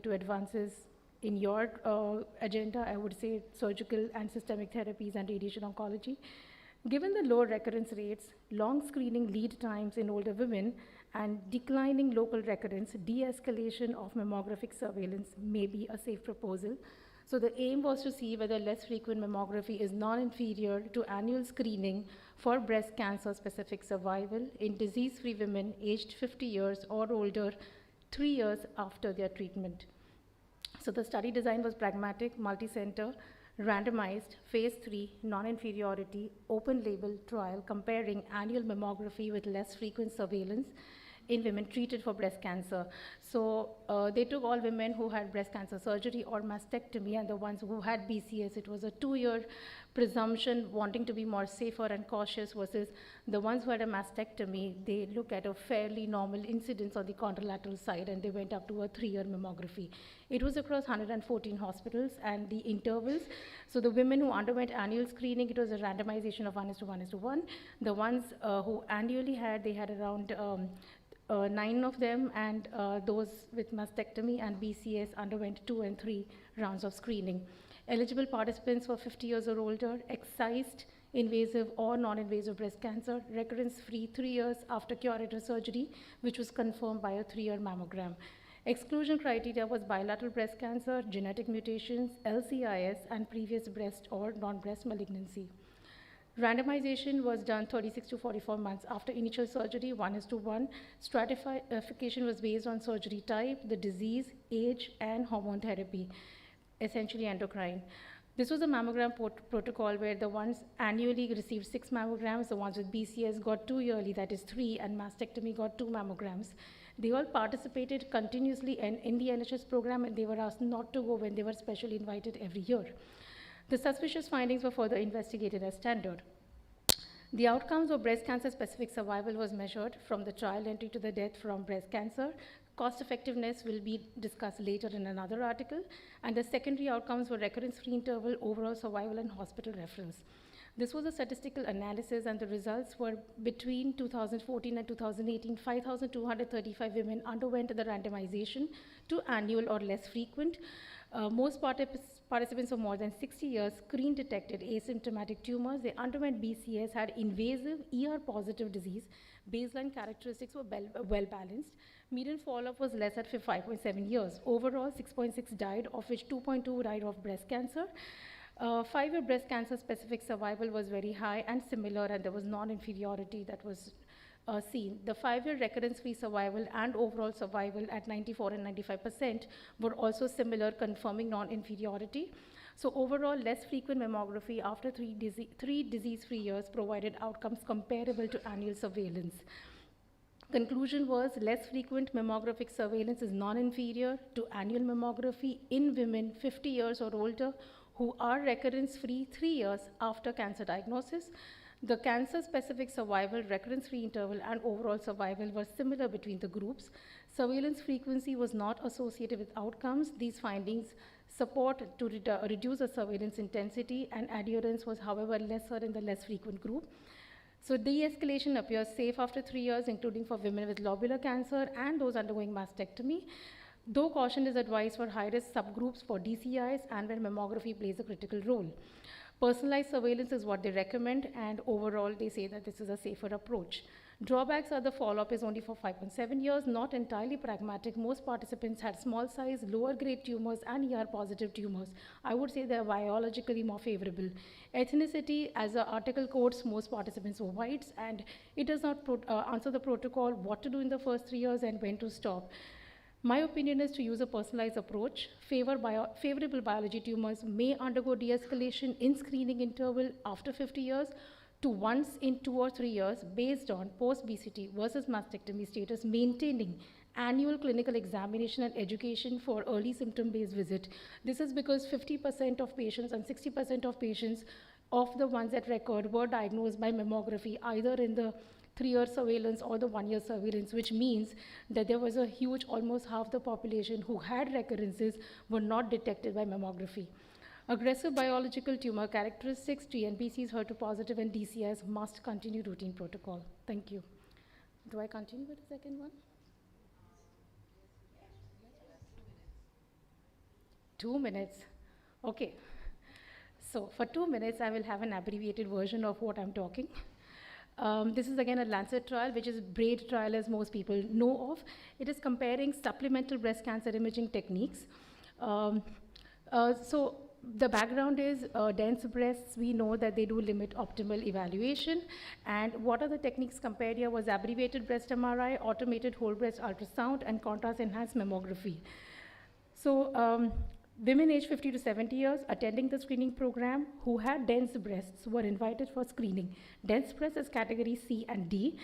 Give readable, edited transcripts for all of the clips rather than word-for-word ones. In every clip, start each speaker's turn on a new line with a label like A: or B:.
A: due to advances in your agenda, I would say surgical and systemic therapies and radiation oncology. Given the low recurrence rates, long screening lead times in older women, and declining local recurrence, de-escalation of mammographic surveillance may be a safe proposal. So the aim was to see whether less frequent mammography is non-inferior to annual screening for breast cancer-specific survival in disease-free women aged 50 years or older 3 years after their treatment. So the study design was pragmatic, multi-center, randomized, phase 3, non-inferiority, open-label trial comparing annual mammography with less frequent surveillance in women treated for breast cancer. So they took all women who had breast cancer surgery or mastectomy, and the ones who had BCS, it was a 2-year presumption wanting to be more safer and cautious versus the ones who had a mastectomy. They look at a fairly normal incidence on the contralateral side, and they went up to a 3-year mammography. It was across 114 hospitals, and the intervals, so the women who underwent annual screening, it was a randomization of 1:1:1. The ones who annually had, they had around 9 of them, and those with mastectomy and BCS underwent 2 and 3 rounds of screening. Eligible participants were 50 years or older, excised, invasive or non-invasive breast cancer, recurrence-free 3 years after curative surgery, which was confirmed by a 3-year mammogram. Exclusion criteria was bilateral breast cancer, genetic mutations, LCIS, and previous breast or non-breast malignancy. Randomization was done 36 to 44 months after initial surgery, 1:1. Stratification was based on surgery type, the disease, age, and hormone therapy, essentially endocrine. This was a mammogram protocol where the ones annually received 6 mammograms, the ones with BCS got 2 yearly, that is 3, and mastectomy got 2 mammograms. They all participated continuously in the NHS program, and they were asked not to go when they were specially invited every year. The suspicious findings were further investigated as standard. The outcomes of breast cancer-specific survival was measured from the trial entry to the death from breast cancer. Cost effectiveness will be discussed later in another article. And the secondary outcomes were recurrence-free interval, overall survival, and hospital reference. This was a statistical analysis, and the results were between 2014 and 2018, 5,235 women underwent the randomization to annual or less frequent. Most participants were more than 60 years, screen detected asymptomatic tumors. They underwent BCS, had invasive ER-positive disease. Baseline characteristics were well balanced. Median follow-up was less at 5.7 years. Overall, 6.6 died, of which 2.2 died of breast cancer. 5-year breast cancer-specific survival was very high and similar, and there was non-inferiority that was seen. The 5-year recurrence-free survival and overall survival at 94 and 95% were also similar, confirming non-inferiority. So overall, less frequent mammography after 3 disease-free years provided outcomes comparable to annual surveillance. Conclusion was less frequent mammographic surveillance is non-inferior to annual mammography in women 50 years or older who are recurrence-free 3 years after cancer diagnosis. The cancer-specific survival, recurrence-free interval, and overall survival were similar between the groups. Surveillance frequency was not associated with outcomes. These findings support to reduce the surveillance intensity, and adherence was, however, lesser in the less frequent group. So de-escalation appears safe after 3 years, including for women with lobular cancer and those undergoing mastectomy, though caution is advised for high-risk subgroups for DCIs and when mammography plays a critical role. Personalized surveillance is what they recommend, and overall they say that this is a safer approach. Drawbacks are the follow-up is only for 5.7 years, not entirely pragmatic. Most participants had small size, lower grade tumors and ER-positive tumors. I would say they're biologically more favorable. Ethnicity, as the article quotes, most participants were whites, and it does not answer the protocol what to do in the first 3 years and when to stop. My opinion is to use a personalized approach. Favorable biology tumors may undergo de-escalation in screening interval after 50 years to once in 2 or 3 years based on post-BCT versus mastectomy status, maintaining annual clinical examination and education for early symptom-based visit. This is because 50% of patients and 60% of patients of the ones that record were diagnosed by mammography either in the 3-year surveillance or the 1-year surveillance, which means that there was a huge, almost half the population who had recurrences were not detected by mammography. Aggressive biological tumor characteristics, TNBCs, HER2 positive, and DCIs must continue routine protocol. Thank you. Do I continue with the second one? 2 minutes. Okay. So for 2 minutes, I will have an abbreviated version of what I'm talking. This is again a Lancet trial, which is BRAID trial as most people know of. It is comparing supplemental breast cancer imaging techniques. So the background is dense breasts, we know that they do limit optimal evaluation. And what are the techniques compared here was abbreviated breast MRI, automated whole breast ultrasound, and contrast enhanced mammography. So women aged 50 to 70 years attending the screening program who had dense breasts were invited for screening. Dense breasts is category C and D,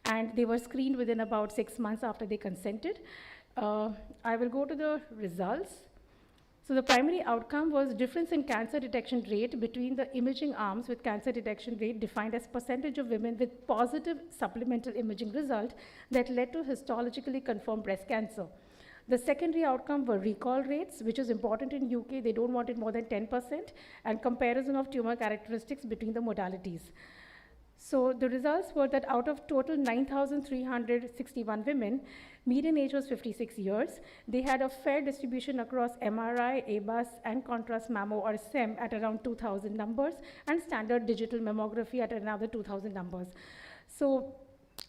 A: and they were screened within about 6 months after they consented. I will go to the results. So the primary outcome was difference in cancer detection rate between the imaging arms with cancer detection rate defined as percentage of women with positive supplemental imaging result that led to histologically confirmed breast cancer. The secondary outcome were recall rates, which is important in UK. They don't want it more than 10%, and comparison of tumor characteristics between the modalities. So the results were that out of total 9,361 women, median age was 56 years. They had a fair distribution across MRI, ABUS, and contrast mammo or SEM at around 2,000 numbers, and standard digital mammography at another 2,000 numbers. So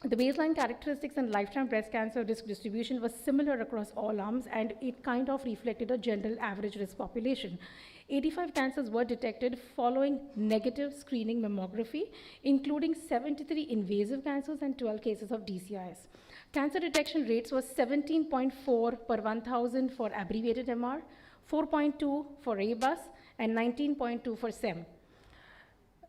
A: the baseline characteristics and lifetime breast cancer risk distribution was similar across all arms, and it kind of reflected a general average risk population. 85 cancers were detected following negative screening mammography, including 73 invasive cancers and 12 cases of DCIS. Cancer detection rates was 17.4 per 1,000 for abbreviated MR, 4.2 for ABUS, and 19.2 for SEM.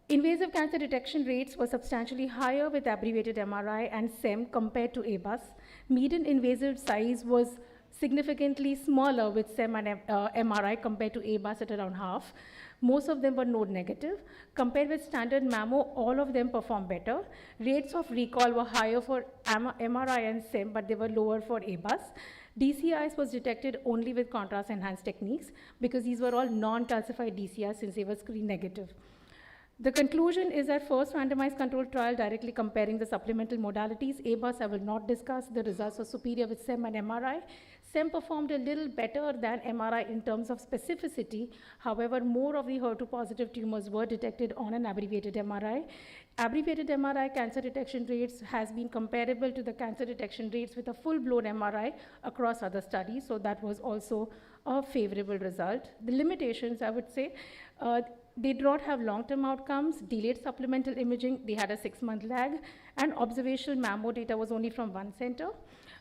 A: Invasive cancer detection rates were substantially higher with abbreviated MRI and SEM compared to ABUS. Median invasive size was significantly smaller with SEM and MRI compared to ABUS at around half. Most of them were node negative. Compared with standard mammo, all of them performed better. Rates of recall were higher for MRI and SEM, but they were lower for ABUS. DCIs was detected only with contrast enhanced techniques because these were all non-calcified DCIs since they were screen negative. The conclusion is that first randomized controlled trial directly comparing the supplemental modalities. ABUS I will not discuss. The results were superior with SEM and MRI. SEM performed a little better than MRI in terms of specificity. However, more of the HER2 positive tumors were detected on an abbreviated MRI. Abbreviated MRI cancer detection rates has been comparable to the cancer detection rates with a full-blown MRI across other studies, so that was also a favorable result. The limitations, I would say, they did not have long-term outcomes, delayed supplemental imaging, they had a 6-month lag, and observational mammo data was only from one center.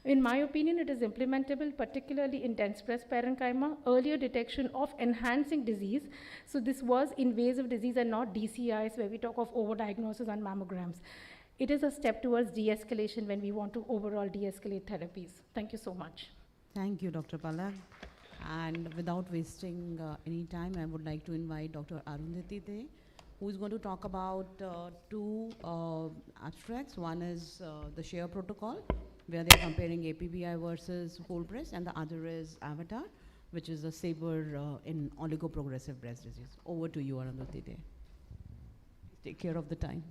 A: In my opinion, it is implementable, particularly in dense breast parenchyma, earlier detection of enhancing disease. So this was invasive disease and not DCIs where we talk of overdiagnosis on mammograms. It is a step towards de-escalation when we want to overall de-escalate therapies. Thank you so much.
B: Thank you, Dr. Palak. And without wasting any time, I would like to invite Dr. Arundhati De, who is going to talk about two abstracts. One is the SHARE protocol, where they're comparing APBI versus whole breast, and the other is AVATAR, which is a SABRE in oligoprogressive breast disease. Over to you, Arundhati De. Take care of the time.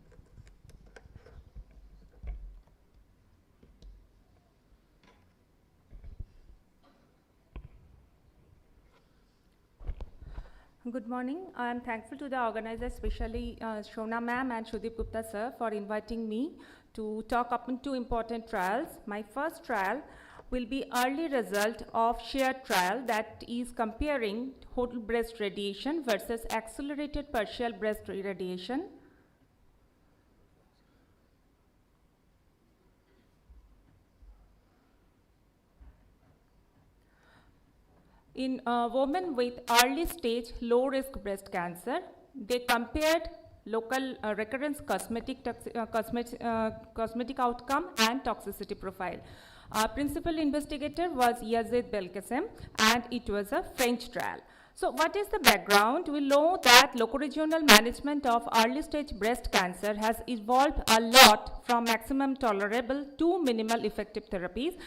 C: Good morning. I am thankful to the organizers, especially Shona ma'am and Sudeep Gupta sir, for inviting me to talk upon two important trials. My first trial will be early result of SHARE trial, that is comparing whole breast radiation versus accelerated partial breast radiation. In women with early stage low risk breast cancer, they compared local recurrence cosmetic outcome and toxicity profile. Principal investigator was Yazid Belkacem, and it was a French trial. So what is the background? We know that locoregional management of early stage breast cancer has evolved a lot from maximum tolerable to minimal effective therapies,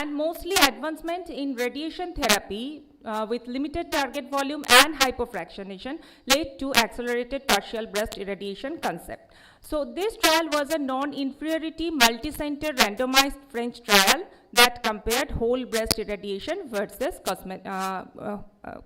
C: and mostly advancement in radiation therapy with limited target volume and hypofractionation led to accelerated partial breast irradiation concept. So this trial was a non-inferiority multi-center randomized French trial that compared whole breast irradiation versus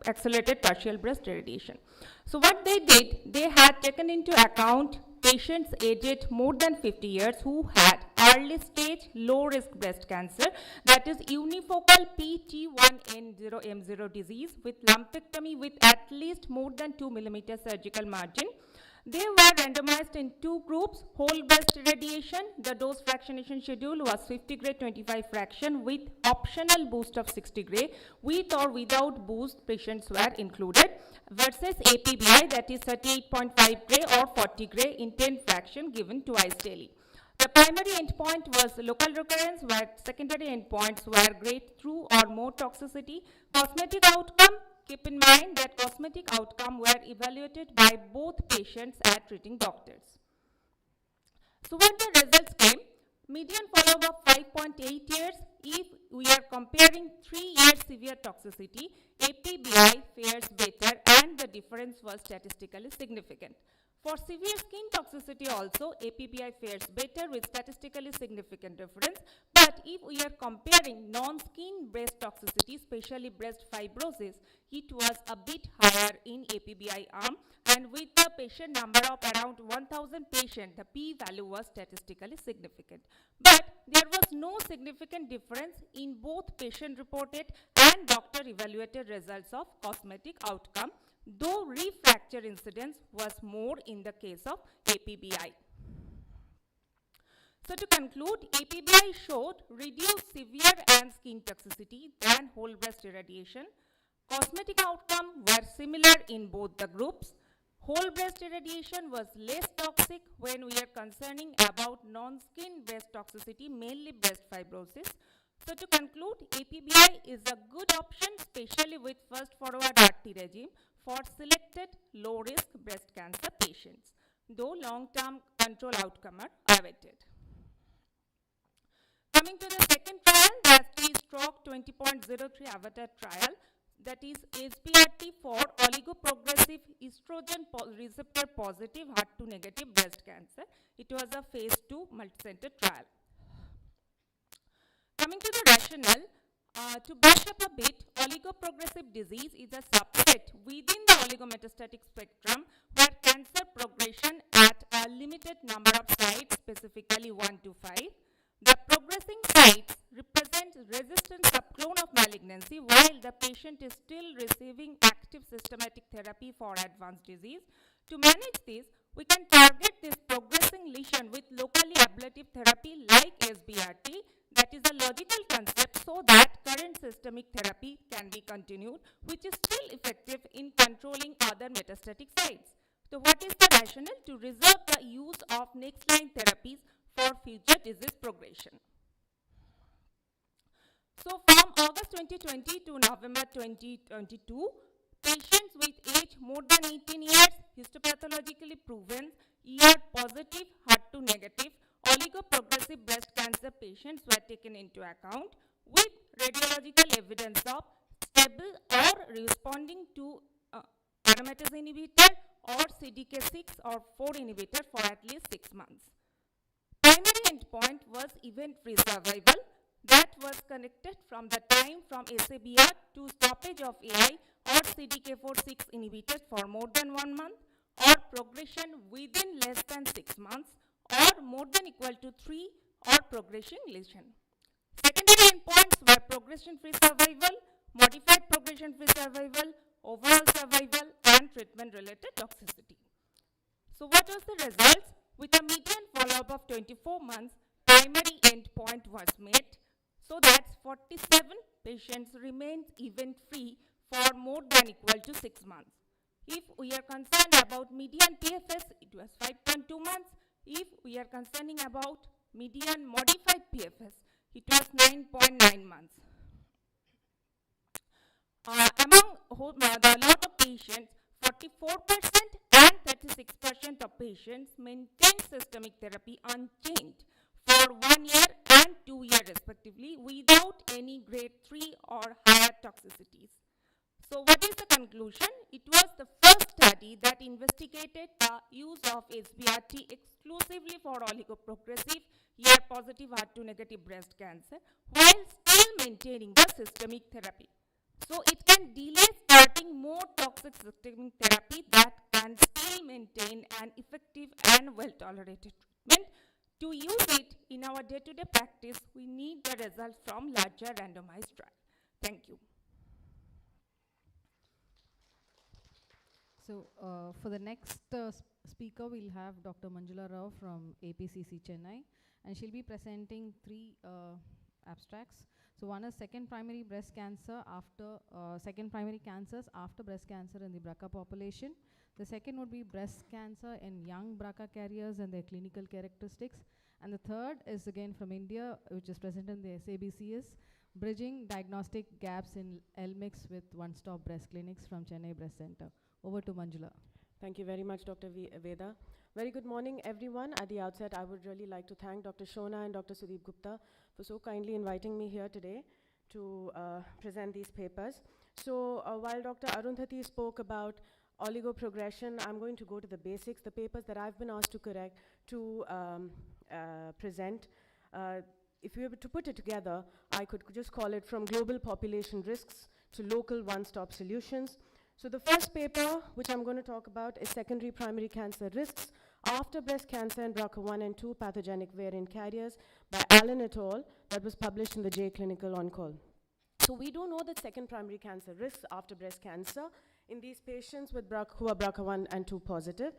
C: accelerated partial breast irradiation. So what they did, they had taken into account patients aged more than 50 years who had early stage low risk breast cancer, that is unifocal PT1N0M0 disease with lumpectomy with at least more than 2 millimeter surgical margin. They were randomized in two groups, whole breast irradiation. The dose fractionation schedule was 50 Gray 25 fraction with optional boost of 60 Gray. With or without boost, patients were included, versus APBI, that is 38.5 Gray or 40 Gray in 10 fraction given twice daily. The primary endpoint was local recurrence, where secondary endpoints were grade 2 or more toxicity. Cosmetic outcome, keep in mind that cosmetic outcome were evaluated by both patients and treating doctors. So when the results came, median follow-up of 5.8 years. If we are comparing 3 years severe toxicity, APBI fares better and the difference was statistically significant. For severe skin toxicity also, APBI fares better with statistically significant difference. But if we are comparing non-skin breast toxicity, especially breast fibrosis, it was a bit higher in APBI arm, and with the patient number of around 1000 patients, the p-value was statistically significant. But there was no significant difference in both patient-reported and doctor-evaluated results of cosmetic outcome, though refracture incidence was more in the case of APBI. So to conclude, APBI showed reduced severe and skin toxicity than whole breast irradiation. Cosmetic outcome were similar in both the groups. Whole breast irradiation was less toxic when we are concerning about non-skin breast toxicity, mainly breast fibrosis. So to conclude, APBI is a good option, especially with first forward RT regime for selected low-risk breast cancer patients, though long-term control outcome are awaited. Coming to the second trial, that is STROKE 20.03 AVATAR trial, that is SBRT for oligoprogressive estrogen receptor positive HER2 negative breast cancer. It was a phase 2 multicenter trial. Coming to the rationale, to brush up a bit, oligoprogressive disease is a subset within the oligometastatic spectrum where cancer progression at a limited number of sites, specifically 1 to 5. The progressing sites represent resistant subclone of malignancy while the patient is still receiving active systematic therapy for advanced disease. To manage this, we can target this progressing lesion with locally ablative therapy like SBRT. That is a logical concept, so that current systemic therapy can be continued, which is still effective in controlling other metastatic sites. So what is the rationale? To reserve the use of next line therapies for future disease progression. So from August 2020 to November 2022, patients with age more than 18 years, histopathologically proven, ER positive, HER2 negative, oligoprogressive breast cancer patients were taken into account with radiological evidence of stable or responding to aromatase inhibitor or CDK6 or 4 inhibitor for at least 6 months. Primary endpoint was event-free survival that was connected from the time from SABR to stoppage of AI or CDK4/6 inhibitors for more than 1 month, or progression within less than 6 months, or more than equal to 3, or progression lesion. Secondary endpoints were progression-free survival, modified progression-free survival, overall survival, and treatment-related toxicity. So what was the results? With a median follow-up of 24 months, primary endpoint was met. So that's 47 patients remained event-free for more than equal to 6 months. If we are concerned about median PFS, it was 5.2 months. If we are concerning about median modified PFS, it was 9.9 months. Among the lot of patients, 44% and 36% of patients maintained systemic therapy unchanged for 1 year and 2 years respectively without any grade 3 or higher toxicities. So what is the conclusion? It was the first study that investigated the use of SBRT exclusively for oligoprogressive ER-positive HER2 negative breast cancer while still maintaining the systemic therapy. So it can delay starting more toxic systemic therapy that can still maintain an effective and well-tolerated treatment. To use it in our day-to-day practice, we need the results from larger randomized trial. Thank you.
D: So, for the next speaker, we'll have Dr. Manjula Rao from APCC Chennai, and she'll be presenting three abstracts. So, one is second primary cancers after breast cancer in the BRCA population. The second would be breast cancer in young BRCA carriers and their clinical characteristics. And the third is again from India, which is present in the SABCS, bridging diagnostic gaps in LMICs with one-stop breast clinics from Chennai Breast Center. Over to Manjula.
E: Thank you very much, Dr. Veda. Very good morning, everyone. At the outset, I would really like to thank Dr. Shona and Dr. Sudeep Gupta for so kindly inviting me here today to present these papers. So while Dr. Arundhati spoke about oligoprogression, I'm going to go to the basics, the papers that I've been asked to present. If we were to put it together, I could just call it from global population risks to local one-stop solutions. So the first paper, which I'm going to talk about, is secondary primary cancer risks after breast cancer in BRCA1 and 2 pathogenic variant carriers by Allen et al. That was published in the J Clinical On-Call. So we do know that second primary cancer risks after breast cancer in these patients with who are BRCA1 and 2 positive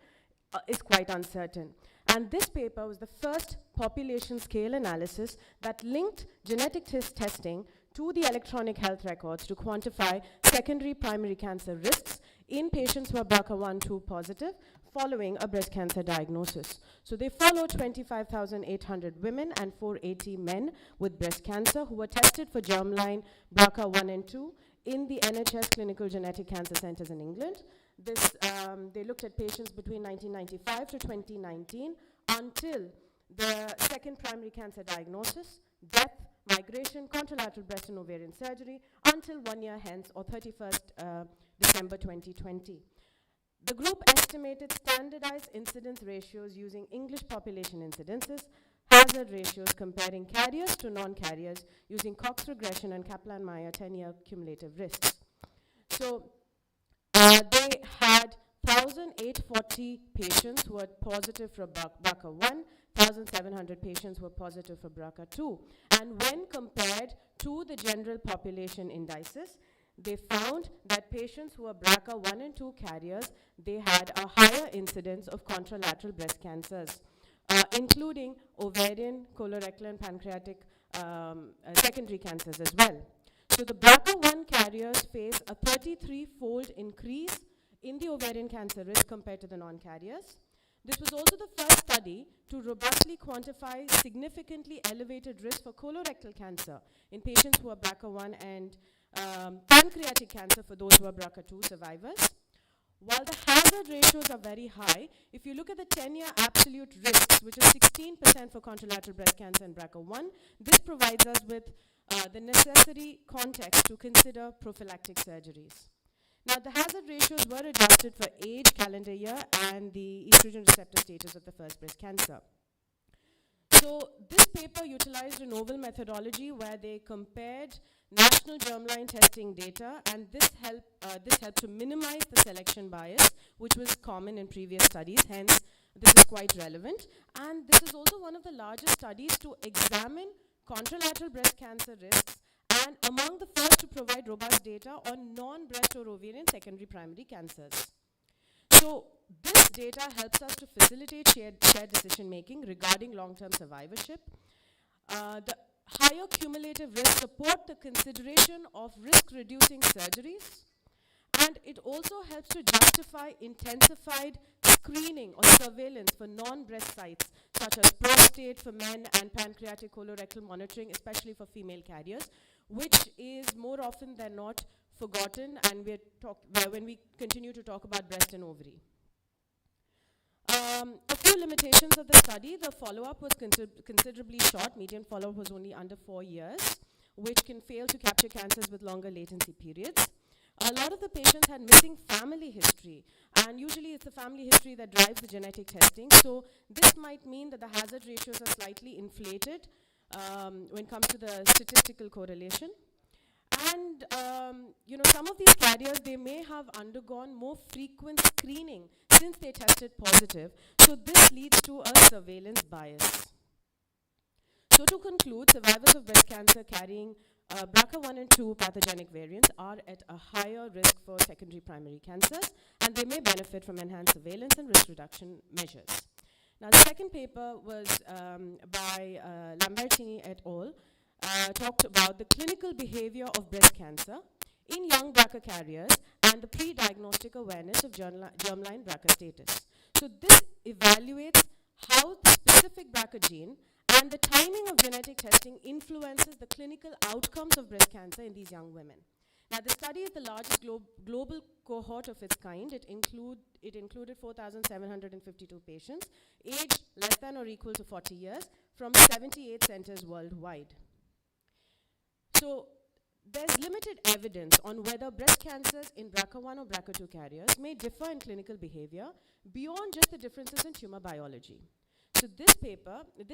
E: is quite uncertain. And this paper was the first population scale analysis that linked genetic testing to the electronic health records to quantify secondary primary cancer risks in patients who are BRCA1 2 positive following a breast cancer diagnosis. So they followed 25,800 women and 480 men with breast cancer who were tested for germline BRCA1 and 2 in the NHS Clinical Genetic Cancer Centers in England. This, they looked at patients between 1995 to 2019 until the second primary cancer diagnosis, death, migration, contralateral breast and ovarian surgery until 1 year hence, or 31st December 2020. The group estimated standardized incidence ratios using English population incidences, hazard ratios comparing carriers to non-carriers using Cox regression and Kaplan-Meier 10-year cumulative risks. So they had 1,840 patients who were positive for BRCA1, 1,700 patients who were positive for BRCA2. And when compared to the general population indices, they found that patients who were BRCA1 and 2 carriers, they had a higher incidence of contralateral breast cancers, including ovarian, colorectal, and pancreatic secondary cancers as well. So the BRCA1 carriers face a 33-fold increase in the ovarian cancer risk compared to the non-carriers. This was also the first study to robustly quantify significantly elevated risk for colorectal cancer in patients who are BRCA1 and pancreatic cancer for those who are BRCA2 survivors. While the hazard ratios are very high, if you look at the 10-year absolute risks, which is 16% for contralateral breast cancer in BRCA1, this provides us with the necessary context to consider prophylactic surgeries. Now, the hazard ratios were adjusted for age, calendar year, and the estrogen receptor status of the first breast cancer. So this paper utilized a novel methodology where they compared national germline testing data, and this helped to minimize the selection bias, which was common in previous studies. Hence, this is quite relevant. And this is also one of the largest studies to examine contralateral breast cancer risks, and among the first to provide robust data on non-breast or ovarian secondary primary cancers. So this data helps us to facilitate shared decision-making regarding long-term survivorship. The higher cumulative risks support the consideration of risk-reducing surgeries, and it also helps to justify intensified screening or surveillance for non-breast sites, such as prostate for men and pancreatic colorectal monitoring, especially for female carriers, which is more often than not forgotten, and when we continue to talk about breast and ovary. A few limitations of the study: the follow-up was considerably short. Median follow-up was only under 4 years, which can fail to capture cancers with longer latency periods. a lot of the patients had missing family history, and usually it's the family history that drives the genetic testing. So this might mean that the hazard ratios are slightly inflated when it comes to the statistical correlation. And some of these carriers, they may have undergone more frequent screening since they tested positive. So this leads to a surveillance bias. So to conclude, survivors of breast cancer carrying BRCA1 and 2 pathogenic variants are at a higher risk for secondary primary cancers, and they may benefit from enhanced surveillance and risk reduction measures. Now, the second paper was by Lambertini et al. Talked about the clinical behavior of breast cancer in young BRCA carriers and the pre-diagnostic awareness of germline BRCA status. So this evaluates how the specific BRCA gene and the timing of genetic testing influences the clinical outcomes of breast cancer in these young women. Now, the study is the largest global cohort of its kind. It included 4,752 patients, aged less than or equal to 40 years, from 78 centers worldwide. So there's limited evidence on whether breast cancers in BRCA1 or BRCA2 carriers may differ in clinical behavior beyond just the differences in tumor biology. So this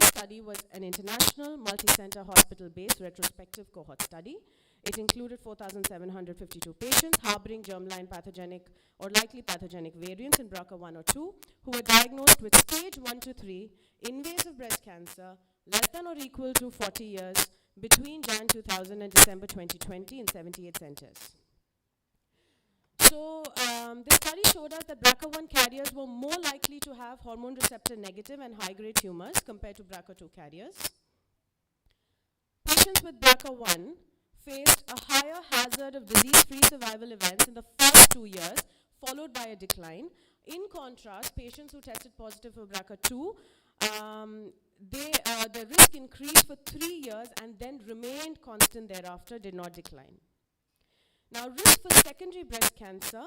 E: study was an international, multi-center, hospital-based retrospective cohort study. It included 4,752 patients harboring germline pathogenic or likely pathogenic variants in BRCA1 or 2 who were diagnosed with stage 1 to 3 invasive breast cancer less than or equal to 40 years between Jan 2000 and December 2020 in 78 centers. So the study showed us that BRCA1 carriers were more likely to have hormone receptor negative and high-grade tumors compared to BRCA2 carriers. Patients with BRCA1 faced a higher hazard of disease-free survival events in the first 2 years, followed by a decline. In contrast, patients who tested positive for BRCA2, the risk increased for 3 years and then remained constant thereafter, did not decline. Now, risk for secondary breast cancer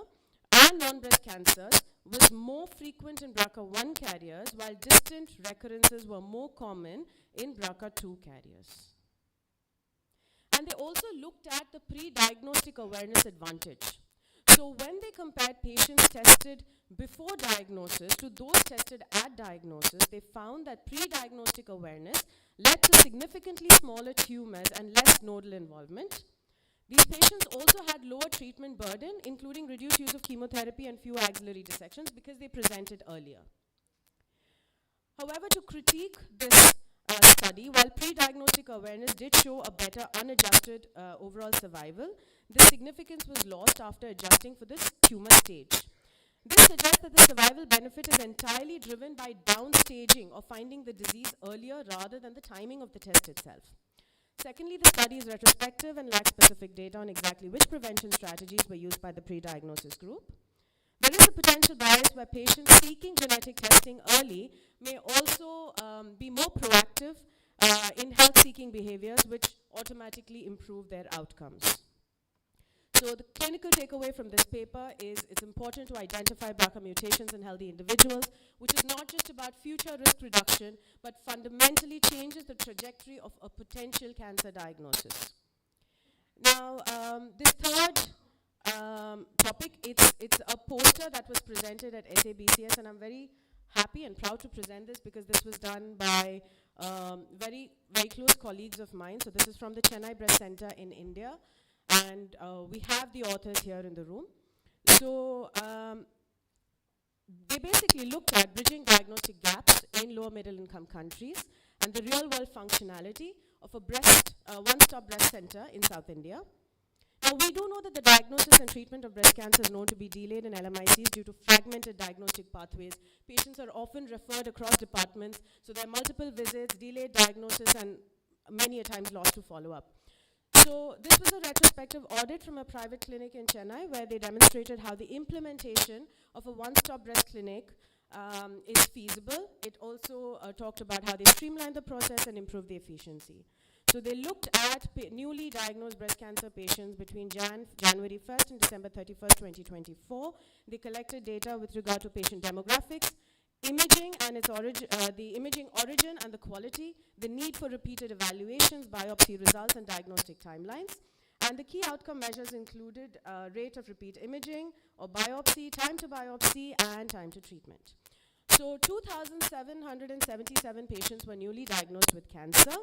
E: and non-breast cancers was more frequent in BRCA1 carriers, while distant recurrences were more common in BRCA2 carriers. And they also looked at the pre-diagnostic awareness advantage. So when they compared patients tested before diagnosis to those tested at diagnosis, they found that pre-diagnostic awareness led to significantly smaller tumors and less nodal involvement. These patients also had lower treatment burden, including reduced use of chemotherapy and fewer axillary dissections because they presented earlier. However, to critique this study, while pre-diagnostic awareness did show a better unadjusted overall survival, the significance was lost after adjusting for this tumor stage. This suggests that the survival benefit is entirely driven by downstaging or finding the disease earlier rather than the timing of the test itself. Secondly, the study is retrospective and lacks specific data on exactly which prevention strategies were used by the pre-diagnosis group. There is a potential bias where patients seeking genetic testing early may also be more proactive in health-seeking behaviors, which automatically improve their outcomes. So the clinical takeaway from this paper is it's important to identify BRCA mutations in healthy individuals, which is not just about future risk reduction, but fundamentally changes the trajectory of a potential cancer diagnosis. Now, this third topic, it's a poster that was presented at SABCS, and I'm very happy and proud to present this because this was done by very, very close colleagues of mine. So this is from the Chennai Breast Center in India, and we have the authors here in the room. So they basically looked at bridging diagnostic gaps in lower middle income countries and the real world functionality of a one-stop breast center in South India. Now, we do know that the diagnosis and treatment of breast cancer is known to be delayed in LMICs due to fragmented diagnostic pathways. Patients are often referred across departments, so there are multiple visits, delayed diagnosis, and many a times lost to follow-up. So this was a retrospective audit from a private clinic in Chennai where they demonstrated how the implementation of a one-stop breast clinic is feasible. It also talked about how they streamlined the process and improved the efficiency. So they looked at newly diagnosed breast cancer patients between January 1st and December 31st, 2024. They collected data with regard to patient demographics, imaging and its the imaging origin and the quality, the need for repeated evaluations, biopsy results, and diagnostic timelines, And the key outcome measures included rate of repeat imaging or biopsy, time to biopsy, and time to treatment. So 2,777 patients were newly diagnosed with cancer.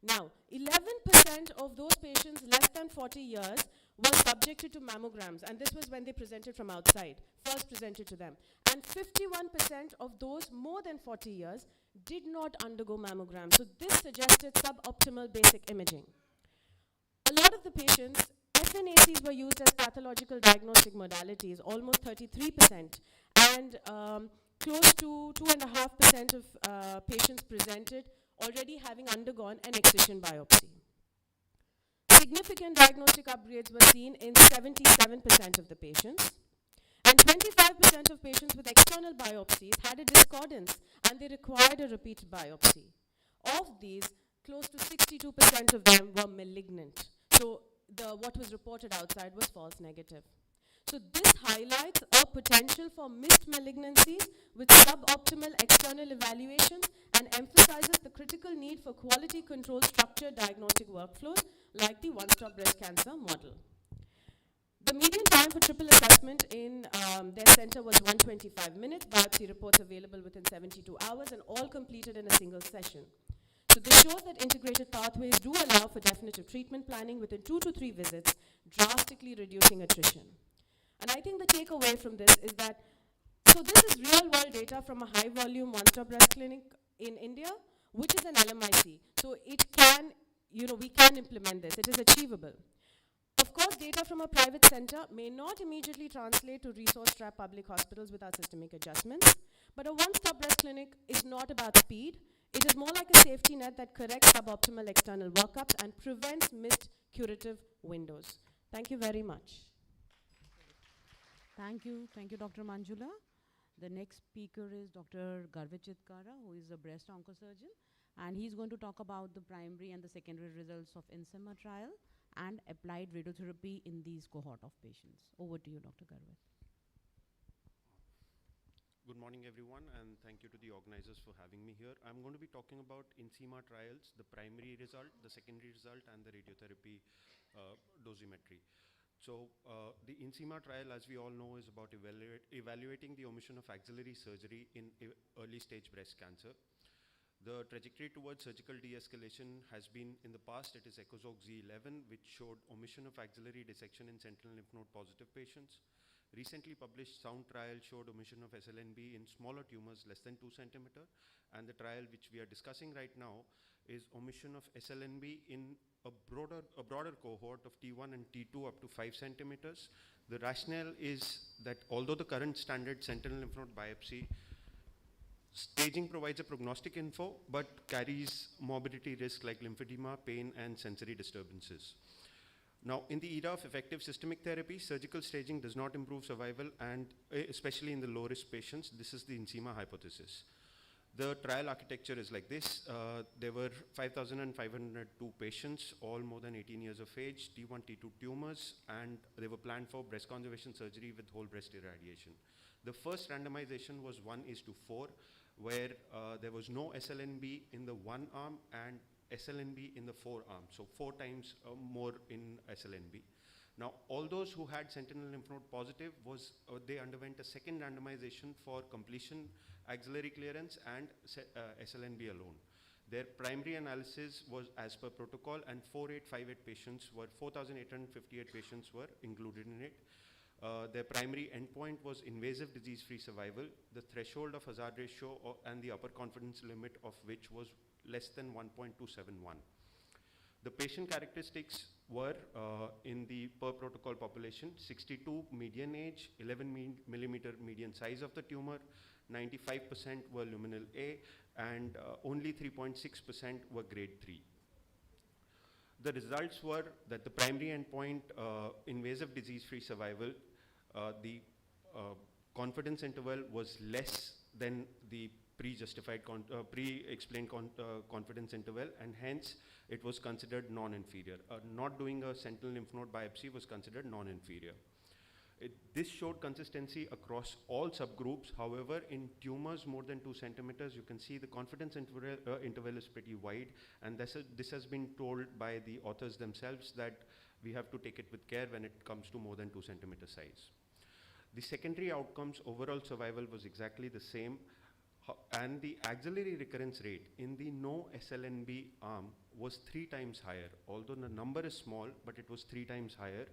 E: Now, 11% of those patients less than 40 years were subjected to mammograms, and this was when they presented from outside, first presented to them. And 51% of those more than 40 years did not undergo mammograms. So this suggested suboptimal basic imaging. A lot of the patients, FNACs were used as pathological diagnostic modalities, almost 33%, and close to 2.5% of patients presented already having undergone an excision biopsy. Significant diagnostic upgrades were seen in 77% of the patients, and 25% of patients with external biopsies had a discordance and they required a repeat biopsy. Of these, close to 62% of them were malignant. So what was reported outside was false negative. So this highlights a potential for missed malignancies with suboptimal external evaluations and emphasizes the critical need for quality control structured diagnostic workflows like the one-stop breast cancer model. The median time for triple assessment in their center was 125 minutes, biopsy reports available within 72 hours, and all completed in a single session. So this shows that integrated pathways do allow for definitive treatment planning within 2 to 3 visits, drastically reducing attrition. And I think the takeaway from this is that, so this is real-world data from a high-volume one-stop breast clinic in India, which is an LMIC. So it can, we can implement this. It is achievable. Of course, data from a private center may not immediately translate to resource-strapped public hospitals without systemic adjustments, but a one-stop breast clinic is not about speed. It is more like a safety net that corrects suboptimal external workups and prevents missed curative windows. Thank you very much.
B: Thank you, Dr. Manjula. The next speaker is Dr. Garvit Chitkara, who is a breast oncosurgeon, and he's going to talk about the primary and the secondary results of INSEMA trial and applied radiotherapy in these cohort of patients. Over to you, Dr. Garvit.
F: Good morning, everyone, and thank you to the organizers for having me here. I'm going to be talking about INSEMA trials, the primary result, the secondary result, and the radiotherapy dosimetry. So the INSEMA trial, as we all know, is about evaluating the omission of axillary surgery in early stage breast cancer. The trajectory towards surgical de-escalation has been, in the past, it is ECOSOC Z11, which showed omission of axillary dissection in sentinel lymph node positive patients. Recently published SOUND trial showed omission of SLNB in smaller tumors less than 2 centimeter, and the trial which we are discussing right now is omission of SLNB in a broader cohort of T1 and T2 up to 5 centimeters. The rationale is that although the current standard sentinel lymph node biopsy staging provides a prognostic info, but carries morbidity risk like lymphedema, pain, and sensory disturbances. Now, in the era of effective systemic therapy, surgical staging does not improve survival, and especially in the low-risk patients. This is the INSEMA hypothesis. The trial architecture is like this. There were 5,502 patients, all more than 18 years of age, T1, T2 tumors, and they were planned for breast conservation surgery with whole breast irradiation. The first randomization was 1:4, where there was no SLNB in the 1 arm and SLNB in the 4 arms, so 4 times more in SLNB. Now, all those who had sentinel lymph node positive, they underwent a second randomization for completion, axillary clearance, and SLNB alone. Their primary analysis was as per protocol, and 4,858 patients were included in it. Their primary endpoint was invasive disease-free survival, the threshold of hazard ratio and the upper confidence limit of which was less than 1.271. The patient characteristics were in the per protocol population: 62 median age, 11 millimeter median size of the tumor, 95% were luminal A, and only 3.6% were grade 3. The results were that the primary endpoint, invasive disease-free survival, the confidence interval was less than the pre-explained confidence interval, and hence it was considered non-inferior. Not doing a sentinel lymph node biopsy was considered non-inferior. This showed consistency across all subgroups. However, in tumors more than 2 centimeters, you can see the confidence interval is pretty wide, and this has been told by the authors themselves that we have to take it with care when it comes to more than 2 centimeter size. The secondary outcomes, overall survival was exactly the same, and the axillary recurrence rate in the no SLNB arm was 3 times higher. Although the number is small, but it was 3 times higher.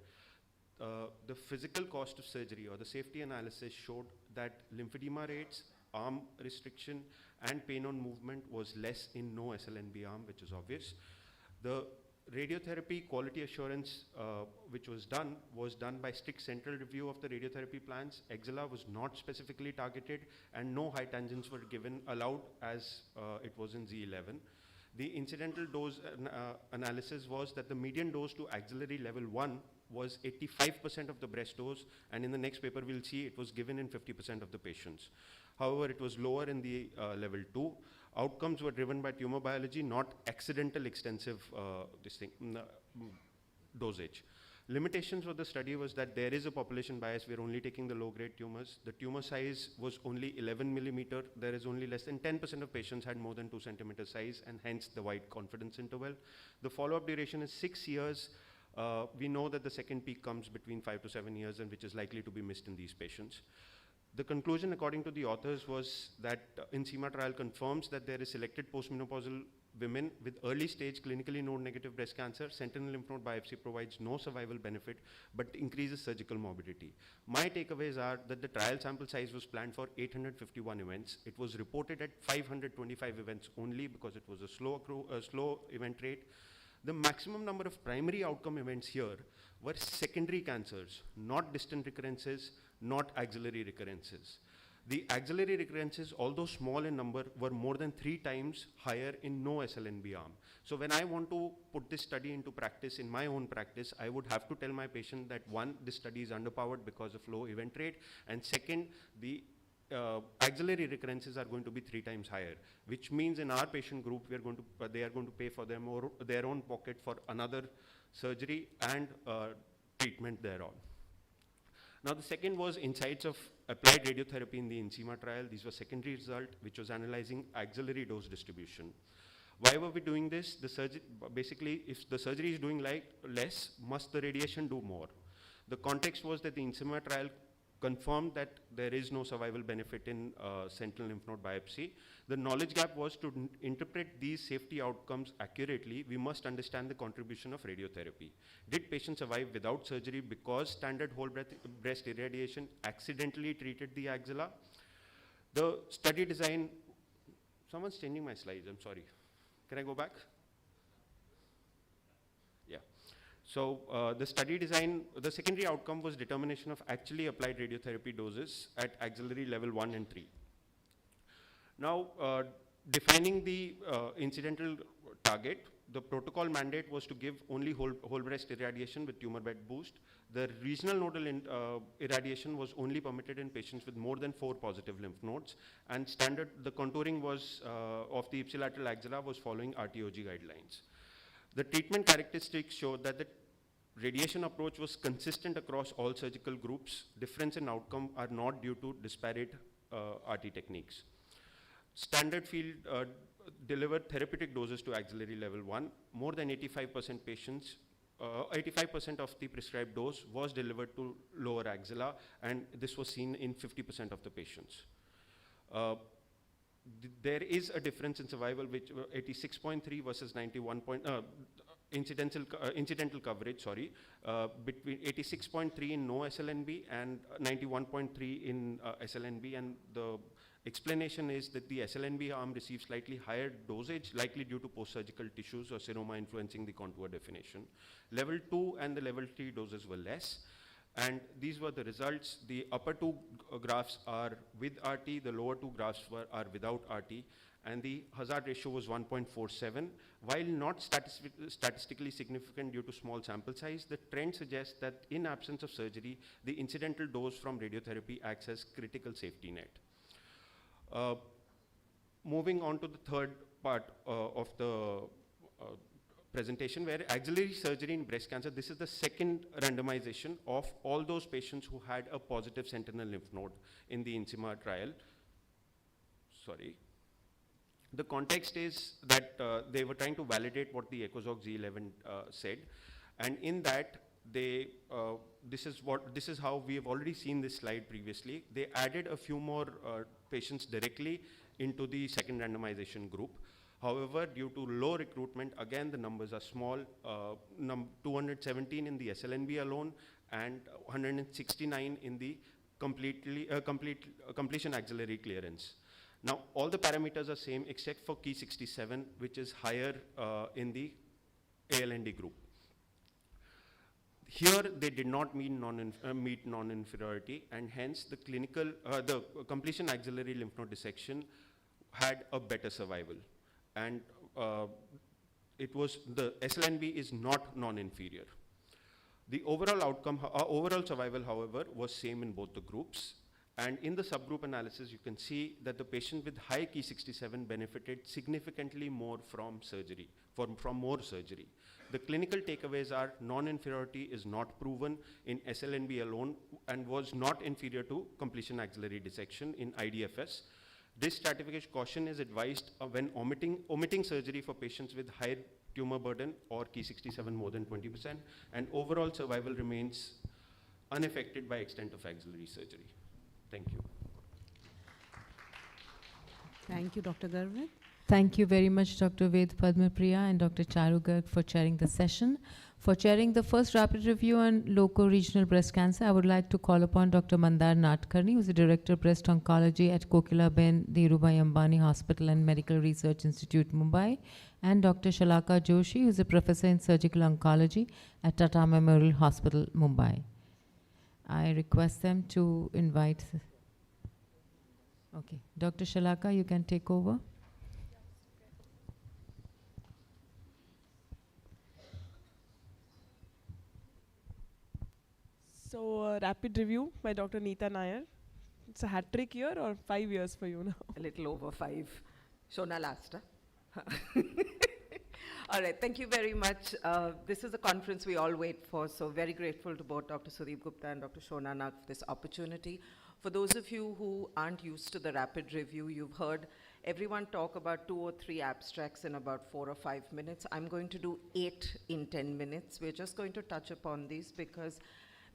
F: The physical cost of surgery or the safety analysis showed that lymphedema rates, arm restriction, and pain on movement was less in no SLNB arm, which is obvious. The radiotherapy quality assurance which was done by strict central review of the radiotherapy plans. Axilla was not specifically targeted, and no high tangents were allowed as it was in Z11. The incidental dose analysis was that the median dose to axillary level 1 was 85% of the breast dose, and in the next paper we'll see it was given in 50% of the patients. However, it was lower in the level 2. Outcomes were driven by tumor biology, not accidental extensive dosage. Limitations of the study was that there is a population bias. We're only taking the low-grade tumors. The tumor size was only 11 millimeter. There is only less than 10% of patients had more than 2 centimeter size, and hence the wide confidence interval. The follow-up duration is 6 years. We know that the second peak comes between 5 to 7 years, and which is likely to be missed in these patients. The conclusion, according to the authors, was that INSEEMA trial confirms that there is selected postmenopausal women with early stage clinically node-negative breast cancer. Sentinel lymph node biopsy provides no survival benefit, but increases surgical morbidity. My takeaways are that the trial sample size was planned for 851 events. It was reported at 525 events only because it was a slow event rate. The maximum number of primary outcome events here were secondary cancers, not distant recurrences, not axillary recurrences. The axillary recurrences, although small in number, were more than 3 times higher in no SLNB arm. So when I want to put this study into practice, in my own practice, I would have to tell my patient that 1, this study is underpowered because of low event rate, and second, the axillary recurrences are going to be 3 times higher, which means in our patient group, they are going to pay for their own pocket for another surgery and treatment thereon. Now, the second was insights of applied radiotherapy in the INSEEMA trial. These were secondary result, which was analyzing axillary dose distribution. Why were we doing this? Basically, if the surgery is doing less, must the radiation do more? The context was that the INSEEMA trial confirmed that there is no survival benefit in sentinel lymph node biopsy. The knowledge gap was to interpret these safety outcomes accurately, we must understand the contribution of radiotherapy. Did patients survive without surgery because standard whole breast irradiation accidentally treated the axilla? The study design, someone's changing my slides, I'm sorry. Can I go back? Yeah. So the study design, the secondary outcome was determination of actually applied radiotherapy doses at axillary level 1 and 3. Now, defining the incidental target, the protocol mandate was to give only whole breast irradiation with tumor bed boost. The regional nodal irradiation was only permitted in patients with more than 4 positive lymph nodes, and the contouring was of the ipsilateral axilla was following RTOG guidelines. The treatment characteristics showed that the radiation approach was consistent across all surgical groups. Difference in outcome are not due to disparate RT techniques. Standard field delivered therapeutic doses to axillary level 1. More than 85% patients, 85% of the prescribed dose was delivered to lower axilla, and this was seen in 50% of the patients. There is a difference in survival, which 86.3 versus 91. Incidental coverage, sorry, between 86.3 in no SLNB and 91.3 in SLNB, and the explanation is that the SLNB arm receives slightly higher dosage, likely due to post-surgical tissues or seroma influencing the contour definition. Level 2 and the level 3 doses were less, and these were the results. The upper 2 graphs are with RT, the lower 2 graphs are without RT, and the hazard ratio was 1.47. While not statistically significant due to small sample size, the trend suggests that in absence of surgery, the incidental dose from radiotherapy acts as critical safety net. Moving on to the third part of the presentation, where axillary surgery in breast cancer, this is the second randomization of all those patients who had a positive sentinel lymph node in the INSEEMA trial. Sorry. The context is that they were trying to validate what the ECOSOC Z11 said, And in that, this is how we have already seen this slide previously. They added a few more patients directly into the second randomization group. However, due to low recruitment, again, the numbers are small, 217 in the SLNB alone and 169 in the completion axillary clearance. Now, all the parameters are same except for key 67, which is higher in the ALND group. Here, they did not meet non-inferiority, and hence the the completion axillary lymph node dissection had a better survival. And the SLNB is not non-inferior. The overall outcome, overall survival, however, was same in both the groups. And in the subgroup analysis, you can see that the patient with high Ki67 benefited significantly more from surgery, from more surgery. The clinical takeaways are non-inferiority is not proven in SLNB alone and was not inferior to completion axillary dissection in IDFS. This stratification caution is advised when omitting surgery for patients with high tumor burden or Ki67 more than 20%, and overall survival remains unaffected by extent of axillary surgery. Thank you.
B: Thank you, Dr. Garvit.
G: Thank you very much, Dr. Ved Padmapriya and Dr. Charu Garg for chairing the session. For chairing the first rapid review on local regional breast cancer, I would like to call upon Dr. Mandar Natkarni, who is the Director of Breast Oncology at Kokilaben Dhirubhai Ambani Hospital and Medical Research Institute, Mumbai, and Dr. Shalaka Joshi, who is a Professor in Surgical Oncology at Tata Memorial Hospital, Mumbai. I request them to invite. Okay, Dr. Shalaka, you can take over.
H: So, rapid review by Dr. Neeta Nair. It's a hat trick year or 5 years for you now?
I: A little over 5. Shona last, huh? All right, thank you very much. This is a conference we all wait for, so very grateful to both Dr. Sudeep Gupta and Dr. Shona Nag for this opportunity. For those of you who aren't used to the rapid review, you've heard everyone talk about 2 or 3 abstracts in about 4 or 5 minutes. I'm going to do 8 in 10 minutes. We're just going to touch upon these because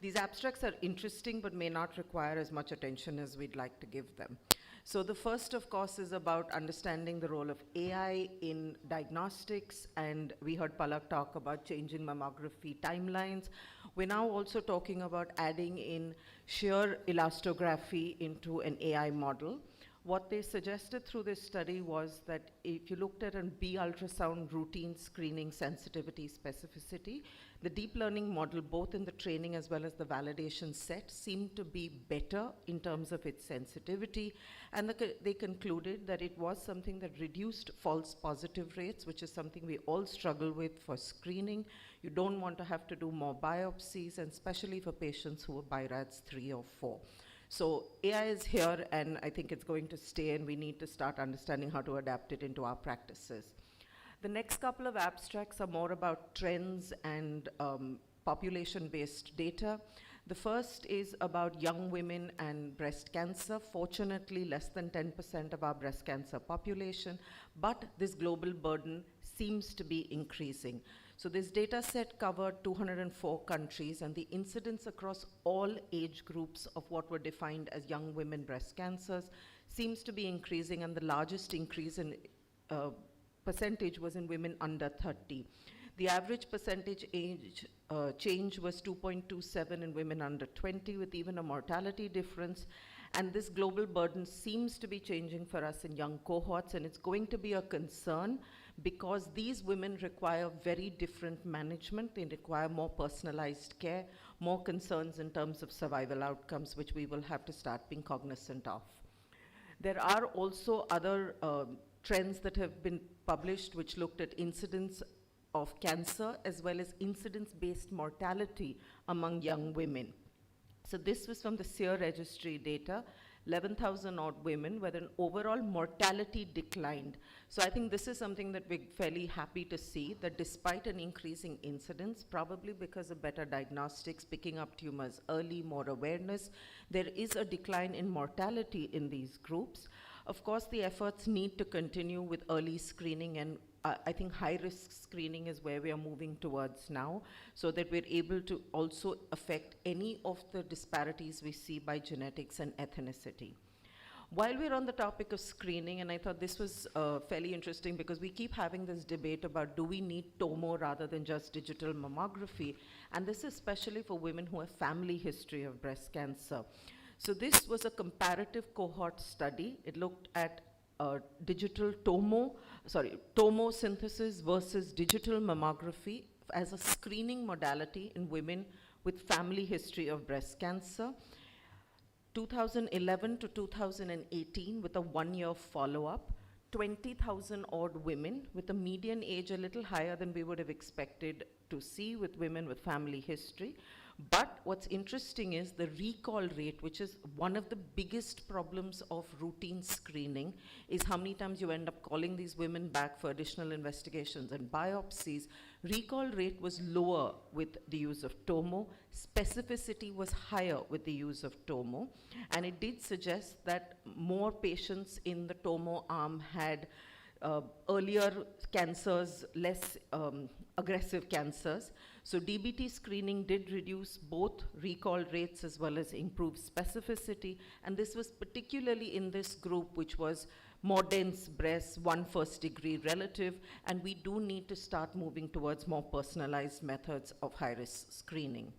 I: these abstracts are interesting but may not require as much attention as we'd like to give them. So the first, of course, is about understanding the role of AI in diagnostics, and we heard Palak talk about changing mammography timelines. We're now also talking about adding in shear elastography into an AI model. What they suggested through this study was that if you looked at an B ultrasound routine screening sensitivity specificity, the deep learning model, both in the training as well as the validation set, seemed to be better in terms of its sensitivity. And they concluded that it was something that reduced false positive rates, which is something we all struggle with for screening. You don't want to have to do more biopsies, and especially for patients who are BI-RADS 3 or 4. So AI is here, and I think it's going to stay, and we need to start understanding how to adapt it into our practices. The next couple of abstracts are more about trends and population-based data. The first is about young women and breast cancer. Fortunately, less than 10% of our breast cancer population, but this global burden seems to be increasing. So this data set covered 204 countries, and the incidence across all age groups of what were defined as young women breast cancers seems to be increasing, and the largest increase in percentage was in women under 30. The average percentage age change was 2.27 in women under 20, with even a mortality difference. And this global burden seems to be changing for us in young cohorts, and it's going to be a concern because these women require very different management. They require more personalized care, more concerns in terms of survival outcomes, which we will have to start being cognizant of. There are also other trends that have been published which looked at incidence of cancer as well as incidence-based mortality among young women. So this was from the SEER registry data, 11,000 odd women, where an overall mortality declined. So I think this is something that we're fairly happy to see, that despite an increasing incidence, probably because of better diagnostics, picking up tumors early, more awareness, there is a decline in mortality in these groups. Of course, the efforts need to continue with early screening, and I think high-risk screening is where we are moving towards now, so that we're able to also affect any of the disparities we see by genetics and ethnicity. While we're on the topic of screening, and I thought this was fairly interesting because we keep having this debate about do we need TOMO rather than just digital mammography, and this is especially for women who have family history of breast cancer. So this was a comparative cohort study. It looked at digital TOMO synthesis versus digital mammography as a screening modality in women with family history of breast cancer. 2011 to 2018 with a 1-year follow-up, 20,000 odd women with a median age a little higher than we would have expected to see with women with family history. But what's interesting is the recall rate, which is one of the biggest problems of routine screening, is how many times you end up calling these women back for additional investigations and biopsies. Recall rate was lower with the use of TOMO. Specificity was higher with the use of TOMO. And it did suggest that more patients in the TOMO arm had earlier cancers, less aggressive cancers. So DBT screening did reduce both recall rates as well as improve specificity. And this was particularly in this group, which was more dense breasts, 1 first-degree relative, and we do need to start moving towards more personalized methods of high-risk screening.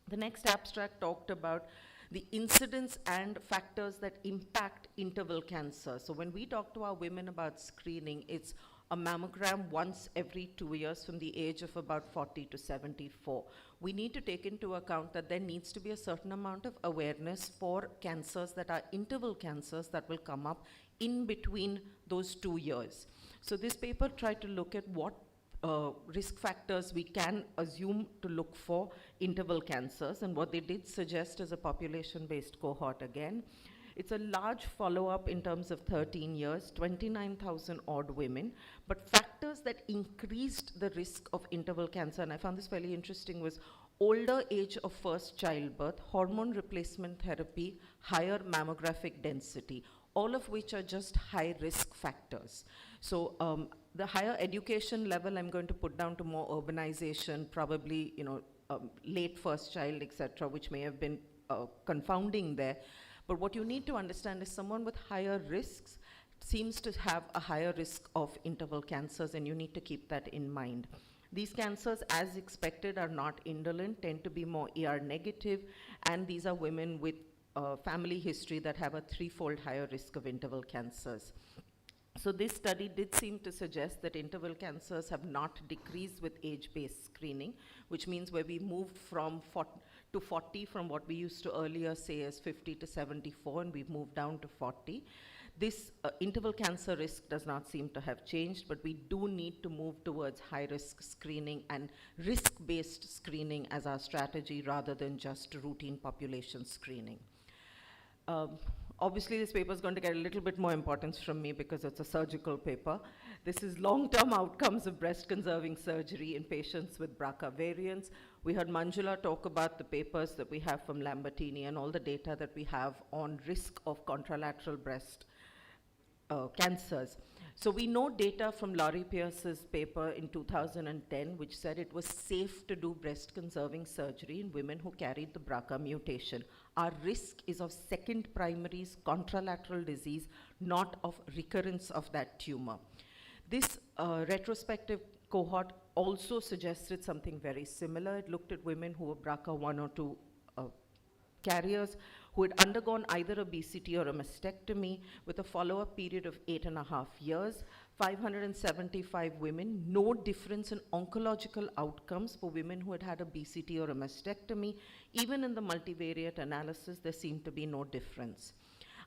I: The next abstract talked about the incidence and factors that impact interval cancer. So when we talk to our women about screening, it's a mammogram once every 2 years from the age of about 40 to 74. We need to take into account that there needs to be a certain amount of awareness for cancers that are interval cancers that will come up in between those 2 years. So this paper tried to look at what risk factors we can assume to look for interval cancers, and what they did suggest is a population-based cohort again. It's a large follow-up in terms of 13 years, 29,000 odd women, but factors that increased the risk of interval cancer, and I found this fairly interesting, was older age of first childbirth, hormone replacement therapy, higher mammographic density, all of which are just high risk factors. So the higher education level I'm going to put down to more urbanization, probably late first child, etc., which may have been confounding there. But what you need to understand is someone with higher risks seems to have a higher risk of interval cancers, and you need to keep that in mind. These cancers, as expected, are not indolent, tend to be more ER negative, and these are women with family history that have a 3-fold higher risk of interval cancers. So this study did seem to suggest that interval cancers have not decreased with age-based screening, which means where we moved from 40 from what we used to earlier say as 50 to 74, and we've moved down to 40. This interval cancer risk does not seem to have changed, but we do need to move towards high-risk screening and risk-based screening as our strategy rather than just routine population screening. Obviously, this paper is going to get a little bit more importance from me because it's a surgical paper. This is long-term outcomes of breast-conserving surgery in patients with BRCA variants. We heard Manjula talk about the papers that we have from Lambertini and all the data that we have on risk of contralateral breast cancers. So we know data from Laurie Pierce's paper in 2010, which said it was safe to do breast-conserving surgery in women who carried the BRCA mutation. Our risk is of second primaries, contralateral disease, not of recurrence of that tumor. This retrospective cohort also suggested something very similar. It looked at women who were BRCA 1 or 2 carriers who had undergone either a BCT or a mastectomy with a follow-up period of 8.5 years, 575 women, no difference in oncological outcomes for women who had had a BCT or a mastectomy. Even in the multivariate analysis, there seemed to be no difference.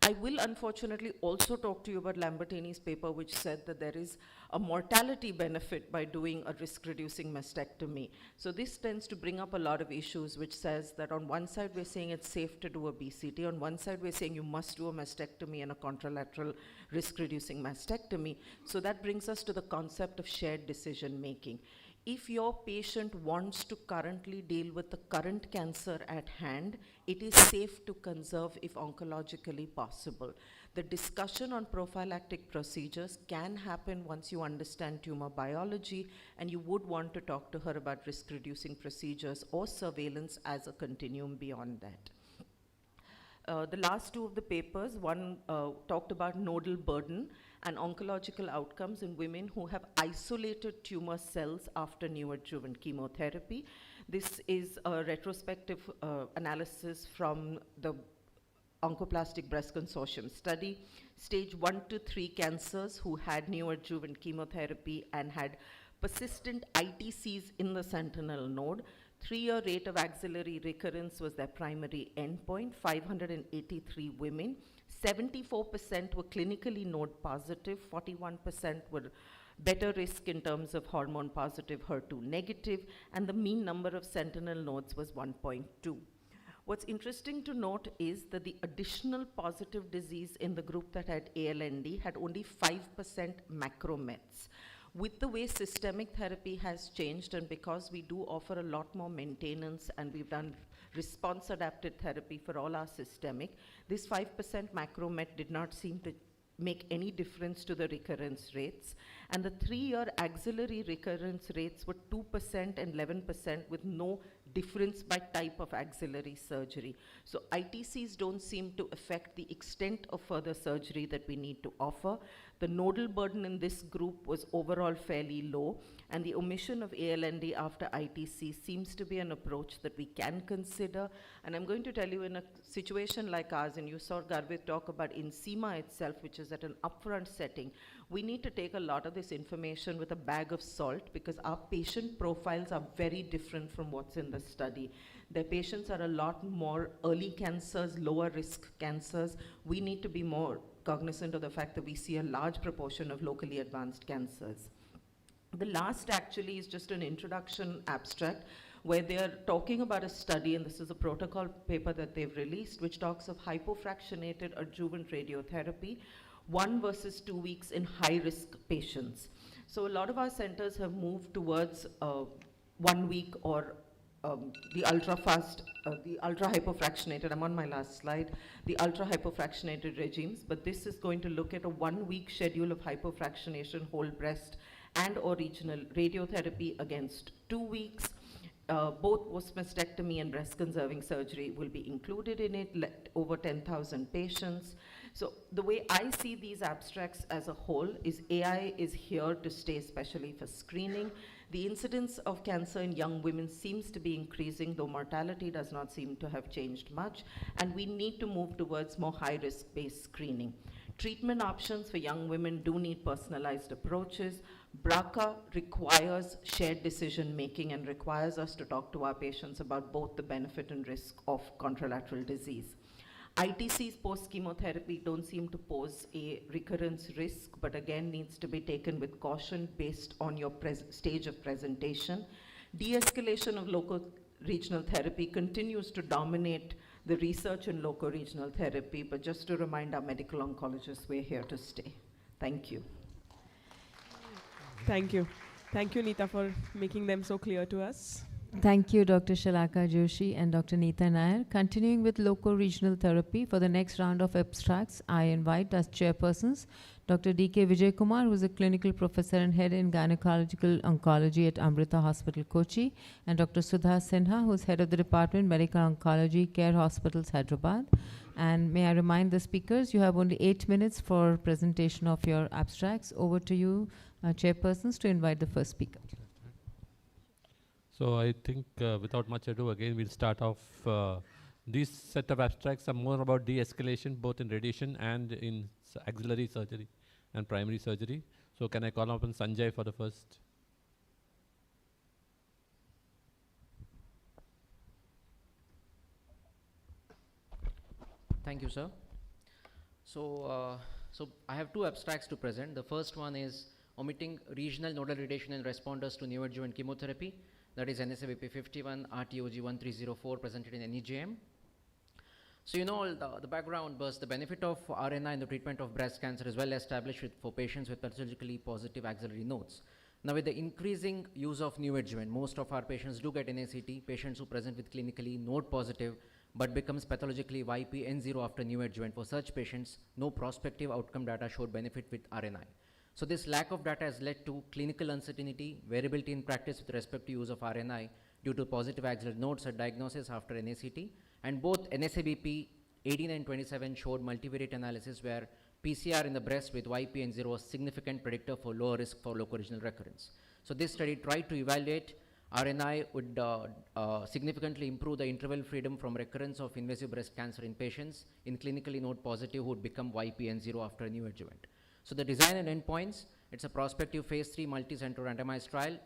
I: I will unfortunately also talk to you about Lambertini's paper, which said that there is a mortality benefit by doing a risk-reducing mastectomy. So this tends to bring up a lot of issues, which says that on one side we're saying it's safe to do a BCT, on one side we're saying you must do a mastectomy and a contralateral risk-reducing mastectomy. So that brings us to the concept of shared decision-making. If your patient wants to currently deal with the current cancer at hand, it is safe to conserve if oncologically possible. The discussion on prophylactic procedures can happen once you understand tumor biology, and you would want to talk to her about risk-reducing procedures or surveillance as a continuum beyond that. The last two of the papers, one talked about nodal burden and oncological outcomes in women who have isolated tumor cells after neoadjuvant chemotherapy. This is a retrospective analysis from the Oncoplastic Breast Consortium study. Stage 1 to 3 cancers who had neoadjuvant chemotherapy and had persistent ITCs in the sentinel node. 3-year rate of axillary recurrence was their primary endpoint, 583 women. 74% were clinically node positive, 41% were better risk in terms of hormone positive, HER2 negative, and the mean number of sentinel nodes was 1.2. What's interesting to note is that the additional positive disease in the group that had ALND had only 5% macromets. With the way systemic therapy has changed, and because we do offer a lot more maintenance and we've done response adapted therapy for all our systemic, this 5% macromet did not seem to make any difference to the recurrence rates. And the 3-year axillary recurrence rates were 2% and 11% with no difference by type of axillary surgery. So ITCs don't seem to affect the extent of further surgery that we need to offer. The nodal burden in this group was overall fairly low, and the omission of ALND after ITC seems to be an approach that we can consider. And I'm going to tell you, in a situation like ours, and you saw Garvit talk about INSEEMA itself, which is at an upfront setting, we need to take a lot of this information with a bag of salt, because our patient profiles are very different from what's in the study. Their patients are a lot more early cancers, lower risk cancers. We need to be more cognizant of the fact that we see a large proportion of locally advanced cancers. The last actually is just an introduction abstract where they're talking about a study, and this is a protocol paper that they've released, which talks of hypofractionated adjuvant radiotherapy, 1 versus 2 weeks in high-risk patients. So a lot of our centers have moved towards 1 week or the ultra-fast, the ultra-hypofractionated, I'm on my last slide, the ultra-hypofractionated regimes, but this is going to look at a 1-week schedule of hypofractionation, whole breast, and or regional radiotherapy against 2 weeks. Both post-mastectomy and breast-conserving surgery will be included in it, over 10,000 patients. So the way I see these abstracts as a whole is AI is here to stay, especially for screening. The incidence of cancer in young women seems to be increasing, though mortality does not seem to have changed much, and we need to move towards more high-risk based screening. Treatment options for young women do need personalized approaches. BRCA requires shared decision making and requires us to talk to our patients about both the benefit and risk of contralateral disease. ITCs post-chemotherapy don't seem to pose a recurrence risk, but again needs to be taken with caution based on your stage of presentation. De-escalation of local regional therapy continues to dominate the research in local regional therapy, but just to remind our medical oncologists, we're here to stay. Thank you.
H: Thank you. Thank you, Neeta, for making them so clear to us.
G: Thank you, Dr. Shalaka Joshi and Dr. Neeta Nair. Continuing with loco-regional therapy, for the next round of abstracts, I invite as chairpersons Dr. D.K. Vijay Kumar, who is a clinical professor and head in gynecological oncology at Amrita Hospital, Kochi, and Dr. Sudha Sinha, who is head of the Department Medical Oncology, Care Hospitals, Hyderabad. And may I remind the speakers, you have only 8 minutes for presentation of your abstracts. Over to you, chairpersons, to invite the first speaker.
J: So I think without much ado, again, we'll start off. These set of abstracts are more about de-escalation, both in radiation and in axillary surgery and primary surgery. So can I call upon Sanjay for the first?
K: Thank you, sir. So I have 2 abstracts to present. The first one is omitting regional nodal radiation in responders to neoadjuvant chemotherapy. That is NSABP 51, RTOG 1304, presented in NEJM. So you know the background was the benefit of RNA in the treatment of breast cancer is well established for patients with pathologically positive axillary nodes. Now, with the increasing use of neoadjuvant, most of our patients do get NACT, patients who present with clinically node positive but becomes pathologically YPN0 after neoadjuvant. For such patients, no prospective outcome data showed benefit with RNI. So this lack of data has led to clinical uncertainty, variability in practice with respect to use of RNI due to positive axillary nodes at diagnosis after NACT, and both NSABP 18 and 27 showed multivariate analysis where PCR in the breast with YPN0 was significant predictor for lower risk for local regional recurrence. So this study tried to evaluate RNI would significantly improve the interval freedom from recurrence of invasive breast cancer in patients in clinically node positive who would become YPN0 after a neoadjuvant. So the design and endpoints, it's a prospective phase 3 multi-center randomized trial,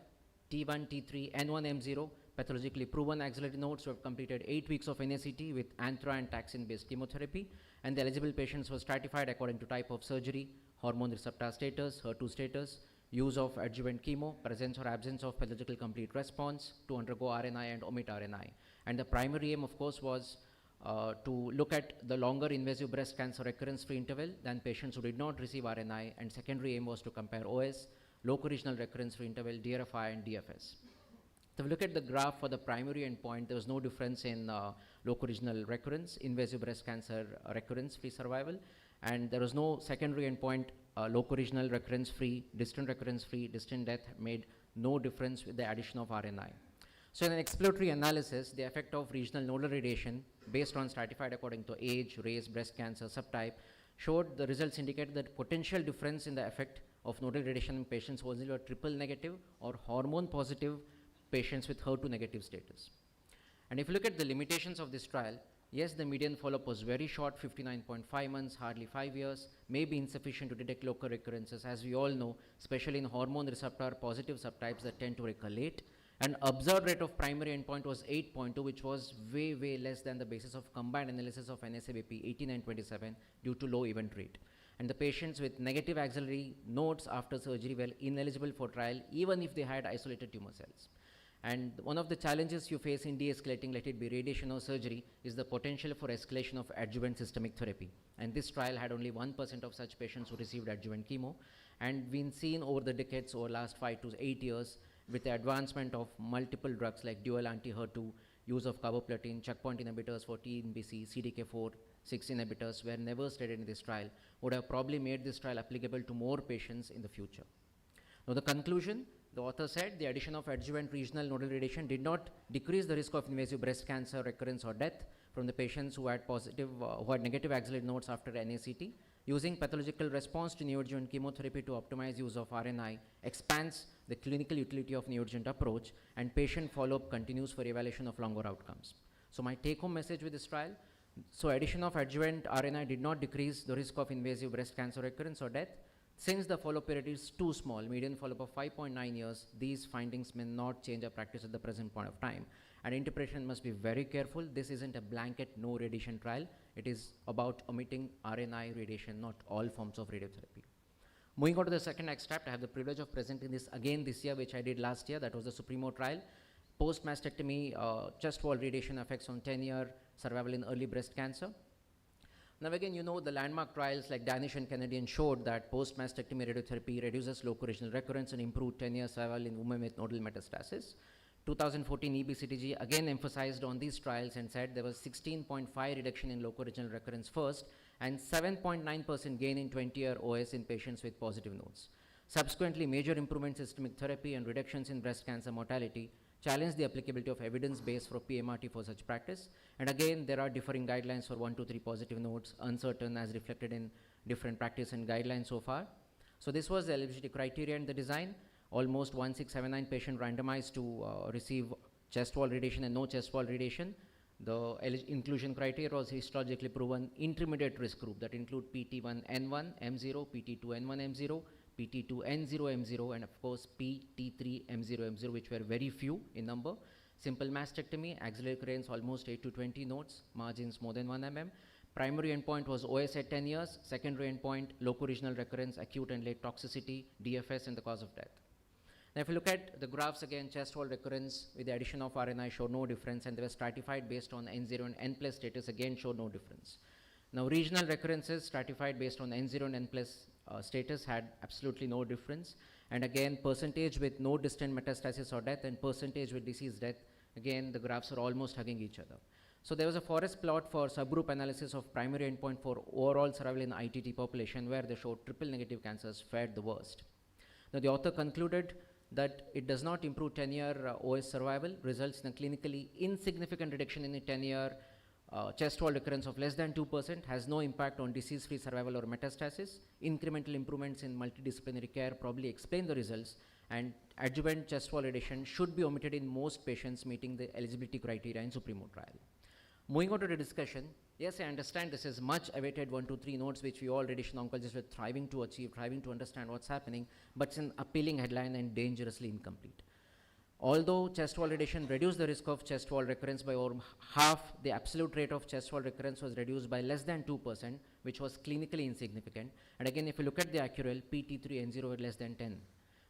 K: T1, T3, N1, M0, pathologically proven axillary nodes who have completed 8 weeks of NACT with anthra and taxane-based chemotherapy, and the eligible patients were stratified according to type of surgery, hormone receptor status, HER2 status, use of adjuvant chemo, presence or absence of pathological complete response, to undergo RNI and omit RNI. And the primary aim, of course, was to look at the longer invasive breast cancer recurrence-free interval than patients who did not receive RNI, and secondary aim was to compare OS, local regional recurrence-free interval, DRFI and DFS. So if we look at the graph for the primary endpoint, there was no difference in local regional recurrence, invasive breast cancer recurrence-free survival, and there was no secondary endpoint, local regional recurrence-free, distant death made no difference with the addition of RNI. So in an exploratory analysis, the effect of regional nodal radiation based on stratified according to age, race, breast cancer subtype showed the results indicated that potential difference in the effect of nodal radiation in patients who were triple negative or hormone positive patients with HER2 negative status. And if you look at the limitations of this trial, yes, the median follow-up was very short, 59.5 months, hardly 5 years, may be insufficient to detect local recurrences, as we all know, especially in hormone receptor positive subtypes that tend to recur late. And observed rate of primary endpoint was 8.2, which was way, way less than the basis of combined analysis of NSABP 18 and 27 due to low event rate. And the patients with negative axillary nodes after surgery were ineligible for trial, even if they had isolated tumor cells. And one of the challenges you face in de-escalating, let it be radiation or surgery, is the potential for escalation of adjuvant systemic therapy. And this trial had only 1% of such patients who received adjuvant chemo. And been seen over the decades, over last 5 to 8 years, with the advancement of multiple drugs like dual anti-HER2, use of carboplatin, checkpoint inhibitors for TNBC, CDK4/6 inhibitors were never studied in this trial, would have probably made this trial applicable to more patients in the future. Now the conclusion, the author said the addition of adjuvant regional nodal radiation did not decrease the risk of invasive breast cancer recurrence or death from the patients who had negative axillary nodes after NACT. Using pathological response to neoadjuvant chemotherapy to optimize use of RNI expands the clinical utility of neoadjuvant approach, and patient follow-up continues for evaluation of longer outcomes. So my take-home message with this trial, so addition of adjuvant RNI did not decrease the risk of invasive breast cancer recurrence or death. Since the follow-up period is too small, median follow-up of 5.9 years, these findings may not change our practice at the present point of time. And interpretation must be very careful. This isn't a blanket no radiation trial. It is about omitting RNI radiation, not all forms of radiotherapy. Moving on to the second extract, I have the privilege of presenting this again this year, which I did last year. That was the Supremo trial. Post-mastectomy chest wall radiation effects on 10-year survival in early breast cancer. Now again, you know, the landmark trials like Danish and Canadian showed that post-mastectomy radiotherapy reduces local regional recurrence and improved 10-year survival in women with nodal metastasis. 2014 EBCTG again emphasized on these trials and said there was 16.5 reduction in local regional recurrence first and 7.9% gain in 20-year OS in patients with positive nodes. Subsequently, major improvements in systemic therapy and reductions in breast cancer mortality challenge the applicability of evidence base for PMRT for such practice. And again, there are differing guidelines for 1, 2, 3 positive nodes, uncertain as reflected in different practice and guidelines so far. So this was the eligibility criteria and the design. Almost 1679 patients randomized to receive chest wall radiation and no chest wall radiation. The inclusion criteria was histologically proven intermediate risk group that include PT1N1 M0, PT2N1 M0, PT2N0 M0, and of course PT3 M0 M0, which were very few in number. Simple mastectomy, axillary recurrence almost 8 to 20 nodes, margins more than 1 mm. Primary endpoint was OS at 10 years. Secondary endpoint, local regional recurrence, acute and late toxicity, DFS, and the cause of death. Now if you look at the graphs again, chest wall recurrence with the addition of RNI showed no difference, and they were stratified based on N0 and N plus status, again showed no difference. Now regional recurrences stratified based on N0 and N plus status had absolutely no difference, And again, percentage with no distant metastasis or death and percentage with disease death, again, the graphs are almost hugging each other. So there was a forest plot for subgroup analysis of primary endpoint for overall survival in ITT population where they showed triple negative cancers fared the worst. Now the author concluded that it does not improve 10-year OS survival, results in a clinically insignificant reduction in the 10-year chest wall recurrence of less than 2%, has no impact on disease-free survival or metastasis. Incremental improvements in multidisciplinary care probably explain the results, and adjuvant chest wall radiation should be omitted in most patients meeting the eligibility criteria in Supremo trial. Moving on to the discussion, yes, I understand this is much awaited 1, 2, 3 nodes which we all radiation oncologists were thriving to achieve, thriving to understand what's happening, but it's an appealing headline and dangerously incomplete. Although chest wall radiation reduced the risk of chest wall recurrence by over half, the absolute rate of chest wall recurrence was reduced by less than 2%, which was clinically insignificant. And again, if you look at the Accurel, PT3N0 were less than 10.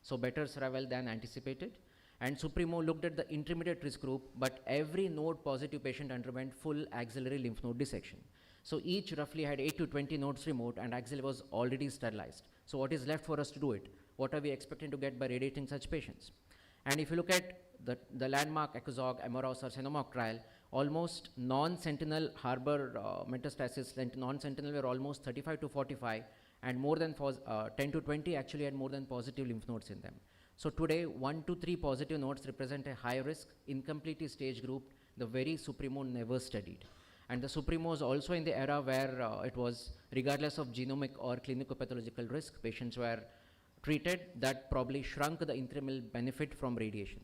K: So better survival than anticipated. And Supremo looked at the intermediate risk group, but every node positive patient underwent full axillary lymph node dissection. So each roughly had 8 to 20 nodes removed and axillary was already sterilized. So what is left for us to do it? What are we expecting to get by radiating such patients? And if you look at the landmark ECOSOG, AMOROS or CENOMOC trial, almost non-sentinel harbor metastasis, non-sentinel were almost 35 to 45, and more than 10 to 20 actually had more than positive lymph nodes in them. So today, 1 to 3 positive nodes represent a high risk, incompletely stage group, the very Supremo never studied. And the Supremo is also in the era where it was, regardless of genomic or clinicopathological risk, patients were treated. That probably shrunk the incremental benefit from radiation.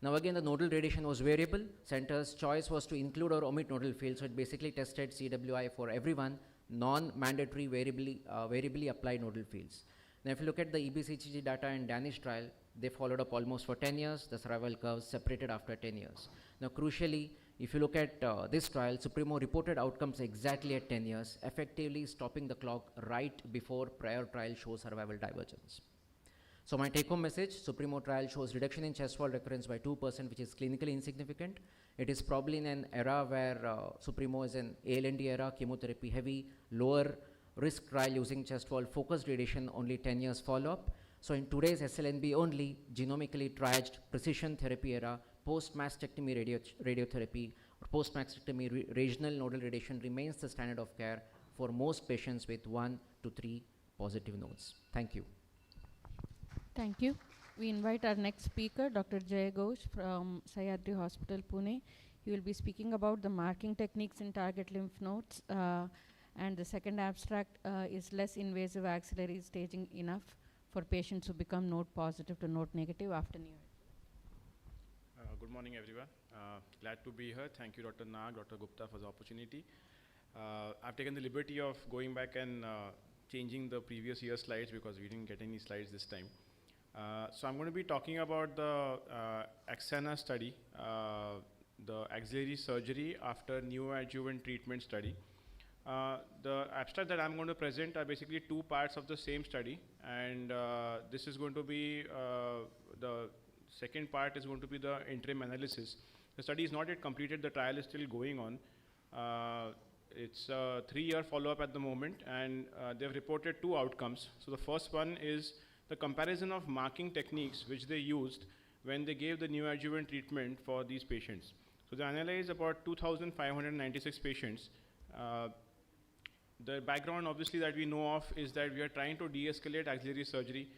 K: Now again, the nodal radiation was variable. Center's choice was to include or omit nodal fields, so it basically tested CWI for everyone, non-mandatory variably applied nodal fields. Now if you look at the EBCG data in Danish trial, they followed up almost for 10 years, the survival curves separated after 10 years. Now crucially, if you look at this trial, Supremo reported outcomes exactly at 10 years, effectively stopping the clock right before prior trial shows survival divergence. So my take-home message, Supremo trial shows reduction in chest wall recurrence by 2%, which is clinically insignificant. It is probably in an era where Supremo is an ALND era, chemotherapy heavy, lower risk trial using chest wall focused radiation, only 10 years follow-up. So in today's SLNB only, genomically triaged precision therapy era, post-mastectomy radiotherapy, or post-mastectomy regional nodal radiation remains the standard of care for most patients with 1 to 3 positive nodes. Thank you.
A: Thank you. We invite our next speaker, Dr. Jay Ghosh from Sahyadri Hospital, Pune. He will be speaking about the marking techniques in target lymph nodes. And the second abstract is less invasive axillary staging enough for patients who become node positive to node negative after neoadjuvant.
L: Good morning, everyone. Glad to be here. Thank you, Dr. Nag, Dr. Gupta, for the opportunity. I've taken the liberty of going back and changing the previous year's slides because we didn't get any slides this time. So I'm going to be talking about the AXANA study, the axillary surgery after neoadjuvant treatment study. The abstract that I'm going to present are basically 2 parts of the same study, and this is going to be the second part is going to be the interim analysis. The study is not yet completed, the trial is still going on. It's a 3-year follow-up at the moment, and they've reported 2 outcomes. So the first one is the comparison of marking techniques which they used when they gave the neoadjuvant treatment for these patients. So they analyzed about 2,596 patients. The background obviously that we know of is that we are trying to de-escalate axillary surgery,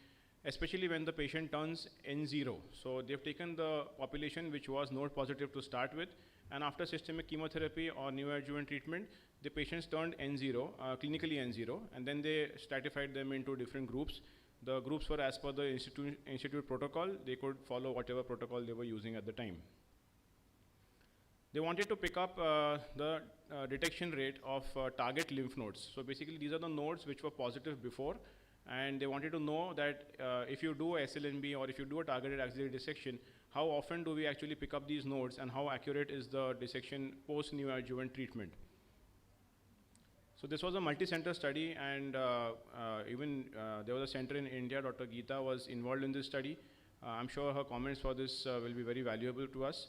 L: especially when the patient turns N0. So they've taken the population which was node positive to start with, and after systemic chemotherapy or neoadjuvant treatment, the patients turned N0, clinically N0, and then they stratified them into different groups. The groups were as per the institute protocol. They could follow whatever protocol they were using at the time. They wanted to pick up the detection rate of target lymph nodes. So basically these are the nodes which were positive before, and they wanted to know that if you do a SLNB or if you do a targeted axillary dissection, how often do we actually pick up these nodes and how accurate is the dissection post neoadjuvant treatment. So this was a multi-center study, and even there was a center in India, Dr. Geeta was involved in this study. I'm sure her comments for this will be very valuable to us.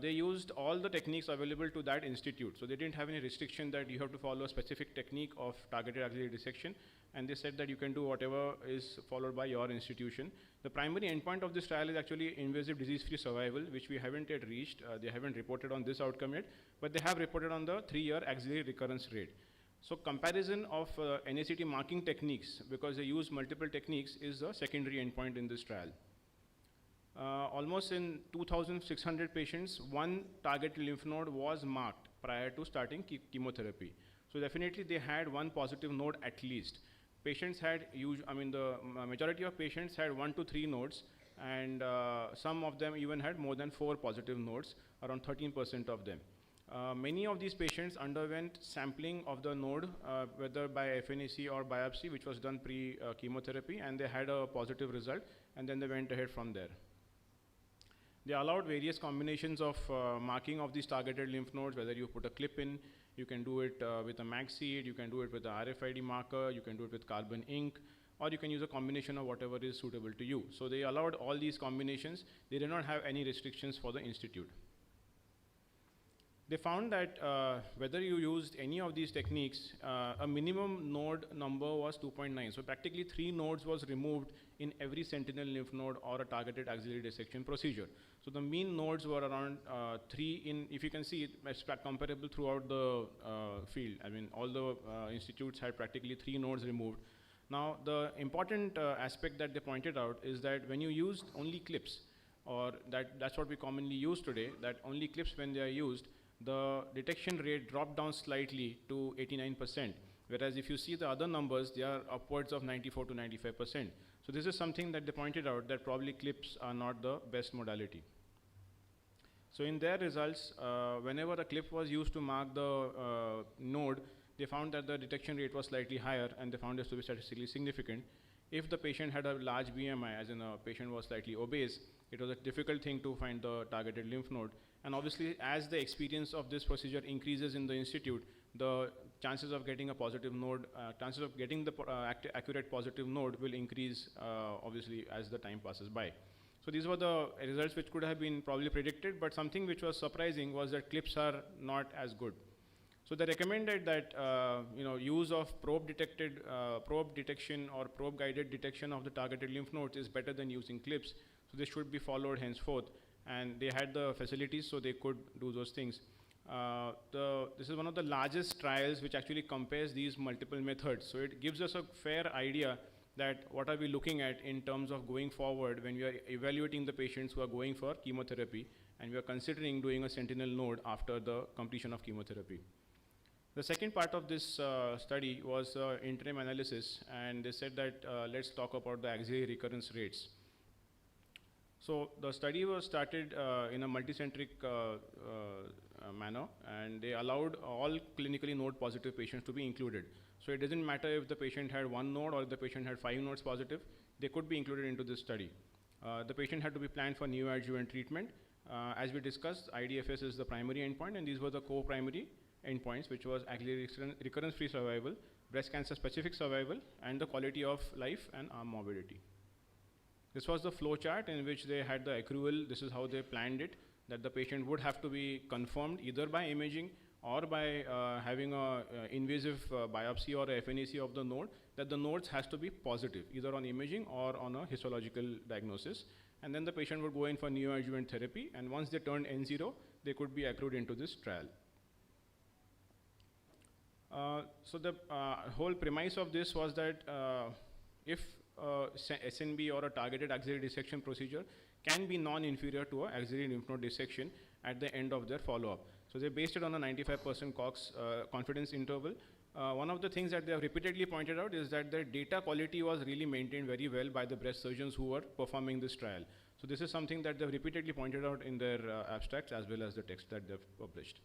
L: they used all the techniques available to that institute. So they didn't have any restriction that you have to follow a specific technique of targeted axillary dissection. And they said that you can do whatever is followed by your institution. The primary endpoint of this trial is actually invasive disease-free survival, which we haven't yet reached. They haven't reported on this outcome yet, but they have reported on the 3-year axillary recurrence rate. So comparison of NACT marking techniques, because they use multiple techniques, is a secondary endpoint in this trial. Almost in 2,600 patients, one target lymph node was marked prior to starting chemotherapy. So definitely they had one positive node at least. Patients had, the majority of patients had 1 to 3 nodes, and some of them even had more than 4 positive nodes, around 13% of them. Many of these patients underwent sampling of the node, whether by FNAC or biopsy, which was done pre-chemotherapy, and they had a positive result, and then they went ahead from there. They allowed various combinations of marking of these targeted lymph nodes, whether you put a clip in, you can do it with a mag seed, you can do it with a RFID marker, you can do it with carbon ink, or you can use a combination of whatever is suitable to you. So they allowed all these combinations. They did not have any restrictions for the institute. They found that whether you used any of these techniques, a minimum node number was 2.9. So practically 3 nodes was removed in every sentinel lymph node or a targeted axillary dissection procedure. So the mean nodes were around 3 in, if you can see, it's comparable throughout the field. I mean, all the institutes had practically 3 nodes removed. Now, the important aspect that they pointed out is that when you used only clips, or that's what we commonly use today, that only clips when they are used, the detection rate dropped down slightly to 89%. Whereas if you see the other numbers, they are upwards of 94 to 95%. So this is something that they pointed out, that probably clips are not the best modality. So in their results, whenever a clip was used to mark the node, they found that the detection rate was slightly higher, and they found this to be statistically significant. If the patient had a large BMI, as in a patient was slightly obese, it was a difficult thing to find the targeted lymph node. And obviously, as the experience of this procedure increases in the institute, the chances of getting a positive node, chances of getting the accurate positive node will increase, obviously, as the time passes by. So these were the results which could have been probably predicted, but something which was surprising was that clips are not as good. So they recommended that use of probe detection or probe guided detection of the targeted lymph nodes is better than using clips. So this should be followed henceforth. And they had the facilities, so they could do those things. This is one of the largest trials which actually compares these multiple methods. So it gives us a fair idea that what are we looking at in terms of going forward when we are evaluating the patients who are going for chemotherapy, and we are considering doing a sentinel node after the completion of chemotherapy. The second part of this study was interim analysis, and they said that let's talk about the axillary recurrence rates. So the study was started in a multicentric manner, and they allowed all clinically node positive patients to be included. So it doesn't matter if the patient had 1 node or if the patient had 5 nodes positive, they could be included into this study. The patient had to be planned for neoadjuvant treatment. As we discussed, IDFS is the primary endpoint, and these were the co-primary endpoints, which was axillary recurrence-free survival, breast cancer specific survival, and the quality of life and arm morbidity. This was the flow chart in which they had the accrual. This is how they planned it, that the patient would have to be confirmed either by imaging or by having a invasive biopsy or a FNAC of the node, that the nodes has to be positive, either on imaging or on a histological diagnosis. And then the patient would go in for neoadjuvant therapy, and once they turned N0, they could be accrued into this trial. So the whole premise of this was that if SNB or a targeted axillary dissection procedure can be non-inferior to an axillary lymph node dissection at the end of their follow-up. So they based it on a 95% Cox confidence interval. One of the things that they have repeatedly pointed out is that their data quality was really maintained very well by the breast surgeons who were performing this trial. So this is something that they've repeatedly pointed out in their abstracts as well as the text that they've published.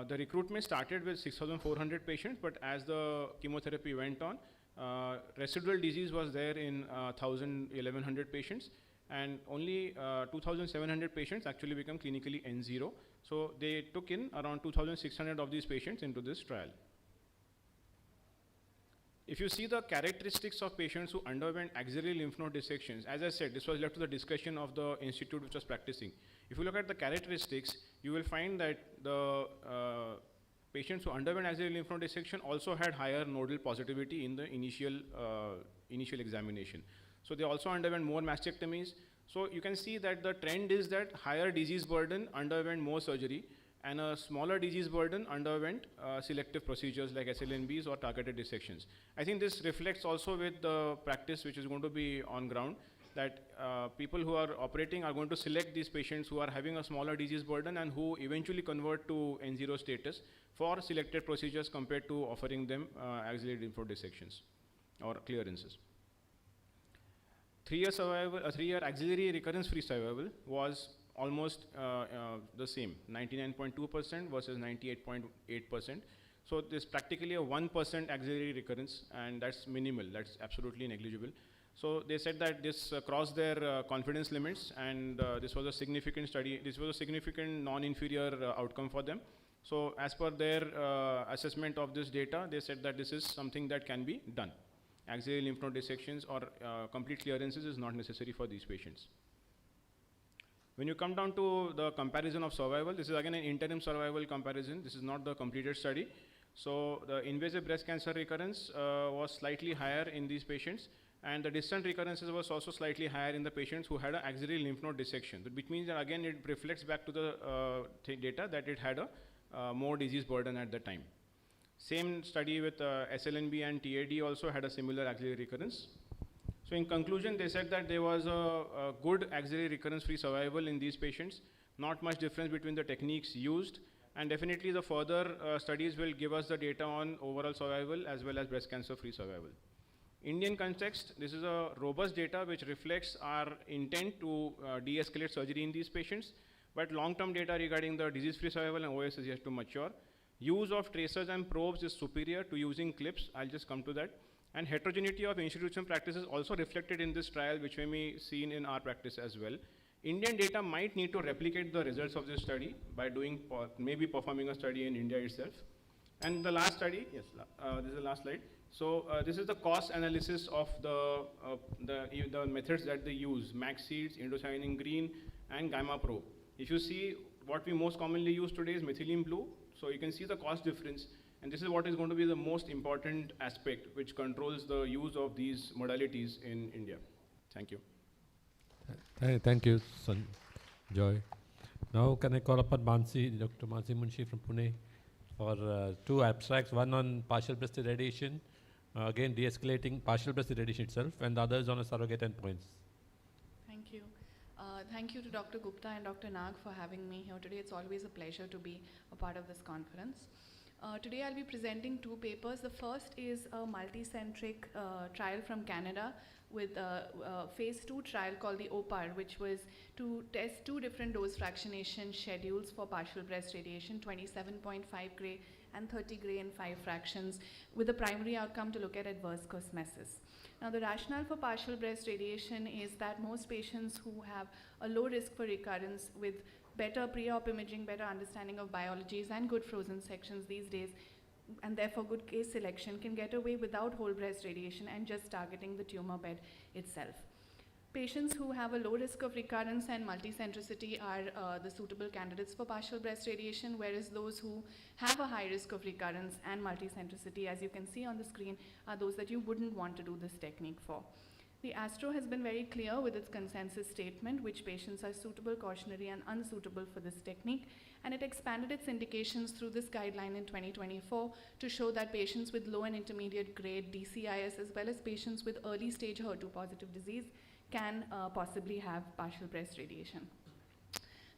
L: The recruitment started with 6,400 patients, but as the chemotherapy went on, residual disease was there in 1,100 patients, and only 2,700 patients actually become clinically N0. So they took in around 2,600 of these patients into this trial. If you see the characteristics of patients who underwent axillary lymph node dissections, as I said, this was left to the discussion of the institute which was practicing. If you look at the characteristics, you will find that the patients who underwent axillary lymph node dissection also had higher nodal positivity in the initial examination. So they also underwent more mastectomies. So you can see that the trend is that higher disease burden underwent more surgery, and a smaller disease burden underwent selective procedures like SLNBs or targeted dissections. I think this reflects also with the practice which is going to be on ground, that people who are operating are going to select these patients who are having a smaller disease burden and who eventually convert to N0 status for selected procedures compared to offering them axillary lymph node dissections or clearances. 3-year survival, 3-year axillary recurrence-free survival was almost the same, 99.2% versus 98.8%. So there's practically a 1% axillary recurrence, and that's minimal, that's absolutely negligible. So they said that this crossed their confidence limits, and this was a significant study, this was a significant non-inferior outcome for them. So as per their assessment of this data, they said that this is something that can be done. Axillary lymph node dissections or complete clearances is not necessary for these patients. When you come down to the comparison of survival, this is again an interim survival comparison. This is not the completed study. So the invasive breast cancer recurrence was slightly higher in these patients, and the distant recurrences was also slightly higher in the patients who had an axillary lymph node dissection, which means that again it reflects back to the data that it had a more disease burden at the time. Same study with SLNB and TAD also had a similar axillary recurrence. So in conclusion, they said that there was a good axillary recurrence-free survival in these patients, not much difference between the techniques used, and definitely the further studies will give us the data on overall survival as well as breast cancer-free survival. Indian context, this is a robust data which reflects our intent to de-escalate surgery in these patients, but long-term data regarding the disease-free survival and OS is yet to mature. Use of tracers and probes is superior to using clips. I'll just come to that. And heterogeneity of institution practices also reflected in this trial, which may be seen in our practice as well. Indian data might need to replicate the results of this study by doing, maybe performing a study in India itself. And the last study, yes, this is the last slide. So this is the cost analysis of the methods that they use, MaxSeeds, indocyanine green, and Gamma Pro. If you see, what we most commonly use today is methylene blue. So you can see the cost difference. And this is what is going to be the most important aspect which controls the use of these modalities in India. Thank you.
J: Thank you, Joy. Now can I call upon Dr. Mansi Munshi from Pune for 2 abstracts, one on partial breast irradiation, again de-escalating partial breast irradiation itself, and the other is on a surrogate endpoints.
M: Thank you. Thank you to Dr. Gupta and Dr. Nag for having me here today. It's always a pleasure to be a part of this conference. Today I'll be presenting 2 papers. The first is a multicentric trial from Canada with a phase 2 trial called the OPAR, which was to test 2 different dose fractionation schedules for partial breast radiation, 27.5 gray and 30 gray in 5 fractions, with the primary outcome to look at adverse cosmesis. Now, the rationale for partial breast radiation is that most patients who have a low risk for recurrence with better pre-op imaging, better understanding of biologies, and good frozen sections these days, and therefore good case selection, can get away without whole breast radiation and just targeting the tumor bed itself. Patients who have a low risk of recurrence and multicentricity are the suitable candidates for partial breast radiation, whereas those who have a high risk of recurrence and multicentricity, as you can see on the screen, are those that you wouldn't want to do this technique for. The ASTRO has been very clear with its consensus statement which patients are suitable, cautionary, and unsuitable for this technique, and it expanded its indications through this guideline in 2024 to show that patients with low and intermediate grade DCIS as well as patients with early stage HER2 positive disease can possibly have partial breast radiation.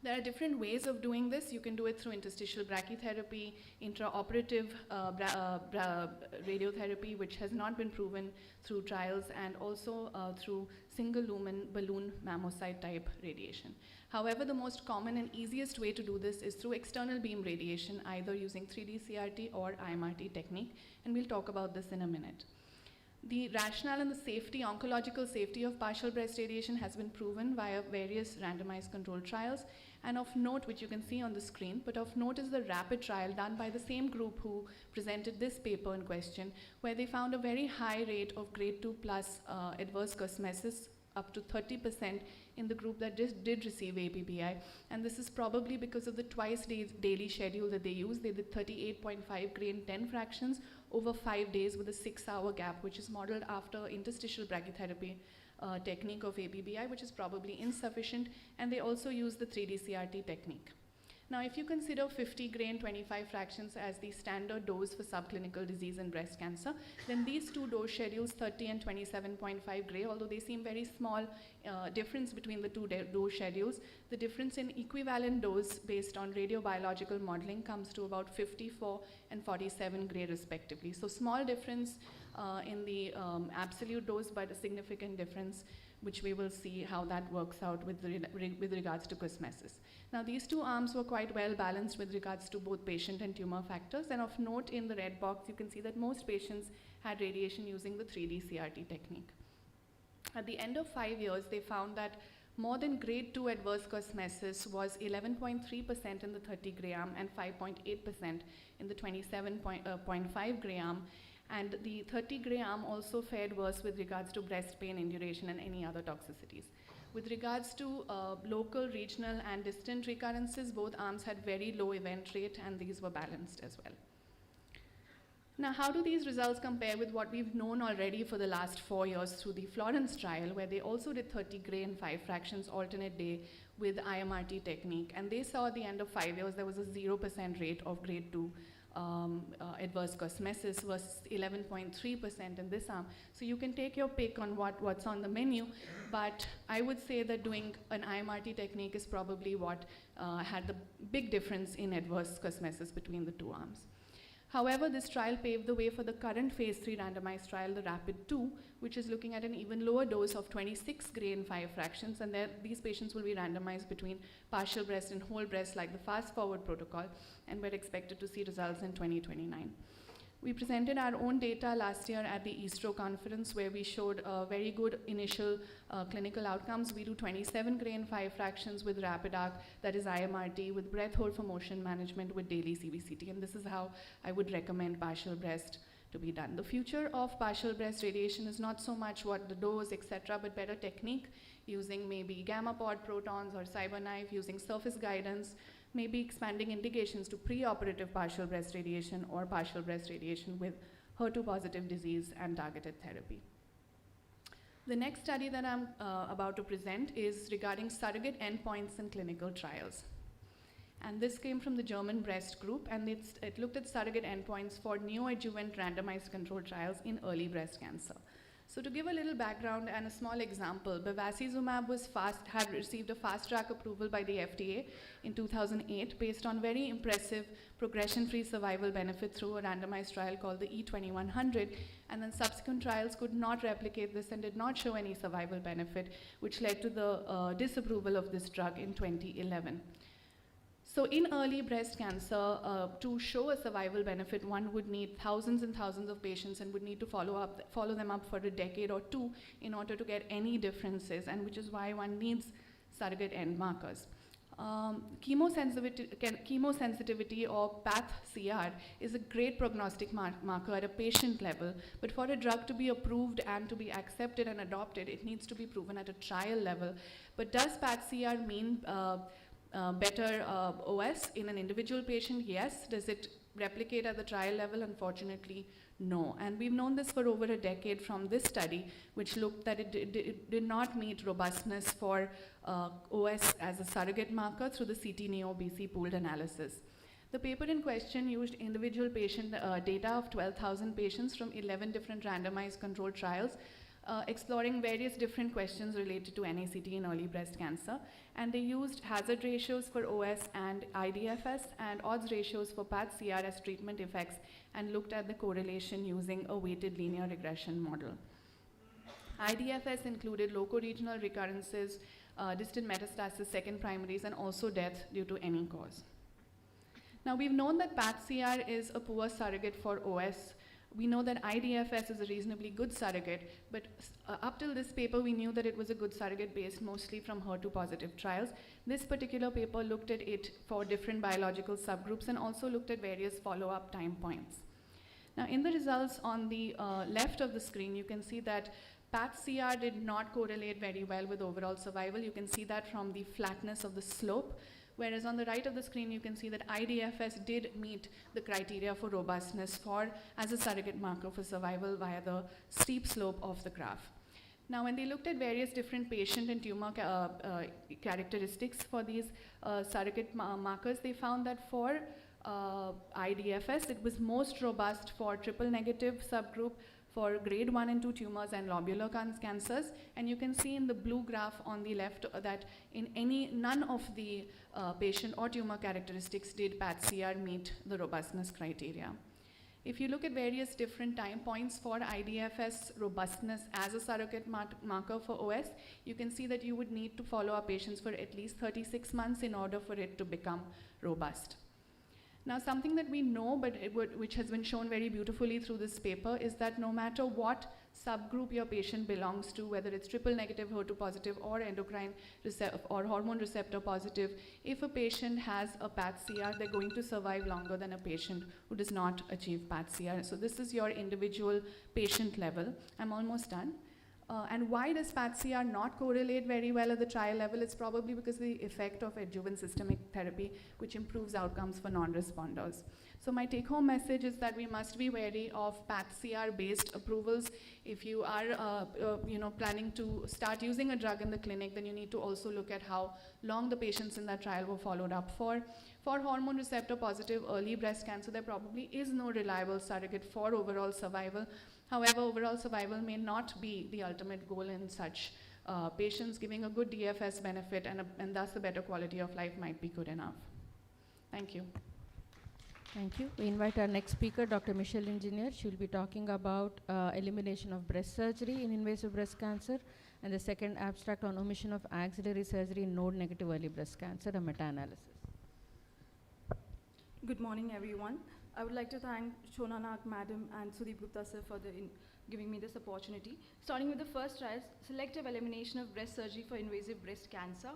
M: There are different ways of doing this. You can do it through interstitial brachytherapy, intraoperative radiotherapy, which has not been proven through trials, and also through single lumen balloon mammocyte type radiation. However, the most common and easiest way to do this is through external beam radiation, either using 3D CRT or IMRT technique, and we'll talk about this in a minute. The rationale and the safety, oncological safety of partial breast radiation has been proven via various randomized controlled trials. And of note, which you can see on the screen, but of note is the RAPID trial done by the same group who presented this paper in question, where they found a very high rate of grade 2 plus adverse cosmesis, up to 30% in the group that did receive ABBI. And this is probably because of the twice daily schedule that they used. They did 38.5 gray in 10 fractions over 5 days with a 6-hour gap, which is modeled after interstitial brachytherapy technique of ABBI, which is probably insufficient. And they also use the 3D CRT technique. Now, if you consider 50 gray and 25 fractions as the standard dose for subclinical disease in breast cancer, then these two dose schedules, 30 and 27.5 gray, although they seem very small difference between the two dose schedules, the difference in equivalent dose based on radiobiological modeling comes to about 54 and 47 gray respectively. So small difference in the absolute dose, but a significant difference, which we will see how that works out with regards to cosmesis. Now, these two arms were quite well balanced with regards to both patient and tumor factors. And of note, in the red box, you can see that most patients had radiation using the 3D CRT technique. At the end of 5 years, they found that more than grade 2 adverse cosmesis was 11.3% in the 30 gray arm and 5.8% in the 27.5 gray arm. And the 30 gray arm also fared worse with regards to breast pain, induration, and any other toxicities. With regards to local, regional, and distant recurrences, both arms had very low event rate, and these were balanced as well. Now, how do these results compare with what we've known already for the last 4 years through the Florence trial, where they also did 30 gray and 5 fractions alternate day with IMRT technique, and they saw at the end of 5 years there was a 0% rate of grade 2 adverse cosmesis versus 11.3% in this arm. So you can take your pick on what's on the menu, but I would say that doing an IMRT technique is probably what had the big difference in adverse cosmesis between the two arms. However, this trial paved the way for the current phase 3 randomized trial, the RAPID-2, which is looking at an even lower dose of 26 gray and 5 fractions, and these patients will be randomized between partial breast and whole breast like the fast-forward protocol, and we're expected to see results in 2029. We presented our own data last year at the ESTRO conference, where we showed very good initial clinical outcomes. We do 27 gray and 5 fractions with RAPID-ARC, that is IMRT, with breath hold for motion management with daily CBCT, and this is how I would recommend partial breast to be done. The future of partial breast radiation is not so much what the dose, etc., but better technique, using maybe gamma pod protons or CyberKnife, using surface guidance, maybe expanding indications to preoperative partial breast radiation or partial breast radiation with HER2-positive disease and targeted therapy. The next study that I'm about to present is regarding surrogate endpoints in clinical trials. And this came from the German breast group, and it looked at surrogate endpoints for neoadjuvant randomized controlled trials in early breast cancer. So to give a little background and a small example, bevacizumab had received a fast track approval by the FDA in 2008 based on very impressive progression-free survival benefit through a randomized trial called the E2100, and then subsequent trials could not replicate this and did not show any survival benefit, which led to the disapproval of this drug in 2011. So in early breast cancer, to show a survival benefit, one would need thousands and thousands of patients and would need to follow them up for a decade or two in order to get any differences, and which is why one needs surrogate end markers. Chemosensitivity or PathCR is a great prognostic marker at a patient level, but for a drug to be approved and to be accepted and adopted, it needs to be proven at a trial level. But does PathCR mean better OS in an individual patient? Yes. Does it replicate at the trial level? Unfortunately, no. And we've known this for over a decade from this study, which looked that it did not meet robustness for OS as a surrogate marker through the CT-NEO-BC pooled analysis. The paper in question used individual patient data of 12,000 patients from 11 different randomized controlled trials, exploring various different questions related to NACT in early breast cancer. And they used hazard ratios for OS and IDFS and odds ratios for PathCR as treatment effects, and looked at the correlation using a weighted linear regression model. IDFS included locoregional recurrences, distant metastasis, second primaries, and also death due to any cause. Now, we've known that PathCR is a poor surrogate for OS we know that IDFS is a reasonably good surrogate, but up till this paper, we knew that it was a good surrogate based mostly from HER2 positive trials. This particular paper looked at it for different biological subgroups and also looked at various follow-up time points. Now, in the results on the left of the screen, you can see that PAT-CR did not correlate very well with overall survival. You can see that from the flatness of the slope. Whereas on the right of the screen, you can see that IDFS did meet the criteria for robustness as a surrogate marker for survival via the steep slope of the graph. Now, when they looked at various different patient and tumor characteristics for these surrogate markers, they found that for IDFS, it was most robust for triple negative subgroup, for grade 1 and 2 tumors and lobular cancers. And you can see in the blue graph on the left that none of the patient or tumor characteristics did PAT-CR meet the robustness criteria. If you look at various different time points for IDFS robustness as a surrogate marker for OS, you can see that you would need to follow up patients for at least 36 months in order for it to become robust. Now, something that we know, but which has been shown very beautifully through this paper, is that no matter what subgroup your patient belongs to, whether it's triple negative, HER2 positive, or endocrine or hormone receptor positive, if a patient has a PAT-CR, they're going to survive longer than a patient who does not achieve PAT-CR. So this is your individual patient level. I'm almost done. And why does PAT-CR not correlate very well at the trial level? It's probably because of the effect of adjuvant systemic therapy, which improves outcomes for non-responders. So my take-home message is that we must be wary of PAT-CR-based approvals. If you are planning to start using a drug in the clinic, then you need to also look at how long the patients in that trial were followed up for. For hormone receptor positive early breast cancer, there probably is no reliable surrogate for overall survival. However, overall survival may not be the ultimate goal in such patients. Giving a good DFS benefit and thus a better quality of life might be good enough. Thank you.
A: Thank you. We invite our next speaker, Dr. Michelle Engineer. She will be talking about elimination of breast surgery in invasive breast cancer, and the second abstract on omission of axillary surgery in node-negative early breast cancer, a meta-analysis.
N: Good morning, everyone. I would like to thank Shona Nag Madam and Sudeep Gupta sir for giving me this opportunity. Starting with the first trial, selective elimination of breast surgery for invasive breast cancer.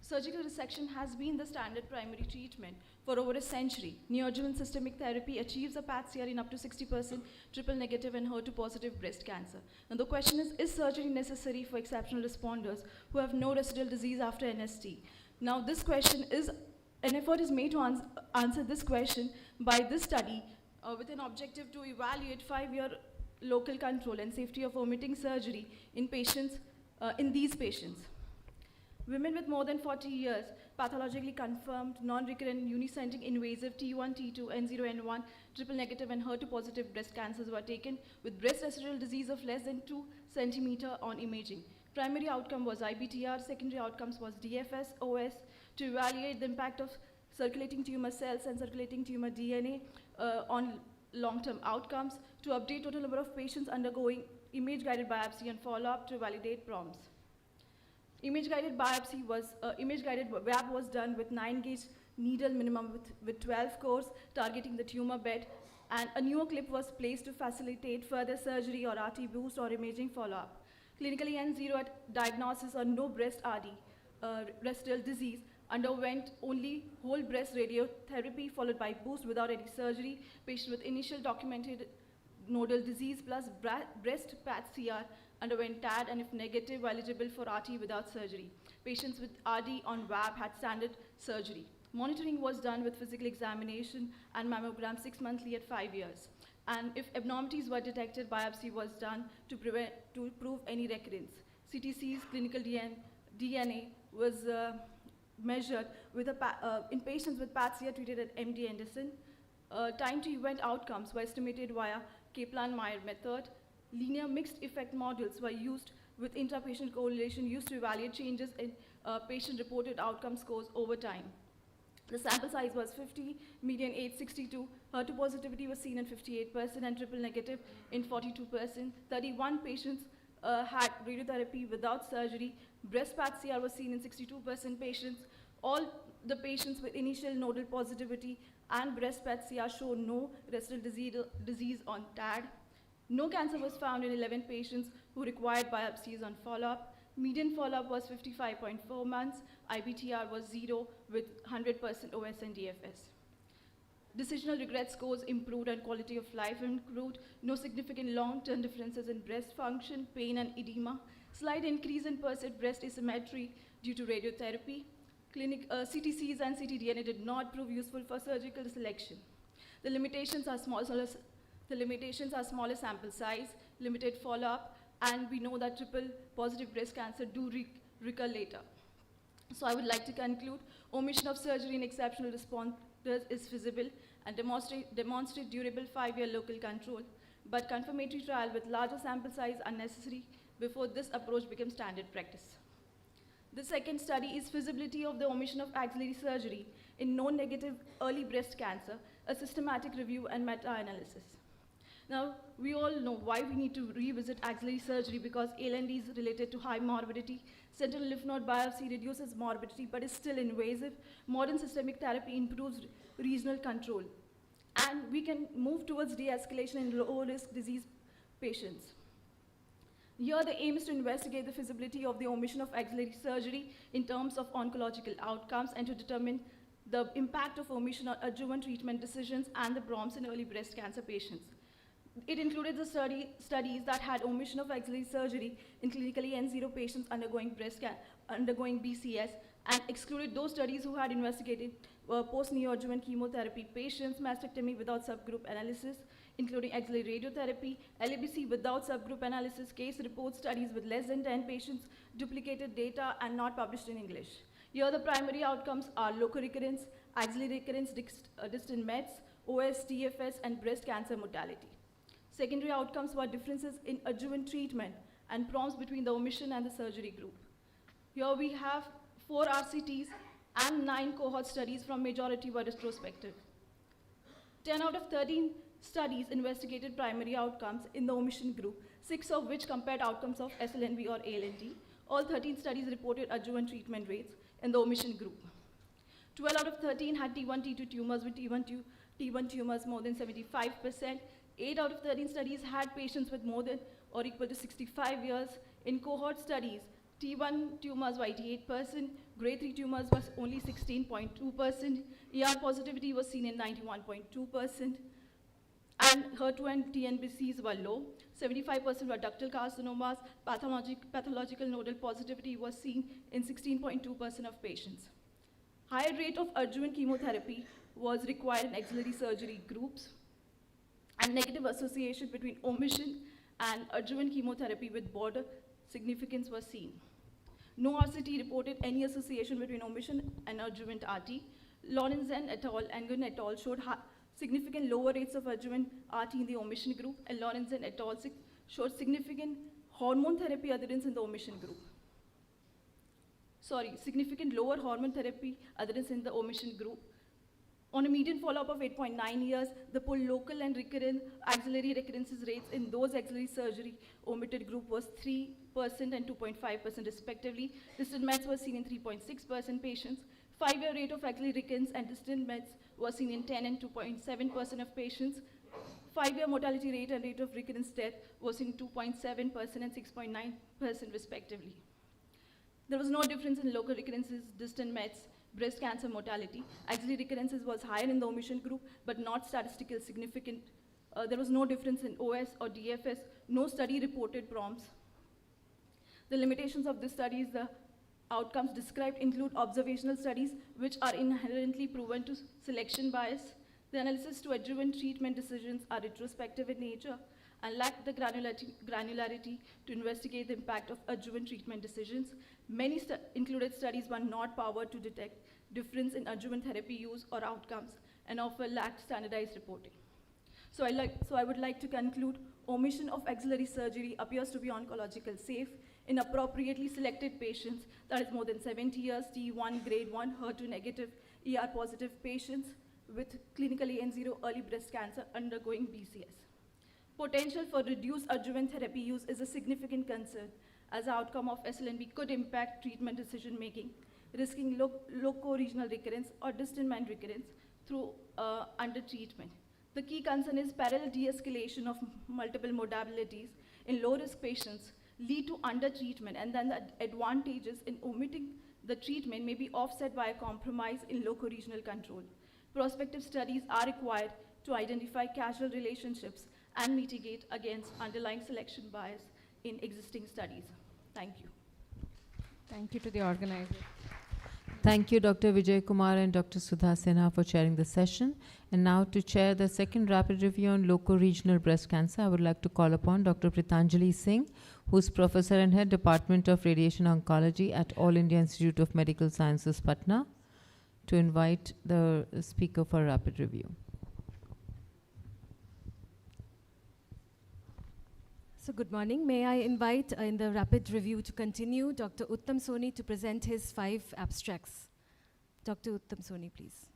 N: Surgical resection has been the standard primary treatment for over a century. Neoadjuvant systemic therapy achieves a PAT-CR in up to 60% triple negative and HER2 positive breast cancer. Now the question is surgery necessary for exceptional responders who have no residual disease after NST? Now this question is, an effort is made to answer this question by this study with an objective to evaluate 5-year local control and safety of omitting surgery in patients, in these patients. Women with more than 40 years, pathologically confirmed, non-recurrent, unicentric, invasive T1, T2, N0, N1, triple negative and HER2 positive breast cancers were taken with breast residual disease of less than 2 centimeters on imaging. Primary outcome was IBTR, secondary outcomes was DFS, OS, to evaluate the impact of circulating tumor cells and circulating tumor DNA on long-term outcomes, to update total number of patients undergoing image-guided biopsy and follow-up to validate prompts. Image-guided biopsy was, image-guided WAB was done with 9-gauge needle minimum with 12 cores targeting the tumor bed, and a newer clip was placed to facilitate further surgery or RT boost or imaging follow-up. Clinically N0 at diagnosis or no breast RD, residual disease, underwent only whole breast radiotherapy followed by boost without any surgery. Patient with initial documented nodal disease plus breast PAT-CR underwent TAD, and if negative, eligible for RT without surgery. Patients with RD on WAB had standard surgery. Monitoring was done with physical examination and mammogram 6 monthly at 5 years. And if abnormalities were detected, biopsy was done to prove any recurrence. CTC's clinical DNA was measured with in patients with PAT-CR treated at MD Anderson. Time to event outcomes were estimated via Kaplan-Meier method. Linear mixed effect models were used with intra-patient correlation used to evaluate changes in patient-reported outcome scores over time. The sample size was 50, median age 62. HER2 positivity was seen in 58% and triple negative in 42%. 31 patients had radiotherapy without surgery. Breast PAT-CR was seen in 62% patients. All the patients with initial nodal positivity and breast PET-CR show no residual disease on TAD. No cancer was found in 11 patients who required biopsies on follow-up. Median follow-up was 55.4 months. IBTR was 0 with 100% OS and DFS. Decisional regret scores improved and quality of life improved. No significant long-term differences in breast function, pain, and edema. Slight increase in perceived breast asymmetry due to radiotherapy. CTCs and ctDNA did not prove useful for surgical selection. The limitations are smaller sample size, limited follow-up, and we know that triple positive breast cancer do recur later. So I would like to conclude, omission of surgery in exceptional responders is feasible and demonstrate durable 5-year local control, but confirmatory trial with larger sample size are necessary before this approach becomes standard practice. The second study is feasibility of the omission of axillary surgery in non-negative early breast cancer, a systematic review and meta-analysis. Now, we all know why we need to revisit axillary surgery because ALND is related to high morbidity. Sentinel lymph node biopsy reduces morbidity but is still invasive. Modern systemic therapy improves regional control. And we can move towards de-escalation in low-risk disease patients. Here, the aim is to investigate the feasibility of the omission of axillary surgery in terms of oncological outcomes and to determine the impact of omission on adjuvant treatment decisions and the PROMs in early breast cancer patients. It included the studies that had omission of axillary surgery in clinically N0 patients undergoing BCS and excluded those studies who had investigated post-neoadjuvant chemotherapy patients, mastectomy without subgroup analysis, including axillary radiotherapy, LABC without subgroup analysis, case report studies with less than 10 patients, duplicated data, and not published in English. Here, the primary outcomes are local recurrence, axillary recurrence, distant mets, OS, TFS, and breast cancer mortality. Secondary outcomes were differences in adjuvant treatment and PROMs between the omission and the surgery group. Here we have 4 RCTs and 9 cohort studies from majority were retrospective. 10 out of 13 studies investigated primary outcomes in the omission group, 6 of which compared outcomes of SLNB or ALND. All 13 studies reported adjuvant treatment rates in the omission group. 12 out of 13 had T1, T2 tumors with T1 tumors more than 75%. 8 out of 13 studies had patients with more than or equal to 65 years. In cohort studies, T1 tumors were 88%, grade 3 tumors was only 16.2%, ER positivity was seen in 91.2%, and HER2 and TNBCs were low. 75% were ductal carcinomas, pathological nodal positivity was seen in 16.2% of patients. Higher rate of adjuvant chemotherapy was required in axillary surgery groups, and negative association between omission and adjuvant chemotherapy with border significance was seen. No RCT reported any association between omission and adjuvant RT. Lorenzen et al. and Gun et al. Showed significant lower rates of adjuvant RT in the omission group, and Lorenzen et al. Showed significant hormone therapy adherence in the omission group. Significant lower hormone therapy adherence in the omission group. On a median follow-up of 8.9 years, the pool local and recurrent axillary recurrences rates in those axillary surgery omitted group was 3% and 2.5% respectively. Distant mets was seen in 3.6% patients. 5-year rate of axillary recurrence and distant mets was seen in 10 and 2.7% of patients. 5-year mortality rate and rate of recurrence death was in 2.7% and 6.9% respectively. There was no difference in local recurrences, distant mets, breast cancer mortality. Axillary recurrences was higher in the omission group, but not statistically significant. There was no difference in OS or DFS. No study reported PROMs. The limitations of this study is the outcomes described include observational studies, which are inherently proven to selection bias. The analysis to adjuvant treatment decisions are retrospective in nature and lack the granularity to investigate the impact of adjuvant treatment decisions. Many included studies were not powered to detect difference in adjuvant therapy use or outcomes and often lacked standardized reporting. So I would like to conclude, omission of axillary surgery appears to be oncologically safe in appropriately selected patients, that is more than 70 years, T1, grade 1, HER2 negative, ER positive patients with clinically N0 early breast cancer undergoing BCS. Potential for reduced adjuvant therapy use is a significant concern, as the outcome of SLNB could impact treatment decision making, risking loco-regional recurrence or distant mend recurrence, through undertreatment. The key concern is parallel de-escalation of multiple modalities in low-risk patients lead to undertreatment, and then the advantages in omitting the treatment may be offset by a compromise in loco-regional control. Prospective studies are required to identify causal relationships and mitigate against underlying selection bias in existing studies. Thank you.
D: Thank you to the organizer.
G: Thank you, Dr. Vijay Kumar and Dr. Sudha Sinha for chairing the session. And now to chair the second rapid review on loco-regional breast cancer, I would like to call upon Dr. Pritanjali Singh, who is Professor and Head Department of Radiation Oncology at All India Institute of Medical Sciences, Patna, to invite the speaker for rapid review.
O: So good morning. May I invite in the rapid review to continue Dr. Uttam Soni to present his 5 abstracts. Dr. Uttam Soni, please.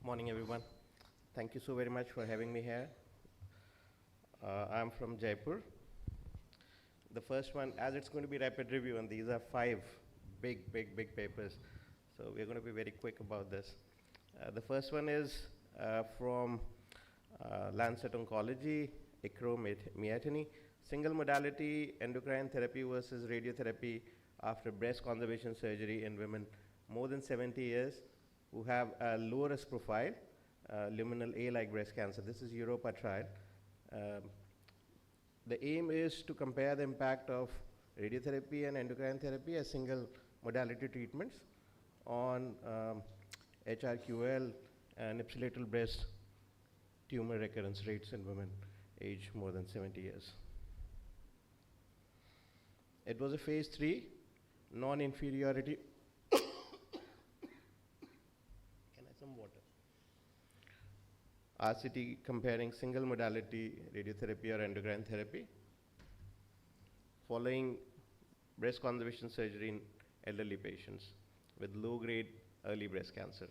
P: Morning, everyone. Thank you so very much for having me here. I'm from Jaipur. The first one, as it's going to be rapid review, and these are 5 big papers, so we're going to be very quick about this. The first one is from Lancet Oncology, Icro-Miatany, single modality endocrine therapy versus radiotherapy after breast conservation surgery in women more than 70 years who have a low risk profile, luminal A-like breast cancer. This is Europa trial. The aim is to compare the impact of radiotherapy and endocrine therapy as single modality treatments on HRQL and ipsilateral breast tumor recurrence rates in women aged more than 70 years. It was a phase 3 non-inferiority. Can I have some water? RCT comparing single modality radiotherapy or endocrine therapy following breast conservation surgery in elderly patients with low-grade early breast cancer.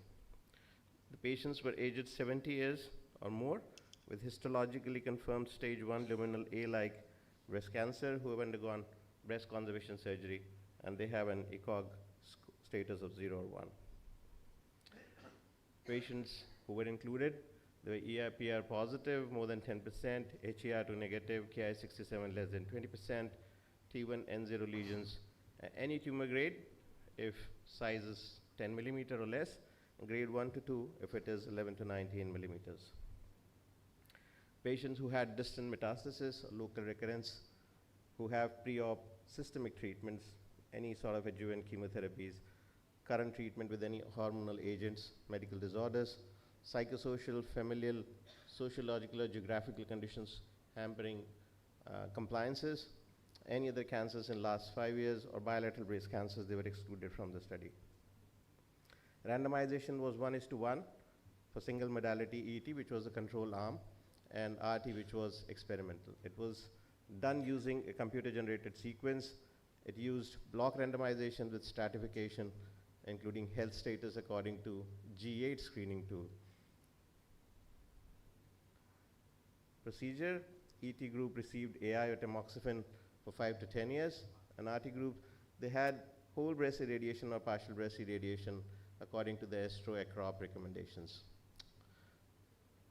P: The patients were aged 70 years or more with histologically confirmed stage 1 luminal A-like breast cancer who have undergone breast conservation surgery, and they have an ECOG status of 0 or 1. Patients who were included, they were ER/PR positive, more than 10%, HER2 negative, Ki67 less than 20%, T1 N0 lesions, any tumor grade if size is 10 millimeter or less, grade 1 to 2 if it is 11 to 19 millimeters. Patients who had distant metastasis or local recurrence, who have pre-op systemic treatments, any sort of adjuvant chemotherapies, current treatment with any hormonal agents, medical disorders, psychosocial, familial, sociological or geographical conditions hampering compliances, any other cancers in last 5 years or bilateral breast cancers, they were excluded from the study. Randomization was 1:1 for single modality ET, which was the control arm, and RT, which was experimental. It was done using a computer-generated sequence. It used block randomization with stratification, including health status according to G8 screening tool. Procedure, ET group received AI or tamoxifen for 5 to 10 years. An RT group, they had whole breast irradiation or partial breast irradiation according to the ESTRO-ECROP recommendations.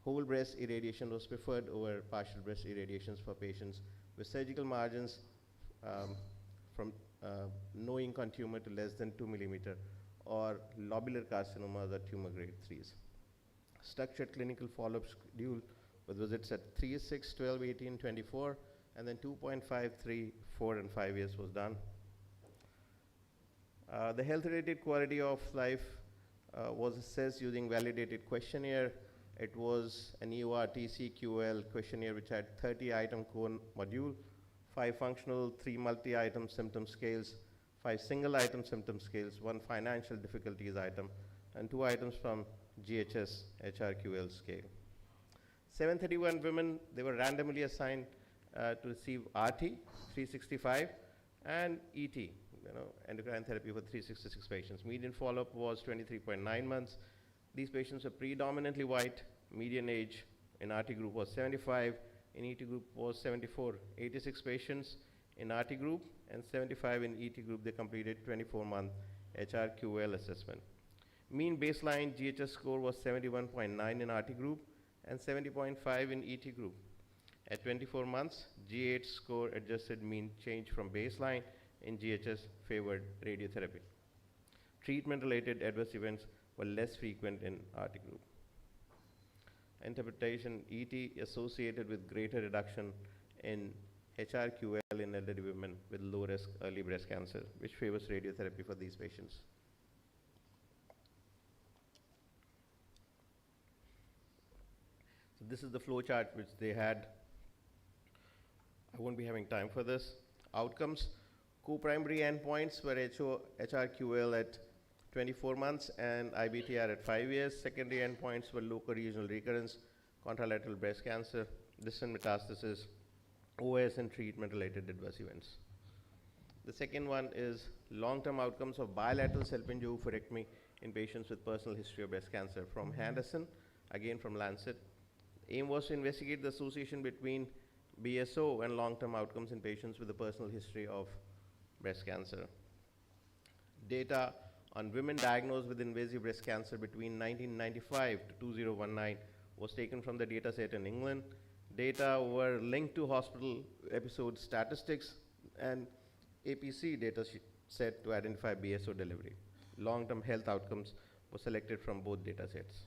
P: Whole breast irradiation was preferred over partial breast irradiations for patients with surgical margins from no incon tumor to less than 2 millimeter or lobular carcinomas or tumor grade 3s. Structured clinical follow-up schedule with visits at 3, 6, 12, 18, 24, and then 2.5, 3, 4, and 5 years was done. The health-related quality of life was assessed using validated questionnaire. It was an EORTC-QL questionnaire which had 30-item core module, 5 functional, 3 multi-item symptom scales, 5 single-item symptom scales, 1 financial difficulties item, and 2 items from GHS HRQL scale. 731 women, they were randomly assigned to receive RT, 365, and ET, endocrine therapy for 366 patients. Median follow-up was 23.9 months. These patients were predominantly white. Median age in RT group was 75. In ET group was 74. 86 patients. In RT group and 75 in ET group, they completed 24-month HRQL assessment. Mean baseline GHS score was 71.9 in RT group and 70.5 in ET group. At 24 months, GH score adjusted mean change from baseline in GHS favored radiotherapy. Treatment-related adverse events were less frequent in RT group. Interpretation, ET associated with greater reduction in HRQL in elderly women with low-risk early breast cancer, which favors radiotherapy for these patients. So this is the flow chart which they had. I won't be having time for this. Outcomes, co-primary endpoints were HRQL at 24 months and IBTR at 5 years. Secondary endpoints were local regional recurrence, contralateral breast cancer, distant metastasis, OS, and treatment-related adverse events. The second one is long-term outcomes of bilateral salpingo-oophorectomy in patients with personal history of breast cancer from Henderson, again from Lancet. Aim was to investigate the association between BSO and long-term outcomes in patients with a personal history of breast cancer. Data on women diagnosed with invasive breast cancer between 1995 to 2019 was taken from the data set in England. Data were linked to hospital episode statistics and APC data set to identify BSO delivery. Long-term health outcomes were selected from both data sets.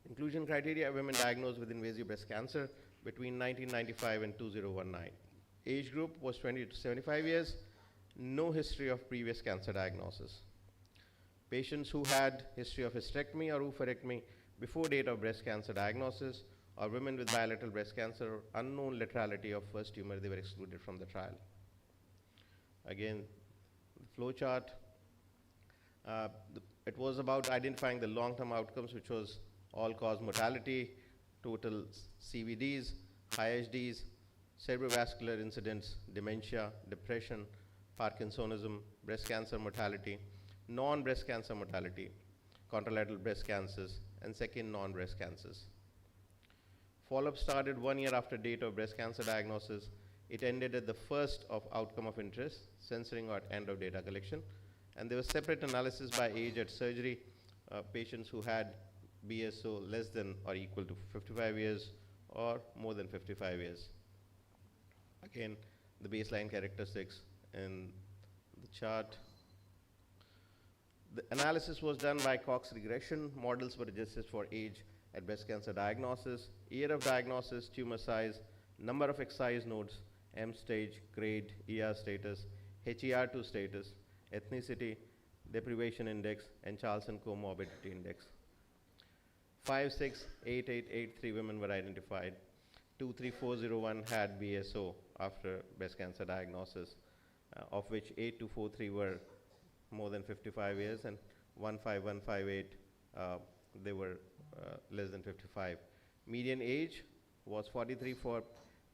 P: Inclusion criteria: women diagnosed with invasive breast cancer between 1995 and 2019. Age group was 20 to 75 years. No history of previous cancer diagnosis. Patients who had history of hysterectomy or oophorectomy before date of breast cancer diagnosis, or women with bilateral breast cancer or unknown laterality of first tumor, they were excluded from the trial. Again, the flow chart. It was about identifying the long-term outcomes, which was all-cause mortality, total CVDs, IHDs, cerebrovascular incidents, dementia, depression, Parkinsonism, breast cancer mortality, non-breast cancer mortality, contralateral breast cancers, and second non-breast cancers. Follow-up started 1 year after date of breast cancer diagnosis. It ended at the first of outcome of interest, censoring or end of data collection. And there was separate analysis by age at surgery, patients who had BSO less than or equal to 55 years or more than 55 years. Again, the baseline characteristics in the chart. The analysis was done by Cox regression. Models were adjusted for age at breast cancer diagnosis, year of diagnosis, tumor size, number of excised nodes, M stage, grade, ER status, HER2 status, ethnicity, deprivation index, and Charlson comorbidity index. 5, 6, 8, 8, 8, 3 women were identified. 2, 3, 4, 0, 1 had BSO after breast cancer diagnosis, of which 8, 2, 4, 3 were more than 55 years, and 1, 5, 1, 5, 8, they were less than 55. Median age was 43 for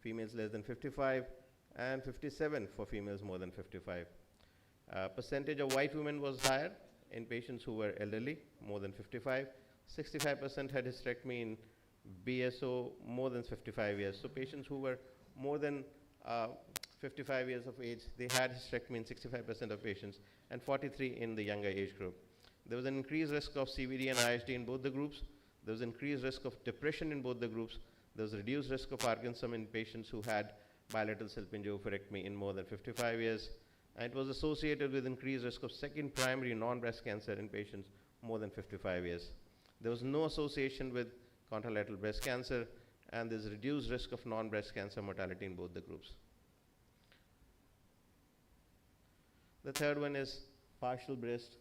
P: females less than 55, and 57 for females more than 55. Percentage of white women was higher in patients who were elderly, more than 55. 65% had hysterectomy in BSO more than 55 years. So patients who were more than 55 years of age, they had hysterectomy in 65% of patients, and 43 in the younger age group. There was an increased risk of CVD and IHD in both the groups. There was increased risk of depression in both the groups. There was reduced risk of Parkinson in patients who had bilateral salpingo-oophorectomy in more than 55 years. And it was associated with increased risk of second primary non-breast cancer in patients more than 55 years. There was no association with contralateral breast cancer, and there's reduced risk of non-breast cancer mortality in both the groups. The third one is partial breast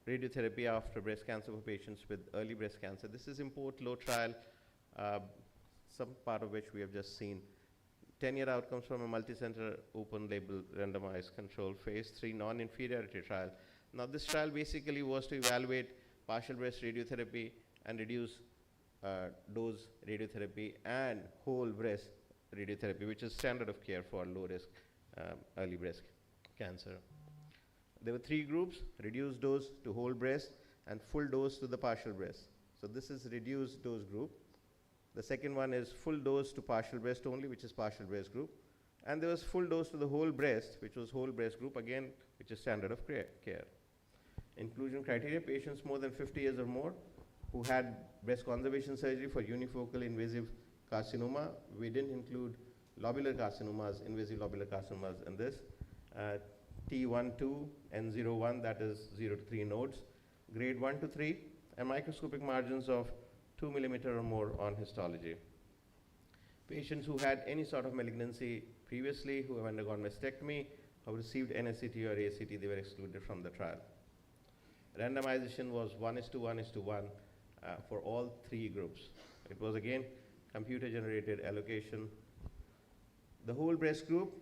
P: radiotherapy after breast cancer for patients with early breast cancer. This is IMPORT low trial, some part of which we have just seen. 10-year outcomes from a multicenter open-label randomized control phase 3 non-inferiority trial. Now this trial basically was to evaluate partial breast radiotherapy and reduce dose radiotherapy and whole breast radiotherapy, which is standard of care for low-risk early breast cancer. There were 3 groups: reduced dose to whole breast and full dose to the partial breast. So this is reduced dose group. The second one is full dose to partial breast only, which is partial breast group. And there was full dose to the whole breast, which was whole breast group, again, which is standard of care. Inclusion criteria: patients more than 50 years or more who had breast conservation surgery for unifocal invasive carcinoma. We didn't include lobular carcinomas, invasive lobular carcinomas in this. T12, N01, that is 0 to 3 nodes, grade 1 to 3, and microscopic margins of 2 millimeter or more on histology. Patients who had any sort of malignancy previously, who have undergone mastectomy, who have received NSCT or ACT, they were excluded from the trial. Randomization was 1:1:1 for all 3 groups. It was again computer-generated allocation. The whole breast group,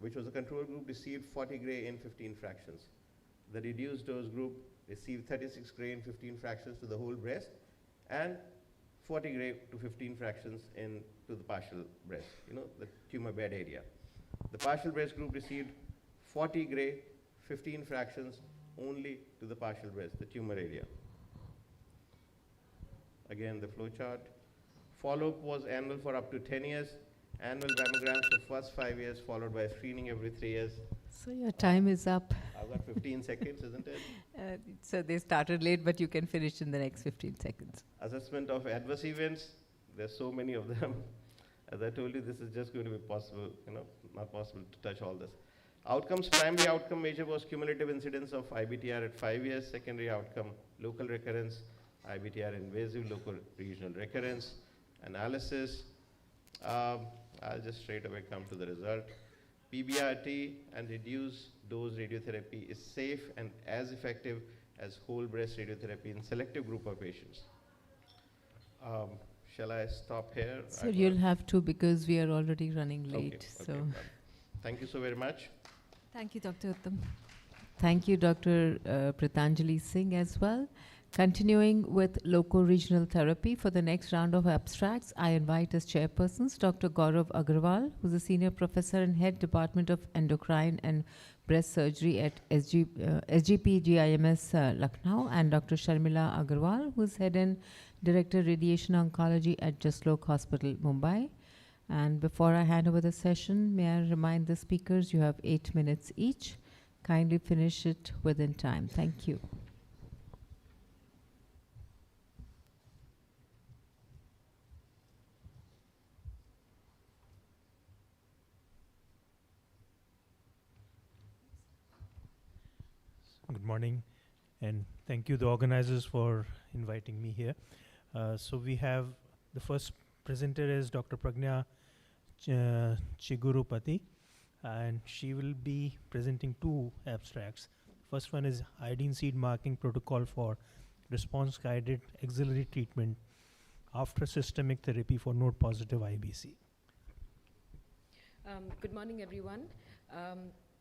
P: which was a control group, received 40 gray in 15 fractions. The reduced dose group received 36 gray in 15 fractions to the whole breast, and 40 gray to 15 fractions to the partial breast, the tumor bed area. The partial breast group received 40 gray, 15 fractions only to the partial breast, the tumor area. Again, the flow chart. Follow-up was annual for up to 10 years, annual mammograms for first 5 years, followed by screening every 3 years.
G: So your time is up.
P: I've got 15 seconds, isn't it?
G: So they started late, but you can finish in the next 15 seconds.
P: Assessment of adverse events, there's so many of them. As I told you, this is just going to be possible, not possible to touch all this. Outcomes: primary outcome measure was cumulative incidence of IBTR at 5 years. Secondary outcome: local recurrence, IBTR invasive, local regional recurrence. Analysis: I'll just straight away come to the result. PBRT and reduced dose radiotherapy is safe and as effective as whole breast radiotherapy in selective group of patients. Shall I stop here?
G: So you'll have to, because we are already running late.
P: Okay. Thank you so very much.
O: Thank you, Dr. Uttam.
G: Thank you, Dr. Pritanjali Singh as well. Continuing with loco-regional therapy, for the next round of abstracts, I invite as chairpersons Dr. Gaurav Agrawal, who's a senior professor and head Department of Endocrine and Breast Surgery at SGP GIMS Lucknow, and Dr. Sharmila Agrawal, who's head and director Radiation Oncology at Jaslok Hospital, Mumbai. And before I hand over the session, may I remind the speakers you have 8 minutes each. Kindly finish it within time. Thank you.
Q: Good morning, and thank you, the organizers, for inviting me here. So we have the first presenter is Dr. Pragna Chigurupati, and she will be presenting 2 abstracts. First one is iodine seed marking protocol for response-guided axillary treatment after systemic therapy for node-positive IBC.
R: Good morning, everyone.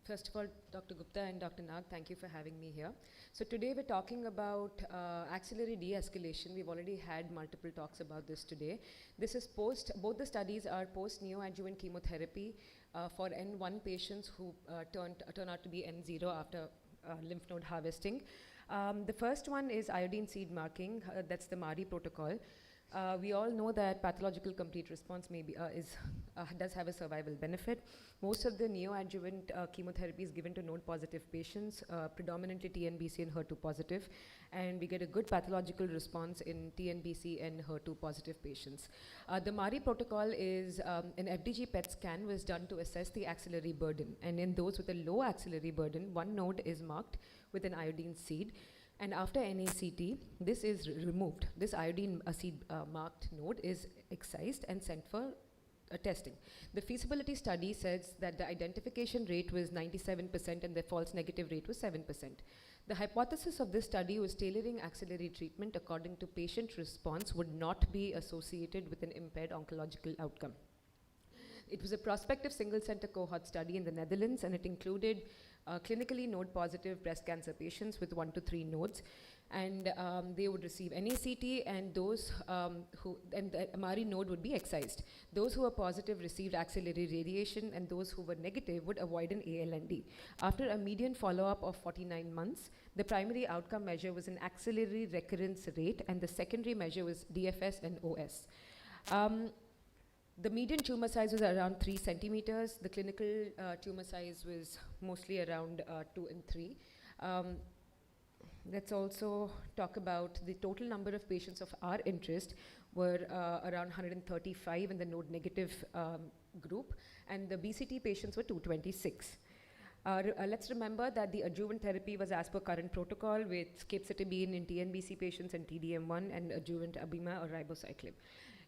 R: First of all, Dr. Gupta and Dr. Nag, thank you for having me here. So today we're talking about axillary de-escalation. We've already had multiple talks about this today. This is both the studies are post-neoadjuvant chemotherapy for N1 patients who turn out to be N0 after lymph node harvesting. The first one is iodine seed marking, that's the MARI protocol. We all know that pathological complete response does have a survival benefit. Most of the neoadjuvant chemotherapy is given to node-positive patients, predominantly TNBC and HER2 positive, and we get a good pathological response in TNBC and HER2 positive patients. The MARI protocol is an FDG PET scan was done to assess the axillary burden, and in those with a low axillary burden, one node is marked with an iodine seed. And after NACT, this is removed. This iodine seed marked node is excised and sent for testing. The feasibility study says that the identification rate was 97% and the false negative rate was 7%. The hypothesis of this study was tailoring axillary treatment according to patient response would not be associated with an impaired oncological outcome. It was a prospective single-center cohort study in the Netherlands, and it included clinically node-positive breast cancer patients with 1 to 3 nodes, and they would receive NACT, and those and the MARI node would be excised. Those who were positive received axillary radiation, and those who were negative would avoid an ALND. After a median follow-up of 49 months, the primary outcome measure was an axillary recurrence rate, and the secondary measure was DFS and OS. The median tumor size was around 3 centimeters. The clinical tumor size was mostly around 2 and 3. Let's also talk about the total number of patients of our interest were around 135 in the node negative group, and the BCT patients were 226. Let's remember that the adjuvant therapy was as per current protocol with capecitabine in TNBC patients and TDM1 and adjuvant abima or ribociclib.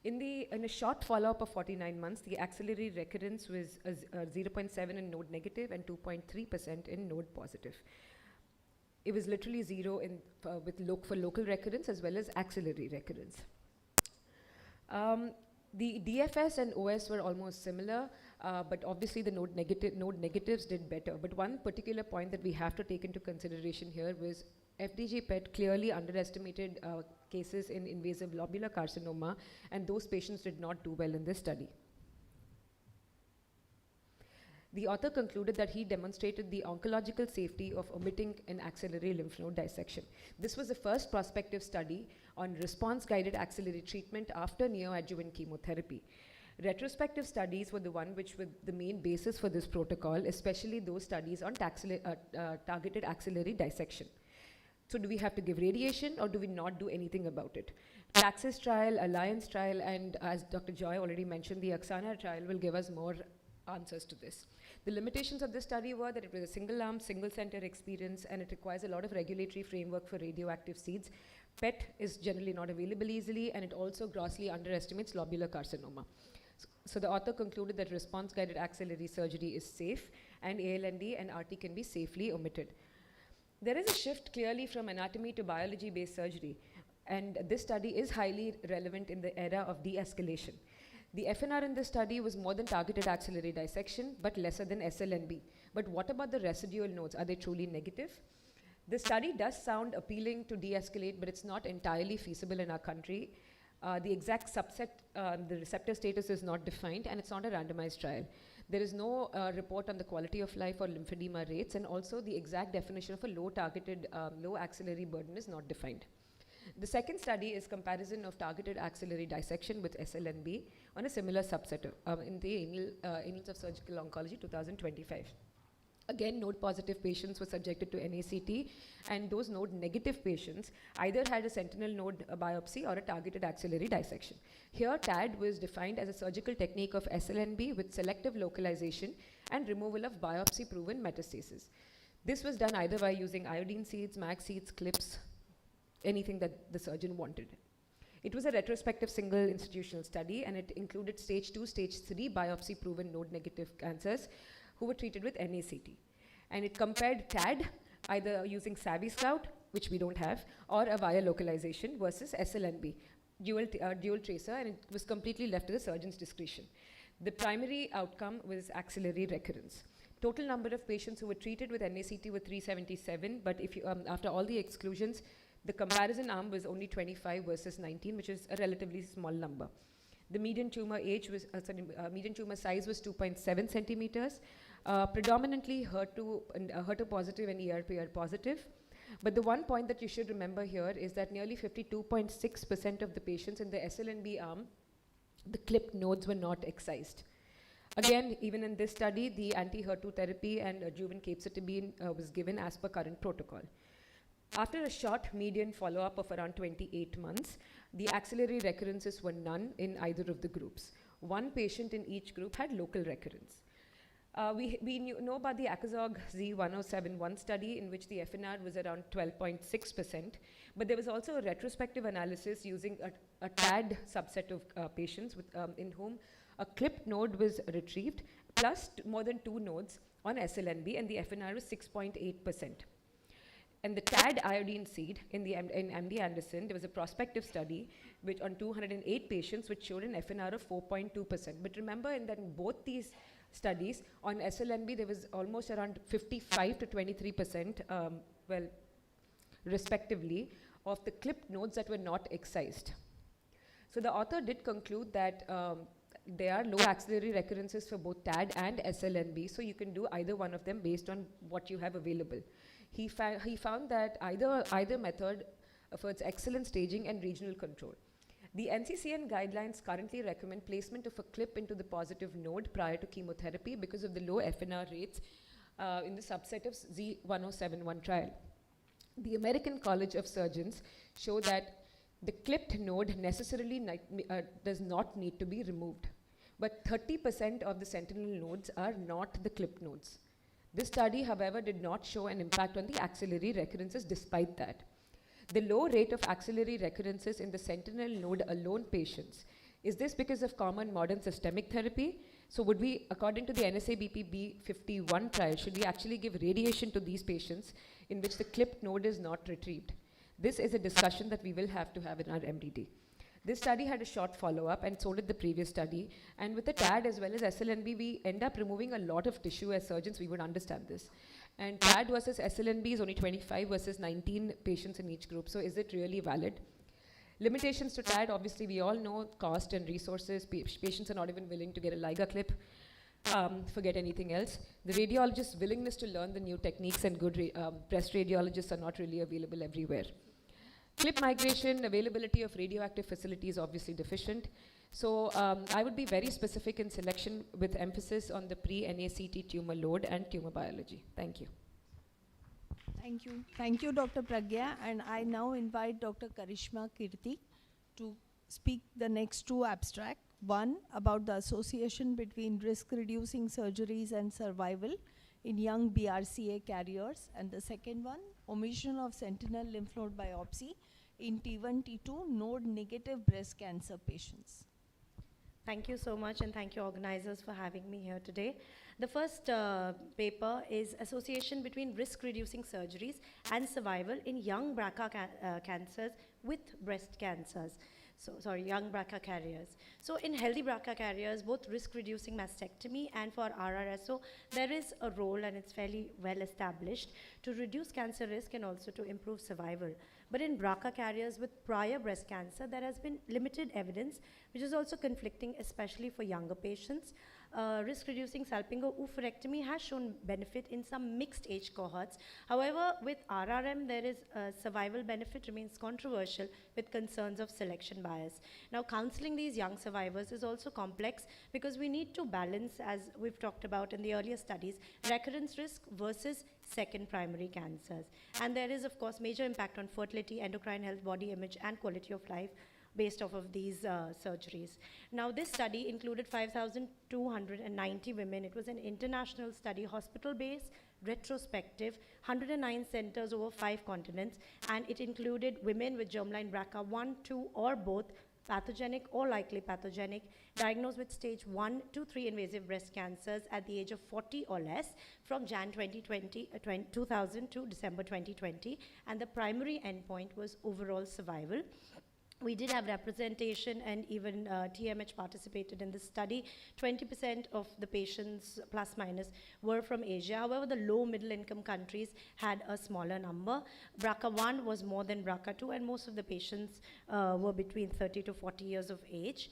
R: In a short follow-up of 49 months, the axillary recurrence was 0.7 in node negative and 2.3% in node positive. It was literally 0 in, for local recurrence as well as axillary recurrence. The DFS and OS were almost similar, but obviously the node negatives did better. But one particular point that we have to take into consideration here was FDG PET clearly underestimated cases in invasive lobular carcinoma, and those patients did not do well in this study. The author concluded that he demonstrated the oncological safety of omitting an axillary lymph node dissection. This was the first prospective study on response-guided axillary treatment after neoadjuvant chemotherapy. Retrospective studies were the one which were the main basis for this protocol, especially those studies on targeted axillary dissection. So do we have to give radiation or do we not do anything about it? TAXIS trial, Alliance trial, and as Dr. Joy already mentioned, the AXANA trial will give us more answers to this. The limitations of this study were that it was a single-arm, single-center experience, and it requires a lot of regulatory framework for radioactive seeds. PET is generally not available easily, and it also grossly underestimates lobular carcinoma. So the author concluded that response-guided axillary surgery is safe, and ALND and RT can be safely omitted. There is a shift clearly from anatomy to biology-based surgery, and this study is highly relevant in the era of de-escalation. The FNR in this study was more than targeted axillary dissection, but lesser than SLNB. But what about the residual nodes? Are they truly negative? The study does sound appealing to de-escalate, but it's not entirely feasible in our country. The exact subset, the receptor status is not defined, and it's not a randomized trial. There is no report on the quality of life or lymphedema rates, and also the exact definition of a low axillary burden is not defined. The second study is comparison of targeted axillary dissection with SLNB on a similar subset in the Annals of Surgical Oncology 2025. Again, node-positive patients were subjected to NACT, and those node-negative patients either had a sentinel node biopsy or a targeted axillary dissection. Here, TAD was defined as a surgical technique of SLNB with selective localization and removal of biopsy-proven metastasis. This was done either by using iodine seeds, MAG seeds, clips, anything that the surgeon wanted. It was a retrospective single institutional study, and it included stage 2, stage 3 biopsy-proven node-negative cancers who were treated with NACT. And it compared TAD, either using SAVI-SCOUT, which we don't have, or a via localization versus SLNB, dual tracer, and it was completely left to the surgeon's discretion. The primary outcome was axillary recurrence. Total number of patients who were treated with NACT were 377, but if you, after all the exclusions, the comparison arm was only 25 versus 19, which is a relatively small number. The median tumor age was, median tumor size was 2.7 centimeters, predominantly HER2 positive and ERPR positive. But the one point that you should remember here is that nearly 52.6% of the patients in the SLNB arm, the clipped nodes were not excised. Again, even in this study, the anti-HER2 therapy and adjuvant capecitabine was given as per current protocol. After a short median follow-up of around 28 months, the axillary recurrences were none in either of the groups. One patient in each group had local recurrence. We know about the ACOZOG Z1071 study in which the FNR was around 12.6%, but there was also a retrospective analysis using a TAD subset of patients with, in whom a clipped node was retrieved, plus more than 2 nodes on SLNB, and the FNR was 6.8%. And the TAD iodine seed in MD Anderson, there was a prospective study which on 208 patients which showed an FNR of 4.2%. But remember in both these studies, on SLNB there was almost around 55 to 23%, respectively, of the clipped nodes that were not excised. So the author did conclude that there are low axillary recurrences for both TAD and SLNB, so you can do either one of them based on what you have available. He found that either method affords excellent staging and regional control. The NCCN guidelines currently recommend placement of a clip into the positive node prior to chemotherapy because of the low FNR rates in the subset of Z1071 trial. The American College of Surgeons show that the clipped node necessarily does not need to be removed, but 30% of the sentinel nodes are not the clipped nodes. This study, however, did not show an impact on the axillary recurrences despite that. The low rate of axillary recurrences in the sentinel node alone patients, is this because of common modern systemic therapy? So would we, according to the NSABP B51 trial, should we actually give radiation to these patients in which the clipped node is not retrieved? This is a discussion that we will have to have in our MDD. This study had a short follow-up, and so did the previous study. And with the TAD as well as SLNB, we end up removing a lot of tissue. As surgeons, we would understand this. And TAD versus SLNB is only 25 versus 19 patients in each group. So is it really valid? Limitations to TAD, obviously we all know cost and resources. Patients are not even willing to get a LIGA clip. Forget anything else. The radiologist's willingness to learn the new techniques, and good breast radiologists are not really available everywhere. Clip migration, availability of radioactive facilities obviously deficient. So I would be very specific in selection with emphasis on the pre-NACT tumor load and tumor biology. Thank you.
S: Thank you. Thank you, Dr. Pragya. And I now invite Dr. Karishma Kirti to speak the next two abstracts. One about the association between risk-reducing surgeries and survival in young BRCA carriers. And the second one, omission of sentinel lymph node biopsy in T1, T2 node-negative breast cancer patients.
T: Thank you so much, and thank you organizers for having me here today. The first paper is association between risk-reducing surgeries and survival in young BRCA cancers with breast cancers. Young BRCA carriers. So in healthy BRCA carriers, both risk-reducing mastectomy and for RRSO, there is a role, and it's fairly well established, to reduce cancer risk and also to improve survival. But in BRCA carriers with prior breast cancer, there has been limited evidence, which is also conflicting, especially for younger patients. Risk-reducing salpingo-oophorectomy has shown benefit in some mixed age cohorts. However, with RRM, there is survival benefit remains controversial with concerns of selection bias. Now, counseling these young survivors is also complex because we need to balance, as we've talked about in the earlier studies, recurrence risk versus second primary cancers. And there is, of course, major impact on fertility, endocrine health, body image, and quality of life based off of these surgeries. Now, this study included 5,290 women. It was an international study, hospital-based, retrospective, 109 centers over 5 continents, and it included women with germline BRCA 1, 2, or both, pathogenic or likely pathogenic, diagnosed with stage 1 to 3 invasive breast cancers at the age of 40 or less from Jan 2000 to December 2020, and the primary endpoint was overall survival. We did have representation, and even TMH participated in this study. 20% of the patients, plus minus, were from Asia. However, the low middle income countries had a smaller number. BRCA1 was more than BRCA2, and most of the patients were between 30 to 40 years of age.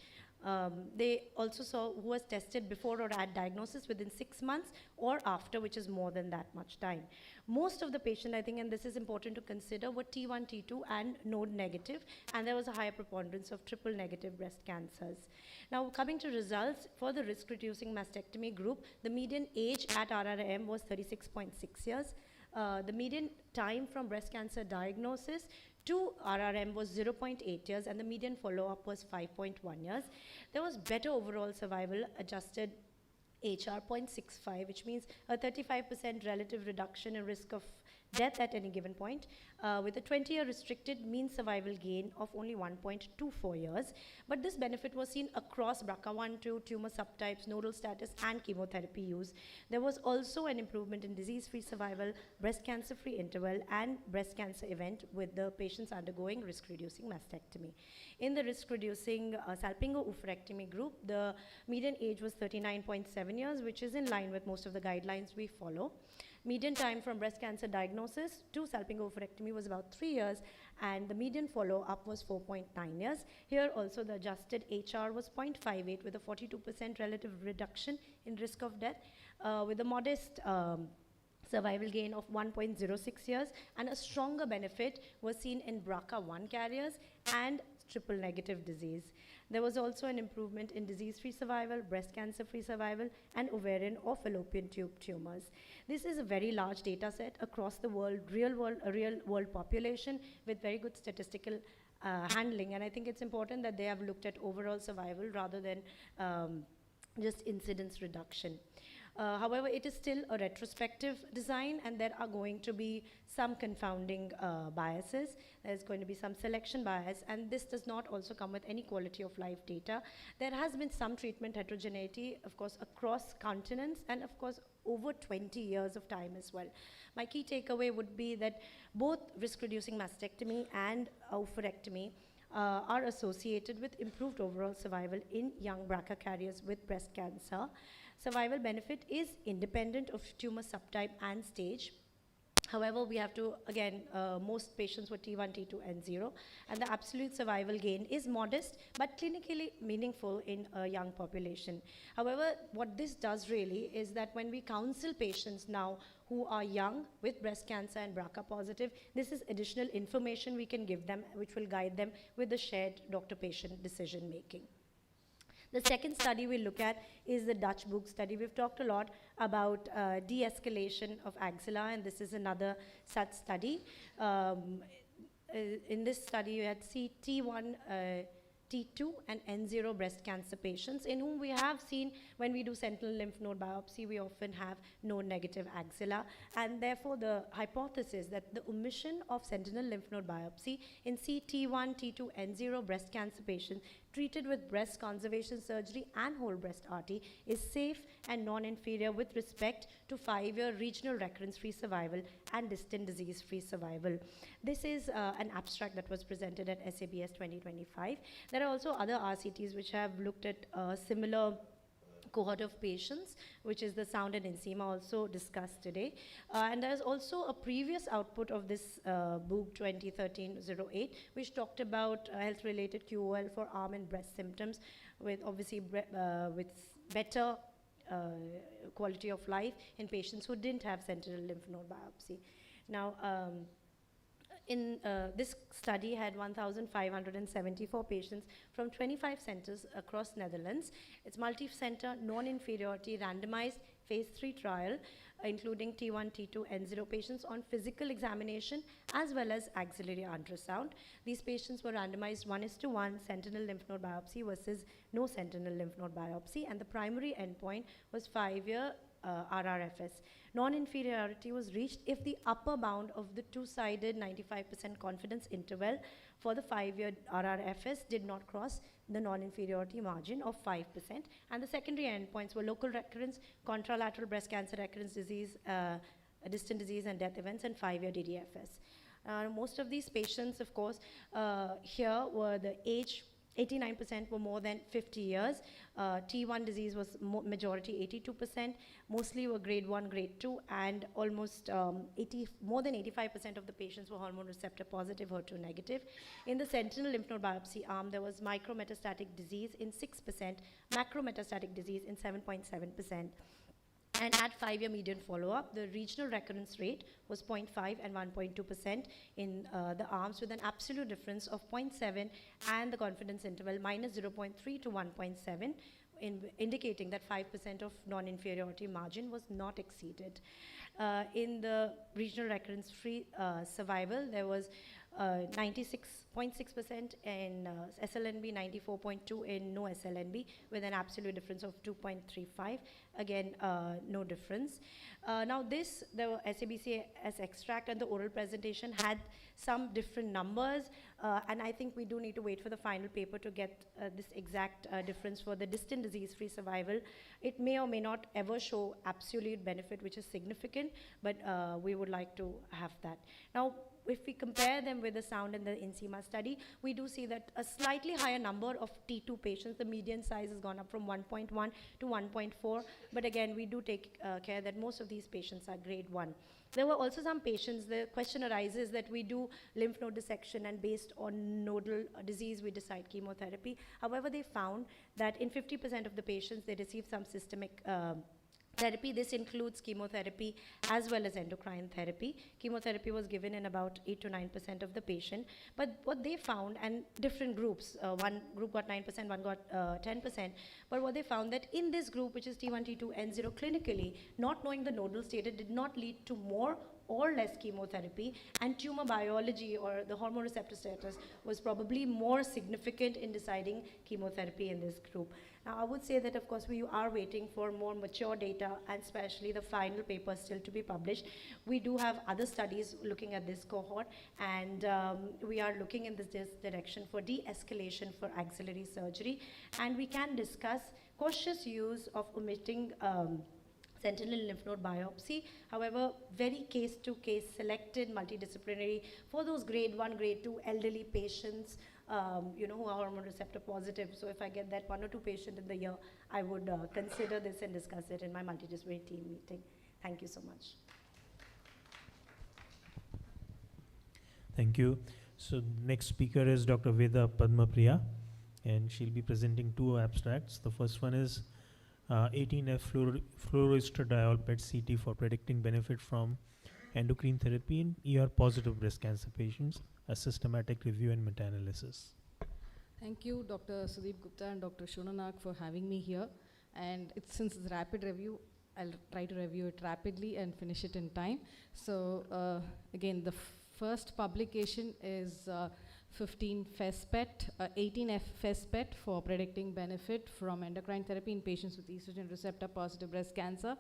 T: They also saw who was tested before or at diagnosis within 6 months or after, which is more than that much time. Most of the patients, I think, and this is important to consider, were T1, T2 and node negative, and there was a higher preponderance of triple negative breast cancers. Now, coming to results, for the risk-reducing mastectomy group, the median age at RRM was 36.6 years. The median time from breast cancer diagnosis to RRM was 0.8 years, and the median follow-up was 5.1 years. There was better overall survival adjusted HR 0.65, which means a 35% relative reduction in risk of death at any given point, with a 20-year restricted mean survival gain of only 1.24 years. But this benefit was seen across BRCA1, 2, tumor subtypes, nodal status, and chemotherapy use. There was also an improvement in disease-free survival, breast cancer-free interval, and breast cancer event with the patients undergoing risk-reducing mastectomy. In the risk-reducing salpingo-oophorectomy group, the median age was 39.7 years, which is in line with most of the guidelines we follow. Median time from breast cancer diagnosis to salpingo-oophorectomy was about 3 years, and the median follow-up was 4.9 years. Here also the adjusted HR was 0.58 with a 42% relative reduction in risk of death, with a modest survival gain of 1.06 years, and a stronger benefit was seen in BRCA1 carriers and triple negative disease. There was also an improvement in disease-free survival, breast cancer-free survival, and ovarian or fallopian tube tumors. This is a very large data set across the world, real world population with very good statistical handling, and I think it's important that they have looked at overall survival rather than just incidence reduction. However, it is still a retrospective design, and there are going to be some confounding biases. There's going to be some selection bias, and this does not also come with any quality of life data. There has been some treatment heterogeneity, of course, across continents, and of course, over 20 years of time as well. My key takeaway would be that both risk-reducing mastectomy and oophorectomy are associated with improved overall survival in young BRCA carriers with breast cancer. Survival benefit is independent of tumor subtype and stage. However, we have to, again, most patients were T1, T2, and 0, and the absolute survival gain is modest, but clinically meaningful in a young population. However, what this does really is that when we counsel patients now who are young with breast cancer and BRCA positive, this is additional information we can give them, which will guide them with the shared doctor-patient decision making. The second study we look at is the Dutch Book study. We've talked a lot about de-escalation of axilla, and this is another such study. In this study, you had T1, T2, and N0 breast cancer patients in whom we have seen when we do sentinel lymph node biopsy, we often have no negative axilla, and therefore the hypothesis that the omission of sentinel lymph node biopsy in T1, T2, N0 breast cancer patients treated with breast conservation surgery and whole breast RT is safe and non-inferior with respect to 5-year regional recurrence-free survival and distant disease-free survival. This is an abstract that was presented at SABS 2025. There are also other RCTs which have looked at similar cohort of patients, which is the sound and eczema also discussed today. And there's also a previous output of this book 2013-08, which talked about health-related QOL for arm and breast symptoms with obviously with better quality of life in patients who didn't have sentinel lymph node biopsy. Now, this study had 1,574 patients from 25 centers across Netherlands. It's multi-center, non-inferiority, randomized phase 3 trial, including T1, T2, N0 patients on physical examination as well as axillary ultrasound. These patients were randomized 1:1 sentinel lymph node biopsy versus no sentinel lymph node biopsy, and the primary endpoint was 5-year RRFS. Non-inferiority was reached if the upper bound of the two-sided 95% confidence interval for the 5-year RRFS did not cross the non-inferiority margin of 5%. And the secondary endpoints were local recurrence, contralateral breast cancer recurrence disease, distant disease and death events, and 5-year DDFS. Most of these patients, of course, here were the age 89% were more than 50 years. T1 disease was majority 82%, mostly were grade 1, grade 2, and almost more than 85% of the patients were hormone receptor positive, HER2 negative. In the sentinel lymph node biopsy arm, there was micrometastatic disease in 6%, macrometastatic disease in 7.7%. And at 5-year median follow-up, the regional recurrence rate was 0.5 and 1.2% in the arms, with an absolute difference of 0.7 and the confidence interval minus 0.3 to 1.7, indicating that 5% of non-inferiority margin was not exceeded. In the regional recurrence-free survival, there was 96.6% in SLNB, 94.2 in no SLNB, with an absolute difference of 2.35. Again, no difference. Now the SABCS extract and the oral presentation had some different numbers, and I think we do need to wait for the final paper to get this exact difference for the distant disease-free survival. It may or may not ever show absolute benefit, which is significant, but we would like to have that. Now, if we compare them with the sound and the eczema study, we do see that a slightly higher number of T2 patients, the median size has gone up from 1.1 to 1.4, but again, we do take care that most of these patients are grade 1. There were also some patients, the question arises that we do lymph node dissection and based on nodal disease, we decide chemotherapy. However, they found that in 50% of the patients, they received some systemic therapy. This includes chemotherapy as well as endocrine therapy. Chemotherapy was given in about 8 to 9% of the patient. But what they found, and different groups, one group got 9%, one got 10%, but what they found that in this group, which is T1, T2, N0, clinically, not knowing the nodal status did not lead to more or less chemotherapy, and tumor biology or the hormone receptor status was probably more significant in deciding chemotherapy in this group. Now, I would say that, of course, we are waiting for more mature data, and especially the final paper still to be published. We do have other studies looking at this cohort, and we are looking in this direction for de-escalation for axillary surgery, and we can discuss cautious use of omitting sentinel lymph node biopsy. However, very case-to-case selected multidisciplinary for those grade 1, grade 2 elderly patients, who are hormone receptor positive. So if I get that 1 or 2 patient in the year, I would consider this and discuss it in my multidisciplinary team meeting. Thank you so much.
Q: Thank you. So next speaker is Dr. Veda Padmapriya, and she'll be presenting 2 abstracts. The first one is 18F fluoroestradiol PET CT for predicting benefit from endocrine therapy in ER-positive breast cancer patients, a systematic review and meta-analysis.
D: Thank you, Dr. Sudeep Gupta and Dr. Shona Nag for having me here. And since it's rapid review, I'll try to review it rapidly and finish it in time. So again, the first publication is 15 FESPET, 18F FESPET for predicting benefit from endocrine therapy in patients with estrogen receptor positive breast cancer.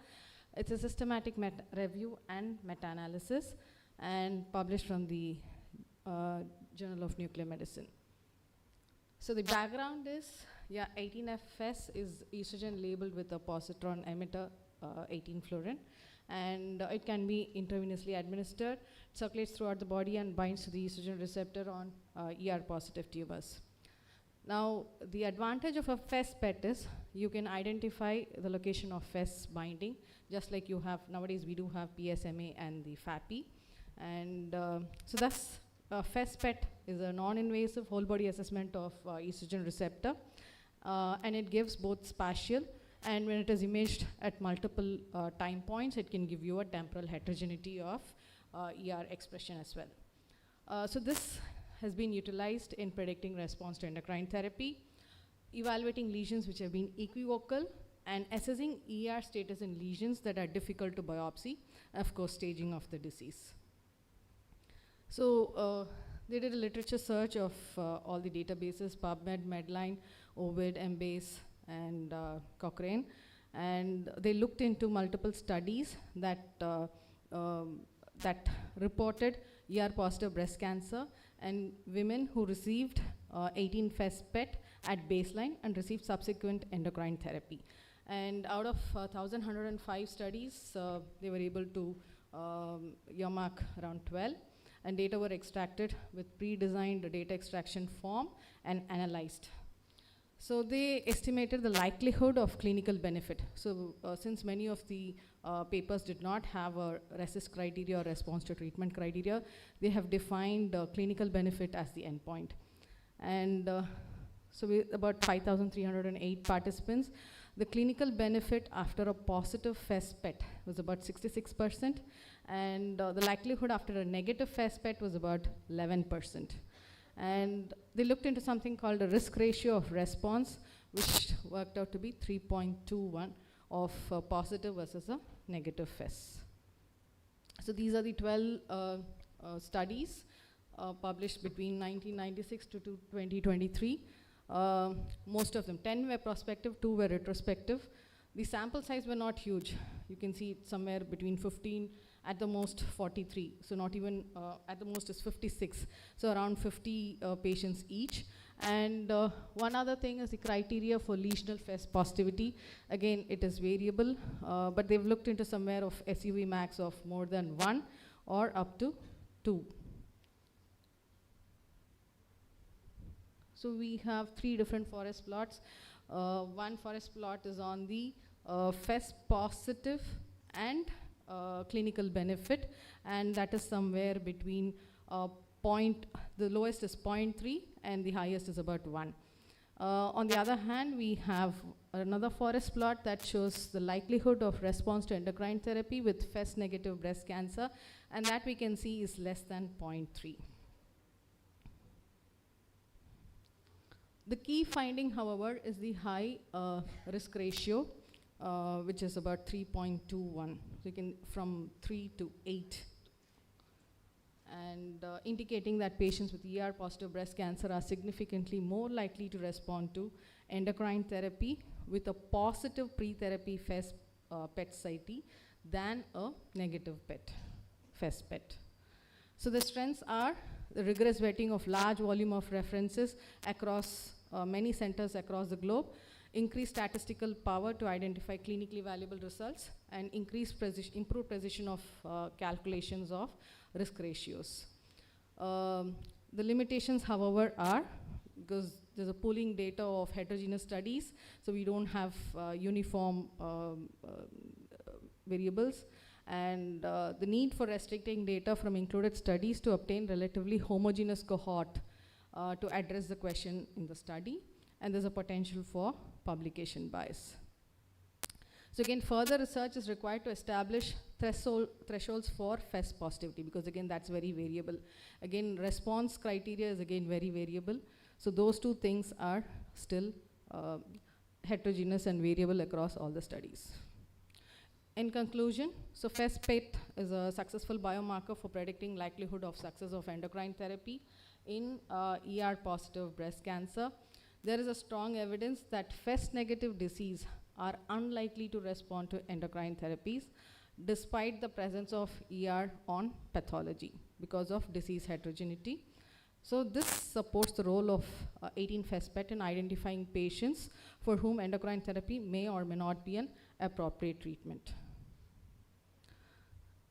D: It's a systematic review and meta-analysis, and published from the Journal of Nuclear Medicine. So the background is, 18FS is estrogen labeled with a positron emitter, 18-fluorine, and it can be intravenously administered, circulates throughout the body and binds to the estrogen receptor on ER-positive tumors. Now, the advantage of a FES-PET is you can identify the location of FES binding, just like you have, nowadays we do have PSMA and the FAPI. And so thus, FES-PET is a non-invasive whole body assessment of estrogen receptor, and it gives both spatial, and when it is imaged at multiple time points, it can give you a temporal heterogeneity of ER expression as well. So this has been utilized in predicting response to endocrine therapy, evaluating lesions which have been equivocal, and assessing ER status in lesions that are difficult to biopsy, and of course, staging of the disease. So they did a literature search of all the databases, PubMed, Medline, Ovid, Embase, and Cochrane, and they looked into multiple studies that that reported ER-positive breast cancer and women who received 18 FES-PET at baseline and received subsequent endocrine therapy. And out of 1,105 studies, they were able to earmark around 12, and data were extracted with pre-designed data extraction form and analyzed. So they estimated the likelihood of clinical benefit. So since many of the papers did not have a RECIST criteria or response to treatment criteria, they have defined clinical benefit as the endpoint. And so about 5,308 participants. The clinical benefit after a positive FES-PET was about 66%, and the likelihood after a negative FES-PET was about 11%. And they looked into something called a risk ratio of response, which worked out to be 3.21 of positive versus a negative FES. So these are the 12 studies published between 1996 to 2023. Most of them, 10 were prospective, 2 were retrospective. The sample size were not huge. You can see it somewhere between 15, at the most 43. So not even, at the most is 56. So around 50 patients each. And one other thing is the criteria for lesional FES positivity. Again, it is variable, but they've looked into somewhere of SUV max of more than 1 or up to 2. So we have 3 different forest plots. One forest plot is on the FES positive and clinical benefit, and that is somewhere between the lowest is 0.3 and the highest is about 1. On the other hand, we have another forest plot that shows the likelihood of response to endocrine therapy with FES negative breast cancer, and that we can see is less than 0.3. The key finding, however, is the high risk ratio, which is about 3.21. So you can from 3 to 8. And indicating that patients with ER positive breast cancer are significantly more likely to respond to endocrine therapy with a positive pre-therapy FES PET CT than a negative FES PET. So the strengths are the rigorous vetting of large volume of references across many centers across the globe, increased statistical power to identify clinically valuable results, and improved precision of calculations of risk ratios. The limitations, however, are because there's a pooling data of heterogeneous studies, so we don't have uniform variables, and the need for restricting data from included studies to obtain relatively homogeneous cohort to address the question in the study, and there's a potential for publication bias. So again, further research is required to establish thresholds for FES positivity, because again, that's very variable. Again, response criteria is again very variable. So those two things are still heterogeneous and variable across all the studies. In conclusion, so FES PET is a successful biomarker for predicting likelihood of success of endocrine therapy in ER positive breast cancer. There is a strong evidence that FES negative disease are unlikely to respond to endocrine therapies despite the presence of ER on pathology because of disease heterogeneity. So this supports the role of 18-FES-PET in identifying patients for whom endocrine therapy may or may not be an appropriate treatment.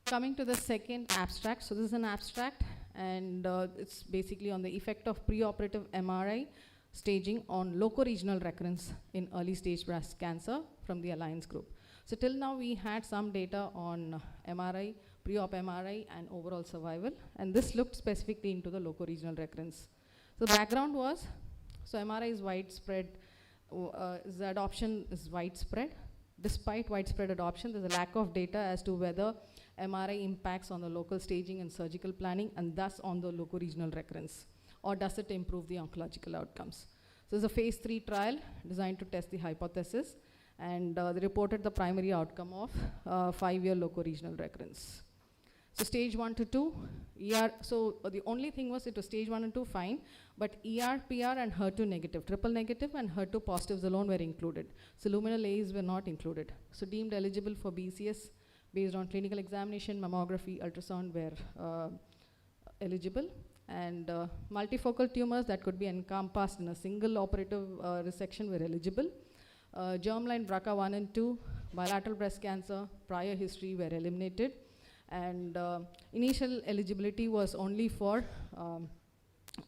D: Coming to the second abstract, so this is an abstract, and it's basically on the effect of preoperative MRI staging on loco-regional recurrence in early stage breast cancer from the Alliance group. So till now we had some data on MRI, pre-op MRI, and overall survival, and this looked specifically into the loco-regional recurrence. So the background was, so MRI is widespread, the adoption is widespread. Despite widespread adoption, there's a lack of data as to whether MRI impacts on the local staging and surgical planning, and thus on the loco-regional recurrence, or does it improve the oncological outcomes? So it's a phase 3 trial designed to test the hypothesis, and they reported the primary outcome of 5-year loco-regional recurrence. So stage 1 to 2, ER, so the only thing was it was stage 1 and 2 fine, but ER, PR, and HER2 negative, triple negative, and HER2 positives alone were included. So luminal A's were not included. So deemed eligible for BCS based on clinical examination, mammography, ultrasound were eligible. And multifocal tumors that could be encompassed in a single operative resection were eligible. Germline BRCA1 and 2, bilateral breast cancer, prior history were eliminated. And initial eligibility was only for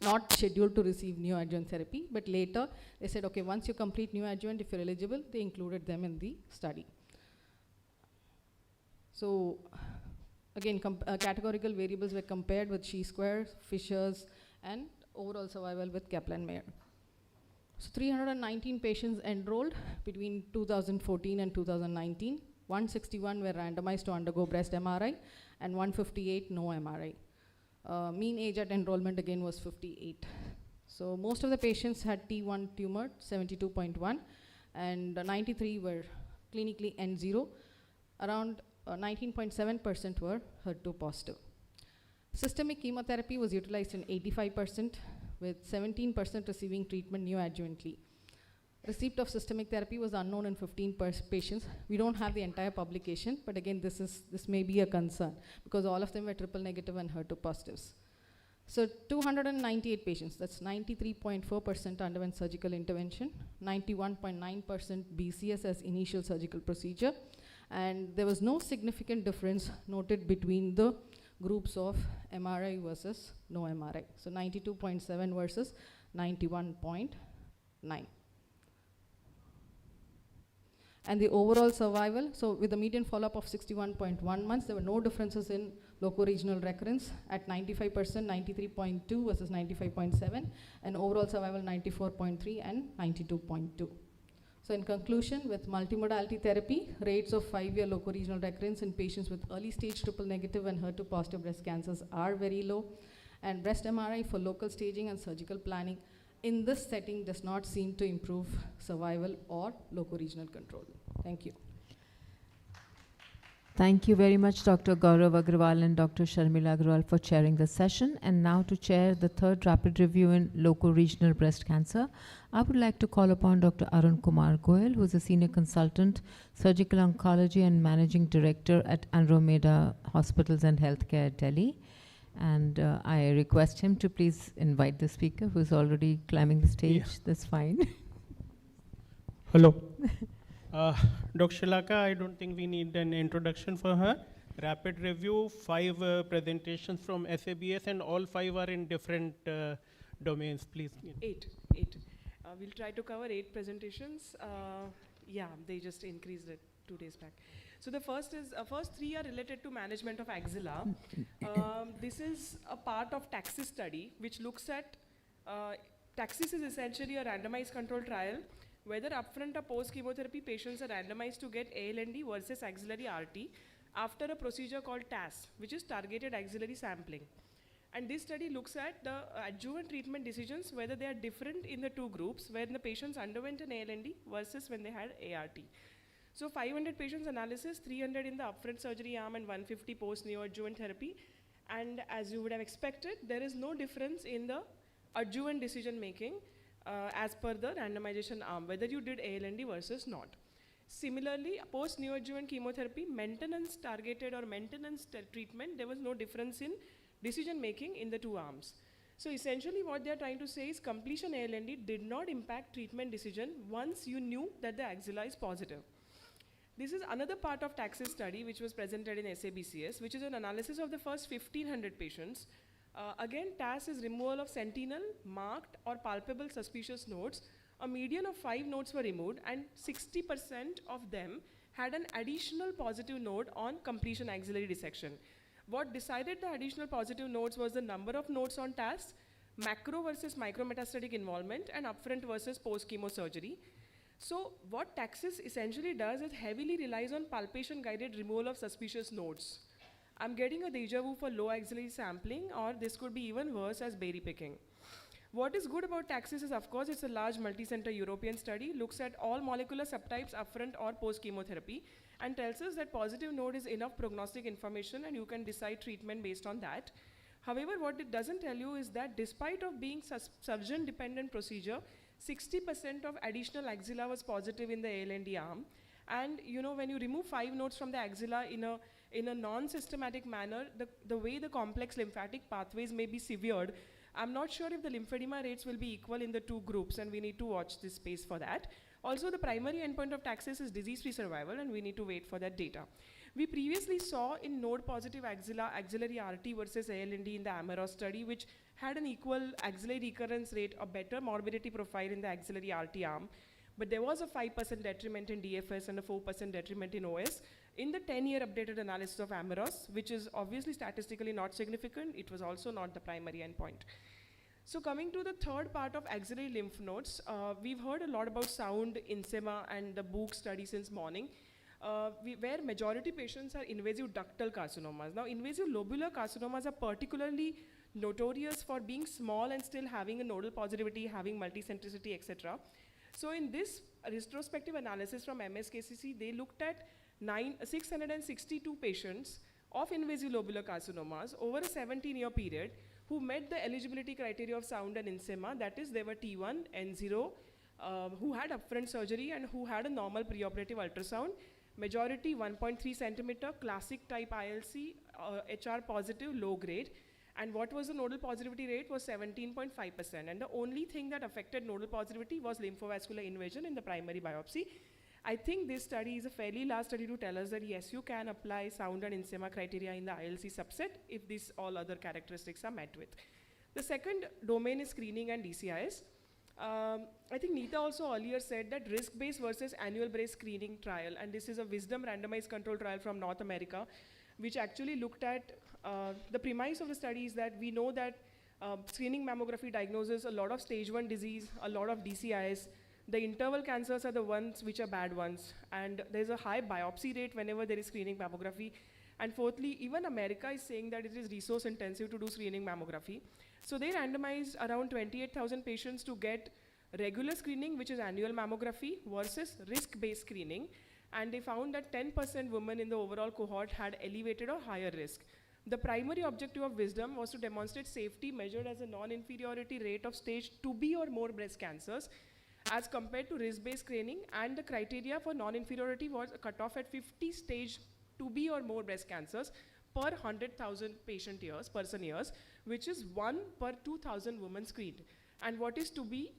D: not scheduled to receive neoadjuvant therapy, but later they said, okay, once you complete neoadjuvant, if you're eligible, they included them in the study. So again, categorical variables were compared with chi-square, Fishers, and overall survival with Kaplan-Meier. So 319 patients enrolled between 2014 and 2019. 161 were randomized to undergo breast MRI, and 158 no MRI. Mean age at enrollment again was 58. So most of the patients had T1 tumor, 72.1, and 93 were clinically N0. Around 19.7% were HER2 positive. Systemic chemotherapy was utilized in 85%, with 17% receiving treatment neoadjuvantly. Receipt of systemic therapy was unknown in 15 patients. We don't have the entire publication, but again, this may be a concern because all of them were triple negative and HER2 positives. So 298 patients, that's 93.4% underwent surgical intervention, 91.9% BCS as initial surgical procedure, and there was no significant difference noted between the groups of MRI versus no MRI. So 92.7 versus 91.9. And the overall survival, so with a median follow-up of 61.1 months, there were no differences in local regional recurrence at 95%, 93.2 versus 95.7, and overall survival 94.3 and 92.2. So in conclusion, with multimodality therapy, rates of 5-year loco-regional recurrence in patients with early stage triple negative and HER2 positive breast cancers are very low, and breast MRI for local staging and surgical planning in this setting does not seem to improve survival or loco-regional control. Thank you.
G: Thank you very much, Dr. Gaurav Agrawal and Dr. Sharmila Agrawal, for chairing the session. And now to chair the third rapid review in loco-regional breast cancer, I would like to call upon Dr. Arun Kumar Goyal, who is a senior consultant, surgical oncology and managing director at Andromeda Hospitals and Healthcare, Delhi. And I request him to please invite the speaker, who is already climbing the stage. Yeah. That's fine.
U: Hello. Dr. Shalaka, I don't think we need an introduction for her. Rapid review, 5 presentations from SABS, and all 5 are in different domains, please.
H: Eight. We'll try to cover 8 presentations. Yeah, they just increased it 2 days back. So the first 3 are related to management of axilla. This is a part of TAXIS study, which looks at, TAXIS is essentially a randomized control trial whether upfront or post-chemotherapy patients are randomized to get ALND versus axillary RT after a procedure called TAS, which is targeted axillary sampling. And this study looks at the adjuvant treatment decisions, whether they are different in the 2 groups, when the patients underwent an ALND versus when they had ART. So 500 patients analysis, 300 in the upfront surgery arm and 150 post-neoadjuvant therapy. And as you would have expected, there is no difference in the adjuvant decision making as per the randomization arm, whether you did ALND versus not. Similarly, post-neoadjuvant chemotherapy, maintenance targeted or maintenance treatment, there was no difference in decision making in the 2 arms. So essentially what they are trying to say is completion ALND did not impact treatment decision once you knew that the axilla is positive. This is another part of TAXIS study which was presented in SABCS, which is an analysis of the first 1,500 patients. Again, TAS is removal of sentinel, marked or palpable suspicious nodes. A median of 5 nodes were removed and 60% of them had an additional positive node on completion axillary dissection. What decided the additional positive nodes was the number of nodes on TAS, macro versus micrometastatic involvement, and upfront versus post-chemo surgery. So what TAXIS essentially does is heavily relies on palpation-guided removal of suspicious nodes. I'm getting a deja vu for low axillary sampling, or this could be even worse as berry picking. What is good about TAXIS is, of course, it's a large multi-center European study, looks at all molecular subtypes upfront or post-chemotherapy, and tells us that positive node is enough prognostic information and you can decide treatment based on that. However, what it doesn't tell you is that despite of being surgeon-dependent procedure, 60% of additional axilla was positive in the ALND arm. And you know, when you remove 5 nodes from the axilla in a non-systematic manner, the way the complex lymphatic pathways may be severed, I'm not sure if the lymphedema rates will be equal in the 2 groups, and we need to watch this space for that. Also, the primary endpoint of TAXIS is disease-free survival, and we need to wait for that data. We previously saw in node-positive axillary RT versus ALND in the AMAROS study, which had an equal axillary recurrence rate, a better morbidity profile in the axillary RT arm. But there was a 5% detriment in DFS and a 4% detriment in OS. In the 10-year updated analysis of AMAROS, which is obviously statistically not significant, it was also not the primary endpoint. So coming to the third part of axillary lymph nodes, we've heard a lot about sound, INSEMA, and the BOOK study since morning, where majority patients are invasive ductal carcinomas. Now, invasive lobular carcinomas are particularly notorious for being small and still having a nodal positivity, having multicentricity, etc. So in this retrospective analysis from MSKCC, they looked at 662 patients of invasive lobular carcinomas over a 17-year period who met the eligibility criteria of sound and INSEMA. That is, they were T1, N0, who had upfront surgery and who had a normal preoperative ultrasound. Majority 1.3 centimeter, classic type ILC, HR positive, low grade. And what was the nodal positivity rate was 17.5%. And the only thing that affected nodal positivity was lymphovascular invasion in the primary biopsy. I think this study is a fairly large study to tell us that yes, you can apply sound and INSEMA criteria in the ILC subset if these all other characteristics are met with. The second domain is screening and DCIS. I think Neeta also earlier said that risk-based versus annual-based screening trial, and this is a Wisdom randomized control trial from North America, which actually looked at the premise of the study is that we know that screening mammography diagnoses a lot of stage 1 disease, a lot of DCIS. The interval cancers are the ones which are bad ones, and there's a high biopsy rate whenever there is screening mammography. And fourthly, even America is saying that it is resource intensive to do screening mammography. So they randomized around 28,000 patients to get regular screening, which is annual mammography, versus risk-based screening. And they found that 10% women in the overall cohort had elevated or higher risk. The primary objective of WISDOM was to demonstrate safety measured as a non-inferiority rate of stage 2B or more breast cancers as compared to risk-based screening, and the criteria for non-inferiority was a cutoff at 50 stage 2B or more breast cancers per 100,000 person years, which is 1 per 2,000 women screened. And what is 2B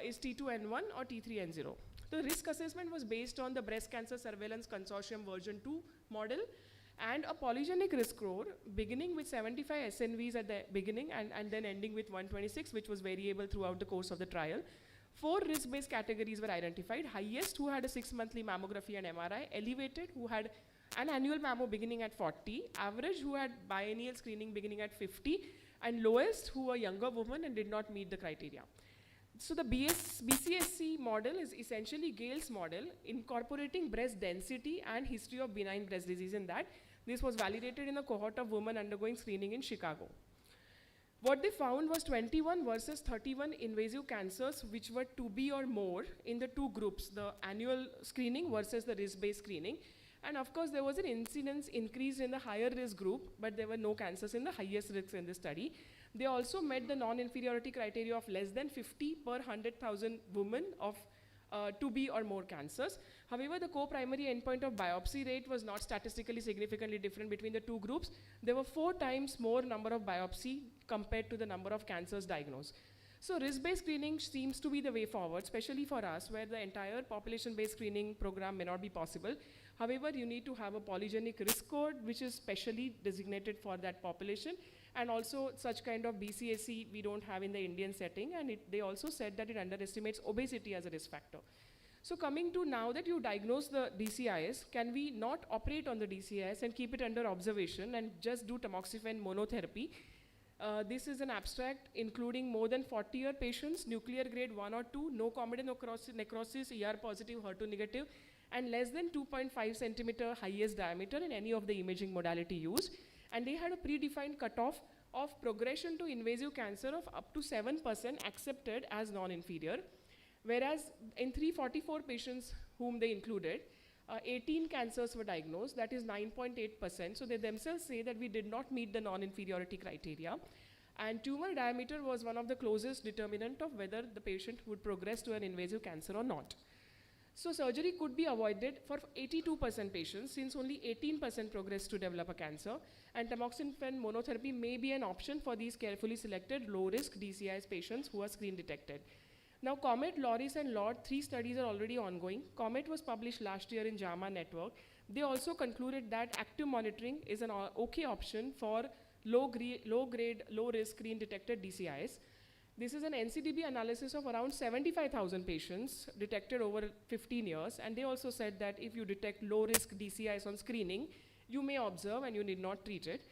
H: is T2N1 or T3N0. The risk assessment was based on the Breast Cancer Surveillance Consortium version 2 model and a polygenic risk score beginning with 75 SNVs at the beginning and then ending with 126, which was variable throughout the course of the trial. 4 risk-based categories were identified: highest, who had a 6-monthly mammography and MRI; elevated, who had an annual mammo beginning at 40; average, who had biennial screening beginning at 50; and lowest, who were younger women and did not meet the criteria. So the BCSC model is essentially Gale's model, incorporating breast density and history of benign breast disease in that. This was validated in a cohort of women undergoing screening in Chicago. What they found was 21 versus 31 invasive cancers which were 2B or more in the two groups, the annual screening versus the risk-based screening. And of course, there was an incidence increase in the higher risk group, but there were no cancers in the highest risk in the study. They also met the non-inferiority criteria of less than 50 per 100,000 women of 2B or more cancers. However, the co-primary endpoint of biopsy rate was not statistically significantly different between the two groups. There were 4 times more number of biopsy compared to the number of cancers diagnosed. So risk-based screening seems to be the way forward, especially for us, where the entire population-based screening program may not be possible. However, you need to have a polygenic risk code, which is specially designated for that population. And also, such kind of BCSC we don't have in the Indian setting, and they also said that it underestimates obesity as a risk factor. So coming to now that you diagnose the DCIS, can we not operate on the DCIS and keep it under observation and just do tamoxifen monotherapy? This is an abstract including more than 40-year patients, nuclear grade 1 or 2, no common necrosis, ER positive, HER2 negative, and less than 2.5 centimeter highest diameter in any of the imaging modality used. And they had a predefined cutoff of progression to invasive cancer of up to 7% accepted as non-inferior. Whereas in 344 patients whom they included, 18 cancers were diagnosed, that is 9.8%. So they themselves say that we did not meet the non-inferiority criteria. And tumor diameter was one of the closest determinant of whether the patient would progress to an invasive cancer or not. So surgery could be avoided for 82% patients, since only 18% progress to develop a cancer, and tamoxifen monotherapy may be an option for these carefully selected low-risk DCIS patients who are screen detected. Now COMET, LORIS and LORD, 3 studies are already ongoing. COMET was published last year in JAMA Network. They also concluded that active monitoring is an okay option for low-grade, low-risk screen detected DCIS. This is an NCDB analysis of around 75,000 patients detected over 15 years, and they also said that if you detect low-risk DCIs on screening, you may observe and you need not treat it.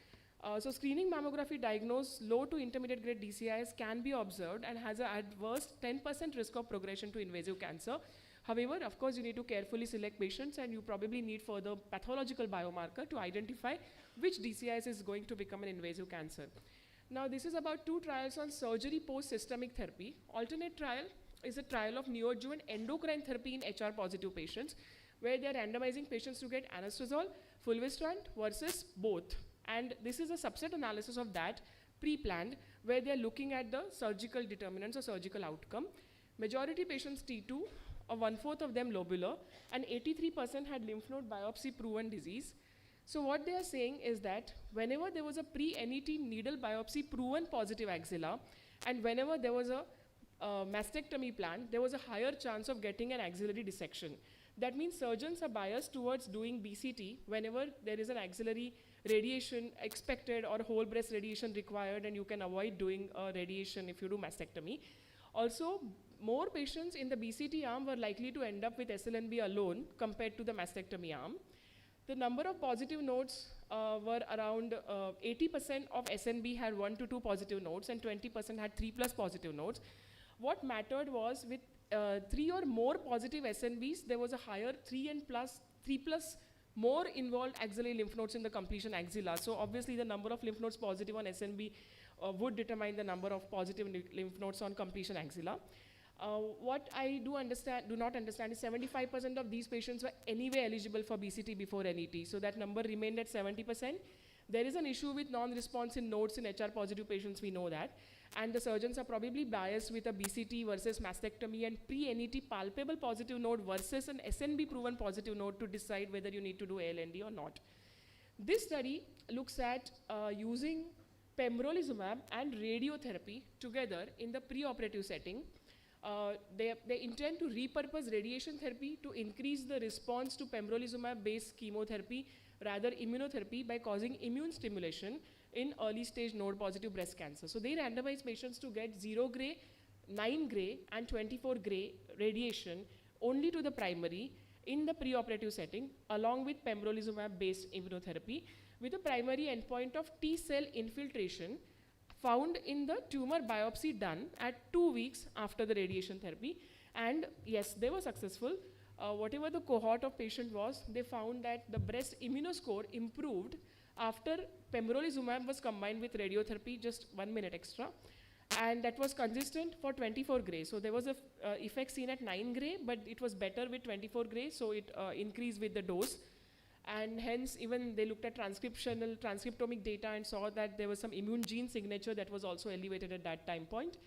H: So screening mammography diagnosed low to intermediate grade DCIs can be observed and has an adverse 10% risk of progression to invasive cancer. However, of course, you need to carefully select patients, and you probably need further pathological biomarker to identify which DCIs is going to become an invasive cancer. Now, this is about 2 trials on surgery post-systemic therapy. Alternate trial is a trial of neoadjuvant endocrine therapy in HR-positive patients, where they are randomizing patients to get anastrozole, fulvestrant versus both. And this is a subset analysis of that, pre-planned, where they are looking at the surgical determinants or surgical outcome. Majority patients T2, or 1/4 of them lobular, and 83% had lymph node biopsy-proven disease. So what they are saying is that whenever there was a pre-NET needle biopsy proven positive axilla, and whenever there was a mastectomy planned, there was a higher chance of getting an axillary dissection. That means surgeons are biased towards doing BCT whenever there is an axillary radiation expected or whole breast radiation required, and you can avoid doing radiation if you do mastectomy. Also, more patients in the BCT arm were likely to end up with SLNB alone compared to the mastectomy arm. The number of positive nodes were around 80% of SNB had 1 to 2 positive nodes and 20% had 3+ positive nodes. What mattered was with 3 or more positive SNBs, there was a higher 3 plus more involved axillary lymph nodes in the completion axilla. So obviously the number of lymph nodes positive on SNB would determine the number of positive lymph nodes on completion axilla. What I do not understand is 75% of these patients were anyway eligible for BCT before NET. So that number remained at 70%. There is an issue with non-response in nodes in HR positive patients, we know that. And the surgeons are probably biased with a BCT versus mastectomy and pre-NET palpable positive node versus an SNB proven positive node to decide whether you need to do ALND or not. This study looks at using pembrolizumab and radiotherapy together in the preoperative setting. They intend to repurpose radiation therapy to increase the response to pembrolizumab-based chemotherapy, rather immunotherapy, by causing immune stimulation in early stage node positive breast cancer. So they randomize patients to get 0 gray, 9 gray and 24 gray radiation only to the primary in the preoperative setting along with pembrolizumab based immunotherapy with a primary endpoint of T cell infiltration found in the tumor biopsy done at 2 weeks after the radiation therapy. And yes, they were successful. Whatever the cohort of patient was, they found that the breast immunoscore improved after pembrolizumab was combined with radiotherapy, just 1 minute extra. And that was consistent for 24 gray. So there was a effect seen at 9 gray, but it was better with 24 gray, so it increased with the dose. And hence, even they looked at transcriptomic data and saw that there was some immune gene signature that was also elevated at that time point.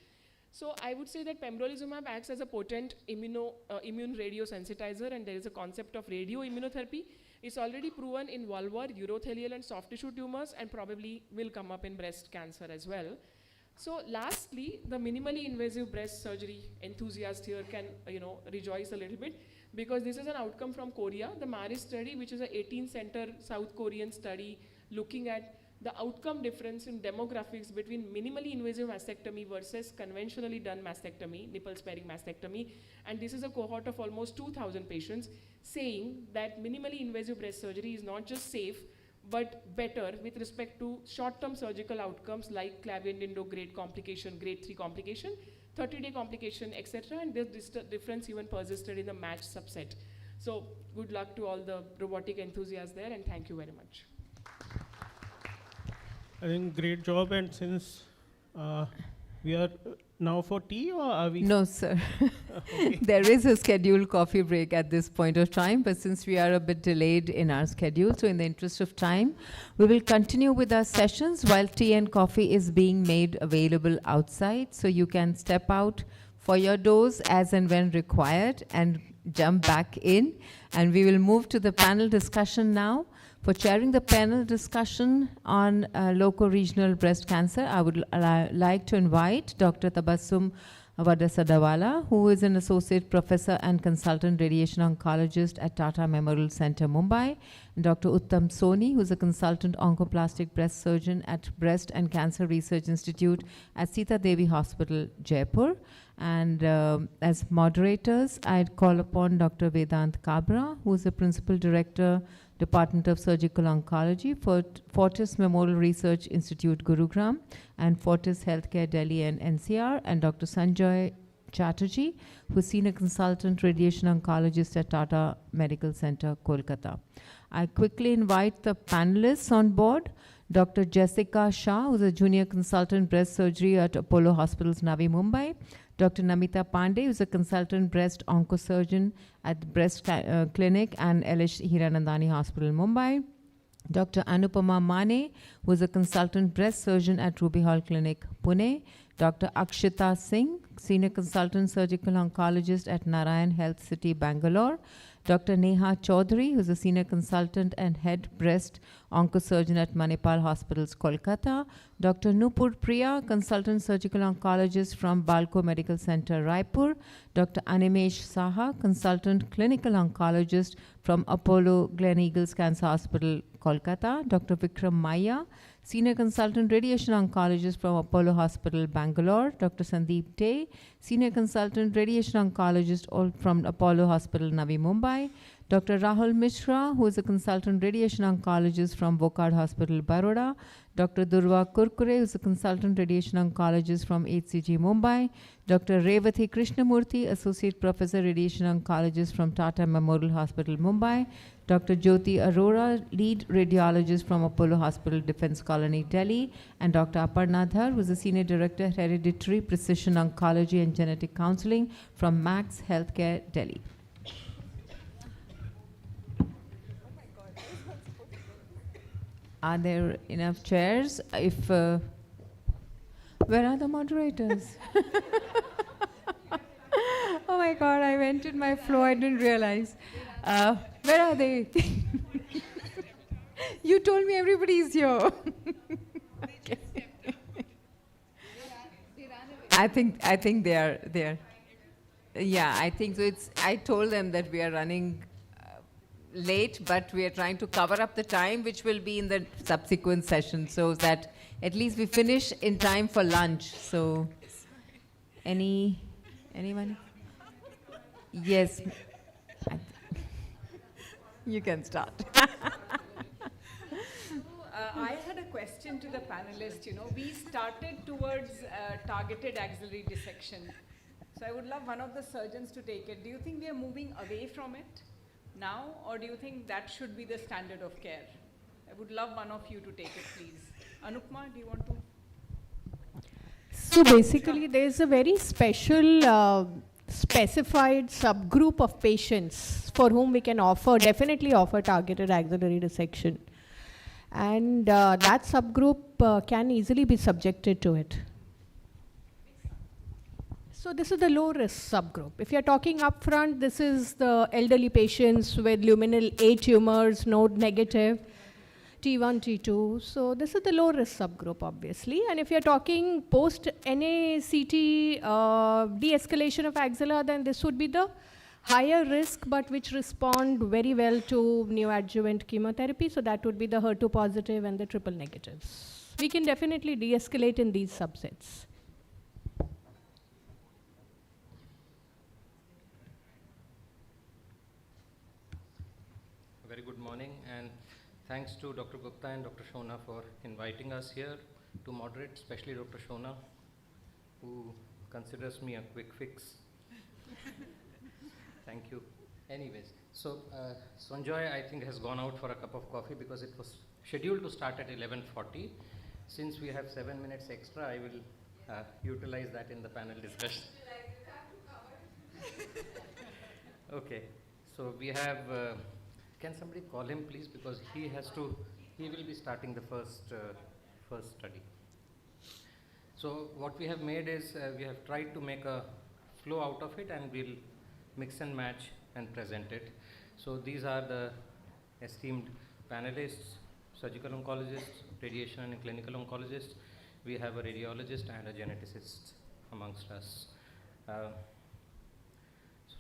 H: So I would say that pembrolizumab acts as a potent immune radiosensitizer, and there is a concept of radioimmunotherapy. It's already proven in vulvar, urothelial and soft tissue tumors, and probably will come up in breast cancer as well. So lastly, the minimally invasive breast surgery enthusiast here can rejoice a little bit, because this is an outcome from Korea, the MARIS study, which is an 18-center South Korean study looking at the outcome difference in demographics between minimally invasive mastectomy versus conventionally done mastectomy, nipple-sparing mastectomy. And this is a cohort of almost 2,000 patients saying that minimally invasive breast surgery is not just safe, but better with respect to short-term surgical outcomes like Clavien-Dindo grade complication, grade 3 complication, 30-day complication, etc. And this difference even persisted in the matched subset. So good luck to all the robotic enthusiasts there, and thank you very much.
U: I think great job, and since we are now for tea, or are we?
G: No, sir.
U: Okay.
G: There is a scheduled coffee break at this point of time, but since we are a bit delayed in our schedule, so in the interest of time, we will continue with our sessions while tea and coffee is being made available outside. So you can step out for your dose as and when required and jump back in. And we will move to the panel discussion now. For chairing the panel discussion on loco-regional breast cancer, I would like to invite Dr. Tabassum Vadasadawala, who is an associate professor and consultant radiation oncologist at Tata Memorial Centre, Mumbai, and Dr. Uttam Soni, who is a consultant oncoplastic breast surgeon at Breast and Cancer Research Institute at Sita Devi Hospital, Jaipur. And as moderators, I'd call upon Dr. Vedant Kabra, who is the principal director, Department of Surgical Oncology for Fortis Memorial Research Institute, Gurugram, and Fortis Healthcare, Delhi and NCR, and Dr. Sanjoy Chatterjee, who is Senior Consultant Radiation Oncologist at Tata Medical Center, Kolkata. I quickly invite the panelists on board. Dr. Jessica Shah, who is a Junior Consultant Breast Surgery at Apollo Hospitals, Navi Mumbai. Dr. Namita Pandey, who is a consultant breast oncosurgeon at Breast Clinic and LH Hiranandani Hospital, Mumbai. Dr. Anupama Mane, who is a consultant breast surgeon at Ruby Hall Clinic, Pune. Dr. Akshita Singh, senior consultant surgical oncologist at Narayan Health City, Bangalore. Dr. Neha Chaudhary, who is a senior consultant and head breast oncosurgeon at Manipal Hospitals, Kolkata. Dr. Nupur Priya, consultant surgical oncologist from Balco Medical Center, Raipur. Dr. Animesh Saha, consultant clinical oncologist from Apollo Gleneagles Cancer Hospital, Kolkata. Dr. Vikram Maya, senior consultant radiation oncologist from Apollo Hospital, Bangalore. Dr. Sandeep Tay, senior consultant radiation oncologist from Apollo Hospital, Navi Mumbai. Dr. Rahul Mishra, who is a consultant radiation oncologist from Wockhardt Hospital, Baroda. Dr. Durva Kurkure, who is a consultant radiation oncologist from HCG, Mumbai. Dr. Revathi Krishnamurthy, associate professor radiation oncologist from Tata Memorial Hospital, Mumbai. Dr. Jyoti Arora, lead radiologist from Apollo Hospital, Defense Colony, Delhi. And Dr. Aparna Dhar, who is a senior director, hereditary precision oncology and genetic counseling from Max Healthcare, Delhi. Are there enough chairs? If where are the moderators? Oh my God! I went in my flow. I didn't realize. Where are they? You told me everybody is here. Okay. I think they are there. Yeah, I think so. I told them that we are running late, but we are trying to cover up the time, which will be in the subsequent session, so that at least we finish in time for lunch. So, anyone? Yes. You can start.
C: I had a question to the panelists. You know, we started towards targeted axillary dissection. So I would love one of the surgeons to take it. Do you think we are moving away from it now, or do you think that should be the standard of care? I would love one of you to take it, please. Anupma, do you want to?
V: So basically, there is a very special specified subgroup of patients for whom we can definitely offer targeted axillary dissection. And that subgroup can easily be subjected to it. So this is the low risk subgroup. If you're talking upfront, this is the elderly patients with luminal A tumors, node negative, T1, T2. So this is the low risk subgroup, obviously. And if you're talking post NACT de-escalation of axilla, then this would be the higher risk, but which respond very well to neoadjuvant chemotherapy. So that would be the HER2 positive and the triple negatives. We can definitely de-escalate in these subsets.
W: Very good morning, and thanks to Dr. Gupta and Dr. Shona for inviting us here to moderate, especially Dr. Shona, who considers me a quick fix. Thank you. Anyways, so Sanjoy, I think, has gone out for a cup of coffee because it was scheduled to start at 11:40. Since we have 7 minutes extra, I will utilize that in the panel discussion. Okay, so we have, can somebody call him please, because he will be starting the first study. So what we have made is, we have tried to make a flow out of it, and we'll mix and match and present it. So these are the esteemed panelists: surgical oncologists, radiation and clinical oncologists. We have a radiologist and a geneticist amongst us. So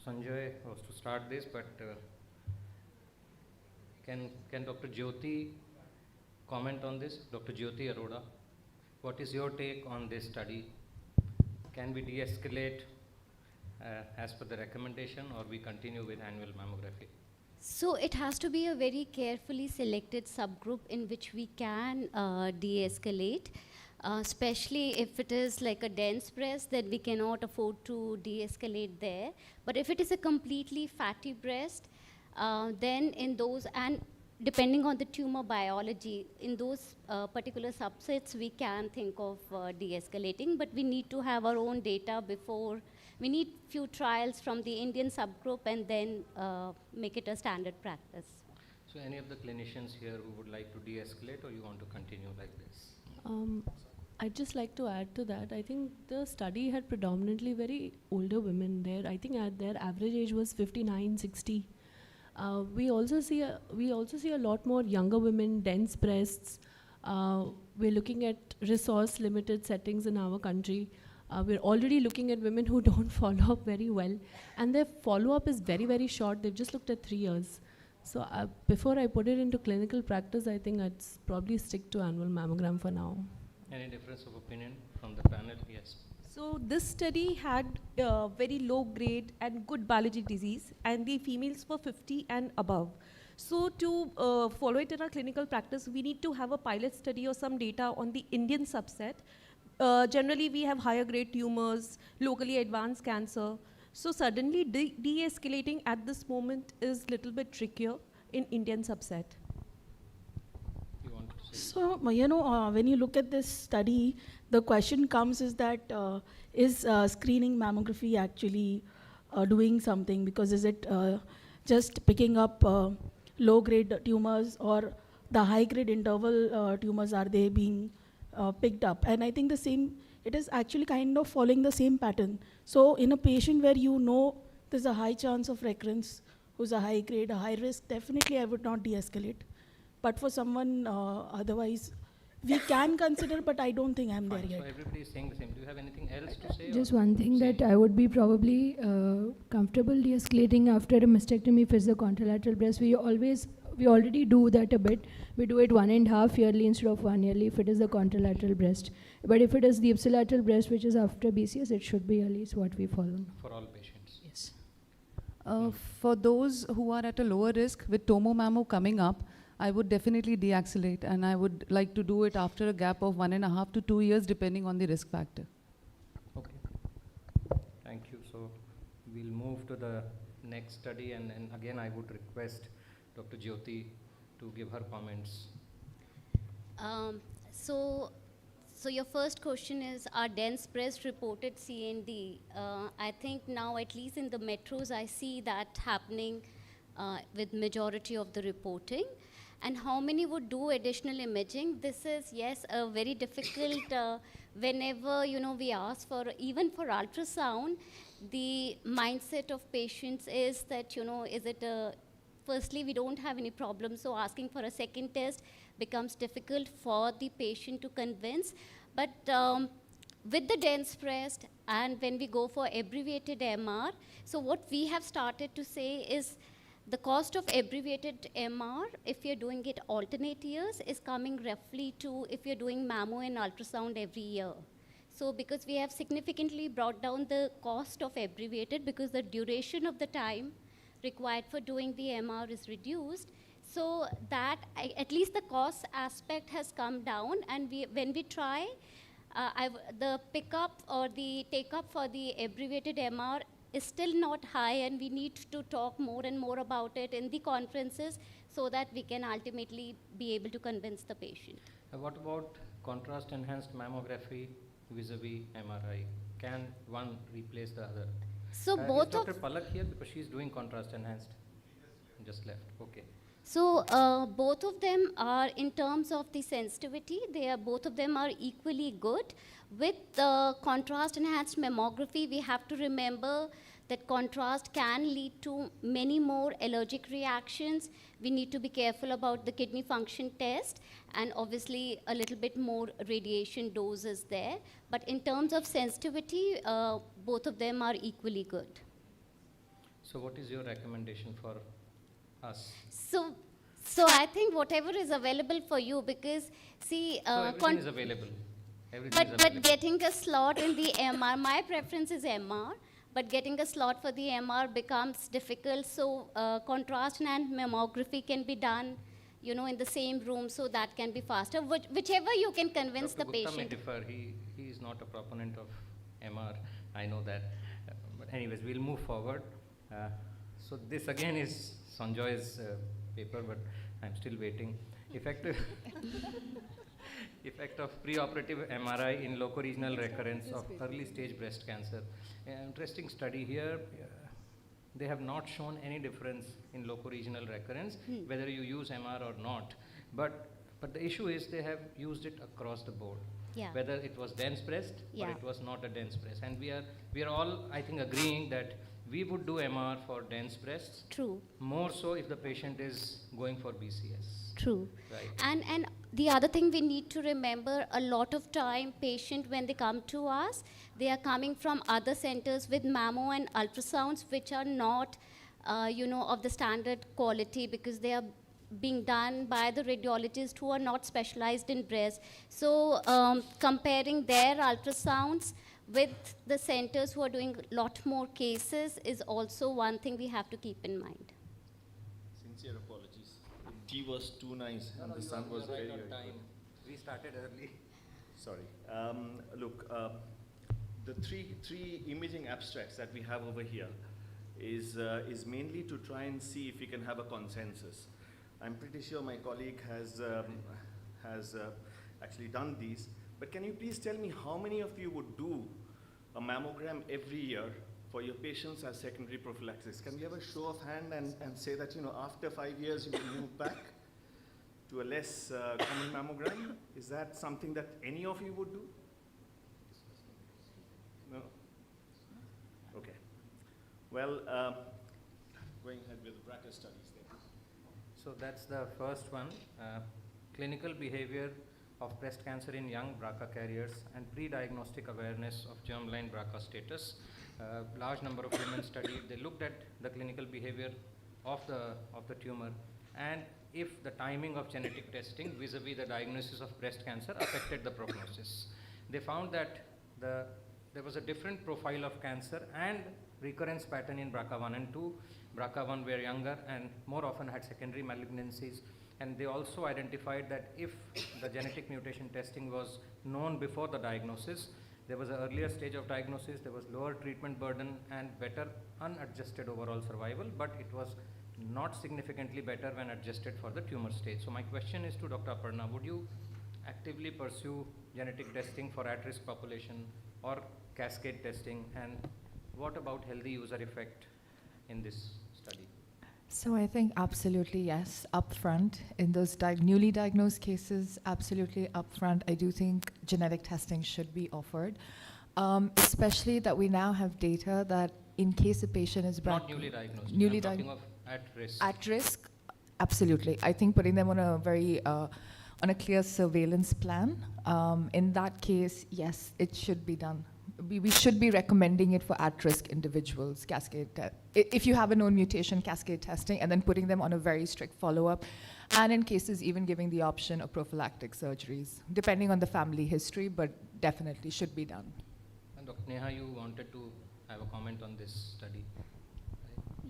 W: Sanjay was to start this, but can Dr. Jyoti comment on this? Dr. Jyoti Arora, what is your take on this study? Can we de-escalate as per the recommendation, or we continue with annual mammography?
X: So it has to be a very carefully selected subgroup in which we can de-escalate, especially if it is like a dense breast, then we cannot afford to de-escalate there. But if it is a completely fatty breast, then in those, and depending on the tumor biology, in those particular subsets, we can think of de-escalating, but we need to have our own data before. We need few trials from the Indian subgroup and then make it a standard practice.
W: So any of the clinicians here who would like to de-escalate, or you want to continue like this?
Y: I'd just like to add to that. I think the study had predominantly very older women there. I think their average age was 59, 60. We also see a lot more younger women, dense breasts. We're looking at resource limited settings in our country. We're already looking at women who don't follow up very well, and their follow-up is very, very short. They've just looked at 3 years. So before I put it into clinical practice, I think I'd probably stick to annual mammogram for now.
W: Any difference of opinion from the panel? Yes.
B: So this study had very low grade and good biology disease, and the females were 50 and above. So to follow it in our clinical practice, we need to have a pilot study or some data on the Indian subset. Generally, we have higher grade tumors, locally advanced cancer. So suddenly de-escalating at this moment is little bit trickier in Indian subset.
E: So, when you look at this study, the question comes is that is screening mammography actually doing something? Because is it just picking up low-grade tumors, or the high-grade interval tumors, are they being picked up? And I think it is actually kind of following the same pattern. So in a patient where there's a high chance of recurrence, who's a high grade, a high risk, definitely I would not de-escalate. But for someone otherwise, we can consider, but I don't think I'm there yet.
W: So everybody is saying the same. Do you have anything else to say?
F: Just one thing that I would be probably comfortable de-escalating after a mastectomy if it's the contralateral breast. We already do that a bit. We do it 1.5 yearly instead of 1 yearly if it is the contralateral breast. But if it is the ipsilateral breast, which is after BCS, it should be yearly is what we follow.
W: For all patients.
F: Yes.
D: For those who are at a lower risk with tomomammo coming up, I would definitely deaccelerate, and I would like to do it after a gap of 1.5 to 2 years, depending on the risk factor.
W: Okay. Thank you. So we'll move to the next study, and again I would request Dr. Jyoti to give her comments.
X: So your first question is, are dense breast reported CND? I think now, at least in the metros, I see that happening with majority of the reporting. And how many would do additional imaging? This is, yes, a very difficult, whenever, we ask for, even for ultrasound, the mindset of patients is that, is it firstly, we don't have any problem, so asking for a second test becomes difficult for the patient to convince. But with the dense breast, and when we go for abbreviated MR, so what we have started to say is, the cost of abbreviated MR, if you're doing it alternate years, is coming roughly to if you're doing mammo and ultrasound every year. So because we have significantly brought down the cost of abbreviated, because the duration of the time required for doing the MR is reduced, so that at least the cost aspect has come down, and when we try, the pickup or the take-up for the abbreviated MR is still not high, and we need to talk more and more about it in the conferences so that we can ultimately be able to convince the patient.
W: What about contrast-enhanced mammography vis-a-vis MRI? Can one replace the other?
X: So both
W: is Dr. Palak here, because she's doing contrast-enhanced? Just left. Okay.
X: So both of them are, in terms of the sensitivity, both of them are equally good. With the contrast-enhanced mammography, we have to remember that contrast can lead to many more allergic reactions. We need to be careful about the kidney function test, and obviously a little bit more radiation dose is there. But in terms of sensitivity, both of them are equally good.
W: So what is your recommendation for us?
X: So I think whatever is available for you, because see,
W: so everything is available.
X: But getting a slot in the MR, my preference is MR, but getting a slot for the MR becomes difficult. So contrast and mammography can be done, in the same room, so that can be faster. Whichever you can convince
W: Dr.
X: the
W: Gupta
X: patient.
W: may differ. He is not a proponent of MR. I know that. But anyways, we'll move forward. So this again is Sanjoy's paper, but I'm still waiting. Effect of preoperative MRI in locoregional recurrence of early stage breast cancer. Interesting study here. They have not shown any difference in locoregional recurrence, whether you use MR or not. But the issue is they have used it across the board.
X: Yeah.
W: Whether it was dense breast or it was not a dense breast. And we are all, I think, agreeing that we would do MR for dense breasts.
X: True.
W: More so if the patient is going for BCS.
X: True.
W: Right.
X: And the other thing we need to remember, a lot of time patient, when they come to us, they are coming from other centers with mammo and ultrasounds, which are not, of the standard quality, because they are being done by the radiologists who are not specialized in breast. So comparing their ultrasounds with the centers who are doing a lot more cases is also one thing we have to keep in mind.
I: Sincere apologies. The tea was too nice and the sun was very, very good.
W: We started early.
I: Sorry. Look, the three imaging abstracts that we have over here is mainly to try and see if we can have a consensus. I'm pretty sure my colleague has actually done these, but can you please tell me how many of you would do a mammogram every year for your patients as secondary prophylaxis? Can we have a show of hand and say that, after 5 years you will move back to a less common mammogram? Is that something that any of you would do? No? Okay. Well, going ahead with the BRCA studies then.
W: So that's the first one, clinical behavior of breast cancer in young BRCA carriers and pre-diagnostic awareness of germline BRCA status. Large number of women studied. They looked at the clinical behavior of the tumor and if the timing of genetic testing vis-a-vis the diagnosis of breast cancer affected the prognosis. They found that there was a different profile of cancer and recurrence pattern in BRCA1 and 2. BRCA1 were younger and more often had secondary malignancies. And they also identified that if the genetic mutation testing was known before the diagnosis, there was an earlier stage of diagnosis, there was lower treatment burden and better unadjusted overall survival, but it was not significantly better when adjusted for the tumor stage. So my question is to Dr. Aparna, would you actively pursue genetic testing for at-risk population or cascade testing, and what about healthy user effect in this study?
J: So I think absolutely yes, upfront. In those newly diagnosed cases, absolutely upfront. I do think genetic testing should be offered, especially that we now have data that in case a patient is
W: not newly diagnosed,
J: newly
W: I'm talking of at risk.
J: At risk, absolutely. I think putting them on a very on a clear surveillance plan. In that case, yes, it should be done. We should be recommending it for at-risk individuals, if you have a known mutation, cascade testing, and then putting them on a very strict follow-up, and in cases even giving the option of prophylactic surgeries, depending on the family history, but definitely should be done.
W: And Dr. Neha, you wanted to have a comment on this study.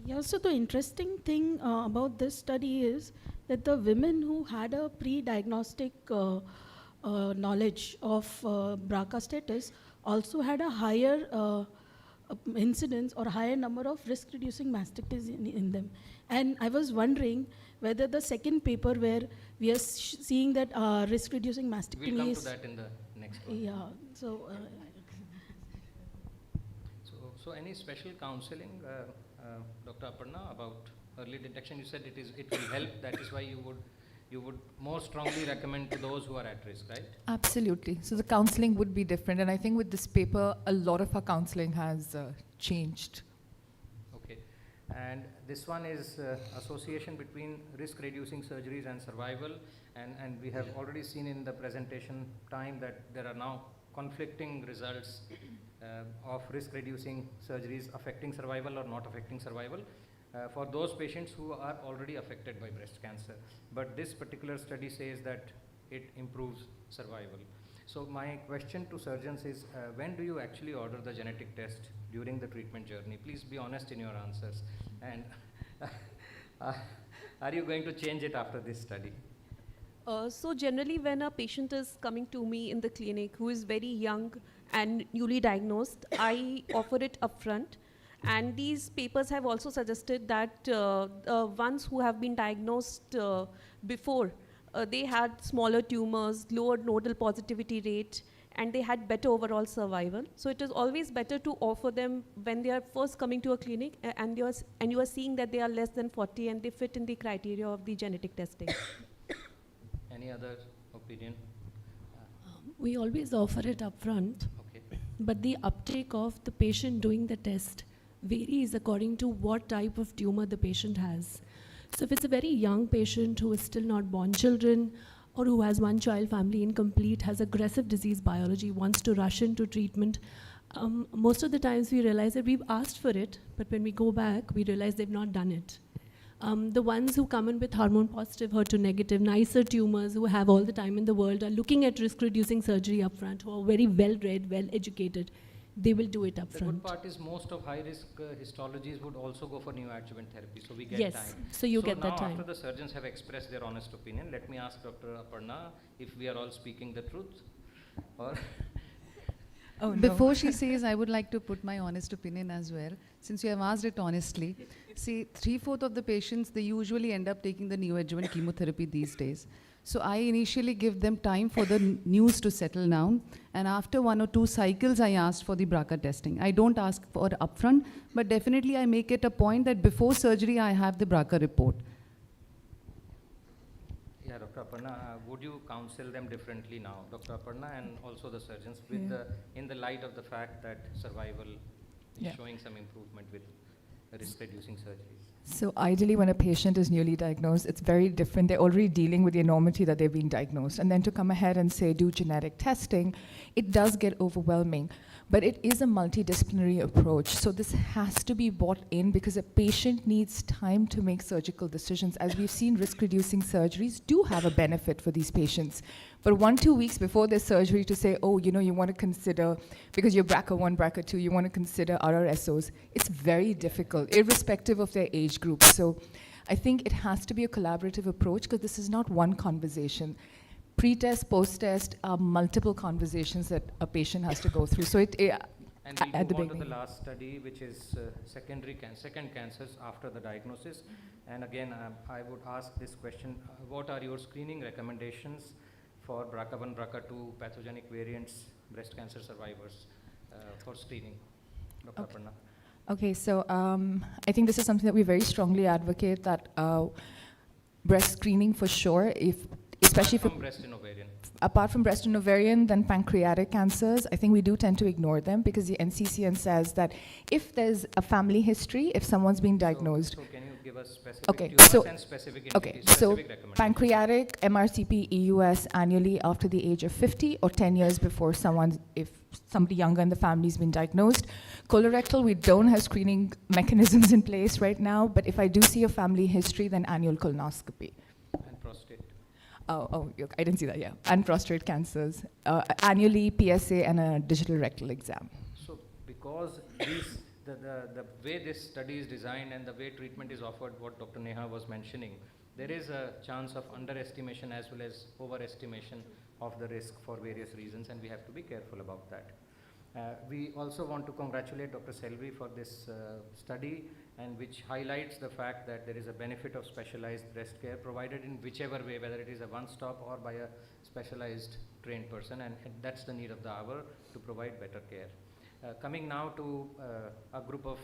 E: Yeah, so the interesting thing about this study is that the women who had a pre-diagnostic knowledge of BRCA status also had a higher incidence or higher number of risk-reducing mastectomies in them. And I was wondering whether the second paper where we are seeing that risk-reducing mastectomies...
W: We'll come to that in the next one.
E: Yeah, so...
W: So any special counseling, Dr. Aparna, about early detection? You said it will help, that is why you would more strongly recommend to those who are at risk, right?
J: Absolutely. So the counseling would be different, and I think with this paper, a lot of our counseling has changed.
W: Okay. And this one is association between risk-reducing surgeries and survival, and we have already seen in the presentation time that there are now conflicting results of risk-reducing surgeries affecting survival or not affecting survival. For those patients who are already affected by breast cancer. But this particular study says that it improves survival. So my question to surgeons is, when do you actually order the genetic test during the treatment journey? Please be honest in your answers. And are you going to change it after this study?
B: So generally when a patient is coming to me in the clinic who is very young and newly diagnosed, I offer it upfront. And these papers have also suggested that ones who have been diagnosed before, they had smaller tumors, lower nodal positivity rate, and they had better overall survival. So it is always better to offer them when they are first coming to a clinic and you are seeing that they are less than 40 and they fit in the criteria of the genetic testing.
W: Any other opinion?
Y: We always offer it upfront,
W: okay.
Y: But the uptake of the patient doing the test varies according to what type of tumor the patient has. So if it's a very young patient who is still not born children or who has one child family incomplete, has aggressive disease biology, wants to rush into treatment, most of the times we realize that we've asked for it, but when we go back, we realize they've not done it. The ones who come in with hormone positive, HER2 negative, nicer tumors, who have all the time in the world, are looking at risk reducing surgery upfront, who are very well read, well educated. they will do it
W: The
Y: upfront.
W: good part is most of high-risk histologies would also go for neoadjuvant therapy, so we get
Y: Yes,
W: time.
Y: so you get
W: now
Y: that time.
W: after the surgeons have expressed their honest opinion, let me ask Dr. Aparna if we are all speaking the truth, or
A: Before she says, I would like to put my honest opinion as well, since you have asked it honestly. See, 3/4 of the patients, they usually end up taking the neoadjuvant chemotherapy these days. So I initially give them time for the news to settle down, and after 1 or 2 cycles, I asked for the BRCA testing. I don't ask for it upfront, but definitely I make it a point that before surgery, I have the BRCA report.
W: yeah, Dr. Aparna, would you counsel them differently now, Dr. Aparna, and also the surgeons, with
J: Yeah.
W: in the light of the fact that survival is
J: Yeah.
W: showing some improvement with risk-reducing surgeries?
J: So ideally, when a patient is newly diagnosed, it's very different. They're already dealing with the enormity that they've been diagnosed. And then to come ahead and say, do genetic testing, it does get overwhelming. But it is a multidisciplinary approach. So this has to be bought in because a patient needs time to make surgical decisions. As we've seen, risk-reducing surgeries do have a benefit for these patients. But 1-2 weeks before their surgery to say, oh, you know, you want to consider, because you're BRCA1, BRCA2, you want to consider RRSOs, it's very difficult, irrespective of their age group. So I think it has to be a collaborative approach because this is not one conversation. Pre-test, post-test are multiple conversations that a patient has to go through. So
W: And we'll
J: at the
W: move on to the
J: beginning.
W: last study, which is second cancers after the diagnosis. And again, I would ask this question, what are your screening recommendations for BRCA1, BRCA2 pathogenic variants, breast cancer survivors for screening? Dr.
J: Okay.
W: Aparna.
J: Okay, so I think this is something that we very strongly advocate, that breast screening for sure, especially
W: Apart from breast and ovarian.
J: Apart from breast and ovarian, then pancreatic cancers, I think we do tend to ignore them because the NCCN says that if there's a family history, if someone's been diagnosed.
W: So can you give us specific
J: Okay,
W: tumors
J: so
W: and specific
J: okay,
W: entities,
J: so
W: specific recommendations?
J: pancreatic, MRCP, EUS annually after the age of 50 or 10 years before if somebody younger in the family's been diagnosed. Colorectal, we don't have screening mechanisms in place right now, but if I do see a family history, then annual colonoscopy.
W: And prostate.
J: I didn't see that, yeah. And prostate cancers. Annually, PSA and a digital rectal exam.
W: So because the way this study is designed and the way treatment is offered, what Dr. Neha was mentioning, there is a chance of underestimation as well as overestimation of the risk for various reasons, and we have to be careful about that. We also want to congratulate Dr. Selvi for this study, and which highlights the fact that there is a benefit of specialized breast care provided in whichever way, whether it is a one-stop or by a specialized trained person, and that's the need of the hour to provide better care. Coming now to a group of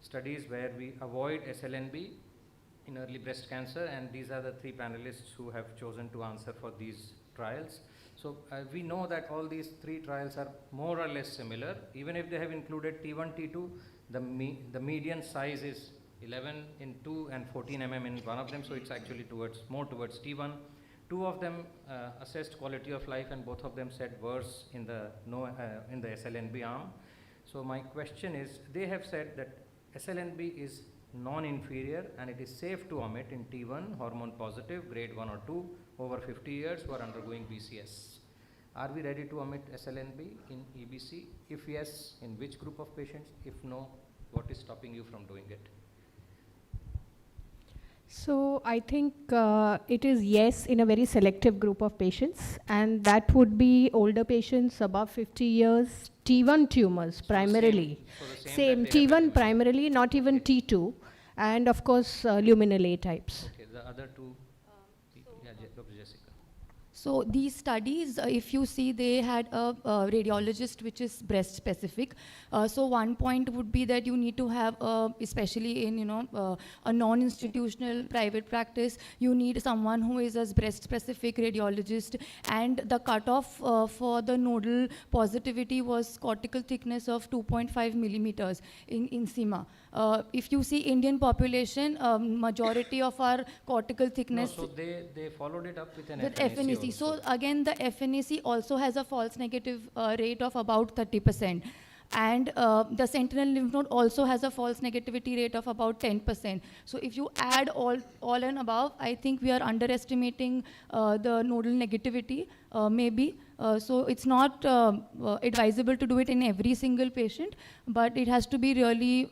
W: studies where we avoid SLNB in early breast cancer, and these are the 3 panelists who have chosen to answer for these trials. So we know that all these 3 trials are more or less similar. Even if they have included T1, T2, the median size is 11 in 2 and 14 mm in one of them, so it's actually more towards T1. 2 of them assessed quality of life, and both of them said worse in the SLNB arm. So my question is, they have said that SLNB is non-inferior and it is safe to omit in T1 hormone positive grade 1 or 2 over 50 years who are undergoing BCS. Are we ready to omit SLNB in EBC? If yes, in which group of patients? If no, what is stopping you from doing it?
V: So I think it is yes in a very selective group of patients, and that would be older patients above 50 years, T1 tumors primarily. Same T1 primarily, not even T2, and of course luminal A types.
W: Okay, the other 2, Dr. Jessica.
K: So these studies, if you see, they had a radiologist which is breast specific. So one point would be that you need to have, especially in a non-institutional private practice, you need someone who is a breast specific radiologist, and the cutoff for the nodal positivity was cortical thickness of 2.5 millimeters in SEMA. If you see Indian population, majority of our cortical thickness.
W: No, so they followed it up with an
K: FNAC.
W: also.
K: So again, the FNAC also has a false negative rate of about 30%. And the sentinel lymph node also has a false negativity rate of about 10%. So if you add all and above, I think we are underestimating the nodal negativity, maybe. So it's not advisable to do it in every single patient, but it has to be really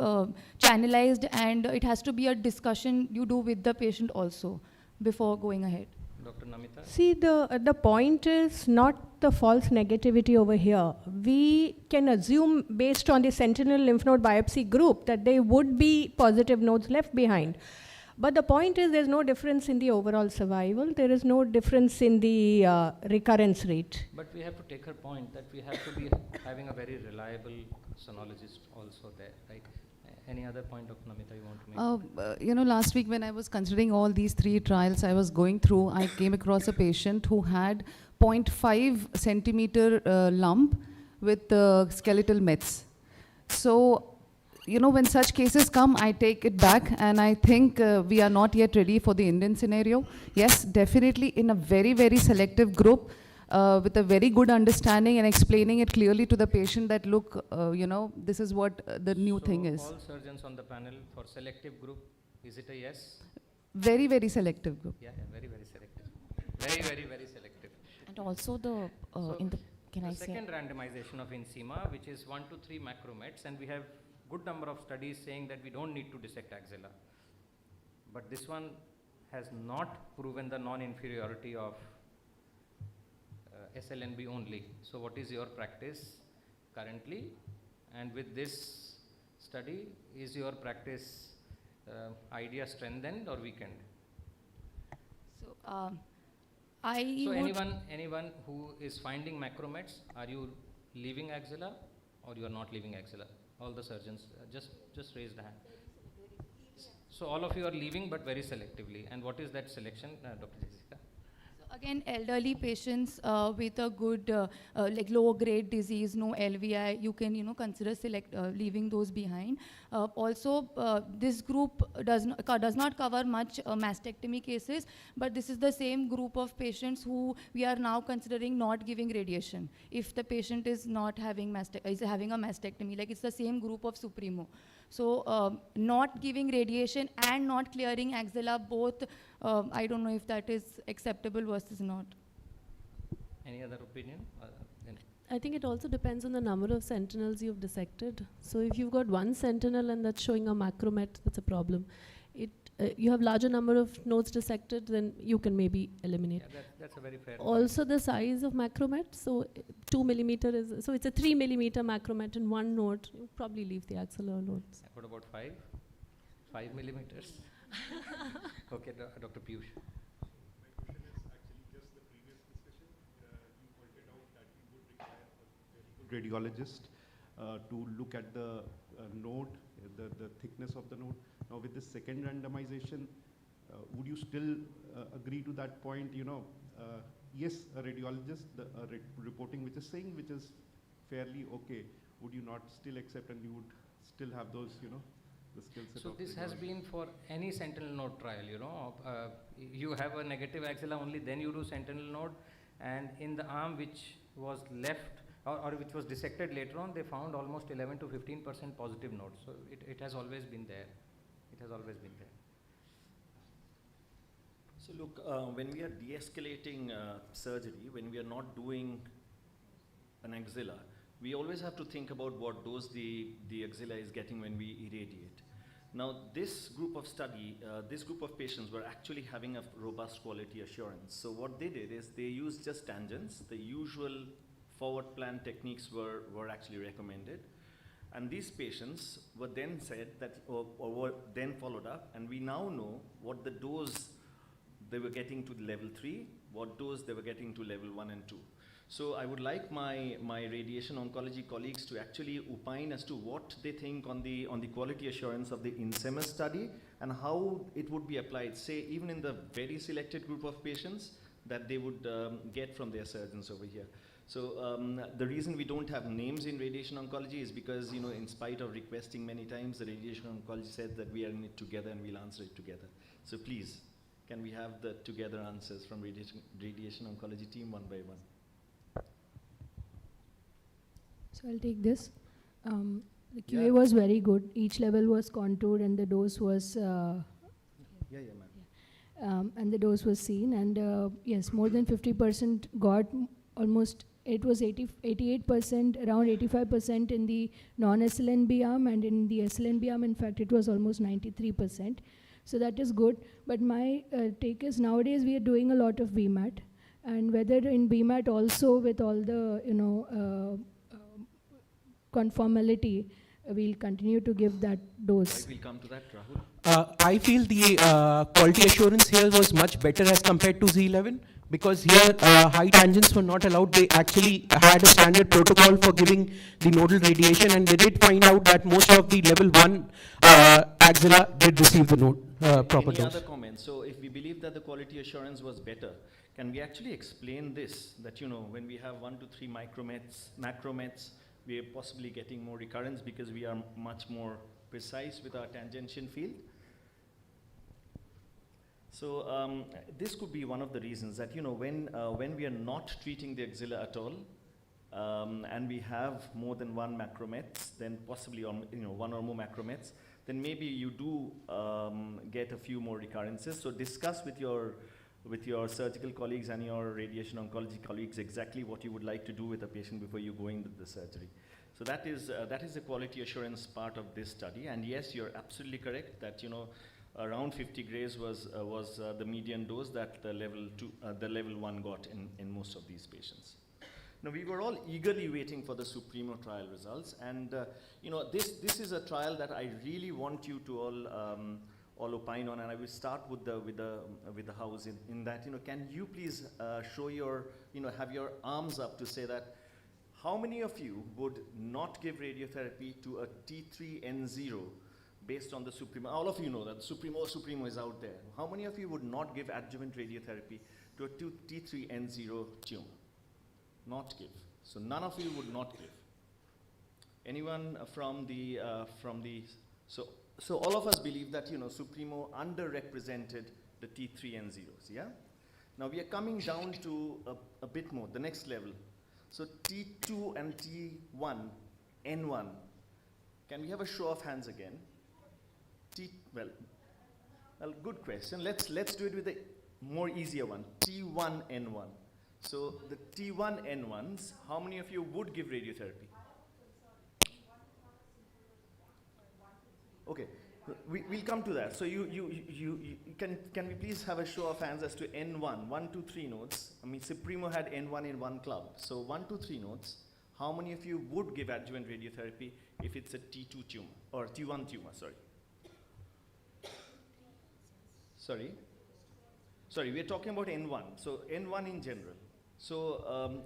K: channelized, and it has to be a discussion you do with the patient also before going ahead.
W: Dr. Namita?
V: See, the point is not the false negativity over here. We can assume based on the sentinel lymph node biopsy group that there would be positive nodes left behind. But the point is there's no difference in the overall survival. There is no difference in the recurrence rate.
W: But we have to take her point that we have to be having a very reliable sonologist also there, right? Any other point, Dr. Namita, you want to make?
A: You know, last week when I was considering all these 3 trials I was going through, I came across a patient who had 0.5 centimeter lump with skeletal mets. So, you know, when such cases come, I take it back, and I think we are not yet ready for the Indian scenario. Yes, definitely in a very, very selective group, with a very good understanding and explaining it clearly to the patient that, look, you know, this is what the new thing is.
W: All surgeons on the panel for selective group, is it a yes?
A: Very, very selective group.
W: Yeah, very, very selective. Very, very, very selective.
L: And also the,
W: second randomization of INSEMA, which is 1 to 3 macromets, and we have good number of studies saying that we don't need to dissect axilla. But this one has not proven the non-inferiority of SLNB only. So what is your practice currently? And with this study, is your practice idea strengthened or weakened?
K: So
W: So anyone who is finding macromets, are you leaving axilla or you are not leaving axilla? All the surgeons, just raise the hand. So all of you are leaving, but very selectively. And what is that selection, Dr. Jessica?
K: Again, elderly patients with a good, like low-grade disease, no LVI, you can, you know, consider leaving those behind. Also, this group does not cover much mastectomy cases, but this is the same group of patients who we are now considering not giving radiation if the patient is not having having a mastectomy. Like, it's the same group of Supremo. So not giving radiation and not clearing axilla, both, I don't know if that is acceptable versus not.
W: Any other opinion?
Y: I think it also depends on the number of sentinels you've dissected. So if you've got 1 sentinel and that's showing a macromet, that's a problem. You have larger number of nodes dissected, then you can maybe eliminate.
W: Yeah, that's a very fair
Y: Also the size of macromet, so 2 millimeter is, so it's a 3 millimeter macromet in 1 node, you probably leave the axillary nodes.
W: What about 5? 5 millimeters? Okay, Dr. Piyush.
M: Radiologist to look at the node, the thickness of the node. Now with the second randomization, would you still agree to that point? You know, yes, a radiologist reporting which is fairly okay, would you not still accept, and you would still have those, you know, the skill set?
W: So this has been for any sentinel node trial, you know. You have a negative axilla, only then you do sentinel node, and in the arm which was left or which was dissected later on, they found almost 11 to 15% positive nodes. So it has always been there. It has always been there.
I: So look, when we are de-escalating surgery, when we are not doing an axilla, we always have to think about what dose the axilla is getting when we irradiate. Now this group of this group of patients were actually having a robust quality assurance. So what they did is they used just tangents. The usual forward plan techniques were actually recommended. And these patients were then said that, or were then followed up, and we now know what the dose they were getting to level 3, what dose they were getting to level 1 and 2. So I would like my radiation oncology colleagues to actually opine as to what they think on the quality assurance of the INSEMA study and how it would be applied, say, even in the very selected group of patients that they would get from their surgeons over here. So the reason we don't have names in radiation oncology is because, you know, in spite of requesting many times, the radiation oncology said that we are in it together and we'll answer it together. So please, can we have the together answers from radiation oncology team one by one?
F: So I'll take this. The QA was very good. Each level was contoured and the dose was and the dose was seen. And yes, more than 50% got almost. It was 88%, around 85% in the non-SLNB arm, and in the SLNB arm, in fact, it was almost 93%. So that is good. But my take is nowadays we are doing a lot of BMAT, and whether in BMAT also with all the conformality, we'll continue to give that dose.
L: We'll come to that, Rahul. I feel the quality assurance here was much better as compared to Z11. Because here high tangents were not allowed. They actually had a standard protocol for giving the nodal radiation, and they did find out that most of the level 1 axilla did receive the proper dose.
I: Any other comments? So if we believe that the quality assurance was better, can we actually explain this? That, you know, when we have 1 to 3 macromets, we are possibly getting more recurrence because we are much more precise with our tangential field. So this could be one of the reasons that, you know, when we are not treating the axilla at all, and we have more than 1 macromets, then possibly 1 or more macromets, then maybe you do get a few more recurrences. So discuss with your surgical colleagues and your radiation oncology colleagues exactly what you would like to do with a patient before you go into the surgery. So that is the quality assurance part of this study. And yes, you're absolutely correct that, you know, around 50 grays was the median dose that the level 1 got in most of these patients. Now, we were all eagerly waiting for the Supremo trial results, and you know, this is a trial that I really want you to all opine on, and I will start with the house in that, you know, can you please show your, you know, have your arms up to say that how many of you would not give radiotherapy to a T3N0 based on the Supremo? All of you know that Supremo is out there. How many of you would not give adjuvant radiotherapy to a T3N0 tumor? Not give. So none of you would not give. Anyone from the so all of us believe that, you know, Supremo underrepresented the T3N0s, yeah? Now we are coming down to a bit more, the next level. So T2 and T1, N1. Can we have a show of hands again? Well, good question. Let's do it with a more easier one. T1, N1. So the T1, N1s, how many of you would give radiotherapy? Okay, we'll come to that. So can we please have a show of hands as to N1, 1, 2, 3 nodes? I mean, Supremo had N1 in one club. So 1, 2, 3 nodes. How many of you would give adjuvant radiotherapy if it's a T2 tumor or T1 tumor? Sorry, we're talking about N1. So N1 in general. So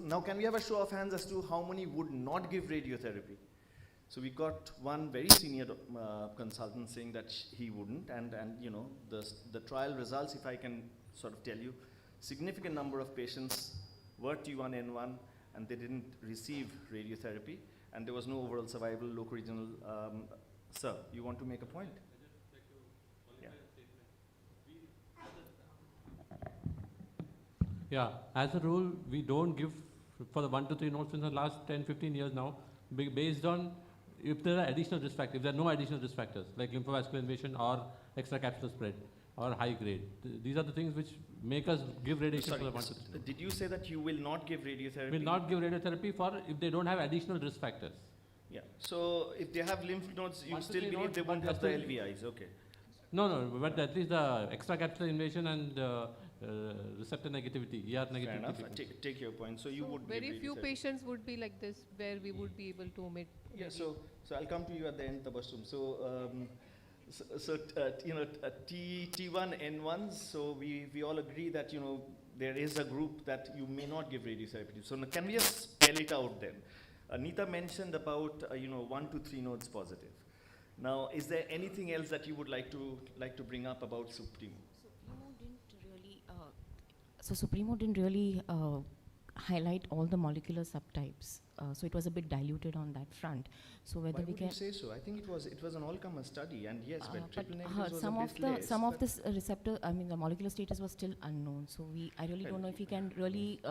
I: now can we have a show of hands as to how many would not give radiotherapy? So we got one very senior consultant saying that he wouldn't, and you know, the trial results, if I can sort of tell you, significant number of patients were T1, N1, and they didn't receive radiotherapy, and there was no overall survival, local regional. Sir, you want to make a point?
N: Yeah, as a rule, we don't give for the 1 to 3 nodes in the last 10, 15 years now, based on if there are additional risk factors. If there are no additional risk factors, like lymphovascular invasion or extracapsular spread or high grade. These are the things which make us give radiation for the 1 to 3.
I: Did you say that you will not give radiotherapy?
N: Will not give radiotherapy for if they don't have additional risk factors.
I: Yeah, so if they have lymph nodes, you still believe they won't have the LVIs, okay.
N: No, but at least the extracapsular invasion and receptor negativity, ER negativity.
I: Fair enough. Take your point. So you would
V: very few patients would be like this, where we would be able to omit.
I: Yeah. So I'll come to you at the end, Tabassum. So you know, T1 N1s. So we all agree that, you know, there is a group that you may not give radiotherapy to. So now can we just spell it out then? Anita mentioned about 1 to 3 nodes positive. Now, is there anything else that you would like to bring up about Supremo?
O: Supremo didn't really highlight all the molecular subtypes, so it was a bit diluted on that front. So whether
I: Why
O: we
I: would
O: can
I: you say so? I think it was an all-comer study, and yes, but triple
O: but
I: negatives was
O: some
I: a
O: of
I: bit
O: the
I: less,
O: some of
I: but
O: this receptor, I mean, the molecular status was still unknown. So I really don't know if we can really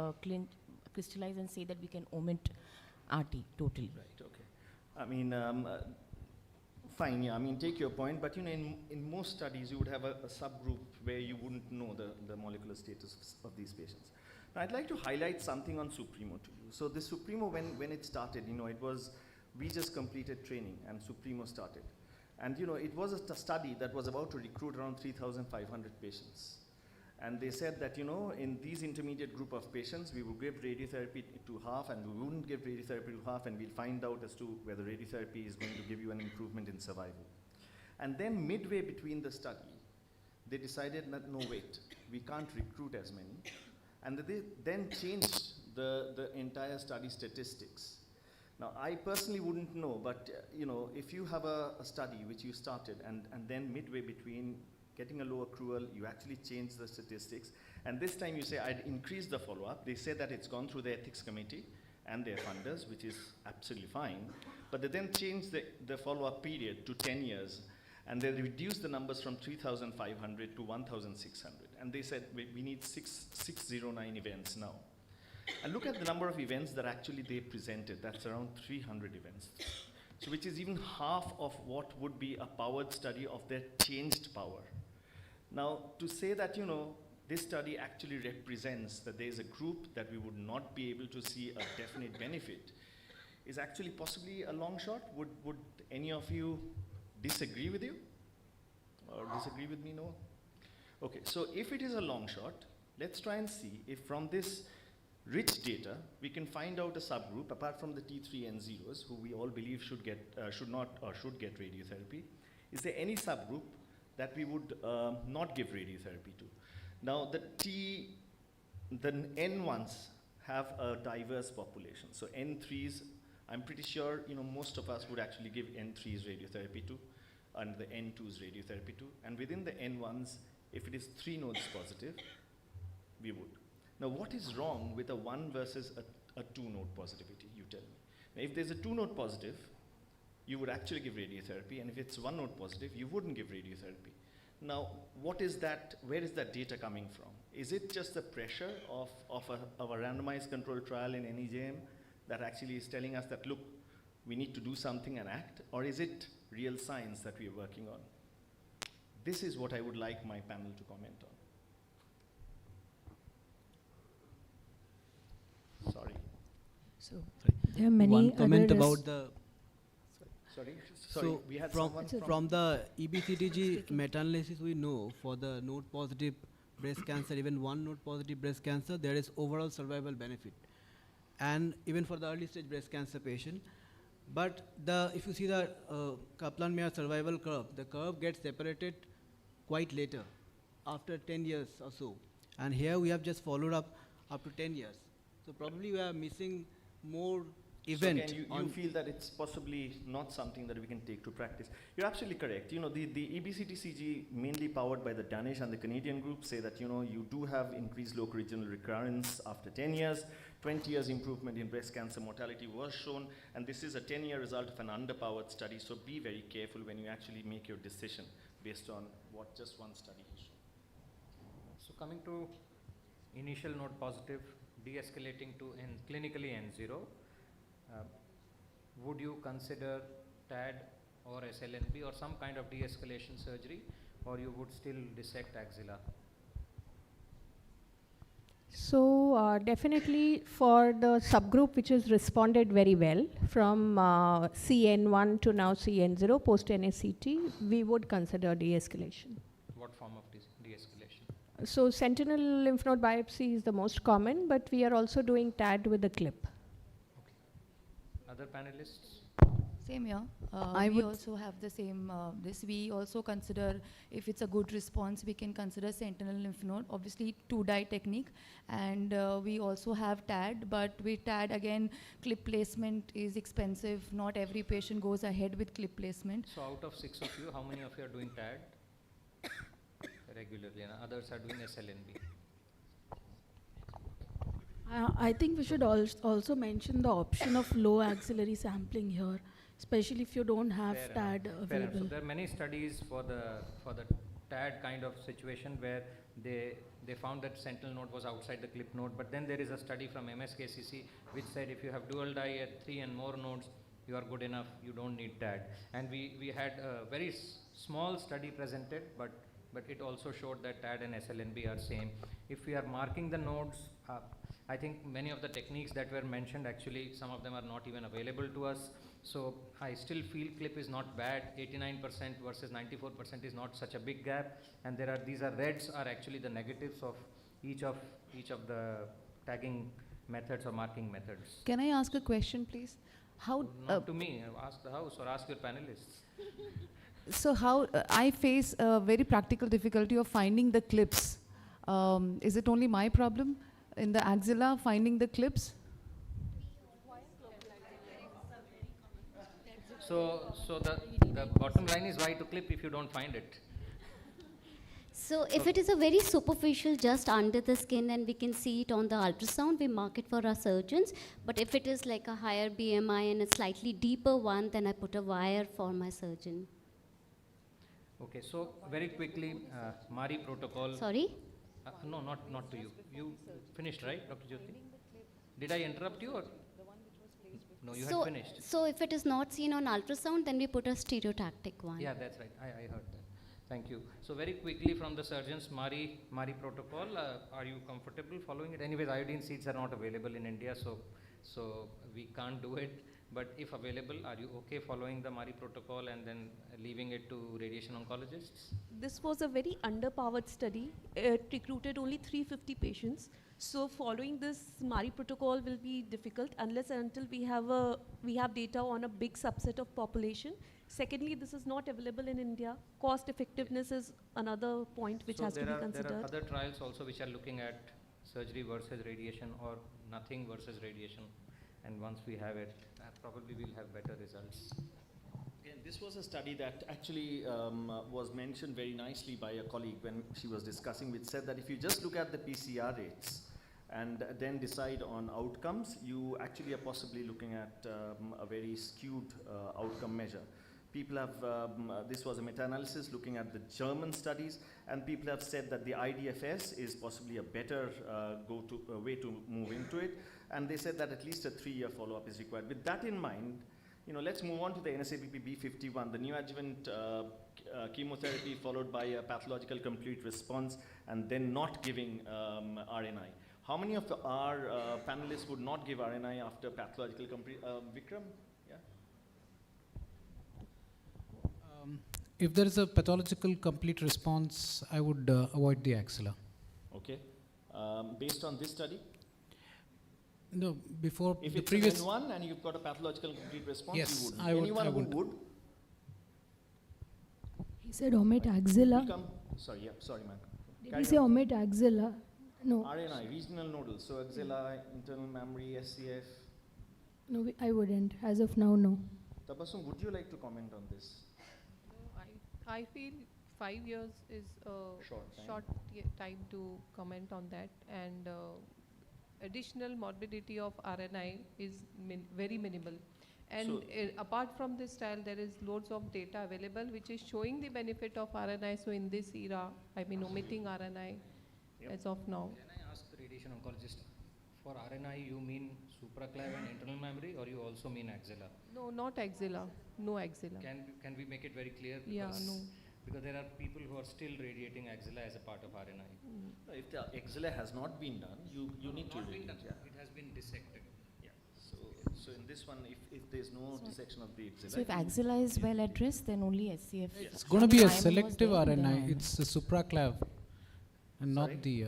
O: crystallize and say that we can omit RT totally.
I: Right. Okay. I mean, fine, yeah, I mean, take your point, but you know, in most studies, you would have a subgroup where you wouldn't know the molecular status of these patients. Now, I'd like to highlight something on Supremo to you. So the Supremo, when it started, you know, it was, we just completed training and Supremo started. And you know, it was a study that was about to recruit around 3,500 patients. And they said that, you know, in these intermediate group of patients, we would give radiotherapy to half and we wouldn't give radiotherapy to half, and we'll find out as to whether radiotherapy is going to give you an improvement in survival. And then midway between the study, they decided that, no, wait, we can't recruit as many. And they then changed the entire study statistics. Now, I personally wouldn't know, but you know, if you have a study which you started and then midway between getting a low accrual, you actually change the statistics, and this time you say, I'd increase the follow-up. They say that it's gone through the ethics committee and their funders, which is absolutely fine, but they then change the follow-up period to 10 years, and they reduced the numbers from 3,500 to 1,600, and they said, we need 609 events now. And look at the number of events that actually they presented. That's around 300 events. So which is even half of what would be a powered study of their changed power. Now, to say that, you know, this study actually represents that there is a group that we would not be able to see a definite benefit is actually possibly a long shot. Would any of you disagree with you? Or disagree with me, no? Okay, so if it is a long shot, let's try and see if from this rich data, we can find out a subgroup, apart from the T3N0s, who we all believe should get radiotherapy. Is there any subgroup that we would not give radiotherapy to? Now, the N1s have a diverse population. So N3s, I'm pretty sure, you know, most of us would actually give N3s radiotherapy to, and the N2s radiotherapy to. And within the N1s, if it is 3 nodes positive, we would. Now, what is wrong with a 1 versus a 2-node positivity, you tell me? Now, if there's a 2-node positive, you would actually give radiotherapy, and if it's 1-node positive, you wouldn't give radiotherapy. Now, what is that, where is that data coming from? Is it just the pressure of a randomized controlled trial in NEJM that actually is telling us that, look, we need to do something and act, or is it real science that we are working on? This is what I would like my panel to comment on. Sorry.
F: So there are many
P: one comment
F: other
P: about the.
I: Sorry.
P: So
I: we had
P: from the EBCTG meta-analysis, we know for the node positive breast cancer, even 1 node positive breast cancer, there is overall survival benefit, and even for the early stage breast cancer patient. But if you see the Kaplan-Meier survival curve, the curve gets separated quite later, after 10 years or so, and here we have just followed up to 10 years. So probably we are missing more event.
I: So again, you feel that it's possibly not something that we can take to practice. You're absolutely correct. You know, the EBCTCG, mainly powered by the Danish and the Canadian group, say that, you know, you do have increased local regional recurrence after 10 years. 20 years improvement in breast cancer mortality was shown, and this is a 10-year result of an underpowered study, so be very careful when you actually make your decision based on what just one study has shown.
W: So coming to initial node positive, de-escalating to clinically N0, would you consider TAD or SLNB or some kind of de-escalation surgery, or you would still dissect axilla?
V: So definitely for the subgroup which has responded very well from CN1 to now CN0 post NSCT, we would consider de-escalation.
W: What form of de-escalation?
V: So sentinel lymph node biopsy is the most common, but we are also doing TAD with the clip.
W: Other panelists?
K: Same here.
A: I
K: We
A: would
K: also have the same this. We also consider, if it's a good response, we can consider sentinel lymph node, obviously 2-dye technique. And we also have TAD, but with TAD again, clip placement is expensive. Not every patient goes ahead with clip placement.
W: So out of 6 of you, how many of you are doing TAD regularly and others are doing SLNB?
E: I think we should also mention the option of low axillary sampling here, especially if you don't have TAD available.
W: So there are many studies for the TAD kind of situation where they found that sentinel node was outside the clip node, but then there is a study from MSKCC which said if you have dual dye at 3 and more nodes, you are good enough, you don't need TAD. And we had a very small study presented, but it also showed that TAD and SLNB are same. If we are marking the nodes, I think many of the techniques that were mentioned, actually some of them are not even available to us. So I still feel CLIP is not bad. 89% versus 94% is not such a big gap. And these are reds are actually the negatives of each of the tagging methods or marking methods.
A: Can I ask a question, please? How
W: Not to me, ask the house or ask your panelists.
A: So how I face a very practical difficulty of finding the clips. Is it only my problem in the axilla finding the clips?
W: So the bottom line is why to clip if you don't find it.
X: So if it is a very superficial, just under the skin, and we can see it on the ultrasound, we mark it for our surgeons. But if it is like a higher BMI and a slightly deeper one, then I put a wire for my surgeon.
W: Okay, so very quickly, MARI protocol.
X: Sorry?
W: No, not to you. You finished, right, Dr. Jyoti? Did I interrupt you or? No, you had finished.
X: So if it is not seen on ultrasound, then we put a stereotactic one.
W: Yeah, that's right. I heard that. Thank you. So very quickly from the surgeons, MARI protocol, are you comfortable following it? Anyways, iodine seeds are not available in India, so we can't do it. But if available, are you okay following the MARI protocol and then leaving it to radiation oncologists?
B: This was a very underpowered study. It recruited only 350 patients. So following this MARI protocol will be difficult unless and until we have data on a big subset of population. Secondly, this is not available in India. Cost effectiveness is another point which has to be considered.
W: There are other trials also which are looking at surgery versus radiation or nothing versus radiation. And once we have it, probably we'll have better results.
I: Again, this was a study that actually was mentioned very nicely by a colleague when she was discussing, which said that if you just look at the PCR rates and then decide on outcomes, you actually are possibly looking at a very skewed outcome measure. People have, this was a meta-analysis looking at the German studies, and people have said that the IDFS is possibly a better way to move into it, and they said that at least a 3-year follow-up is required. With that in mind, let's move on to the NSABP B51, the neoadjuvant chemotherapy followed by a pathological complete response and then not giving RNI. How many of our panelists would not give RNI after pathological complete, Vikram?
H: If there is a pathological complete response, I would avoid the axilla.
I: Okay. Based on this study?
H: No, before
I: if
H: the
I: it's
H: previous
I: an N1 and you've got a pathological complete response,
H: yes,
I: you wouldn't.
H: I would.
I: Anyone who would?
F: He said omit axilla.
I: Sorry, ma'am.
F: Did he say omit axilla? No.
I: RNI, regional nodal. So axilla, internal mammary, SCF.
F: No, I wouldn't. As of now, no.
I: Tabassum, would you like to comment on this?
Q: I feel 5 years is a short time to comment on that, and additional morbidity of RNI is very minimal. And apart from this trial, there is loads of data available which is showing the benefit of RNI. So in this era, I mean omitting RNI as of now.
W: Can I ask the radiation oncologist, for RNI you mean supraclav and internal mammary, or you also mean axilla?
Q: No, not axilla. No axilla.
W: Can we make it very clear?
Q: Because
W: Because there are people who are still radiating axilla as a part of RNI.
I: No, if the axilla has not been done, you need to
W: radiate.
I: Yeah.
W: It has been dissected.
I: Yeah. So in this one, if there's no dissection of the axilla.
O: So if axilla is well addressed, then only SCF.
H: It's going to be a selective RNI. It's the supraclav, and not the.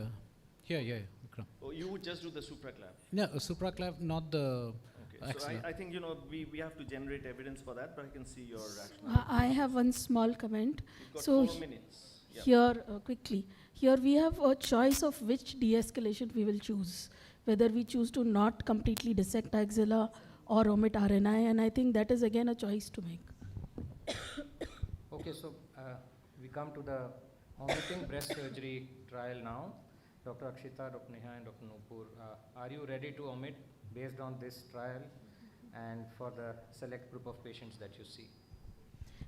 H: Yeah. Vikram.
I: Oh, you would just do the supraclav?
H: No, supraclav, not the.
I: Okay. So I think we have to generate evidence for that, but I can see your rationale.
E: I have one small comment.
I: You've got
E: So
I: 4 minutes.
E: Here, quickly, here we have a choice of which de-escalation we will choose, whether we choose to not completely dissect axilla or omit RNI, and I think that is again a choice to make.
W: Okay, so we come to the omitting breast surgery trial now. Dr. Akshita, Dr. Neha, and Dr. Nupur, are you ready to omit based on this trial and for the select group of patients that you see?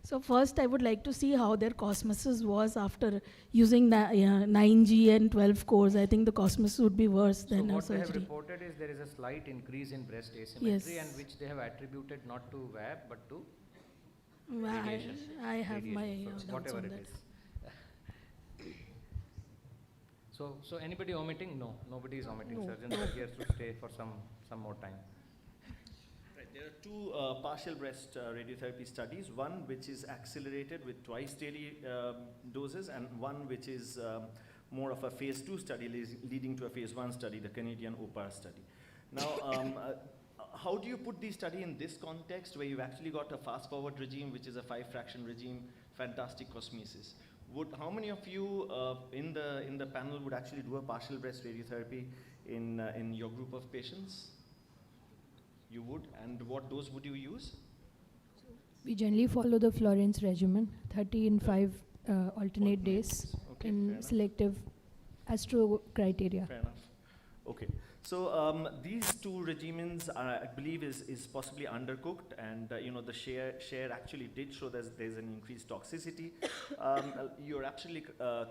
E: So first, I would like to see how their cosmesis was after using 9G and 12 cores. I think the cosmesis would be worse than
W: so
E: a
W: what they have
E: surgery.
W: reported is there is a slight increase in breast asymmetry,
E: Yes.
W: and which they have attributed not to VAB but to
E: Well,
W: radiation.
E: I have my
W: Radiation, so
E: doubts
W: whatever
E: on
W: it
E: that.
W: is. So anybody omitting? No, nobody is omitting.
E: No.
W: Surgeons are here to stay for some more time.
I: Right, there are two partial breast radiotherapy studies, one which is accelerated with twice daily doses, and one which is more of a phase 2 study leading to a phase 1 study, the Canadian OPAR study. Now, how do you put the study in this context where you've actually got a fast forward regime, which is a 5-fraction regime, fantastic cosmesis? How many of you in the panel would actually do a partial breast radiotherapy in your group of patients? You would, and what dose would you use?
F: We generally follow the Florence regimen, 30 in 5 alternate days
I: Okay, fair
F: in
I: enough.
F: selective astro criteria.
I: Fair enough. Okay. So these two regimens, I believe, is possibly undercooked, and the share actually did show that there's an increased toxicity. You're absolutely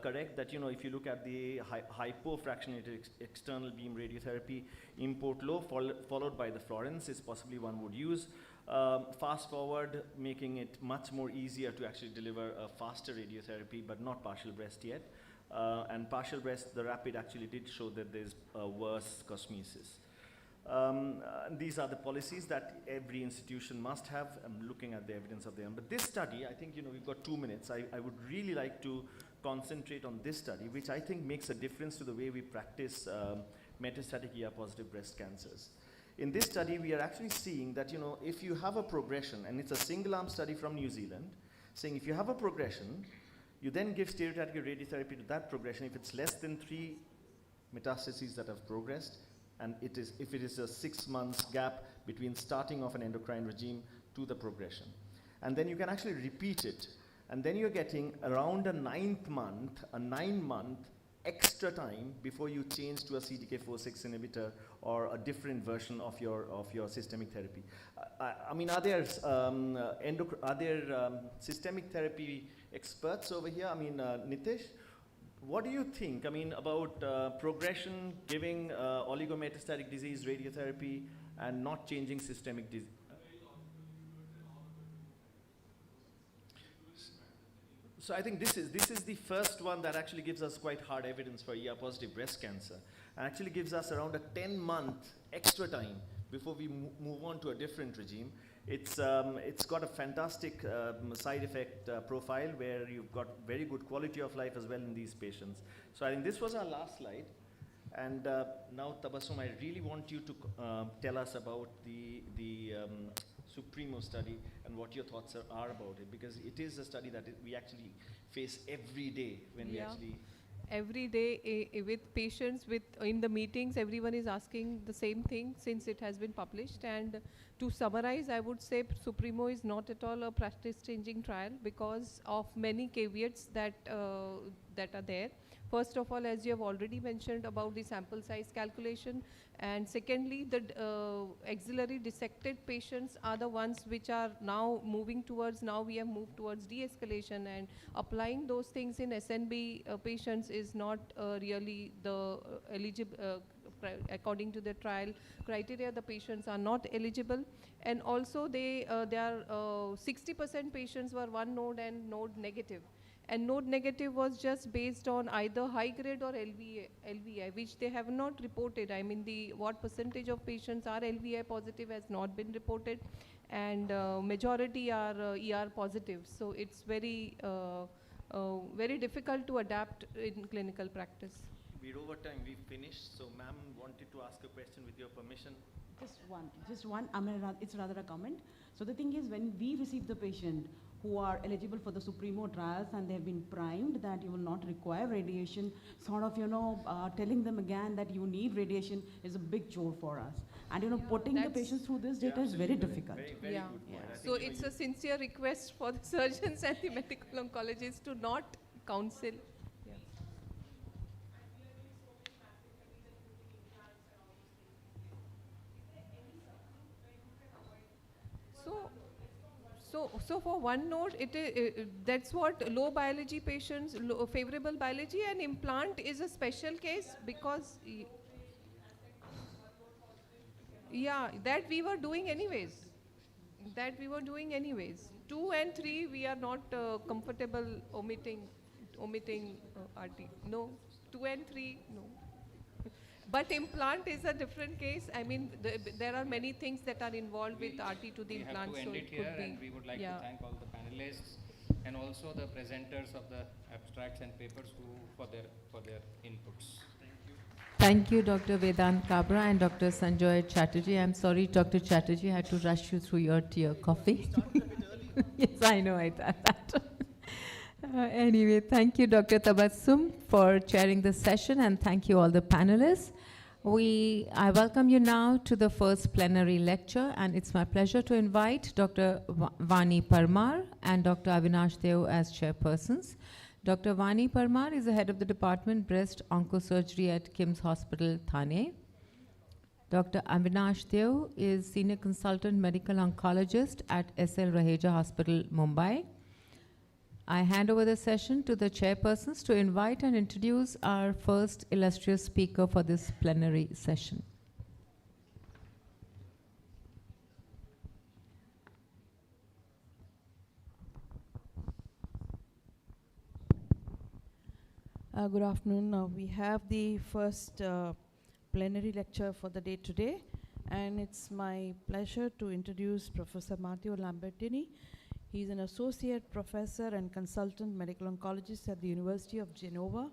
I: correct that if you look at the hypofractionated external beam radiotherapy, import low followed by the Florence is possibly one would use. Fast forward, making it much more easier to actually deliver a faster radiotherapy, but not partial breast yet. And partial breast, the rapid actually did show that there's worse cosmesis. These are the policies that every institution must have. I'm looking at the evidence of them. But this study, I think, we've got 2 minutes. I would really like to concentrate on this study, which I think makes a difference to the way we practice metastatic ER-positive breast cancers. In this study, we are actually seeing that, if you have a progression, and it's a single-arm study from New Zealand, saying if you have a progression, you then give stereotactic radiotherapy to that progression if it's less than 3 metastases that have progressed, and if it is a 6 months gap between starting of an endocrine regime to the progression. And then you can actually repeat it, and then you're getting around a 9-month extra time before you change to a CDK4/6 inhibitor or a different version of your systemic therapy. I mean, are there systemic therapy experts over here? I mean, Nitish, what do you think? I mean, about progression, giving oligometastatic disease radiotherapy, and not changing systemic disease? So I think this is the first one that actually gives us quite hard evidence for ER-positive breast cancer, and actually gives us around a 10-month extra time before we move on to a different regime. It's got a fantastic side effect profile where you've got very good quality of life as well in these patients. So I think this was our last slide. And now, Tabassum, I really want you to tell us about the Supremo study and what your thoughts are about it, because it is a study that we actually face every day when we actually...
Q: Every day with patients, in the meetings, everyone is asking the same thing since it has been published. And to summarize, I would say Supremo is not at all a practice-changing trial because of many caveats that are there. First of all, as you have already mentioned about the sample size calculation, and secondly, the axillary dissected patients are the ones which are now moving towards, now we have moved towards de-escalation, and applying those things in SNB patients is not really the eligible, according to the trial criteria, the patients are not eligible. And also there are 60% patients were one node and node negative. And node negative was just based on either high grade or LVI, which they have not reported. I mean, what percentage of patients are LVI positive has not been reported, and majority are ER positive. So it's very difficult to adapt in clinical practice.
I: We're over time, we've finished. So ma'am wanted to ask a question with your permission.
G: Just one, I mean, it's rather a comment. So the thing is, when we receive the patient who are eligible for the Supremo trials and they've been primed that you will not require radiation, sort of, telling them again that you need radiation is a big chore for us. And, putting the patients through this data is very difficult.
I: Very good point.
Q: So it's a sincere request for the surgeons and the medical oncologists to not counsel. So for one node, that's what low biology patients, favorable biology, and implant is a special case because, yeah, that we were doing anyways. 2 and 3, we are not comfortable omitting RT. No, 2 and 3, no. But implant is a different case. I mean, there are many things that are involved with RT to the implant.
W: We have to end
Q: so
W: it
Q: could
W: here,
Q: be,
W: and we would like
Q: yeah.
W: to thank all the panelists and also the presenters of the abstracts and papers for their inputs.
C: Thank you, Dr. Vedant Kabra and Dr. Sanjoy Chatterjee. I'm sorry, Dr. Chatterjee, I had to rush you through your tea or coffee. Yes, I know I done that. Anyway, thank you, Dr. Tabassum, for chairing this session, and thank you all the panelists. I welcome you now to the first plenary lecture, and it's my pleasure to invite Dr. Vani Parmar and Dr. Avinash Deo as chairpersons. Dr. Vani Parmar is the head of the department Breast Oncosurgery at KIMS Hospital, Thane. Dr. Avinash Deo is senior consultant medical oncologist at SL Raheja Hospital, Mumbai. I hand over the session to the chairpersons to invite and introduce our first illustrious speaker for this plenary session.
R: Good afternoon. We have the first plenary lecture for the day today, and it's my pleasure to introduce Professor Matteo Lambertini. He's an associate professor and consultant medical oncologist at the University of Genova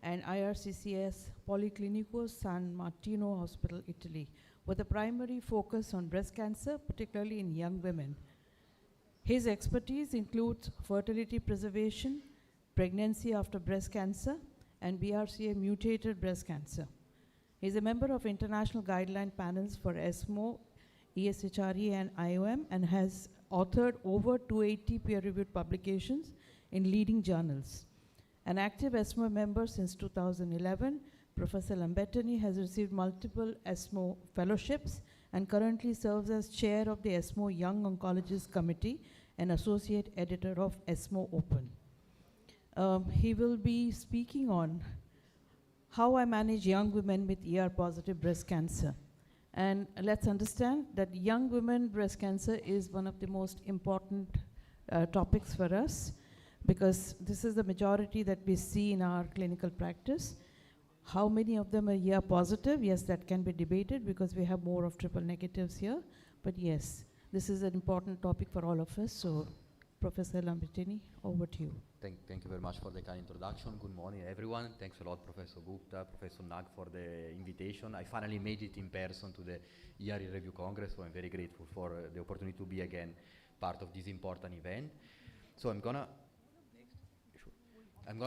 R: and IRCCS Policlinico San Martino Hospital, Italy, with a primary focus on breast cancer, particularly in young women. His expertise includes fertility preservation, pregnancy after breast cancer, and BRCA mutated breast cancer. He is a member of international guideline panels for ESMO, ESHRE, and IOM, and has authored over 280 peer-reviewed publications in leading journals. An active ESMO member since 2011, Professor Lambertini has received multiple ESMO fellowships and currently serves as chair of the ESMO Young Oncologists Committee and associate editor of ESMO Open. He will be speaking on how I manage young women with ER-positive breast cancer. And let's understand that young women breast cancer is one of the most important topics for us, because this is the majority that we see in our clinical practice. How many of them are ER positive? Yes, that can be debated because we have more of triple negatives here. But yes, this is an important topic for all of us. So, Professor Lambertini, over to you.
S: Thank you very much for the kind introduction. Good morning, everyone. Thanks a lot, Professor Gupta, Professor Nag, for the invitation. I finally made it in person to the ERE Review Congress, so I'm very grateful for the opportunity to be again part of this important event. So I'm gonna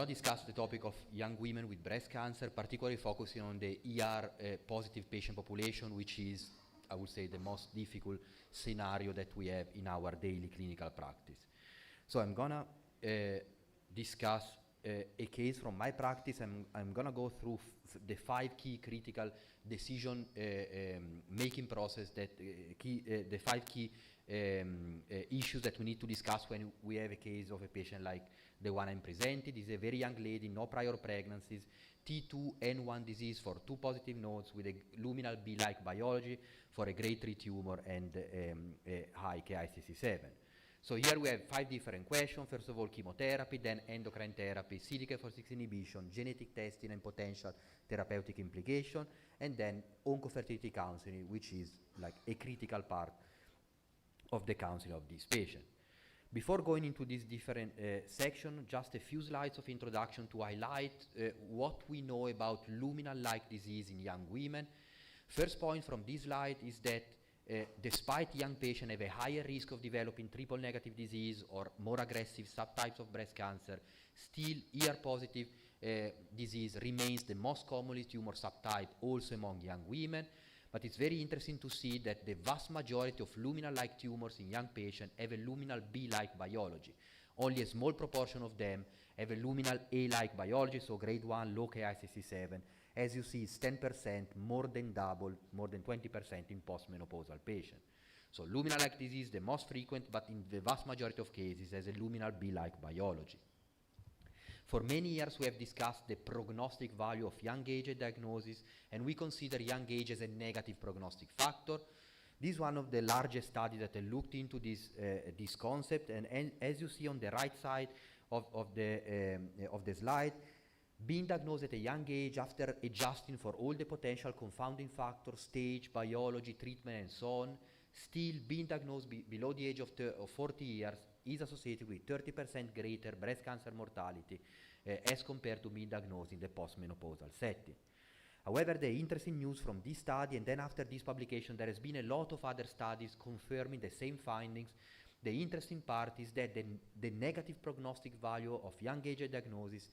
S: discuss the topic of young women with breast cancer, particularly focusing on the ER-positive patient population, which is, I would say, the most difficult scenario that we have in our daily clinical practice. So I'm gonna discuss a case from my practice. I'm gonna go through the 5 key critical decision making process that the 5 key issues that we need to discuss when we have a case of a patient like the one I'm presenting. This is a very young lady, no prior pregnancies, T2N1 disease for 2 positive nodes with a luminal B-like biology for a grade 3 tumor and a high Ki67. So here we have 5 different questions. First of all, chemotherapy, then endocrine therapy, CDK4/6 inhibition, genetic testing and potential therapeutic implication, and then oncofertility counseling, which is like a critical part of the counseling of this patient. Before going into this different section, just a few slides of introduction to highlight what we know about luminal-like disease in young women. First point from this slide is that despite young patients have a higher risk of developing triple negative disease or more aggressive subtypes of breast cancer, still ER-positive disease remains the most commonly tumor subtype also among young women. But it's very interesting to see that the vast majority of luminal-like tumors in young patients have a luminal B-like biology. Only a small proportion of them have a luminal A-like biology, so grade 1, low Ki67. As you see, it's 10%, more than double, more than 20% in postmenopausal patients. So luminal-like disease, the most frequent, but in the vast majority of cases, has a luminal B-like biology. For many years, we have discussed the prognostic value of young age diagnosis, and we consider young age as a negative prognostic factor. This is one of the largest studies that looked into this concept, and as you see on the right side of the slide, being diagnosed at a young age after adjusting for all the potential confounding factors, stage, biology, treatment, and so on, still being diagnosed below the age of 40 years is associated with 30% greater breast cancer mortality as compared to being diagnosed in the postmenopausal setting. However, the interesting news from this study, and then after this publication, there has been a lot of other studies confirming the same findings. The interesting part is that the negative prognostic value of young age diagnosis,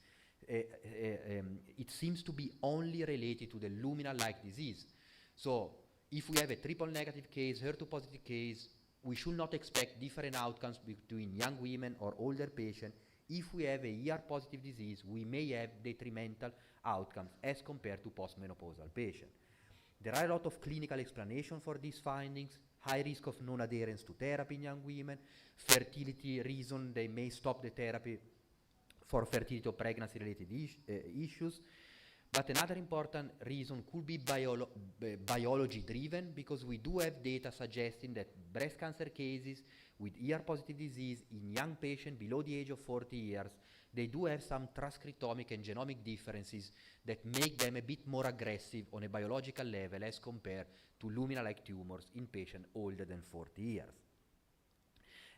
S: it seems to be only related to the luminal-like disease. So if we have a triple negative case, HER2 positive case, we should not expect different outcomes between young women or older patients. If we have a ER positive disease, we may have detrimental outcomes as compared to postmenopausal patients. There are a lot of clinical explanations for these findings: high risk of non-adherence to therapy in young women, fertility reason they may stop the therapy for fertility or pregnancy-related issues. But another important reason could be biology-driven, because we do have data suggesting that breast cancer cases with ER-positive disease in young patients below the age of 40 years, they do have some transcriptomic and genomic differences that make them a bit more aggressive on a biological level as compared to luminal-like tumors in patients older than 40 years.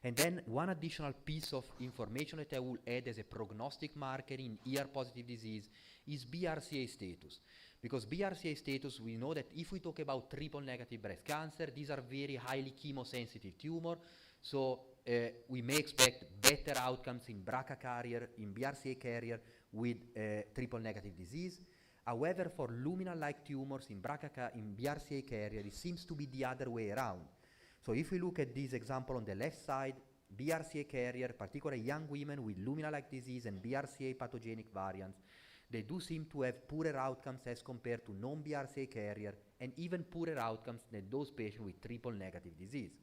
S: And then one additional piece of information that I will add as a prognostic marker in ER-positive disease is BRCA status. Because BRCA status, we know that if we talk about triple-negative breast cancer, these are very highly chemosensitive tumors, so we may expect better outcomes in BRCA carrier, in BRCA carrier with triple-negative disease. However, for luminal-like tumors in BRCA carrier, it seems to be the other way around. So if we look at this example on the left side, BRCA carrier, particularly young women with luminal-like disease and BRCA pathogenic variants, they do seem to have poorer outcomes as compared to non-BRCA carrier, and even poorer outcomes than those patients with triple-negative disease.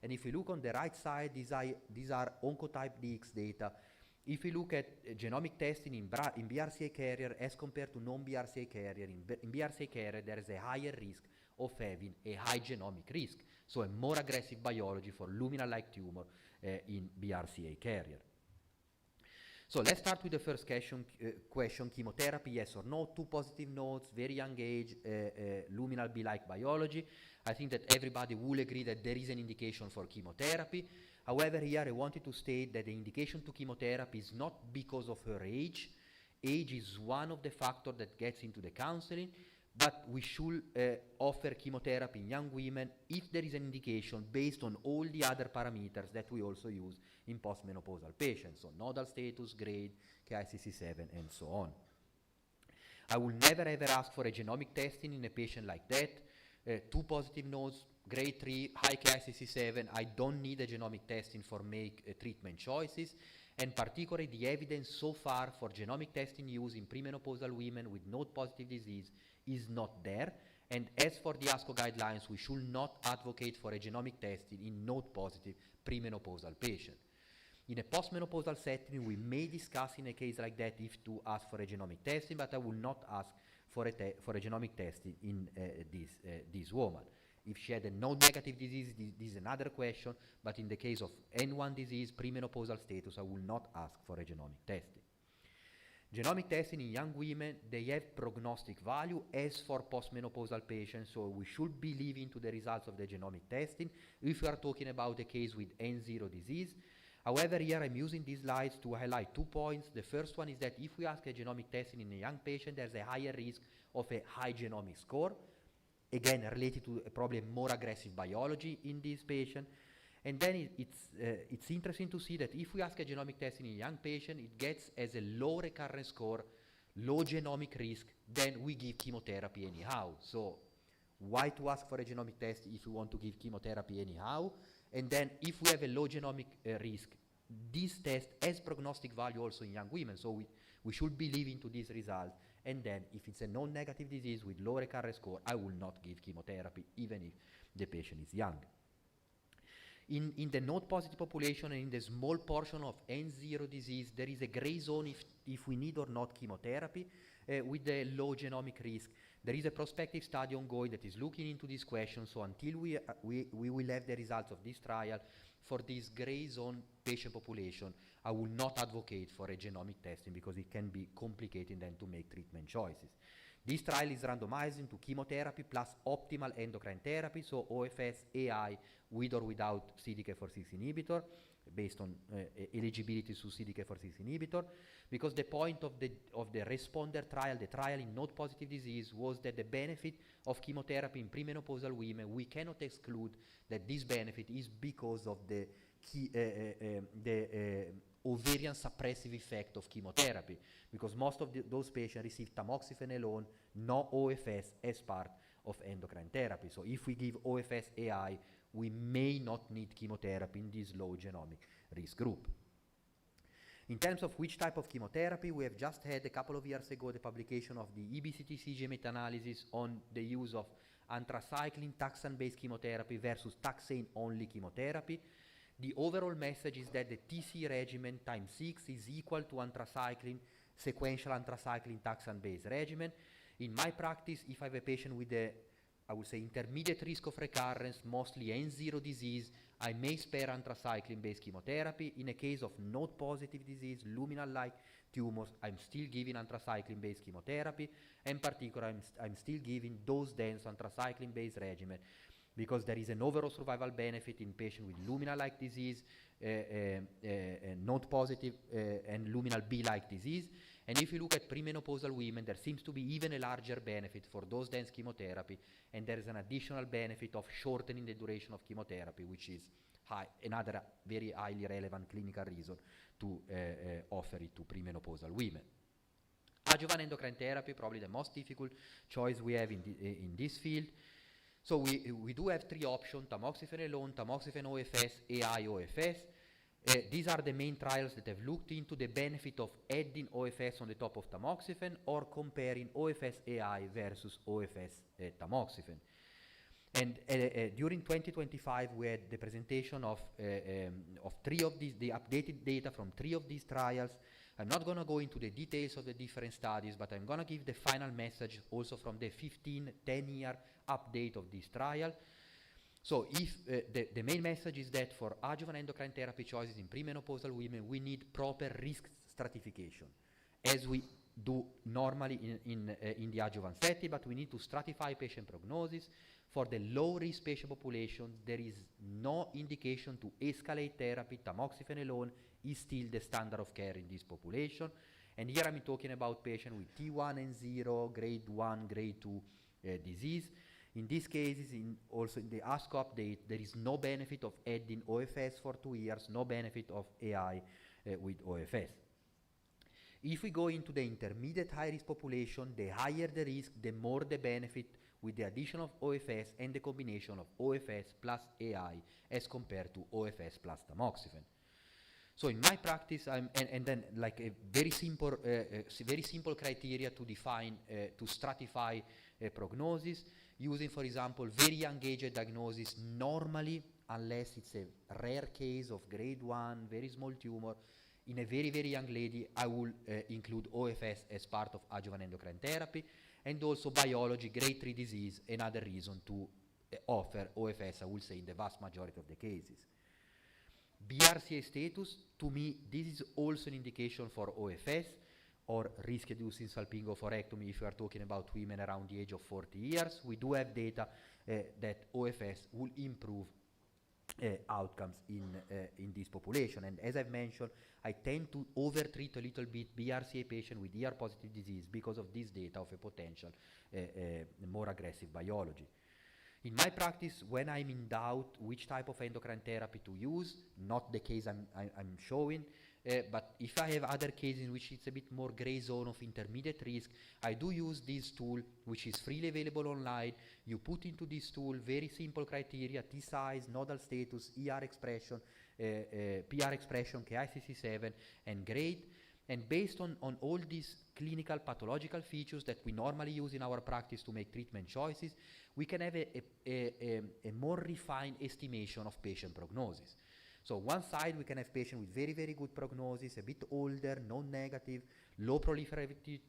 S: And if we look on the right side, these are Oncotype DX data. If we look at genomic testing in BRCA carrier as compared to non-BRCA carrier, in BRCA carrier there is a higher risk of having a high genomic risk, so a more aggressive biology for luminal-like tumor in BRCA carrier. So let's start with the first question, chemotherapy, yes or no? 2 positive notes, very young age, luminal B-like biology. I think that everybody will agree that there is an indication for chemotherapy. However, here I wanted to state that the indication to chemotherapy is not because of her age. Age is one of the factors that gets into the counseling, but we should offer chemotherapy in young women if there is an indication based on all the other parameters that we also use in postmenopausal patients, so nodal status, grade, KICC7, and so on. I will never ever ask for a genomic testing in a patient like that. 2 positive nodes, grade 3, high KICC7, I don't need a genomic testing for make treatment choices, and particularly the evidence so far for genomic testing use in premenopausal women with node-positive disease is not there, and as for the ASCO guidelines, we should not advocate for a genomic testing in node-positive premenopausal patients. In a postmenopausal setting, we may discuss in a case like that if to ask for a genomic testing, but I will not ask for a genomic testing in this woman. If she had a node-negative disease, this is another question, but in the case of N1 disease, premenopausal status, I will not ask for a genomic testing. Genomic testing in young women, they have prognostic value as for postmenopausal patients, so we should believe into the results of the genomic testing if we are talking about a case with N0 disease. However, here I'm using these slides to highlight 2 points. The first one is that if we ask a genomic testing in a young patient, there's a higher risk of a high genomic score, again related to probably more aggressive biology in this patient. And then it's interesting to see that if we ask a genomic testing in a young patient, it gets as a low recurrence score, low genomic risk, then we give chemotherapy anyhow. So why to ask for a genomic test if we want to give chemotherapy anyhow? And then if we have a low genomic risk, this test has prognostic value also in young women, so we should believe into these results. And then if it's a non-negative disease with low recurrence score, I will not give chemotherapy even if the patient is young. In the node-positive population and in the small portion of N0 disease, there is a gray zone if we need or not chemotherapy with the low genomic risk. There is a prospective study ongoing that is looking into this question, so until we will have the results of this trial, for this gray zone patient population, I will not advocate for a genomic testing because it can be complicated then to make treatment choices. This trial is randomized into chemotherapy plus optimal endocrine therapy, so OFS, AI, with or without CDK4/6 inhibitor, based on eligibility to CDK4/6 inhibitor, because the point of the responder trial, the trial in node-positive disease, was that the benefit of chemotherapy in premenopausal women, we cannot exclude that this benefit is because of the ovarian suppressive effect of chemotherapy, because most of those patients receive tamoxifen alone, no OFS as part of endocrine therapy. So if we give OFS AI, we may not need chemotherapy in this low genomic risk group. In terms of which type of chemotherapy, we have just had a couple of years ago the publication of the EBCT-CG meta-analysis on the use of anthracycline taxane-based chemotherapy versus taxane-only chemotherapy. The overall message is that the TC regimen times 6 is equal to anthracycline, sequential anthracycline taxane-based regimen. In my practice, if I have a patient with a, I would say, intermediate risk of recurrence, mostly N0 disease, I may spare anthracycline-based chemotherapy. In a case of node-positive disease, luminal-like tumors, I'm still giving anthracycline-based chemotherapy. In particular, I'm still giving dose-dense anthracycline-based regimen, because there is an overall survival benefit in patients with luminal-like disease, node-positive and luminal B-like disease. And if you look at premenopausal women, there seems to be even a larger benefit for dose-dense chemotherapy, and there is an additional benefit of shortening the duration of chemotherapy, which is another very highly relevant clinical reason to offer it to premenopausal women. Adjuvant endocrine therapy, probably the most difficult choice we have in this field. So we do have three options: tamoxifen alone, tamoxifen OFS, AI OFS. These are the main trials that have looked into the benefit of adding OFS on the top of tamoxifen or comparing OFS AI versus OFS tamoxifen. And during 2025, we had the presentation of three of these, the updated data from three of these trials. I'm not going to go into the details of the different studies, but I'm going to give the final message also from the 10-year update of this trial. So if the main message is that for adjuvant endocrine therapy choices in premenopausal women, we need proper risk stratification, as we do normally in the adjuvant setting, but we need to stratify patient prognosis. For the low-risk patient population, there is no indication to escalate therapy. Tamoxifen alone is still the standard of care in this population. And here I'm talking about patients with T1 and 0, grade 1, grade 2 disease. In these cases, also in the ASCO update, there is no benefit of adding OFS for 2 years, no benefit of AI with OFS. If we go into the intermediate high-risk population, the higher the risk, the more the benefit with the addition of OFS and the combination of OFS plus AI as compared to OFS plus tamoxifen. So in my practice, and then like a very simple criteria to define, to stratify prognosis, using, for example, very young age diagnosis. Normally, unless it's a rare case of grade 1, very small tumor, in a very, very young lady, I will include OFS as part of adjuvant endocrine therapy, and also biology, grade 3 disease, another reason to offer OFS, I will say, in the vast majority of the cases. BRCA status, to me, this is also an indication for OFS, or risk-reducing salpingo-oophorectomy if you are talking about women around the age of 40 years. We do have data that OFS will improve outcomes in this population. And as I've mentioned, I tend to over-treat a little bit BRCA patient with ER-positive disease because of this data of a potential more aggressive biology. In my practice, when I'm in doubt which type of endocrine therapy to use, not the case I'm showing, but if I have other cases in which it's a bit more gray zone of intermediate risk, I do use this tool, which is freely available online. You put into this tool very simple criteria: T size, nodal status, ER expression, PR expression, KICC7, and grade. And based on all these clinical pathological features that we normally use in our practice to make treatment choices, we can have a more refined estimation of patient prognosis. So one side we can have patients with very, very good prognosis, a bit older, non-negative, low proliferative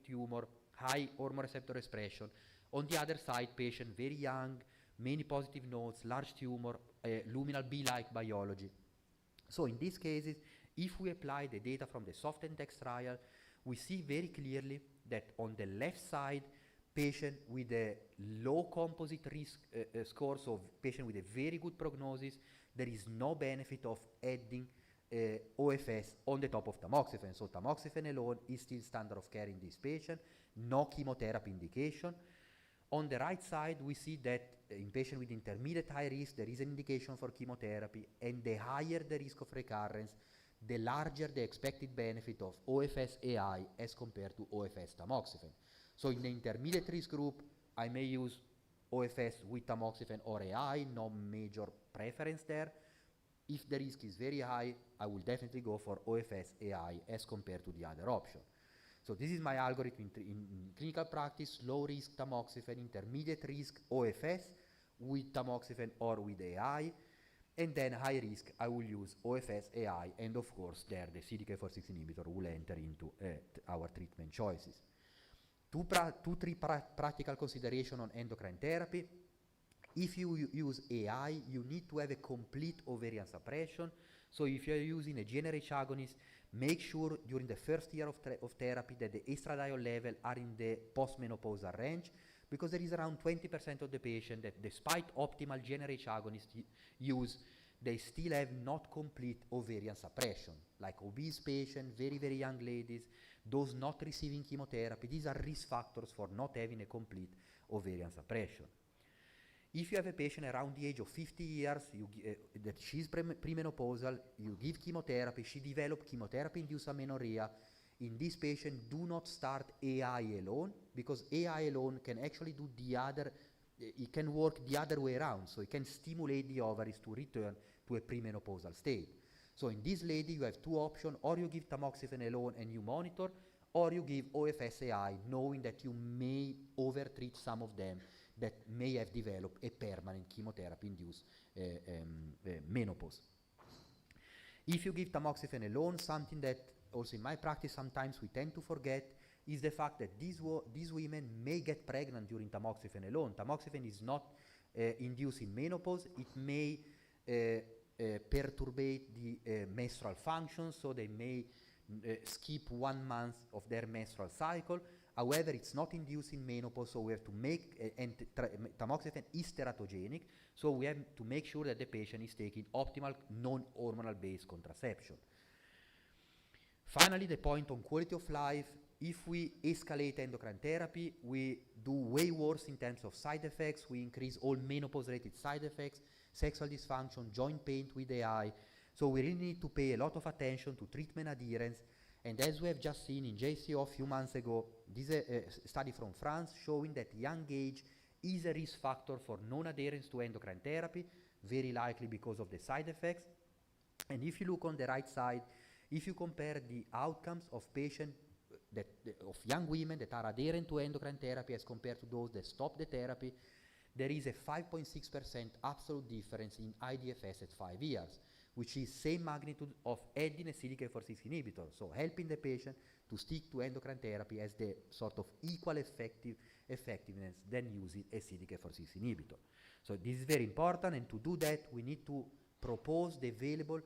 S: tumor, high hormone receptor expression. On the other side, patient very young, many positive nodes, large tumor, luminal B-like biology. So in these cases, if we apply the data from the SOFT-NTEX trial, we see very clearly that on the left side, patient with a low composite risk score, so patient with a very good prognosis, there is no benefit of adding OFS on the top of tamoxifen. So tamoxifen alone is still standard of care in this patient, no chemotherapy indication. On the right side, we see that in patients with intermediate high risk, there is an indication for chemotherapy, and the higher the risk of recurrence, the larger the expected benefit of OFS AI as compared to OFS tamoxifen. So in the intermediate risk group, I may use OFS with tamoxifen or AI, no major preference there. If the risk is very high, I will definitely go for OFS AI as compared to the other option. So this is my algorithm in clinical practice: low risk tamoxifen, intermediate risk OFS with tamoxifen or with AI, and then high risk I will use OFS AI, and of course there the CDK4/6 inhibitor will enter into our treatment choices. Three practical consideration on endocrine therapy. If you use AI, you need to have a complete ovarian suppression. So if you're using a GnRH agonist, make sure during the first year of therapy that the estradiol level are in the postmenopausal range, because there is around 20% of the patient that despite optimal GnRH agonist use, they still have not complete ovarian suppression, like obese patients, very, very young ladies, those not receiving chemotherapy. These are risk factors for not having a complete ovarian suppression. If you have a patient around the age of 50 years, that she's premenopausal, you give chemotherapy, she develops chemotherapy-induced amenorrhea. In this patient, do not start AI alone, because AI alone can actually do the other, it can work the other way around, so it can stimulate the ovaries to return to a premenopausal state. So in this lady, you have two options: or you give tamoxifen alone and you monitor, or you give OFS AI, knowing that you may overtreat some of them that may have developed a permanent chemotherapy-induced menopause. If you give tamoxifen alone, something that also in my practice sometimes we tend to forget is the fact that these women may get pregnant during tamoxifen alone. Tamoxifen is not inducing menopause. It may perturbate the menstrual function, so they may skip 1 month of their menstrual cycle. However, it's not inducing menopause, so we have to make, and tamoxifen is teratogenic, so we have to make sure that the patient is taking optimal non-hormonal based contraception. Finally, the point on quality of life: if we escalate endocrine therapy, we do way worse in terms of side effects. We increase all menopause-related side effects, sexual dysfunction, joint pain with AI. So we really need to pay a lot of attention to treatment adherence. And as we have just seen in JCO a few months ago, this is a study from France showing that young age is a risk factor for non-adherence to endocrine therapy, very likely because of the side effects. And if you look on the right side, if you compare the outcomes of patients of young women that are adherent to endocrine therapy as compared to those that stop the therapy, there is a 5.6% absolute difference in IDFS at 5 years, which is same magnitude of adding a CDK4/6 inhibitor, so helping the patient to stick to endocrine therapy as the sort of equal effectiveness than using a CDK4/6 inhibitor. So this is very important, and to do that, we need to propose the available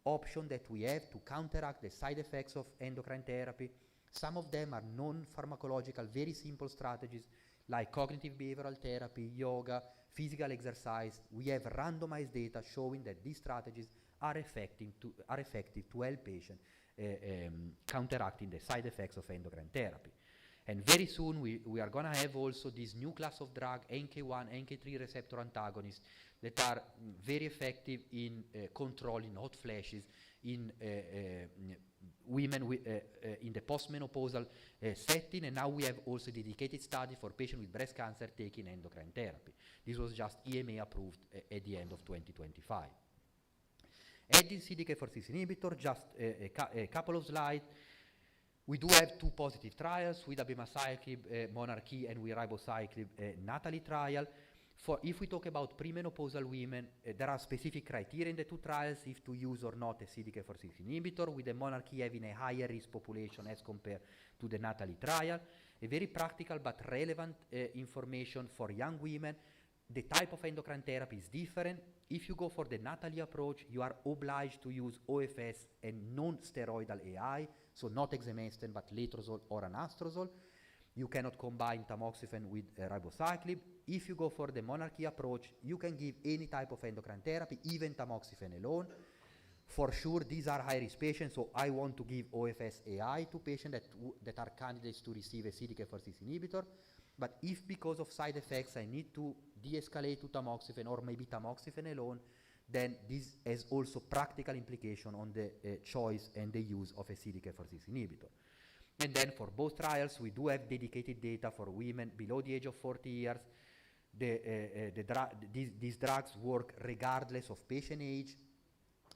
S: option that we have to counteract the side effects of endocrine therapy. Some of them are non-pharmacological, very simple strategies like cognitive behavioral therapy, yoga, physical exercise. We have randomized data showing that these strategies are effective to help patients counteracting the side effects of endocrine therapy. And very soon we are going to have also this new class of drug, NK1, NK3 receptor antagonists, that are very effective in controlling hot flashes in women in the postmenopausal setting. And now we have also a dedicated study for patients with breast cancer taking endocrine therapy. This was just EMA approved at the end of 2025. Adding CDK4/6 inhibitor, just a couple of slides. We do have 2 positive trials with abemaciclib, monarchE, and with ribociclib, NATALIE trial. For if we talk about premenopausal women, there are specific criteria in the 2 trials if to use or not a CDK4/6 inhibitor, with the monarchE having a higher risk population as compared to the NATALIE trial. A very practical but relevant information for young women. The type of endocrine therapy is different. If you go for the NATALIE approach, you are obliged to use OFS and non-steroidal AI, so not exemestane but letrozole or anastrozole. You cannot combine tamoxifen with ribociclib. If you go for the monarchE approach, you can give any type of endocrine therapy, even tamoxifen alone. For sure, these are high-risk patients, so I want to give OFS AI to patients that are candidates to receive a CDK4/6 inhibitor. But if because of side effects I need to de-escalate to tamoxifen or maybe tamoxifen alone, then this has also practical implication on the choice and the use of a CDK4/6 inhibitor. And then for both trials, we do have dedicated data for women below the age of 40 years. These drugs work regardless of patient age,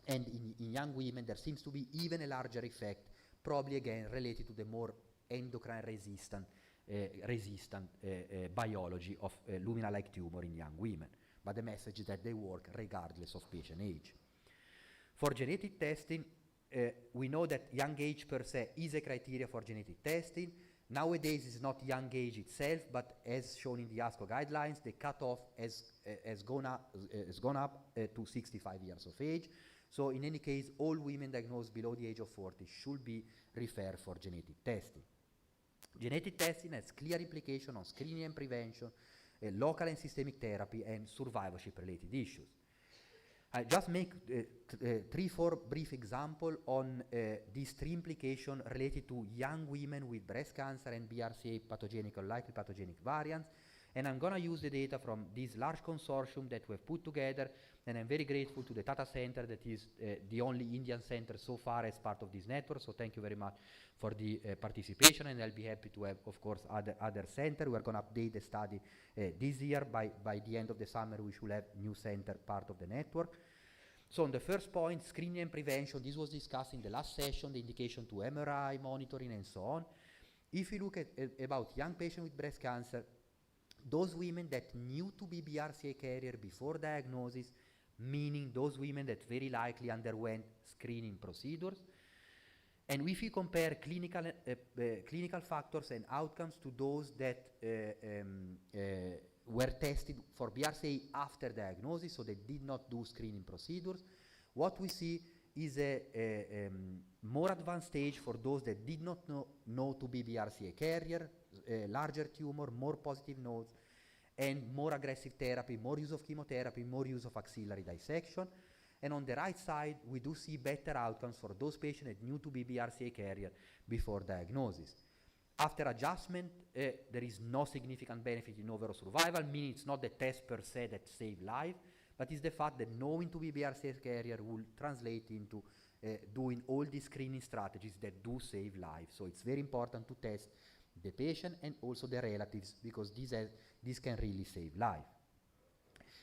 S: and in young women there seems to be even a larger effect, probably again related to the more endocrine resistant biology of lumina-like tumor in young women. But the message is that they work regardless of patient age. For genetic testing, we know that young age per se is a criteria for genetic testing. Nowadays it's not young age itself, but as shown in the ASCO guidelines, the cutoff has gone up to 65 years of age. So in any case, all women diagnosed below the age of 40 should be referred for genetic testing. Genetic testing has clear implication on screening and prevention, local and systemic therapy, and survivorship-related issues. I just make 3-4 brief examples on these 3 implications related to young women with breast cancer and BRCA pathogenic or likely pathogenic variants. And I'm going to use the data from this large consortium that we've put together, and I'm very grateful to the Tata Center that is the only Indian center so far as part of this network, so thank you very much for the participation, and I'll be happy to have, of course, other center. We're going to update the study this year. By the end of the summer, we should have new center part of the network. So on the first point, screening and prevention, this was discussed in the last session, the indication to MRI, monitoring, and so on. If you look at about young patients with breast cancer, those women that knew to be BRCA carrier before diagnosis, meaning those women that very likely underwent screening procedures. And if you compare clinical factors and outcomes to those that were tested for BRCA after diagnosis, so they did not do screening procedures, what we see is a more advanced stage for those that did not know to be BRCA carrier, larger tumor, more positive nodes, and more aggressive therapy, more use of chemotherapy, more use of axillary dissection. And on the right side, we do see better outcomes for those patients that knew to be BRCA carrier before diagnosis. After adjustment, there is no significant benefit in overall survival, meaning it's not the test per se that saved life, but it's the fact that knowing to be BRCA carrier will translate into doing all these screening strategies that do save lives. So it's very important to test the patient and also the relatives, because this can really save life.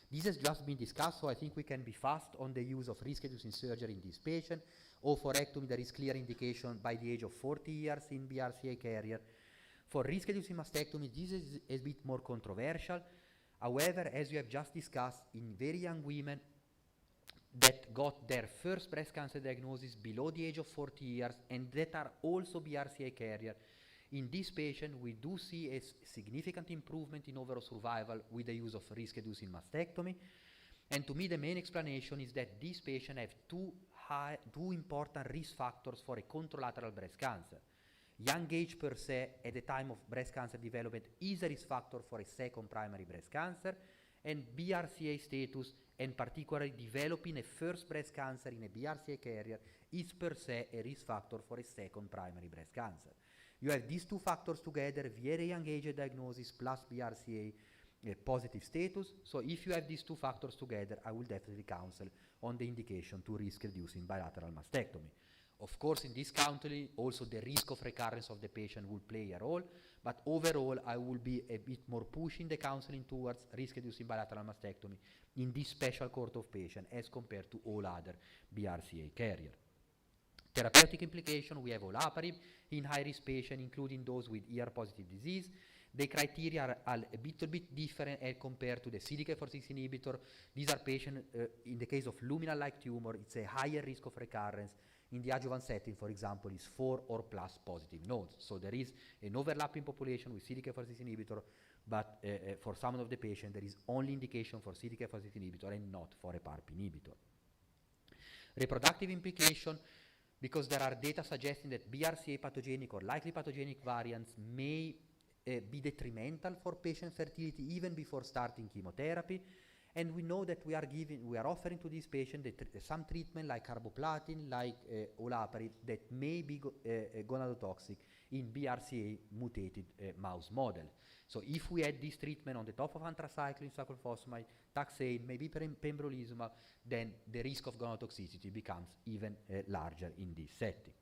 S: This has just been discussed, so I think we can be fast on the use of risk-reducing surgery in this patient. Oophorectomy, there is clear indication by the age of 40 years in BRCA carrier. For risk-reducing mastectomy, this is a bit more controversial. However, as we have just discussed, in very young women that got their first breast cancer diagnosis below the age of 40 years and that are also BRCA carrier, in this patient, we do see a significant improvement in overall survival with the use of risk-reducing mastectomy. And to me, the main explanation is that these patients have two important risk factors for a contralateral breast cancer. Young age per se at the time of breast cancer development is a risk factor for a second primary breast cancer, and BRCA status, and particularly developing a first breast cancer in a BRCA carrier, is per se a risk factor for a second primary breast cancer. You have these 2 factors together, very young age diagnosis plus BRCA positive status. So if you have these 2 factors together, I will definitely counsel on the indication to risk-reducing bilateral mastectomy. Of course, in this counseling, also the risk of recurrence of the patient will play a role, but overall, I will be a bit more pushing the counseling towards risk-reducing bilateral mastectomy in this special cohort of patients as compared to all other BRCA carrier. Therapeutic implication, we have olaparib in high-risk patients, including those with ER-positive disease. The criteria are a bit different as compared to the CDK4/6 inhibitor. These are patients, in the case of luminal-like tumor, it's a higher risk of recurrence. In the adjuvant setting, for example, is 4 or plus positive nodes. So there is an overlapping population with CDK4/6 inhibitor, but for some of the patients, there is only indication for CDK4/6 inhibitor and not for a PARP inhibitor. Reproductive implication, because there are data suggesting that BRCA pathogenic or likely pathogenic variants may be detrimental for patient fertility even before starting chemotherapy. And we know that we are offering to these patients some treatment like carboplatin, like olaparib, that may be gonadotoxic in BRCA mutated mouse model. So if we add this treatment on the top of anthracycline, cyclophosphamide, taxane, maybe pembrolizumab, then the risk of gonotoxicity becomes even larger in this setting.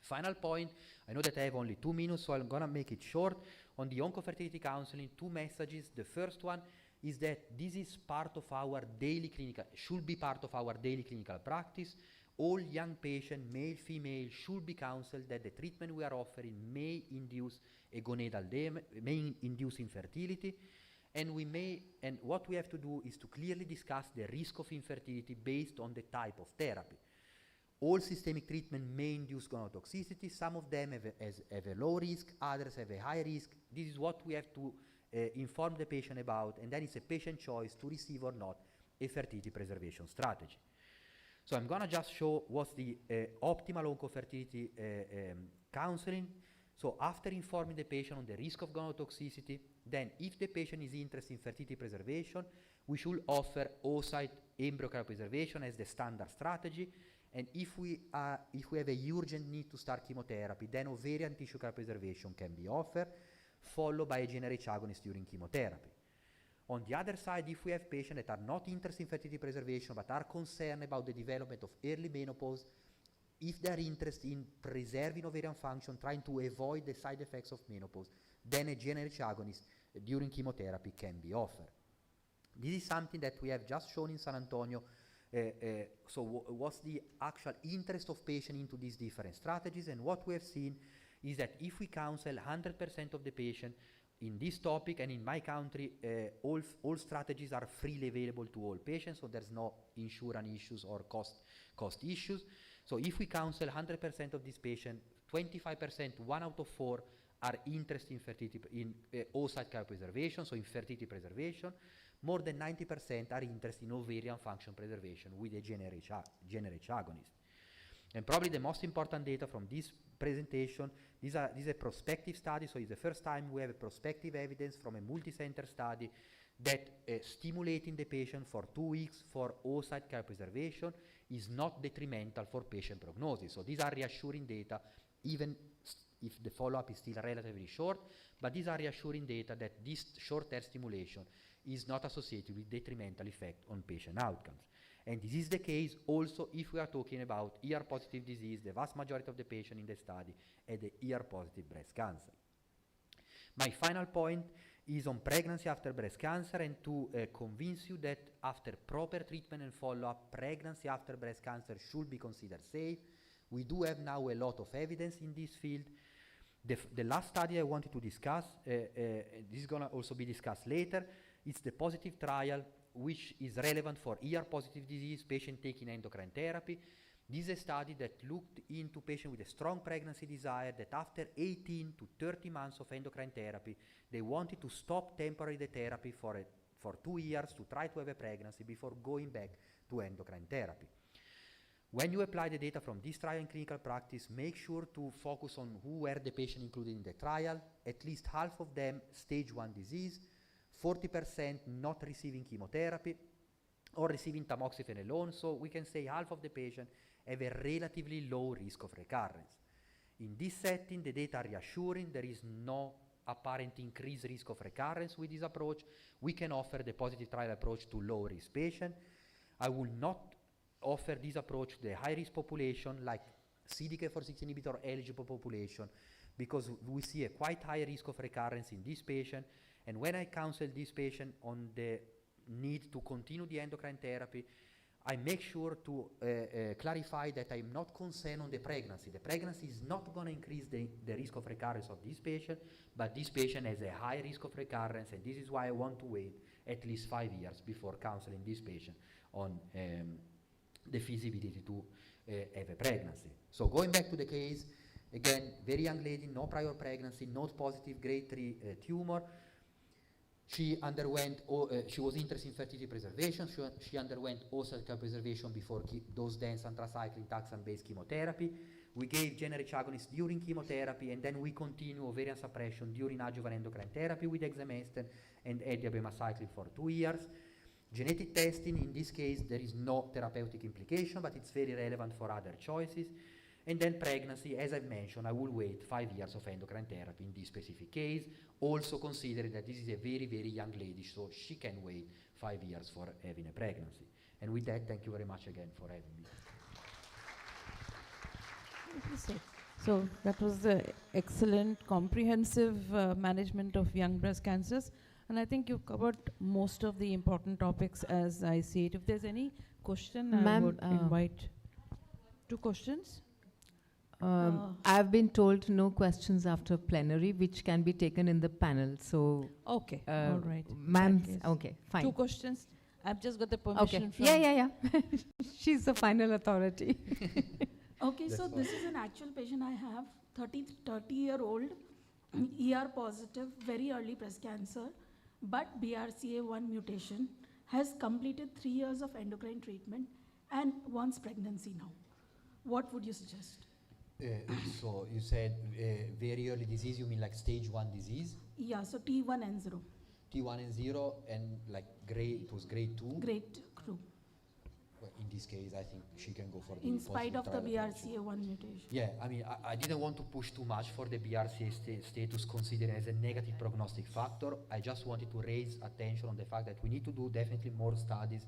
S: Final point, I know that I have only 2 minutes, so I'm gonna make it short. On the oncofertility counseling, 2 messages. The first one is that this is part of our daily clinical, should be part of our daily clinical practice. All young patients, male, female, should be counseled that the treatment we are offering may induce a gonadal damage, may induce infertility, and what we have to do is to clearly discuss the risk of infertility based on the type of therapy. All systemic treatment may induce gonotoxicity. Some of them have a low risk, others have a high risk. This is what we have to inform the patient about, and then it's a patient choice to receive or not a fertility preservation strategy. So I'm gonna just show what's the optimal oncofertility counseling. So after informing the patient on the risk of gonotoxicity, then if the patient is interested in fertility preservation, we should offer oocyte embryo cryopreservation as the standard strategy. And if we have a urgent need to start chemotherapy, then ovarian tissue cryopreservation can be offered, followed by a GnRH agonist during chemotherapy. On the other side, if we have patients that are not interested in fertility preservation but are concerned about the development of early menopause, if they are interested in preserving ovarian function, trying to avoid the side effects of menopause, then a GnRH agonist during chemotherapy can be offered. This is something that we have just shown in San Antonio. So what's the actual interest of patients into these different strategies? And what we have seen is that if we counsel 100% of the patient in this topic, and in my country, all strategies are freely available to all patients, so there's no insurance issues or cost issues. So if we counsel 100% of these patients, 25%, 1 out of 4, are interested in fertility, in oocyte cryopreservation, so in fertility preservation. More than 90% are interested in ovarian function preservation with a GnRH agonist. And probably the most important data from this presentation, this is a prospective study, so it's the first time we have a prospective evidence from a multi-center study that stimulating the patient for 2 weeks for oocyte cryopreservation is not detrimental for patient prognosis. So these are reassuring data, even if the follow-up is still relatively short, but these are reassuring data that this short-term stimulation is not associated with detrimental effect on patient outcomes. And this is the case also if we are talking about ER-positive disease. The vast majority of the patients in the study had the ER-positive breast cancer. My final point is on pregnancy after breast cancer, and to convince you that after proper treatment and follow-up, pregnancy after breast cancer should be considered safe. We do have now a lot of evidence in this field. The last study I wanted to discuss, this is going to also be discussed later, it's the positive trial which is relevant for ER-positive disease, patient taking endocrine therapy. This is a study that looked into patients with a strong pregnancy desire that after 18 to 30 months of endocrine therapy, they wanted to stop temporarily the therapy for 2 years to try to have a pregnancy before going back to endocrine therapy. When you apply the data from this trial in clinical practice, make sure to focus on who were the patients included in the trial. At least half of them stage 1 disease, 40% not receiving chemotherapy or receiving tamoxifen alone, so we can say half of the patients have a relatively low risk of recurrence. In this setting, the data are reassuring. There is no apparent increased risk of recurrence with this approach. We can offer the positive trial approach to low-risk patients. I will not offer this approach to the high-risk population like CDK4/6 inhibitor eligible population, because we see a quite high risk of recurrence in this patient. And when I counsel this patient on the need to continue the endocrine therapy, I make sure to clarify that I'm not concerned on the pregnancy. The pregnancy is not going to increase the risk of recurrence of this patient, but this patient has a high risk of recurrence, and this is why I want to wait at least 5 years before counseling this patient on the feasibility to have a pregnancy. So going back to the case, again, very young lady, no prior pregnancy, not positive grade 3 tumor. She underwent, she was interested in fertility preservation. She underwent oocyte preservation before dose-dense anthracycline taxane-based chemotherapy. We gave generic agonists during chemotherapy, and then we continue ovarian suppression during adjuvant endocrine therapy with exemestane and abemaciclib for 2 years. Genetic testing, in this case, there is no therapeutic implication, but it's very relevant for other choices. And then pregnancy, as I've mentioned, I will wait 5 years of endocrine therapy in this specific case, also considering that this is a very, very young lady, so she can wait 5 years for having a pregnancy. And with that, thank you very much again for having me.
R: So that was the excellent, comprehensive management of young breast cancers. And I think you've covered most of the important topics as I see it. If there's any question, I would invite 2 questions.
C: I've been told no questions after plenary, which can be taken in the panel. So,
R: okay, all right.
C: Ma'am, okay, fine.
R: 2 questions. I've just got the permission from.
C: Yeah. She's the final authority.
E: Okay, so this is an actual patient I have, 30-year-old, ER positive, very early breast cancer, but BRCA1 mutation, has completed 3 years of endocrine treatment and wants pregnancy now. What would you suggest?
S: So you said very early disease, you mean like stage 1 disease?
E: Yeah, so T1N0.
S: T1N0 and like grade, it was grade 2?
E: Grade 2.
S: Well, in this case, I think she can go for the
E: In spite of the
S: positive trial approach.
E: BRCA1 mutation.
S: Yeah, I mean, I didn't want to push too much for the BRCA status considered as a negative prognostic factor. I just wanted to raise attention on the fact that we need to do definitely more studies,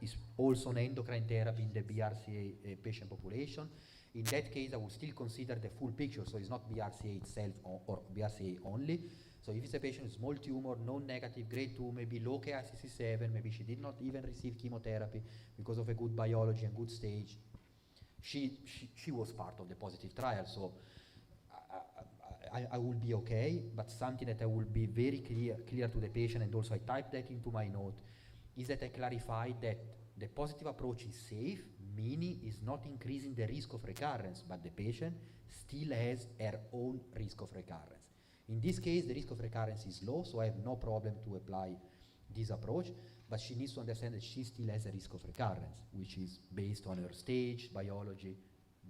S: is also on endocrine therapy in the BRCA patient population. In that case, I would still consider the full picture, so it's not BRCA itself or BRCA only. So if it's a patient with small tumor, non-negative, grade 2, maybe low KICC7, maybe she did not even receive chemotherapy because of a good biology and good stage, she was part of the positive trial, so I will be okay, but something that I will be very clear to the patient, and also I typed that into my note, is that I clarified that the positive approach is safe, meaning is not increasing the risk of recurrence, but the patient still has her own risk of recurrence. In this case, the risk of recurrence is low, so I have no problem to apply this approach, but she needs to understand that she still has a risk of recurrence, which is based on her stage, biology,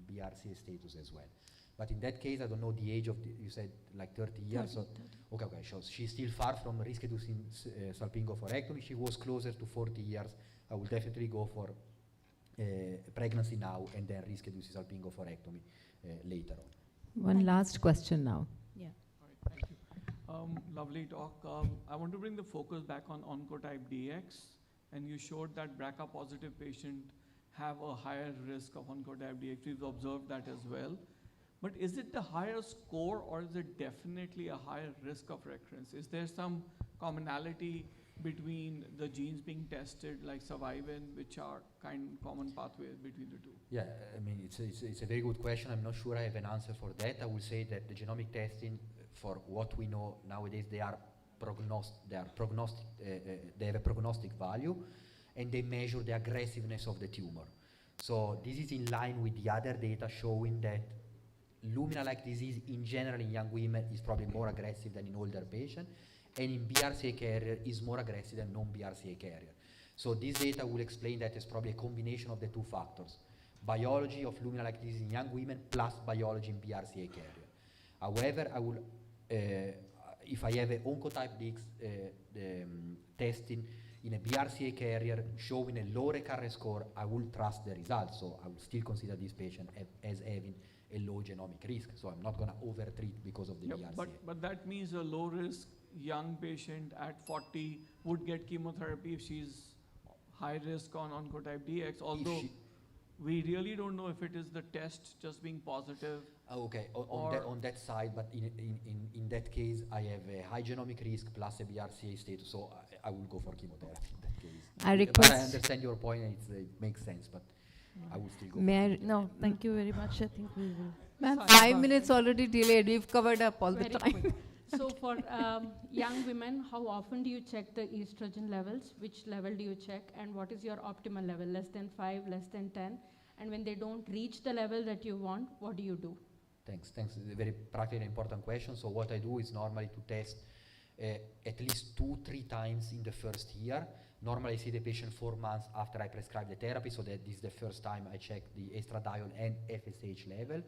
S: BRCA status as well. But in that case, I don't know the age of, you said like 30 years. 30. So, okay, so she's still far from risk-reducing salpingo-forectomy. She was closer to 40 years. I will definitely go for pregnancy now and then risk-reducing salpingo-forectomy later on.
C: One last question now.
R: Yeah.
D: Thank you. Lovely talk. I want to bring the focus back on Oncotype DX, and you showed that BRCA positive patient have a higher risk of Oncotype DX. We've observed that as well. But is it the higher score, or is it definitely a higher risk of recurrence? Is there some commonality between the genes being tested, like survivin, which are common pathways between the two?
S: Yeah, I mean, it's a very good question. I'm not sure I have an answer for that. I will say that the genomic testing, for what we know nowadays, they have a prognostic value, and they measure the aggressiveness of the tumor. So this is in line with the other data showing that Lumina-like disease in general in young women is probably more aggressive than in older patients, and in BRCA carrier is more aggressive than non-BRCA carrier. So this data will explain that it's probably a combination of the 2 factors, biology of Lumina-like disease in young women plus biology in BRCA carrier. However, I will, if I have an Oncotype DX testing in a BRCA carrier showing a low recurrence score, I will trust the results. So I will still consider this patient as having a low genomic risk. So I'm not going to over-treat because of the BRCA.
D: But that means a low-risk young patient at 40 would get chemotherapy if she's high risk on Oncotype DX, although... we really don't know if it is the test just being positive.
S: Okay,
D: or
S: on that side, but in that case, I have a high genomic risk plus a BRCA status, so I will go for chemotherapy in that case.
C: I
S: But
C: request-
S: I understand your point, and it makes sense, but I will still go.
C: May I
R: No, thank you very much. I think we will.
V: Ma'am,
C: for 5 minutes already delayed. We've covered up all the
F: Very
C: time.
F: quick. So for young women, how often do you check the estrogen levels? Which level do you check? And what is your optimal level? Less than 5, less than 10? And when they don't reach the level that you want, what do you do?
S: Thanks. It's a very practical and important question. So what I do is normally to test at least 2-3 times in the first year. Normally I see the patient 4 months after I prescribe the therapy, so that this is the first time I check the estradiol and FSH level.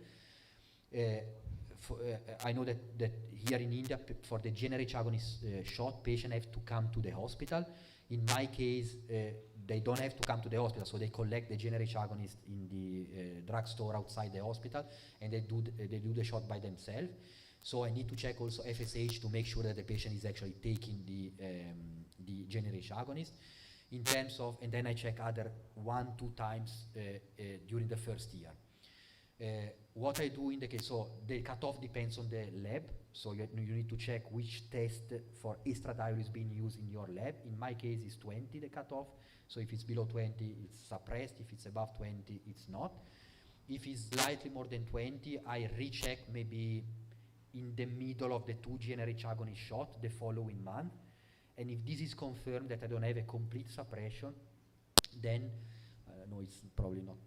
S: I know that here in India, for the GnRH agonist shot, patients have to come to the hospital. In my case, they don't have to come to the hospital, so they collect the GnRH agonist in the drugstore outside the hospital, and they do the shot by themselves. So I need to check also FSH to make sure that the patient is actually taking the GnRH agonist. In terms of, and then I check other 1-2 times during the first year. What I do in the case, so the cutoff depends on the lab, so you need to check which test for estradiol is being used in your lab. In my case, it's 20 the cutoff, so if it's below 20, it's suppressed. If it's above 20, it's not. If it's slightly more than 20, I recheck maybe in the middle of the 2 GnRH agonist shot the following month. And if this is confirmed that I don't have a complete suppression, then, no, it's probably not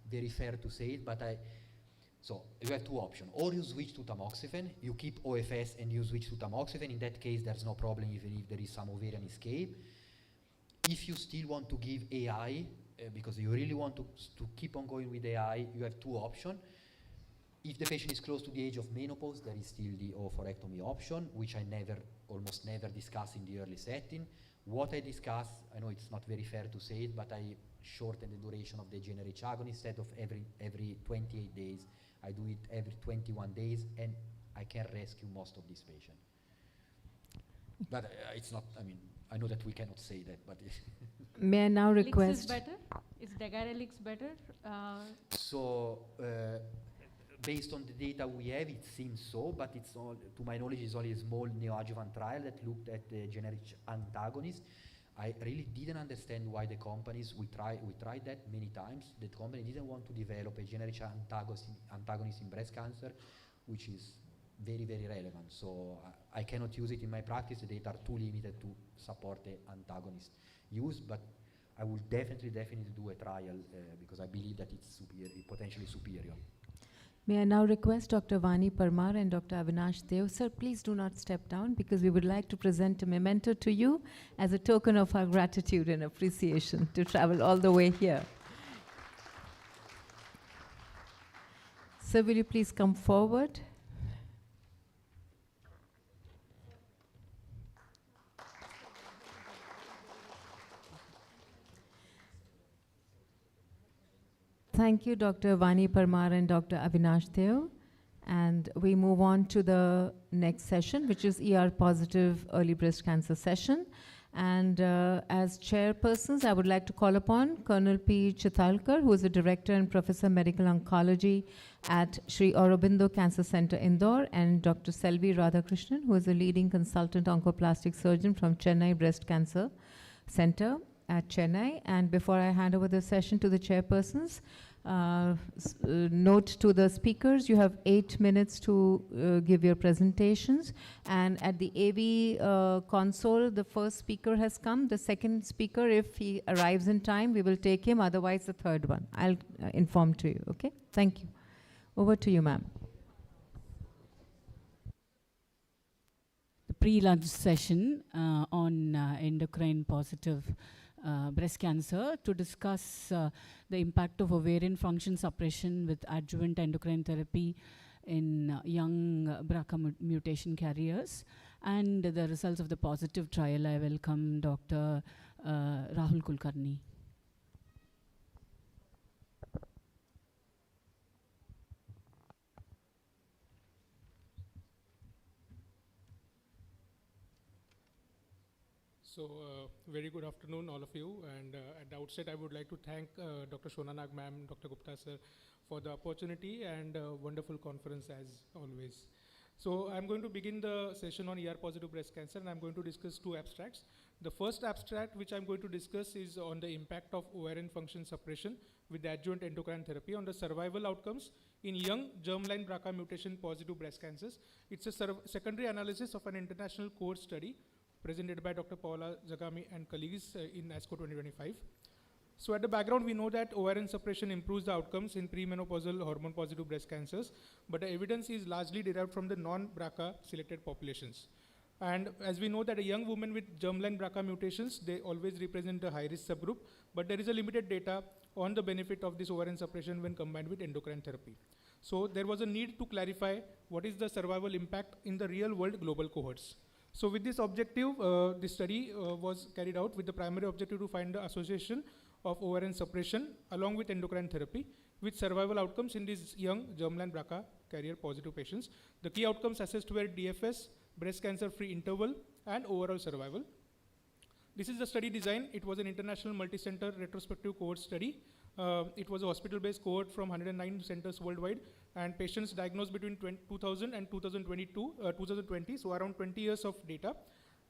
S: very fair to say it, but so you have 2 options. Or you switch to tamoxifen, you keep OFS and you switch to tamoxifen. In that case, there's no problem even if there is some ovarian escape. If you still want to give AI, because you really want to keep on going with AI, you have 2 options. If the patient is close to the age of menopause, there is still the oophorectomy option, which I almost never discuss in the early setting. What I discuss, I know it's not very fair to say it, but I shorten the duration of the GnRH agonist. Instead of every 28 days, I do it every 21 days, and I can rescue most of these patients. But it's not, I mean, I know that we cannot say that, but
C: May I now
F: Elix
C: request?
F: is better? Is Degarelix better?
S: So, based on the data we have, it seems so, but it's all, to my knowledge, is only a small neoadjuvant trial that looked at the GnRH antagonist. I really didn't understand why the companies, we tried that many times, the company didn't want to develop a GnRH antagonist in breast cancer, which is very, very relevant. So I cannot use it in my practice. The data are too limited to support the antagonist use, but I will definitely do a trial because I believe that it's superior, potentially superior.
C: May I now request Dr. Vani Parmar and Dr. Avinash Deo. Sir, please do not step down because we would like to present a memento to you as a token of our gratitude and appreciation to travel all the way here. Sir, will you please come forward? Thank you, Dr. Vani Parmar and Dr. Avinash Deo. And we move on to the next session, which is ER positive early breast cancer session. And as chairpersons, I would like to call upon Colonel P. Chitalkar, who is the Director and Professor of Medical Oncology at Sri Aurobindo Cancer Center, Indore, and Dr. Selvi Radhakrishnan, who is a leading consultant oncoplastic surgeon from Chennai Breast Cancer Center at Chennai. And before I hand over the session to the chairpersons, note to the speakers, you have 8 minutes to give your presentations. And at the AV console, the first speaker has come. The second speaker, if he arrives in time, we will take him. Otherwise, the third one. I'll inform to you. Okay? Thank you. Over to you, ma'am.
J: The pre-lunch session on endocrine positive breast cancer to discuss the impact of ovarian function suppression with adjuvant endocrine therapy in young BRCA mutation carriers and the results of the positive trial. I welcome Dr. Rahul Kulkarni.
L: Very good afternoon, all of you. And at the outset, I would like to thank Dr. Shona Nag ma'am, Dr. Gupta sir, for the opportunity and wonderful conference as always. So I'm going to begin the session on ER-positive breast cancer, and I'm going to discuss two abstracts. The first abstract which I'm going to discuss is on the impact of ovarian function suppression with adjuvant endocrine therapy on the survival outcomes in young germline BRCA mutation positive breast cancers. It's a secondary analysis of an international cohort study presented by Dr. Paula Zagami and colleagues in ASCO 2025. So at the background, we know that ovarian suppression improves the outcomes in premenopausal hormone-positive breast cancers, but the evidence is largely derived from the non-BRCA selected populations. And as we know that a young woman with germline BRCA mutations, they always represent a high-risk subgroup, but there is a limited data on the benefit of this ovarian suppression when combined with endocrine therapy. So there was a need to clarify what is the survival impact in the real-world global cohorts. So with this objective, this study was carried out with the primary objective to find the association of ovarian suppression along with endocrine therapy with survival outcomes in these young germline BRCA carrier positive patients. The key outcomes assessed were DFS, breast cancer-free interval, and overall survival. This is the study design. It was an international multi-center retrospective cohort study. It was a hospital-based cohort from 109 centers worldwide, and patients diagnosed between 2000 and 2020, so around 20 years of data.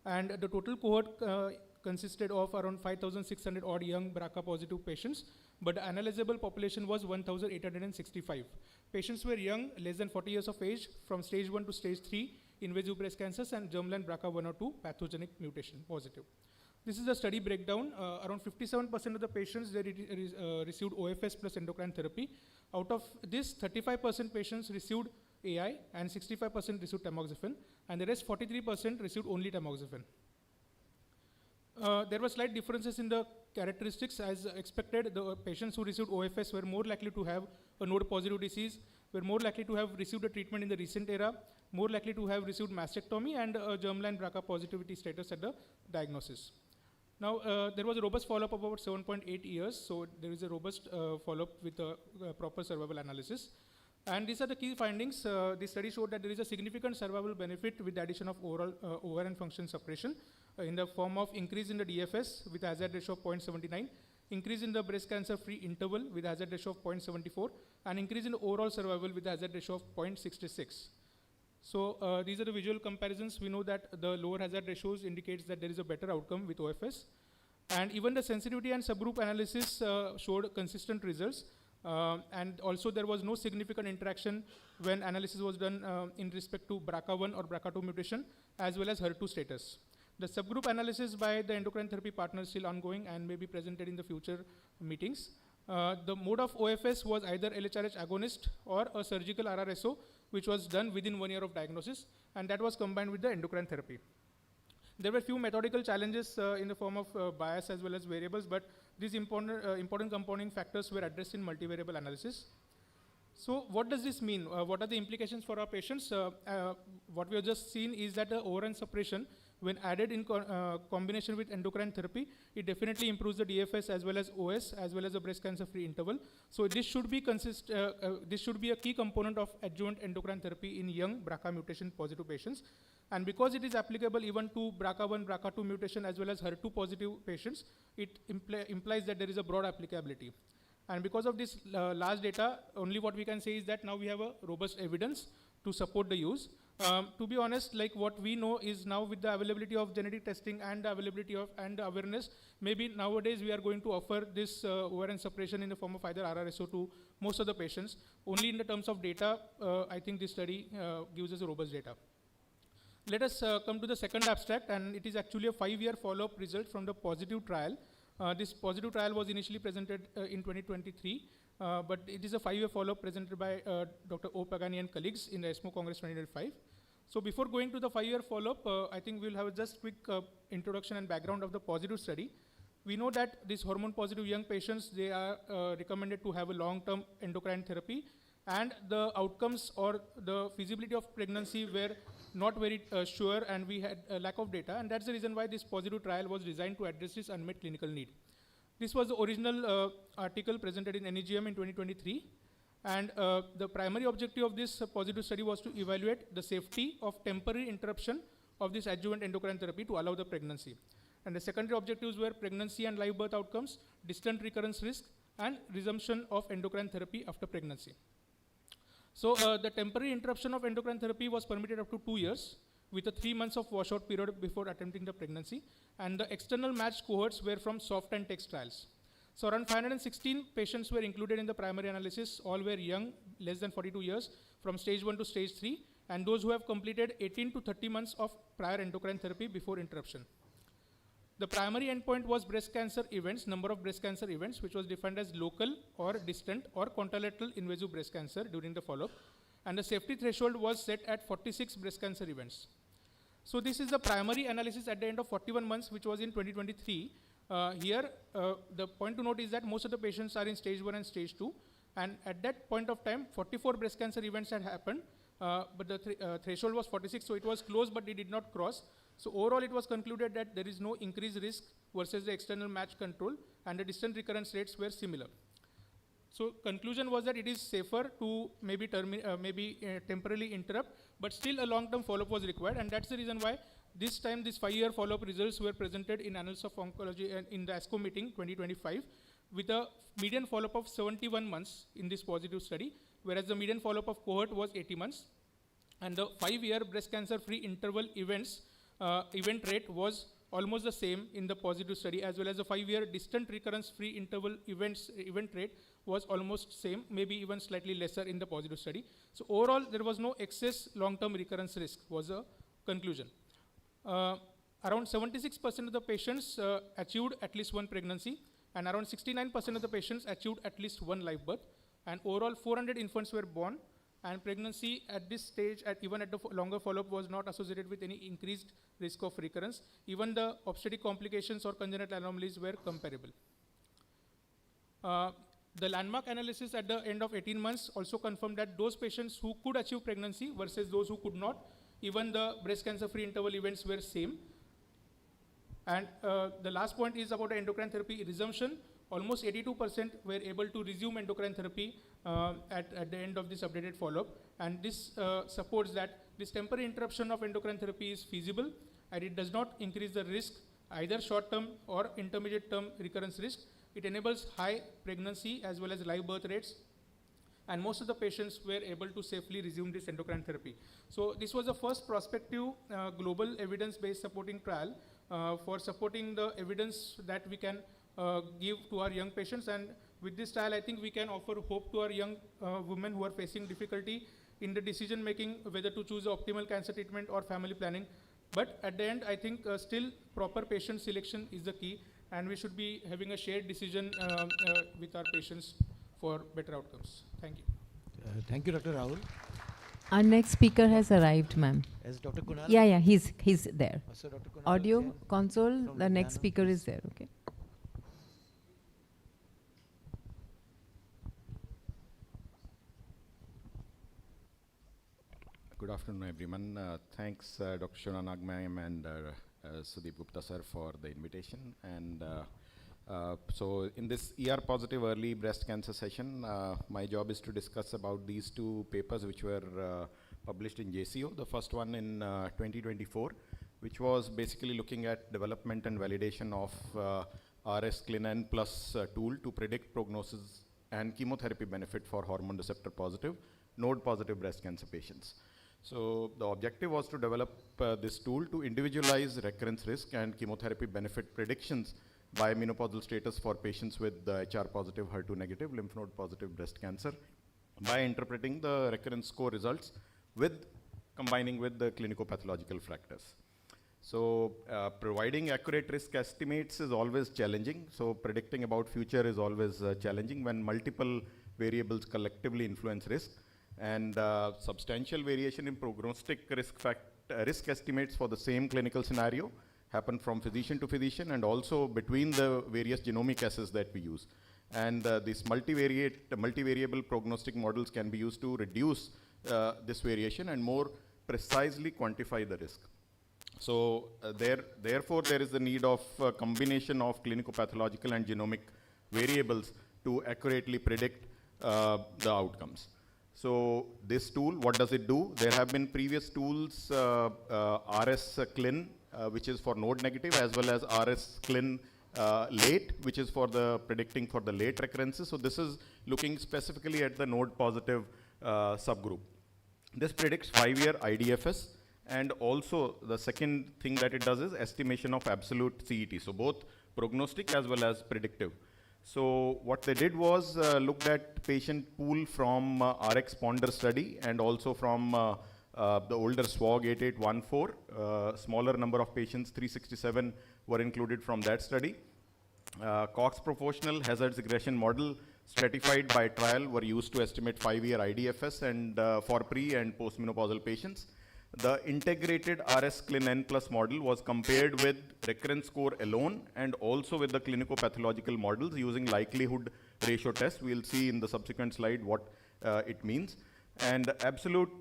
L: And the total cohort consisted of around 5,600 odd young BRCA positive patients, but the analyzable population was 1,865. Patients were young, less than 40 years of age, from stage 1 to stage 3 invasive breast cancers and germline BRCA 1 or 2 pathogenic mutation positive. This is the study breakdown. Around 57% of the patients they received OFS plus endocrine therapy. Out of this, 35% patients received AI and 65% received tamoxifen, and the rest 43% received only tamoxifen. There were slight differences in the characteristics. As expected, the patients who received OFS were more likely to have a node-positive disease, were more likely to have received a treatment in the recent era, more likely to have received mastectomy, and a germline BRCA positivity status at the diagnosis. Now, there was a robust follow-up of about 7.8 years, so there is a robust follow-up with a proper survival analysis. And these are the key findings. This study showed that there is a significant survival benefit with the addition of overall ovarian function suppression in the form of increase in the DFS with hazard ratio of 0.79, increase in the breast cancer-free interval with hazard ratio of 0.74, and increase in the overall survival with hazard ratio of 0.66. So these are the visual comparisons. We know that the lower hazard ratios indicates that there is a better outcome with OFS. And even the sensitivity and subgroup analysis showed consistent results. And also there was no significant interaction when analysis was done in respect to BRCA1 or BRCA2 mutation as well as HER2 status. The subgroup analysis by the endocrine therapy partner is still ongoing and may be presented in the future meetings. The mode of OFS was either LHRH agonist or a surgical RRSO, which was done within 1 year of diagnosis, and that was combined with the endocrine therapy. There were few methodical challenges in the form of bias as well as variables, but these important compounding factors were addressed in multivariable analysis. So what does this mean? What are the implications for our patients? What we have just seen is that the ovarian suppression, when added in combination with endocrine therapy, it definitely improves the DFS as well as OS as well as the breast cancer-free interval. So this should be this should be a key component of adjuvant endocrine therapy in young BRCA mutation positive patients. And because it is applicable even to BRCA1, BRCA2 mutation as well as HER2 positive patients, it implies that there is a broad applicability. And because of this large data, only what we can say is that now we have a robust evidence to support the use. To be honest, like what we know is now with the availability of genetic testing and the availability of and the awareness, maybe nowadays we are going to offer this ovarian suppression in the form of either RRSO to most of the patients. Only in the terms of data, I think this study gives us a robust data. Let us come to the second abstract, and it is actually a 5-year follow-up result from the positive trial. This positive trial was initially presented in 2023, but it is a 5-year follow-up presented by Dr. O. Pagani and colleagues in the ESMO Congress 2025. So before going to the 5-year follow-up, I think we'll have just quick introduction and background of the positive study. We know that these hormone-positive young patients, they are recommended to have a long-term endocrine therapy, and the outcomes or the feasibility of pregnancy were not very sure, and we had a lack of data, and that's the reason why this positive trial was designed to address this unmet clinical need. This was the original article presented in NEJM in 2023, and the primary objective of this positive study was to evaluate the safety of temporary interruption of this adjuvant endocrine therapy to allow the pregnancy. And the secondary objectives were pregnancy and live birth outcomes, distant recurrence risk, and resumption of endocrine therapy after pregnancy. So the temporary interruption of endocrine therapy was permitted up to 2 years, with a 3 months of washout period before attempting the pregnancy. And the external matched cohorts were from soft and text trials. So around 516 patients were included in the primary analysis. All were young, less than 42 years, from stage 1 to stage 3, and those who have completed 18 to 30 months of prior endocrine therapy before interruption. The primary endpoint was breast cancer events, number of breast cancer events, which was defined as local or distant or contralateral invasive breast cancer during the follow-up. And the safety threshold was set at 46 breast cancer events. So this is the primary analysis at the end of 41 months, which was in 2023. Here, the point to note is that most of the patients are in stage 1 and stage 2. And at that point of time, 44 breast cancer events had happened, but the threshold was 46, so it was close, but it did not cross. So overall, it was concluded that there is no increased risk versus the external match control, and the distant recurrence rates were similar. So conclusion was that it is safer to maybe temporarily interrupt, but still a long-term follow-up was required, and that's the reason why this time this 5-year follow-up results were presented in Annals of Oncology and in the ASCO meeting 2025, with a median follow-up of 71 months in this positive study, whereas the median follow-up of cohort was 80 months. And the 5-year breast cancer-free interval event rate was almost the same in the positive study, as well as the 5-year distant recurrence-free interval event rate was almost same, maybe even slightly lesser in the positive study. So overall, there was no excess long-term recurrence risk, was a conclusion. Around 76% of the patients achieved at least one pregnancy, and around 69% of the patients achieved at least one live birth. And overall, 400 infants were born, and pregnancy at this stage, even at the longer follow-up, was not associated with any increased risk of recurrence. Even the obstetric complications or congenital anomalies were comparable. The landmark analysis at the end of 18 months also confirmed that those patients who could achieve pregnancy versus those who could not, even the breast cancer-free interval events were same. And the last point is about the endocrine therapy resumption. Almost 82% were able to resume endocrine therapy at the end of this updated follow-up. And this supports that this temporary interruption of endocrine therapy is feasible, and it does not increase the risk, either short-term or intermediate-term recurrence risk. It enables high pregnancy as well as live birth rates, and most of the patients were able to safely resume this endocrine therapy. So this was the first prospective global evidence-based supporting trial for supporting the evidence that we can give to our young patients. And with this trial, I think we can offer hope to our young women who are facing difficulty in the decision making whether to choose optimal cancer treatment or family planning. But at the end, I think still proper patient selection is the key, and we should be having a shared decision with our patients for better outcomes. Thank you.
M: Thank you, Dr. Rahul.
C: Our next speaker has arrived, ma'am.
M: Is Dr. Kunal?
C: Yeah, he's there.
M: So Dr. Kunal
C: Audio console, the next speaker is there, okay?
N: Good afternoon, everyone. Thanks, Dr. Shona Nag ma'am and Sudeep Gupta sir for the invitation. And so in this ER-positive early breast cancer session, my job is to discuss about these two papers which were published in JCO. The first one in 2024, which was basically looking at development and validation of RS-ClinN plus tool to predict prognosis and chemotherapy benefit for hormone receptor positive, node positive breast cancer patients. So the objective was to develop this tool to individualize recurrence risk and chemotherapy benefit predictions by menopausal status for patients with HR positive, HER2 negative, lymph node positive breast cancer by interpreting the recurrence score results with combining with the clinicopathological factors. So providing accurate risk estimates is always challenging. So predicting about future is always challenging when multiple variables collectively influence risk. And substantial variation in prognostic risk estimates for the same clinical scenario happen from physician to physician and also between the various genomic assays that we use. And these multivariable prognostic models can be used to reduce this variation and more precisely quantify the risk. So therefore, there is the need of a combination of clinicopathological and genomic variables to accurately predict the outcomes. So this tool, what does it do? There have been previous tools, RS-ClinN which is for node negative, as well as RS-CLIN late, which is for the predicting for the late recurrences. So this is looking specifically at the node positive subgroup. This predicts 5-year IDFS, and also the second thing that it does is estimation of absolute CET. So both prognostic as well as predictive. So what they did was looked at patient pool from RX Ponder study and also from the older SWOG 8814. Smaller number of patients, 367, were included from that study. Cox proportional hazards regression model stratified by trial were used to estimate 5-year IDFS and for pre and postmenopausal patients. The integrated RS-CLIN-N plus model was compared with recurrence score alone and also with the clinicopathological models using likelihood ratio test. We'll see in the subsequent slide what it means. And absolute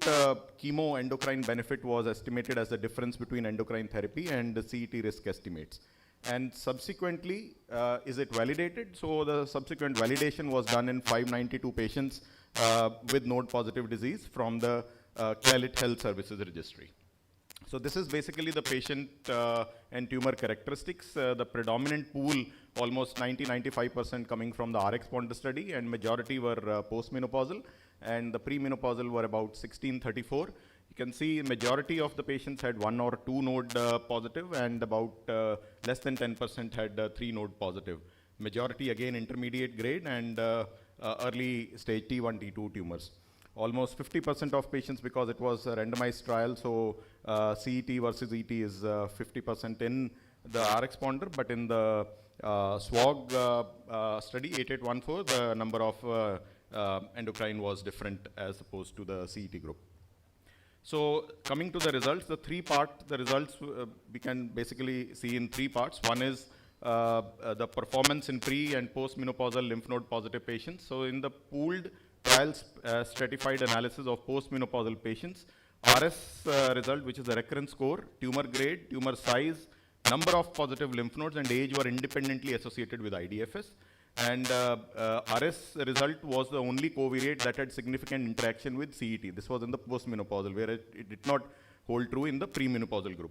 N: chemo endocrine benefit was estimated as the difference between endocrine therapy and the CET risk estimates. And subsequently, is it validated? So the subsequent validation was done in 592 patients with node positive disease from the CALIT Health Services Registry. So this is basically the patient and tumor characteristics. The predominant pool, almost 90-95% coming from the RX Ponder study, and majority were postmenopausal, and the premenopausal were about 1634. You can see majority of the patients had 1 or 2 node positive, and about less than 10% had 3 node positive. Majority again intermediate grade and early stage T1, T2 tumors. Almost 50% of patients, because it was a randomized trial, so CET versus ET is 50% in the RX Ponder, but in the SWOG study 8814, the number of endocrine was different as opposed to the CET group. So coming to the results, the results we can basically see in 3 parts. One is the performance in pre and postmenopausal lymph node positive patients. So in the pooled trials stratified analysis of postmenopausal patients, RS result, which is the recurrence score, tumor grade, tumor size, number of positive lymph nodes and age were independently associated with IDFS. And RS result was the only covariate that had significant interaction with CET. This was in the postmenopausal, where it did not hold true in the premenopausal group.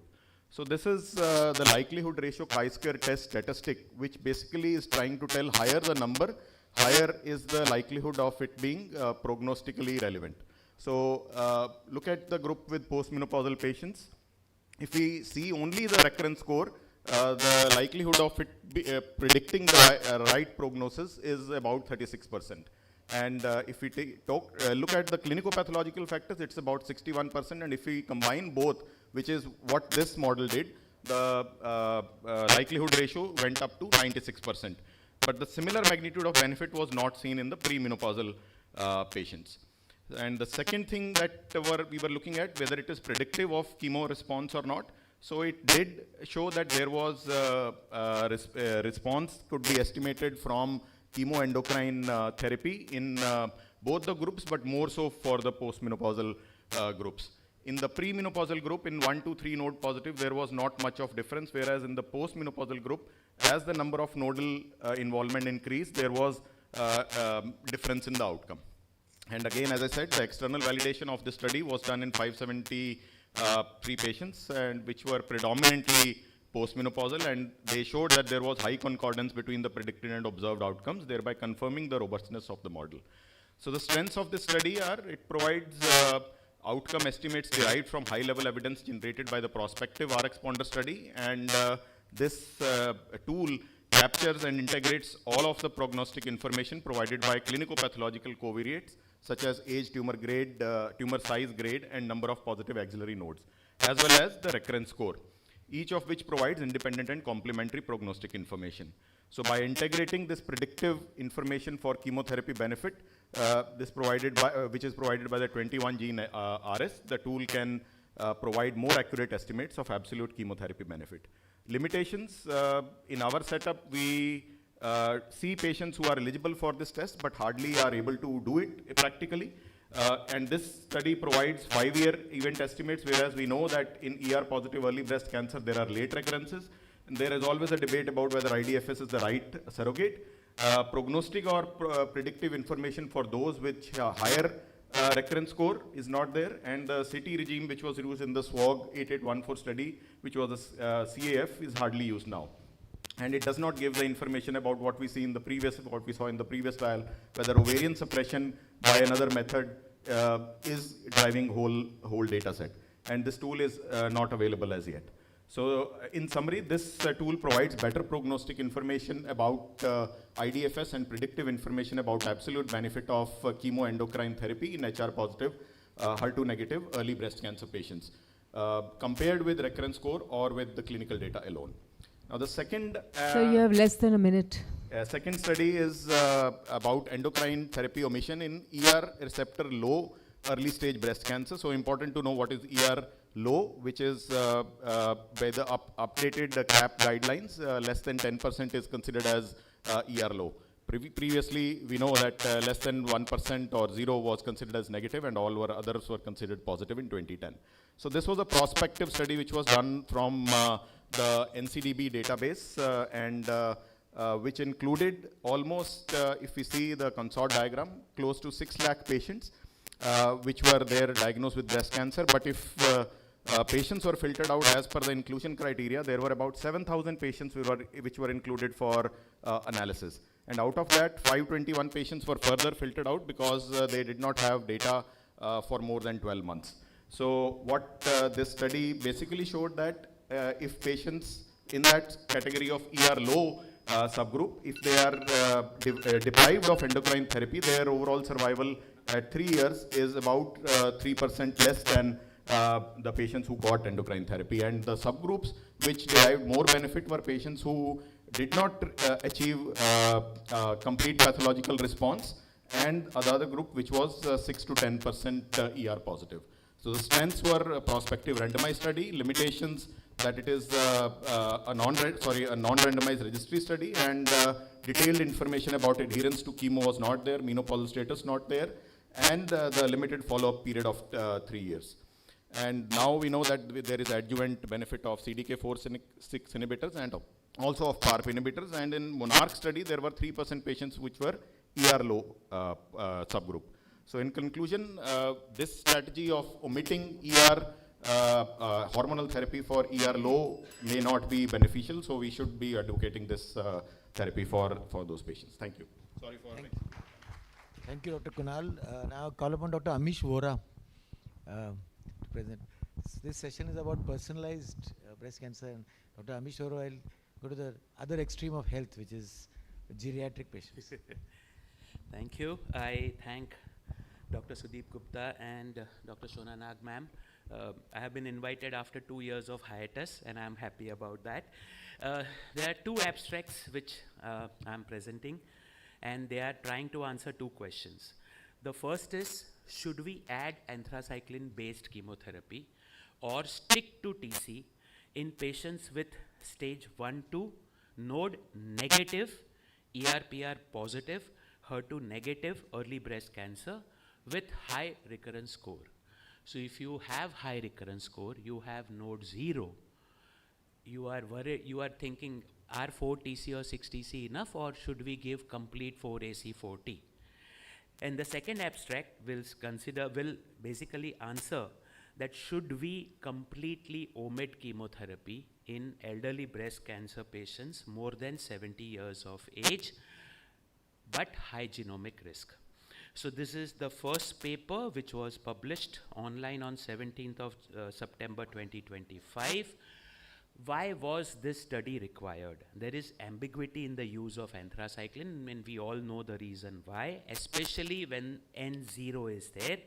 N: So this is the likelihood ratio chi-square test statistic, which basically is trying to tell higher the number, higher is the likelihood of it being prognostically relevant. So look at the group with postmenopausal patients. If we see only the recurrence score, the likelihood of it predicting the right prognosis is about 36%. And if we look at the clinicopathological factors, it's about 61%. And if we combine both, which is what this model did, the likelihood ratio went up to 96%. But the similar magnitude of benefit was not seen in the premenopausal patients. And the second thing that we were looking at, whether it is predictive of chemo response or not. So it did show that there was response could be estimated from chemoendocrine therapy in both the groups, but more so for the postmenopausal groups. In the premenopausal group, in 1, 2, 3 node positive, there was not much of difference, whereas in the postmenopausal group, as the number of nodal involvement increased, there was difference in the outcome. And again, as I said, the external validation of the study was done in 573 patients, and which were predominantly postmenopausal, and they showed that there was high concordance between the predicted and observed outcomes, thereby confirming the robustness of the model. So the strengths of this study are, it provides outcome estimates derived from high-level evidence generated by the prospective RX Ponder study, and this tool captures and integrates all of the prognostic information provided by clinicopathological covariates, such as age, tumor grade, tumor size grade, and number of positive axillary nodes, as well as the recurrence score, each of which provides independent and complementary prognostic information. So by integrating this predictive information for chemotherapy benefit, which is provided by the 21 gene RS, the tool can provide more accurate estimates of absolute chemotherapy benefit. Limitations, in our setup, we see patients who are eligible for this test but hardly are able to do it practically. And this study provides 5-year event estimates, whereas we know that in ER positive early breast cancer there are late recurrences. And there is always a debate about whether IDFS is the right surrogate. Prognostic or predictive information for those with higher recurrence score is not there, and the CT regime which was used in the SWOG 8814 study, which was a CAF, is hardly used now. And it does not give the information about what we saw in the previous trial, whether ovarian suppression by another method is driving whole data set. And this tool is not available as yet. So in summary, this tool provides better prognostic information about IDFS and predictive information about absolute benefit of chemoendocrine therapy in HR positive, HER2 negative early breast cancer patients, compared with recurrence score or with the clinical data alone. Now the second...
C: so you have less than a minute.
N: Second study is about endocrine therapy omission in ER receptor low early stage breast cancer. So important to know what is ER low, which is by the updated CAP guidelines, less than 10% is considered as ER low. Previously, we know that less than 1% or 0 was considered as negative, and all others were considered positive in 2010. So this was a prospective study which was done from the NCDB database, and which included almost, if we see the consort diagram, close to 6 lakh patients which were there diagnosed with breast cancer. But if patients were filtered out as per the inclusion criteria, there were about 7,000 patients which were included for analysis. And out of that, 521 patients were further filtered out because they did not have data for more than 12 months. So what this study basically showed that if patients in that category of ER low subgroup, if they are deprived of endocrine therapy, their overall survival at 3 years is about 3% less than the patients who got endocrine therapy. And the subgroups which derived more benefit were patients who did not achieve complete pathological response, and the other group which was 6 to 10% ER positive. So the strengths were a prospective randomized study, limitations that it is a non-randomized registry study, and detailed information about adherence to chemo was not there, menopausal status not there, and the limited follow-up period of 3 years. And now we know that there is adjuvant benefit of CDK4/6 inhibitors and also of PARP inhibitors. And in Monarch study, there were 3% patients which were ER low subgroup. So in conclusion, this strategy of omitting ER hormonal therapy for ER low may not be beneficial, so we should be advocating this therapy for those patients. Thank you. Sorry for...
M: Thank you, Dr. Kunal. Now call upon Dr. Amish Vora to present. This session is about personalized breast cancer. And Dr. Amish Vora will go to the other extreme of health, which is geriatric patients.
K: Thank you. I thank Dr. Sudeep Gupta and Dr. Shona Nag ma'am. I have been invited after 2 years of hiatus, and I'm happy about that. There are 2 abstracts which I'm presenting, and they are trying to answer 2 questions. The first is, should we add anthracycline-based chemotherapy or stick to TC in patients with stage 1-2, node negative, ER/PR positive, HER2 negative early breast cancer with high recurrence score? So if you have high recurrence score, you have node 0, you are worried, you are thinking, are 4 TC or 6 TC enough, or should we give complete 4 AC 4T? And the second abstract will basically answer that should we completely omit chemotherapy in elderly breast cancer patients more than 70 years of age, but high genomic risk. So this is the first paper which was published online on 17th of September 2025. Why was this study required? There is ambiguity in the use of anthracycline, and we all know the reason why, especially when N0 is there.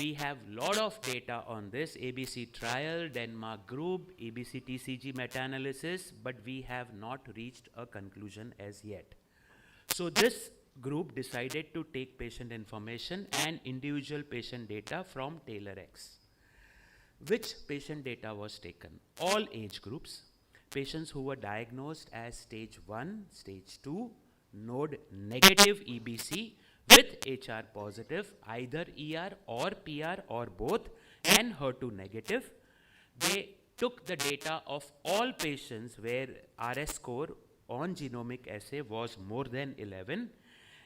K: We have lot of data on this, ABC trial, Denmark group, ABC TCG meta-analysis, but we have not reached a conclusion as yet. So this group decided to take patient information and individual patient data from TAILORx. Which patient data was taken? All age groups, patients who were diagnosed as stage 1, stage 2, node negative EBC with HR positive, either ER or PR or both, and HER2 negative. They took the data of all patients where RS score on genomic assay was more than 11,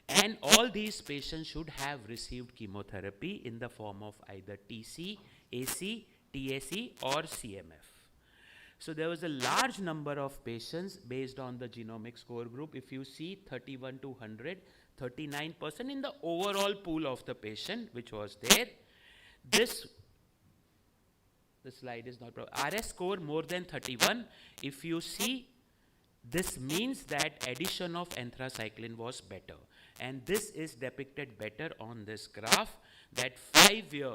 K: And all these patients should have received chemotherapy in the form of either TC, AC, TAC or CMF. So there was a large number of patients based on the genomic score group. If you see 31 to 100, 39% in the overall pool of the patient which was there. The slide is not proper. RS score more than 31. If you see, this means that addition of anthracycline was better. And this is depicted better on this graph, that 5-year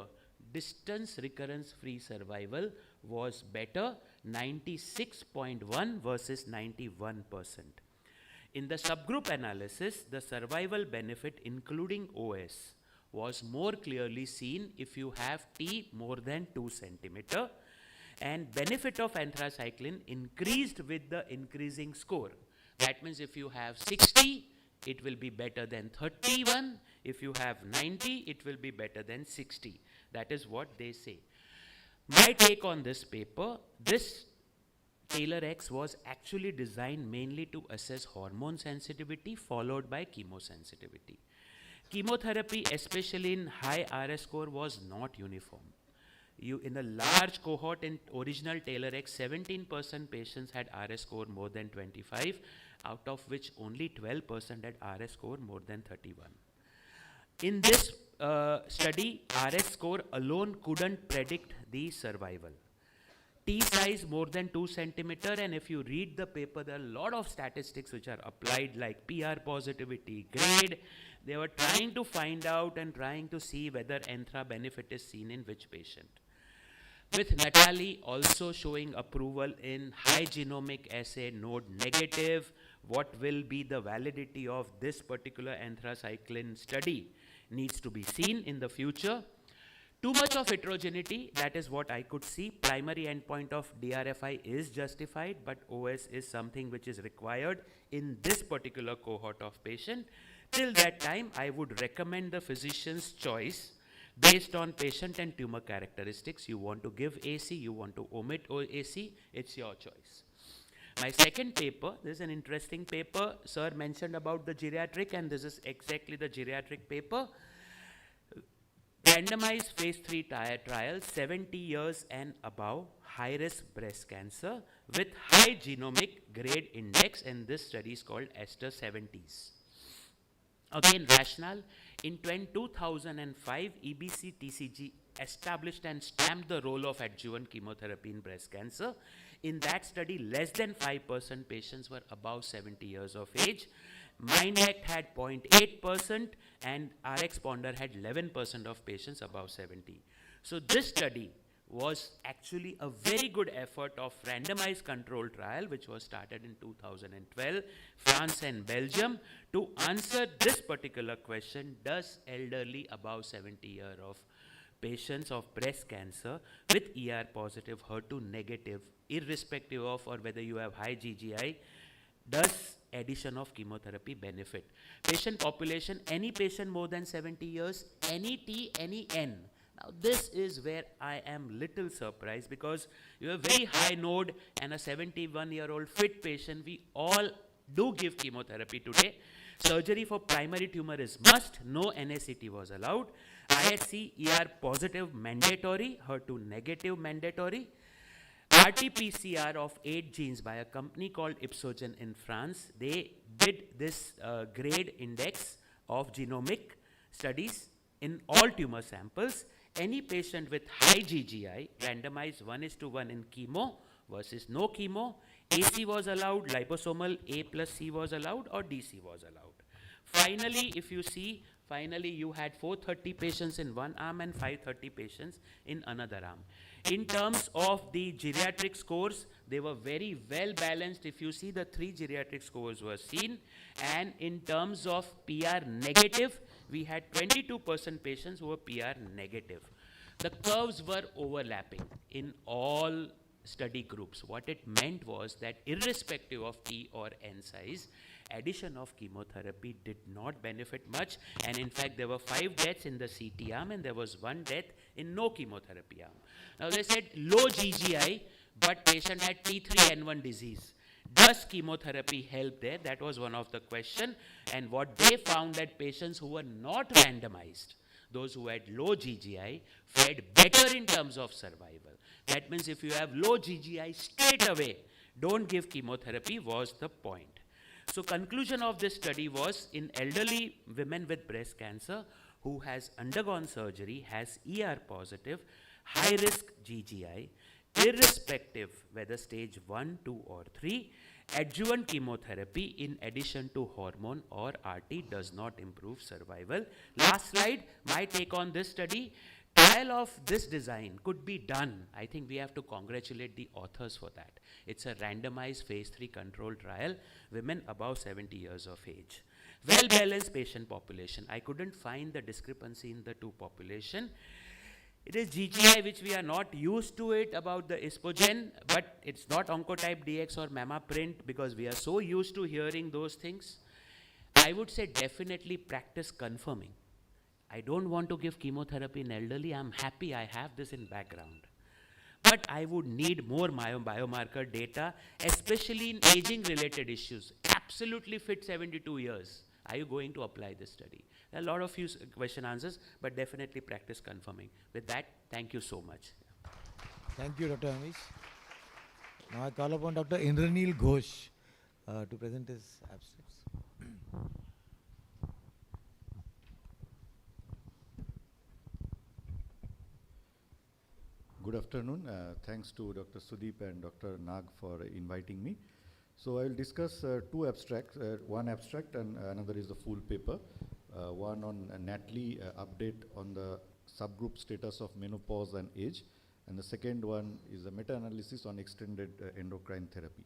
K: distance recurrence-free survival was better, 96.1 versus 91%. In the subgroup analysis, the survival benefit including OS was more clearly seen if you have T more than 2 centimeter, and benefit of anthracycline increased with the increasing score. That means if you have 60, it will be better than 31. If you have 90, it will be better than 60. That is what they say. My take on this paper, this TAILOR-X was actually designed mainly to assess hormone sensitivity followed by chemosensitivity. Chemotherapy, especially in high RS score, was not uniform. In a large cohort in original TAILOR-X, 17% patients had RS score more than 25, out of which only 12% had RS score more than 31. In this study, RS score alone couldn't predict the survival. T size more than 2 centimeter, and if you read the paper, there are a lot of statistics which are applied, like PR positivity, grade. They were trying to find out and trying to see whether anthra benefit is seen in which patient. With Natali also showing approval in high genomic assay node negative, what will be the validity of this particular anthracycline study needs to be seen in the future. Too much of heterogeneity, that is what I could see. Primary endpoint of DRFI is justified, but OS is something which is required in this particular cohort of patient. Till that time, I would recommend the physician's choice based on patient and tumor characteristics. You want to give AC, you want to omit AC, it's your choice. My second paper, this is an interesting paper. Sir mentioned about the geriatric, and this is exactly the geriatric paper. Randomized phase 3 trial, 70 years and above, high-risk breast cancer with high genomic grade index, and this study is called Ester 70s. Again, rationale, in 2005, EBC TCG established and stamped the role of adjuvant chemotherapy in breast cancer. In that study, less than 5% patients were above 70 years of age. MIND-ACT had 0.8% and RX-Ponder had 11% of patients above 70. So this study was actually a very good effort of randomized control trial, which was started in 2012, France and Belgium, to answer this particular question: does elderly above 70 years of patients of breast cancer with ER positive, HER2 negative, irrespective of or whether you have high GGI, does addition of chemotherapy benefit? Patient population, any patient more than 70 years, any T, any N. Now this is where I am little surprised, because you have very high node and a 71-year-old fit patient. We all do give chemotherapy today. Surgery for primary tumor is must. No NACT was allowed. IHC ER positive mandatory, HER2 negative mandatory. RT-PCR of 8 genes by a company called Ipsogen in France. They did this grade index of genomic studies in all tumor samples. Any patient with high GGI randomized 1:1 in chemo versus no chemo. AC was allowed, liposomal A plus C was allowed, or DC was allowed. Finally, if you see, you had 430 patients in one arm and 530 patients in another arm. In terms of the geriatric scores, they were very well balanced. If you see, the 3 geriatric scores were seen. And in terms of PR negative, we had 22% patients who were PR negative. The curves were overlapping in all study groups. What it meant was that irrespective of T or N size, addition of chemotherapy did not benefit much, and in fact there were 5 deaths in the CT arm and there was 1 death in no chemotherapy arm. Now they said low GGI, but patient had T3N1 disease. Does chemotherapy help there? That was one of the question. And what they found that patients who were not randomized, those who had low GGI, fared better in terms of survival. That means if you have low GGI, straight away, don't give chemotherapy was the point. So conclusion of this study was in elderly women with breast cancer who has undergone surgery, has ER positive, high risk GGI, irrespective whether stage 1, 2 or 3, adjuvant chemotherapy in addition to hormone or RT does not improve survival. Last slide, my take on this study. Trial of this design could be done. I think we have to congratulate the authors for that. It's a randomized phase 3 controlled trial, women above 70 years of age. Well-balanced patient population. I couldn't find the discrepancy in the two population. It is GGI which we are not used to it about the Ispogen, but it's not Oncotype DX or MammaPrint because we are so used to hearing those things. I would say definitely practice confirming. I don't want to give chemotherapy in elderly. I'm happy I have this in background. But I would need more biomarker data, especially in aging-related issues. Absolutely fit 72 years. Are you going to apply this study? There are a lot of question answers, but definitely practice confirming. With that, thank you so much.
M: Thank you, Dr. Amish. Now I call upon Dr. Indraneel Ghosh to present his abstracts.
A: Good afternoon. Thanks to Dr. Sudeep and Dr. Nag for inviting me. So I will discuss two abstracts, one abstract and another is the full paper. One on Natalie update on the subgroup status of menopause and age, and the second one is a meta-analysis on extended endocrine therapy.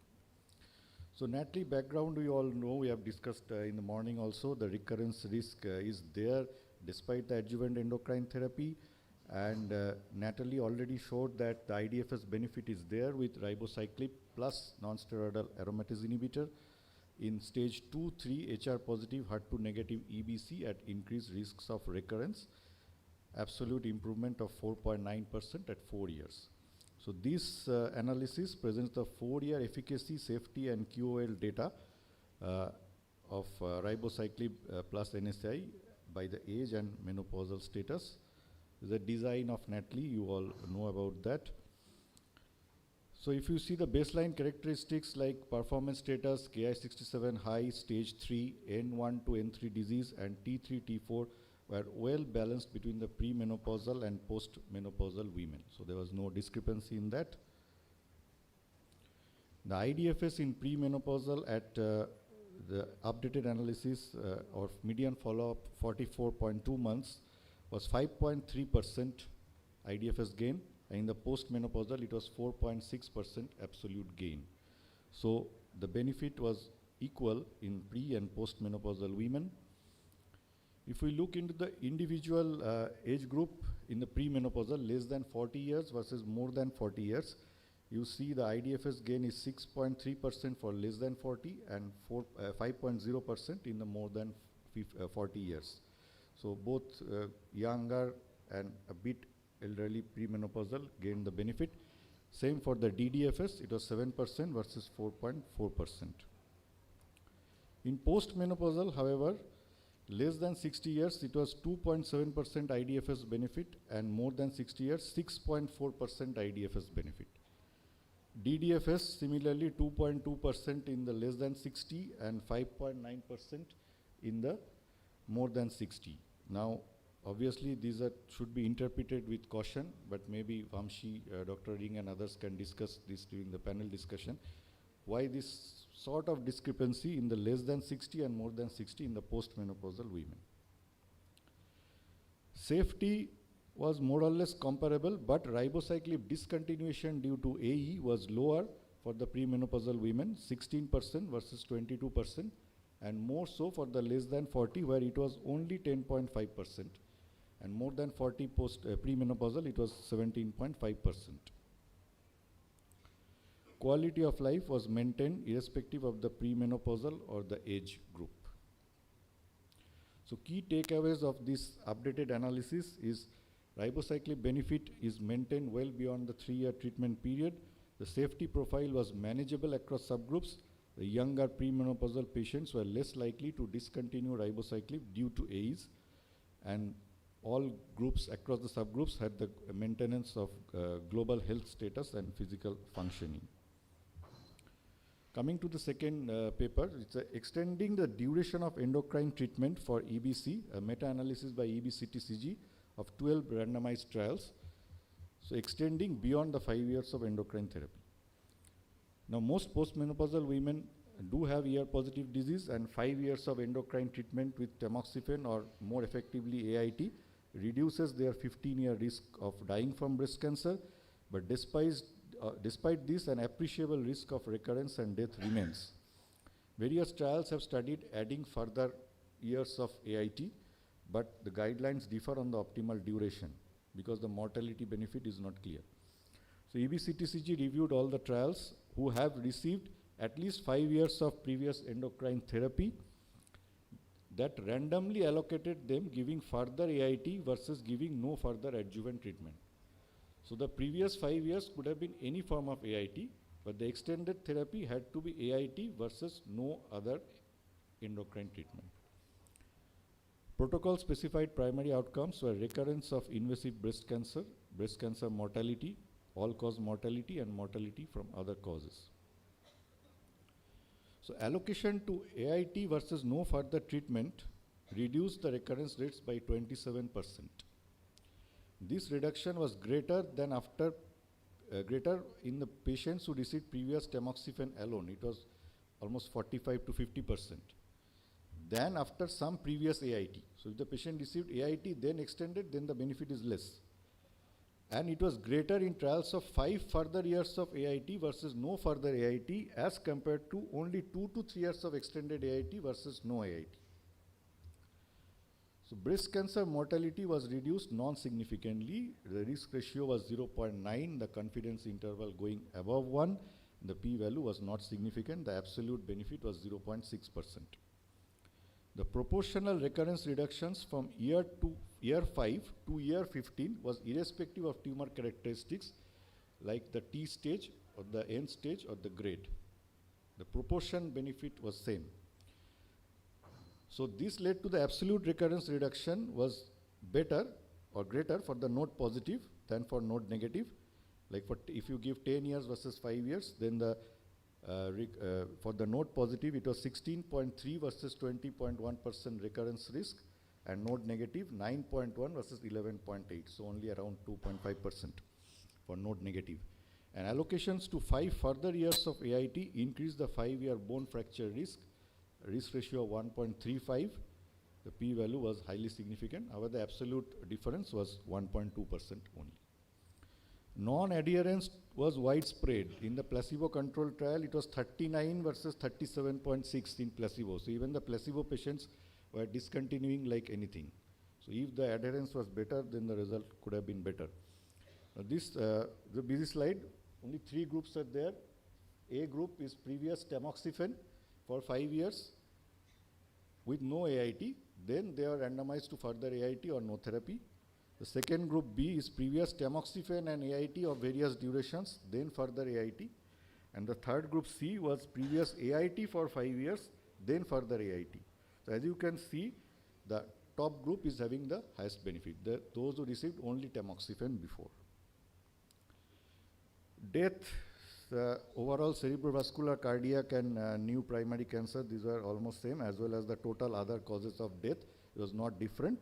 A: So Natalie background we all know, we have discussed in the morning also, the recurrence risk is there despite the adjuvant endocrine therapy. And Natalie already showed that the IDFS benefit is there with ribociclib plus non-steroidal aromatase inhibitor in stage 2, 3 HR positive, HER2 negative EBC at increased risks of recurrence, absolute improvement of 4.9% at 4 years. So this analysis presents the 4-year efficacy, safety and QOL data of ribociclib plus NSAI by the age and menopausal status. The design of Natalie, you all know about that. So if you see the baseline characteristics like performance status, Ki67 high, stage 3, N1 to N3 disease and T3, T4 were well balanced between the premenopausal and postmenopausal women. So there was no discrepancy in that. The IDFS in premenopausal at the updated analysis of median follow-up 44.2 months was 5.3% IDFS gain, and in the postmenopausal it was 4.6% absolute gain. So the benefit was equal in pre and postmenopausal women. If we look into the individual age group in the premenopausal, less than 40 years versus more than 40 years, you see the IDFS gain is 6.3% for less than 40 and 5.0% in the more than 40 years. So both younger and a bit elderly premenopausal gained the benefit. Same for the DDFS, it was 7% versus 4.4%. In postmenopausal, however, less than 60 years, it was 2.7% IDFS benefit, and more than 60 years, 6.4% IDFS benefit. DDFS, similarly 2.2% in the less than 60 and 5.9% in the more than 60. Now, obviously, these should be interpreted with caution, but maybe Vamshi, Dr. Ring and others can discuss this during the panel discussion. Why this sort of discrepancy in the less than 60 and more than 60 in the postmenopausal women? Safety was more or less comparable, but ribociclib discontinuation due to AE was lower for the premenopausal women, 16% versus 22%. And more so for the less than 40, where it was only 10.5%, and more than 40 premenopausal, it was 17.5%. Quality of life was maintained irrespective of the premenopausal or the age group. So key takeaways of this updated analysis is ribociclib benefit is maintained well beyond the 3-year treatment period. The safety profile was manageable across subgroups, The younger premenopausal patients were less likely to discontinue ribociclib due to AEs, and all groups across the subgroups had the maintenance of global health status and physical functioning. Coming to the second paper, it's extending the duration of endocrine treatment for EBC, a meta-analysis by EBCTCG of 12 randomized trials. So extending beyond the 5 years of endocrine therapy. Now most postmenopausal women do have ER-positive disease, and 5 years of endocrine treatment with tamoxifen or more effectively AIT reduces their 15-year risk of dying from breast cancer, but despite this, an appreciable risk of recurrence and death remains. Various trials have studied adding further years of AIT, but the guidelines differ on the optimal duration because the mortality benefit is not clear. So EBCTCG reviewed all the trials who have received at least 5 years of previous endocrine therapy that randomly allocated them giving further AIT versus giving no further adjuvant treatment. So the previous 5 years could have been any form of AIT, but the extended therapy had to be AIT versus no other endocrine treatment. Protocol specified primary outcomes were recurrence of invasive breast cancer mortality, all-cause mortality, and mortality from other causes. So allocation to AIT versus no further treatment reduced the recurrence rates by 27%. This reduction was greater in the patients who received previous tamoxifen alone. It was almost 45 to 50%. Than after some previous AIT. So if the patient received AIT, then extended, then the benefit is less. And it was greater in trials of 5 further years of AIT versus no further AIT as compared to only 2 to 3 years of extended AIT versus no AIT. So breast cancer mortality was reduced non-significantly. The risk ratio was 0.9, the confidence interval going above 1. The p-value was not significant. The absolute benefit was 0.6%. The proportional recurrence reductions from year 5 to year 15 was irrespective of tumor characteristics like the T stage or the N stage or the grade. The proportion benefit was same. So this led to the absolute recurrence reduction was better or greater for the node positive than for node negative. Like for if you give 10 years versus 5 years, then the for the node positive, it was 16.3 versus 20.1% recurrence risk, and node negative 9.1 versus 11.8, so only around 2.5% for node negative. And allocations to 5 further years of AIT increased the 5-year bone fracture risk ratio of 1.35. The p-value was highly significant. However, the absolute difference was 1.2% only. Non-adherence was widespread. In the placebo-controlled trial, it was 39 versus 37.6 in placebo. So even the placebo patients were discontinuing like anything. So if the adherence was better, then the result could have been better. The busy slide, only 3 groups are there. A group is previous tamoxifen for 5 years with no AIT. Then they are randomized to further AIT or no therapy. The second group B is previous tamoxifen and AIT of various durations, then further AIT. And the third group C was previous AIT for 5 years, then further AIT. So as you can see, the top group is having the highest benefit, those who received only tamoxifen before. Death, overall cerebrovascular, cardiac, and new primary cancer, these are almost same, as well as the total other causes of death. It was not different.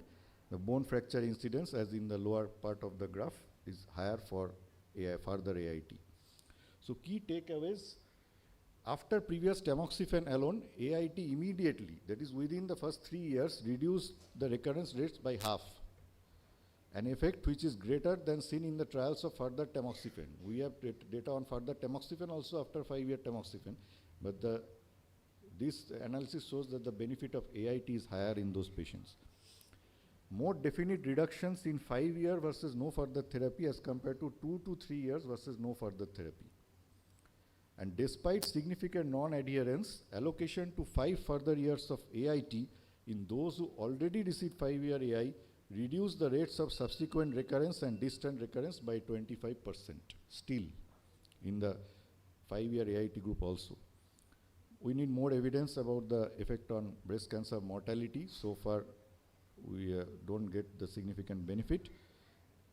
A: The bone fracture incidence, as in the lower part of the graph, is higher for further AIT. So key takeaways, after previous tamoxifen alone, AIT immediately, that is within the first 3 years, reduced the recurrence rates by half. An effect which is greater than seen in the trials of further tamoxifen. We have data on further tamoxifen also after 5-year tamoxifen, but this analysis shows that the benefit of AIT is higher in those patients. More definite reductions in 5-year versus no further therapy as compared to 2 to 3 years versus no further therapy. And despite significant non-adherence, allocation to 5 further years of AIT in those who already received 5-year AI reduced the rates of subsequent recurrence and distant recurrence by 25%, still in the 5-year AIT group also. We need more evidence about the effect on breast cancer mortality. So far, we don't get the significant benefit.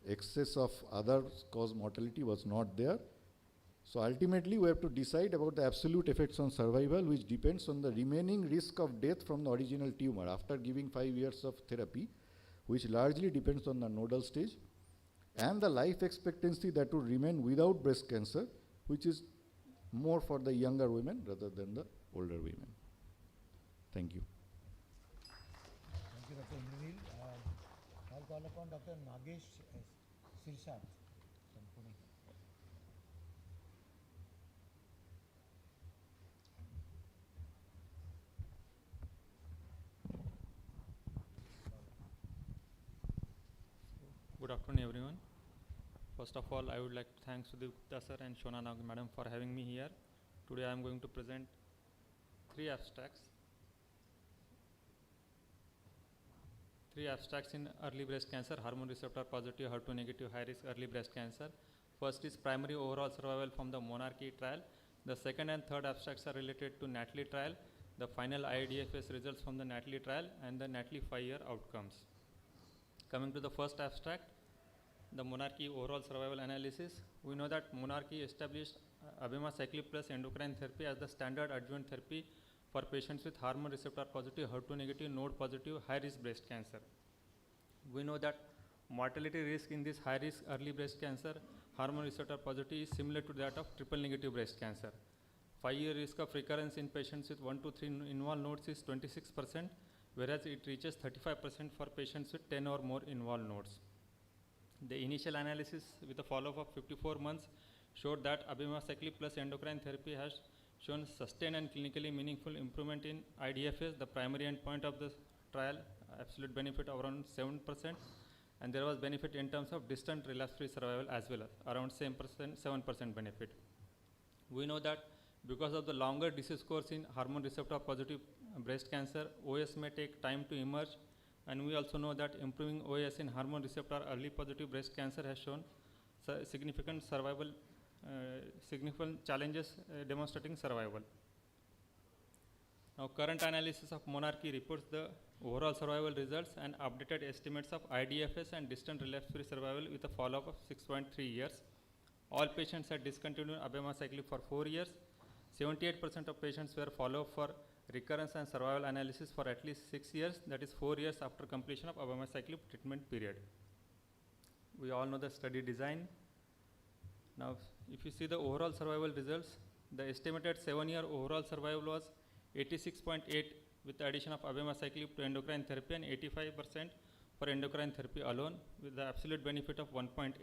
A: Excess of other cause mortality was not there. So ultimately, we have to decide about the absolute effects on survival, which depends on the remaining risk of death from the original tumor after giving 5 years of therapy, which largely depends on the nodal stage, and the life expectancy that would remain without breast cancer, which is more for the younger women rather than the older women. Thank you.
M: Thank you, Dr. Indranil. I'll call upon Dr. Nagesh Sirshat from Pune.
P: Good afternoon, everyone. First of all, I would like to thank Sudhir Gupta sir and Shona Nag madam for having me here. Today I am going to present 3 abstracts. 3 abstracts in early breast cancer, hormone receptor positive, HER2 negative, high risk early breast cancer. First is primary overall survival from the Monarchy trial. The second and third abstracts are related to NATALEE trial, the final IDFS results from the NATALEE trial, and the NATALEE 5-year outcomes. Coming to the first abstract, the Monarchy overall survival analysis. We know that Monarchy established abemaciclib plus endocrine therapy as the standard adjuvant therapy for patients with hormone receptor positive, HER2 negative, node positive, high risk breast cancer. We know that mortality risk in this high risk early breast cancer, hormone receptor positive, is similar to that of triple negative breast cancer. 5-year risk of recurrence in patients with 1 to 3 involved nodes is 26%, whereas it reaches 35% for patients with 10 or more involved nodes. The initial analysis with a follow-up of 54 months showed that abemaciclib plus endocrine therapy has shown sustained and clinically meaningful improvement in IDFS, the primary endpoint of the trial, absolute benefit of around 7%, and there was benefit in terms of distant relapse-free survival as well, around 7% benefit. We know that because of the longer disease course in hormone receptor positive breast cancer, OS may take time to emerge, and we also know that improving OS in hormone receptor early positive breast cancer has shown significant survival, significant challenges demonstrating survival. Now, current analysis of Monarchy reports the overall survival results and updated estimates of IDFS and distant relapse-free survival with a follow-up of 6.3 years. All patients had discontinued abemaciclib for 4 years. 78% of patients were followed for recurrence and survival analysis for at least 6 years, that is 4 years after completion of abemaciclib treatment period. We all know the study design. Now, if you see the overall survival results, the estimated 7-year overall survival was 86.8 with the addition of abemaciclib to endocrine therapy and 85% for endocrine therapy alone with the absolute benefit of 1.8.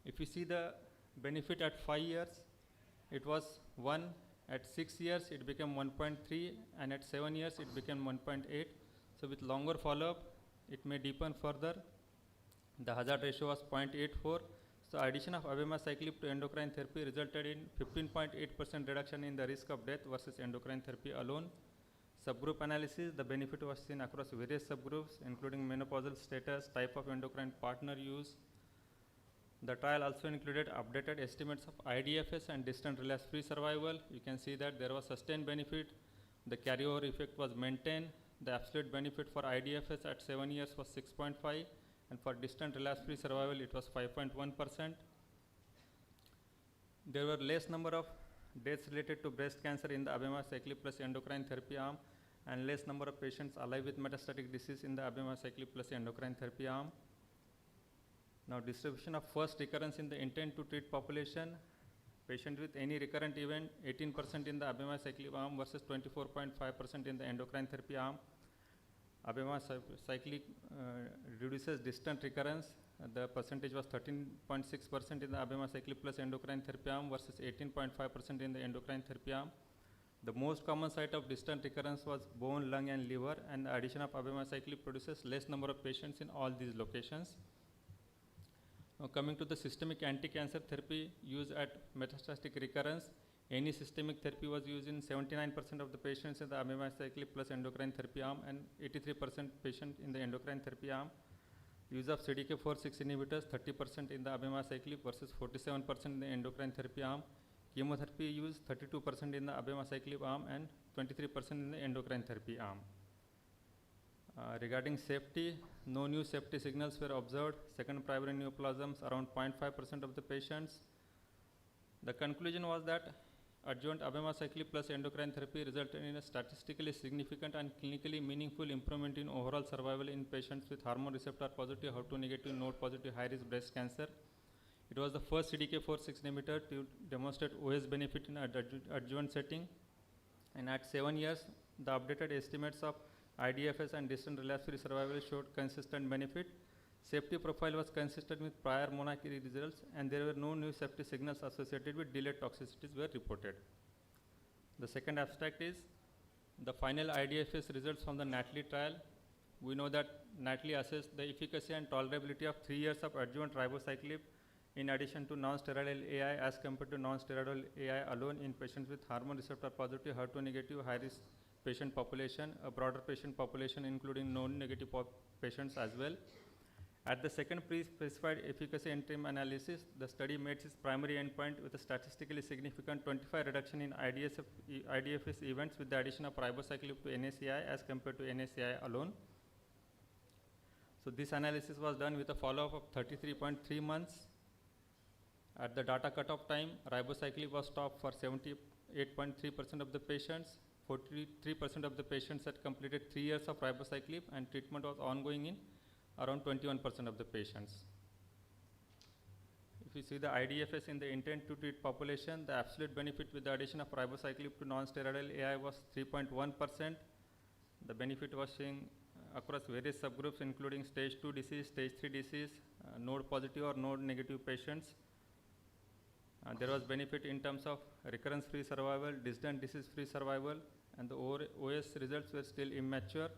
P: If you see the benefit at 5 years, it was 1. At 6 years, it became 1.3, and at 7 years, it became 1.8. So with longer follow-up, it may deepen further. The hazard ratio was 0.84. So addition of abemaciclib to endocrine therapy resulted in 15.8% reduction in the risk of death versus endocrine therapy alone. Subgroup analysis, the benefit was seen across various subgroups, including menopausal status, type of endocrine partner use. The trial also included updated estimates of IDFS and distant relapse-free survival. You can see that there was sustained benefit. The carryover effect was maintained. The absolute benefit for IDFS at 7 years was 6.5, and for distant relapse-free survival, it was 5.1%. There were less number of deaths related to breast cancer in the abemaciclib plus endocrine therapy arm, and less number of patients alive with metastatic disease in the abemaciclib plus endocrine therapy arm. Now, distribution of first recurrence in the intent to treat population, patient with any recurrent event, 18% in the abemaciclib arm versus 24.5% in the endocrine therapy arm. Abemaciclib reduces distant recurrence. The percentage was 13.6% in the abemaciclib plus endocrine therapy arm versus 18.5% in the endocrine therapy arm. The most common site of distant recurrence was bone, lung, and liver, and the addition of abemaciclib produces less number of patients in all these locations. Now, coming to the systemic anti-cancer therapy used at metastatic recurrence, any systemic therapy was used in 79% of the patients in the abemaciclib plus endocrine therapy arm and 83% patient in the endocrine therapy arm. Use of CDK4/6 inhibitors, 30% in the abemaciclib versus 47% in the endocrine therapy arm. chemotherapy use 32% in the abemaciclib arm and 23% in the endocrine therapy arm. Regarding safety, no new safety signals were observed. Second primary neoplasms around 0.5% of the patients. The conclusion was that adjuvant abemaciclib plus endocrine therapy resulted in a statistically significant and clinically meaningful improvement in overall survival in patients with hormone receptor positive, HER2 negative, node positive, high risk breast cancer. It was the first CDK4/6 inhibitor to demonstrate OS benefit in adjuvant setting. And at 7 years, the updated estimates of IDFS and distant relapse-free survival showed consistent benefit. Safety profile was consistent with prior monarchy results, and there were no new safety signals associated with delayed toxicities were reported. The second abstract is the final IDFS results from the NATALY trial. We know that NATALY assessed the efficacy and tolerability of 3 years of adjuvant ribociclib in addition to non-steroidal AI as compared to non-steroidal AI alone in patients with hormone receptor positive, HER2 negative, high risk patient population, a broader patient population including non-negative patients as well. At the second pre-specified efficacy interim analysis, the study made its primary endpoint with a statistically significant 25 reduction in IDFS events with the addition of ribociclib to NACI as compared to NACI alone. So this analysis was done with a follow-up of 33.3 months. At the data cutoff time, ribociclib was stopped for 78.3% of the patients. 43% of the patients had completed 3 years of ribociclib, and treatment was ongoing in around 21% of the patients. If you see the IDFS in the intent to treat population, the absolute benefit with the addition of ribociclib to non-steroidal AI was 3.1%. The benefit was seen across various subgroups including stage 2 disease, stage 3 disease, node positive or node negative patients. There was benefit in terms of recurrence-free survival, distant disease-free survival, and the OS results were still immature.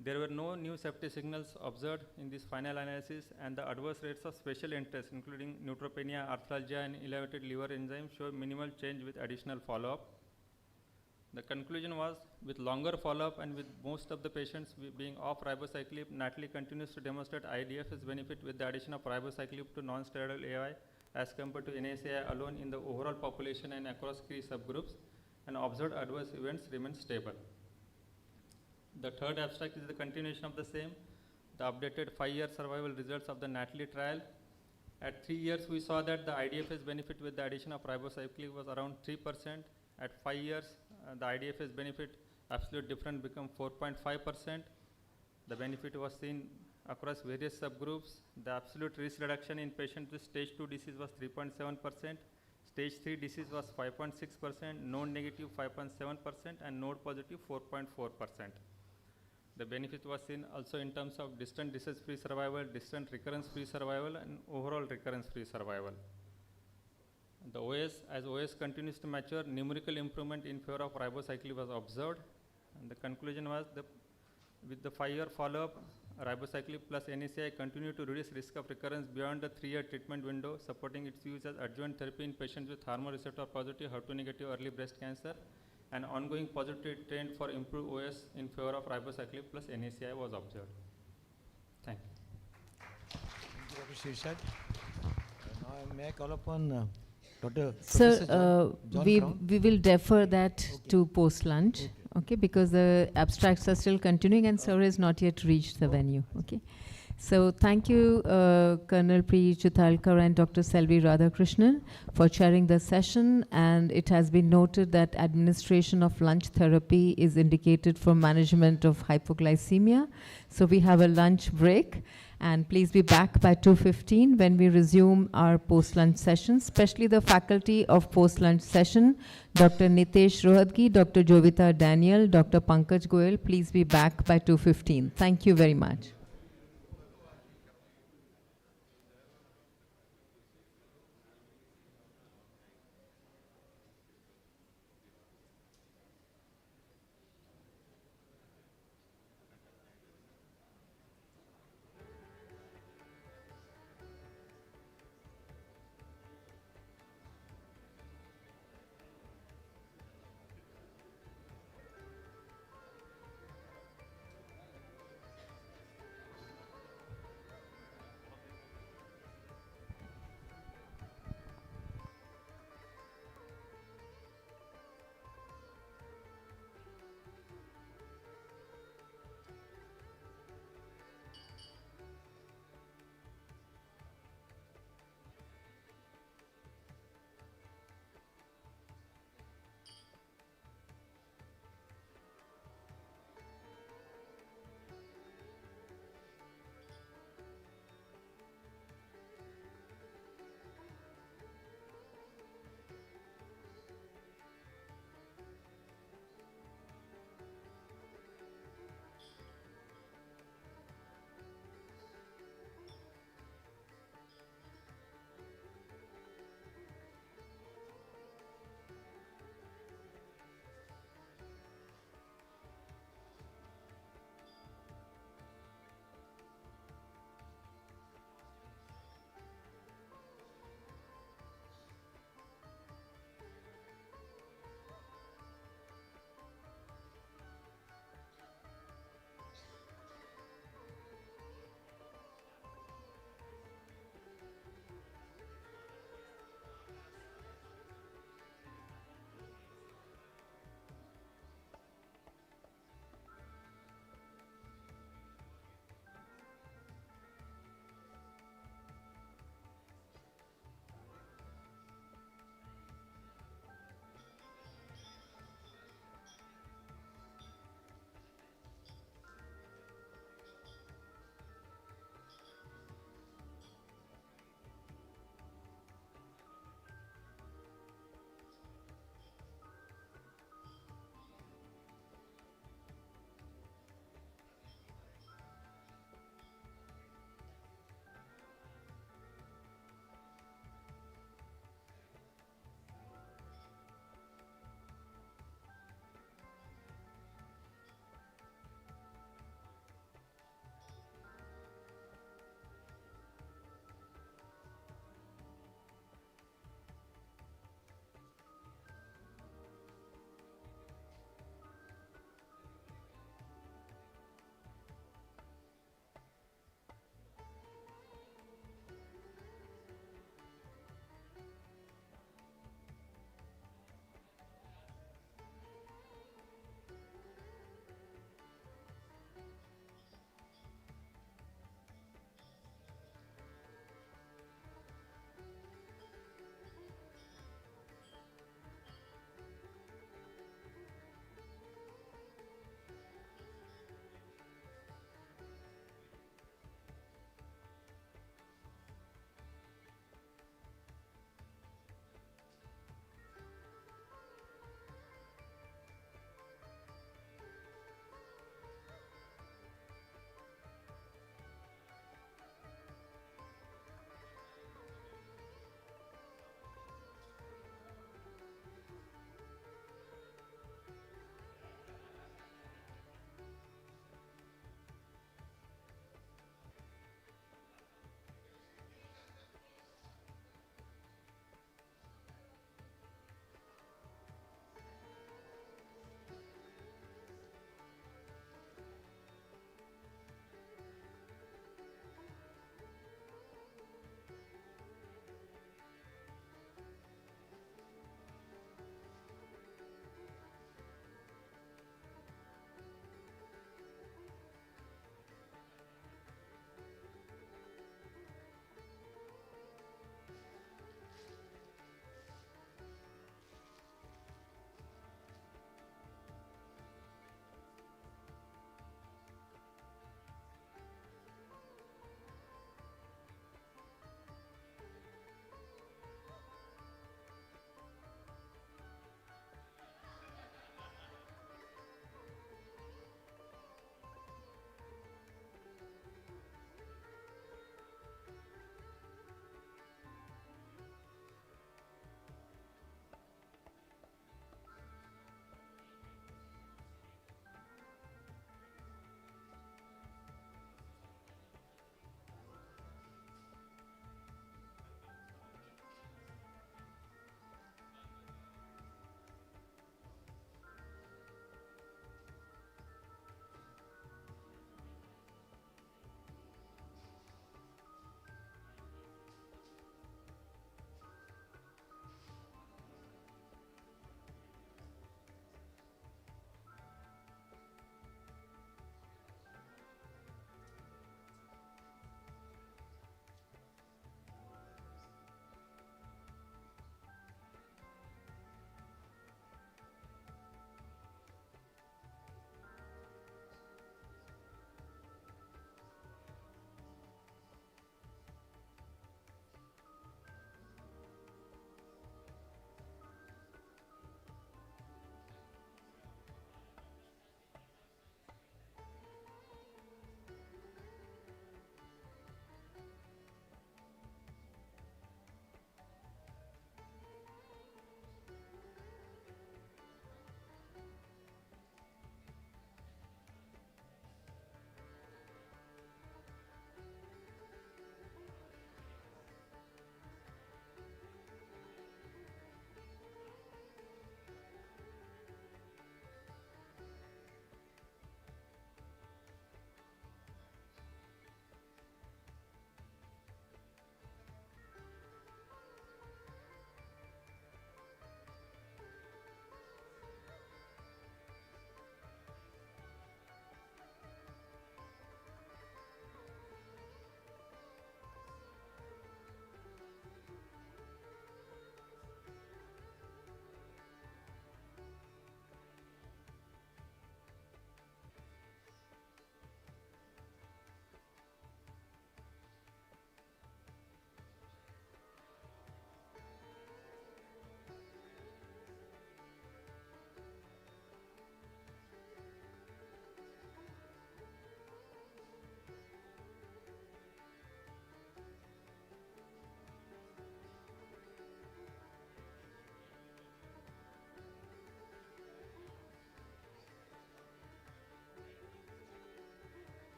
P: There were no new safety signals observed in this final analysis, and the adverse rates of special interest, including neutropenia, arthralgia, and elevated liver enzymes, show minimal change with additional follow-up. The conclusion was, with longer follow-up and with most of the patients being off ribociclib, NATALY continues to demonstrate IDFS benefit with the addition of ribociclib to non-steroidal AI as compared to NACI alone in the overall population and across key subgroups, and observed adverse events remain stable. The third abstract is the continuation of the same, the updated 5-year survival results of the NATALY trial. At 3 years, we saw that the IDFS benefit with the addition of ribociclib was around 3%. At 5 years, the IDFS benefit absolute difference became 4.5%. The benefit was seen across various subgroups. The absolute risk reduction in patients with stage 2 disease was 3.7%. Stage 3 disease was 5.6%, node negative 5.7%, and node positive 4.4%. The benefit was seen also in terms of distant disease-free survival, distant recurrence-free survival, and overall recurrence-free survival. The OS, as OS continues to mature, numerical improvement in favor of ribociclib was observed. And the conclusion was with the 5-year follow-up, ribociclib plus NACI continue to reduce risk of recurrence beyond the 3-year treatment window, supporting its use as adjuvant therapy in patients with hormone receptor positive, HER2 negative early breast cancer. An ongoing positive trend for improved OS in favor of ribociclib plus NACI was observed. Thank you.
M: Thank you, Dr. Shirshad. Now may I call upon Dr.
C: Sir, we will defer that to post-lunch, okay, because the abstracts are still continuing and sir has not yet reached the venue, okay. So thank you, Colonel P. Chithalkar and Dr. Selvi Radhakrishnan for chairing the session, and it has been noted that administration of lunch therapy is indicated for management of hypoglycemia. So we have a lunch break, and please be back by 2:15 when we resume our post-lunch session, especially the faculty of post-lunch session, Dr. Nitesh Rohadgi, Dr. Jovita Daniel, Dr. Pankaj Goyal, please be back by 2:15. Thank you very much.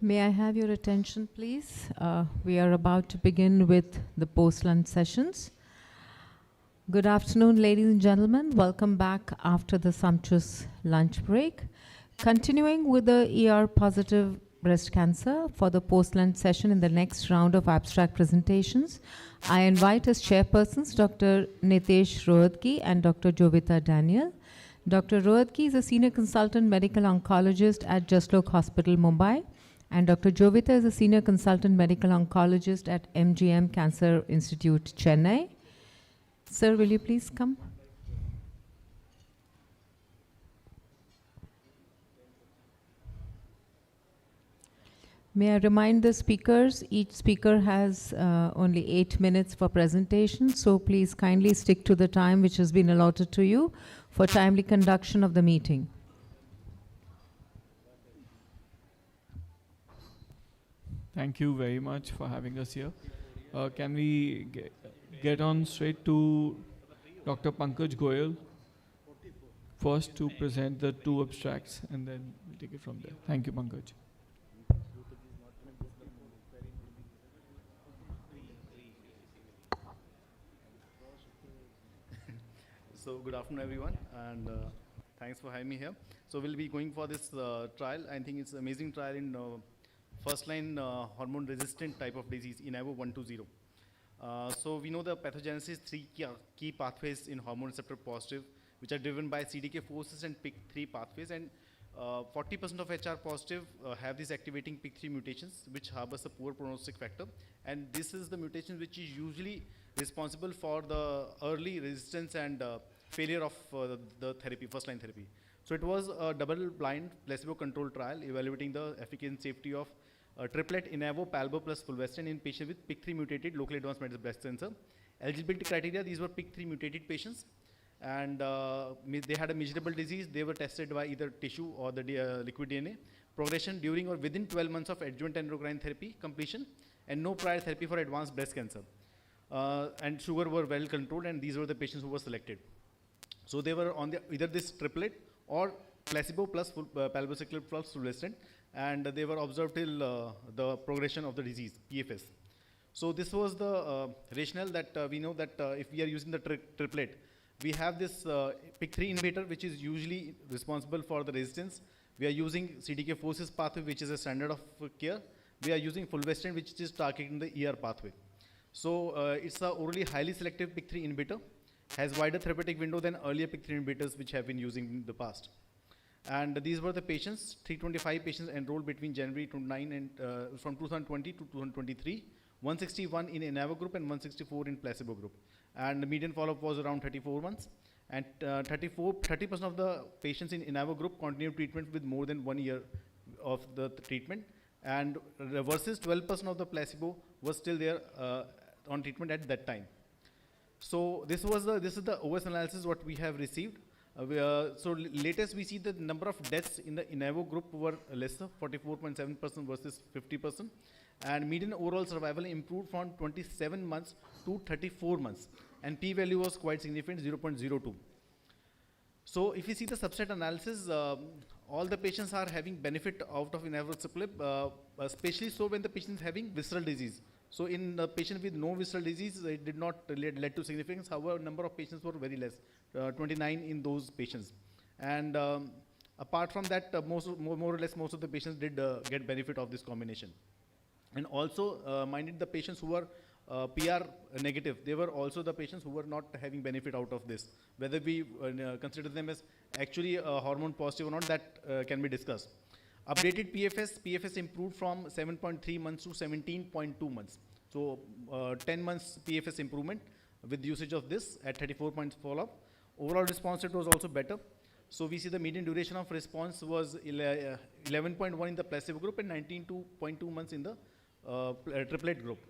C: May I have your attention, please? We are about to begin with the post-lunch sessions. Good afternoon, ladies and gentlemen. Welcome back after the sumptuous lunch break. Continuing with the ER-positive breast cancer for the post-lunch session in the next round of abstract presentations, I invite as chairpersons Dr. Nitesh Rohatgi and Dr. Jovita Daniel. Dr. Rohatgi is a senior consultant medical oncologist at Jaslok Hospital, Mumbai, and Dr. Jovita is a senior consultant medical oncologist at MGM Cancer Institute, Chennai. Sir, will you please come? May I remind the speakers, each speaker has only 8 minutes for presentation, so please kindly stick to the time which has been allotted to you for timely conduction of the meeting.
D: Thank you very much for having us here. Can we get on straight to Dr. Pankaj Goyal first to present the 2 abstracts, and then we'll take it from there. Thank you, Pankaj.
B: So good afternoon, everyone, and thanks for having me here. So we'll be going for this trial. I think it's an amazing trial in first-line hormone-resistant type of disease, INAVO 120. So we know the pathogenesis 3 key pathways in hormone receptor positive, which are driven by CDK4/6 and PIK3 pathways, and 40% of HR positive have these activating PIK3 mutations, which harbors a poor prognostic factor, and this is the mutation which is usually responsible for the early resistance and failure of the therapy, first-line therapy. So it was a double-blind, placebo-controlled trial evaluating the efficacy and safety of triplet INAVO, Palbo plus fulvestrant in patients with PIK3 mutated locally advanced metastatic breast cancer. Eligibility criteria, these were PIK3 mutated patients, and they had a measurable disease. They were tested by either tissue or the liquid DNA. Progression during or within 12 months of adjuvant endocrine therapy completion, and no prior therapy for advanced breast cancer. And sugar were well controlled, and these were the patients who were selected. So they were on either this triplet or placebo plus palbociclib plus fulvestrant, and they were observed till the progression of the disease, PFS. So this was the rationale that we know that if we are using the triplet, we have this PIK3 inhibitor, which is usually responsible for the resistance. We are using CDK4/6 pathway, which is a standard of care. We are using fulvestrant, which is targeting the ER pathway. So it's a orally highly selective PIK3 inhibitor, has wider therapeutic window than earlier PIK3 inhibitors which have been using in the past. And these were the patients, 325 patients enrolled between January 29 and from 2020 to 2023, 161 in INAVO group and 164 in placebo group. And the median follow-up was around 34 months. And 30% of the patients in INAVO group continued treatment with more than 1 year of the treatment. And versus 12% of the placebo was still there on treatment at that time. So this is the OS analysis what we have received. So latest we see the number of deaths in the INAVO group were lesser, 44.7% versus 50%, and median overall survival improved from 27 months to 34 months, and p-value was quite significant, 0.02. So if you see the subset analysis, all the patients are having benefit out of inavolisib, especially so when the patient is having visceral disease. So in the patient with no visceral disease, it did not lead to significance. However, number of patients were very less, 29 in those patients. And apart from that, more or less most of the patients did get benefit of this combination. And also, minded the patients who were PR negative, they were also the patients who were not having benefit out of this. Whether we consider them as actually hormone positive or not, that can be discussed. Updated PFS improved from 7.3 months to 17.2 months. So 10 months PFS improvement with usage of this at 34 points follow-up. Overall response rate was also better. So we see the median duration of response was 11.1 in the placebo group and 19.2 months in the triplet group.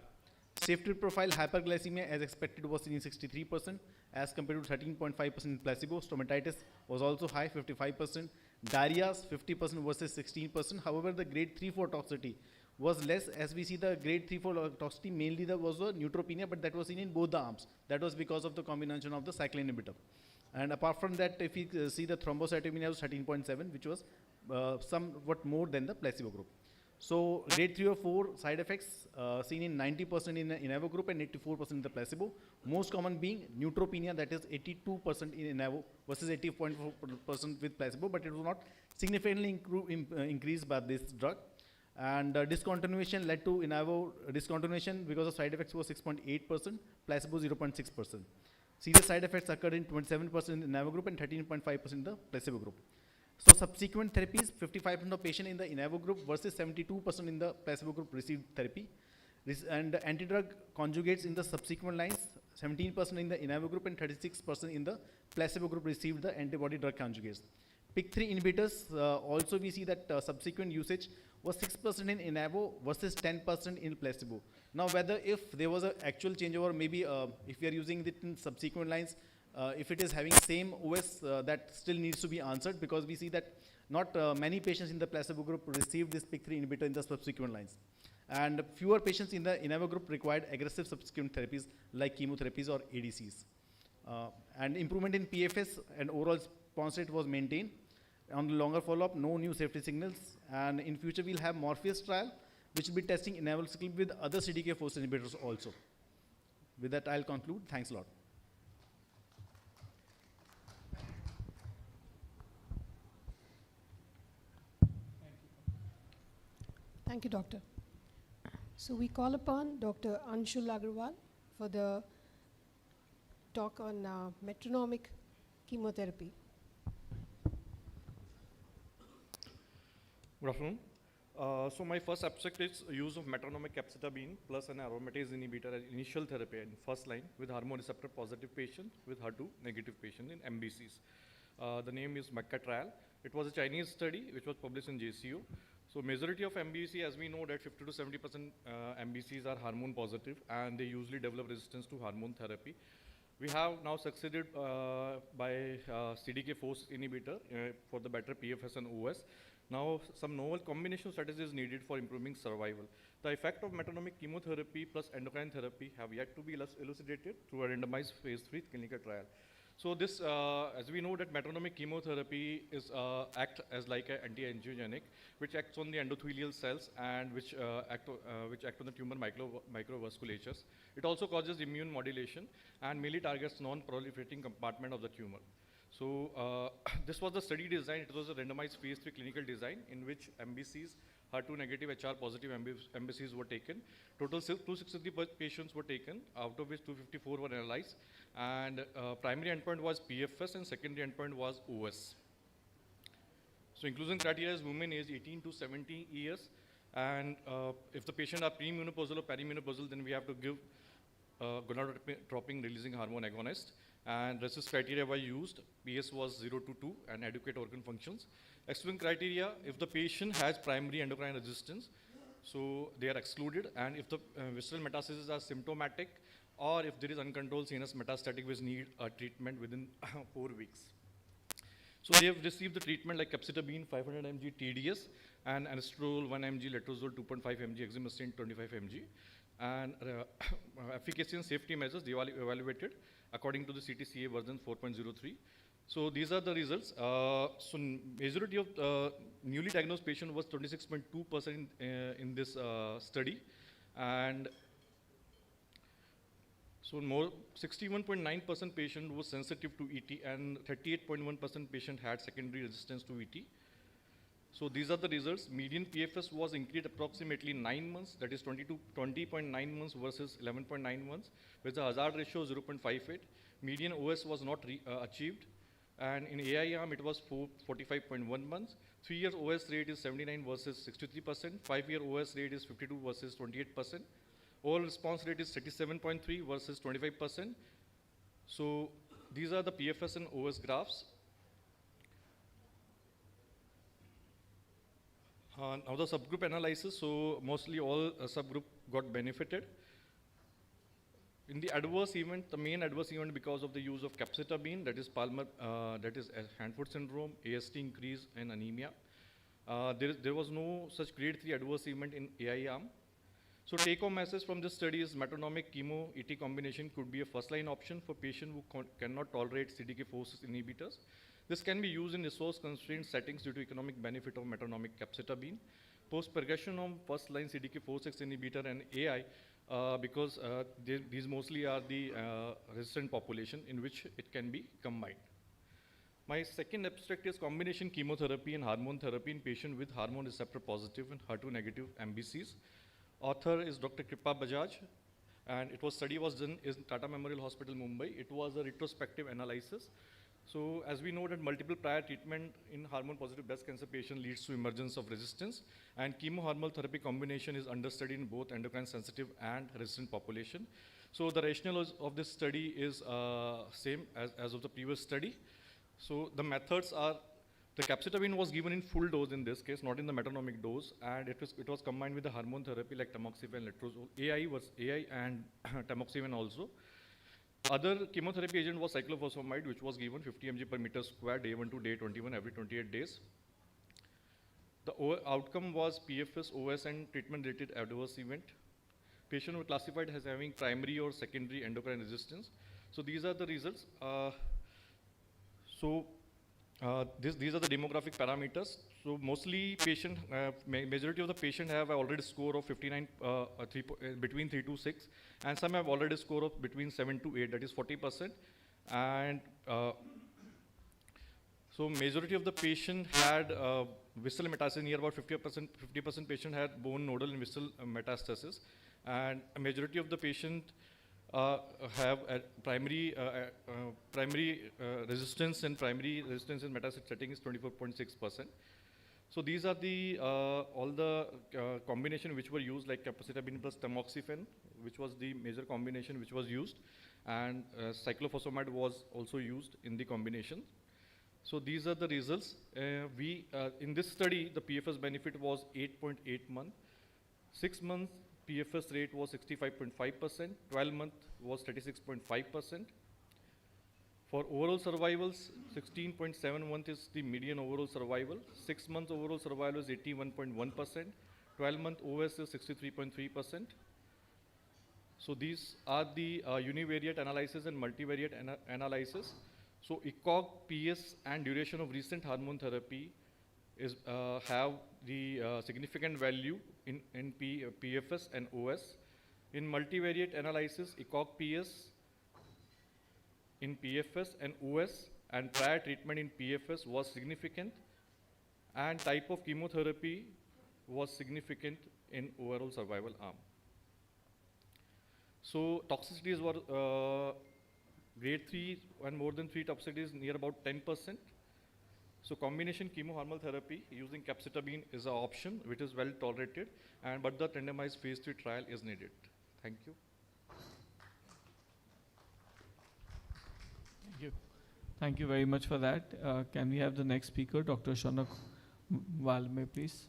B: Safety profile, hyperglycemia as expected was seen in 63% as compared to 13.5% in placebo. Stomatitis was also high, 55%. Diarrhea, 50% versus 16%. However, the grade 3/4 toxicity was less, as we see the grade 3/4 toxicity mainly there was a neutropenia, but that was seen in both the arms. That was because of the combination of the cyclin inhibitor. And apart from that, if you see the thrombocytopenia was 13.7, which was somewhat more than the placebo group. So grade 3 or 4 side effects seen in 90% in the INAVO group and 84% in the placebo. Most common being neutropenia, that is 82% in INAVO versus 80.4% with placebo, but it was not significantly increased by this drug. And discontinuation led to INAVO discontinuation because of side effects was 6.8%, placebo 0.6%. Serious side effects occurred in 27% in the INAVO group and 13.5% in the placebo group. So subsequent therapies, 55% of patients in the INAVO group versus 72% in the placebo group received therapy. And the anti-drug conjugates in the subsequent lines, 17% in the INAVO group and 36% in the placebo group received the antibody drug conjugates. PIK3 inhibitors, also we see that subsequent usage was 6% in INAVO versus 10% in placebo. Now whether if there was an actual changeover, maybe if we are using it in subsequent lines, if it is having same OS, that still needs to be answered, because we see that not many patients in the placebo group received this PIK3 inhibitor in the subsequent lines. And fewer patients in the INAVO group required aggressive subsequent therapies like chemotherapies or ADCs. And improvement in PFS and overall response rate was maintained. On the longer follow-up, no new safety signals. And in future, we'll have Morpheus trial, which will be testing inavolisib with other CDK4 inhibitors also. With that, I'll conclude. Thanks a lot.
O: Thank you, Doctor. So we call upon Dr. Anshul Agrawal for the talk on metronomic chemotherapy.
T: Good afternoon. So my first abstract is use of metronomic capecitabine plus an aromatase inhibitor as initial therapy in first line with hormone receptor positive patient with HER2 negative patient in MBCs. The name is Mecca trial. It was a Chinese study which was published in JCO. So majority of MBC, as we know that 50 to 70% MBCs are hormone positive and they usually develop resistance to hormone therapy. We have now succeeded by CDK4 inhibitor for the better PFS and OS. Now some novel combination strategies needed for improving survival. The effect of metronomic chemotherapy plus endocrine therapy have yet to be elucidated through a randomized phase 3 clinical trial. So this, as we know that metronomic chemotherapy is act as like an anti-angiogenic, which acts on the endothelial cells and which act on the tumor microvasculatures. It also causes immune modulation and mainly targets non-proliferating compartment of the tumor. So this was the study design. It was a randomized phase 3 clinical design in which MBCs, HER2 negative, HR positive MBCs were taken. Total 260 patients were taken, out of which 254 were analyzed. And primary endpoint was PFS and secondary endpoint was OS. So inclusion criteria is women aged 18 to 70 years. And if the patient are pre-menopausal or perimenopausal, then we have to give gonadotropin releasing hormone agonist. And RECIST criteria were used. PS was 0 to 2 and adequate organ functions. Exclusion criteria, if the patient has primary endocrine resistance, so they are excluded. And if the visceral metastases are symptomatic, or if there is uncontrolled CNS metastatic which need a treatment within 4 weeks. So they have received the treatment like capecitabine 500 mg TDS and anastrozole 1 mg, letrozole 2.5 mg, exemestane 25 mg. And efficacy and safety measures they evaluated according to the CTCA version 4.03. So these are the results. So majority of newly diagnosed patient was 26.2% in this study. And so more 61.9% patient was sensitive to ET and 38.1% patient had secondary resistance to ET. So these are the results. Median PFS was increased approximately 9 months, that is 20.9 months versus 11.9 months, with the hazard ratio 0.58. Median OS was not achieved. And in AI arm, it was 45.1 months. 3 years OS rate is 79 versus 63%. 5-year OS rate is 52 versus 28%. Overall response rate is 37.3 versus 25%. So these are the PFS and OS graphs. Now the subgroup analysis, so mostly all subgroup got benefited. In the adverse event, the main adverse event because of the use of capecitabine, that is Palmer, that is Hanford syndrome, AST increase, and anemia. There was no such grade 3 adverse event in AI arm. So take-home message from this study is metronomic chemo ET combination could be a first-line option for patients who cannot tolerate CDK4 inhibitors. This can be used in resource-constrained settings due to economic benefit of metronomic capecitabine. post-progression of first-line CDK4/6 inhibitor and AI, because these mostly are the resistant population in which it can be combined. My second abstract is combination chemotherapy and hormone therapy in patient with hormone receptor positive and HER2 negative MBCs. Author is Dr. Kripa Bajaj, and study was done in Tata Memorial Hospital, Mumbai. It was a retrospective analysis. So as we know that multiple prior treatment in hormone-positive breast cancer patient leads to emergence of resistance, and chemo-hormonal therapy combination is understudied in both endocrine-sensitive and resistant population. So the rationale of this study is same as of the previous study. So the methods are, the capecitabine was given in full dose in this case, not in the metronomic dose, and it was combined with the hormone therapy like tamoxifen and letrozole. AI and tamoxifen also. Other chemotherapy agent was cyclophosphamide, which was given 50 mg per meter square, day 1 to day 21, every 28 days. The outcome was PFS, OS, and treatment-related adverse event. Patient were classified as having primary or secondary endocrine resistance. So these are the results. These are the demographic parameters. So mostly patient, majority of the patient have already score of 59, between 3 to 6, and some have already score of between 7 to 8, that is 40%. And so majority of the patient had visceral metastasis, near about 50% patient had bone nodal and visceral metastasis, and a majority of the patient have primary resistance, and primary resistance in metastatic setting is 24.6%. So these are the all the combination which were used, like capecitabine plus tamoxifen, which was the major combination which was used, and cyclophosphamide was also used in the combination. So these are the results. In this study, the PFS benefit was 8.8 months. 6 months PFS rate was 65.5%, 12 month was 36.5%. For overall survivals, 16.7 months is the median overall survival. 6 months overall survival is 81.1%. 12 month OS is 63.3%. So these are the univariate analysis and multivariate analysis. So ECOG, PS, and duration of recent hormone therapy is have the significant value in PFS and OS. In multivariate analysis, ECOG, PS in PFS and OS, and prior treatment in PFS was significant, and type of chemotherapy was significant in overall survival arm. So toxicities were grade 3 and more than 3 toxicities near about 10%. So combination chemo-hormonal therapy using capecitabine is an option which is well tolerated, but the randomized phase 3 trial is needed. Thank you.
D: Thank you. Thank you very much for that. Can we have the next speaker, Dr. Shaunak Valme, please?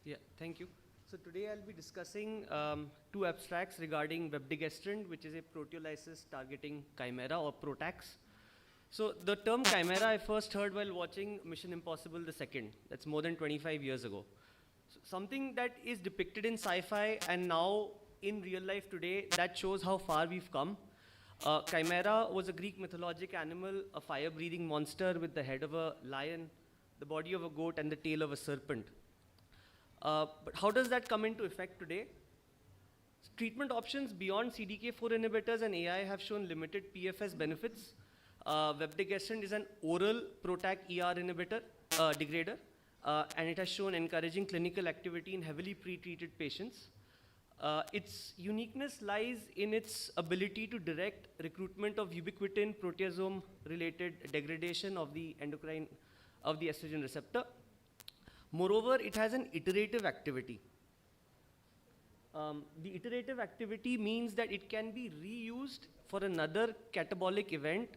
G: Yeah, thank you. So today I'll be discussing 2 abstracts regarding vepdegestrant, which is a proteolysis targeting chimera or PROTACs. So the term chimera I first heard while watching Mission Impossible the Second. That's more than 25 years ago. So something that is depicted in sci-fi and now in real life today, that shows how far we've come. Chimera was a Greek mythologic animal, a fire-breathing monster with the head of a lion, the body of a goat, and the tail of a serpent. But how does that come into effect today? Treatment options beyond CDK4 inhibitors and AI have shown limited PFS benefits. Vepdegestrant is an oral PROTAC ER inhibitor, degrader, and it has shown encouraging clinical activity in heavily pre-treated patients. Its uniqueness lies in its ability to direct recruitment of ubiquitin proteasome-related degradation of the endocrine, of the estrogen receptor. Moreover, it has an iterative activity. The iterative activity means that it can be reused for another catabolic event.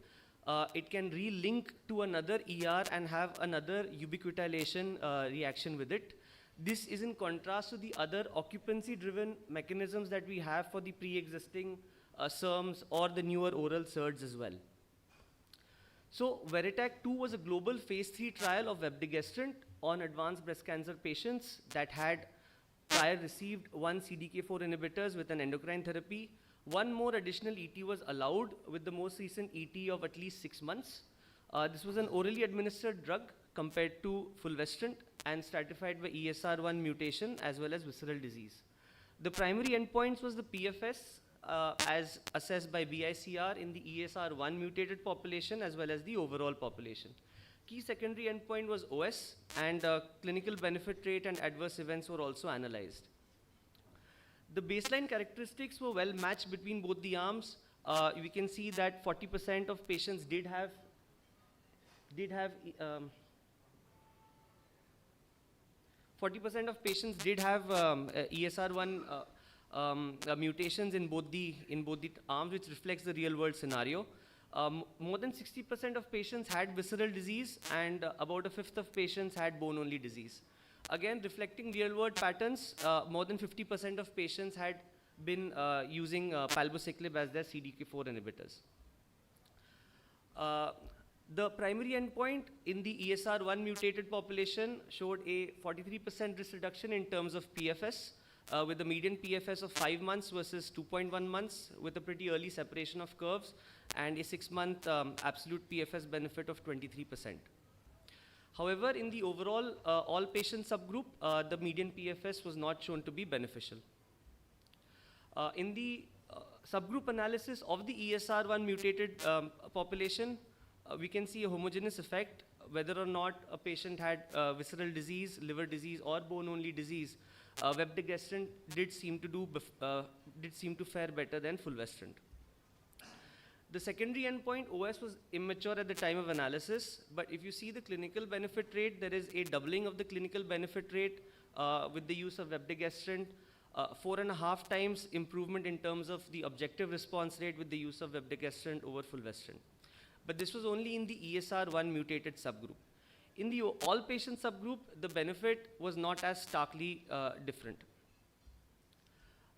G: It can relink to another ER and have another ubiquitination reaction with it. This is in contrast to the other occupancy-driven mechanisms that we have for the pre-existing SERMs or the newer oral SERDs as well. So VERITAC-2 was a global phase 3 trial of vepdegestrant on advanced breast cancer patients that had prior received 1 CDK4 inhibitors with an endocrine therapy, One more additional ET was allowed with the most recent ET of at least 6 months. This was an orally administered drug compared to fulvestrant and stratified by ESR1 mutation as well as visceral disease. The primary endpoints was the PFS as assessed by BICR in the ESR1 mutated population as well as the overall population. Key secondary endpoint was OS, and clinical benefit rate and adverse events were also analyzed. The baseline characteristics were well matched between both the arms. We can see that 40% of patients did have 40% of patients did have ESR1 mutations in both the arms, which reflects the real-world scenario. More than 60% of patients had visceral disease, and about a fifth of patients had bone-only disease. Again, reflecting real-world patterns, more than 50% of patients had been using palbociclib as their CDK4 inhibitors. The primary endpoint in the ESR1 mutated population showed a 43% risk reduction in terms of PFS, with a median PFS of 5 months versus 2.1 months, with a pretty early separation of curves, and a 6-month absolute PFS benefit of 23%. However, in the overall all patient subgroup, the median PFS was not shown to be beneficial. In the subgroup analysis of the ESR1 mutated population, we can see a homogeneous effect. Whether or not a patient had visceral disease, liver disease, or bone-only disease, vepdegestrant did seem to fare better than fulvestrant. The secondary endpoint, OS, was immature at the time of analysis, but if you see the clinical benefit rate, there is a doubling of the clinical benefit rate with the use of vepdegestrant, 4.5 times improvement in terms of the objective response rate with the use of vepdegestrant over fulvestrant. But this was only in the ESR1 mutated subgroup. In the all patient subgroup, the benefit was not as starkly different.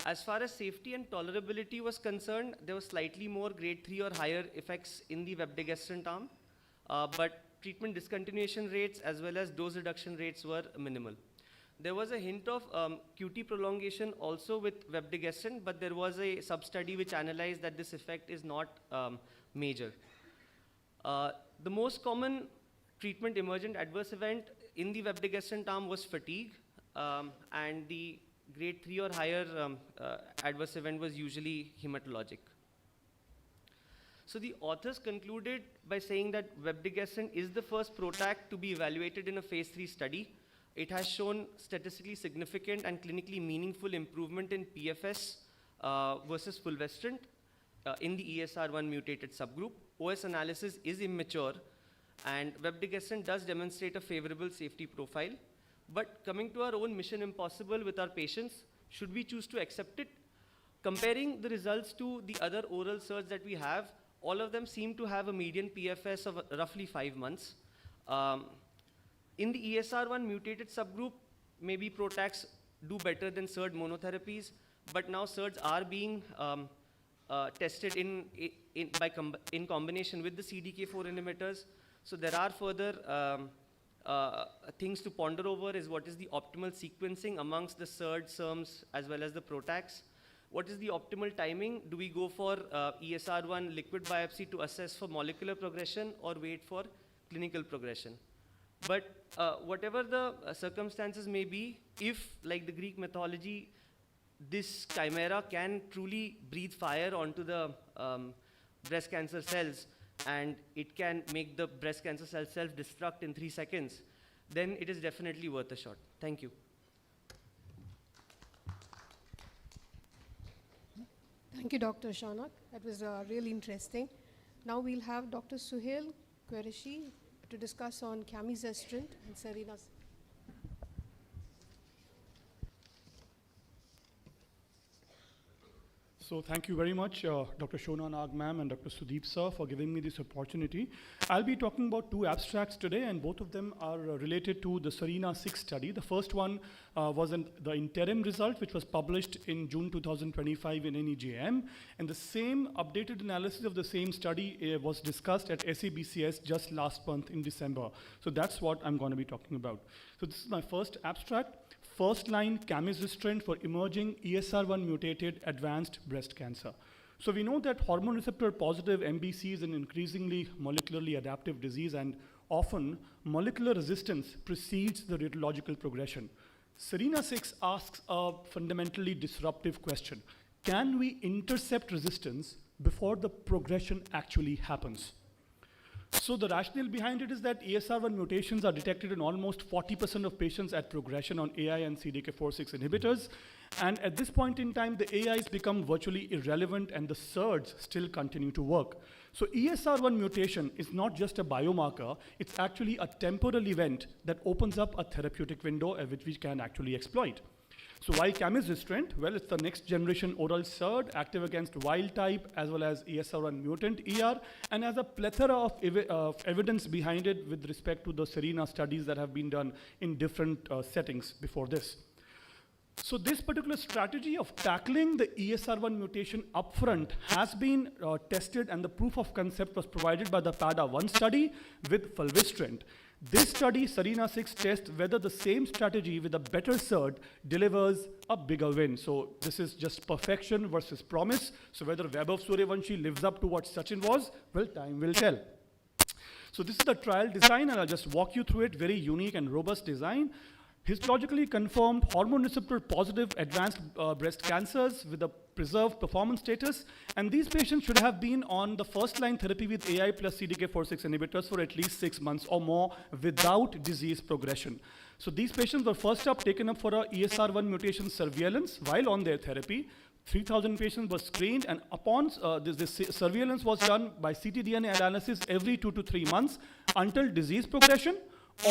G: As far as safety and tolerability was concerned, there was slightly more grade 3 or higher effects in the vepdegestrant arm, but treatment discontinuation rates as well as dose reduction rates were minimal. There was a hint of QT prolongation also with vepdegestrant, but there was a sub-study which analyzed that this effect is not major. The most common treatment emergent adverse event in the vepdegestrant arm was fatigue, and the grade 3 or higher adverse event was usually hematologic. So the authors concluded by saying that vepdegestrant is the first PROTAC to be evaluated in a phase 3 study. It has shown statistically significant and clinically meaningful improvement in PFS versus fulvestrant in the ESR1 mutated subgroup. OS analysis is immature, and vepdegestrant does demonstrate a favorable safety profile. But coming to our own mission impossible with our patients, should we choose to accept it? Comparing the results to the other oral SERDs that we have, all of them seem to have a median PFS of roughly 5 months. In the ESR1 mutated subgroup, maybe PROTACs do better than SERD monotherapies, but now SERDs are being tested in combination with the CDK4 inhibitors. So there are further things to ponder over is what is the optimal sequencing amongst the SERD, SERMs, as well as the PROTACs. What is the optimal timing? Do we go for ESR1 liquid biopsy to assess for molecular progression or wait for clinical progression? But whatever the circumstances may be, if, like the Greek mythology, this chimera can truly breathe fire onto the breast cancer cells, and it can make the breast cancer cell self-destruct in 3 seconds, then it is definitely worth a shot. Thank you.
O: Thank you, Dr. Shaunak. That was really interesting. Now we'll have Dr. Suhail Qureshi to discuss on camizestrant and Serena.
H: So thank you very much, Dr. Shona Nag ma'am and Dr. Sudeep sir, for giving me this opportunity. I'll be talking about 2 abstracts today, and both of them are related to the SERENA-6 study. The first one was the interim result, which was published in June 2025 in NEJM, and the same updated analysis of the same study was discussed at SABCS just last month in December. So that's what I'm going to be talking about. So this is my first abstract. First-line camizestrant for emerging ESR1 mutated advanced breast cancer. So we know that hormone receptor positive MBC is an increasingly molecularly adaptive disease, and often molecular resistance precedes the radiological progression. SERENA-6 asks a fundamentally disruptive question. Can we intercept resistance before the progression actually happens? So the rationale behind it is that ESR1 mutations are detected in almost 40% of patients at progression on AI and CDK4/6 inhibitors. And at this point in time, the AIs become virtually irrelevant and the SERDs still continue to work. So ESR1 mutation is not just a biomarker, it's actually a temporal event that opens up a therapeutic window which we can actually exploit. So while camizestrant, well, it's the next generation oral SERD, active against wild type as well as ESR1 mutant ER, and has a plethora of evidence behind it with respect to the SERENA studies that have been done in different settings before this. So this particular strategy of tackling the ESR1 mutation upfront has been tested, and the proof of concept was provided by the PADA-1 study with fulvestrant. This study, SERENA-6, tests whether the same strategy with a better SERD delivers a bigger win. So this is just perfection versus promise. So whether Vaibhav Suryavanshi lives up to what Sachin was, well, time will tell. So this is the trial design, and I'll just walk you through it. Very unique and robust design. Histologically confirmed hormone receptor positive advanced breast cancers with a preserved performance status, and these patients should have been on the first line therapy with AI plus CDK4/6 inhibitors for at least 6 months or more without disease progression. So these patients were first up taken up for a ESR1 mutation surveillance while on their therapy. 3,000 patients were screened, and upon this surveillance was done by ctDNA analysis every 2 to 3 months until disease progression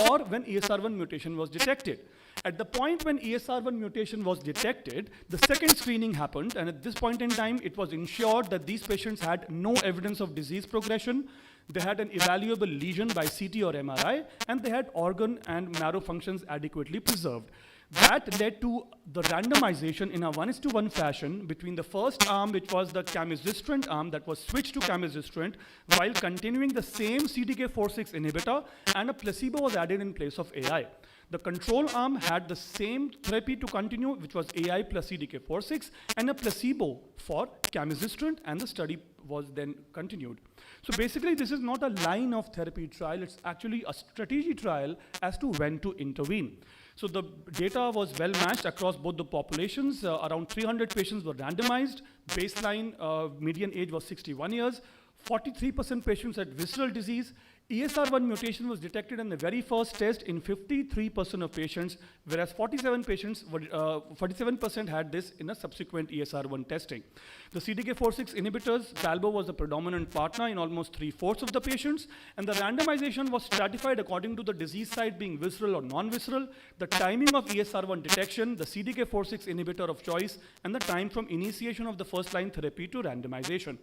H: or when ESR1 mutation was detected. At the point when ESR1 mutation was detected, the second screening happened, and at this point in time, it was ensured that these patients had no evidence of disease progression, they had an evaluable lesion by CT or MRI, and they had organ and marrow functions adequately preserved. That led to the randomization in a 1:1 fashion between the first arm, which was the camizestrant arm that was switched to camizestrant, while continuing the same CDK4/6 inhibitor, and a placebo was added in place of AI. The control arm had the same therapy to continue, which was AI plus CDK4/6, and a placebo for camizestrant, and the study was then continued. So basically, this is not a line of therapy trial, it's actually a strategy trial as to when to intervene. So the data was well matched across both the populations. Around 300 patients were randomized. Baseline median age was 61 years. 43% patients had visceral disease. ESR1 mutation was detected in the very first test in 53% of patients, whereas 47% had this in a subsequent ESR1 testing. The CDK4/6 inhibitors, Palbo was the predominant partner in almost 3/4 of the patients, and the randomization was stratified according to the disease site being visceral or non-visceral, the timing of ESR1 detection, the CDK4/6 inhibitor of choice, and the time from initiation of the first-line therapy to randomization.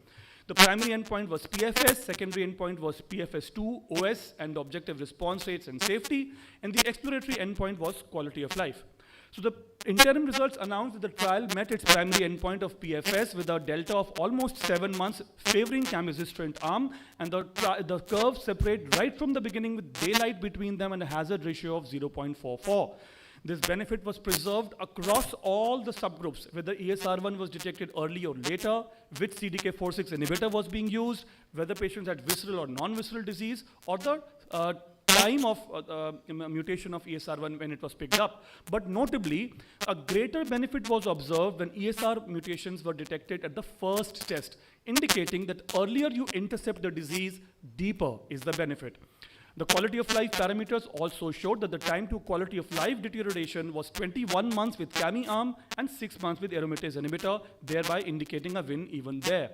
H: The primary endpoint was PFS, secondary endpoint was PFS2, OS, and objective response rates and safety, and the exploratory endpoint was quality of life. So the interim results announced that the trial met its primary endpoint of PFS with a delta of almost 7 months favoring camizestrant arm, and the curves separate right from the beginning with daylight between them and a hazard ratio of 0.44. This benefit was preserved across all the subgroups, whether ESR1 was detected early or later, which CDK4/6 inhibitor was being used, whether patients had visceral or non-visceral disease, or the time of mutation of ESR1 when it was picked up. But notably, a greater benefit was observed when ESR mutations were detected at the first test, indicating that earlier you intercept the disease, deeper is the benefit. The quality of life parameters also showed that the time to quality of life deterioration was 21 months with Cami arm and 6 months with aromatase inhibitor, thereby indicating a win even there.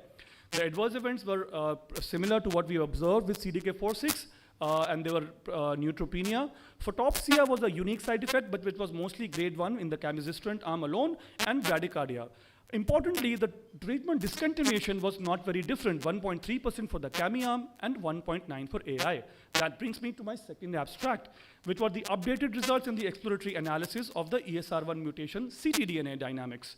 H: The adverse events were similar to what we observed with CDK4/6, and they were neutropenia. Photopsia was a unique side effect, but which was mostly grade 1 in the camizestrant arm alone, and bradycardia. Importantly, the treatment discontinuation was not very different, 1.3% for the Cami arm and 1.9% for AI. That brings me to my second abstract, which were the updated results in the exploratory analysis of the ESR1 mutation ctDNA dynamics.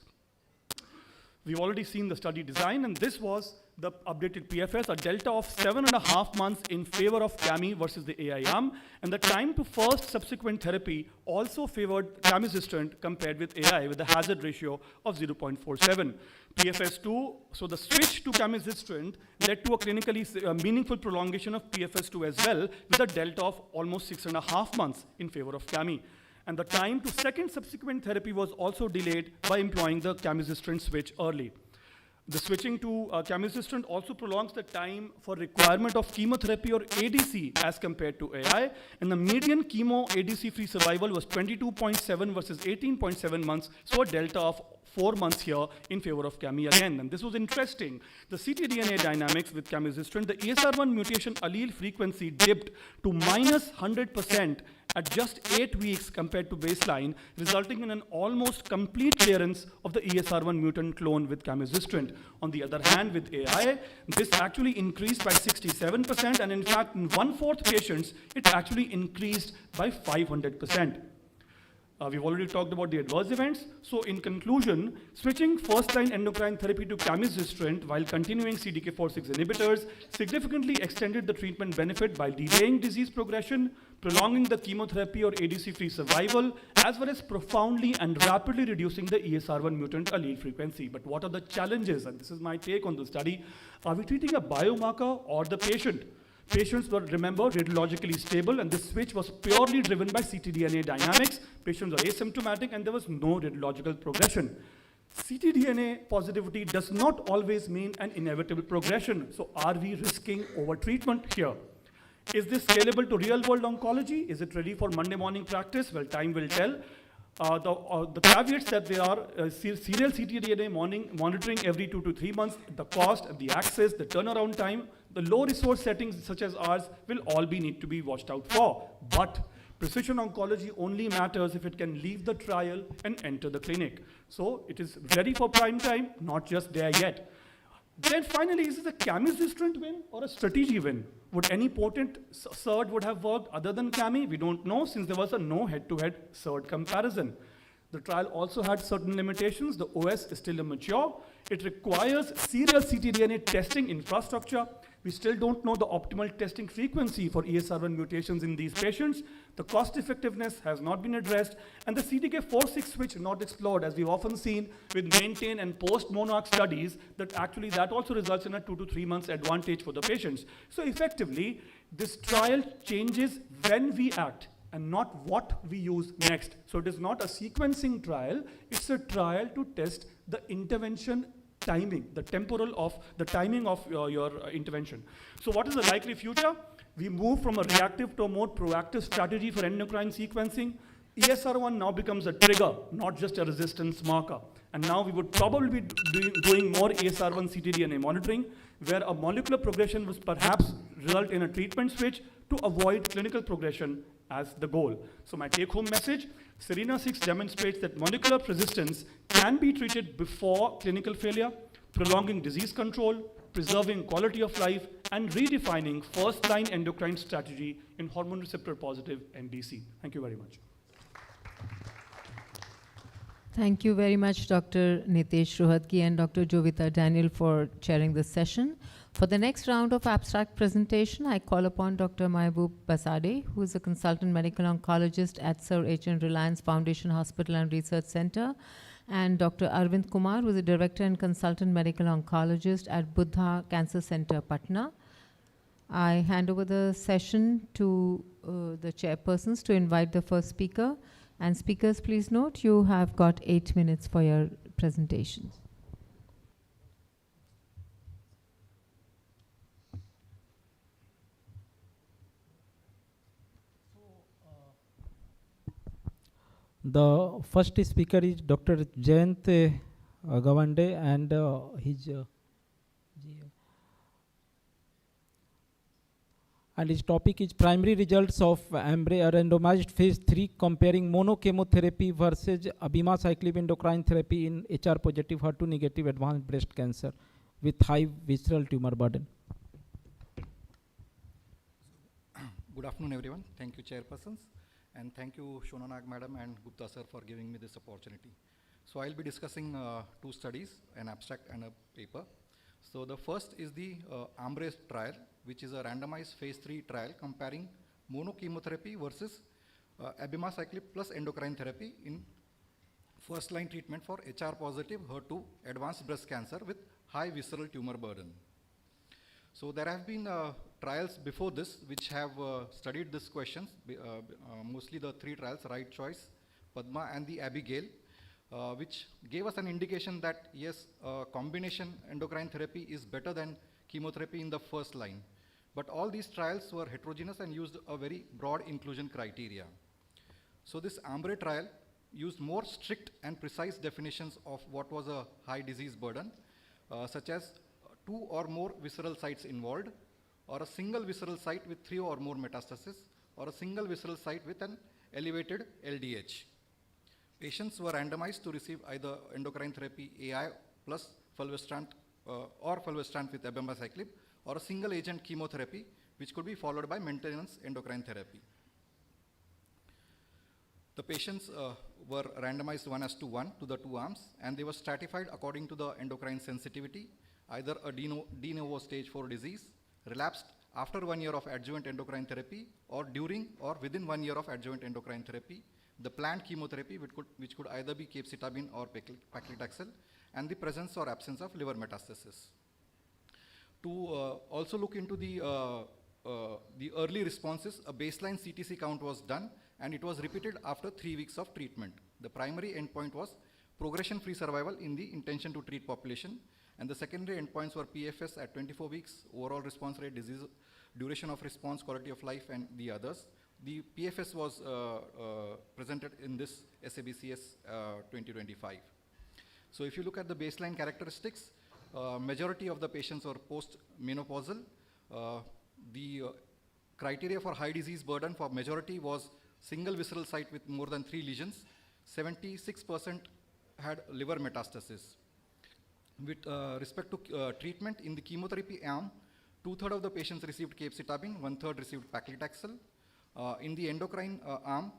H: We've already seen the study design, and this was the updated PFS, a delta of 7.5 months in favor of CAMI versus the AI arm, and the time to first subsequent therapy also favored camizestrant compared with AI with a hazard ratio of 0.47. PFS2, so the switch to camizestrant led to a clinically meaningful prolongation of PFS2 as well, with a delta of almost 6.5 months in favor of CAMI. And the time to second subsequent therapy was also delayed by employing the camizestrant switch early. The switching to camizestrant also prolongs the time for requirement of chemotherapy or ADC as compared to AI, and the median chemo ADC-free survival was 22.7 versus 18.7 months, so a delta of 4 months here in favor of CAMI again. And this was interesting. The ctDNA dynamics with camizestrant, the ESR1 mutation allele frequency dipped to minus 100% at just 8 weeks compared to baseline, resulting in an almost complete clearance of the ESR1 mutant clone with camizestrant. On the other hand, with AI, this actually increased by 67%, and in fact, in 1/4 patients, it actually increased by 500%. We've already talked about the adverse events. So in conclusion, switching first-line endocrine therapy to camizestrant while continuing CDK4/6 inhibitors significantly extended the treatment benefit by delaying disease progression, prolonging the chemotherapy or ADC-free survival, as well as profoundly and rapidly reducing the ESR1 mutant allele frequency. But what are the challenges? And this is my take on the study. Are we treating a biomarker or the patient? Patients were, remember, radiologically stable, and this switch was purely driven by ctDNA dynamics. Patients are asymptomatic, and there was no radiological progression. ctDNA positivity does not always mean an inevitable progression. So are we risking over-treatment here? Is this scalable to real-world oncology? Is it ready for Monday morning practice? Well, time will tell. The caveats that there are serial ctDNA monitoring every 2 to 3 months, the cost, the access, the turnaround time, the low resource settings such as ours will all need to be watched out for. But precision oncology only matters if it can leave the trial and enter the clinic. So it is ready for prime time, not just there yet. Then finally, is this a camizestrant win or a strategy win? Would any potent SERD would have worked other than CAMI? We don't know, since there was a no head-to-head SERD comparison. The trial also had certain limitations. The OS is still immature. It requires serial ctDNA testing infrastructure. We still don't know the optimal testing frequency for ESR1 mutations in these patients. The cost effectiveness has not been addressed, and the CDK4/6 switch not explored, as we've often seen with maintain and post-monarch studies, that actually that also results in a 2 to 3 months advantage for the patients. So effectively, this trial changes when we act and not what we use next. So it is not a sequencing trial, it's a trial to test the intervention timing, the timing of your intervention. So what is the likely future? We move from a reactive to a more proactive strategy for endocrine sequencing. ESR1 now becomes a trigger, not just a resistance marker. And now we would probably be doing more ESR1 ctDNA monitoring, where a molecular progression was perhaps result in a treatment switch to avoid clinical progression as the goal. So my take-home message, SERENA-6 demonstrates that molecular persistence can be treated before clinical failure, prolonging disease control, preserving quality of life, and redefining first-line endocrine strategy in hormone receptor-positive MBC. Thank you very much.
C: Thank you very much, Dr. Nitesh Rohatgi and Dr. Jovita Daniel, for chairing this session. For the next round of abstract presentation, I call upon Dr. Mahbub Basade, who is a consultant medical oncologist at Sir H.N. Reliance Foundation Hospital and Research Center, and Dr. Arvind Kumar, who is a director and consultant medical oncologist at Buddha Cancer Center, Patna. I hand over the session to the chairpersons to invite the first speaker. And speakers, please note, you have got 8 minutes for your presentations.
I: The first speaker is Dr. Jayant Gawande, and his topic is primary results of AMBRE randomized phase 3 comparing monochemotherapy versus abemaciclib endocrine therapy in HR positive HER2 negative advanced breast cancer with high visceral tumor burden.
Q: Good afternoon, everyone. Thank you, chairpersons. And thank you, Shona Nag madam and Gupta sir, for giving me this opportunity. So I'll be discussing 2 studies, an abstract and a paper. So the first is the AMBRE trial, which is a randomized phase 3 trial comparing monochemotherapy versus abemaciclib plus endocrine therapy in first-line treatment for HR-positive HER2 advanced breast cancer with high visceral tumor burden. So there have been trials before this which have studied these questions, mostly the 3 trials, Right Choice, Padma and the Abigail, which gave us an indication that yes, combination endocrine therapy is better than chemotherapy in the first line. But all these trials were heterogeneous and used a very broad inclusion criteria. So this AMBRE trial used more strict and precise definitions of what was a high disease burden, such as 2 or more visceral sites involved, or a single visceral site with 3 or more metastases, or a single visceral site with an elevated LDH. Patients were randomized to receive either endocrine therapy AI plus fulvestrant or fulvestrant with abemaciclib, or a single agent chemotherapy, which could be followed by maintenance endocrine therapy. The patients were randomized 1:1 to the 2 arms, and they were stratified according to the endocrine sensitivity, either a de novo stage 4 disease, relapsed after 1 year of adjuvant endocrine therapy, or during or within 1 year of adjuvant endocrine therapy, the planned chemotherapy which could either be capecitabine or paclitaxel, and the presence or absence of liver metastasis. To also look into the early responses, a baseline CTC count was done, and it was repeated after 3 weeks of treatment. The primary endpoint was progression-free survival in the intention to treat population, and the secondary endpoints were PFS at 24 weeks, overall response rate, disease duration of response, quality of life, and the others. The PFS was presented in this SABCS 2025. So if you look at the baseline characteristics, majority of the patients were post-menopausal. The criteria for high disease burden for majority was single visceral site with more than 3 lesions. 76% had liver metastasis. With respect to treatment in the chemotherapy arm, 2/3 of the patients received capecitabine, 1/3 received paclitaxel. In the endocrine arm,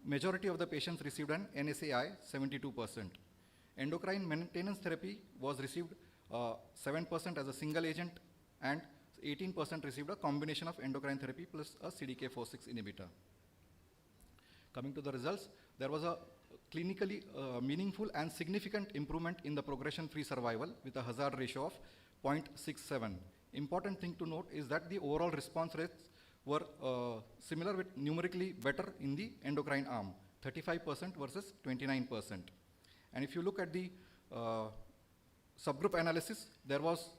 Q: majority of the patients received an NSAI, 72%. Endocrine maintenance therapy was received 7% as a single agent, and 18% received a combination of endocrine therapy plus a CDK4/6 inhibitor. Coming to the results, there was a clinically meaningful and significant improvement in the progression-free survival with a hazard ratio of 0.67. Important thing to note is that the overall response rates were similar with numerically better in the endocrine arm, 35% versus 29%. And if you look at the subgroup analysis, there was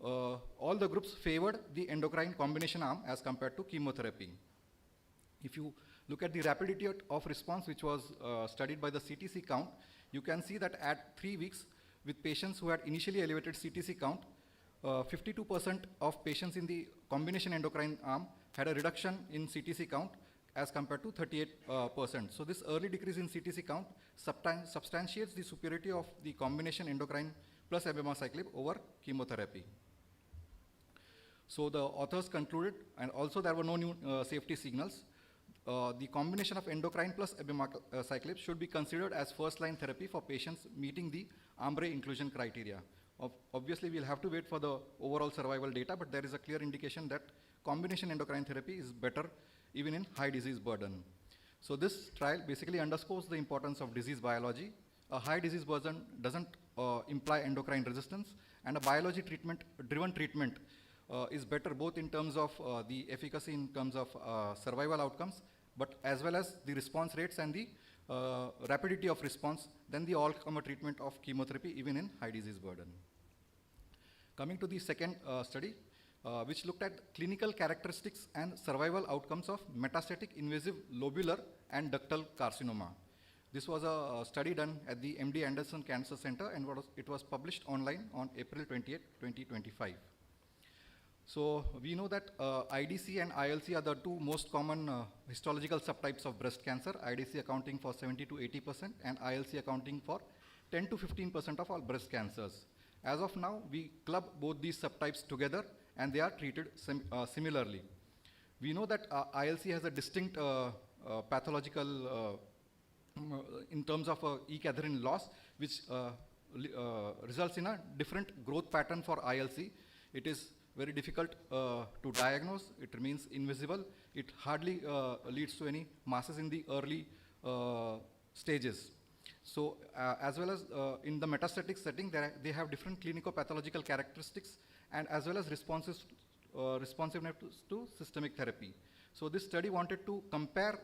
Q: all the groups favored the endocrine combination arm as compared to chemotherapy. If you look at the rapidity of response, which was studied by the CTC count, you can see that at 3 weeks, with patients who had initially elevated CTC count, 52% of patients in the combination endocrine arm had a reduction in CTC count as compared to 38%. So this early decrease in CTC count substantiates the superiority of the combination endocrine plus abemaciclib over chemotherapy. So the authors concluded, and also there were no new safety signals, the combination of endocrine plus abemaciclib should be considered as first-line therapy for patients meeting the AMBRE inclusion criteria. Obviously, we'll have to wait for the overall survival data, but there is a clear indication that combination endocrine therapy is better even in high disease burden. So this trial basically underscores the importance of disease biology. A high disease burden doesn't imply endocrine resistance, and a biology driven treatment is better both in terms of the efficacy in terms of survival outcomes, but as well as the response rates and the rapidity of response than the all-comer treatment of chemotherapy even in high disease burden. Coming to the second study, which looked at clinical characteristics and survival outcomes of metastatic invasive lobular and ductal carcinoma. This was a study done at the MD Anderson Cancer Center, and it was published online on April 28, 2025. So we know that IDC and ILC are the 2 most common histological subtypes of breast cancer, IDC accounting for 70 to 80% and ILC accounting for 10 to 15% of all breast cancers. As of now, we club both these subtypes together and they are treated similarly. We know that ILC has a distinct pathological in terms of E-cadherin loss, which results in a different growth pattern for ILC. It is very difficult to diagnose. It remains invisible. It hardly leads to any masses in the early stages. So as well as in the metastatic setting, they have different clinico-pathological characteristics and as well as responsiveness to systemic therapy. So this study wanted to compare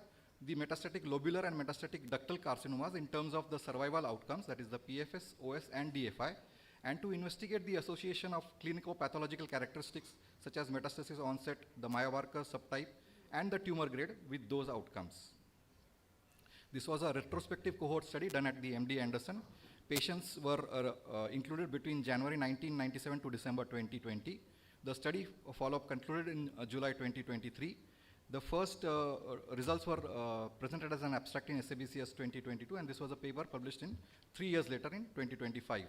Q: the metastatic lobular and metastatic ductal carcinomas in terms of the survival outcomes, that is the PFS, OS, and DFI, and to investigate the association of clinico-pathological characteristics such as metastasis onset, the Mayer-Barker subtype, and the tumor grade with those outcomes. This was a retrospective cohort study done at the MD Anderson. Patients were included between January 1997 to December 2020. The study follow-up concluded in July 2023. The first results were presented as an abstract in SABCS 2022, and this was a paper published in 3 years later in 2025.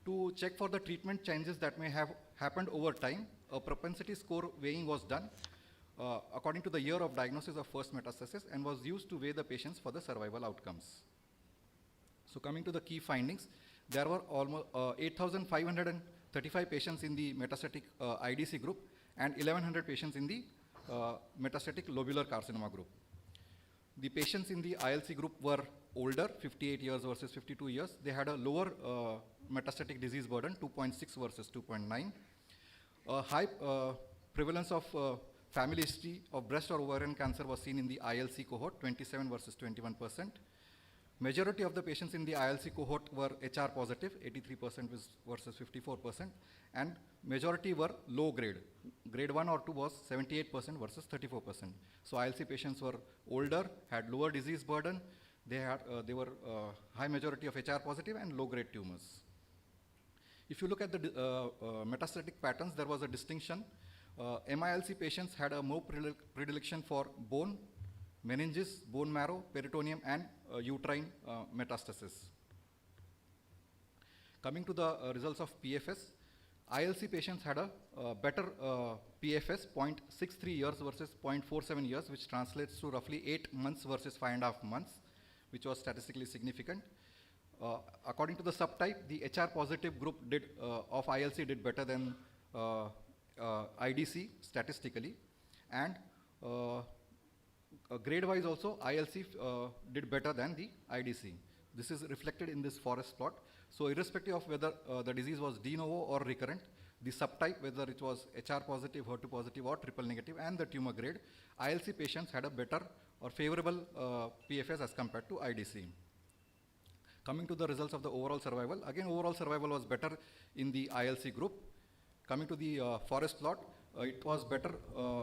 Q: To check for the treatment changes that may have happened over time, a propensity score weighing was done according to the year of diagnosis of first metastasis and was used to weigh the patients for the survival outcomes. So coming to the key findings, there were almost 8,535 patients in the metastatic IDC group and 1,100 patients in the metastatic lobular carcinoma group. The patients in the ILC group were older, 58 years versus 52 years. They had a lower metastatic disease burden, 2.6 versus 2.9. A high prevalence of family history of breast or ovarian cancer was seen in the ILC cohort, 27 versus 21%. Majority of the patients in the ILC cohort were HR positive, 83% versus 54%, and majority were low grade. Grade 1 or 2 was 78% versus 34%. So ILC patients were older, had lower disease burden, they were high majority of HR positive and low grade tumors. If you look at the metastatic patterns, there was a distinction. MILC patients had a more predilection for bone, meninges, bone marrow, peritoneum, and uterine metastasis. Coming to the results of PFS, ILC patients had a better PFS, 0.63 years versus 0.47 years, which translates to roughly 8 months versus 5.5 months, which was statistically significant. According to the subtype, the HR positive group of ILC did better than IDC statistically, and grade-wise also ILC did better than the IDC. This is reflected in this forest plot. So irrespective of whether the disease was de novo or recurrent, the subtype, whether it was HR positive, HER2 positive, or triple negative, and the tumor grade, ILC patients had a better or favorable PFS as compared to IDC. Coming to the results of the overall survival, again overall survival was better in the ILC group. Coming to the forest plot, it was better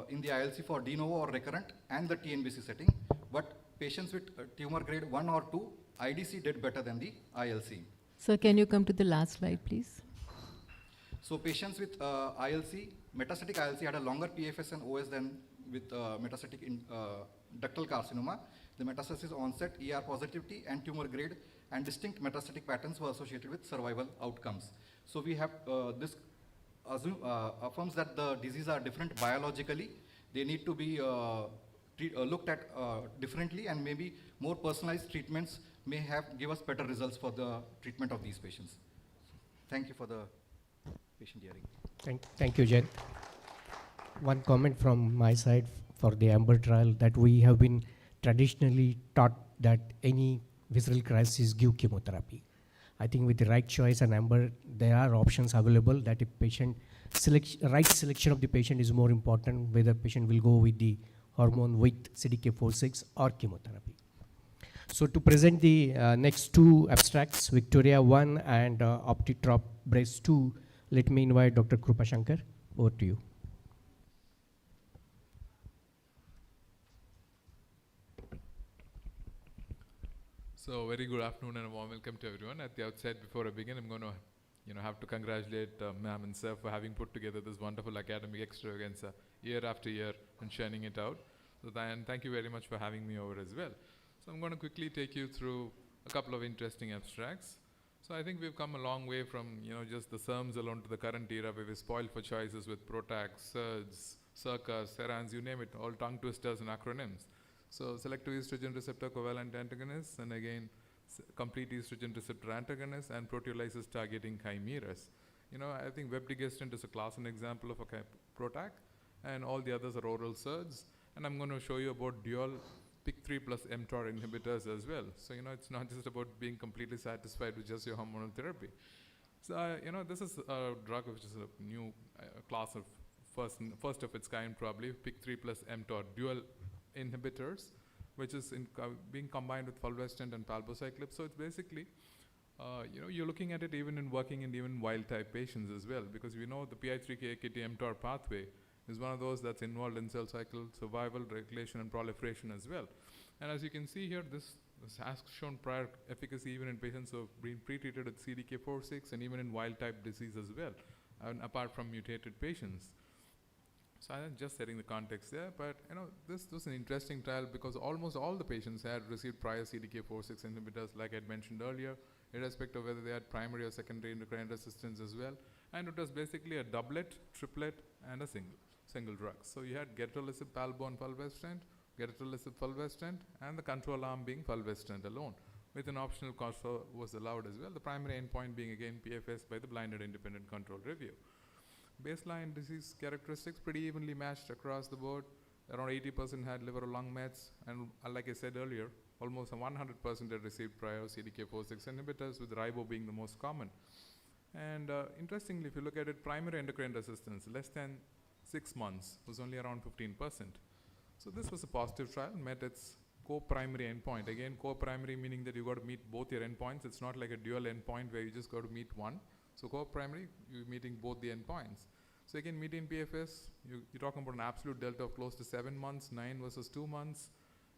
Q: in the ILC for de novo or recurrent and the TNBC setting, but patients with tumor grade 1 or 2, IDC did better than the ILC.
C: Sir, can you come to the last slide, please?
Q: So patients with ILC, metastatic ILC had a longer PFS and OS than with metastatic ductal carcinoma. The metastasis onset, ER positivity, and tumor grade and distinct metastatic patterns were associated with survival outcomes. So we have this affirms that the diseases are different biologically. They need to be looked at differently, and maybe more personalized treatments may give us better results for the treatment of these patients. Thank you for the patient hearing.
E: Thank you, Jen. One comment from my side for the AMBER trial, that we have been traditionally taught that any visceral crisis give chemotherapy. I think with the right choice and AMBER, there are options available that if patient right selection of the patient is more important, whether patient will go with the hormone with CDK4/6 or chemotherapy. So to present the next two abstracts, Victoria 1 and Optitrop Breast 2, let me invite Dr. Krupa Shankar. Over to you.
U: So very good afternoon and a warm welcome to everyone. At the outset, before I begin, I'm going to have to congratulate ma'am and sir for having put together this wonderful academic extravaganza year after year and churning it out. So and thank you very much for having me over as well. So I'm going to quickly take you through a couple of interesting abstracts. So I think we've come a long way from just the SERMs alone to the current era where we're spoiled for choices with PROTACs, SERDs, SERCAs, SERANs, you name it, all tongue twisters and acronyms. So selective estrogen receptor covalent antagonists, and again complete estrogen receptor antagonist, and proteolysis targeting chimeras. I think vepdegestrant is a class and example of a PROTAC, and all the others are oral SERDs. And I'm going to show you about dual PIK3 plus mTOR inhibitors as well. So, it's not just about being completely satisfied with just your hormonal therapy. So, this is a drug which is a new class of first of its kind, probably, PIK3 plus mTOR dual inhibitors, which is being combined with fulvestrant and palbociclib. So it's basically, you're looking at it even in working in even wild-type patients as well, because we know the PI3K-AKT mTOR pathway is one of those that's involved in cell cycle survival, regulation, and proliferation as well. And as you can see here, this has shown prior efficacy even in patients who have been pre-treated with CDK4/6 and even in wild-type disease as well, and apart from mutated patients. So I'm just setting the context there, but this was an interesting trial because almost all the patients had received prior CDK4/6 inhibitors, like I mentioned earlier, irrespective of whether they had primary or secondary endocrine resistance as well. And it was basically a doublet, triplet, and a single drug. So you had gedatolisib, palbo, and fulvestrant, gedatolisib, fulvestrant, and the control arm being fulvestrant alone, with an optional control was allowed as well. The primary endpoint being again PFS by the blinded independent control review. Baseline disease characteristics pretty evenly matched across the board. Around 80% had liver or lung mets, and like I said earlier, almost 100% had received prior CDK4/6 inhibitors, with ribo being the most common. And interestingly, if you look at it, primary endocrine resistance, less than 6 months, was only around 15%. So this was a positive trial, met its co-primary endpoint. Again, co-primary meaning that you got to meet both your endpoints. It's not like a dual endpoint where you just got to meet one. So co-primary, you're meeting both the endpoints. So again, median PFS, you're talking about an absolute delta of close to 7 months, 9 versus 2 months.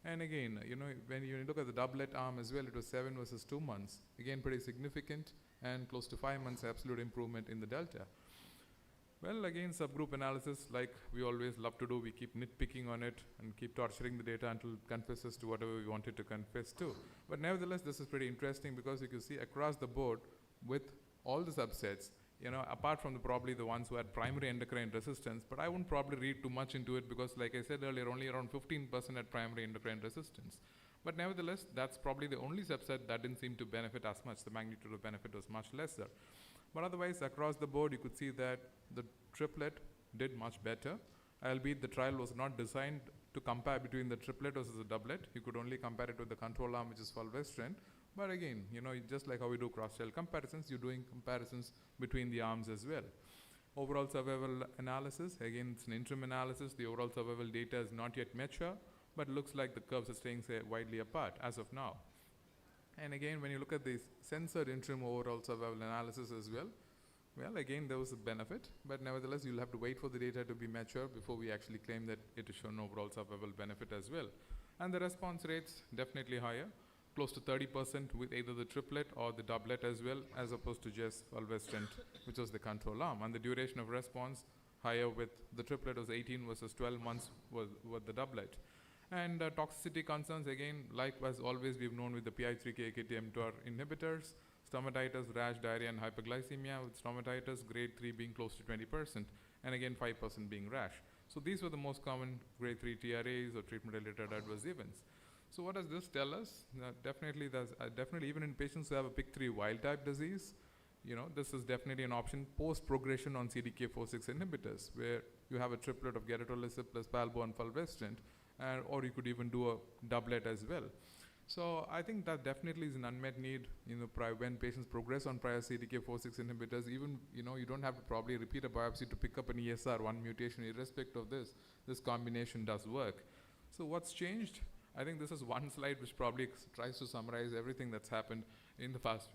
U: And again, when you look at the doublet arm as well, it was 7 versus 2 months. Again, pretty significant, and close to 5 months absolute improvement in the delta. Well, again, subgroup analysis, like we always love to do, we keep nitpicking on it and keep torturing the data until it confesses to whatever we want it to confess to. But nevertheless, this is pretty interesting because you can see across the board with all the subsets, apart from probably the ones who had primary endocrine resistance, but I wouldn't probably read too much into it because, like I said earlier, only around 15% had primary endocrine resistance. But nevertheless, that's probably the only subset that didn't seem to benefit as much. The magnitude of benefit was much lesser. But otherwise, across the board, you could see that the triplet did much better, albeit the trial was not designed to compare between the triplet versus the doublet. You could only compare it with the control arm, which is fulvestrant. But again, just like how we do cross-trial comparisons, you're doing comparisons between the arms as well. Overall survival analysis, again, it's an interim analysis. The overall survival data is not yet mature, but it looks like the curves are staying widely apart as of now. And again, when you look at the censored interim overall survival analysis as well, again, there was a benefit, but nevertheless, you'll have to wait for the data to be mature before we actually claim that it has shown overall survival benefit as well. And the response rates definitely higher, close to 30% with either the triplet or the doublet as well, as opposed to just fulvestrant, which was the control arm. And the duration of response higher with the triplet was 18 versus 12 months with the doublet. And toxicity concerns, again, like as always we've known with the PI3K-AKT mTOR inhibitors, stomatitis, rash, diarrhea, and hyperglycemia, with stomatitis grade 3 being close to 20%, and again 5% being rash. So these were the most common grade 3 TRAs or treatment-related adverse events. So what does this tell us? Definitely, even in patients who have a PIK3 wild-type disease, this is definitely an option post-progression on CDK4/6 inhibitors, where you have a triplet of gedatolisib plus palbo and fulvestrant, or you could even do a doublet as well. So I think that definitely is an unmet need. When patients progress on prior CDK4/6 inhibitors, even you don't have to probably repeat a biopsy to pick up an ESR1 mutation. Irrespective of this combination does work. So what's changed? I think this is one slide which probably tries to summarize everything that's happened in the past,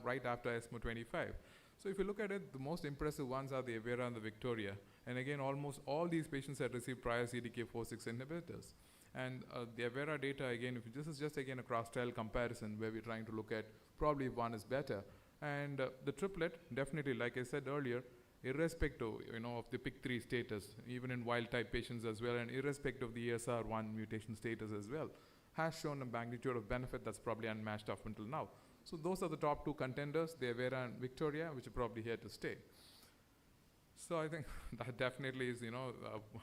U: right after ESMO 25. So if you look at it, the most impressive ones are the Evera and the Victoria. And again, almost all these patients had received prior CDK4/6 inhibitors. And the Evera data, again, this is just again a cross-trial comparison where we're trying to look at probably if one is better. And the triplet, definitely, like I said earlier, irrespective of the PIK3 status, even in wild-type patients as well, and irrespective of the ESR1 mutation status as well, has shown a magnitude of benefit that's probably unmatched up until now. So those are the top two contenders, the Evera and Victoria, which are probably here to stay. So I think that definitely is,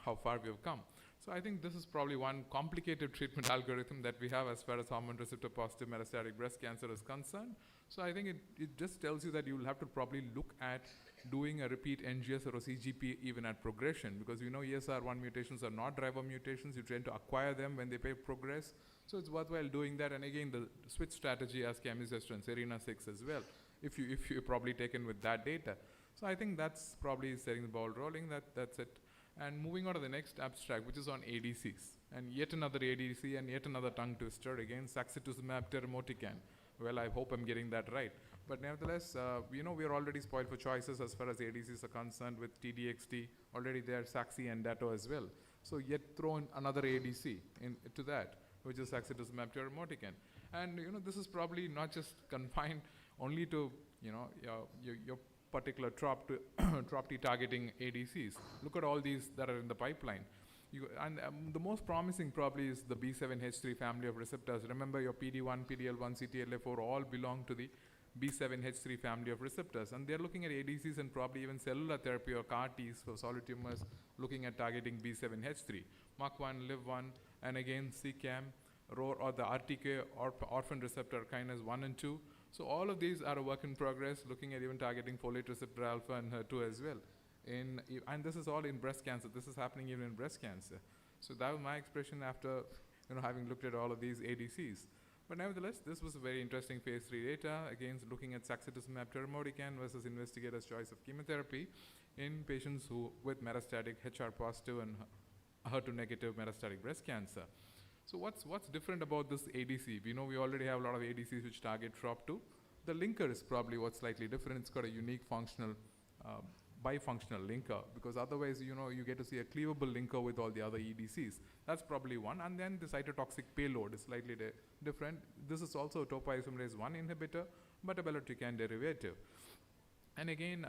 U: how far we have come. So I think this is probably one complicated treatment algorithm that we have as far as hormone receptor positive metastatic breast cancer is concerned. So I think it just tells you that you will have to probably look at doing a repeat NGS or a CGP even at progression, because we know ESR1 mutations are not driver mutations. You tend to acquire them when they progress. So it's worthwhile doing that. And again, the switch strategy as camizestrant and SERENA-6 as well, if you're probably taken with that data. So I think that's probably setting the ball rolling. That's it. And moving on to the next abstract, which is on ADCs. And yet another ADC and yet another tongue twister, again, saxituzumab deruxtecan. Well, I hope I'm getting that right. But nevertheless, we are already spoiled for choices as far as ADCs are concerned with TDXT, already there, Saxi and Dato as well. So yet throw in another ADC to that, which is saxituzumab deruxtecan. And this is probably not just confined only to your particular TROP2 targeting ADCs. Look at all these that are in the pipeline. The most promising probably is the B7H3 family of receptors. Remember, your PD1, PD-L1, CTLA4 all belong to the B7H3 family of receptors. And they're looking at ADCs and probably even cellular therapy or CAR Ts for solid tumors looking at targeting B7H3. MUC1, LIV1, and again CCAM, ROR, or the RTK orphan receptor kinase 1 and 2. So all of these are a work in progress, looking at even targeting folate receptor alpha and HER2 as well. And this is all in breast cancer. This is happening even in breast cancer. So that was my expression after having looked at all of these ADCs. But nevertheless, this was a very interesting phase 3 data, again looking at saxituzumab deruxtecan versus investigator's choice of chemotherapy in patients with metastatic HR positive and HER2 negative metastatic breast cancer. So what's different about this ADC? We know we already have a lot of ADCs which target TROP2. The linker is probably what's slightly different. It's got a unique functional, bifunctional linker, because otherwise, you get to see a cleavable linker with all the other ADCs. That's probably one. And then the cytotoxic payload is slightly different. This is also a topoisomerase 1 inhibitor, but a belotrican derivative. And again,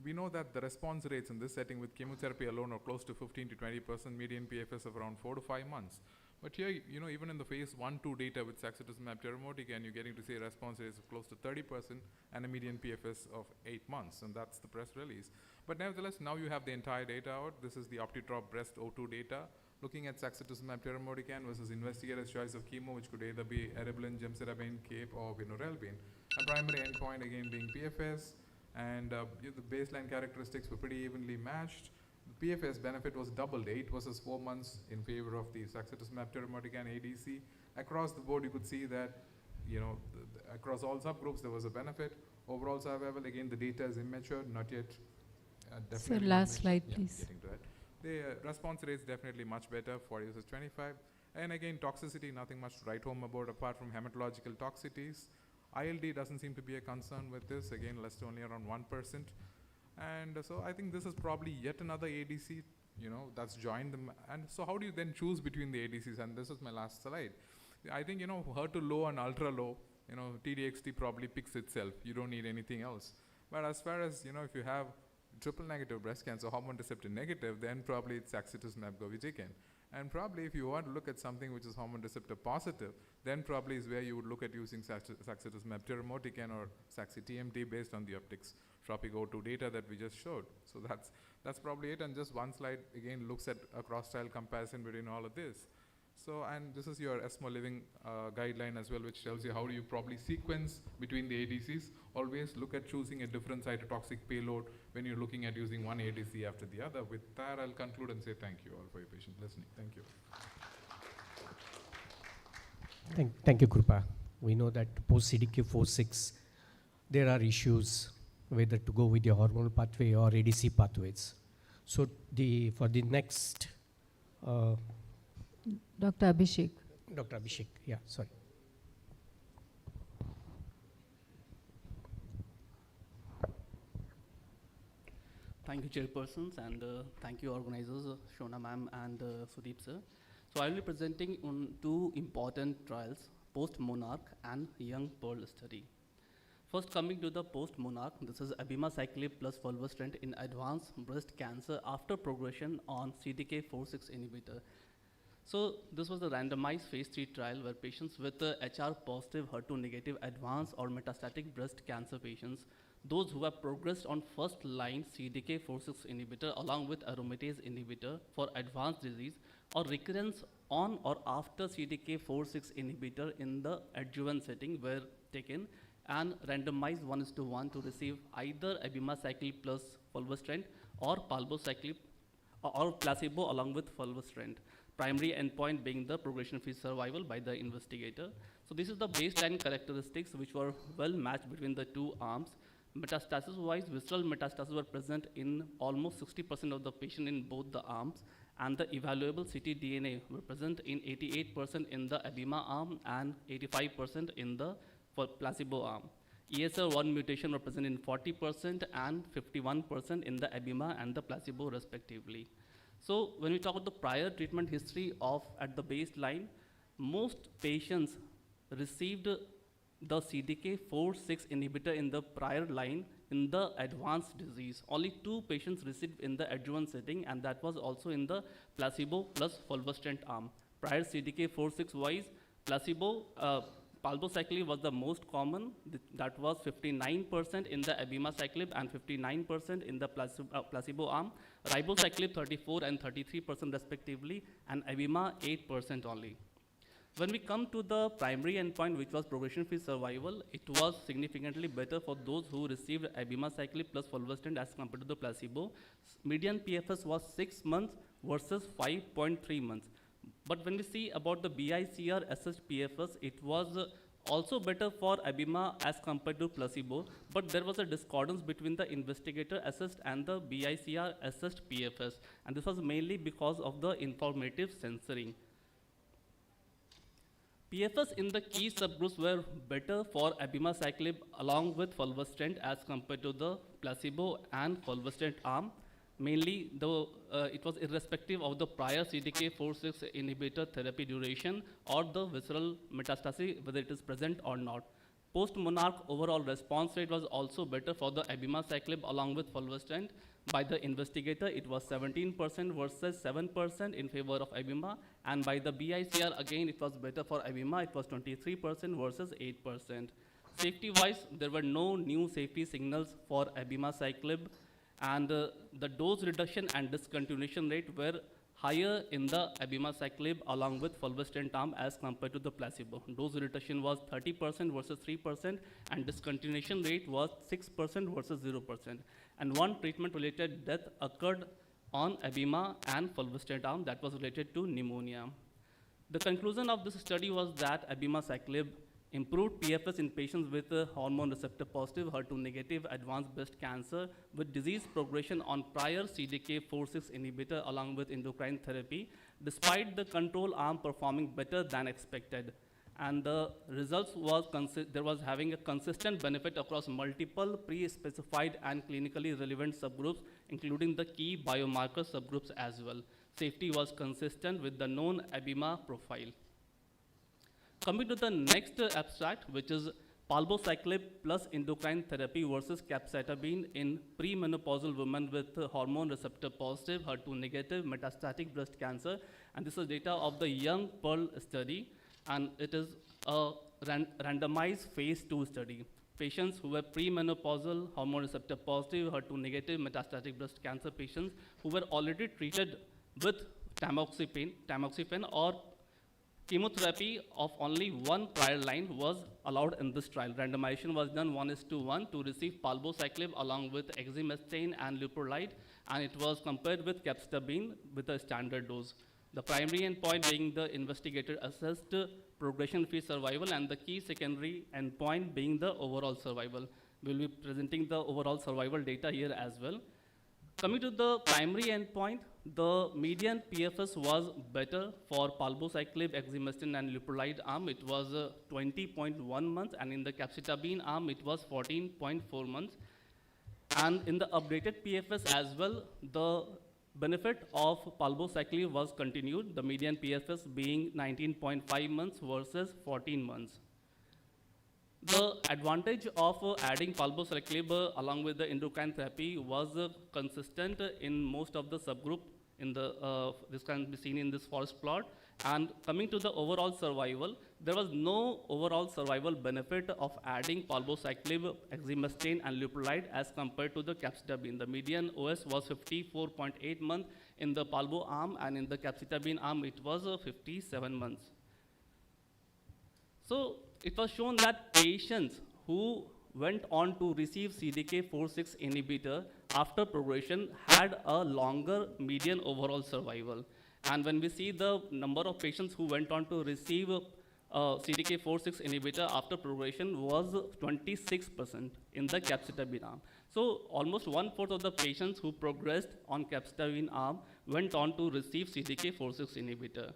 U: we know that the response rates in this setting with chemotherapy alone are close to 15 to 20%, median PFS of around 4 to 5 months. But here, even in the phase 1-2 data with saxituzumab deruxtecan, you're getting to see a response rates of close to 30% and a median PFS of 8 months, and that's the press release. But nevertheless, now you have the entire data out. This is the OptiTrop breast O2 data, looking at saxituzumab deruxtecan versus investigator's choice of chemo, which could either be eribulin, gemcitabine, CAPE, or vinorelbine. A primary endpoint again being PFS, and the baseline characteristics were pretty evenly matched. The PFS benefit was doubled, 8 versus 4 months in favor of the saxituzumab deruxtecan ADC. Across the board, you could see that, across all subgroups, there was a benefit. Overall survival, again, the data is immature, not yet.
C: Sir, last slide, please.
U: Getting to that. The response rate is definitely much better, 40 versus 25. And again, toxicity, nothing much to write home about apart from hematological toxicities. ILD doesn't seem to be a concern with this, again, less to only around 1%. And so I think this is probably yet another ADC, that's joined them. And so how do you then choose between the ADCs? And this is my last slide. I think, HER2 low and ultra low, TDXT probably picks itself. You don't need anything else. But as far as, if you have triple negative breast cancer, hormone receptor negative, then probably it's saxituzumab govitecan. And probably if you want to look at something which is hormone receptor positive, then probably is where you would look at using saxituzumab deruxtecan or saxi-TMT based on the optics TROPiCS-02 data that we just showed. So that's probably it. And just one slide again looks at a cross-trial comparison between all of this. So, and this is your ESMO Living guideline as well, which tells you how do you probably sequence between the ADCs. Always look at choosing a different cytotoxic payload when you're looking at using one ADC after the other. With that, I'll conclude and say thank you all for your patient listening. Thank you.
E: Thank you, Krupa. We know that post CDK4/6, there are issues whether to go with the hormonal pathway or ADC pathways. So for the next.
C: Dr. Abhishek.
E: Dr. Abhishek, yeah, sorry.
R: Thank you, chairpersons, and thank you, organizers, Shona ma'am and Sudeep sir. So I'll be presenting on 2 important trials, post-MONARCH and Young Pearl study. First, coming to the post-MONARCH, this is abemaciclib plus fulvestrant in advanced breast cancer after progression on CDK4/6 inhibitor. So this was a randomized phase 3 trial where patients with HR positive, HER2 negative advanced or metastatic breast cancer patients those who have progressed on first line CDK4/6 inhibitor along with aromatase inhibitor for advanced disease, or recurrence on or after CDK4/6 inhibitor in the adjuvant setting were taken and randomized 1:1 to receive either abemaciclib plus fulvestrant or palbociclib or placebo along with fulvestrant. Primary endpoint being the progression-free survival by the investigator. So this is the baseline characteristics which were well matched between the two arms. Metastasis-wise, visceral metastases were present in almost 60% of the patient in both the arms, and the evaluable ctDNA were present in 88% in the abema arm and 85% in the placebo arm. ESR1 mutation were present in 40% and 51% in the abema and the placebo respectively. So when we talk about the prior treatment history of at the baseline, most patients received the CDK4/6 inhibitor in the prior line in the advanced disease. Only 2 patients received in the adjuvant setting, and that was also in the placebo plus fulvestrant arm. Prior CDK4/6 wise, placebo, palbociclib was the most common. That was 59% in the abemaciclib and 59% in the placebo arm. Ribociclib 34 and 33% respectively, and abema 8% only. When we come to the primary endpoint, which was progression-free survival, it was significantly better for those who received abemaciclib plus fulvestrant as compared to the placebo. Median PFS was 6 months versus 5.3 months. But when we see about the BICR assessed PFS, it was also better for abema as compared to placebo, but there was a discordance between the investigator assessed and the BICR assessed PFS, and this was mainly because of the informative censoring. PFS in the key subgroups were better for abemaciclib along with fulvestrant as compared to the placebo and fulvestrant arm. Mainly, it was irrespective of the prior CDK4/6 inhibitor therapy duration or the visceral metastasis, whether it is present or not. Post-monarch overall response rate was also better for the abemaciclib along with fulvestrant. By the investigator, it was 17% versus 7% in favor of abema, and by the BICR, again, it was better for abema, it was 23% versus 8%. Safety-wise, there were no new safety signals for abemaciclib, and the dose reduction and discontinuation rate were higher in the abemaciclib along with fulvestrant arm as compared to the placebo. Dose reduction was 30% versus 3%, and discontinuation rate was 6% versus 0%. And one treatment-related death occurred on abema and fulvestrant arm that was related to pneumonia. The conclusion of this study was that abemaciclib improved PFS in patients with hormone receptor positive, HER2 negative advanced breast cancer with disease progression on prior CDK4/6 inhibitor along with endocrine therapy, despite the control arm performing better than expected. And the results was there was having a consistent benefit across multiple pre-specified and clinically relevant subgroups, including the key biomarker subgroups as well. Safety was consistent with the known abema profile. Coming to the next abstract, which is palbociclib plus endocrine therapy versus capecitabine in premenopausal women with hormone receptor positive, HER2 negative metastatic breast cancer. And this is data of the Young Pearl study, and it is a randomized phase 2 study. Patients who were premenopausal, hormone receptor positive, HER2 negative metastatic breast cancer patients who were already treated with tamoxifen or chemotherapy of only one prior line was allowed in this trial. Randomization was done 1:1 to receive palbociclib along with exemestane and leuprolide, and it was compared with capecitabine with a standard dose. The primary endpoint being the investigator assessed progression-free survival, and the key secondary endpoint being the overall survival. We'll be presenting the overall survival data here as well. Coming to the primary endpoint, the median PFS was better for palbociclib, exemestane, and leuprolide arm. It was 20.1 months, and in the capecitabine arm, it was 14.4 months. And in the updated PFS as well, the benefit of palbociclib was continued, the median PFS being 19.5 months versus 14 months. The advantage of adding palbociclib along with the endocrine therapy was consistent in most of the subgroup. This can be seen in this forest plot, And coming to the overall survival, there was no overall survival benefit of adding palbociclib, exemestane, and leuprolide as compared to the capecitabine. The median OS was 54.8 months in the palbo arm, and in the capecitabine arm, it was 57 months. So it was shown that patients who went on to receive CDK4/6 inhibitor after progression had a longer median overall survival. And when we see the number of patients who went on to receive CDK4/6 inhibitor after progression was 26% in the capecitabine arm. So almost 1/4 of the patients who progressed on capecitabine arm went on to receive CDK4/6 inhibitor.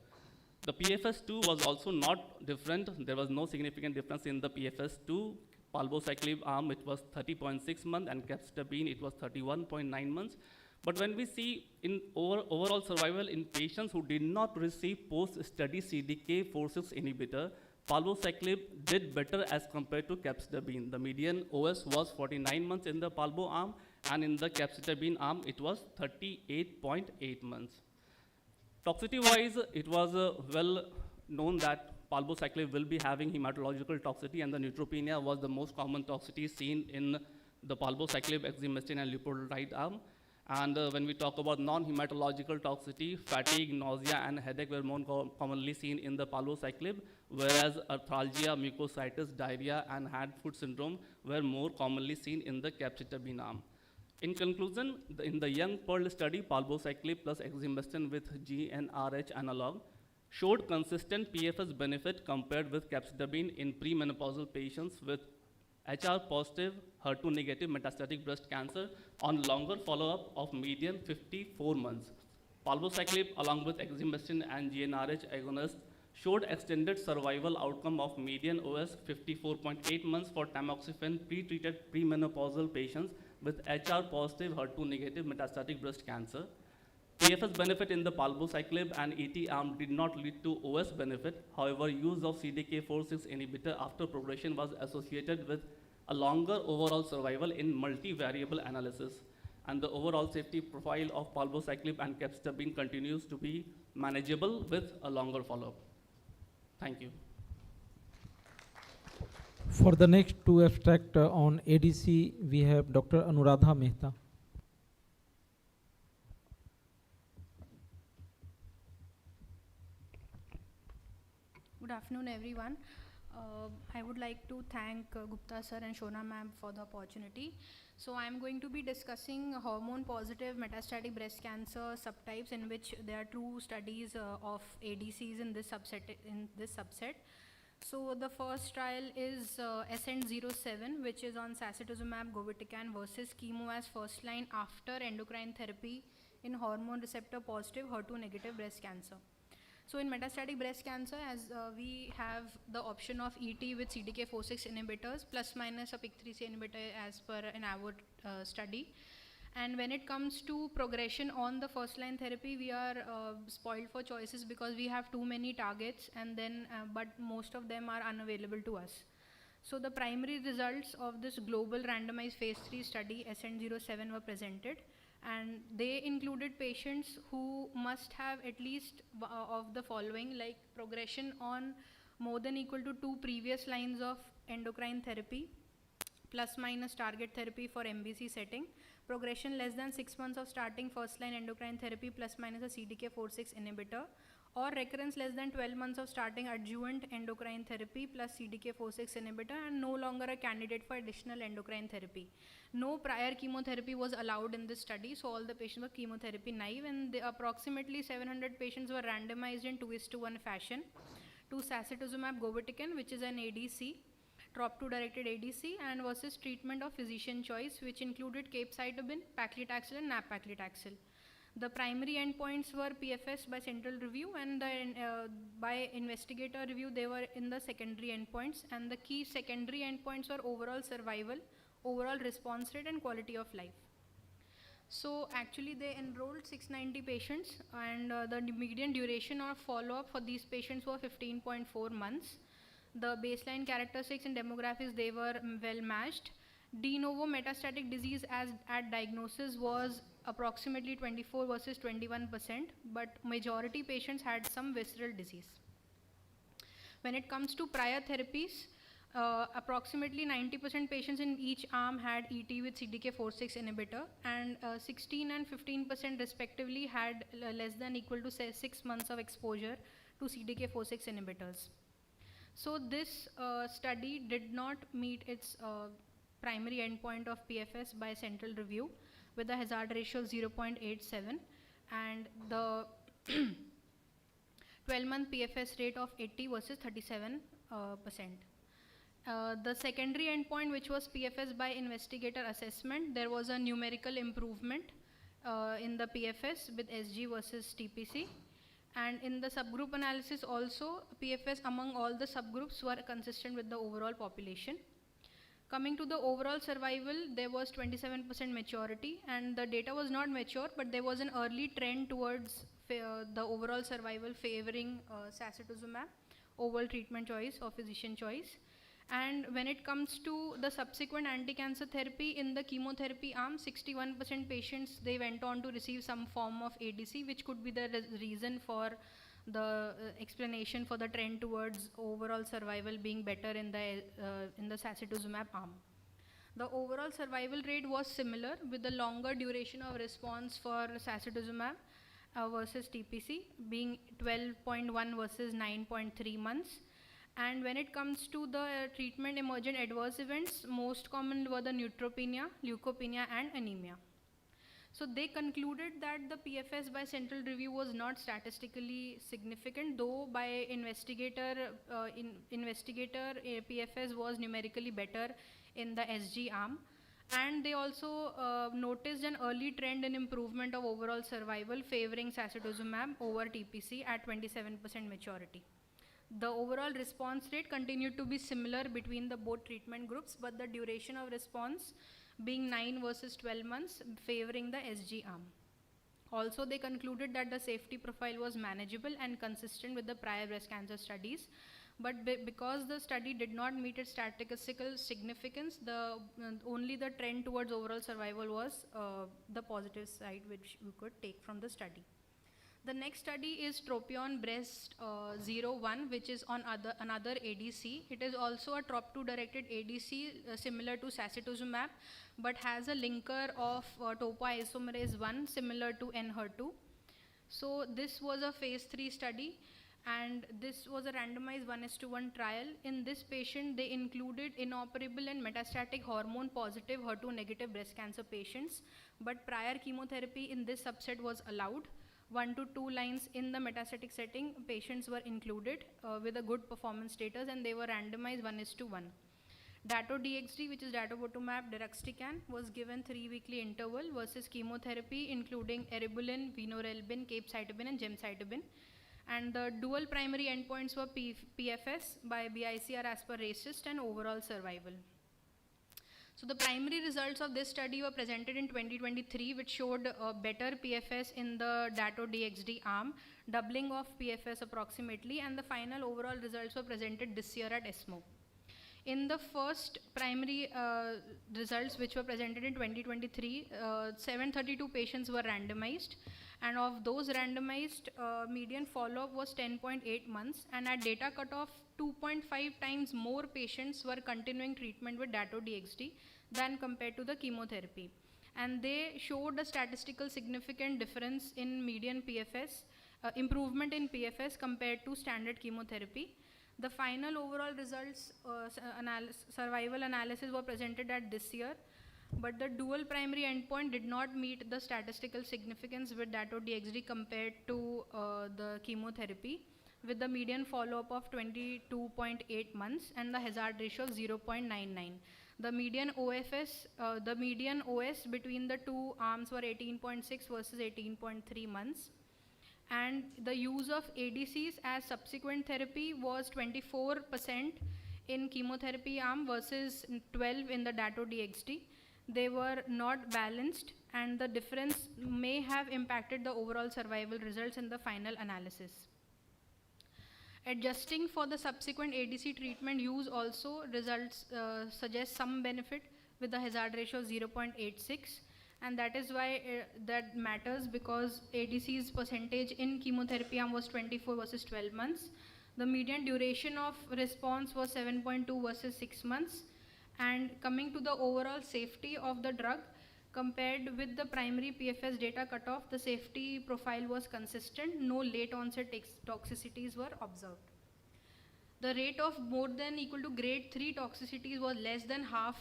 R: The PFS2 was also not different. There was no significant difference in the PFS2. Palbociclib arm, it was 30.6 months, and capecitabine, it was 31.9 months. But when we see in overall survival in patients who did not receive post-study CDK4/6 inhibitor, palbociclib did better as compared to capecitabine. The median OS was 49 months in the palbo arm, and in the capecitabine arm, it was 38.8 months. Toxicity-wise, it was well known that palbociclib will be having hematological toxicity, and the neutropenia was the most common toxicity seen in the palbociclib, exemestane, and leuprolide arm. And when we talk about non-hematological toxicity, fatigue, nausea, and headache were more commonly seen in the palbociclib, whereas arthralgia, mucositis, diarrhea, and hand-foot syndrome were more commonly seen in the capecitabine arm. In conclusion, in the young Pearl study, palbociclib plus exemestane with GnRH analog showed consistent PFS benefit compared with capecitabine in premenopausal patients with HR positive, HER2 negative metastatic breast cancer on longer follow-up of median 54 months. Palbociclib along with exemestane and GnRH agonist showed extended survival outcome of median OS 54.8 months for tamoxifen pre-treated premenopausal patients with HR positive, HER2 negative metastatic breast cancer. PFS benefit in the palbociclib and ET arm did not lead to OS benefit. However, use of CDK4/6 inhibitor after progression was associated with a longer overall survival in multivariable analysis. And the overall safety profile of palbociclib and capecitabine continues to be manageable with a longer follow-up. Thank you.
I: For the next two abstract on ADC, we have Dr. Anuradha Mehta.
F: Good afternoon, everyone. I would like to thank Gupta sir and Shona ma'am for the opportunity. So I'm going to be discussing hormone-positive metastatic breast cancer subtypes, in which there are two studies of ADCs in this subset. So the first trial is ASCENT-07, which is on sacituzumab govitecan versus chemo as first line after endocrine therapy in hormone receptor positive, HER2 negative breast cancer. So in metastatic breast cancer, as we have the option of ET with CDK4/6 inhibitors plus minus a PIK3CA inhibitor as per in our study. And when it comes to progression on the first line therapy, we are spoiled for choices because we have too many targets, and then but most of them are unavailable to us. So the primary results of this global randomized phase 3 study ASCENT-07 were presented, and they included patients who must have at least of the following, like progression on more than equal to 2 previous lines of endocrine therapy plus minus target therapy for MBC setting, progression less than 6 months of starting first line endocrine therapy plus minus a CDK4/6 inhibitor, or recurrence less than 12 months of starting adjuvant endocrine therapy plus CDK4/6 inhibitor and no longer a candidate for additional endocrine therapy. No prior chemotherapy was allowed in this study, so all the patients were chemotherapy naive, and approximately 700 patients were randomized in 2:1 fashion to sacituzumab govitecan, which is an ADC, TROP2 directed ADC, and versus treatment of physician choice, which included capecitabine, paclitaxel, and nab-paclitaxel. The primary endpoints were PFS by central review, and by investigator review they were in the secondary endpoints, and the key secondary endpoints were overall survival, overall response rate, and quality of life. So actually they enrolled 690 patients, and the median duration of follow-up for these patients were 15.4 months. The baseline characteristics and demographics, they were well matched. De novo metastatic disease as at diagnosis was approximately 24 versus 21%, but majority patients had some visceral disease. When it comes to prior therapies, approximately 90% patients in each arm had ET with CDK4/6 inhibitor, and 16 and 15% respectively had less than equal to say 6 months of exposure to CDK4/6 inhibitors. So this study did not meet its primary endpoint of PFS by central review with a hazard ratio of 0.87 and the 12-month PFS rate of 80 versus 37%. The secondary endpoint, which was PFS by investigator assessment, there was a numerical improvement in the PFS with SG versus TPC. And in the subgroup analysis also, PFS among all the subgroups were consistent with the overall population. Coming to the overall survival, there was 27% maturity, and the data was not mature, but there was an early trend towards the overall survival favoring sacituzumab, overall treatment choice or physician choice. And when it comes to the subsequent anti-cancer therapy in the chemotherapy arm, 61% patients, they went on to receive some form of ADC, which could be the reason for the explanation for the trend towards overall survival being better in the sacituzumab arm. The overall survival rate was similar with the longer duration of response for sacituzumab versus TPC being 12.1 versus 9.3 months. And when it comes to the treatment emergent adverse events, most common were the neutropenia, leukopenia, and anemia. So they concluded that the PFS by central review was not statistically significant, though by investigator PFS was numerically better in the SG arm. And they also noticed an early trend in improvement of overall survival favoring sacituzumab over TPC at 27% maturity. The overall response rate continued to be similar between the both treatment groups, but the duration of response being 9 versus 12 months favoring the SG arm. Also, they concluded that the safety profile was manageable and consistent with the prior breast cancer studies, but because the study did not meet its statistical significance, only the trend towards overall survival was the positive side which we could take from the study. The next study is Tropion Breast 01, which is on another ADC. It is also a TROP2 directed ADC similar to sacituzumab, but has a linker of topoisomerase 1 similar to Enhertu. So this was a phase 3 study, and this was a randomized 1:1 trial. In this patient, they included inoperable and metastatic hormone positive HER2 negative breast cancer patients, but prior chemotherapy in this subset was allowed. 1 to 2 lines in the metastatic setting, patients were included with a good performance status, and they were randomized 1:1. Dato-DXd, which is datopotamab deruxtecan, was given 3-weekly interval versus chemotherapy, including eribulin, vinorelbin, capecitabine, and gemcitabine. And the dual primary endpoints were PFS by BICR as per RACIST and overall survival. So the primary results of this study were presented in 2023, which showed better PFS in the Dato-DXd arm, doubling of PFS approximately, and the final overall results were presented this year at ESMO. In the first primary results, which were presented in 2023, 732 patients were randomized, and of those randomized, median follow-up was 10.8 months, and at data cutoff, 2.5 times more patients were continuing treatment with Dato-DXd than compared to the chemotherapy. And they showed a statistical significant difference in median PFS, improvement in PFS compared to standard chemotherapy. The final overall results, survival analysis were presented at this year, but the dual primary endpoint did not meet the statistical significance with Dato-DXd compared to the chemotherapy, with the median follow-up of 22.8 months and the hazard ratio of 0.99. The median OS between the two arms were 18.6 versus 18.3 months. And the use of ADCs as subsequent therapy was 24% in chemotherapy arm versus 12 in the Dato-DXd. They were not balanced, and the difference may have impacted the overall survival results in the final analysis. Adjusting for the subsequent ADC treatment use also results suggest some benefit with the hazard ratio of 0.86, and that is why that matters, because ADC's percentage in chemotherapy arm was 24 versus 12 months. The median duration of response was 7.2 versus 6 months. And coming to the overall safety of the drug, compared with the primary PFS data cutoff, the safety profile was consistent. No late onset toxicities were observed. The rate of more than equal to grade 3 toxicities was less than half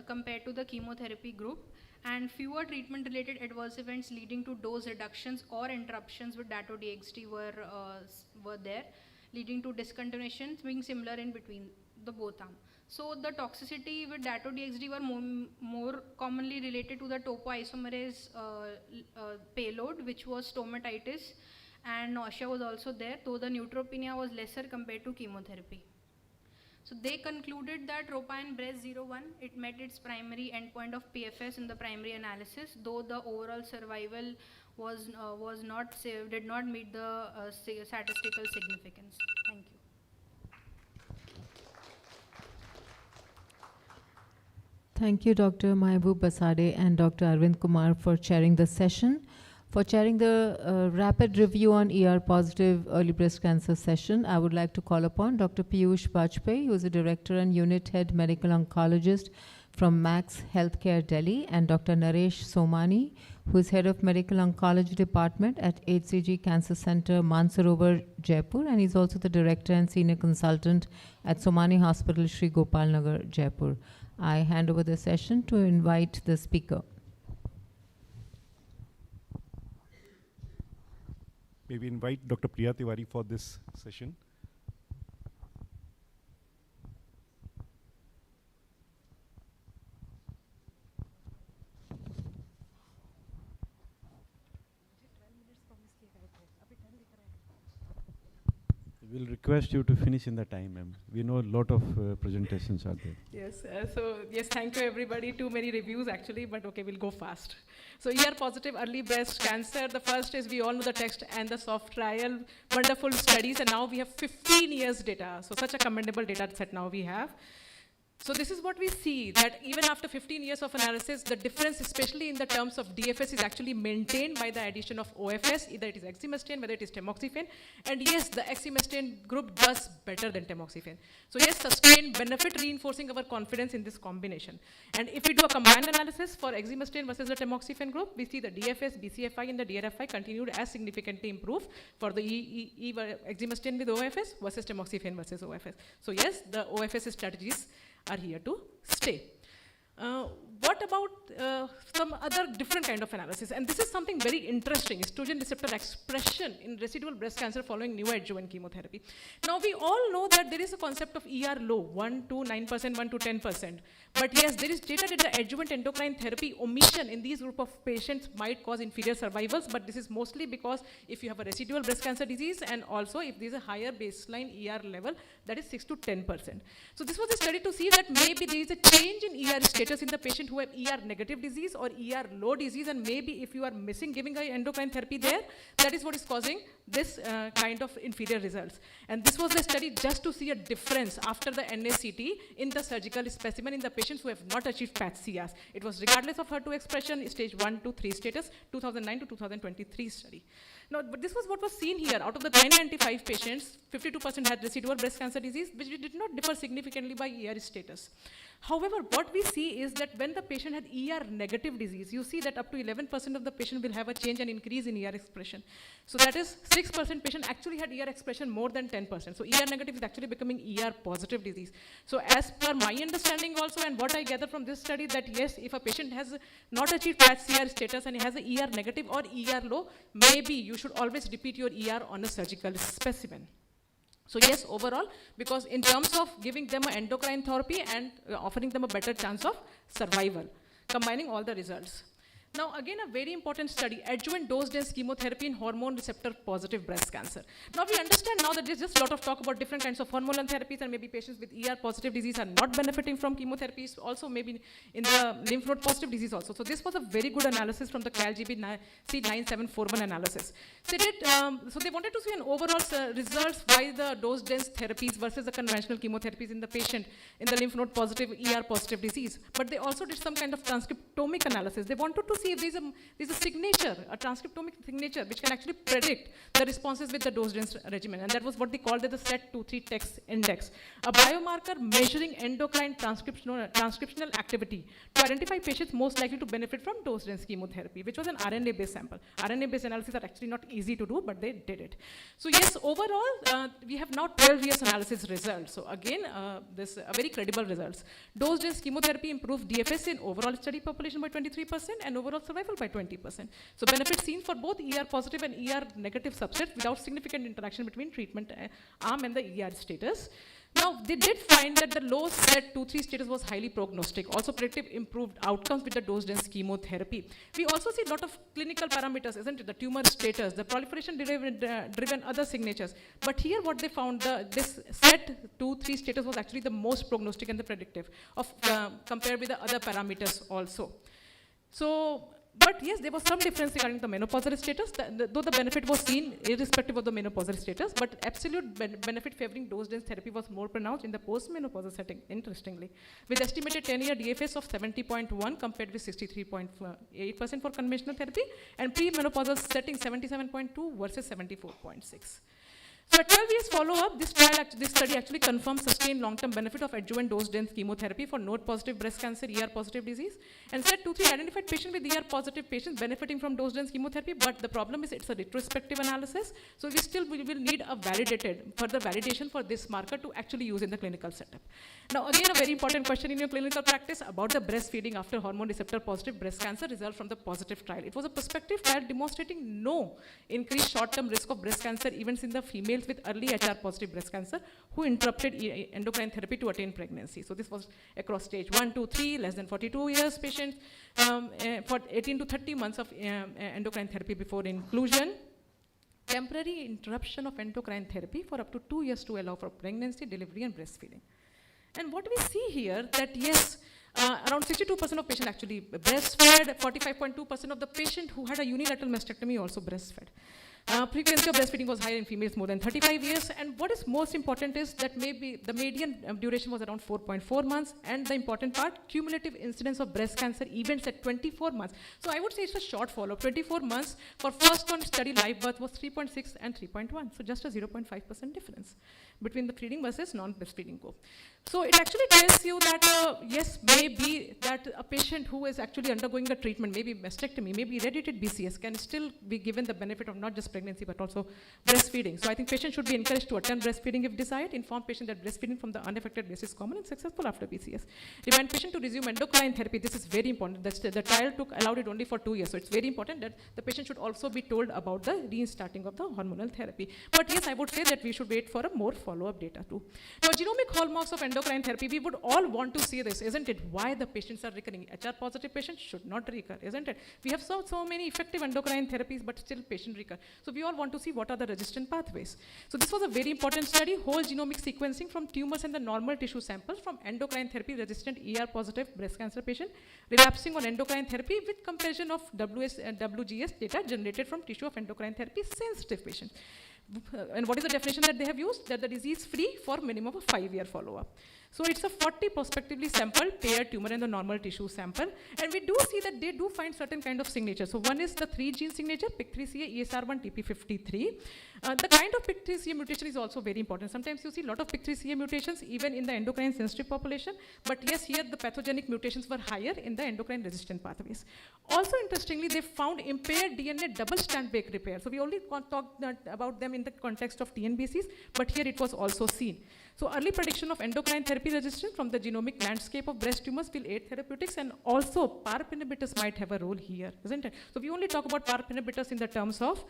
F: compared to the chemotherapy group, and fewer treatment related adverse events leading to dose reductions or interruptions with Dato-DXd were there, leading to discontinuations being similar in between the both arms. So the toxicity with Dato-DXd were more commonly related to the topoisomerase payload, which was stomatitis, and nausea was also there, though the neutropenia was lesser compared to chemotherapy. So they concluded that ROPA in BREST-01, it met its primary endpoint of PFS in the primary analysis, though the overall survival did not meet the statistical significance. Thank you.
C: Thank you, Dr. Mahbub Basade and Dr. Arvind Kumar for chairing the session. For chairing the rapid review on ER-positive early breast cancer session, I would like to call upon Dr. Piyush Bajpai, who is a Director and Unit Head Medical Oncologist from Max Healthcare Delhi, and Dr. Naresh Somani, who is Head of Medical Oncology Department at HCG Cancer Center, Mansarovar, Jaipur, and he's also the Director and Senior Consultant at Somani Hospital, Sri Gopal Nagar, Jaipur. I hand over the session to invite the speaker.
S: Maybe invite Dr. Priya Tiwari for this session. We'll request you to finish in the time, ma'am. We know a lot of presentations are there.
V: Yes, yes, thank you everybody. Too many reviews actually, but okay, we'll go fast. So ER-positive early breast cancer, the first is we all know the text and the soft trial, wonderful studies, and now we have 15 years data. So such a commendable data set now we have. So this is what we see, that even after 15 years of analysis, the difference, especially in the terms of DFS, is actually maintained by the addition of OFS, either it is exemestane, whether it is tamoxifen. And yes, the exemestane group does better than tamoxifen. So yes, sustained benefit, reinforcing our confidence in this combination. And if we do a combined analysis for exemestane versus the tamoxifen group, we see the DFS, BCFI, and the DRFI continued as significantly improved for the exemestane with OFS versus tamoxifen versus OFS. So yes, the OFS strategies are here to stay. What about some other different kind of analysis? And this is something very interesting, estrogen receptor expression in residual breast cancer following neoadjuvant chemotherapy. Now we all know that there is a concept of ER low, 1 to 9%, 1 to 10%. But yes, there is data that the adjuvant endocrine therapy omission in these group of patients might cause inferior survivals, but this is mostly because if you have a residual breast cancer disease, and also if there is a higher baseline ER level, that is 6 to 10%. So this was a study to see that maybe there is a change in ER status in the patient who have ER negative disease or ER low disease, and maybe if you are missing giving a endocrine therapy there, that is what is causing this kind of inferior results. And this was a study just to see a difference after the NACT in the surgical specimen in the patients who have not achieved PAT CRs. It was regardless of HER2 expression, stage 1 to 3 status, 2009 to 2023 study. Now, but this was what was seen here. Out of the 995 patients, 52% had residual breast cancer disease, which did not differ significantly by ER status. However, what we see is that when the patient had ER negative disease, you see that up to 11% of the patient will have a change and increase in ER expression. So that is 6% patient actually had ER expression more than 10%. So ER negative is actually becoming ER positive disease. So as per my understanding also, and what I gather from this study, that yes, if a patient has not achieved PAT-CR status and he has a ER negative or ER low, maybe you should always repeat your ER on a surgical specimen. So yes, overall, because in terms of giving them an endocrine therapy and offering them a better chance of survival, combining all the results. Now again, a very important study, adjuvant dose-dense chemotherapy in hormone receptor positive breast cancer. Now we understand now that there's just a lot of talk about different kinds of hormonal therapies, and maybe patients with ER positive disease are not benefiting from chemotherapies, also maybe in the lymph node positive disease also. So this was a very good analysis from the CALGB C9741 analysis. So they wanted to see an overall results why the dose-dense therapies versus the conventional chemotherapies in the patient in the lymph node positive, ER positive disease. But they also did some kind of transcriptomic analysis. They wanted to see there's a signature, a transcriptomic signature, which can actually predict the responses with the dose-dense regimen, and that was what they called the SET23 text index, a biomarker measuring endocrine transcriptional activity to identify patients most likely to benefit from dose-dense chemotherapy, which was an RNA-based sample. RNA-based analyses are actually not easy to do, but they did it. So yes, overall, we have now 12 years analysis results. So again, this very credible results. Dose-dense chemotherapy improved DFS in overall study population by 23% and overall survival by 20%. So benefits seen for both ER positive and ER negative subsets without significant interaction between treatment arm and the ER status. Now, they did find that the low SET23 status was highly prognostic, also predictive improved outcomes with the dose-dense chemotherapy. We also see a lot of clinical parameters, isn't it? The tumor status, the proliferation-driven other signatures. But here what they found, this SET23 status was actually the most prognostic and the predictive compared with the other parameters also. So, but yes, there was some difference regarding the menopausal status, though the benefit was seen irrespective of the menopausal status, but absolute benefit favoring dose-dense therapy was more pronounced in the post-menopausal setting, interestingly, with estimated 10-year DFS of 70.1 compared with 63.8% for conventional therapy, and pre-menopausal setting 77.2 versus 74.6. So at 12 years follow-up, this study actually confirms sustained long-term benefit of adjuvant dose-dense chemotherapy for node-positive breast cancer, ER-positive disease, and SET23 identified patients with ER-positive patients benefiting from dose-dense chemotherapy, but the problem is it's a retrospective analysis, so we will need a further validation for this marker to actually use in the clinical setup. Now again, a very important question in your clinical practice about the breastfeeding after hormone receptor-positive breast cancer result from the positive trial. It was a prospective trial demonstrating no increased short-term risk of breast cancer events in the females with early HR-positive breast cancer who interrupted endocrine therapy to attain pregnancy. So this was across stage 1, 2, 3, less than 42 years patients, for 18 to 30 months of endocrine therapy before inclusion. Temporary interruption of endocrine therapy for up to 2 years to allow for pregnancy, delivery, and breastfeeding. And what we see here that yes, around 62% of patients actually breastfed, 45.2% of the patient who had a unilateral mastectomy also breastfed. Frequency of breastfeeding was higher in females more than 35 years, and what is most important is that maybe the median duration was around 4.4 months, and the important part, cumulative incidence of breast cancer events at 24 months. So I would say it's a short follow-up. 24 months for first one study live birth was 3.6 and 3.1, so just a 0.5% difference between the feeding versus non-breastfeeding group. So it actually tells you that yes, maybe that a patient who is actually undergoing the treatment, maybe mastectomy, maybe irradiated BCS, can still be given the benefit of not just pregnancy but also breastfeeding. So I think patients should be encouraged to attend breastfeeding if desired. Inform patient that breastfeeding from the unaffected base is common and successful after BCS. Remind patient to resume endocrine therapy. This is very important. The trial allowed it only for 2 years, so it's very important that the patient should also be told about the restarting of the hormonal therapy. But yes, I would say that we should wait for a more follow-up data too. Now, genomic hallmarks of endocrine therapy, we would all want to see this, isn't it? Why the patients are recurring. HR-positive patients should not recur, isn't it? We have so many effective endocrine therapies, but still patient recur. So we all want to see what are the resistant pathways. So this was a very important study, whole genomic sequencing from tumors and the normal tissue samples from endocrine therapy resistant ER-positive breast cancer patient relapsing on endocrine therapy with comparison of WGS data generated from tissue of endocrine therapy sensitive patients. And what is the definition that they have used? That the disease free for minimum of 5-year follow-up. So it's a 40 prospectively sampled paired tumor and the normal tissue sample. And we do see that they do find certain kind of signatures. So one is the 3 gene signature, PIK3CA, ESR1, TP53. The kind of PIK3CA mutation is also very important. Sometimes you see a lot of PIK3CA mutations even in the endocrine sensitive population. But yes, here the pathogenic mutations were higher in the endocrine resistant pathways. Also interestingly, they found impaired DNA double strand break repair. So we only talked about them in the context of TNBCs, but here it was also seen. So early prediction of endocrine therapy resistance from the genomic landscape of breast tumors will aid therapeutics, and also PARP inhibitors might have a role here, isn't it? So we only talk about PARP inhibitors in the terms of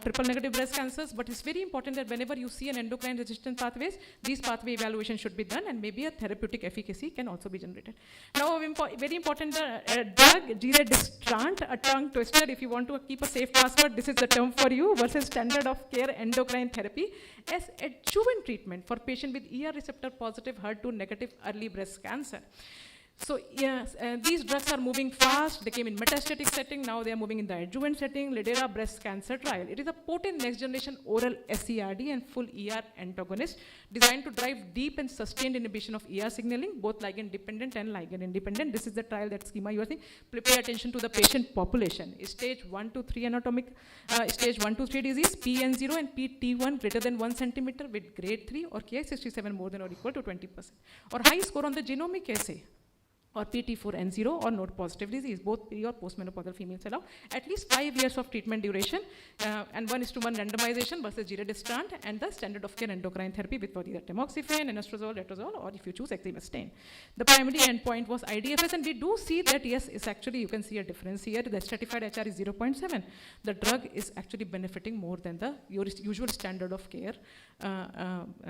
V: triple negative breast cancers, but it's very important that whenever you see an endocrine resistant pathways, these pathway evaluation should be done, and maybe a therapeutic efficacy can also be generated. Now, very important drug, giredestrant, a tongue twister. If you want to keep a safe password, this is the term for you, versus standard of care endocrine therapy as adjuvant treatment for patients with ER receptor positive, HER2 negative early breast cancer. So yes, these drugs are moving fast. They came in metastatic setting. Now they are moving in the adjuvant setting. lidERA breast cancer trial. It is a potent next generation oral SERD and full ER antagonist designed to drive deep and sustained inhibition of ER signaling, both ligand dependent and ligand independent. This is the trial that schema you are seeing. Pay attention to the patient population. Stage 1 to 3 anatomic, stage 1 to 3 disease, PN0 and PT1 greater than 1 centimeter with grade 3 or Ki67 more than or equal to 20%. Or high score on the genomic assay, or PT4N0 or node positive disease, both pre or postmenopausal females allow at least 5 years of treatment duration and 1:1 randomization versus giredestrant and the standard of care endocrine therapy with either tamoxifen, anastrozole, letrozole, or if you choose exemestane. The primary endpoint was IDFS, and we do see that yes, it's actually, you can see a difference here. The stratified HR is 0.7. The drug is actually benefiting more than the usual standard of care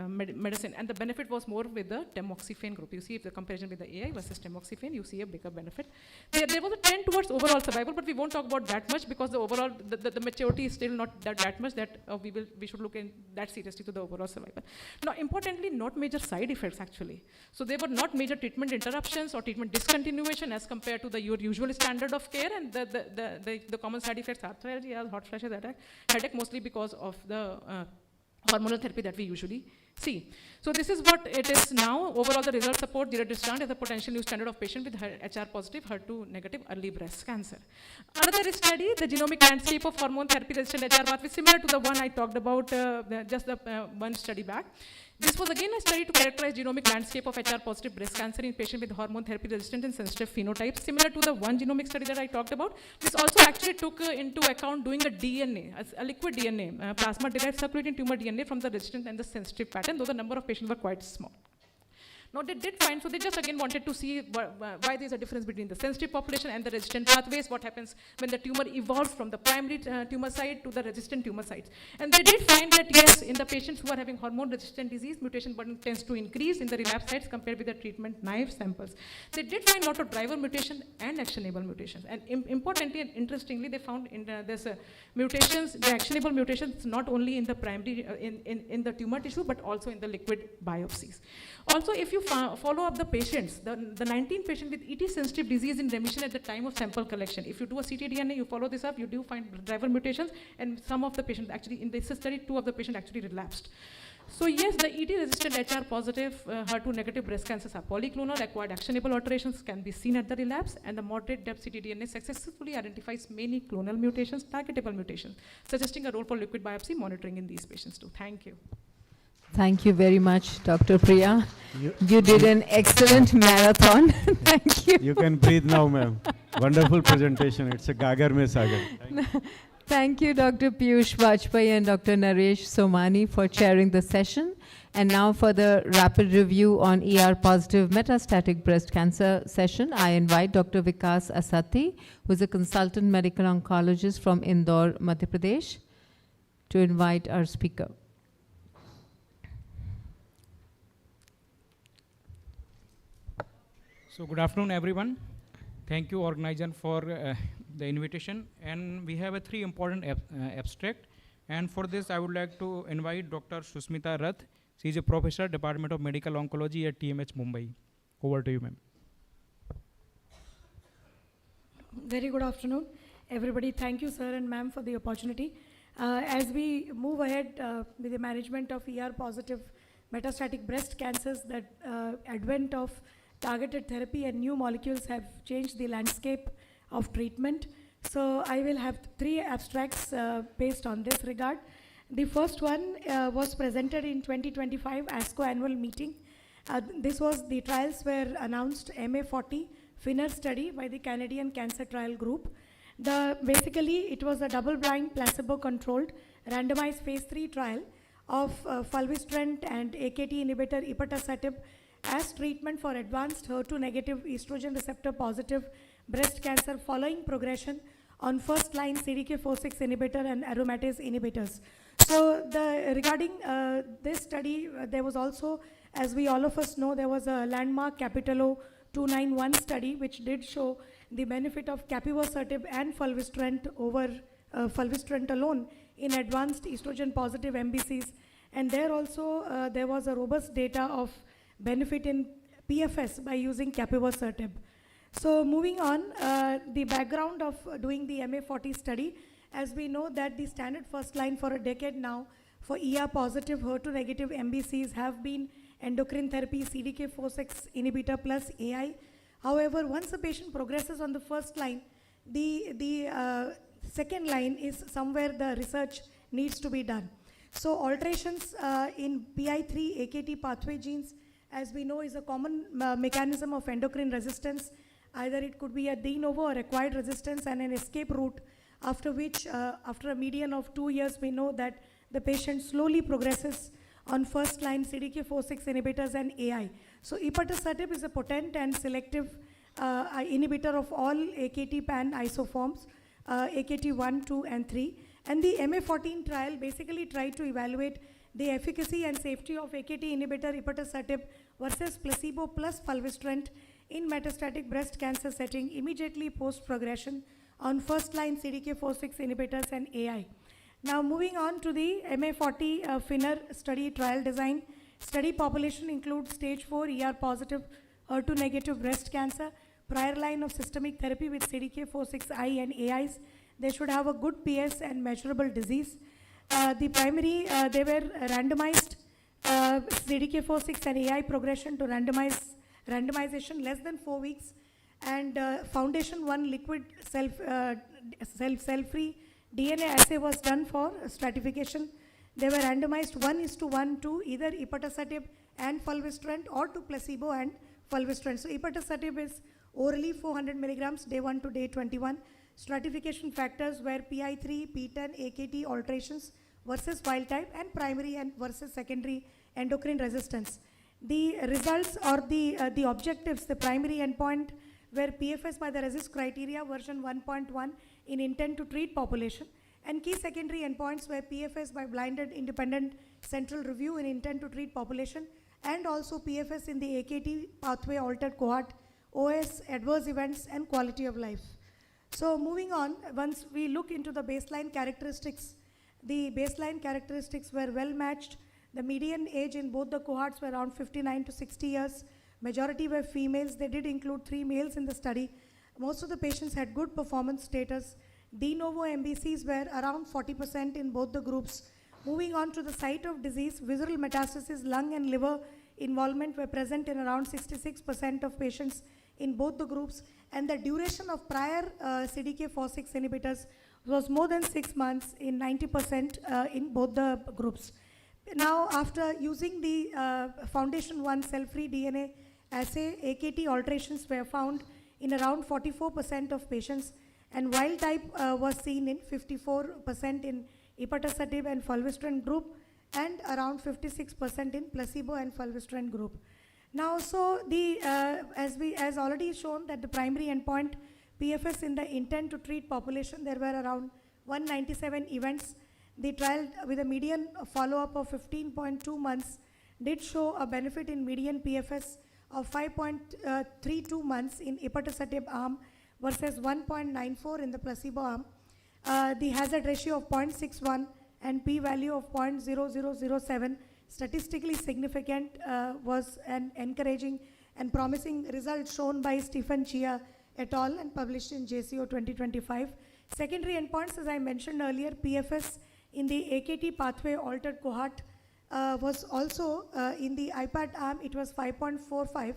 V: medicine, and the benefit was more with the tamoxifen group. You see if the comparison with the AI versus tamoxifen, you see a bigger benefit. There was a trend towards overall survival, but we won't talk about that much because the overall, the maturity is still not that much that we should look in that seriously to the overall survival. Now, importantly, not major side effects actually. So there were not major treatment interruptions or treatment discontinuation as compared to the usual standard of care, and the common side effects are arthralgia, hot flashes, headache, mostly because of the hormonal therapy that we usually see. So this is what it is now. Overall, the results support giredestrant as a potential new standard of patient with HR positive, HER2 negative early breast cancer. Another study, the genomic landscape of hormone therapy resistant HR pathway, similar to the one I talked about just the one study back. This was again a study to characterize genomic landscape of HR positive breast cancer in patients with hormone therapy resistant and sensitive phenotypes, similar to the one genomic study that I talked about. This also actually took into account doing a DNA, a liquid DNA, plasma derived circulating tumor DNA from the resistant and the sensitive pattern, though the number of patients were quite small. Now they did find, so they just again wanted to see why there's a difference between the sensitive population and the resistant pathways, what happens when the tumor evolves from the primary tumor site to the resistant tumor sites. And they did find that yes, in the patients who are having hormone resistant disease, mutation burden tends to increase in the relapse sites compared with the treatment naive samples. They did find a lot of driver mutation and actionable mutations. And importantly and interestingly, they found in there's mutations, the actionable mutations, not only in the primary, in the tumor tissue, but also in the liquid biopsies. Also, if you follow up the patients, the 19 patients with ET-sensitive disease in remission at the time of sample collection, if you do a ctDNA, you follow this up, you do find driver mutations, and some of the patients actually, in this study, 2 of the patients actually relapsed. So yes, the ET-resistant HR positive, HER2 negative breast cancers are polyclonal, acquired actionable alterations can be seen at the relapse, and the moderate depth ctDNA successfully identifies many clonal mutations, targetable mutations, suggesting a role for liquid biopsy monitoring in these patients too. Thank you.
C: Thank you very much, Dr. Priya. You did an excellent marathon. Thank you.
S: You can breathe now, ma'am. Wonderful presentation. It's a Gagar mein sagar.
C: Thank you, Dr. Piyush Vajpayee and Dr. Naresh Somani for chairing the session. And now for the rapid review on ER-positive metastatic breast cancer session, I invite Dr. Vikas Asati, who is a consultant medical oncologist from Indore, Madhya Pradesh, to invite our speaker.
I: So good afternoon, everyone. Thank you, organizer, for the invitation. And we have a 3 important abstract. And for this, I would like to invite Dr. Susmita Rath. She is a professor, Department of Medical Oncology at TMH Mumbai. Over to you, ma'am.
J: Very good afternoon, everybody. Thank you, sir and ma'am, for the opportunity. As we move ahead with the management of ER-positive metastatic breast cancers, that advent of targeted therapy and new molecules have changed the landscape of treatment. So I will have 3 abstracts based on this regard. The first one was presented in 2025 ASCO annual meeting. This was the trials were announced MA40 FINNER study by the Canadian Cancer Trial Group. Basically, it was a double-blind, placebo-controlled, randomized phase 3 trial of fulvestrant and AKT inhibitor ipatasertib as treatment for advanced HER2-negative estrogen receptor-positive breast cancer following progression on first-line CDK4/6 inhibitor and aromatase inhibitors. So regarding this study, there was also, as we all of us know, there was a landmark CAPItello 291 study which did show the benefit of capivasertib and fulvestrant over fulvestrant alone in advanced estrogen-positive MBCs. And there also, there was a robust data of benefit in PFS by using capivasertib. So moving on, the background of doing the MA40 study, as we know that the standard first line for a decade now for ER positive, HER2 negative MBCs have been endocrine therapy, CDK4/6 inhibitor plus AI. However, once a patient progresses on the first line, the second line is somewhere the research needs to be done. So alterations in PI3 AKT pathway genes, as we know, is a common mechanism of endocrine resistance. Either it could be a de novo or acquired resistance and an escape route, after which, after a median of 2 years, we know that the patient slowly progresses on first line CDK4/6 inhibitors and AI. So ipatasertib is a potent and selective inhibitor of all AKT pan isoforms, AKT 1, 2, and 3. And the MA14 trial basically tried to evaluate the efficacy and safety of AKT inhibitor ipatasertib versus placebo plus fulvestrant in metastatic breast cancer setting immediately post-progression on first-line CDK4/6 inhibitors and AI. Now moving on to the MA40 FINNER study trial design. Study population includes stage 4 ER positive, HER2 negative breast cancer, prior line of systemic therapy with CDK4/6I and AIs. They should have a good PS and measurable disease. The primary, they were randomized CDK4/6 and AI progression to randomization less than 4 weeks, and foundation 1 liquid cell-free DNA assay was done for stratification. They were randomized 1:1 to either ipatasertib and fulvestrant or to placebo and fulvestrant. So ipatasertib is orally 400 milligrams day 1 to day 21. Stratification factors were PI3, PTEN, AKT alterations versus wild type, and primary and versus secondary endocrine resistance. The results or the objectives, the primary endpoint were PFS by the RECIST criteria version 1.1 in intent to treat population, and key secondary endpoints were PFS by blinded independent central review in intent to treat population, and also PFS in the AKT pathway altered cohort, OS, adverse events, and quality of life. So moving on, once we look into the baseline characteristics, the baseline characteristics were well matched. The median age in both the cohorts were around 59 to 60 years. Majority were females. They did include 3 males in the study. Most of the patients had good performance status. De novo MBCs were around 40% in both the groups. Moving on to the site of disease, visceral metastasis, lung and liver involvement were present in around 66% of patients in both the groups, and the duration of prior CDK4/6 inhibitors was more than 6 months in 90% in both the groups. Now, after using the foundation 1 cell-free DNA assay, AKT alterations were found in around 44% of patients, and wild type was seen in 54% in ipatasertib and fulvestrant group, and around 56% in placebo and fulvestrant group. Now, so the as already shown that the primary endpoint PFS in the intent to treat population, there were around 197 events. The trial with a median follow-up of 15.2 months did show a benefit in median PFS of 5.32 months in ipatasertib arm versus 1.94 in the placebo arm. The hazard ratio of 0.61 and p-value of 0.0007 statistically significant was an encouraging and promising result shown by Stephen Chia et al. And published in JCO 2025. Secondary endpoints, as I mentioned earlier, PFS in the AKT pathway altered cohort was also in the IPAT arm, it was 5.45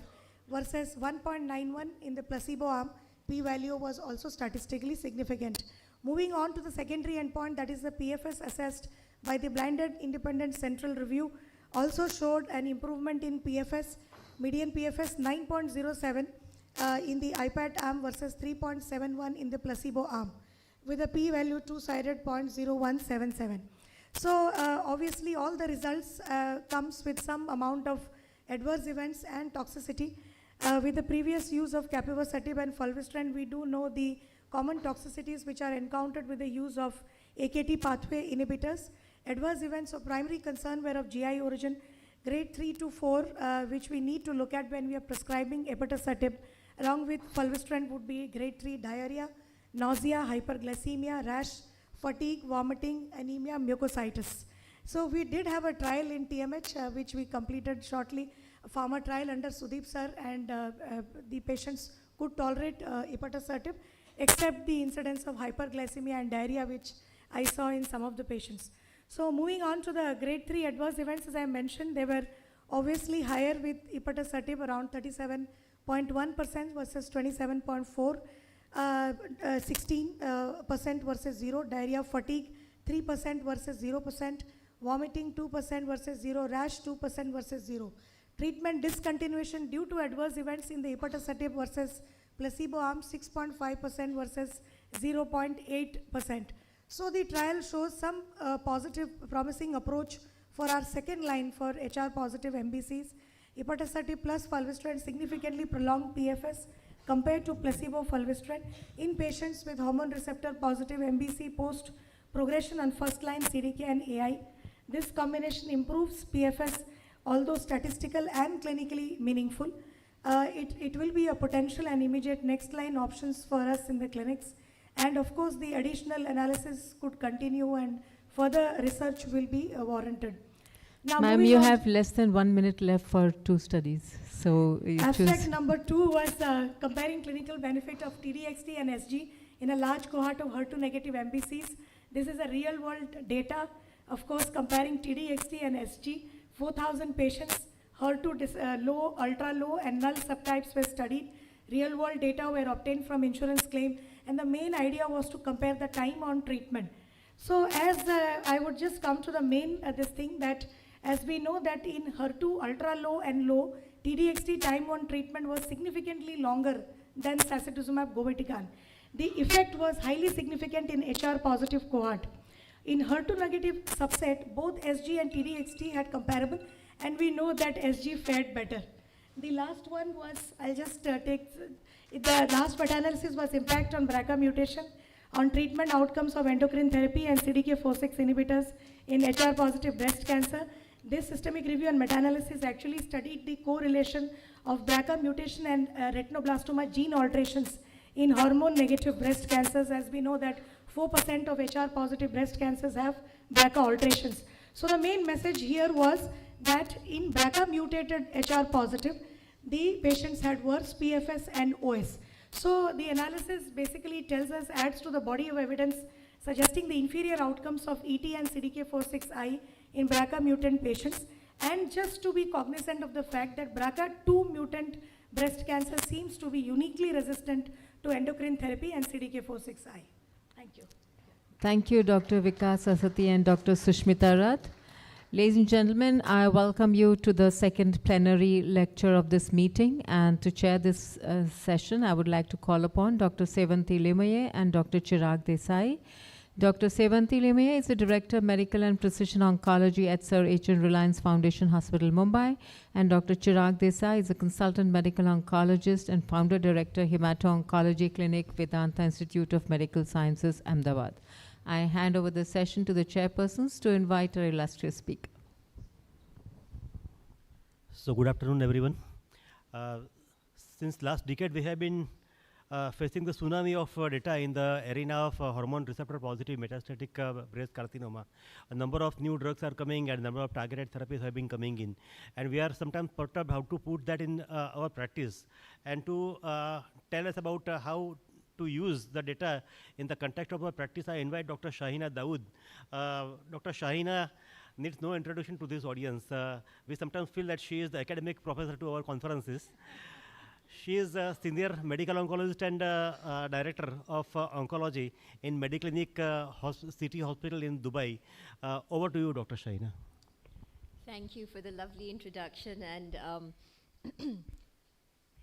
J: versus 1.91 in the placebo arm. P-value was also statistically significant. Moving on to the secondary endpoint, that is the PFS assessed by the blinded independent central review, also showed an improvement in PFS, median PFS 9.07 in the IPAT arm versus 3.71 in the placebo arm, with a p-value two-sided 0.0177. So obviously all the results comes with some amount of adverse events and toxicity. With the previous use of capivasertib and fulvestrant, we do know the common toxicities which are encountered with the use of AKT pathway inhibitors. Adverse events of primary concern were of GI origin, grade 3 to 4, which we need to look at when we are prescribing ipatasertib. Along with fulvestrant would be grade 3 diarrhea, nausea, hyperglycemia, rash, fatigue, vomiting, anemia, mucositis. So we did have a trial in TMH which we completed shortly pharma trial under Sudeep sir, and the patients could tolerate ipatasertib, except the incidence of hyperglycemia and diarrhea, which I saw in some of the patients. So moving on to the grade 3 adverse events, as I mentioned, they were obviously higher with ipatasertib, around 37.1% versus 27.4%, 16% versus 0, diarrhea, fatigue 3% versus 0%, vomiting 2% versus 0, rash 2% versus 0. Treatment discontinuation due to adverse events in the ipatasertib versus placebo arm 6.5% versus 0.8%. So the trial shows some positive, promising approach for our second line for HR positive MBCs. Ipatasertib plus fulvestrant significantly prolonged PFS compared to placebo fulvestrant in patients with hormone receptor positive MBC post progression on first line CDK and AI. This combination improves PFS, although statistical and clinically meaningful. It will be a potential and immediate next line options for us in the clinics. And of course, the additional analysis could continue and further research will be warranted. Now,
C: Ma'am, you have less than 1 minute left for 2 studies. So you
J: abstract
C: choose.
J: number 2 was comparing clinical benefit of TDXT and SG in a large cohort of HER2 negative MBCs. This is a real world data, of course, comparing TDXT and SG. 4,000 patients, HER2 low, ultra low and null subtypes were studied. Real world data were obtained from insurance claim, and the main idea was to compare the time on treatment. So as I would just come to the main this thing, that as we know that in HER2 ultra low and low, TDXT time on treatment was significantly longer than sacituzumab govitecan. The effect was highly significant in HR positive cohort. In HER2 negative subset, both SG and TDXT had comparable, and we know that SG fared better. The last one was, I'll just take, the last meta-analysis was impact on BRCA mutation on treatment outcomes of endocrine therapy and CDK4/6 inhibitors in HR positive breast cancer. This systemic review and meta-analysis actually studied the correlation of BRCA mutation and retinoblastoma gene alterations in hormone negative breast cancers, as we know that 4% of HR positive breast cancers have BRCA alterations. So the main message here was that in BRCA mutated HR positive, the patients had worse PFS and OS. So the analysis basically tells us, adds to the body of evidence suggesting the inferior outcomes of ET and CDK4/6I in BRCA mutant patients, and just to be cognizant of the fact that BRCA2 mutant breast cancer seems to be uniquely resistant to endocrine therapy and CDK4/6I. Thank you.
C: Thank you, Dr. Vikas Asati and Dr. Sushmita Rath. Ladies and gentlemen, I welcome you to the second plenary lecture of this meeting, and to chair this session, I would like to call upon Dr. Sevanti Limaye and Dr. Chirag Desai. Dr. Sevanti Limaye is the Director of Medical and Precision Oncology at Sir H.N. Reliance Foundation Hospital, Mumbai, and Dr. Chirag Desai is a Consultant Medical Oncologist and Founder Director, Hemato-Oncology Clinic, Vedanta Institute of Medical Sciences, Ahmedabad. I hand over the session to the chairpersons to invite our illustrious speaker.
L: So good afternoon, everyone. Since last decade, we have been facing the tsunami of data in the arena of hormone receptor positive metastatic breast carcinoma. A number of new drugs are coming and a number of targeted therapies have been coming in. And we are sometimes perturbed how to put that in our practice. And to tell us about how to use the data in the context of our practice, I invite Dr. Shahina Dawood. Dr. Shahina needs no introduction to this audience. We sometimes feel that she is the academic professor to our conferences. She is a senior medical oncologist and director of oncology in Mediclinic City Hospital in Dubai. Over to you, Dr. Shahina.
N: Thank you for the lovely introduction, and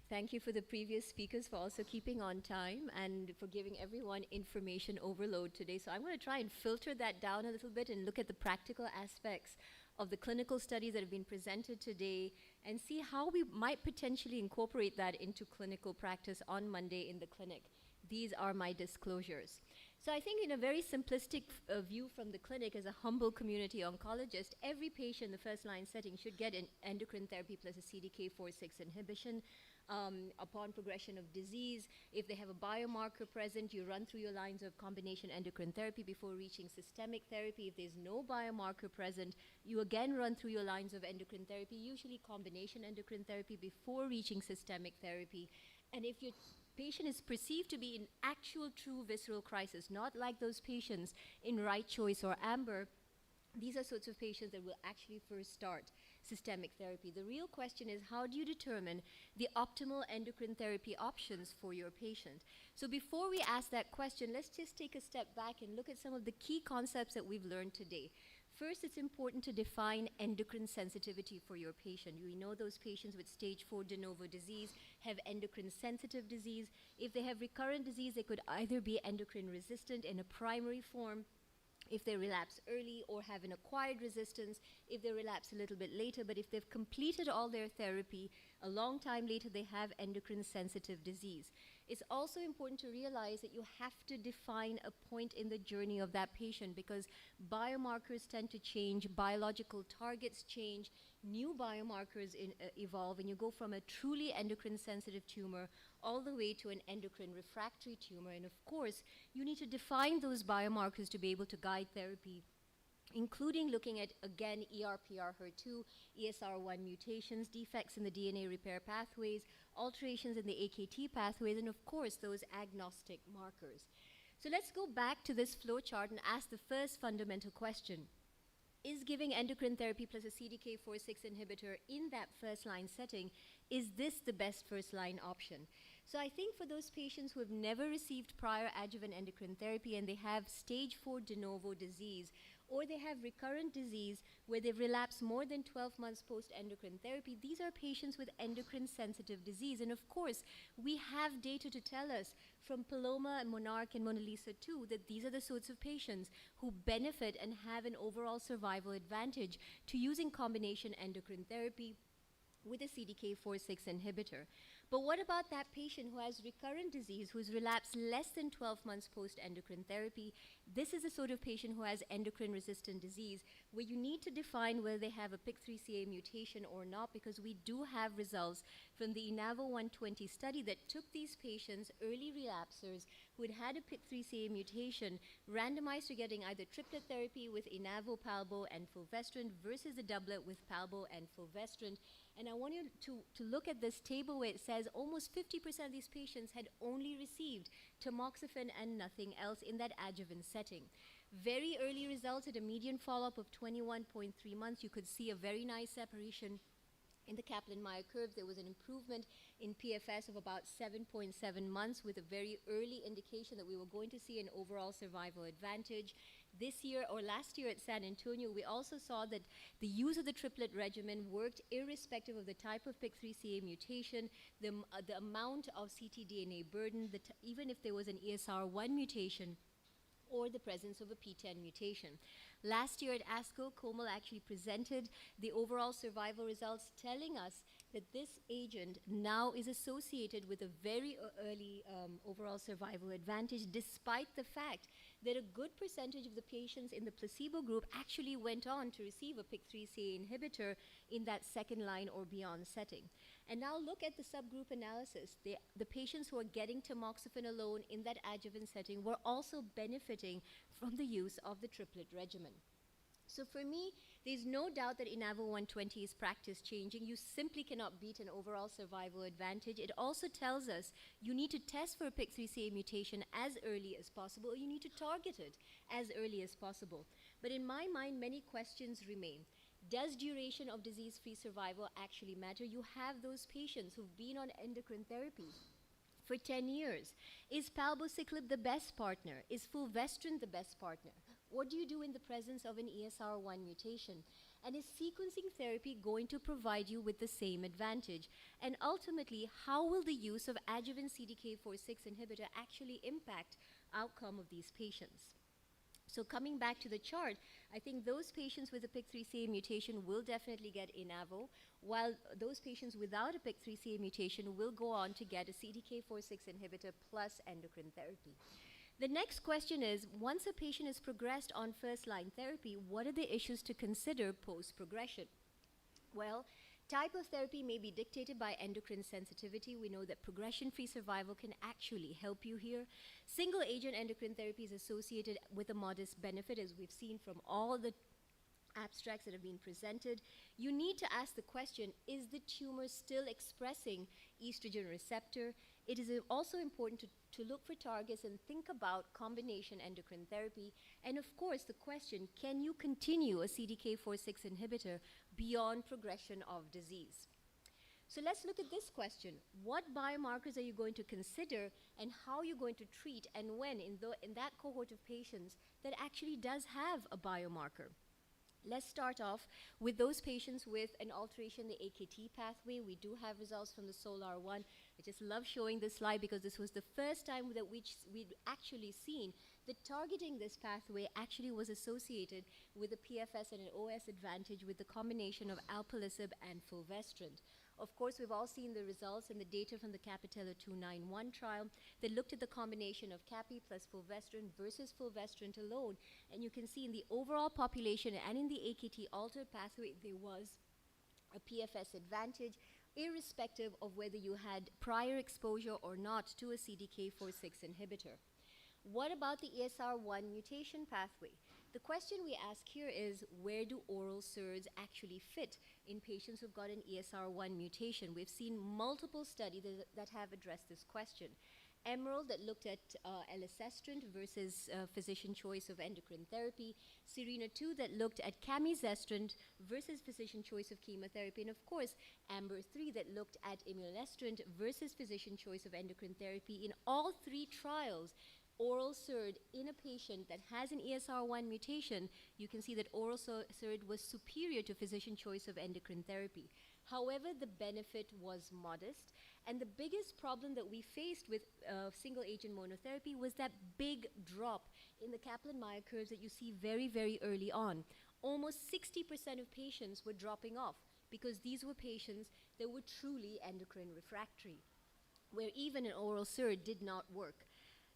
N: thank you for the previous speakers for also keeping on time and for giving everyone information overload today. So I'm going to try and filter that down a little bit and look at the practical aspects of the clinical studies that have been presented today and see how we might potentially incorporate that into clinical practice on Monday in the clinic. These are my disclosures. So I think in a very simplistic view from the clinic, as a humble community oncologist, every patient in the first line setting should get an endocrine therapy plus a CDK4/6 inhibition. Upon progression of disease, if they have a biomarker present, you run through your lines of combination endocrine therapy before reaching systemic therapy. If there's no biomarker present, you again run through your lines of endocrine therapy, usually combination endocrine therapy before reaching systemic therapy. And if your patient is perceived to be in actual true visceral crisis, not like those patients in Right Choice or Amber, these are sorts of patients that will actually first start systemic therapy. The real question is, how do you determine the optimal endocrine therapy options for your patient? So before we ask that question, let's just take a step back and look at some of the key concepts that we've learned today. First, it's important to define endocrine sensitivity for your patient. We know those patients with stage 4 de novo disease have endocrine sensitive disease. If they have recurrent disease, they could either be endocrine resistant in a primary form, if they relapse early, or have an acquired resistance if they relapse a little bit later. But if they've completed all their therapy, a long time later they have endocrine sensitive disease. It's also important to realize that you have to define a point in the journey of that patient, because biomarkers tend to change, biological targets change, new biomarkers evolve, and you go from a truly endocrine sensitive tumor all the way to an endocrine refractory tumor. And of course, you need to define those biomarkers to be able to guide therapy, including looking at, again, ER/PR HER2, ESR1 mutations, defects in the DNA repair pathways, alterations in the AKT pathways, and of course, those agnostic markers. So let's go back to this flow chart and ask the first fundamental question. Is giving endocrine therapy plus a CDK4/6 inhibitor in that first line setting, is this the best first line option? So I think for those patients who have never received prior adjuvant endocrine therapy and they have stage 4 de novo disease, or they have recurrent disease where they've relapsed more than 12 months post-endocrine therapy, these are patients with endocrine sensitive disease. And of course, we have data to tell us from Paloma and Monarch and Mona Lisa 2 that these are the sorts of patients who benefit and have an overall survival advantage to using combination endocrine therapy with a CDK4/6 inhibitor. But what about that patient who has recurrent disease, who's relapsed less than 12 months post-endocrine therapy? This is the sort of patient who has endocrine-resistant disease, where you need to define whether they have a PIK3CA mutation or not, because we do have results from the INAVO 120 study that took these patients, early relapsers, who had had a PIK3CA mutation, randomized to getting either triplet therapy with INAVO, Palbo, and fulvestrant versus a doublet with Palbo and fulvestrant. And I want you to look at this table where it says almost 50% of these patients had only received tamoxifen and nothing else in that adjuvant setting. Very early results at a median follow-up of 21.3 months. You could see a very nice separation in the Kaplan-Meier curve. There was an improvement in PFS of about 7.7 months, with a very early indication that we were going to see an overall survival advantage. This year, or last year at San Antonio, we also saw that the use of the triplet regimen worked irrespective of the type of PIK3CA mutation, the amount of ctDNA burden, even if there was an ESR1 mutation or the presence of a PTEN mutation. Last year at ASCO, Komal actually presented the overall survival results, telling us that this agent now is associated with a very early overall survival advantage, despite the fact that a good percentage of the patients in the placebo group actually went on to receive a PIK3CA inhibitor in that second line or beyond setting. And now look at the subgroup analysis. The patients who are getting tamoxifen alone in that adjuvant setting were also benefiting from the use of the triplet regimen. So for me, there's no doubt that INAVO 120 is practice changing. You simply cannot beat an overall survival advantage. It also tells us you need to test for a PIK3CA mutation as early as possible, or you need to target it as early as possible. But in my mind, many questions remain. Does duration of disease-free survival actually matter? You have those patients who've been on endocrine therapy for 10 years. Is palbociclib the best partner? Is fulvestrant the best partner? What do you do in the presence of an ESR1 mutation? And is sequencing therapy going to provide you with the same advantage? And ultimately, how will the use of adjuvant CDK4/6 inhibitor actually impact outcome of these patients? So coming back to the chart, I think those patients with a PIK3CA mutation will definitely get INAVO, while those patients without a PIK3CA mutation will go on to get a CDK4/6 inhibitor plus endocrine therapy. The next question is, once a patient has progressed on first-line therapy, what are the issues to consider post-progression? Well, type of therapy may be dictated by endocrine sensitivity. We know that progression-free survival can actually help you here. Single-agent endocrine therapy is associated with a modest benefit, as we've seen from all the abstracts that have been presented. You need to ask the question, is the tumor still expressing estrogen receptor? It is also important to look for targets and think about combination endocrine therapy. And of course, the question, can you continue a CDK4/6 inhibitor beyond progression of disease? So let's look at this question. What biomarkers are you going to consider, and how are you going to treat, and when in that cohort of patients that actually does have a biomarker? Let's start off with those patients with an alteration in the AKT pathway. We do have results from the SOLAR-1. I just love showing this slide because this was the first time that we'd actually seen that targeting this pathway actually was associated with a PFS and an OS advantage with the combination of alpelisib and fulvestrant. Of course, we've all seen the results and the data from the CAPItello 291 trial that looked at the combination of capi plus fulvestrant versus fulvestrant alone. And you can see in the overall population and in the AKT altered pathway, there was a PFS advantage, irrespective of whether you had prior exposure or not to a CDK4/6 inhibitor. What about the ESR1 mutation pathway? The question we ask here is, where do oral SERDs actually fit in patients who've got an ESR1 mutation? We've seen multiple studies that have addressed this question. EMERALD, that looked at elacestrant versus physician choice of endocrine therapy. SERENA-2, that looked at camizestrant versus physician choice of chemotherapy. And of course, AMBER-3, that looked at imlunestrant versus physician choice of endocrine therapy. In all three trials, oral SERD in a patient that has an ESR1 mutation, you can see that oral SERD was superior to physician choice of endocrine therapy. However, the benefit was modest, and the biggest problem that we faced with single-agent monotherapy was that big drop in the Kaplan-Meier curves that you see very, very early on. Almost 60% of patients were dropping off because these were patients that were truly endocrine refractory, where even an oral SERD did not work.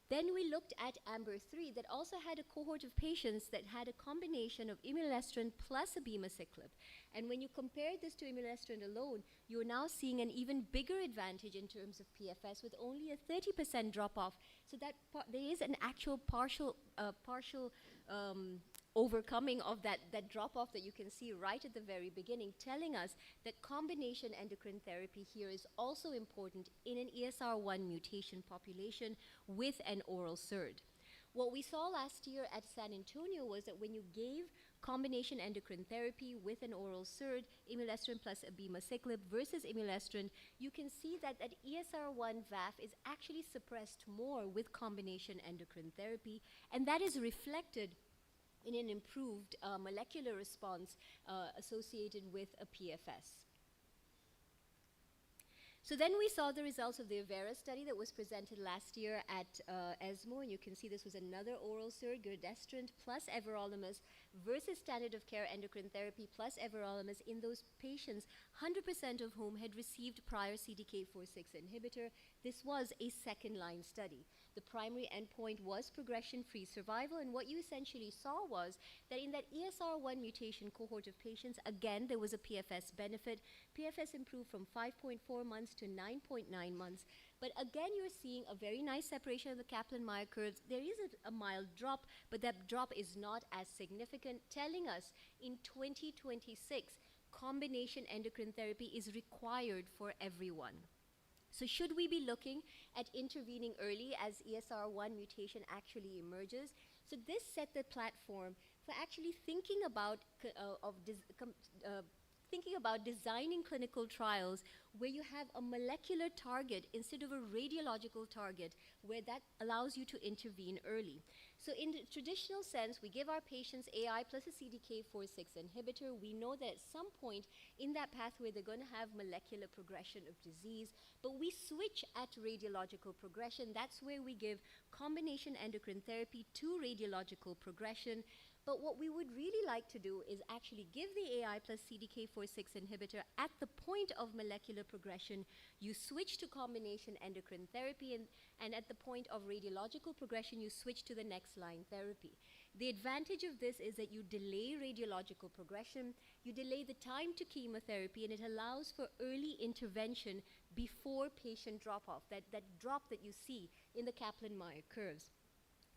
N: Then we looked at AMBER-3 that also had a cohort of patients that had a combination of imlunestrant plus abemaciclib. And when you compare this to imlunestrant alone, you're now seeing an even bigger advantage in terms of PFS with only a 30% drop-off. So that there is an actual partial overcoming of that drop-off that you can see right at the very beginning, telling us that combination endocrine therapy here is also important in an ESR1 mutation population with an oral SERD. What we saw last year at San Antonio was that when you gave combination endocrine therapy with an oral SERD, imlunestrant plus abemaciclib versus imlunestrant, you can see that that ESR1 VAF is actually suppressed more with combination endocrine therapy, and that is reflected in an improved molecular response associated with a PFS. So then we saw the results of the Avera study that was presented last year at ESMO, and you can see this was another oral SERD, giredestrant plus everolimus versus standard of care endocrine therapy plus everolimus in those patients, 100% of whom had received prior CDK4/6 inhibitor. This was a second-line study. The primary endpoint was progression-free survival, and what you essentially saw was that in that ESR1 mutation cohort of patients, again, there was a PFS benefit. PFS improved from 5.4 months to 9.9 months. But again, you're seeing a very nice separation of the Kaplan-Meier curves. There is a mild drop, but that drop is not as significant, telling us in 2026, combination endocrine therapy is required for everyone. So should we be looking at intervening early as ESR1 mutation actually emerges? So this set the platform for actually thinking about designing clinical trials where you have a molecular target instead of a radiological target, where that allows you to intervene early. So in the traditional sense, we give our patients AI plus a CDK4/6 inhibitor. We know that at some point in that pathway, they're going to have molecular progression of disease, but we switch at radiological progression. That's where we give combination endocrine therapy to radiological progression. But what we would really like to do is actually give the AI plus CDK4/6 inhibitor at the point of molecular progression. You switch to combination endocrine therapy, and at the point of radiological progression, you switch to the next line therapy. The advantage of this is that you delay radiological progression, you delay the time to chemotherapy, and it allows for early intervention before patient drop-off, that drop that you see in the Kaplan-Meier curves.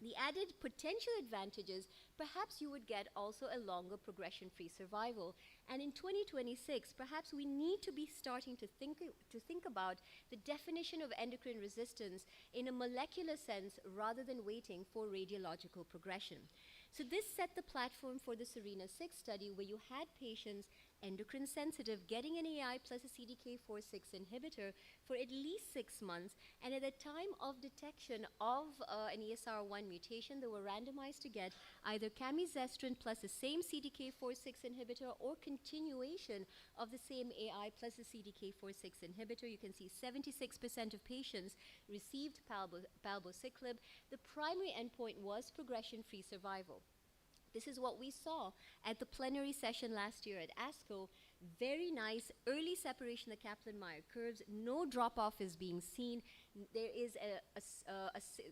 N: The added potential advantages, perhaps you would get also a longer progression-free survival. And in 2026, perhaps we need to be starting to think about the definition of endocrine resistance in a molecular sense rather than waiting for radiological progression. So this set the platform for the SERENA-6 study, where you had patients endocrine sensitive getting an AI plus a CDK4/6 inhibitor for at least 6 months, and at the time of detection of an ESR1 mutation, they were randomized to get either camizestrant plus the same CDK4/6 inhibitor or continuation of the same AI plus a CDK4/6 inhibitor. You can see 76% of patients received palbociclib. The primary endpoint was progression-free survival. This is what we saw at the plenary session last year at ASCO. Very nice early separation of the Kaplan-Meier curves. No drop-off is being seen. There is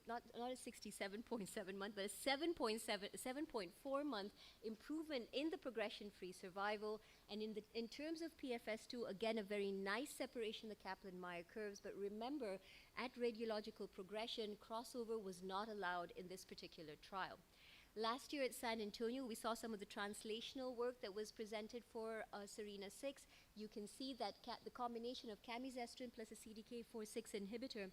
N: not a 67.7 month, but a 7.4 month improvement in the progression-free survival. And in terms of PFS2, again, a very nice separation of the Kaplan-Meier curves. But remember, at radiological progression, crossover was not allowed in this particular trial. Last year at San Antonio, we saw some of the translational work that was presented for SERENA-6. You can see that the combination of camizestrant plus a CDK4/6 inhibitor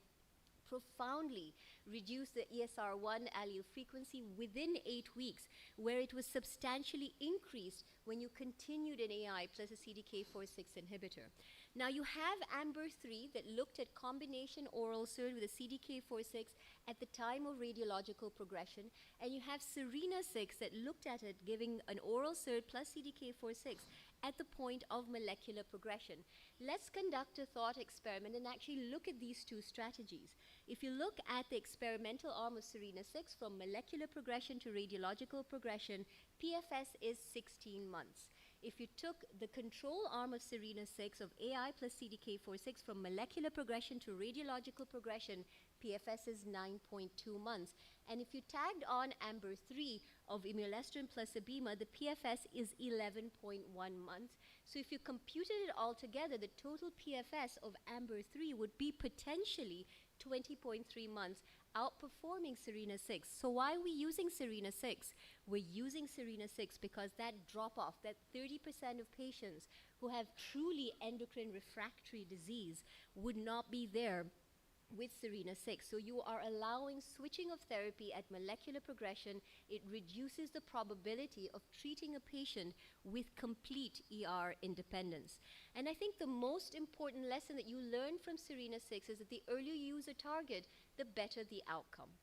N: profoundly reduced the ESR1 allele frequency within 8 weeks, where it was substantially increased when you continued an AI plus a CDK4/6 inhibitor. Now you have AMBER-3 that looked at combination oral SERD with a CDK4/6 at the time of radiological progression, and you have SERENA-6 that looked at it giving an oral SERD plus CDK4/6 at the point of molecular progression. Let's conduct a thought experiment and actually look at these two strategies. If you look at the experimental arm of SERENA-6 from molecular progression to radiological progression, PFS is 16 months. If you took the control arm of SERENA-6 of AI plus CDK4/6 from molecular progression to radiological progression, PFS is 9.2 months. And if you tagged on AMBER-3 of imlunestrant plus Abema, the PFS is 11.1 months. So if you computed it all together, the total PFS of AMBER-3 would be potentially 20.3 months, outperforming SERENA-6. So why are we using SERENA-6? We're using SERENA-6 because that drop-off, that 30% of patients who have truly endocrine refractory disease would not be there with SERENA-6. So you are allowing switching of therapy at molecular progression. It reduces the probability of treating a patient with complete ER independence. And I think the most important lesson that you learn from SERENA-6 is that the earlier you use a target, the better the outcome.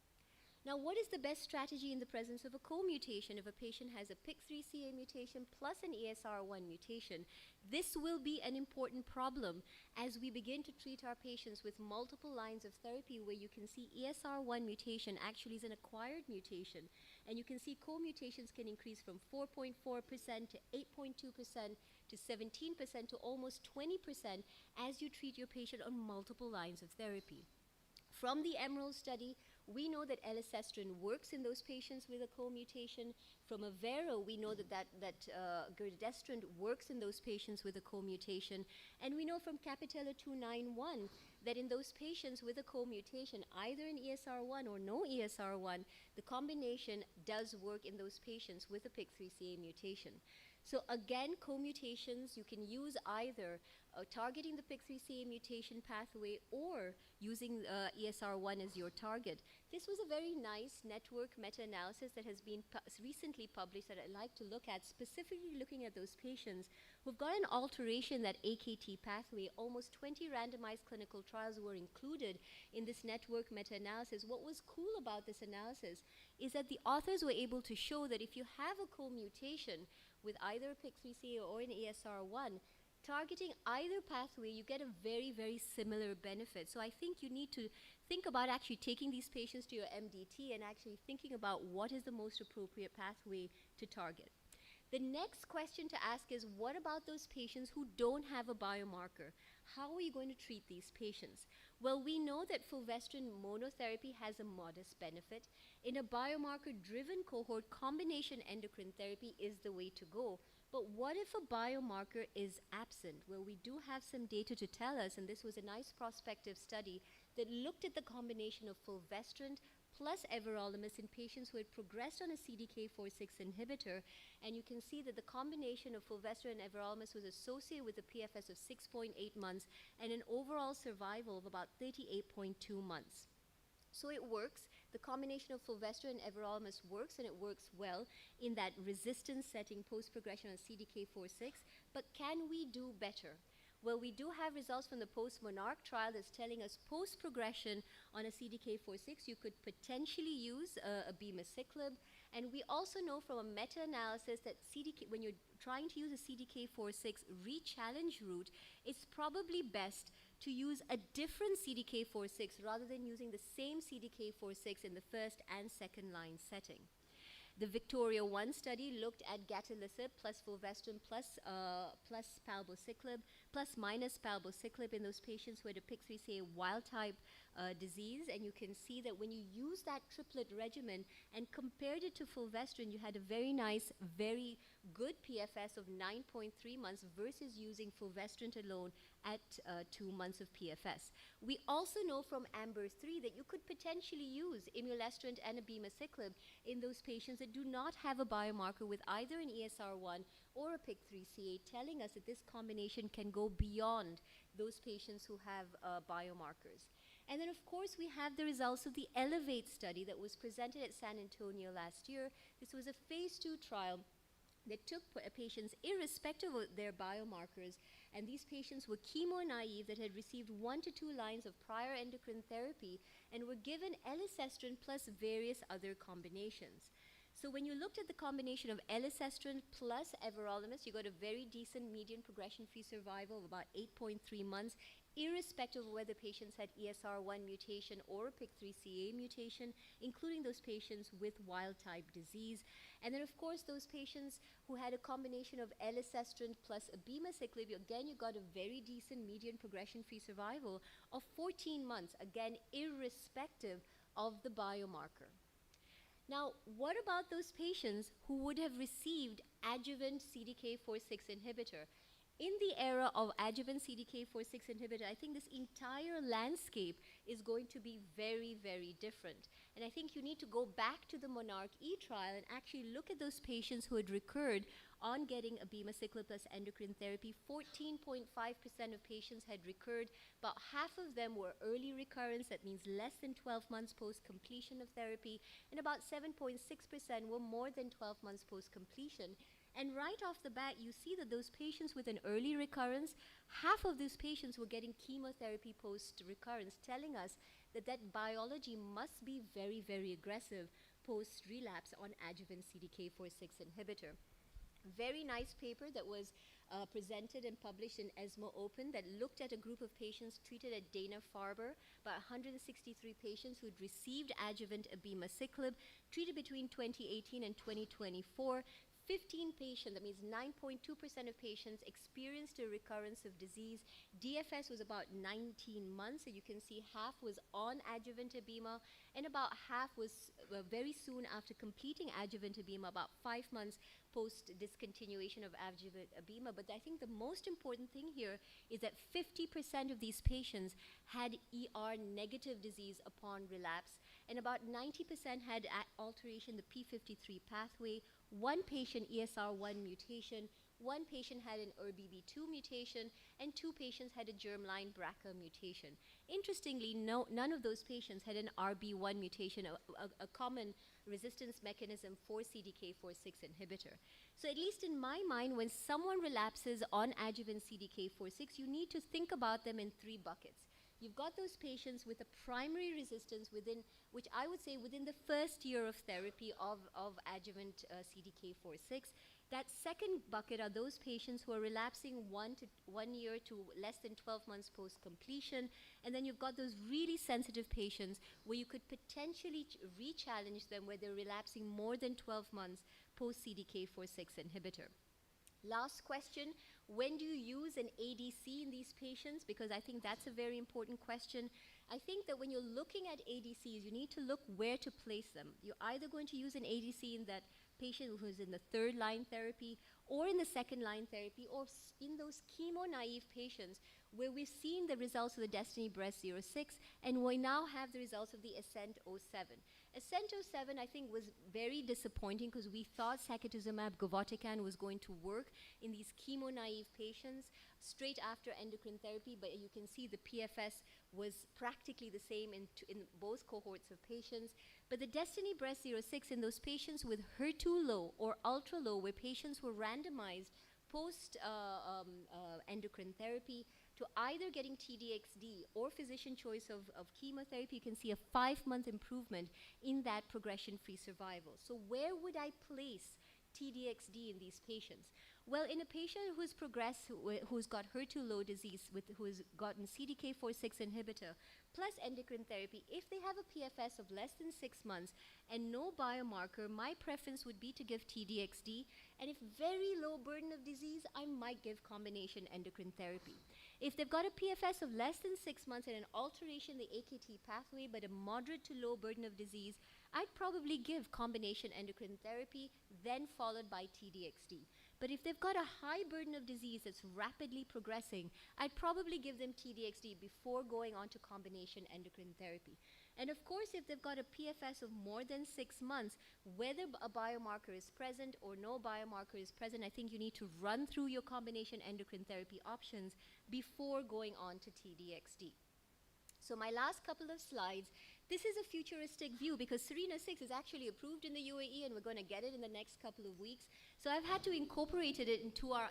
N: Now, what is the best strategy in the presence of a co-mutation if a patient has a PIK3CA mutation plus an ESR1 mutation? This will be an important problem as we begin to treat our patients with multiple lines of therapy, where you can see ESR1 mutation actually is an acquired mutation. And you can see co-mutations can increase from 4.4% to 8.2% to 17% to almost 20% as you treat your patient on multiple lines of therapy. From the EMERALD study, we know that elacestrant works in those patients with a co-mutation. From AVERO, we know that giredestrant works in those patients with a co-mutation. And we know from CAPItello 291 that in those patients with a co-mutation, either in ESR1 or no ESR1, the combination does work in those patients with a PIK3CA mutation. So again, co-mutations, you can use either targeting the PIK3CA mutation pathway or using ESR1 as your target. This was a very nice network meta-analysis that has been recently published that I'd like to look at, specifically looking at those patients who've got an alteration in that AKT pathway. Almost 20 randomized clinical trials were included in this network meta-analysis. What was cool about this analysis is that the authors were able to show that if you have a co-mutation with either a PIK3CA or an ESR1, targeting either pathway, you get a very, very similar benefit. So I think you need to think about actually taking these patients to your MDT and actually thinking about what is the most appropriate pathway to target. The next question to ask is, what about those patients who don't have a biomarker? How are you going to treat these patients? Well, we know that fulvestrant monotherapy has a modest benefit. In a biomarker-driven cohort, combination endocrine therapy is the way to go. But what if a biomarker is absent? Well, we do have some data to tell us, and this was a nice prospective study that looked at the combination of fulvestrant plus everolimus in patients who had progressed on a CDK4/6 inhibitor, and you can see that the combination of fulvestrant and everolimus was associated with a PFS of 6.8 months and an overall survival of about 38.2 months. So it works. The combination of fulvestrant and everolimus works, and it works well in that resistance setting post-progression on CDK4/6, but can we do better? Well, we do have results from the post-MONARCH trial that's telling us post-progression on a CDK4/6, you could potentially use abemaciclib. And we also know from a meta-analysis that when you're trying to use a CDK4/6 re-challenge route, it's probably best to use a different CDK4/6 rather than using the same CDK4/6 in the first and second line setting. The Victoria-1 study looked at gatalicib plus fulvestrant plus palbociclib plus minus palbociclib in those patients who had a PIK3CA wild-type disease, and you can see that when you use that triplet regimen and compared it to fulvestrant, you had a very nice, very good PFS of 9.3 months versus using fulvestrant alone at 2 months of PFS. We also know from AMBER-3 that you could potentially use imlunestrant and abemaciclib in those patients that do not have a biomarker with either an ESR1 or a PIK3CA, telling us that this combination can go beyond those patients who have biomarkers. And then, of course, we have the results of the ELEVATE study that was presented at San Antonio last year. This was a phase 2 trial that took patients irrespective of their biomarkers, and these patients were chemo-naive that had received 1 to 2 lines of prior endocrine therapy and were given elacestrant plus various other combinations. So when you looked at the combination of elacestrant plus everolimus, you got a very decent median progression-free survival of about 8.3 months, irrespective of whether patients had ESR1 mutation or a PIK3CA mutation, including those patients with wild-type disease. And then, of course, those patients who had a combination of elacestrant plus abemaciclib, again, you got a very decent median progression-free survival of 14 months, again, irrespective of the biomarker. Now, what about those patients who would have received adjuvant CDK4/6 inhibitor? In the era of adjuvant CDK4/6 inhibitor, I think this entire landscape is going to be very, very different. And I think you need to go back to the MONARCH-E trial and actually look at those patients who had recurred on getting abemaciclib plus endocrine therapy. 14.5% of patients had recurred. About half of them were early recurrence, that means less than 12 months post-completion of therapy, and about 7.6% were more than 12 months post-completion. And right off the bat, you see that those patients with an early recurrence, half of those patients were getting chemotherapy post-recurrence, telling us that that biology must be very, very aggressive post-relapse on adjuvant CDK4/6 inhibitor. Very nice paper that was presented and published in ESMO Open that looked at a group of patients treated at Dana-Farber, about 163 patients who'd received adjuvant abemaciclib, treated between 2018 and 2024. 15 patients, that means 9.2% of patients experienced a recurrence of disease. DFS was about 19 months, so you can see half was on adjuvant abema, and about half was very soon after completing adjuvant abema, about 5 months post discontinuation of adjuvant abema. But I think the most important thing here is that 50% of these patients had ER negative disease upon relapse, and about 90% had alteration in the p53 pathway. 1 patient ESR1 mutation, 1 patient had an ERBB2 mutation, and 2 patients had a germline BRCA mutation. Interestingly, none of those patients had an RB1 mutation, a common resistance mechanism for CDK4/6 inhibitor. So at least in my mind, when someone relapses on adjuvant CDK4/6, you need to think about them in 3 buckets. You've got those patients with a primary resistance which I would say within the first year of therapy of adjuvant CDK4/6. That second bucket are those patients who are relapsing 1 year to less than 12 months post-completion. And then you've got those really sensitive patients where you could potentially re-challenge them where they're relapsing more than 12 months post-CDK4/6 inhibitor. Last question, when do you use an ADC in these patients? Because I think that's a very important question. I think that when you're looking at ADCs, you need to look where to place them. You're either going to use an ADC in that patient who's in the third line therapy or in the second line therapy or in those chemo-naive patients where we've seen the results of the Destiny Breast 06 and we now have the results of the Ascent 07. Ascent 07 I think was very disappointing because we thought sacituzumab govitecan was going to work in these chemo-naive patients straight after endocrine therapy, but you can see the PFS was practically the same in both cohorts of patients. But the Destiny Breast 06 in those patients with HER2 low or ultra low, where patients were randomized post endocrine therapy to either getting TDXD or physician choice of chemotherapy, you can see a 5-month improvement in that progression-free survival. So where would I place TDXD in these patients? Well, in a patient who's progressed, who's got HER2 low disease, who's gotten CDK4/6 inhibitor plus endocrine therapy, if they have a PFS of less than 6 months and no biomarker, my preference would be to give TDXD. And if very low burden of disease, I might give combination endocrine therapy. If they've got a PFS of less than 6 months and an alteration in the AKT pathway, but a moderate to low burden of disease, I'd probably give combination endocrine therapy, then followed by TDXD. But if they've got a high burden of disease that's rapidly progressing, I'd probably give them TDXD before going on to combination endocrine therapy. And of course, if they've got a PFS of more than 6 months, whether a biomarker is present or no biomarker is present, I think you need to run through your combination endocrine therapy options before going on to TDXD. So my last couple of slides, this is a futuristic view because SERENA-6 is actually approved in the UAE and we're going to get it in the next couple of weeks. So I've had to incorporate it into our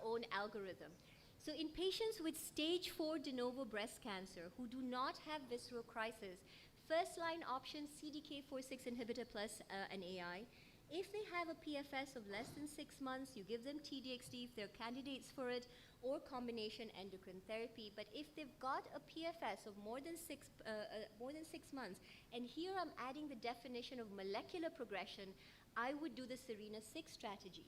N: own algorithm. So in patients with stage 4 de novo breast cancer who do not have visceral crisis, first line option CDK4/6 inhibitor plus an AI. If they have a PFS of less than 6 months, you give them TDXD if they're candidates for it, or combination endocrine therapy. But if they've got a PFS of more than 6 months, and here I'm adding the definition of molecular progression, I would do the SERENA-6 strategy.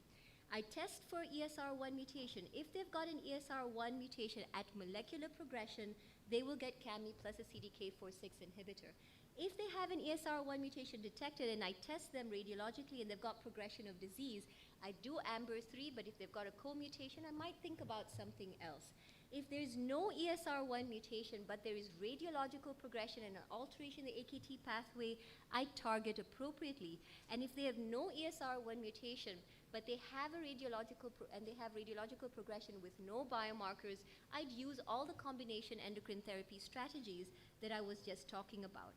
N: I test for ESR1 mutation. If they've got an ESR1 mutation at molecular progression, they will get CAMI plus a CDK4/6 inhibitor. If they have an ESR1 mutation detected and I test them radiologically and they've got progression of disease, I do AMBER3, but if they've got a co-mutation, I might think about something else. If there's no ESR1 mutation, but there is radiological progression and an alteration in the AKT pathway, I target appropriately. And if they have no ESR1 mutation, but they have a radiological progression with no biomarkers, I'd use all the combination endocrine therapy strategies that I was just talking about.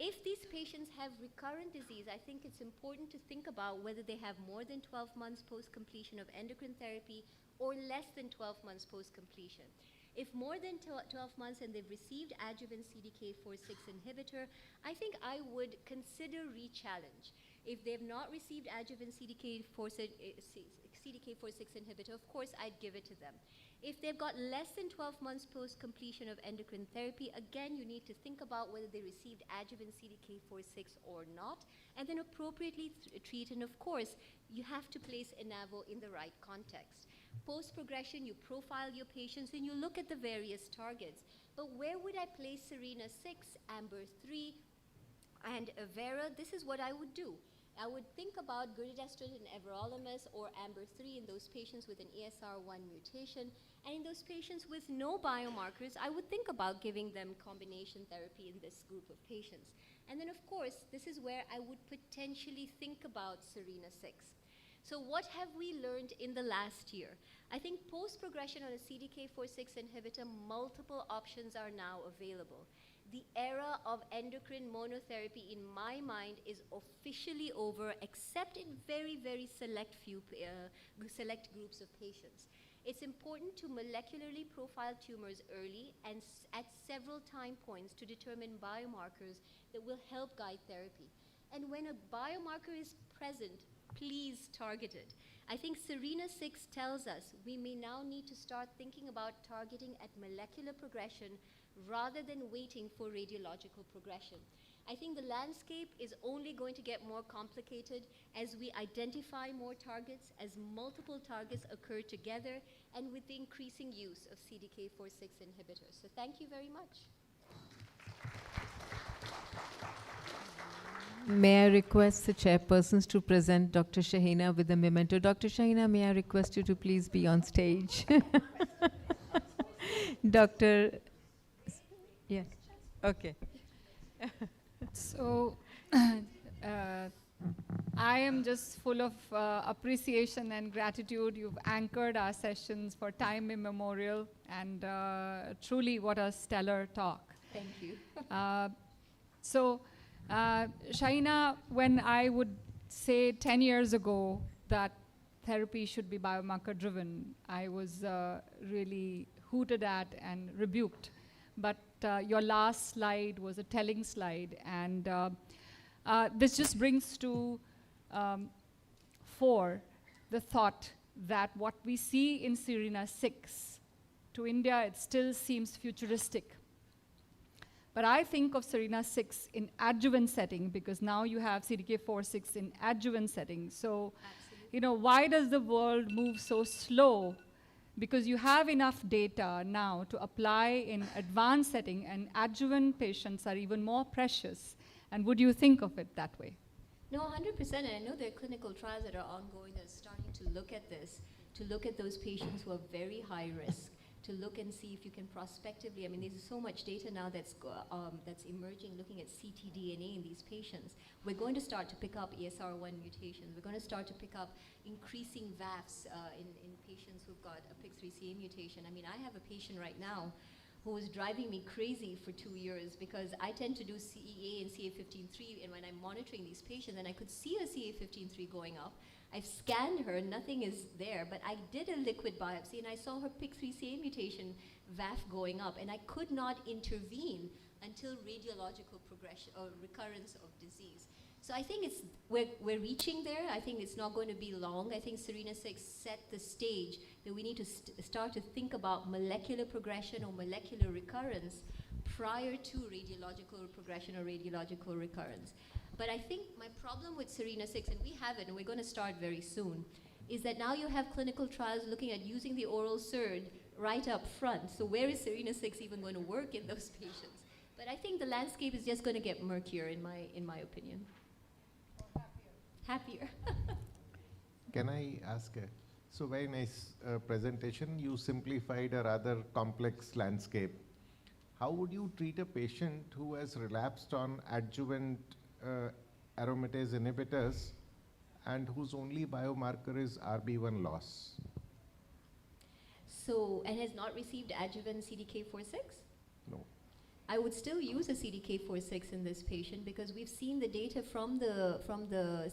N: If these patients have recurrent disease, I think it's important to think about whether they have more than 12 months post-completion of endocrine therapy or less than 12 months post-completion. If more than 12 months and they've received adjuvant CDK4/6 inhibitor, I think I would consider re-challenge. If they've not received adjuvant CDK4/6 inhibitor, of course I'd give it to them. If they've got less than 12 months post-completion of endocrine therapy, again, you need to think about whether they received adjuvant CDK4/6 or not, and then appropriately treat. And of course, you have to place Enavo in the right context. Post-progression, you profile your patients and you look at the various targets. But where would I place SERENA-6, AMBER3, and Avera? This is what I would do. I would think about giredestrant and everolimus or AMBER3 in those patients with an ESR1 mutation. And in those patients with no biomarkers, I would think about giving them combination therapy in this group of patients. And then, of course, this is where I would potentially think about SERENA-6. So what have we learned in the last year? I think post-progression on a CDK4/6 inhibitor, multiple options are now available. The era of endocrine monotherapy, in my mind, is officially over, except in very, very select groups of patients. It's important to molecularly profile tumors early and at several time points to determine biomarkers that will help guide therapy. And when a biomarker is present, please target it. I think SERENA-6 tells us we may now need to start thinking about targeting at molecular progression rather than waiting for radiological progression. I think the landscape is only going to get more complicated as we identify more targets, as multiple targets occur together, and with the increasing use of CDK4/6 inhibitors. So thank you very much.
C: May I request the chairpersons to present Dr. Shahina with the memento. Dr. Shahina, may I request you to please be on stage? Dr. Yes. Okay.
A: So, I am just full of appreciation and gratitude. You've anchored our sessions for time immemorial, and truly what a stellar talk.
N: Thank you.
A: Shaina, when I would say 10 years ago that therapy should be biomarker driven, I was really hooted at and rebuked. But your last slide was a telling slide, and this just brings to fore the thought that what we see in SERENA-6, to India it still seems futuristic. But I think of SERENA-6 in adjuvant setting, because now you have CDK4/6 in adjuvant setting. So, you know, why does the world move so slow? Because you have enough data now to apply in advanced setting, and adjuvant patients are even more precious. And would you think of it that way?
N: No, 100%, and I know there are clinical trials that are ongoing that are starting to look at this, to look at those patients who are very high risk, to look and see if you can prospectively, I mean, there's so much data now that's emerging, looking at ctDNA in these patients. We're going to start to pick up ESR1 mutations. We're going to start to pick up increasing VAFs in patients who've got a PIK3CA mutation. I mean, I have a patient right now who was driving me crazy for 2 years, because I tend to do CEA and CA15-3, and when I'm monitoring these patients, and I could see a CA15-3 going up. I've scanned her, nothing is there, but I did a liquid biopsy and I saw her PIK3CA mutation VAF going up, and I could not intervene until radiological progression or recurrence of disease. So I think we're reaching there. I think it's not going to be long. I think SERENA-6 set the stage that we need to start to think about molecular progression or molecular recurrence prior to radiological progression or radiological recurrence. But I think my problem with SERENA-6, and we have it, and we're going to start very soon, is that now you have clinical trials looking at using the oral SERD right up front. So where is SERENA-6 even going to work in those patients? But I think the landscape is just going to get murkier, in my opinion. Happier.
K: Can I ask so very nice presentation. You simplified a rather complex landscape. How would you treat a patient who has relapsed on adjuvant aromatase inhibitors and whose only biomarker is RB1 loss?
N: So, and has not received adjuvant CDK4/6?
K: No.
N: I would still use a CDK4/6 in this patient, because we've seen the data from the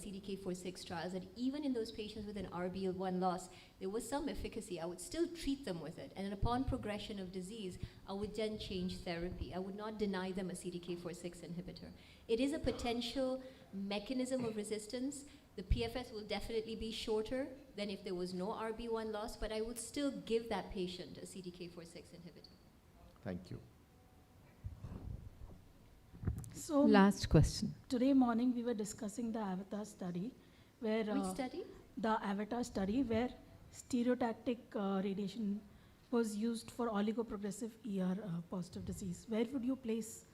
N: CDK4/6 trials that even in those patients with an RB1 loss, there was some efficacy. I would still treat them with it, and then upon progression of disease, I would then change therapy. I would not deny them a CDK4/6 inhibitor. It is a potential mechanism of resistance. The PFS will definitely be shorter than if there was no RB1 loss, but I would still give that patient a CDK4/6 inhibitor.
K: Thank you.
J: So
C: last question.
J: Today morning we were discussing the AVATAR study, where
N: Which study?
J: The AVATAR study, where stereotactic radiation was used for oligoprogressive ER positive disease. Where would you place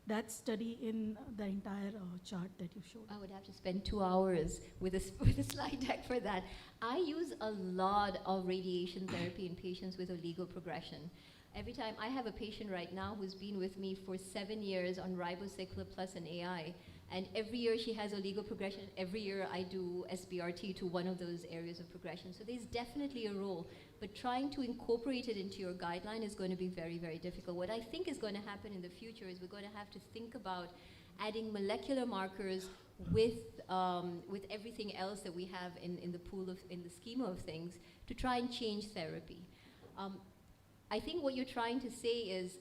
J: that study in the entire chart that you showed?
N: I would have to spend 2 hours with a slide deck for that. I use a lot of radiation therapy in patients with oligoprogression. Every time, I have a patient right now who's been with me for 7 years on ribociclib plus an AI, and every year she has oligoprogression. Every year I do SBRT to one of those areas of progression. So there's definitely a role, but trying to incorporate it into your guideline is going to be very, very difficult. What I think is going to happen in the future is we're going to have to think about adding molecular markers with everything else that we have in the pool of, in the schema of things, to try and change therapy. I think what you're trying to say is,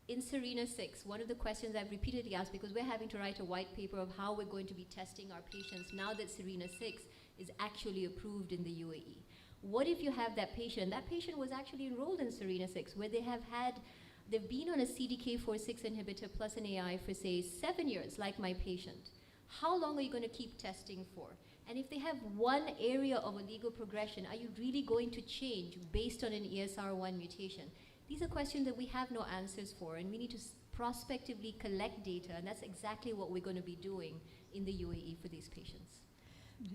N: in SERENA-6, one of the questions I've repeatedly asked, because we're having to write a white paper of how we're going to be testing our patients now that SERENA-6 is actually approved in the UAE. What if you have that patient was actually enrolled in SERENA-6, where they've been on a CDK4/6 inhibitor plus an AI for say 7 years, like my patient. How long are you going to keep testing for? And if they have one area of oligoprogression, are you really going to change based on an ESR1 mutation? These are questions that we have no answers for, and we need to prospectively collect data, and that's exactly what we're going to be doing in the UAE for these patients.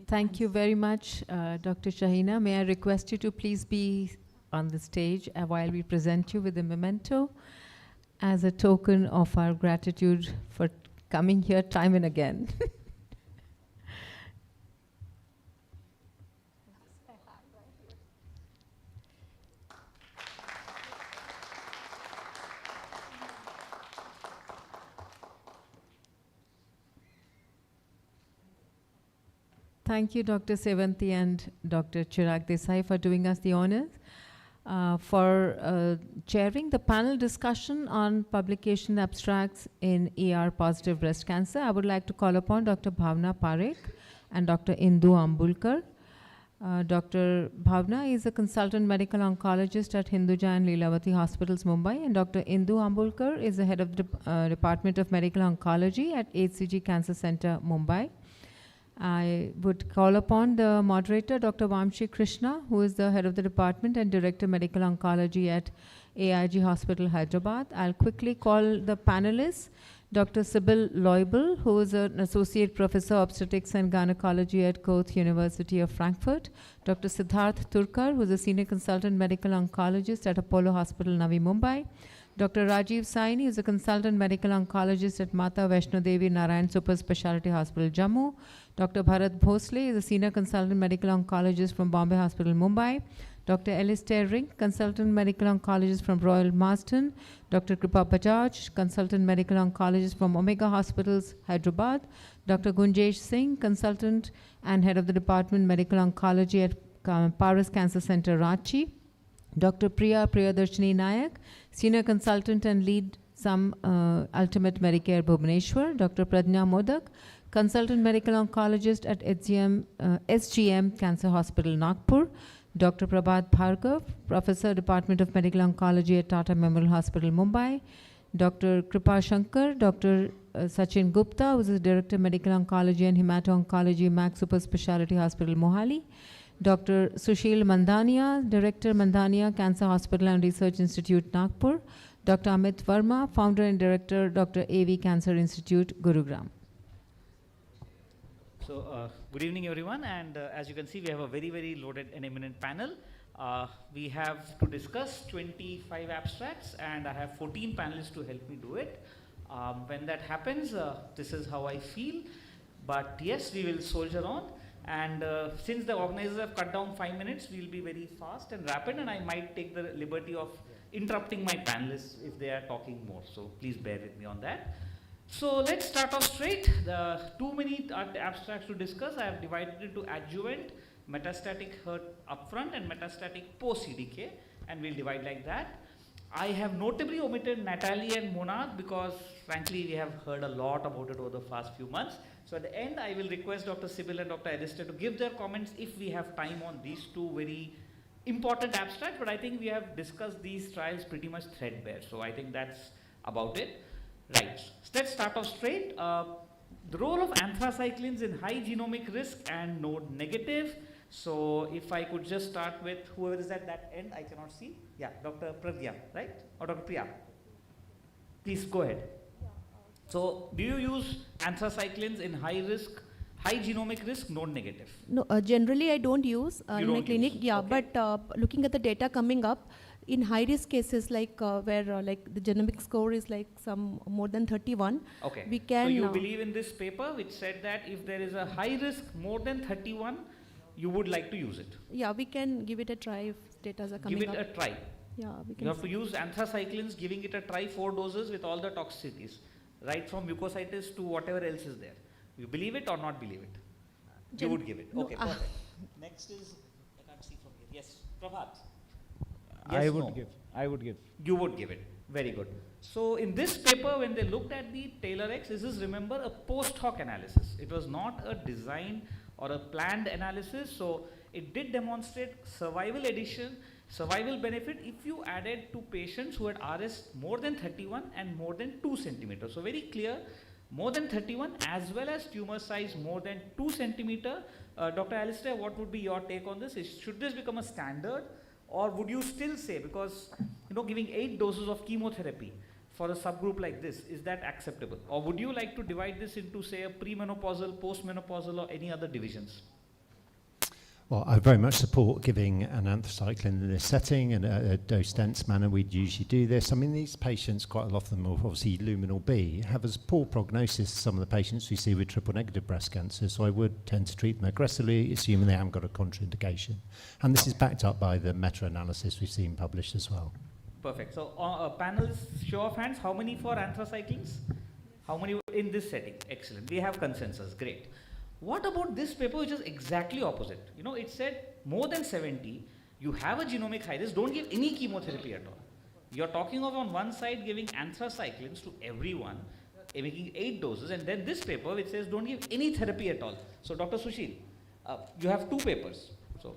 C: Thank you very much, Dr. Shahina. May I request you to please be on the stage while we present you with a memento as a token of our gratitude for coming here time and again. Thank you, Dr. Sevanti and Dr. Chirag Desai, for doing us the honors. For chairing the panel discussion on publication abstracts in ER-positive breast cancer, I would like to call upon Dr. Bhavna Parekh and Dr. Indu Ambulkar. Dr. Bhavna is a consultant medical oncologist at Hinduja and Leelavati Hospitals, Mumbai, and Dr. Indu Ambulkar is the head of the Department of Medical Oncology at HCG Cancer Center, Mumbai. I would call upon the moderator, Dr. Vamshi Krishna, who is the head of the department and director medical oncology at AIG Hospital, Hyderabad. I'll quickly call the panelists. Dr. Sybil Leubel, who is an associate professor obstetrics and gynecology at Koth University of Frankfurt. Dr. Siddharth Turkar, who is a senior consultant medical oncologist at Apollo Hospital, Navi Mumbai. Dr. Rajiv Saini is a consultant medical oncologist at Mata Vaishno Devi Narayan Super Specialty Hospital, Jammu. Dr. Bharat Bhosle is a senior consultant medical oncologist from Bombay Hospital, Mumbai. Dr. Alistair Rink, consultant medical oncologist from Royal Marsden. Dr. Kripa Bajaj, consultant medical oncologist from Omega Hospitals, Hyderabad. Dr. Gunjesh Singh, consultant and head of the department medical oncology at Paras Cancer Center, Ranchi. Dr. Priyadarshini Nayak, senior consultant and lead Ultimate Medicare, Bhubaneswar. Dr. Pradnya Modak, consultant medical oncologist at SGM Cancer Hospital, Nagpur. Dr. Prabhat Bhargav, professor, Department of Medical Oncology at Tata Memorial Hospital, Mumbai. Dr. Kripa Shankar, Dr. Sachin Gupta, who is the director of medical oncology and hemato-oncology, Max Super Specialty Hospital, Mohali. Dr. Sushil Mandania, Director, Mandania Cancer Hospital and Research Institute, Nagpur. Dr. Amit Verma, Founder and Director, Dr. AV Cancer Institute, Gurugram.
M: So, good evening, everyone. And as you can see, we have a very, very loaded and eminent panel. We have to discuss 25 abstracts, and I have 14 panelists to help me do it. When that happens, this is how I feel. But yes, we will soldier on. And since the organizers have cut down 5 minutes, we will be very fast and rapid, and I might take the liberty of interrupting my panelists if they are talking more. So please bear with me on that. So let's start off straight. Too many abstracts to discuss. I have divided into adjuvant, metastatic HER upfront, and metastatic post-CDK, and we'll divide like that. I have notably omitted Natalie and Monarch because frankly we have heard a lot about it over the past few months. So at the end I will request Dr. Sybil and Dr. Alistair to give their comments if we have time on these two very important abstracts, but I think we have discussed these trials pretty much threadbare. So I think that's about it. Right, let's start off straight. The role of anthracyclines in high genomic risk and node negative. So if I could just start with whoever is at that end, I cannot see. Yeah, Dr. Pradya, right? Or Dr. Priya? Please go ahead. So do you use anthracyclines in high risk, high genomic risk, node negative?
P: No, generally I don't use in my clinic. Yeah,
M: okay.
P: But looking at the data coming up, in high risk cases like where like the genomic score is like some more than 31,
M: okay.
P: We can.
M: So you believe in this paper which said that if there is a high risk more than 31, you would like to use it?
P: Yeah, we can give it a try if data are coming up.
M: Give it a try.
P: Yeah, we can.
M: You have to use anthracyclines, giving it a try 4 doses with all the toxicities, right from mucositis to whatever else is there. You believe it or not believe it? You would give it. Okay, perfect. Next is, I can't see from here. Yes, Prabhat. Yes,
W: I would give. I would give.
M: You would give it. Very good. So in this paper, when they looked at the TAILORx, this is, remember, a post hoc analysis. It was not a design or a planned analysis. So it did demonstrate survival benefit if you added to patients who had RS more than 31 and more than 2 centimeters. So very clear, more than 31 as well as tumor size more than 2 centimeter. Dr. Alistair, what would be your take on this? Should this become a standard, or would you still say, because giving 8 doses of chemotherapy for a subgroup like this, is that acceptable? Or would you like to divide this into, say, a premenopausal, postmenopausal, or any other divisions?
B: Well, I very much support giving an anthracycline in this setting, and a dose-dense manner. We'd usually do this. I mean, these patients, quite a lot of them, obviously luminal B, have as poor prognosis as some of the patients we see with triple-negative breast cancer, so I would tend to treat them aggressively, assuming they haven't got a contraindication. And this is backed up by the meta-analysis we've seen published as well.
M: Perfect. So, panelists, show of hands, how many for anthracyclines? How many in this setting? Excellent. We have consensus. Great. What about this paper, which is exactly opposite? It said more than 70, you have a genomic high risk, don't give any chemotherapy at all. You're talking of on one side giving anthracyclines to everyone, making 8 doses, and then this paper which says don't give any therapy at all. So Dr. Sushil, you have 2 papers. So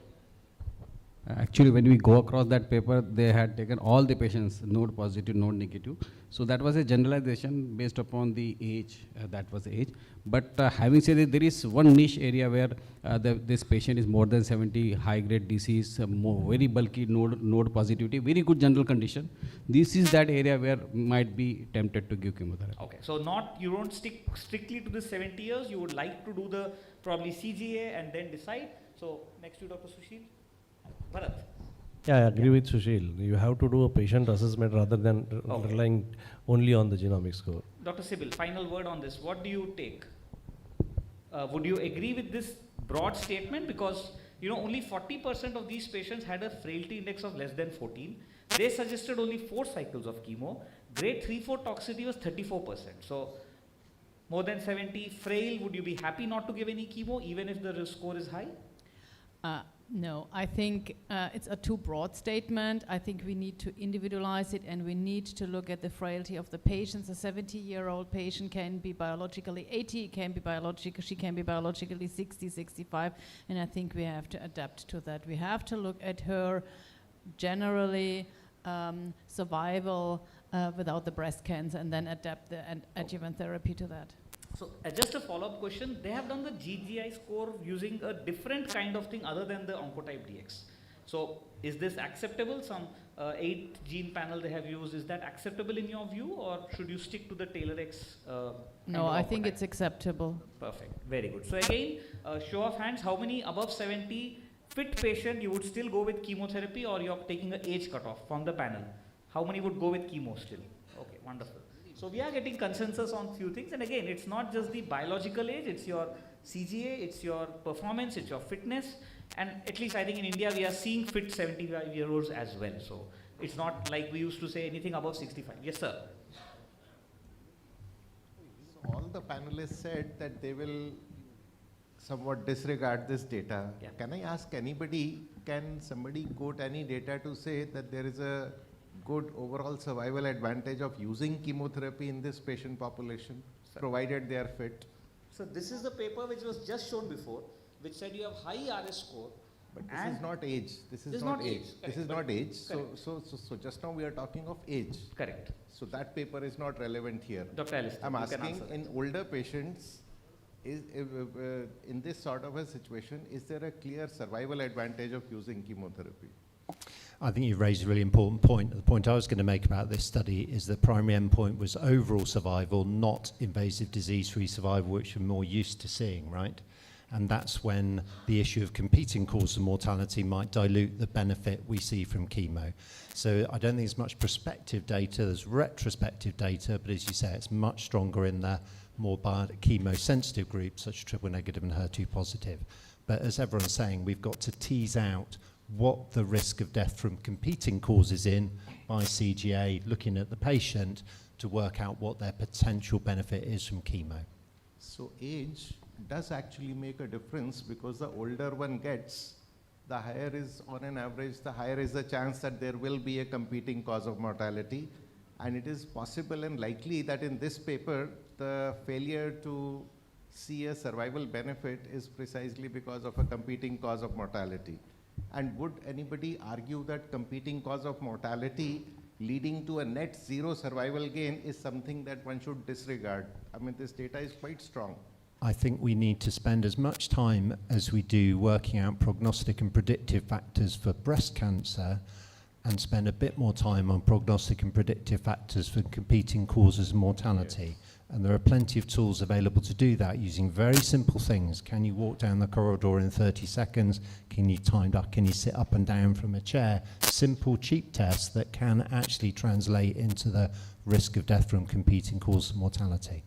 T: actually, when we go across that paper, they had taken all the patients, node positive, node negative. So that was a generalization based upon the age, that was the age. But having said that, there is one niche area where this patient is more than 70, high-grade disease, very bulky node positivity, very good general condition. This is that area where might be tempted to give chemotherapy.
M: Okay, so you don't stick strictly to the 70 years, you would like to do the probably CGA and then decide. So next to Dr. Sushil. Bharat.
W: Yeah, I agree with Sushil. You have to do a patient assessment rather than relying only on the genomic score.
M: Dr. Sibyl, final word on this. What do you take? Would you agree with this broad statement? Because only 40% of these patients had a frailty index of less than 14. They suggested only 4 cycles of chemo. Grade 3-4 toxicity was 34%. So more than 70, frail, would you be happy not to give any chemo even if the risk score is high?
C: No, I think it's a too broad statement. I think we need to individualize it, and we need to look at the frailty of the patients. A 70-year-old patient can be biologically 80, she can be biologically 60, 65, and I think we have to adapt to that. We have to look at her generally survival without the breast cancer, and then adapt the adjuvant therapy to that.
M: So just a follow-up question, they have done the GGI score using a different kind of thing other than the Oncotype DX. So is this acceptable? Some 8 gene panel they have used, is that acceptable in your view, or should you stick to the TAILORx?
C: No, I think it's acceptable.
M: Perfect, very good. So again, show of hands, how many above 70 fit patient you would still go with chemotherapy, or you're taking an age cutoff from the panel? How many would go with chemo still? Okay, wonderful. So we are getting consensus on few things, and again, it's not just the biological age, it's your CGA, it's your performance, it's your fitness, and at least I think in India we are seeing fit 75-year-olds as well. So it's not like we used to say anything above 65. Yes, sir.
K: So all the panelists said that they will somewhat disregard this data.
M: Yeah.
K: Can I ask anybody, can somebody quote any data to say that there is a good overall survival advantage of using chemotherapy in this patient population, provided they are fit?
M: So this is the paper which was just shown before, which said you have high RS score.
K: But this is not age. This is not age. This is not age. So just now we are talking of age.
M: Correct.
K: So that paper is not relevant here.
M: Dr. Alistair,
K: I'm
M: you can
K: asking,
M: answer
K: in older patients, in this sort of a situation, is there a clear survival advantage of using chemotherapy?
B: I think you've raised a really important point. The point I was going to make about this study is the primary endpoint was overall survival, not invasive disease-free survival, which we're more used to seeing, right? And that's when the issue of competing causes of mortality might dilute the benefit we see from chemo. So I don't think there's much prospective data, there's retrospective data, but as you say, it's much stronger in the more chemo-sensitive groups, such as triple-negative and HER2-positive. But as everyone's saying, we've got to tease out what the risk of death from competing causes in by CGA, looking at the patient to work out what their potential benefit is from chemo.
K: So age does actually make a difference, because the older one gets, the higher is, on an average, the higher is the chance that there will be a competing cause of mortality. And it is possible and likely that in this paper, the failure to see a survival benefit is precisely because of a competing cause of mortality. And would anybody argue that competing cause of mortality leading to a net zero survival gain is something that one should disregard? I mean, this data is quite strong.
B: I think we need to spend as much time as we do working out prognostic and predictive factors for breast cancer, and spend a bit more time on prognostic and predictive factors for competing causes of mortality. And there are plenty of tools available to do that using very simple things. Can you walk down the corridor in 30 seconds? Can you time up? Can you sit up and down from a chair? Simple, cheap tests that can actually translate into the risk of death from competing causes of mortality.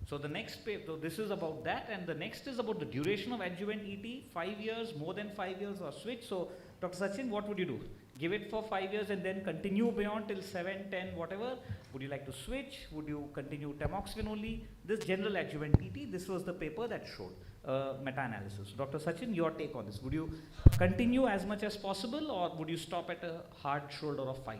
M: So the next paper, so this is about that, and the next is about the duration of adjuvant ET, 5 years, more than 5 years, or switch. So Dr. Sachin, what would you do? Give it for 5 years and then continue beyond till 7, 10, whatever? Would you like to switch? Would you continue tamoxifen only? This general adjuvant ET, this was the paper that showed meta-analysis. Dr. Sachin, your take on this. Would you continue as much as possible, or would you stop at a hard shoulder of 5?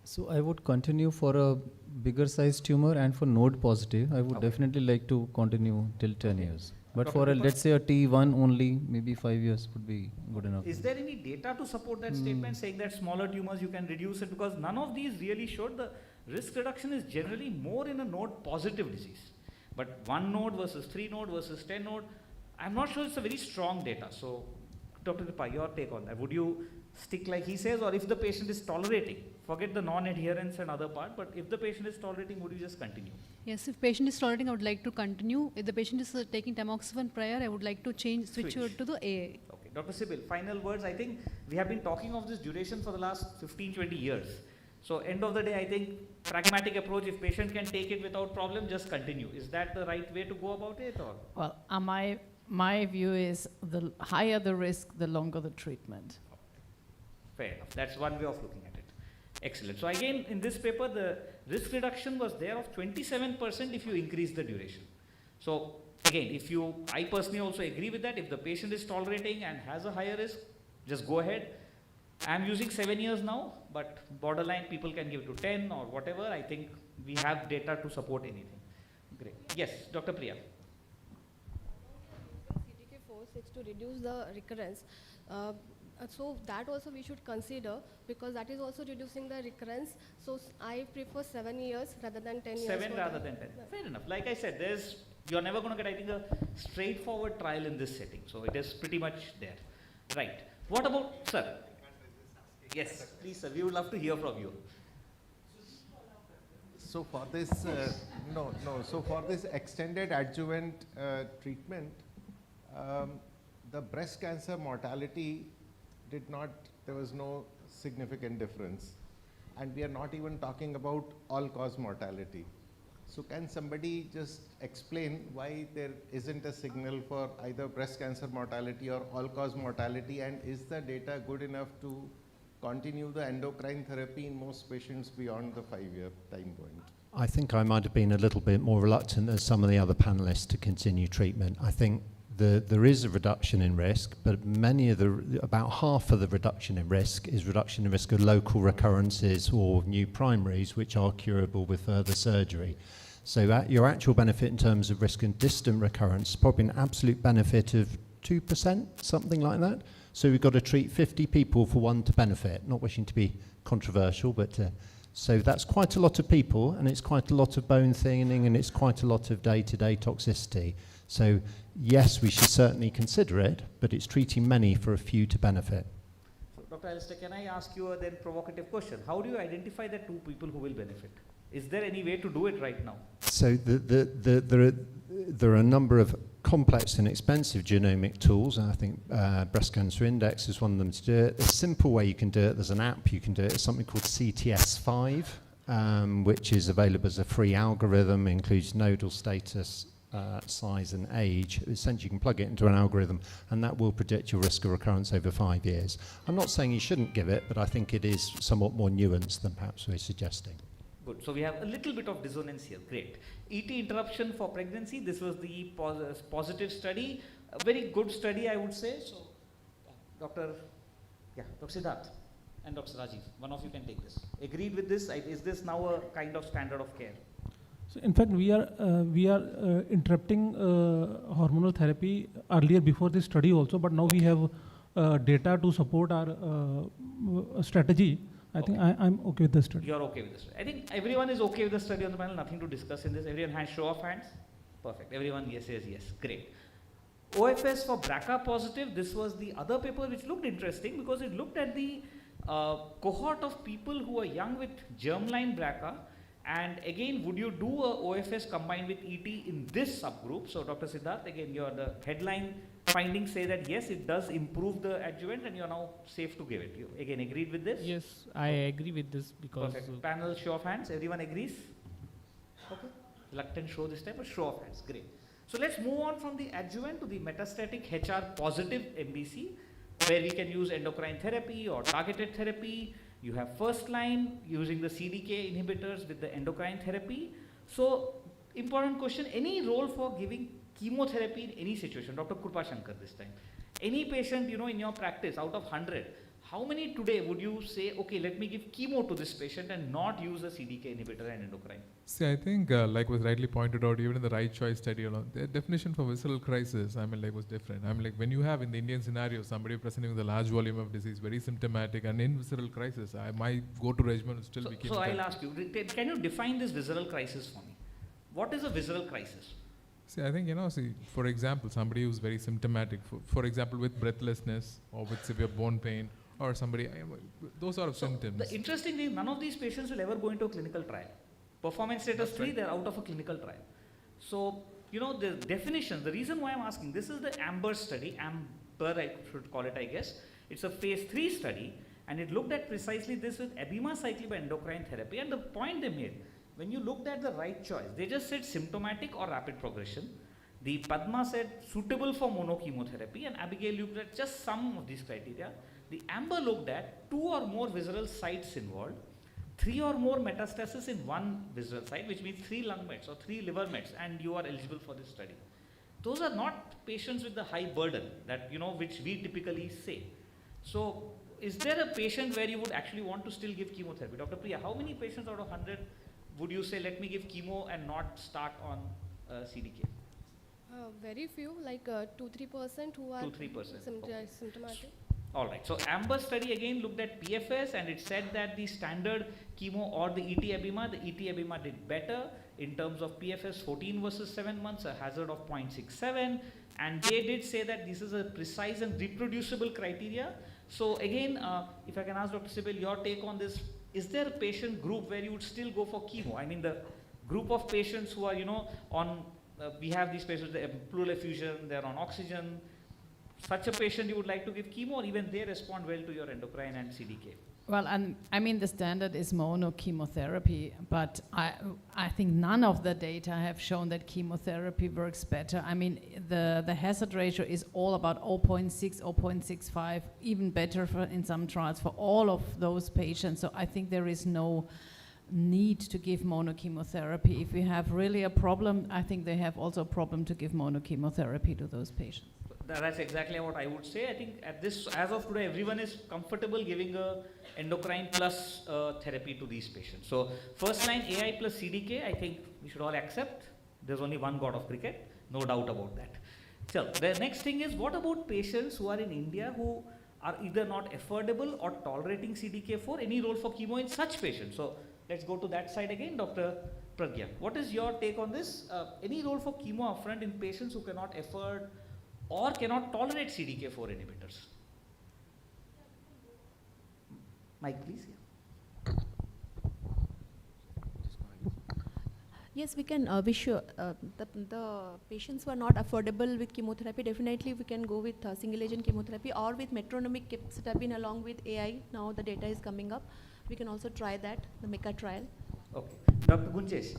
D: So I would continue for a bigger size tumor, and for node positive, I would definitely like to continue till 10 years. But for a, let's say a T1 only, maybe 5 years would be good enough.
M: Is there any data to support that statement, saying that smaller tumors you can reduce it? Because none of these really showed the risk reduction is generally more in a node positive disease. But 1 node versus 3 node versus 10 node, I'm not sure it's a very strong data. So Dr. Kripa, your take on that. Would you stick like he says, or if the patient is tolerating, forget the non-adherence and other part, but if the patient is tolerating, would you just continue?
G: Yes, if patient is tolerating, I would like to continue. If the patient is taking tamoxifen prior, I would like to switch her to the AA.
M: Okay, Dr. Sibyl, final words. I think we have been talking of this duration for the last 15, 20 years. So end of the day, I think pragmatic approach, if patient can take it without problem, just continue. Is that the right way to go about it? Or?
O: Well, my view is the higher the risk, the longer the treatment.
M: Fair enough. That's one way of looking at it. Excellent. So again, in this paper, the risk reduction was there of 27% if you increase the duration. So again, I personally also agree with that. If the patient is tolerating and has a higher risk, just go ahead. I'm using 7 years now, but borderline people can give it to 10 or whatever. I think we have data to support anything. Great. Yes, Dr. Priya.
X: CDK4/6 to reduce the recurrence. So that also we should consider, because that is also reducing the recurrence. So I prefer 7 years rather than 10 years.
M: 7 rather than 10. Fair enough. Like I said, you're never going to get, I think, a straightforward trial in this setting. So it is pretty much there. Right. What about, sir? Yes, please, sir. We would love to hear from you.
K: So for this, So for this extended adjuvant treatment, the breast cancer mortality there was no significant difference. And we are not even talking about all-cause mortality. So can somebody just explain why there isn't a signal for either breast cancer mortality or all-cause mortality, and is the data good enough to continue the endocrine therapy in most patients beyond the 5-year time point?
B: I think I might have been a little bit more reluctant than some of the other panelists to continue treatment. I think there is a reduction in risk, but about half of the reduction in risk is reduction in risk of local recurrences or new primaries, which are curable with further surgery. So your actual benefit in terms of risk and distant recurrence is probably an absolute benefit of 2%, something like that. So we've got to treat 50 people for 1 to benefit. Not wishing to be controversial, but so that's quite a lot of people, and it's quite a lot of bone thinning, and it's quite a lot of day-to-day toxicity. So yes, we should certainly consider it, but it's treating many for a few to benefit.
M: So Dr. Alistair, can I ask you a then provocative question? How do you identify the 2 people who will benefit? Is there any way to do it right now?
B: So there are a number of complex and expensive genomic tools, and I think Breast Cancer Index is one of them to do it. A simple way you can do it, there's an app you can do it, it's something called CTS5, which is available as a free algorithm, includes nodal status, size and age. Essentially you can plug it into an algorithm and that will predict your risk of recurrence over 5 years. I'm not saying you shouldn't give it, but I think it is somewhat more nuanced than perhaps we're suggesting.
M: Good. So we have a little bit of dissonance here. Great. ET interruption for pregnancy. This was the positive study. A very good study, I would say. So, Dr. Siddharth and Dr. Rajiv, one of you can take this. Agreed with this? Is this now a kind of standard of care?
E: So in fact, we are interrupting hormonal therapy earlier before this study also, but now we have data to support our strategy. I think I'm okay with the study.
M: You're okay with this. I think everyone is okay with the study on the panel. Nothing to discuss in this. Everyone has show of hands. Perfect. Everyone yes, yes, yes. Great. OFS for BRCA positive. This was the other paper which looked interesting because it looked at the cohort of people who are young with germline BRCA. And again, would you do a OFS combined with ET in this subgroup? So Dr. Siddharth, again, the headline findings say that yes, it does improve the adjuvant and you're now safe to give it. You again agreed with this?
I: Yes, I agree with this because...
M: Perfect. Panel show of hands, everyone agrees? Okay. Reluctant show this time, but show of hands, great. So let's move on from the adjuvant to the metastatic HR positive MBC, where we can use endocrine therapy or targeted therapy. You have first line using the CDK inhibitors with the endocrine therapy. So important question, any role for giving chemotherapy in any situation? Dr. Krupa Shankar this time. Any patient, in your practice out of 100, how many today would you say, okay, let me give chemo to this patient and not use a CDK inhibitor and endocrine?
H: See, I think, like was rightly pointed out, even in the right choice study, the definition for visceral crisis, was different. When you have in the Indian scenario, somebody presenting with a large volume of disease, very symptomatic, and in visceral crisis, my go-to regimen would still be chemotherapy.
M: So I'll ask you, can you define this visceral crisis for me? What is a visceral crisis?
H: See, I think, for example, somebody who's very symptomatic, for example, with breathlessness or with severe bone pain, or somebody, those sort of symptoms.
M: The interesting thing, none of these patients will ever go into a clinical trial. Performance status 3, they're out of a clinical trial. So, the definition, the reason why I'm asking, this is the AMBER study, AMBER I should call it, I guess. It's a phase 3 study, and it looked at precisely this with abemaciclib endocrine therapy, and the point they made, when you looked at the right choice, they just said symptomatic or rapid progression. The Padma said suitable for monochemotherapy, and Abigail looked at just some of these criteria. The AMBER looked at 2 or more visceral sites involved, 3 or more metastasis in one visceral site, which means 3 lung mets or 3 liver mets, and you are eligible for this study. Those are not patients with the high burden that, which we typically say. So, is there a patient where you would actually want to still give chemotherapy? Dr. Priya, how many patients out of 100 would you say, let me give chemo and not start on CDK?
X: Very few, like 2-3% who are
M: 2-3%.
X: Symptomatic.
M: All right. So AMBER study again looked at PFS, and it said that the standard chemo or the ET Abema did better in terms of PFS 14 versus 7 months, a hazard of 0.67, and they did say that this is a precise and reproducible criteria. So again, if I can ask Dr. Sibyl, your take on this, is there a patient group where you would still go for chemo? I mean, the group of patients who are, on, we have these patients, pleural effusion, they're on oxygen. Such a patient you would like to give chemo, or even they respond well to your endocrine and CDK?
O: Well, the standard is monochemotherapy, but I think none of the data have shown that chemotherapy works better. The hazard ratio is all about 0.6, 0.65, even better in some trials for all of those patients. So I think there is no need to give monochemotherapy. If we have really a problem, I think they have also a problem to give monochemotherapy to those patients.
M: That's exactly what I would say. I think as of today, everyone is comfortable giving a endocrine plus therapy to these patients. So first line AI plus CDK, I think we should all accept. There's only one god of cricket, no doubt about that. So the next thing is, what about patients who are in India who are either not affordable or tolerating CDK4? Any role for chemo in such patients? So let's go to that side again, Dr. Pragya. What is your take on this? Any role for chemo upfront in patients who cannot afford or cannot tolerate CDK4 inhibitors? Mike, please.
P: Yes, we can. The patients who are not affordable with chemotherapy, definitely we can go with single agent chemotherapy or with metronomic capecitabine along with AI. Now the data is coming up. We can also try that, the MECA trial.
M: Okay. Dr. Gunjesh,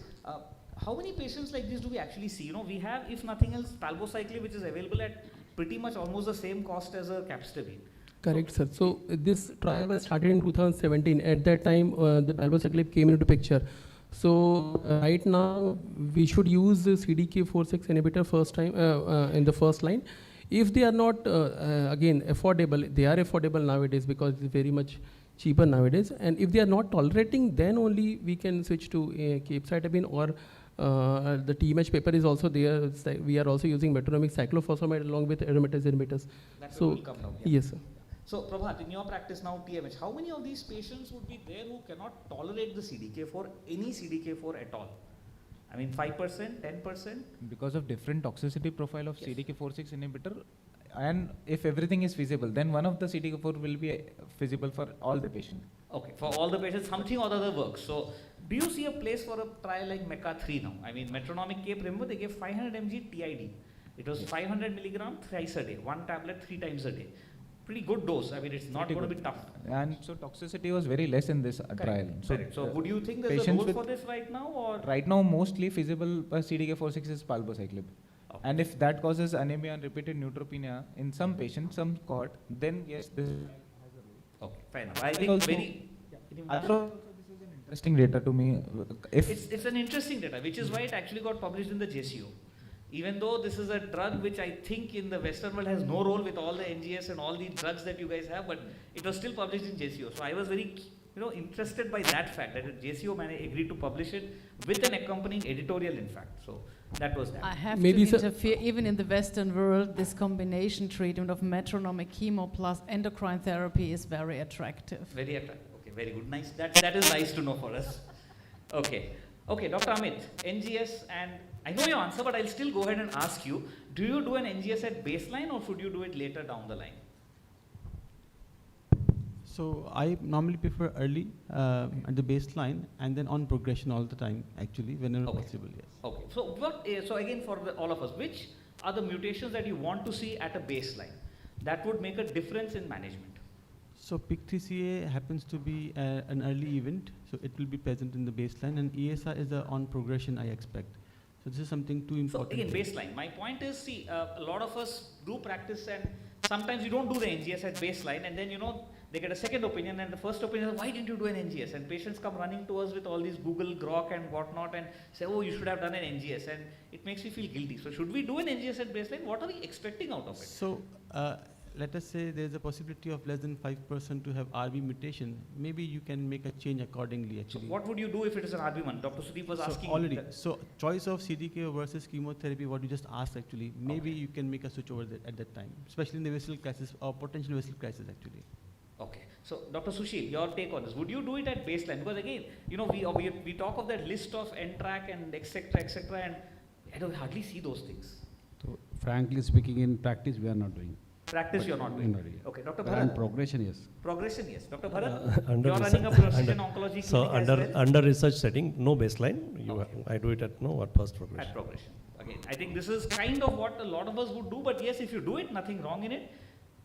M: how many patients like this do we actually see? We have, if nothing else, palbociclib, which is available at pretty much almost the same cost as a capecitabine.
Q: Correct, sir. So this trial was started in 2017. At that time, the palbociclib came into picture. So right now, we should use the CDK4/6 inhibitor first time in the first line. If they are not, again, affordable, they are affordable nowadays because it's very much cheaper nowadays. And if they are not tolerating, then only we can switch to capecitabine or The TMH paper is also there. It's like we are also using metronomic cyclophosphamide along with aromatase inhibitors.
M: That
Q: So
M: will come down.
Q: yes, sir.
M: So Prabhat, in your practice now, TMH, how many of these patients would be there who cannot tolerate the CDK4, any CDK4 at all? I mean, 5%, 10%?
F: Because of different toxicity profile of
M: Yes.
F: CDK4/6 inhibitor, and if everything is feasible, then one of the CDK4 will be feasible for all the patients.
M: Okay, for all the patients, something or the other works. So, do you see a place for a trial like MECA3 now? I mean, Metronomic Cape, remember they gave 500 mg TID. It was 500 milligram thrice a day, one tablet 3 times a day. Pretty good dose. I mean, it's not
F: Pretty
M: going to
F: good.
M: be tough.
F: And so toxicity was very less in this trial.
M: Correct. So, would you think there's a
F: patients
M: role
F: with-
M: for this right now, or?
F: Right now, mostly feasible CDK4/6 is palbociclib. And if that causes anemia and repeated neutropenia in some patients, some cohort, then yes, this has a role.
M: Okay, fair enough. I think
F: also-
M: very.
F: Interesting data to me. If
M: It's an interesting data, which is why it actually got published in the JCO. Even though this is a drug which I think in the Western world has no role with all the NGS and all the drugs that you guys have, but it was still published in JCO. So I was very, interested by that fact that JCO agreed to publish it with an accompanying editorial, in fact. So that was that.
O: I have
Q: Maybe,
O: to
Q: sir-
O: interfere. Even in the Western world, this combination treatment of metronomic chemo plus endocrine therapy is very attractive.
M: Very attractive. Okay, very good. Nice. That is nice to know for us. Okay. Okay, Dr. Amit, NGS, and I know your answer, but I'll still go ahead and ask you, do you do an NGS at baseline or should you do it later down the line?
T: So I normally prefer early at the baseline and then on progression all the time, actually, whenever possible, yes.
M: Okay, so so again for all of us, which are the mutations that you want to see at a baseline that would make a difference in management?
T: So PIK3CA happens to be an early event, so it will be present in the baseline, and ESR is the on progression I expect. So this is something too
M: So
T: important.
M: again, baseline. My point is, see, a lot of us do practice and sometimes you don't do the NGS at baseline and then, they get a second opinion and the first opinion is, why didn't you do an NGS? And patients come running to us with all these Google, Grok and whatnot and say, oh, you should have done an NGS, and it makes me feel guilty. So should we do an NGS at baseline? What are we expecting out of it?
T: So let us say there's a possibility of less than 5% to have RB mutation. Maybe you can make a change accordingly, actually.
M: So what would you do if it is an RB1? Dr. Sudeep was asking.
T: Already. So choice of CDK versus chemotherapy, what you just asked actually, maybe you can make a switch over at that time, especially in the vessel crisis or potential vessel crisis actually.
M: Okay. So, Dr. Sushil, your take on this. Would you do it at baseline? Because again, we talk of that list of NTRK and etc., and I don't hardly see those things.
T: So frankly speaking, in practice, we are not doing.
M: Practice you're not doing. Okay, Dr. Bharat.
T: And progression, yes.
M: Progression, yes. Dr. Bharat,
W: Under
M: you're
W: research-
M: running a precision
W: under-
M: oncology
W: So
M: clinic as well.
W: under research setting, no baseline. I do it at first progression.
M: At progression. Again, I think this is kind of what a lot of us would do, but yes, if you do it, nothing wrong in it.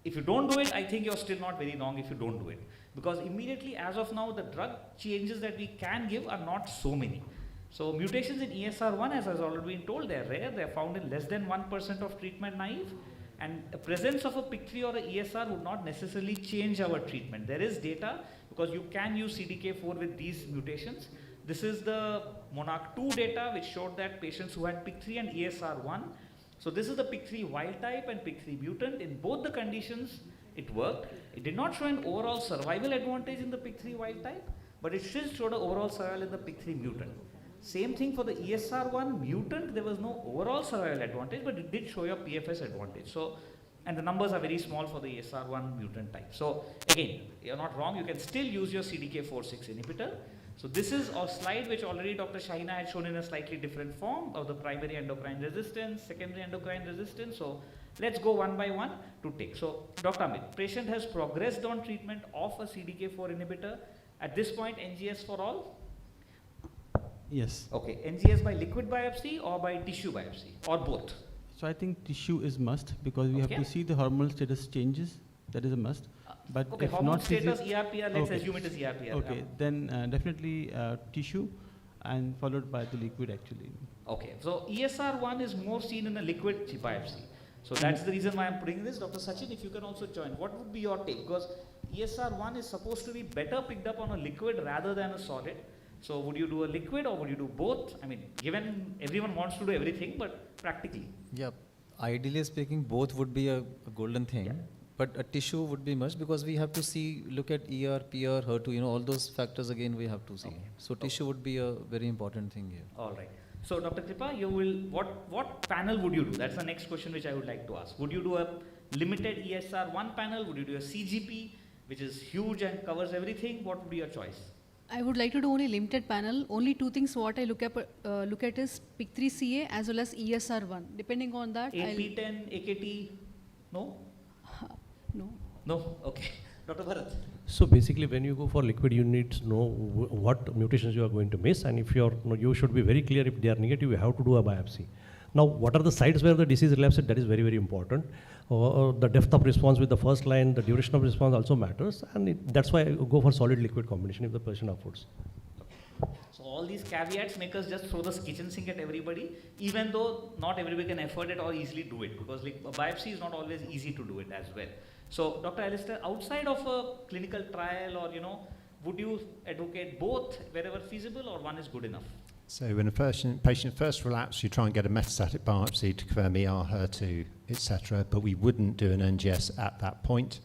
M: If you don't do it, I think you're still not very wrong if you don't do it. Because immediately, as of now, the drug changes that we can give are not so many. So mutations in ESR1, as has already been told, they're rare. They're found in less than 1% of treatment naive. And the presence of a PIK3 or a ESR would not necessarily change our treatment. There is data, because you can use CDK4 with these mutations. This is the Monarch 2 data, which showed that patients who had PIK3 and ESR1. So this is the PIK3 wild type and PIK3 mutant. In both the conditions, it worked. It did not show an overall survival advantage in the PIK3 wild type, but it still showed an overall survival in the PIK3 mutant. Same thing for the ESR1 mutant, there was no overall survival advantage, but it did show your PFS advantage. So, and the numbers are very small for the ESR1 mutant type. So again, you're not wrong, you can still use your CDK4/6 inhibitor. So this is a slide which already Dr. Shahina had shown in a slightly different form of the primary endocrine resistance, secondary endocrine resistance. So let's go one by one to take. So Dr. Amit, patient has progressed on treatment of a CDK4 inhibitor. At this point, NGS for all?
T: Yes.
M: Okay, NGS by liquid biopsy or by tissue biopsy or both?
T: So I think tissue is must because we have to see the hormonal status changes. That is a must. But
M: Okay,
T: if
M: hormone
T: not
M: status, ERPR, let's assume it is ERPR.
T: Okay, then definitely tissue and followed by the liquid actually.
M: Okay, so ESR1 is more seen in a liquid biopsy. So that's the reason why I'm putting this. Dr. Sachin, if you can also join, what would be your take? Because ESR1 is supposed to be better picked up on a liquid rather than a solid. So would you do a liquid or would you do both? I mean, given everyone wants to do everything, but practically.
D: Yeah, ideally speaking, both would be a golden thing. But a tissue would be must because we have to see, look at ER, PR, HER2, all those factors again we have to see. So tissue would be a very important thing here.
M: All right. So Dr. Kripa, you will, what panel would you do? That's the next question which I would like to ask. Would you do a limited ESR1 panel? Would you do a CGP, which is huge and covers everything? What would be your choice?
G: I would like to do only limited panel. Only two things what I look at is PIK3CA as well as ESR1. Depending on that,
M: AP10, AKT, no?
G: No.
M: No? Okay. Dr. Bharat.
W: So basically, when you go for liquid, you need to know what mutations you are going to miss, and if you should be very clear if they are negative, you have to do a biopsy. Now, what are the sites where the disease relapses? That is very, very important. The depth of response with the first line, the duration of response also matters, and that's why I go for solid liquid combination if the patient affords.
M: So all these caveats make us just throw the kitchen sink at everybody, even though not everybody can afford it or easily do it, because like a biopsy is not always easy to do it as well. So Dr. Alistair, outside of a clinical trial or, would you advocate both wherever feasible, or one is good enough?
B: So when a patient first relapses, you try and get a metastatic biopsy to confirm ER, HER2, etc. But we wouldn't do an NGS at that point.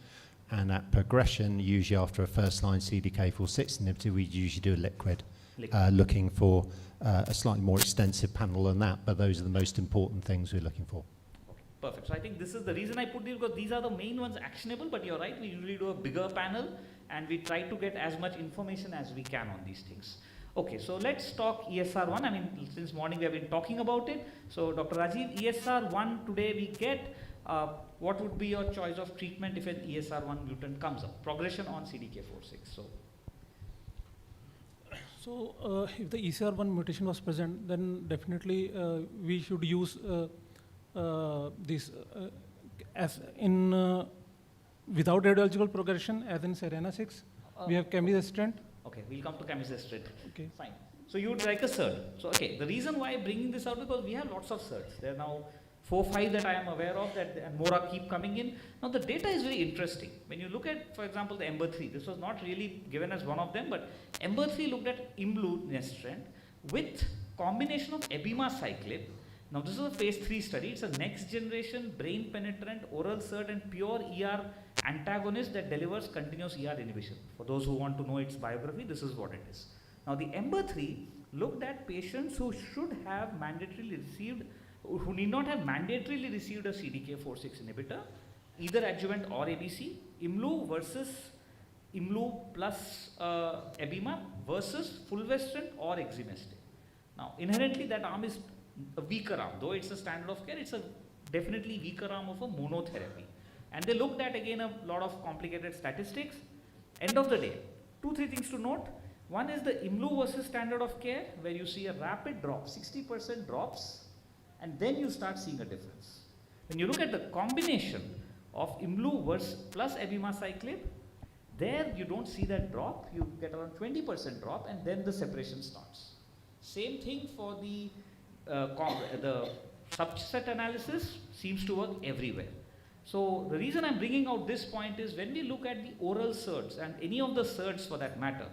B: And at progression, usually after a first-line CDK4/6 inhibitor, we usually do a liquid. Looking for a slightly more extensive panel than that, but those are the most important things we're looking for.
M: Perfect. So I think this is the reason I put these, because these are the main ones actionable, but you're right, we usually do a bigger panel and we try to get as much information as we can on these things. Okay, so let's talk ESR1. I mean, since morning we have been talking about it. So Dr. Rajiv, ESR1 today we get, what would be your choice of treatment if an ESR1 mutant comes up? Progression on CDK4/6.
E: So if the ESR1 mutation was present, then definitely we should use this as in without radiological progression, as in SERENA-6. We have camizestrant.
M: Okay, we'll come to camizestrant.
E: Okay.
M: Fine. So you would like a SERD. So okay, the reason why I'm bringing this out because we have lots of SERDs. There are now 4 or 5 that I am aware of, that and more are keep coming in. Now the data is very interesting. When you look at, for example, the EMBER-3, this was not really given as one of them, but EMBER-3 looked at imlunestrant with combination of abemaciclib. Now this is a phase 3 study. It's a next generation brain penetrant oral SERD and pure ER antagonist that delivers continuous ER inhibition. For those who want to know its biography, this is what it is. Now the EMBER-3 looked at patients who should have mandatorily received, who need not have mandatorily received a CDK4/6 inhibitor, either adjuvant or ABC, IMLU versus IMLU plus abema versus fulvestrant or exemestane. Now inherently that arm is a weaker arm, though it's a standard of care, it's a definitely weaker arm of a monotherapy. And they looked at again a lot of complicated statistics. End of the day, 2-3 things to note. One is the IMLU versus standard of care, where you see a rapid drop, 60% drops, and then you start seeing a difference. When you look at the combination of IMLU versus plus abemaciclib, there you don't see that drop, you get around 20% drop, and then the separation starts. Same thing for the subset analysis seems to work everywhere. So the reason I'm bringing out this point is when we look at the oral SERDs and any of the SERDs for that matter,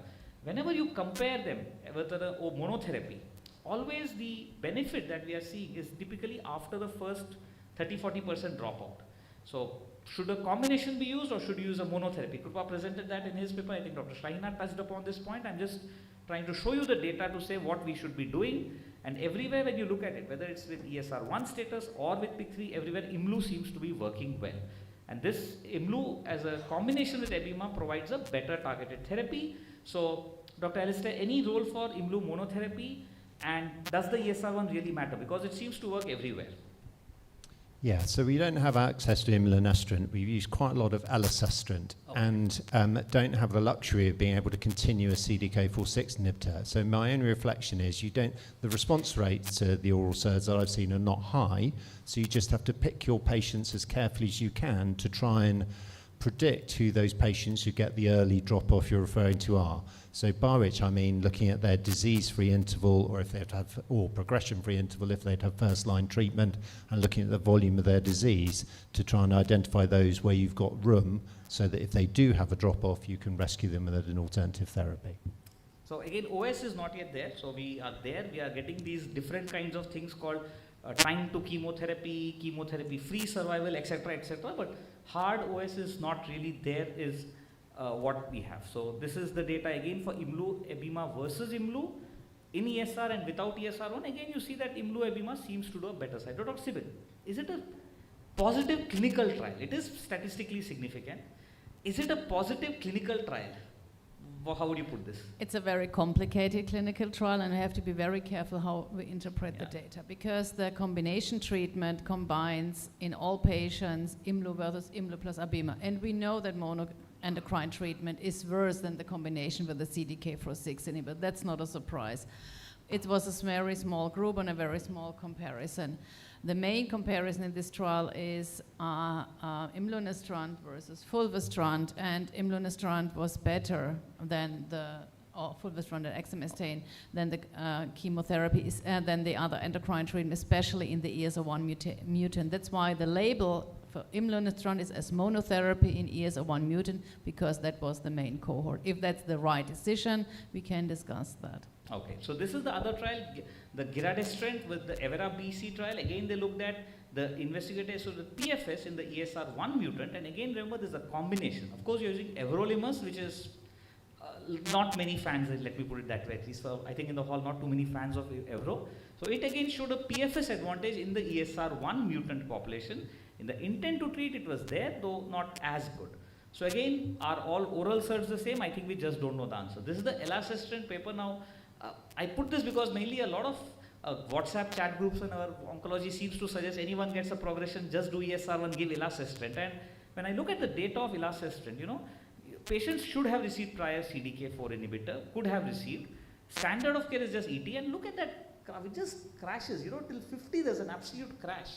M: whenever you compare them with the monotherapy, always the benefit that we are seeing is typically after the first 30-40% dropout. So should a combination be used or should you use a monotherapy? Krupa presented that in his paper. I think Dr. Shahina touched upon this point. I'm just trying to show you the data to say what we should be doing. And everywhere when you look at it, whether it's with ESR1 status or with PIK3, everywhere IMLU seems to be working well. And this IMLU as a combination with abema provides a better targeted therapy. So Dr. Alistair, any role for IMLU monotherapy, and does the ESR1 really matter? Because it seems to work everywhere.
B: Yeah, so we don't have access to imlunestrant. We've used quite a lot of elacestrant and don't have the luxury of being able to continue a CDK4/6 inhibitor. So my only reflection is the response rates to the oral SERDs that I've seen are not high, so you just have to pick your patients as carefully as you can to try and predict who those patients who get the early drop-off you're referring to are. So by which I mean looking at their disease-free interval, or if they'd have, or progression-free interval if they'd have first-line treatment, and looking at the volume of their disease to try and identify those where you've got room, so that if they do have a drop-off, you can rescue them with an alternative therapy.
M: So again, OS is not yet there. So we are there. We are getting these different kinds of things called time to chemotherapy, chemotherapy-free survival, etc., etc. But hard OS is not really there. Is what we have. So this is the data again for IMLU, abema versus IMLU. in ESR and without ESR1, again you see that Imlunestrant seems to do a better side. Dr. Sibyl, is it a positive clinical trial? It is statistically significant. Is it a positive clinical trial? How would you put this?
O: It's a very complicated clinical trial, and we have to be very careful how we interpret the data, because the combination treatment combines in all patients Imlu versus Imlu plus Abema, and we know that monoendocrine treatment is worse than the combination with the CDK4/6 inhibitor. That's not a surprise. It was a very small group and a very small comparison. The main comparison in this trial is Imlunestrant versus Fulvestrant, and Imlunestrant was better than Fulvestrant and exemestane than the chemotherapy than the other endocrine treatment, especially in the ESR1 mutant. That's why the label for Imlunestrant is as monotherapy in ESR1 mutant, because that was the main cohort. If that's the right decision, we can discuss that.
M: Okay, so this is the other trial, the Giredestrant with the Evera BC trial. Again, they looked at the investigators, so the PFS in the ESR1 mutant, and again, remember, there's a combination. Of course, you're using everolimus, which is not many fans, let me put it that way, at least for, I think in the hall, not too many fans of Evro. So it again showed a PFS advantage in the ESR1 mutant population. In the intent to treat, it was there, though not as good. So again, are all oral SERDs the same? I think we just don't know the answer. This is the Elacestrant paper now. I put this because mainly a lot of WhatsApp chat groups in our oncology seems to suggest anyone gets a progression, just do ESR1, give Elacestrant. And when I look at the data of Elacestrant, you know, patients should have received prior CDK4 inhibitor, could have received. Standard of care is just ET, and look at that, it just crashes, you know, till 50 there's an absolute crash.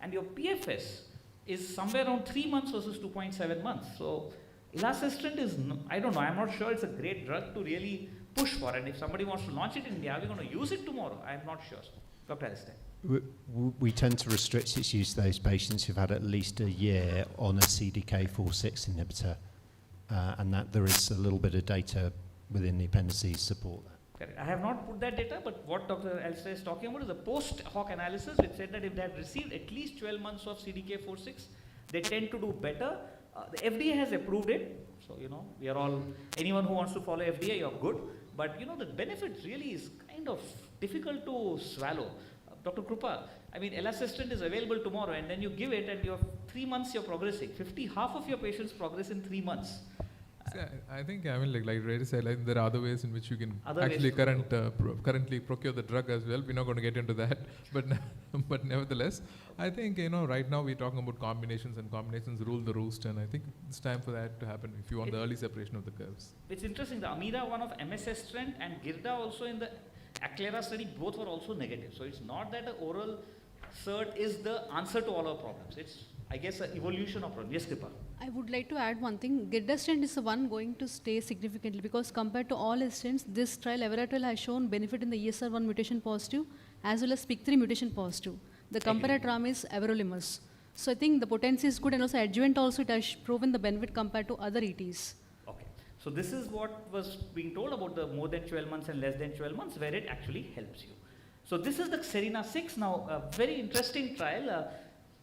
M: And your PFS is somewhere around 3 months versus 2.7 months. So Elacestrant is, I don't know, I'm not sure it's a great drug to really push for, and if somebody wants to launch it in India, we're going to use it tomorrow. I'm not sure. Dr. Alistair.
B: We tend to restrict its use to those patients who've had at least a year on a CDK4/6 inhibitor, and that there is a little bit of data within the appendices support that.
M: Correct. I have not put that data, but what Dr. Alistair is talking about is a post hoc analysis which said that if they had received at least 12 months of CDK4/6, they tend to do better. The FDA has approved it, so you know, we are all, anyone who wants to follow FDA, you're good. But you know, the benefit really is kind of difficult to swallow. Dr. Krupa, I mean, Elacestrant is available tomorrow, and then you give it, and you have 3 months you're progressing. Half of your patients progress in 3 months.
H: See, I think, I mean, like Reddy said, like, there are other ways in which you can
M: Other
H: actually
M: ways.
H: currently procure the drug as well. We're not going to get into that, but but nevertheless, I think, you know, right now we're talking about combinations, and combinations rule the roost, and I think it's time for that to happen if you want the early separation of the curves.
M: It's interesting, the Amira one of MSS-Trent and Girda also in the Aclera study, both were also negative. So it's not that the oral SERD is the answer to all our problems. It's, I guess, an evolution of problem. Yes, Kripa.
G: I would like to add one thing. Giredestrant is the one going to stay significantly, because compared to all stents, this trial, Everatrel, has shown benefit in the ESR1 mutation positive as well as PIK3 mutation positive. The comparator arm is everolimus. So I think the potency is good, and also adjuvant also it has proven the benefit compared to other ETs.
M: Okay. So this is what was being told about the more than 12 months and less than 12 months, where it actually helps you. So this is the SERENA-6 now, a very interesting trial.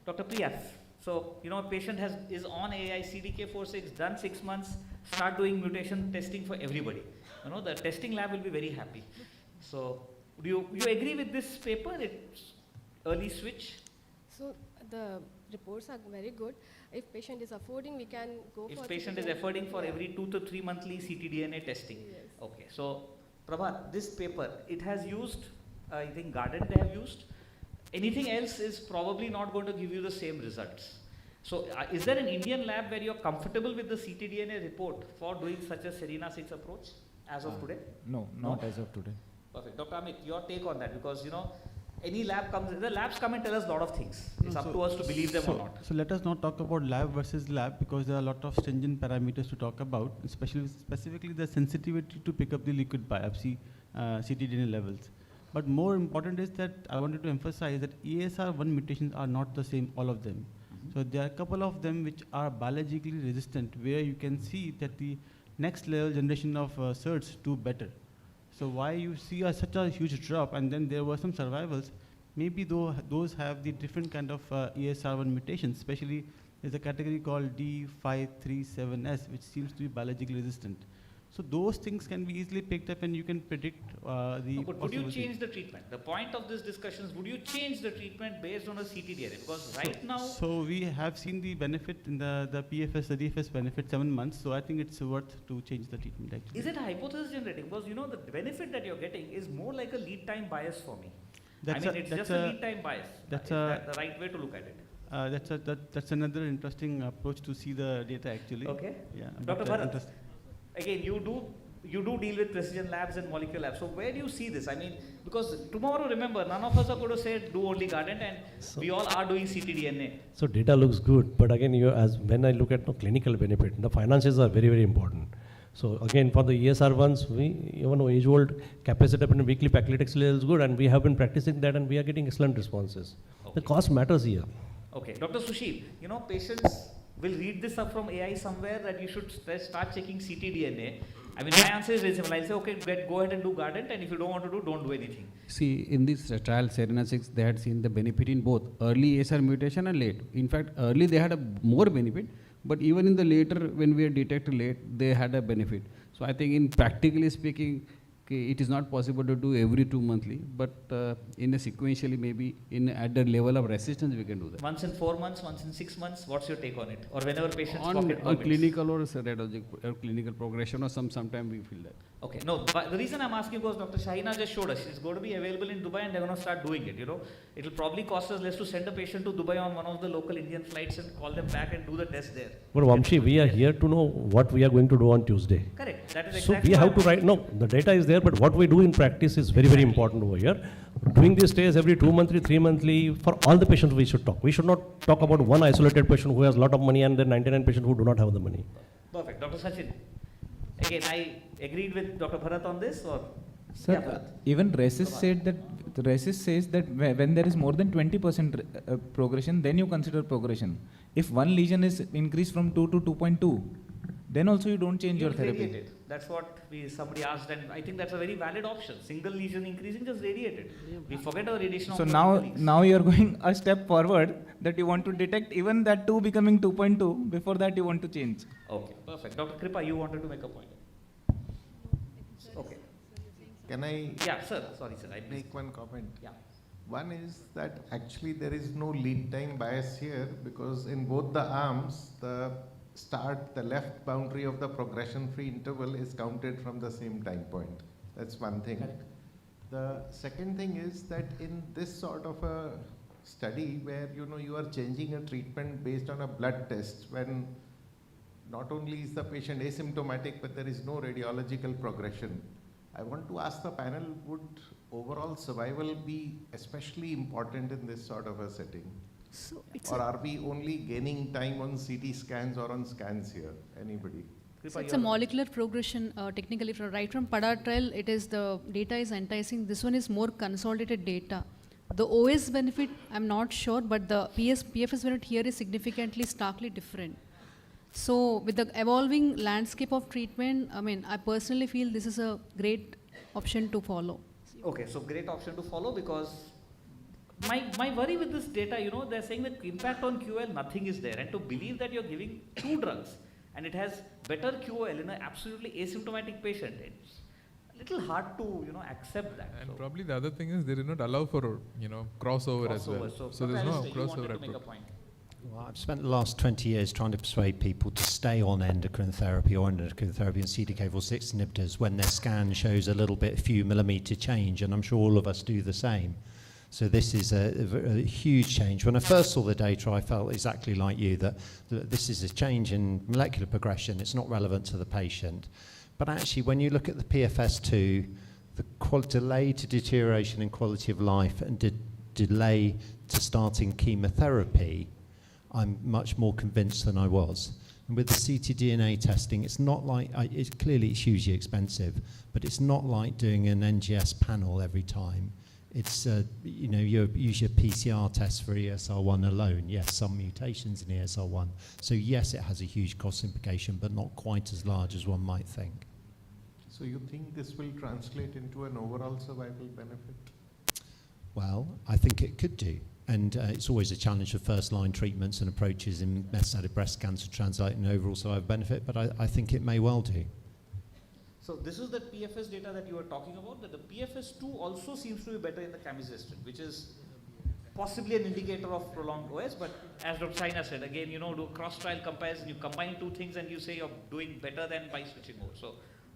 M: Dr. Priyas. So, you know, a patient is on AI CDK4/6, done 6 months, start doing mutation testing for everybody. You know, the testing lab will be very happy. So, do you agree with this paper? It's early switch?
X: So the reports are very good. If patient is affording, we can go for.
M: If patient is affording for every 2 to 3 monthly ctDNA testing.
X: Yes.
M: Okay. So, Prabhat, this paper, it has used, I think Guardant they have used. Anything else is probably not going to give you the same results. So, is there an Indian lab where you're comfortable with the ctDNA report for doing such a SERENA-6 approach as of today?
F: No, not as of today.
M: Perfect. Dr. Amit, your take on that, because, you know, any lab comes, the labs come and tell us a lot of things. It's up to us to believe them or not.
R: So let us not talk about lab versus lab, because there are a lot of stringent parameters to talk about, especially specifically the sensitivity to pick up the liquid biopsy ctDNA levels. But more important is that I wanted to emphasize that ESR1 mutations are not the same, all of them. So there are a couple of them which are biologically resistant, where you can see that the next level generation of SERDs do better. So why you see such a huge drop, and then there were some survivals, maybe those have the different kind of ESR1 mutations, especially there's a category called D537S, which seems to be biologically resistant. So those things can be easily picked up and you can predict the
M: No, but would you
R: possibility.
M: change the treatment? The point of this discussion is, would you change the treatment based on a ctDNA? Because right now,
R: So we have seen the benefit in the PFS, the DFS benefit 7 months. So I think it's worth to change the treatment actually.
M: is it hypothesis generating? Because you know the benefit that you're getting is more like a lead time bias for me.
R: That's
M: I mean, it's just a lead time bias.
R: That's
M: Is that the right way to look at it?
R: That's another interesting approach to see the data actually.
M: Okay.
R: Yeah.
M: Dr.
R: but,
M: Bharat,
R: interest-
M: again, you do deal with precision labs and molecular labs. So where do you see this? I mean, because tomorrow, remember, none of us are going to say do only Guardant, and we all are doing ctDNA.
W: So data looks good, but again, as when I look at the clinical benefit, the finances are very, very important. So again, for the ESR ones, age-old capacitor and weekly paclitaxel is good, and we have been practicing that, and we are getting excellent responses.
M: Okay.
W: The cost matters here.
M: Okay, Dr. Sushil, patients will read this up from AI somewhere that you should start checking ctDNA. I mean, my answer is very simple. I'll say, okay, go ahead and do Guardant, and if you don't want to do, don't do anything.
T: See, in this trial, Serena 6, they had seen the benefit in both early ASR mutation and late. In fact, early they had a more benefit, but even in the later, when we detected late, they had a benefit. So I think in practically speaking, it is not possible to do every 2 monthly, but in a sequentially, maybe at the level of resistance, we can do that.
M: Once in 4 months, once in 6 months, what's your take on it? Or whenever patients
T: On
M: pocket permits?
T: clinical or radiologic clinical progression, or sometime we feel that.
M: Okay, no, but the reason I'm asking was Dr. Shahina just showed us it's going to be available in Dubai and they're going to start doing it, It'll probably cost us less to send a patient to Dubai on one of the local Indian flights and call them back and do the test there.
W: But Vamshi, we are here to know what we are going to do on Tuesday.
M: Correct, that is
W: So
M: exactly
W: we have to
M: why-
W: write, the data is there, but what we do in practice is very, very important over here. Doing these tests every 2 monthly, 3 monthly, for all the patients we should talk. We should not talk about one isolated patient who has a lot of money and then 99 patients who do not have the money.
M: Perfect. Dr. Sachin, again, I agreed with Dr. Bharat on this, or?
F: Sir,
M: Yeah, Bharat.
F: even RESIS says that when there is more than 20% progression, then you consider progression. If one lesion is increased from 2 to 2.2, then also you don't change your
M: You'll
F: therapy.
M: radiate it. That's what somebody asked, and I think that's a very valid option. Single lesion increasing, just radiate it. We forget our radiation.
F: So
M: oncology colleagues.
F: now you are going a step forward that you want to detect even that 2 becoming 2.2. Before that you want to change.
M: Okay, perfect. Dr. Kripa, you wanted to make a point. Okay.
K: Can I?
M: Yeah, sir. Sorry, sir. I
K: make one comment.
M: Yeah.
K: One is that actually there is no lead time bias here because in both the arms, the left boundary of the progression-free interval is counted from the same time point. That's one thing.
M: Correct.
K: The second thing is that in this sort of a study where you are changing a treatment based on a blood test when not only is the patient asymptomatic but there is no radiological progression. I want to ask the panel, would overall survival be especially important in this sort of a setting?
G: So it's
K: Or are we only gaining time on CT scans or on scans here? Anybody?
G: So it's a molecular progression technically right from PADA trial. It is the data is enticing. This one is more consolidated data. The OS benefit I'm not sure, but the PFS benefit here is significantly starkly different. So with the evolving landscape of treatment, I personally feel this is a great option to follow.
M: Okay, so great option to follow because my worry with this data, they're saying that impact on QOL, nothing is there. And to believe that you're giving 2 drugs and it has better QOL in an absolutely asymptomatic patient, it's a little hard to, accept that.
H: And probably the other thing is they did not allow for, crossover as well. So there's no crossover approach.
B: Well, I've spent the last 20 years trying to persuade people to stay on endocrine therapy and CDK4/6 inhibitors when their scan shows a few millimeter change, and I'm sure all of us do the same. So this is a huge change. When I first saw the data, I felt exactly like you, that this is a change in molecular progression. It's not relevant to the patient. But actually, when you look at the PFS2, the delay to deterioration in quality of life and delay to starting chemotherapy, I'm much more convinced than I was. And with the ctDNA testing, it's not like, it's hugely expensive, but it's not like doing an NGS panel every time. It's, you use your PCR test for ESR1 alone. Yes, some mutations in ESR1. So yes, it has a huge cost implication, but not quite as large as one might think.
K: So you think this will translate into an overall survival benefit?
B: Well, I think it could do. And it's always a challenge for first-line treatments and approaches in metastatic breast cancer translating overall survival benefit, but I think it may well do.
M: So this is the PFS data that you were talking about, that the PFS2 also seems to be better in the camizestrant, which is possibly an indicator of prolonged OS, but as Dr. Saina said, again, you know, do cross-trial comparison, you combine two things and you say you're doing better than by switching over. So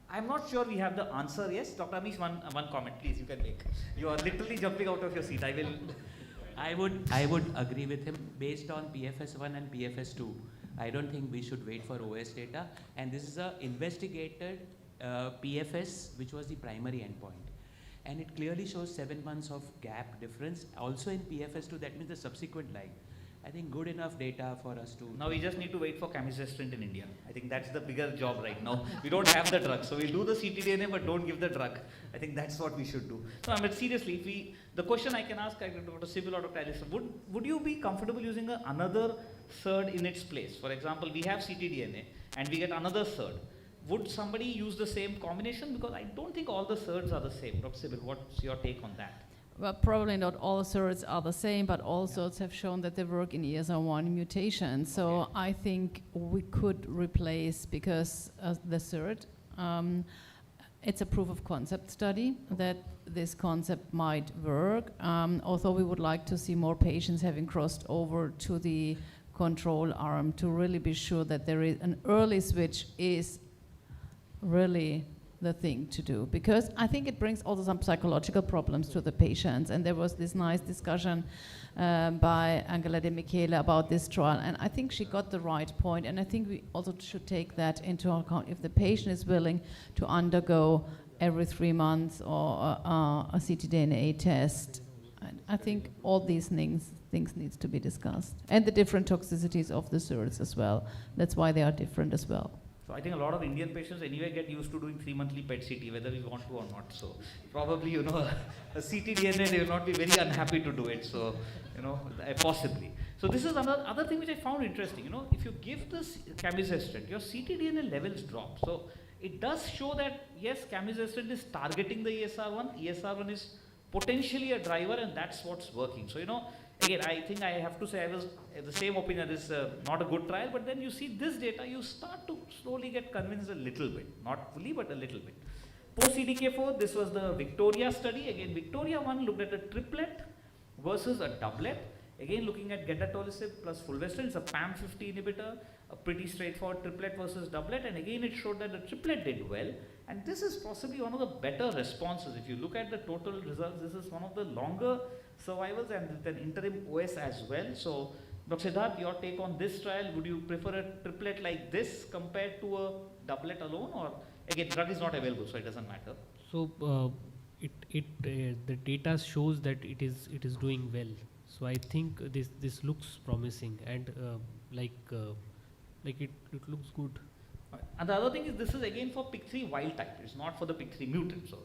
M: I'm not sure we have the answer. Yes, Dr. Amish, one comment, please, you can make. You are literally jumping out of your seat.
L: I would agree with him. Based on PFS1 and PFS2, I don't think we should wait for OS data. And this is a investigated PFS, which was the primary endpoint. And it clearly shows 7 months of gap difference. Also in PFS2, that means the subsequent line. I think good enough data for us to...
M: Now we just need to wait for camizestrant in India. I think that's the bigger job right now. We don't have the drug, so we'll do the ctDNA but don't give the drug. I think that's what we should do. So I mean, seriously, the question I can ask Dr. Sibyl or Dr. Alistair, would you be comfortable using another SERD in its place? For example, we have ctDNA and we get another SERD. Would somebody use the same combination? Because I don't think all the SERDs are the same. Dr. Sibyl, what's your take on that?
O: Well, probably not all SERDs are the same, but all SERDs have shown that they work in ESR1 mutations. So I think we could replace, because the SERD, it's a proof of concept study that this concept might work. Although we would like to see more patients having crossed over to the control arm to really be sure that there is an early switch is really the thing to do, because I think it brings also some psychological problems to the patients. And there was this nice discussion by Angela De Michele about this trial, and I think she got the right point, and I think we also should take that into account. If the patient is willing to undergo every 3 months or a ctDNA test, I think all these things needs to be discussed, and the different toxicities of the SERDs as well. That's why they are different as well.
M: So I think a lot of Indian patients anyway get used to doing 3 monthly PET CT, whether we want to or not. So probably, you know, a ctDNA, they will not be very unhappy to do it. So, you know, possibly. So this is another thing which I found interesting. You know, if you give this camizestrant, your ctDNA levels drop. So it does show that, yes, camizestrant is targeting the ESR1. ESR1 is potentially a driver, and that's what's working. So, you know, again, I think I have to say I was the same opinion. This is not a good trial, but then you see this data, you start to slowly get convinced a little bit. Not fully, but a little bit. Post CDK4, this was the Victoria study. Again, Victoria 1 looked at a triplet versus a doublet. Again, looking at gedatolisib plus fulvestrant. It's a PAM50 inhibitor, a pretty straightforward triplet versus doublet. And again, it showed that the triplet did well. And this is possibly one of the better responses. If you look at the total results, this is one of the longer survivals and with an interim OS as well. So, Dr. Siddharth, your take on this trial, would you prefer a triplet like this compared to a doublet alone, or again, drug is not available, so it doesn't matter?
S: So, the data shows that it is doing well. So I think this looks promising, and like it looks good.
M: And the other thing is, this is again for PIK3 wild type. It's not for the PIK3 mutant. So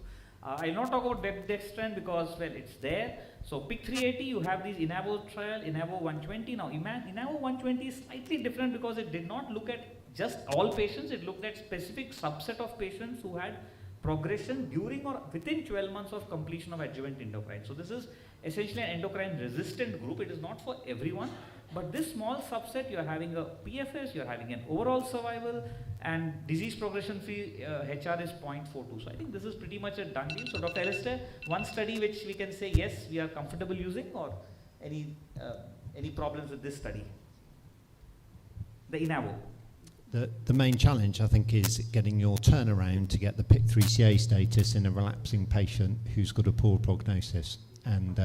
M: I'll not talk about dextran because, well, it's there. So PIK380, you have these INAVO trial, INAVO 120. Now INAVO 120 is slightly different because it did not look at just all patients. It looked at specific subset of patients who had progression during or within 12 months of completion of adjuvant endocrine. So this is essentially an endocrine resistant group. It is not for everyone. But this small subset, you're having a PFS, you're having an overall survival, and disease progression-free HR is 0.42. So I think this is pretty much a done deal. So Dr. Alistair, one study which we can say, yes, we are comfortable using, or any problems with this study? The INAVO.
B: The main challenge, I think, is getting your turnaround to get the PIK3CA status in a relapsing patient who's got a poor prognosis. And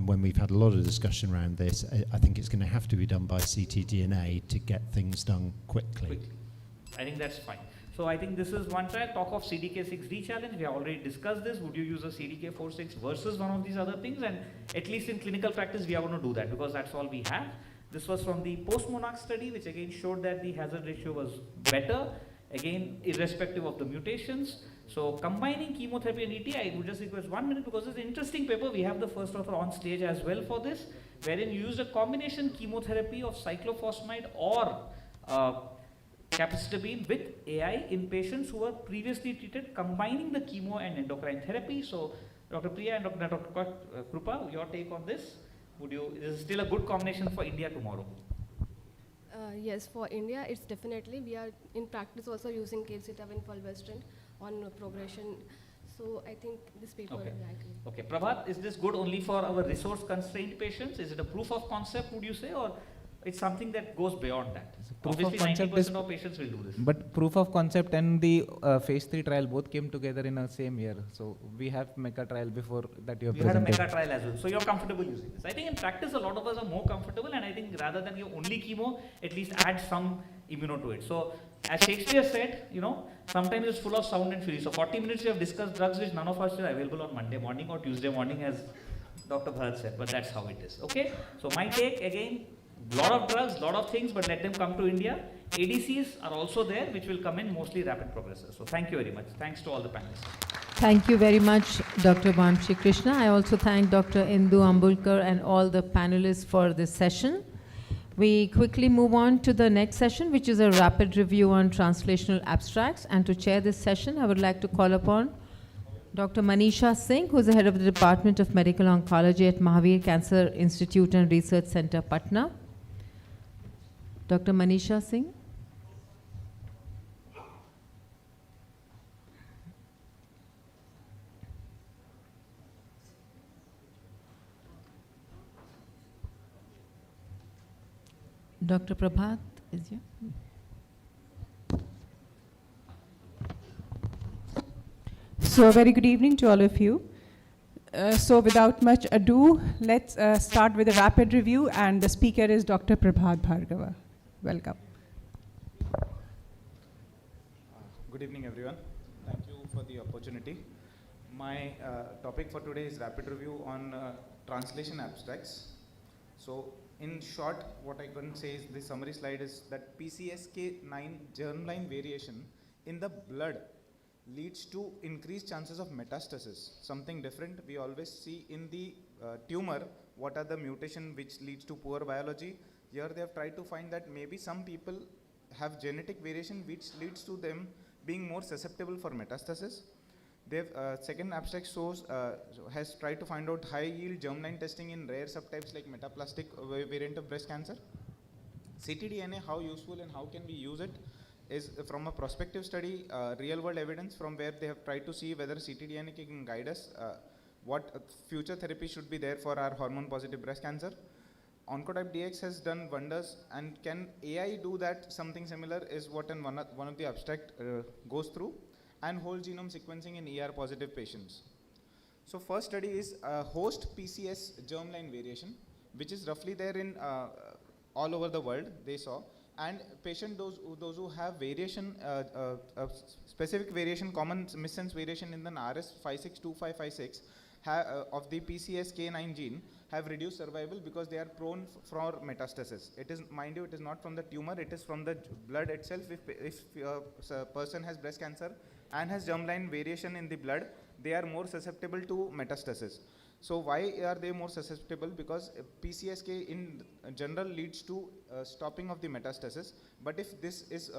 B: when we've had a lot of discussion around this, I think it's going to have to be done by ctDNA to get things done quickly.
M: I think that's fine. So I think this is one trial. Talk of CDK6D challenge. We have already discussed this. Would you use a CDK4/6 versus one of these other things? And at least in clinical practice, we are going to do that because that's all we have. This was from the post-MONARCH study, which again showed that the hazard ratio was better, again, irrespective of the mutations. So combining chemotherapy and ET, I would just request 1 minute because it's an interesting paper. We have the first author on stage as well for this, wherein you used a combination chemotherapy of cyclophosphamide or capecitabine with AI in patients who were previously treated, combining the chemo and endocrine therapy. So Dr. Priya and Dr. Krupa, your take on this? Is it still a good combination for India tomorrow?
X: Yes, for India, it's definitely, we are in practice also using capecitabine fulvestrant. on progression. So I think this paper,
M: Okay.
X: I agree.
M: Okay, Prabhat, is this good only for our resource constrained patients? Is it a proof of concept, would you say, or it's something that goes beyond that?
F: Proof of
M: Obviously,
F: concept
M: 90%
F: is,
M: of patients will do this.
F: but proof of concept and the phase 3 trial both came together in the same year. So we have mega trial before that you have
M: You had a
F: presented.
M: mega trial as well, so you're comfortable using this. I think in practice, a lot of us are more comfortable, and I think rather than give only chemo, at least add some immuno to it. So as Shakespeare said, you know, sometimes it's full of sound and fury. So 40 minutes we have discussed drugs which none of us are available on Monday morning or Tuesday morning, as Dr. Bharat said, but that's how it is. Okay, so my take again, lot of drugs, lot of things, but let them come to India. ADCs are also there, which will come in mostly rapid progressors. So thank you very much. Thanks to all the panelists.
C: Thank you very much, Dr. Vamshi Krishna. I also thank Dr. Indu Ambulkar and all the panelists for this session. We quickly move on to the next session, which is a rapid review on translational abstracts. And to chair this session, I would like to call upon Dr. Manisha Singh, who is the head of the Department of Medical Oncology at Mahavir Cancer Institute and Research Center, Patna. Dr. Manisha Singh. Dr. Prabhat is here.
A: So a very good evening to all of you. So without much ado, let's start with a rapid review, and the speaker is Dr. Prabhat Bhargava. Welcome.
F: Good evening, everyone. Thank you for the opportunity. My topic for today is rapid review on translation abstracts. So in short, what I can say is the summary slide is that PCSK9 germline variation in the blood leads to increased chances of metastasis. Something different we always see in the tumor. What are the mutation which leads to poor biology? Here they have tried to find that maybe some people have genetic variation which leads to them being more susceptible for metastasis. They've second abstract shows has tried to find out high yield germline testing in rare subtypes like metaplastic variant of breast cancer. ctDNA, how useful and how can we use it, is from a prospective study, real world evidence from where they have tried to see whether ctDNA can guide us what future therapy should be there for our hormone positive breast cancer. Oncotype DX has done wonders, and can AI do that? Something similar is what in one of the abstract goes through, and whole genome sequencing in ER positive patients. So first study is host PCS germline variation, which is roughly there in all over the world, they saw, and patient those who have variation, specific variation, common missense variation in the RS562556 of the PCSK9 gene have reduced survival because they are prone for metastasis. It is, mind you, it is not from the tumor, it is from the blood itself. If a person has breast cancer and has germline variation in the blood, they are more susceptible to metastasis. So why are they more susceptible? Because PCSK in general leads to stopping of the metastasis. But if this is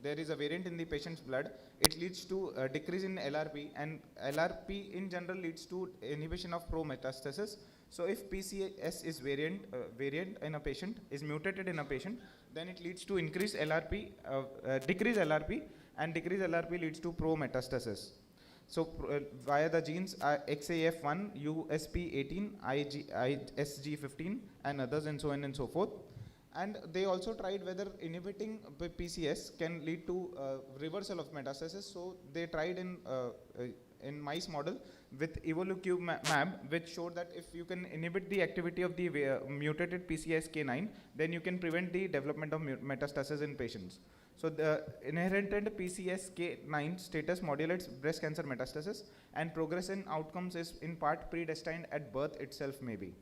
F: there is a variant in the patient's blood, it leads to a decrease in LRP, and LRP in general leads to inhibition of pro-metastasis. So if PCS is variant in a patient, is mutated in a patient, then it leads to increased LRP, decreased LRP, and decreased LRP leads to pro-metastasis. So via the genes XAF1, USP18, ISG15 and others, and so on and so forth. And they also tried whether inhibiting PCS can lead to reversal of metastasis. So they tried in mice model with evolocumab, which showed that if you can inhibit the activity of the mutated PCSK9, then you can prevent the development of metastasis in patients. So the inherited PCSK9 status modulates breast cancer metastasis, and progression outcomes is in part predestined at birth itself maybe.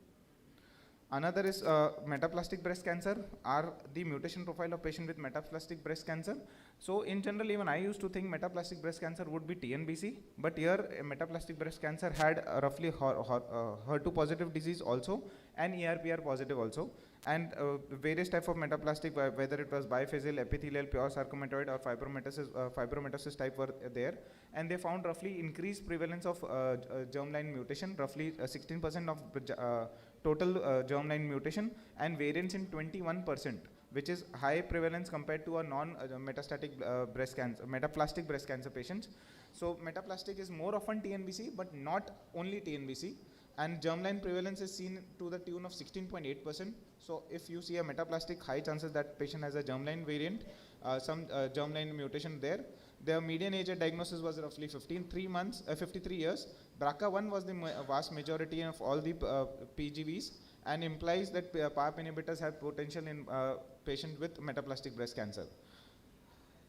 F: Another is metaplastic breast cancer, or the mutation profile of patient with metaplastic breast cancer. So in general, even I used to think metaplastic breast cancer would be TNBC, but here metaplastic breast cancer had roughly HER2 positive disease also, and ERPR positive also, and various type of metaplastic, whether it was biphasial, epithelial, pure sarcomatoid, or fibromatosis type were there, and they found roughly increased prevalence of germline mutation, roughly 16% of total germline mutation, and variance in 21% which is high prevalence compared to a non-metastatic breast cancer, metaplastic breast cancer patients. So metaplastic is more often TNBC, but not only TNBC. And germline prevalence is seen to the tune of 16.8%. So if you see a metaplastic, high chances that patient has a germline variant, some germline mutation there. Their median age at diagnosis was roughly 53 years. BRCA1 was the vast majority of all the PGVs, and implies that PARP inhibitors have potential in patients with metaplastic breast cancer.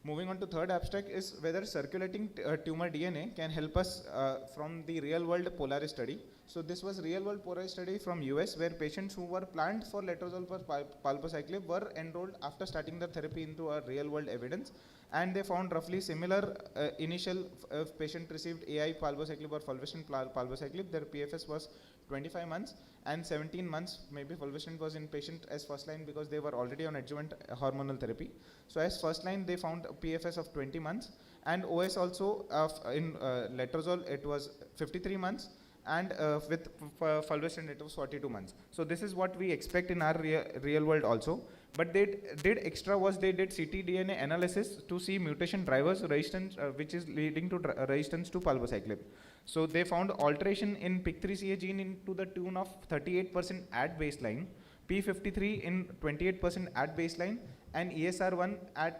F: Moving on to third abstract is whether circulating tumor DNA can help us from the real world Polaris study. So this was real world Polaris study from US, where patients who were planned for letrozole plus palbociclib were enrolled after starting the therapy into a real world evidence, and they found roughly similar initial patient received AI palbociclib or fulvestrant palbociclib. Their PFS was 25 months, and 17 months maybe fulvestrant was in patient as first line because they were already on adjuvant hormonal therapy. So as first line they found a PFS of 20 months, and OS also in letrozole it was 53 months, and with fulvestrant it was 42 months. So this is what we expect in our real world also. But they did extra was they did ctDNA analysis to see mutation drivers resistance, which is leading to resistance to palbociclib. So they found alteration in PIK3CA gene into the tune of 38% at baseline, P53 in 28% at baseline, and ESR1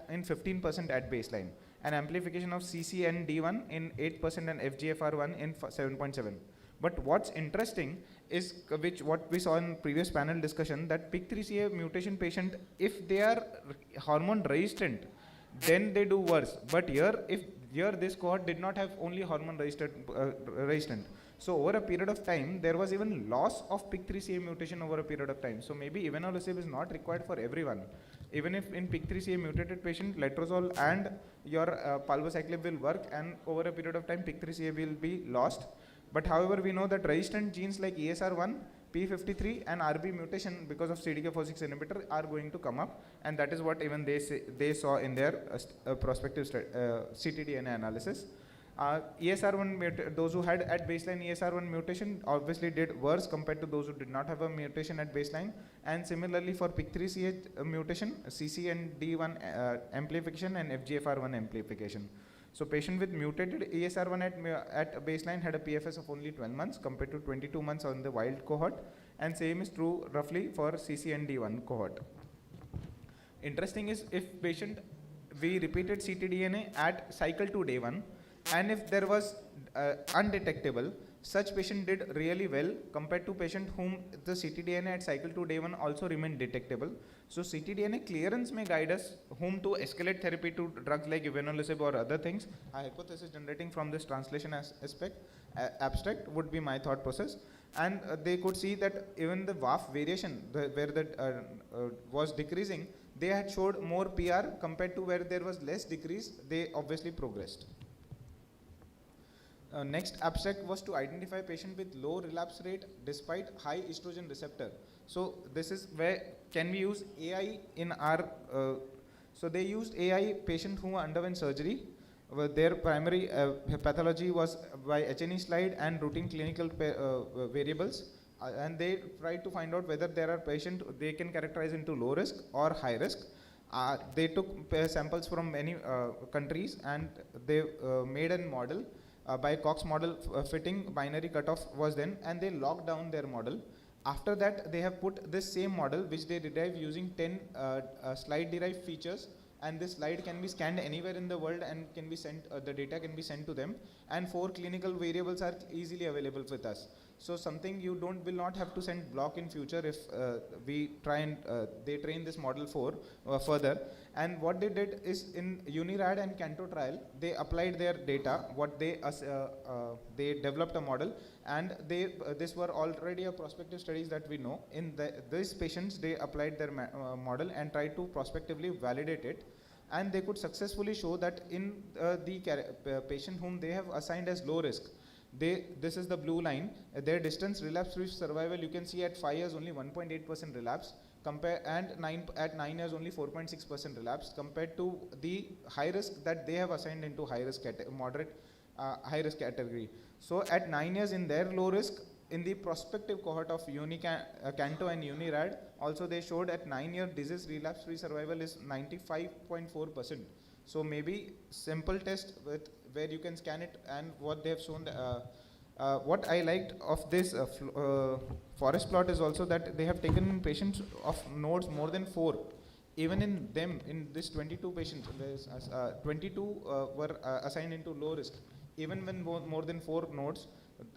F: in 15% at baseline, and amplification of CCND1 in 8% and FGFR1 in 7.7. But what's interesting is what we saw in previous panel discussion, that PIK3CA mutation patient, if they are hormone resistant, then they do worse. But here this cohort did not have only hormone resistant. So over a period of time, there was even loss of PIK3CA mutation over a period of time. So maybe evenolizumab is not required for everyone. Even if in PIK3CA mutated patient, letrozole and your palbociclib will work, and over a period of time, PIK3CA will be lost. But however, we know that resistant genes like ESR1, P53 and RB mutation because of CDK4/6 inhibitor are going to come up, and that is what even they saw in their prospective ctDNA analysis. ESR1 those who had at baseline ESR1 mutation obviously did worse compared to those who did not have a mutation at baseline, and similarly for PIK3CA mutation, CCND1 amplification and FGFR1 amplification. So patient with mutated ESR1 at baseline had a PFS of only 12 months compared to 22 months on the wild cohort, and same is true roughly for CCND1 cohort. Interesting is if we repeated ctDNA at cycle 2 day 1, and if there was undetectable, such patient did really well compared to patient whom the ctDNA at cycle 2 day 1 also remained detectable. So ctDNA clearance may guide us whom to escalate therapy to drugs like evenolizumab or other things. A hypothesis generating from this translation abstract would be my thought process. And they could see that even the VAF variation where that was decreasing, they had showed more PR compared to where there was less decrease, they obviously progressed. Next abstract was to identify patient with low relapse rate despite high estrogen receptor. So this is where can we use AI in our, so they used AI patient who underwent surgery. Their primary pathology was by H&E slide and routine clinical variables, and they tried to find out whether there are patients they can characterize into low risk or high risk. They took samples from many countries, and they made a model. By Cox model fitting binary cutoff was then, and they locked down their model. After that, they have put this same model which they derive using 10 slide derived features, and this slide can be scanned anywhere in the world and can be sent, the data can be sent to them, and 4 clinical variables are easily available with us. So something you will not have to send block in future if we try and they train this model for further. And what they did is in UNIRAD and CANTO trial, they applied their data, what they developed a model, and this were already a prospective studies that we know. In these patients, they applied their model and tried to prospectively validate it, and they could successfully show that in the patient whom they have assigned as low risk, this is the blue line, their distance relapse-free survival, you can see at 5 years only 1.8% relapse, and at 9 years only 4.6% relapse, compared to the high risk that they have assigned into high risk moderate high risk category. So at 9 years in their low risk, in the prospective cohort of Canto and UniRad, also they showed at 9-year disease relapse-free survival is 95.4%. So maybe simple test with where you can scan it, and what they have shown. What I liked of this forest plot is also that they have taken patients of nodes more than 4. Even in them, in this 22 patients, 22 were assigned into low risk, even when more than 4 nodes,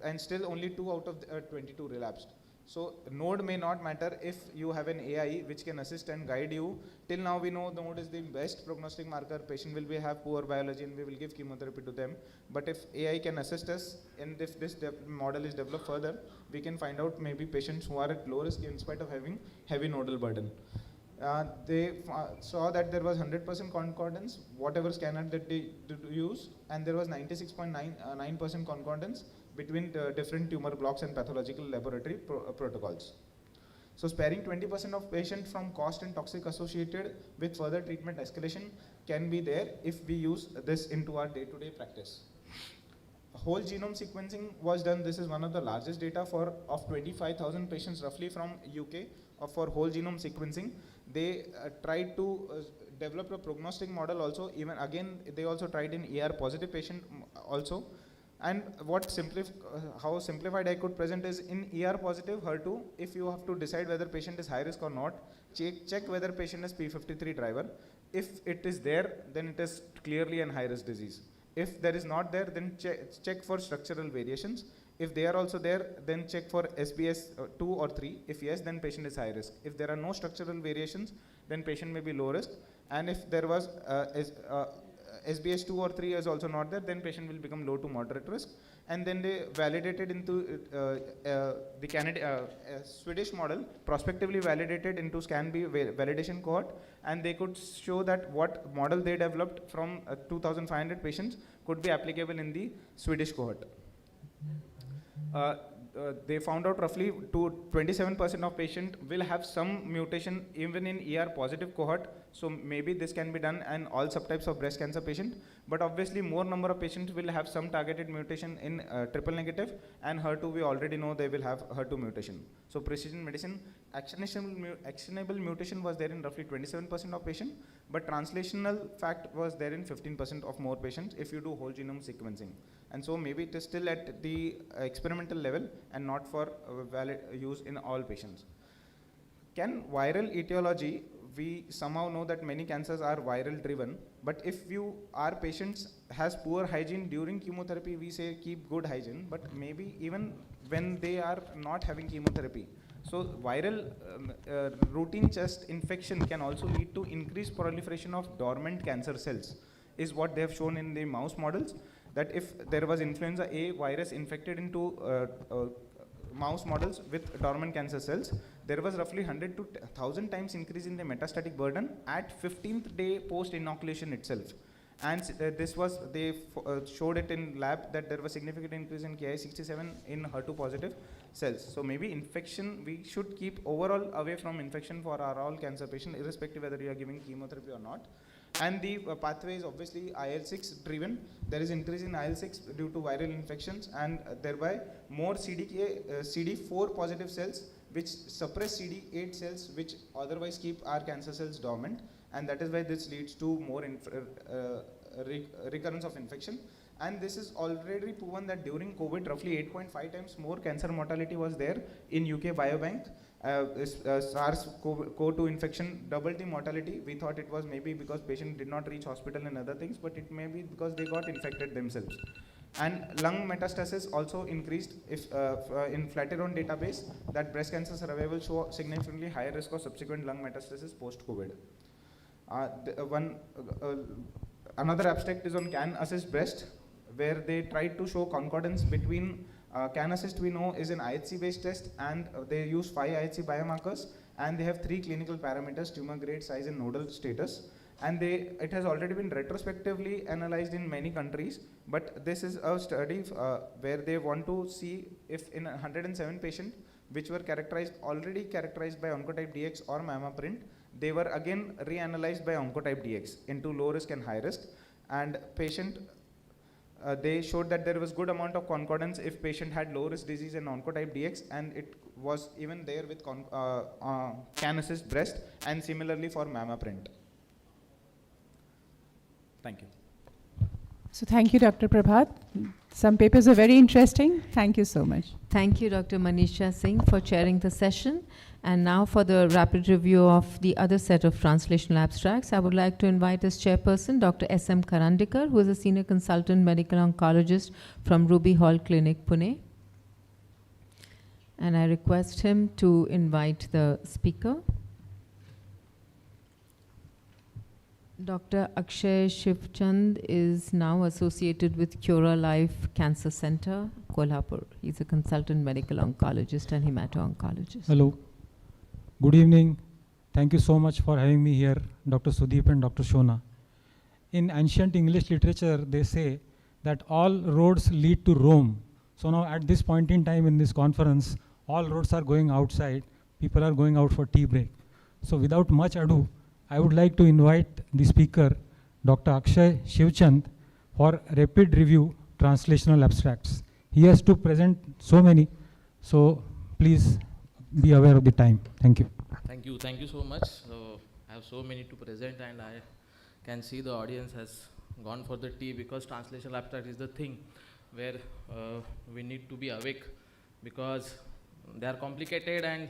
F: and still only 2 out of the, 22 relapsed. So node may not matter if you have an AI which can assist and guide you. Till now we know the node is the best prognostic marker. Patient will have poor biology and we will give chemotherapy to them. But if AI can assist us, and if this model is developed further, we can find out maybe patients who are at low risk in spite of having heavy nodal burden. They saw that there was 100% concordance, whatever scanner that they use, and there was 96.9% concordance between the different tumor blocks and pathological laboratory protocols. So sparing 20% of patients from cost and toxic associated with further treatment escalation can be there if we use this into our day-to-day practice. Whole genome sequencing was done. This is one of the largest data of 25,000 patients roughly from UK for whole genome sequencing. They tried to develop a prognostic model also. Even again, they also tried in ER positive patient also. And how simplified I could present is in ER positive HER2, if you have to decide whether patient is high risk or not, check whether patient is P53 driver. If it is there, then it is clearly an high risk disease. If there is not there, then check for structural variations. If they are also there, then check for SBS 2 or 3. If yes, then patient is high risk. If there are no structural variations, then patient may be low risk. And if there was SBS 2 or 3 is also not there, then patient will become low to moderate risk. And then they validated into the Swedish model, prospectively validated into ScanB validation cohort, and they could show that what model they developed from 2,500 patients could be applicable in the Swedish cohort. They found out roughly 27% of patients will have some mutation even in ER positive cohort. So maybe this can be done in all subtypes of breast cancer patient. But obviously more number of patients will have some targeted mutation in triple negative, and HER2 we already know they will have HER2 mutation. So precision medicine, actionable mutation was there in roughly 27% of patients, but translational fact was there in 15% of more patients if you do whole genome sequencing. And so maybe it is still at the experimental level and not for valid use in all patients. Can viral etiology, we somehow know that many cancers are viral driven, but if our patients has poor hygiene during chemotherapy, we say keep good hygiene, but maybe even when they are not having chemotherapy. So viral routine chest infection can also lead to increased proliferation of dormant cancer cells, is what they have shown in the mouse models, that if there was influenza A virus infected into mouse models with dormant cancer cells, there was roughly 100 to 1,000 times increase in the metastatic burden at 15th day post inoculation itself. And this was, they showed it in lab that there was significant increase in Ki67 in HER2 positive cells. So maybe infection, we should keep overall away from infection for our all cancer patients, irrespective whether you are giving chemotherapy or not. And the pathway is obviously IL-6 driven. There is increase in IL-6 due to viral infections, and thereby more CD4 positive cells which suppress CD8 cells which otherwise keep our cancer cells dormant, and that is why this leads to more recurrence of infection. And this is already proven that during COVID, roughly 8.5 times more cancer mortality was there in UK Biobank. SARS-CoV-2 infection doubled the mortality. We thought it was maybe because patient did not reach hospital and other things, but it may be because they got infected themselves. And lung metastasis also increased if in Flatiron database that breast cancer survival show significantly higher risk of subsequent lung metastasis post-COVID. Another abstract is on CanAssist breast, where they tried to show concordance between CanAssist we know is an IHC based test, and they use 5 IHC biomarkers, and they have 3 clinical parameters: tumor grade, size and nodal status. And it has already been retrospectively analyzed in many countries, but this is a study where they want to see if in 107 patients which were already characterized by Oncotype DX or MammaPrint, they were again reanalyzed by Oncotype DX into low risk and high risk, and patient they showed that there was good amount of concordance if patient had low risk disease and oncotype DX, and it was even there with can assist breast, and similarly for mamma print. Thank you.
A: So thank you, Dr. Prabhat. Some papers are very interesting. Thank you so much.
C: Thank you, Dr. Manisha Singh, for chairing the session. And now for the rapid review of the other set of translational abstracts, I would like to invite as chairperson Dr. S.M. Karandikar, who is a senior consultant medical oncologist from Ruby Hall Clinic, Pune. And I request him to invite the speaker. Dr. Akshay Shivchand is now associated with Cura Life Cancer Center, Kolhapur. He's a consultant medical oncologist and hemato-oncologist.
J: Hello. Good evening. Thank you so much for having me here, Dr. Sudeep and Dr. Shona. In ancient English literature, they say that all roads lead to Rome. So now at this point in time in this conference, all roads are going outside. People are going out for tea break. So without much ado, I would like to invite the speaker, Dr. Akshay Shivchand, for rapid review translational abstracts. He has to present so many, so please be aware of the time. Thank you.
N: Thank you so much. So I have so many to present, and I can see the audience has gone for the tea, because translational abstract is the thing where we need to be awake, because they are complicated and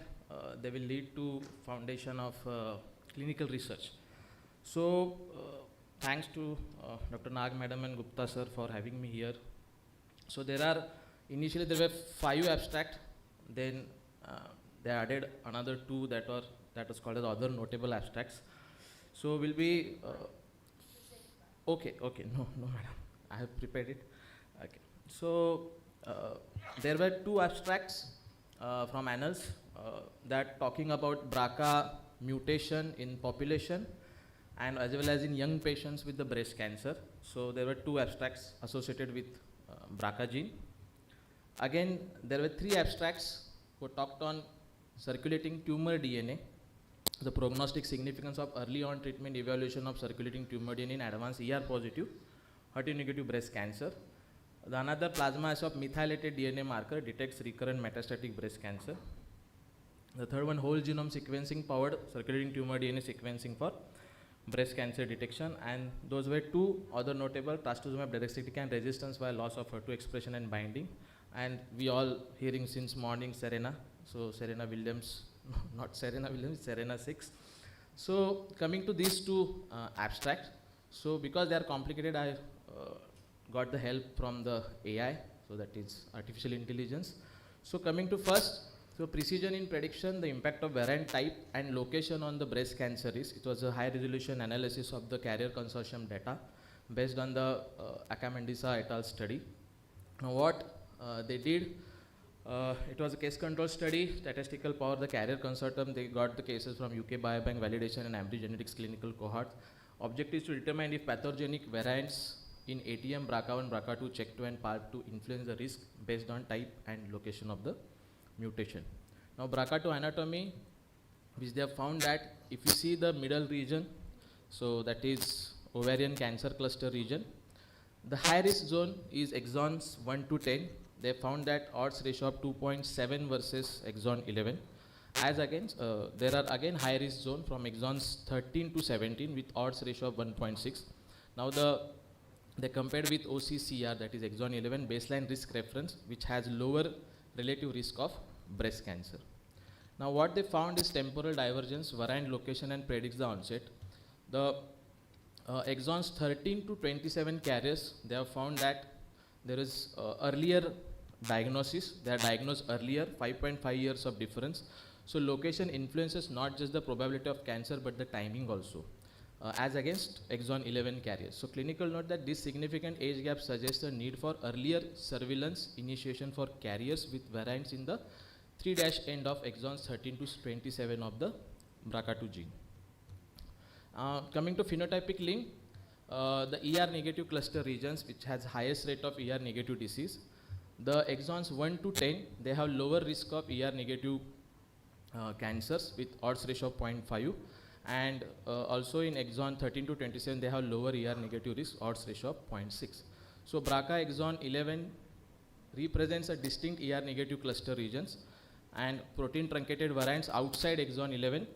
N: they will lead to foundation of clinical research. So thanks to Dr. Nag Madam and Gupta sir for having me here. So initially there were 5 abstracts, then they added another 2 that was called as other notable abstracts. So we'll be okay, no madam, I have prepared it. Okay. So there were 2 abstracts from Annals that talking about BRCA mutation in population and as well as in young patients with the breast cancer. So there were 2 abstracts associated with BRCA gene. Again, there were 3 abstracts who talked on circulating tumor DNA, the prognostic significance of early on treatment evaluation of circulating tumor DNA in advanced ER positive, HER2 negative breast cancer. The another plasma assay of methylated DNA marker detects recurrent metastatic breast cancer. The third one, whole genome sequencing powered circulating tumor DNA sequencing for breast cancer detection. And those were 2 other notable, trastuzumab deruxtecan resistance via loss of HER2 expression and binding. And we all hearing since morning Serena. So Serena Williams, not Serena Williams, Serena 6. So coming to these 2 abstracts. So because they are complicated, I got the help from the AI, so that is artificial intelligence. So coming to first, so precision in prediction, the impact of variant type and location on the breast cancer risk. It was a high resolution analysis of the carrier consortium data based on the Akamendisa et al. Study. Now what they did, it was a case control study, statistical power, the carrier consortium, they got the cases from UK Biobank validation and Ambry Genetics clinical cohort. Objective is to determine if pathogenic variants in ATM, BRCA1, BRCA2, CHEK2 and PARP2 influence the risk based on type and location of the mutation. Now BRCA2 anatomy, which they have found that if you see the middle region, so that is ovarian cancer cluster region, the high risk zone is exons 1 to 10. They found that odds ratio of 2.7 versus exon 11. As against, there are again high risk zone from exons 13 to 17 with odds ratio of 1.6. Now they compared with OCCR, that is exon 11 baseline risk reference, which has lower relative risk of breast cancer. Now what they found is temporal divergence, variant location and predicts the onset. The exons 13 to 27 carriers, they have found that there is earlier diagnosis, they are diagnosed earlier, 5.5 years of difference. So location influences not just the probability of cancer but the timing also, as against exon 11 carriers. So clinical note that this significant age gap suggests a need for earlier surveillance initiation for carriers with variants in the 3' end of exons 13 to 27 of the BRCA2 gene. Coming to phenotypic link, the ER negative cluster regions which has highest rate of ER negative disease, the exons 1 to 10, they have lower risk of ER negative cancers with odds ratio of 0.5, and also in exon 13 to 27 they have lower ER negative risk, odds ratio of 0.6. So BRCA exon 11 represents a distinct ER negative cluster regions, and protein truncated variants outside exon 11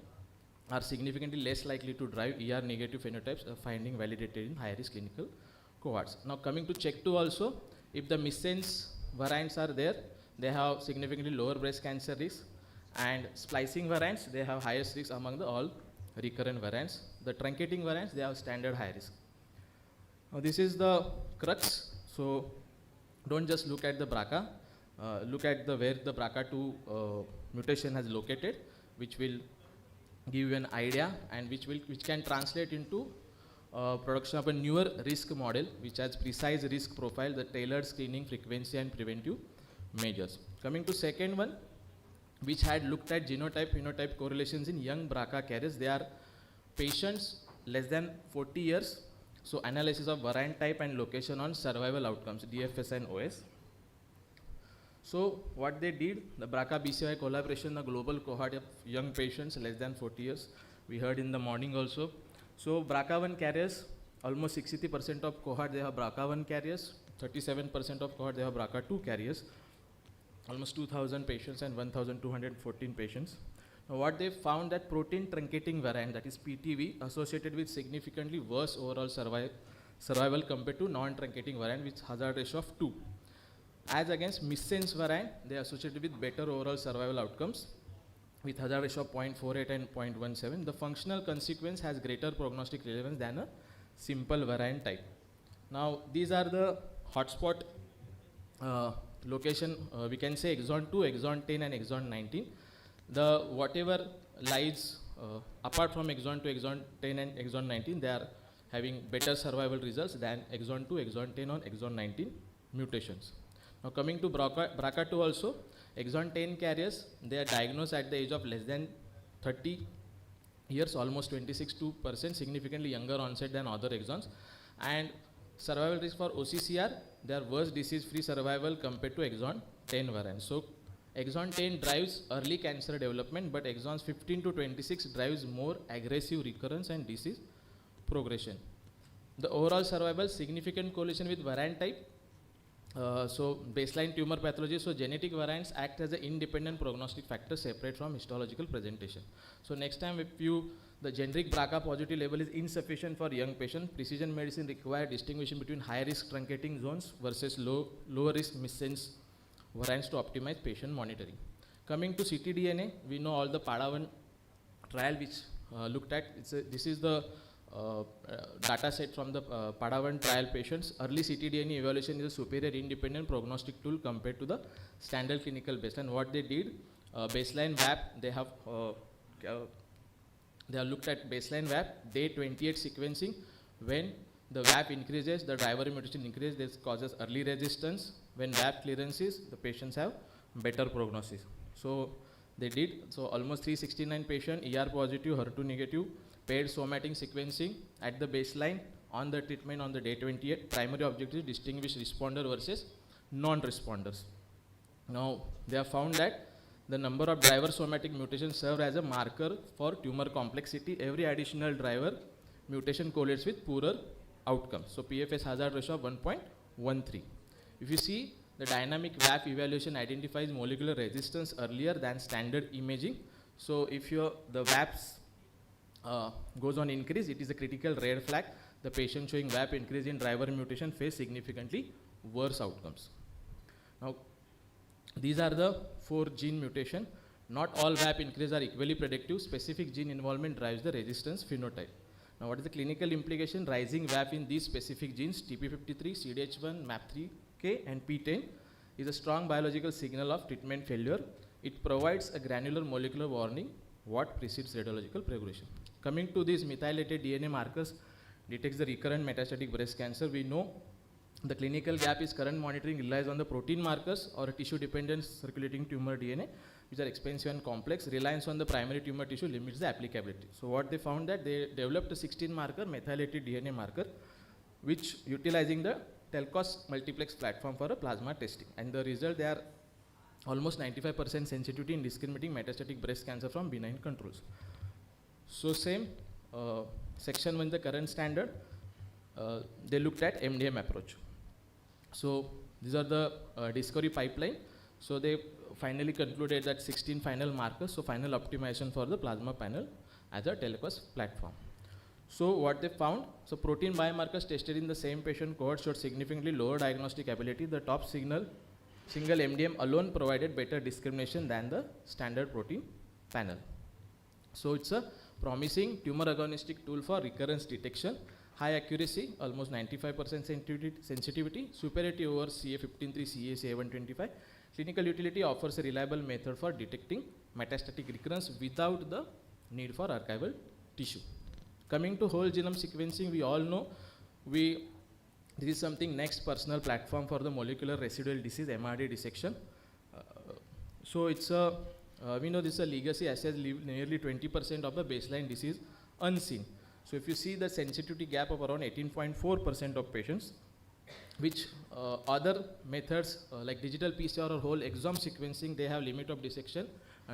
N: are significantly less likely to drive ER negative phenotypes, a finding validated in high risk clinical cohorts. Now coming to CHEK2 also, if the missense variants are there, they have significantly lower breast cancer risk, and splicing variants, they have highest risk among the all recurrent variants. The truncating variants, they have standard high risk. Now this is the crux. So don't just look at the BRCA, look at the where the BRCA2 mutation has located, which will give you an idea and which can translate into production of a newer risk model which has precise risk profile, the tailored screening, frequency and preventive measures. Coming to second one, which had looked at genotype phenotype correlations in young BRCA carriers. They are patients less than 40 years. So analysis of variant type and location on survival outcomes, DFS and OS. So what they did, the BRCA BCI collaboration, the global cohort of young patients less than 40 years. We heard in the morning also. So BRCA1 carriers, almost 63% of cohort they have BRCA1 carriers, 37% of cohort they have BRCA2 carriers, almost 2,000 patients and 1,214 patients. Now what they found that protein truncating variant, that is PTV, associated with significantly worse overall survival compared to non-truncating variant with hazard ratio of 2. As against missense variant, they are associated with better overall survival outcomes with hazard ratio of 0.48 and 0.17. The functional consequence has greater prognostic relevance than a simple variant type. Now these are the hotspot location, we can say exon 2, exon 10 and exon 19. The whatever lies apart from exon 2, exon 10 and exon 19, they are having better survival results than exon 2, exon 10 or exon 19 mutations. Now coming to BRCA2 also, exon 10 carriers, they are diagnosed at the age of less than 30 years, almost 26%, significantly younger onset than other exons. And survival risk for OCCR, they are worse disease-free survival compared to exon 10 variants. So exon 10 drives early cancer development, but exons 15 to 26 drives more aggressive recurrence and disease progression. The overall survival, significant correlation with variant type. So baseline tumor pathology, so genetic variants act as an independent prognostic factor separate from histological presentation. So next time if the generic BRCA positive level is insufficient for young patient, precision medicine requires distinguishing between high risk truncating zones versus lower risk missense variants to optimize patient monitoring. Coming to ctDNA, we know all the PADA1 trial which looked at, this is the data set from the PADA1 trial patients. Early ctDNA evaluation is a superior independent prognostic tool compared to the standard clinical baseline. What they did, baseline VAP, they have looked at baseline VAP, day 28 sequencing. When the VAP increases, the driver mutation increases, this causes early resistance. When VAP clearances, the patients have better prognosis. So they did, so almost 369 patients, ER positive, HER2 negative, paired somatic sequencing at the baseline on the treatment on the day 28. Primary objective is distinguish responder versus non-responders. Now they have found that the number of driver somatic mutations serve as a marker for tumor complexity. Every additional driver mutation correlates with poorer outcomes. So PFS hazard ratio of 1.13. If you see, the dynamic VAP evaluation identifies molecular resistance earlier than standard imaging. So if the VAPs goes on increase, it is a critical red flag. The patient showing VAP increase in driver mutation face significantly worse outcomes. Now, these are the 4 gene mutation. Not all VAP increase are equally predictive. Specific gene involvement drives the resistance phenotype. Now, what is the clinical implication? Rising VAP in these specific genes, TP53, CDH1, MAP3K, and P10, is a strong biological signal of treatment failure. It provides a granular molecular warning what precedes radiological progression. Coming to these methylated DNA markers, detects the recurrent metastatic breast cancer. We know the clinical gap is current monitoring relies on the protein markers or tissue-dependent circulating tumor DNA, which are expensive and complex. Reliance on the primary tumor tissue limits the applicability. So what they found that they developed a 16-marker methylated DNA marker, which utilizing the Telcos multiplex platform for a plasma testing. And the result, they are almost 95% sensitivity in discriminating metastatic breast cancer from benign controls. So same, section 1, the current standard, they looked at MDM approach. So these are the discovery pipeline. So they finally concluded that 16 final markers, so final optimization for the plasma panel as a telequest platform. So what they found, so protein biomarkers tested in the same patient cohort showed significantly lower diagnostic ability. The top single MDM alone provided better discrimination than the standard protein panel. So it's a promising tumor agonistic tool for recurrence detection, high accuracy, almost 95% sensitivity, superiority over CA15-3, CA125. Clinical utility offers a reliable method for detecting metastatic recurrence without the need for archival tissue. Coming to whole genome sequencing, we all know this is something next personal platform for the molecular residual disease, MRD dissection. So it's a, we know this is a legacy assay, leave nearly 20% of the baseline disease unseen. So if you see the sensitivity gap of around 18.4% of patients, which other methods like digital PCR or whole exome sequencing, they have limit of dissection,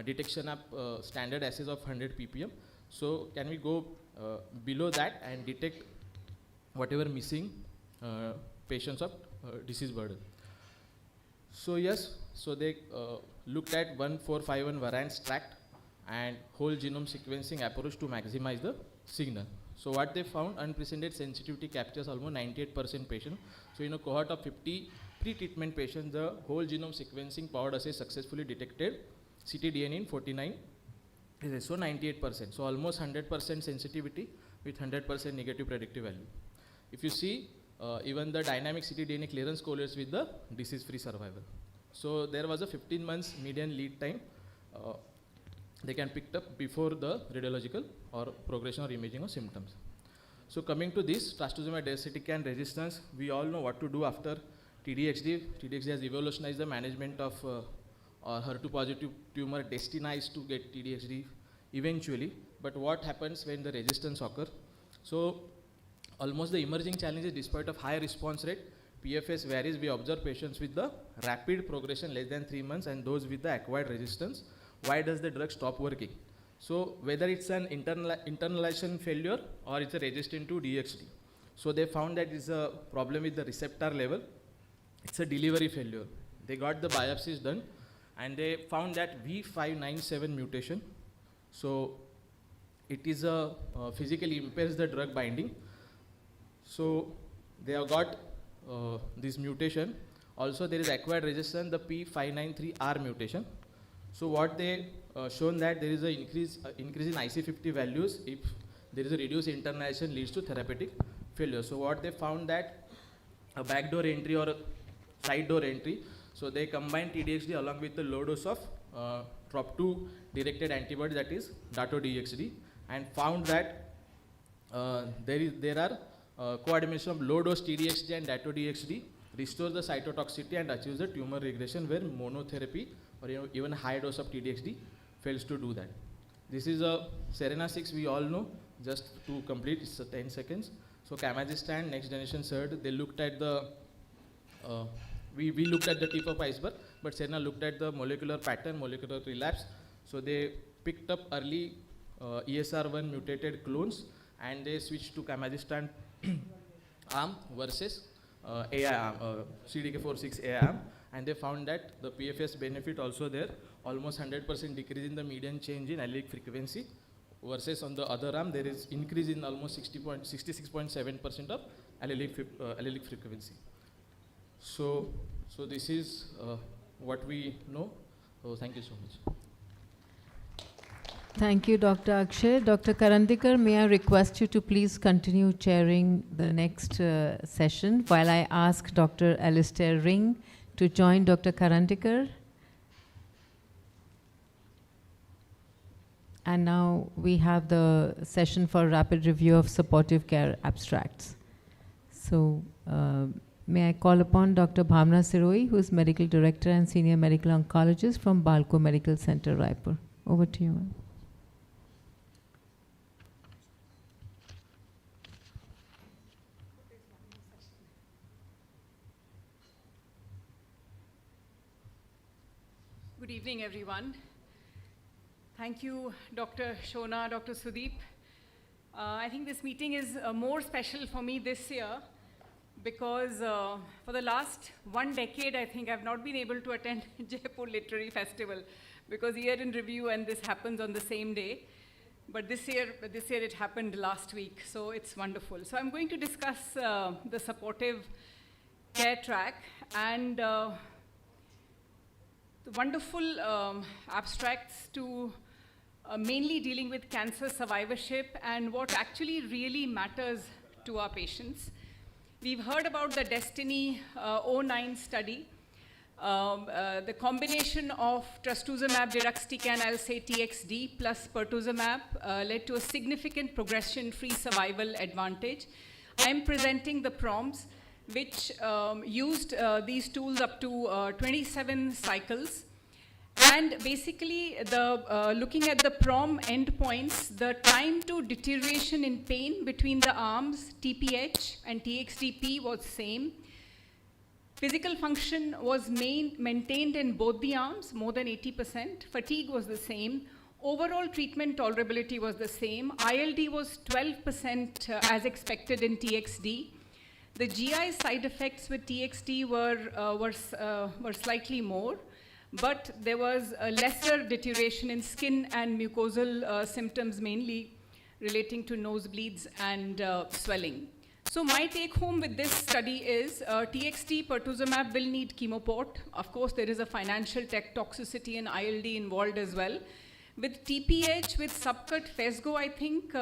N: detection up standard assays of 100 ppm. So can we go below that and detect whatever missing patients of disease burden? So yes, so they looked at 1451 variants tracked and whole genome sequencing approach to maximize the signal. So what they found, unprecedented sensitivity captures almost 98% patient. So in a cohort of 50 pre-treatment patients, the whole genome sequencing powered assay successfully detected ctDNA in 49. So 98%. So almost 100% sensitivity with 100% negative predictive value. If you see, even the dynamic ctDNA clearance correlates with the disease-free survival. So there was a 15 months median lead time. They can pick up before the radiological or progression or imaging of symptoms. So coming to this, trastuzumab deruxtecan resistance, we all know what to do after TDXD. TDXD has evolutionized the management of HER2 positive tumor destined to get TDXD eventually. But what happens when the resistance occurs? So almost the emerging challenges, despite of high response rate, PFS varies. We observe patients with the rapid progression less than 3 months and those with the acquired resistance. Why does the drug stop working? So whether it's an internalization failure or it's a resistant to DXD. So they found that it's a problem with the receptor level. It's a delivery failure. They got the biopsies done and they found that V597 mutation. So it is a physically impairs the drug binding. So they have got this mutation. Also there is acquired resistance, the P593R mutation. So what they shown that there is an increase in IC50 values if there is a reduced internalization leads to therapeutic failure. So what they found that a backdoor entry or a side door entry. So they combined TDXD along with the low dose of TROP2 directed antibody, that is Dato-DXd, and found that there are co-administration of low dose TDXD and Dato-DXD restores the cytotoxicity and achieves the tumor regression where monotherapy or even high dose of TDXD fails to do that. This is a SERENA-6, we all know. Just to complete, it's 10 seconds. So Camagistan, next generation SERD, they looked at the, we looked at the tip of iceberg, but SERENA looked at the molecular pattern, molecular relapse. So they picked up early ESR1 mutated clones and they switched to Camagistan arm versus AI arm, CDK4/6 AI arm. And they found that the PFS benefit also there, almost 100% decrease in the median change in allelic frequency versus on the other arm there is increase in almost 66.7% of allelic frequency. So this is what we know. So thank you so much.
C: Thank you, Dr. Akshay. Dr. Karandikar, may I request you to please continue chairing the next session while I ask Dr. Alistair Ring to join Dr. Karandikar. And now we have the session for rapid review of supportive care abstracts. So may I call upon Dr. Bhavna Siroi, who is Medical Director and Senior Medical Oncologist from Balco Medical Center, Raipur. Over to you, ma'am.
A: Good evening, everyone. Thank you, Dr. Shona, Dr. Sudeep. I think this meeting is more special for me this year because for the last 1 decade, I think I've not been able to attend Jaipur Literary Festival because year in review and this happens on the same day. But this year it happened last week, so it's wonderful. So I'm going to discuss the supportive care track and the wonderful abstracts to mainly dealing with cancer survivorship and what actually really matters to our patients. We've heard about the Destiny 09 study. The combination of trastuzumab deruxtecan, I'll say TXD, plus pertuzumab led to a significant progression-free survival advantage. I'm presenting the PROMs, which used these tools up to 27 cycles. And basically, looking at the PROM endpoints, the time to deterioration in pain between the arms, TPH and TXDP, was same. Physical function was maintained in both the arms, more than 80%. Fatigue was the same. Overall treatment tolerability was the same. ILD was 12% as expected in TXD. The GI side effects with TXD were slightly more, but there was a lesser deterioration in skin and mucosal symptoms, mainly relating to nosebleeds and swelling. So my take home with this study is TXD pertuzumab will need chemoport. Of course, there is a financial toxicity and ILD involved as well. With TPH, with subcut Phesgo, I think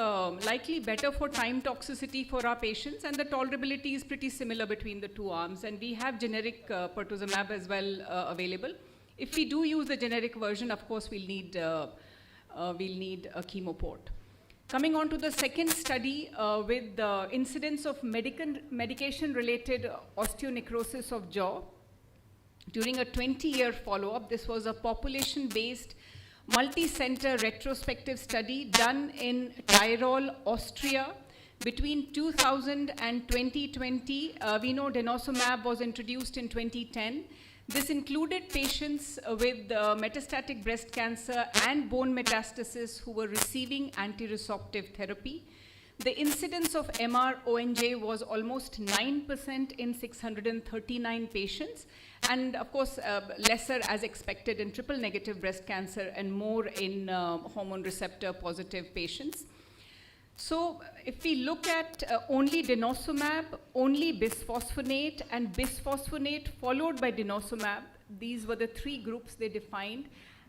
A: likely better for time toxicity for our patients, and the tolerability is pretty similar between the two arms. And we have generic pertuzumab as well available. If we do use the generic version, of course, we'll need a chemoport. Coming on to the second study with the incidence of medication-related osteonecrosis of jaw. During a 20-year follow-up, this was a population-based multi-center retrospective study done in Tyrol, Austria. Between 2000 and 2020, we know denosumab was introduced in 2010. This included patients with metastatic breast cancer and bone metastasis who were receiving anti-resorptive therapy. The incidence of MR-ONJ was almost 9% in 639 patients, and of course lesser as expected in triple-negative breast cancer and more in hormone receptor positive patients. So if we look at only denosumab, only bisphosphonate, and bisphosphonate followed by denosumab, these were the three groups they defined.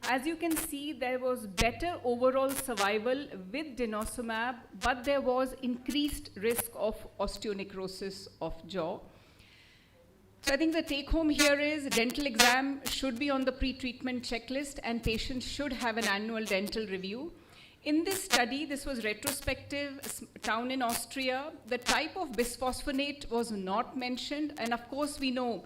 A: As you can see, there was better overall survival with denosumab, but there was increased risk of osteonecrosis of jaw. So I think the take home here is dental exam should be on the pre-treatment checklist and patients should have an annual dental review. In this study, this was retrospective, town in Austria. The type of bisphosphonate was not mentioned, and of course we know,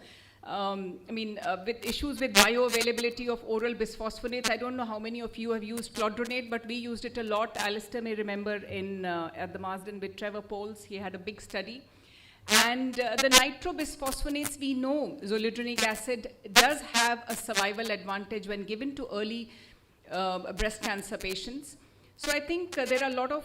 A: with issues with bioavailability of oral bisphosphonates, I don't know how many of you have used clodronate, but we used it a lot. Alistair may remember at the Marsden with Trevor Poles, he had a big study. And the nitrobisphosphonate, we know zoledronic acid does have a survival advantage when given to early breast cancer patients. So I think there are a lot of,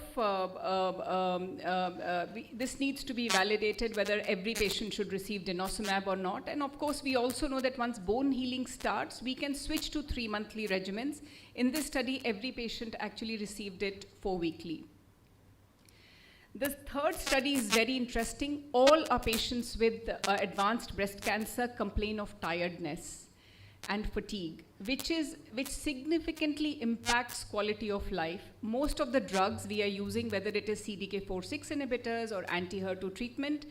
A: this needs to be validated whether every patient should receive denosumab or not. And of course, we also know that once bone healing starts, we can switch to 3 monthly regimens. In this study, every patient actually received it 4 weekly. The third study is very interesting. All our patients with advanced breast cancer complain of tiredness and fatigue, which significantly impacts quality of life. Most of the drugs we are using, whether it is CDK4/6 inhibitors or anti-HER2 treatment,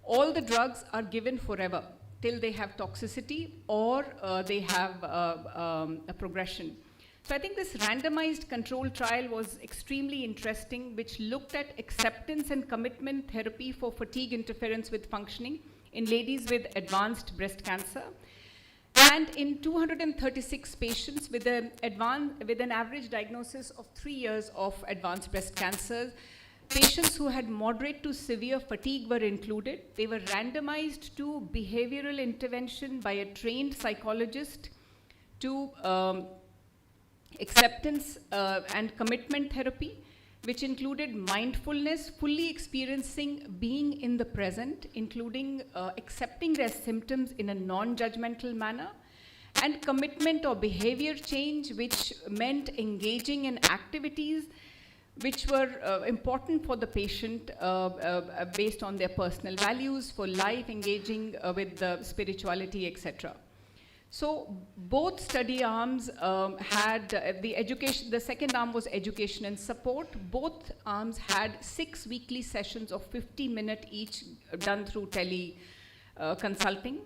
A: all the drugs are given forever till they have toxicity or they have a progression. So I think this randomized control trial was extremely interesting, which looked at acceptance and commitment therapy for fatigue interference with functioning in ladies with advanced breast cancer. And in 236 patients with an average diagnosis of 3 years of advanced breast cancer, patients who had moderate to severe fatigue were included. They were randomized to behavioral intervention by a trained psychologist, to acceptance and commitment therapy. which included mindfulness, fully experiencing being in the present, including accepting their symptoms in a non-judgmental manner, and commitment or behavior change, which meant engaging in activities which were important for the patient based on their personal values for life, engaging with spirituality, etc. So both study arms had the second arm was education and support. Both arms had 6 weekly sessions of 50-minute each done through tele consulting.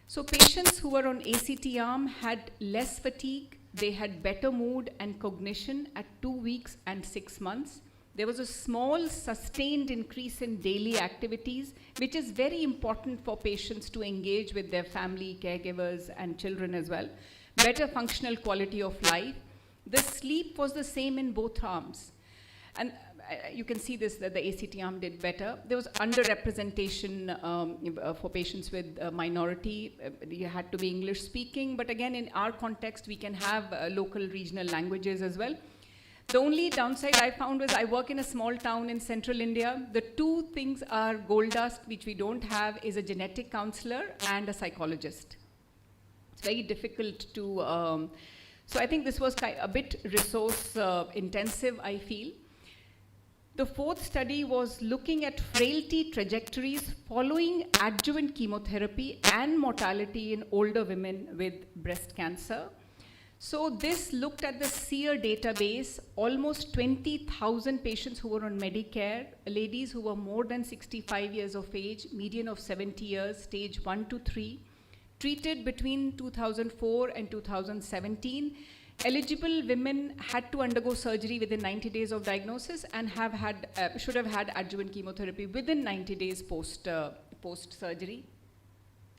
A: So patients who were on ACT arm had less fatigue, they had better mood and cognition at 2 weeks and 6 months. There was a small sustained increase in daily activities, which is very important for patients to engage with their family, caregivers, and children as well. Better functional quality of life. The sleep was the same in both arms. And you can see this, that the ACT arm did better. There was underrepresentation for patients with minority. You had to be English speaking, but again, in our context, we can have local regional languages as well. The only downside I found was I work in a small town in central India. The two things are gold dust, which we don't have, is a genetic counselor and a psychologist. It's very difficult to, so I think this was a bit resource intensive, I feel. The fourth study was looking at frailty trajectories following adjuvant chemotherapy and mortality in older women with breast cancer. So this looked at the SEER database, almost 20,000 patients who were on Medicare, ladies who were more than 65 years of age, median of 70 years, stage 1 to 3, treated between 2004 and 2017. Eligible women had to undergo surgery within 90 days of diagnosis and should have had adjuvant chemotherapy within 90 days post-surgery.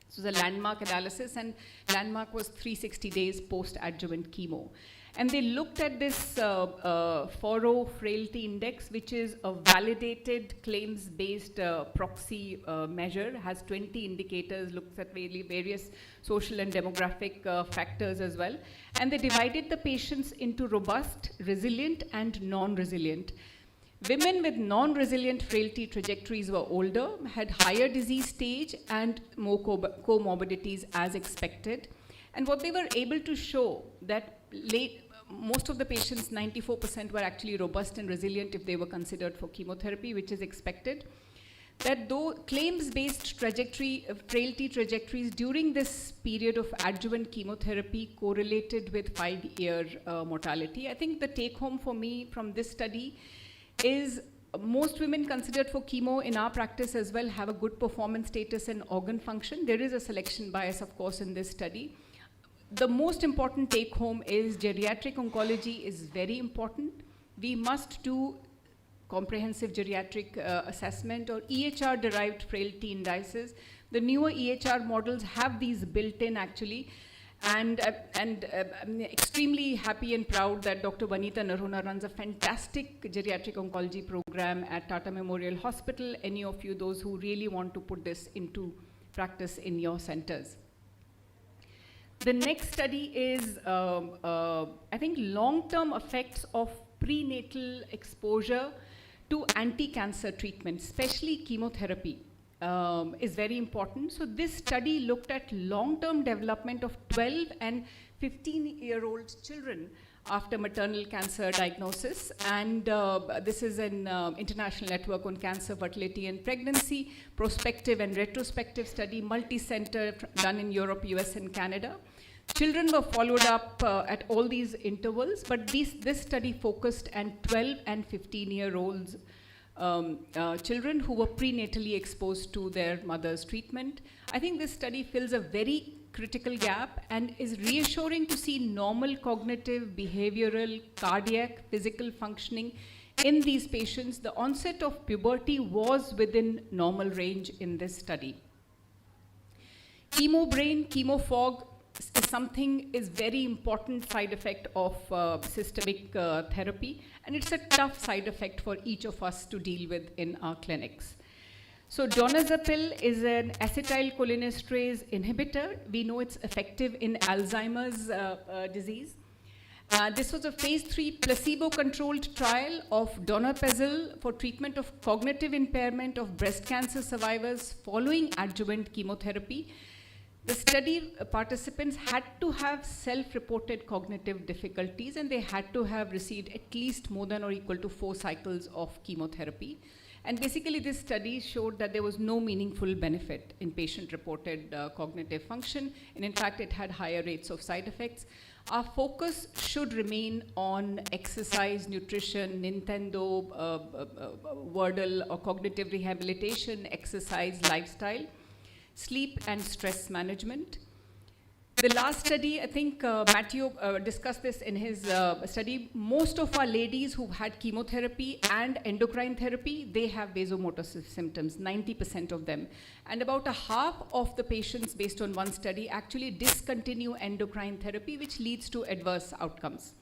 A: So the landmark analysis, and landmark was 360 days post-adjuvant chemo. And they looked at this Foro Frailty Index, which is a validated claims-based proxy measure, has 20 indicators, looks at various social and demographic factors as well. And they divided the patients into robust, resilient, and non-resilient. Women with non-resilient frailty trajectories were older, had higher disease stage, and more comorbidities as expected. And what they were able to show that most of the patients, 94%, were actually robust and resilient if they were considered for chemotherapy, which is expected. That though claims-based frailty trajectories during this period of adjuvant chemotherapy correlated with 5-year mortality. I think the take-home for me from this study is most women considered for chemo in our practice as well have a good performance status and organ function. There is a selection bias, of course, in this study. The most important take home is geriatric oncology is very important. We must do comprehensive geriatric assessment or EHR derived frailty indices. The newer EHR models have these built in actually. And I'm extremely happy and proud that Dr. Vanita Narona runs a fantastic geriatric oncology program at Tata Memorial Hospital. Any of you, those who really want to put this into practice in your centers. The next study is, I think, long-term effects of prenatal exposure to anti-cancer treatment, especially chemotherapy. Is very important. So this study looked at long-term development of 12 and 15-year-old children after maternal cancer diagnosis. And this is an international network on cancer, fertility, and pregnancy, prospective and retrospective study, multi-center, done in Europe, US, and Canada. Children were followed up at all these intervals, but this study focused on 12 and 15-year-olds children who were prenatally exposed to their mother's treatment. I think this study fills a very critical gap and is reassuring to see normal cognitive, behavioral, cardiac, physical functioning in these patients. The onset of puberty was within normal range in this study. Chemo brain, chemo fog is very important side effect of systemic therapy, and it's a tough side effect for each of us to deal with in our clinics. So donazepam is an acetylcholinesterase inhibitor. We know it's effective in Alzheimer's disease. This was a phase 3 placebo-controlled trial of donepezil for treatment of cognitive impairment of breast cancer survivors following adjuvant chemotherapy. The study participants had to have self-reported cognitive difficulties, and they had to have received at least more than or equal to 4 cycles of chemotherapy. And basically this study showed that there was no meaningful benefit in patient-reported cognitive function, and in fact it had higher rates of side effects. Our focus should remain on exercise, nutrition, Nintendo, Wordle, or cognitive rehabilitation, exercise, lifestyle, sleep and stress management. The last study, I think Matthew discussed this in his study. Most of our ladies who've had chemotherapy and endocrine therapy, they have vasomotor symptoms, 90% of them. And about a half of the patients, based on one study, actually discontinue endocrine therapy, which leads to adverse outcomes.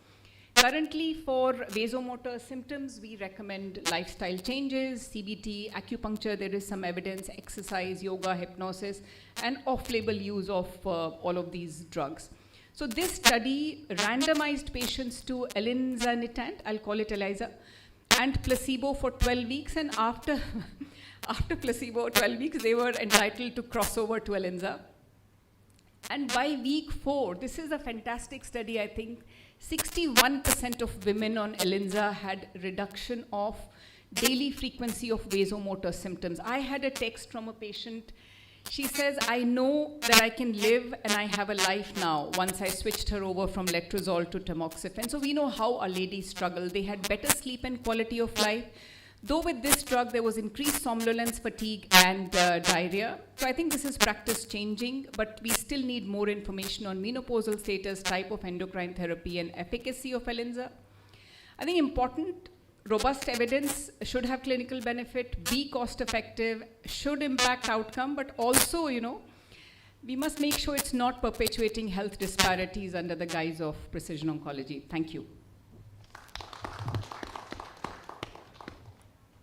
A: Currently, for vasomotor symptoms, we recommend lifestyle changes, CBT, acupuncture, there is some evidence, exercise, yoga, hypnosis, and off-label use of all of these drugs. So this study randomized patients to elinzanetant, I'll call it ELISA, and placebo for 12 weeks, and after placebo 12 weeks, they were entitled to crossover to Elinza. And by week 4, this is a fantastic study, I think, 61% of women on Elinza had reduction of daily frequency of vasomotor symptoms. I had a text from a patient. She says, I know that I can live and I have a life now once I switched her over from letrozole to tamoxifen. So we know how our ladies struggle. They had better sleep and quality of life. Though with this drug, there was increased somnolence, fatigue, and diarrhea. So I think this is practice changing, but we still need more information on menopausal status, type of endocrine therapy, and efficacy of Elinza. I think important, robust evidence should have clinical benefit, be cost effective, should impact outcome, but also, we must make sure it's not perpetuating health disparities under the guise of precision oncology. Thank you.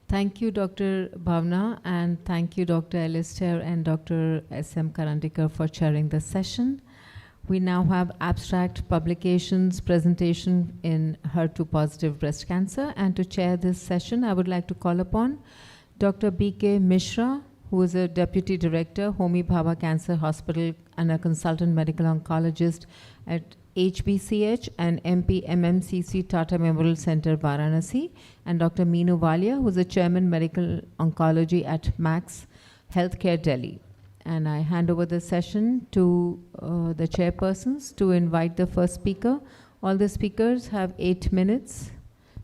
C: Thank you, Dr. Bhavna, and thank you, Dr. Alistair and Dr. S.M. Karandikar for chairing the session. We now have abstract publications presentation in HER2-positive breast cancer, and to chair this session, I would like to call upon Dr. B.K. Mishra, who is a Deputy Director, Homi Bhabha Cancer Hospital and a Consultant Medical Oncologist at HBCH and MP MMCC Tata Memorial Center, Varanasi, and Dr. Meenu Walia, who is the Chairman Medical Oncology at Max Healthcare, Delhi. And I hand over the session to the chairpersons to invite the first speaker. All the speakers have 8 minutes,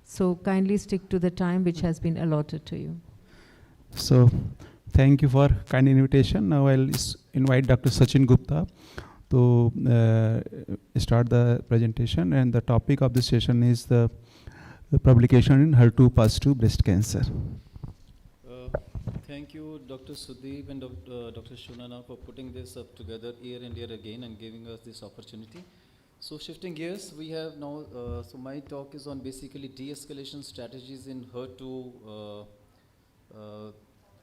C: so kindly stick to the time which has been allotted to you.
I: So, thank you for kind invitation. Now I'll invite Dr. Sachin Gupta to start the presentation, and the topic of this session is the publication in HER2-positive breast cancer.
D: Thank you, Dr. Sudeep and Dr. Shunana, for putting this up together year and year again and giving us this opportunity. So shifting gears, we have now, so my talk is on basically de-escalation strategies in HER2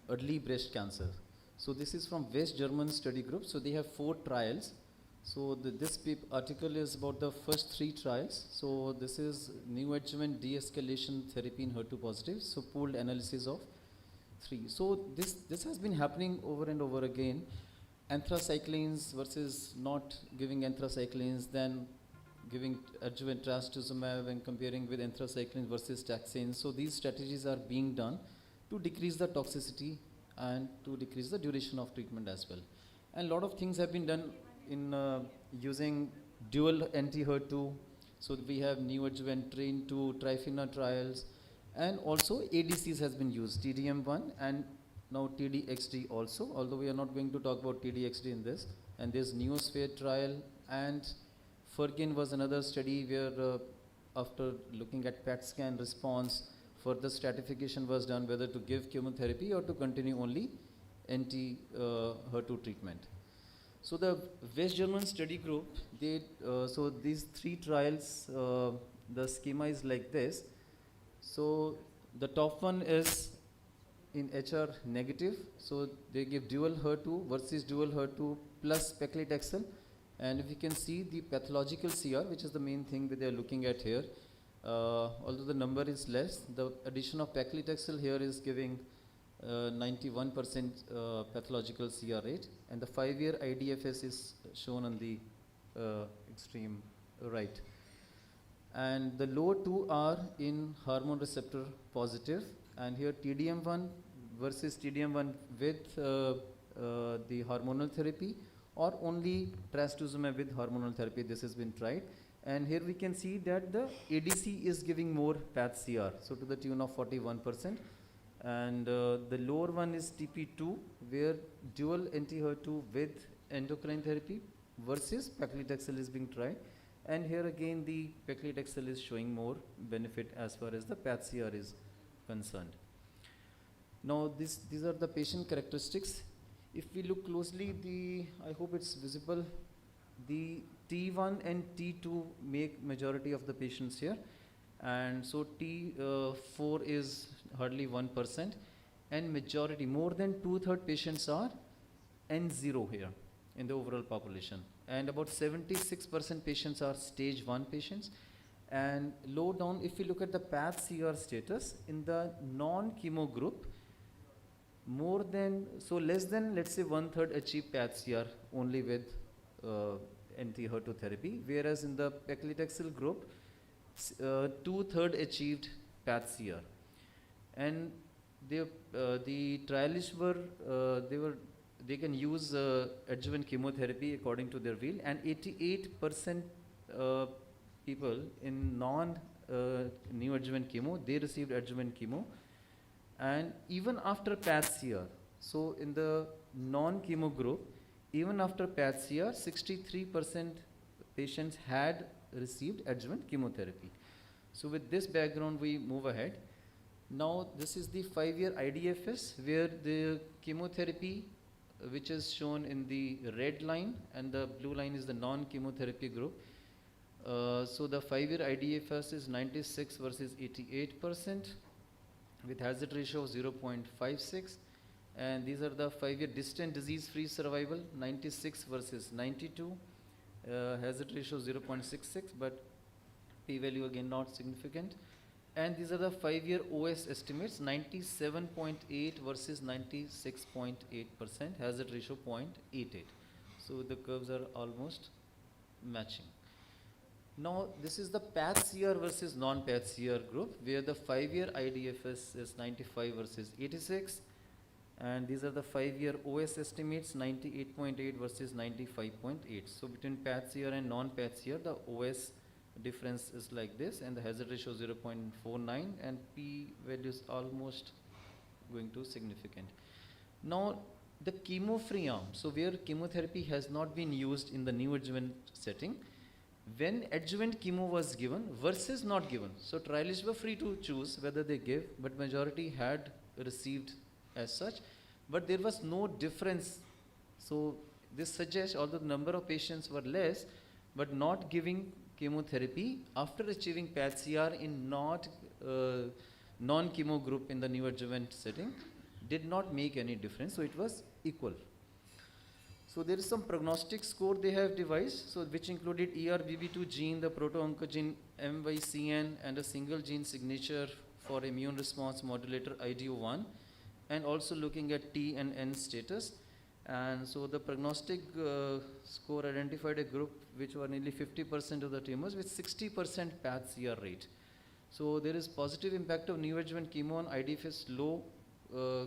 D: early breast cancer. So this is from West German study group. So they have 4 trials. So this article is about the first 3 trials. So this is neoadjuvant de-escalation therapy in HER2 positive. So pooled analysis of 3. So this has been happening over and over again. Anthracyclines versus not giving anthracyclines, then giving adjuvant trastuzumab and comparing with anthracyclines versus taxanes. So these strategies are being done to decrease the toxicity and to decrease the duration of treatment as well. And a lot of things have been done in using dual anti-HER2. So we have neoadjuvant train to Trifina trials, and also ADCs has been used, TDM1 and now TDXD also, although we are not going to talk about TDXD in this. And there's Neosphere trial, and Fergin was another study where after looking at PET scan response, further stratification was done whether to give chemotherapy or to continue only anti-HER2 treatment. So the West German study group, they, so these 3 trials, the schema is like this. So the top one is in HR negative, so they give dual HER2 versus dual HER2 plus paclitaxel,
P: And if you can see the pathological CR, which is the main thing that they are looking at here, although the number is less, the addition of paclitaxel here is giving 91% pathological CR rate, and the 5-year IDFS is shown on the extreme right. And the lower two are in hormone receptor positive, and here TDM1 versus TDM1 with the hormonal therapy, or only trastuzumab with hormonal therapy. This has been tried, and here we can see that the ADC is giving more path CR, so to the tune of 41%. And the lower one is TP2, where dual anti-HER2 with endocrine therapy versus paclitaxel is being tried. And here again the paclitaxel is showing more benefit as far as the path CR is concerned. Now these are the patient characteristics. If we look closely, I hope it's visible, the T1 and T2 make majority of the patients here. And so T4 is hardly 1%, and majority, more than 2/3 patients are N0 here in the overall population. And about 76% patients are stage 1 patients. And low down, if you look at the path CR status, in the non-chemo group, less than, let's say, 1/3 achieve path CR only with anti-HER2 therapy, whereas in the paclitaxel group, 2/3 achieved path CR. And the trialists they can use adjuvant chemotherapy according to their will, and 88% people in non-neoadjuvant chemo, they received adjuvant chemo, and even after path CR. So in the non-chemo group, even after path CR, 63% patients had received adjuvant chemotherapy. So with this background, we move ahead. Now this is the 5-year IDFS, where the chemotherapy, which is shown in the red line, and the blue line is the non-chemotherapy group. So the 5-year IDFS is 96 versus 88%, with hazard ratio of 0.56. And these are the 5-year distant disease-free survival, 96 versus 92. Hazard ratio 0.66, but p-value again not significant. And these are the 5-year OS estimates, 97.8 versus 96.8%, hazard ratio 0.88. So the curves are almost matching. Now this is the path CR versus non-path CR group, where the 5-year IDFS is 95 versus 86. And these are the 5-year OS estimates, 98.8 versus 95.8. So between path CR and non-path CR, the OS difference is like this, and the hazard ratio 0.49, and p value is almost going to significant. Now the chemo-free arm, so where chemotherapy has not been used in the neoadjuvant setting, when adjuvant chemo was given versus not given, so trialists were free to choose whether they give, but majority had received as such, but there was no difference. So this suggests, although the number of patients were less, but not giving chemotherapy after achieving path CR in non-chemo group in the neoadjuvant setting did not make any difference, so it was equal. So there is some prognostic score they have devised, so which included ERBB2 gene, the proto-oncogene MYCN, and a single gene signature for immune response modulator IDO1, and also looking at T and N status. And so the prognostic score identified a group which were nearly 50% of the tumors with 60% path CR rate. So there is positive impact of neoadjuvant chemo on IDFS low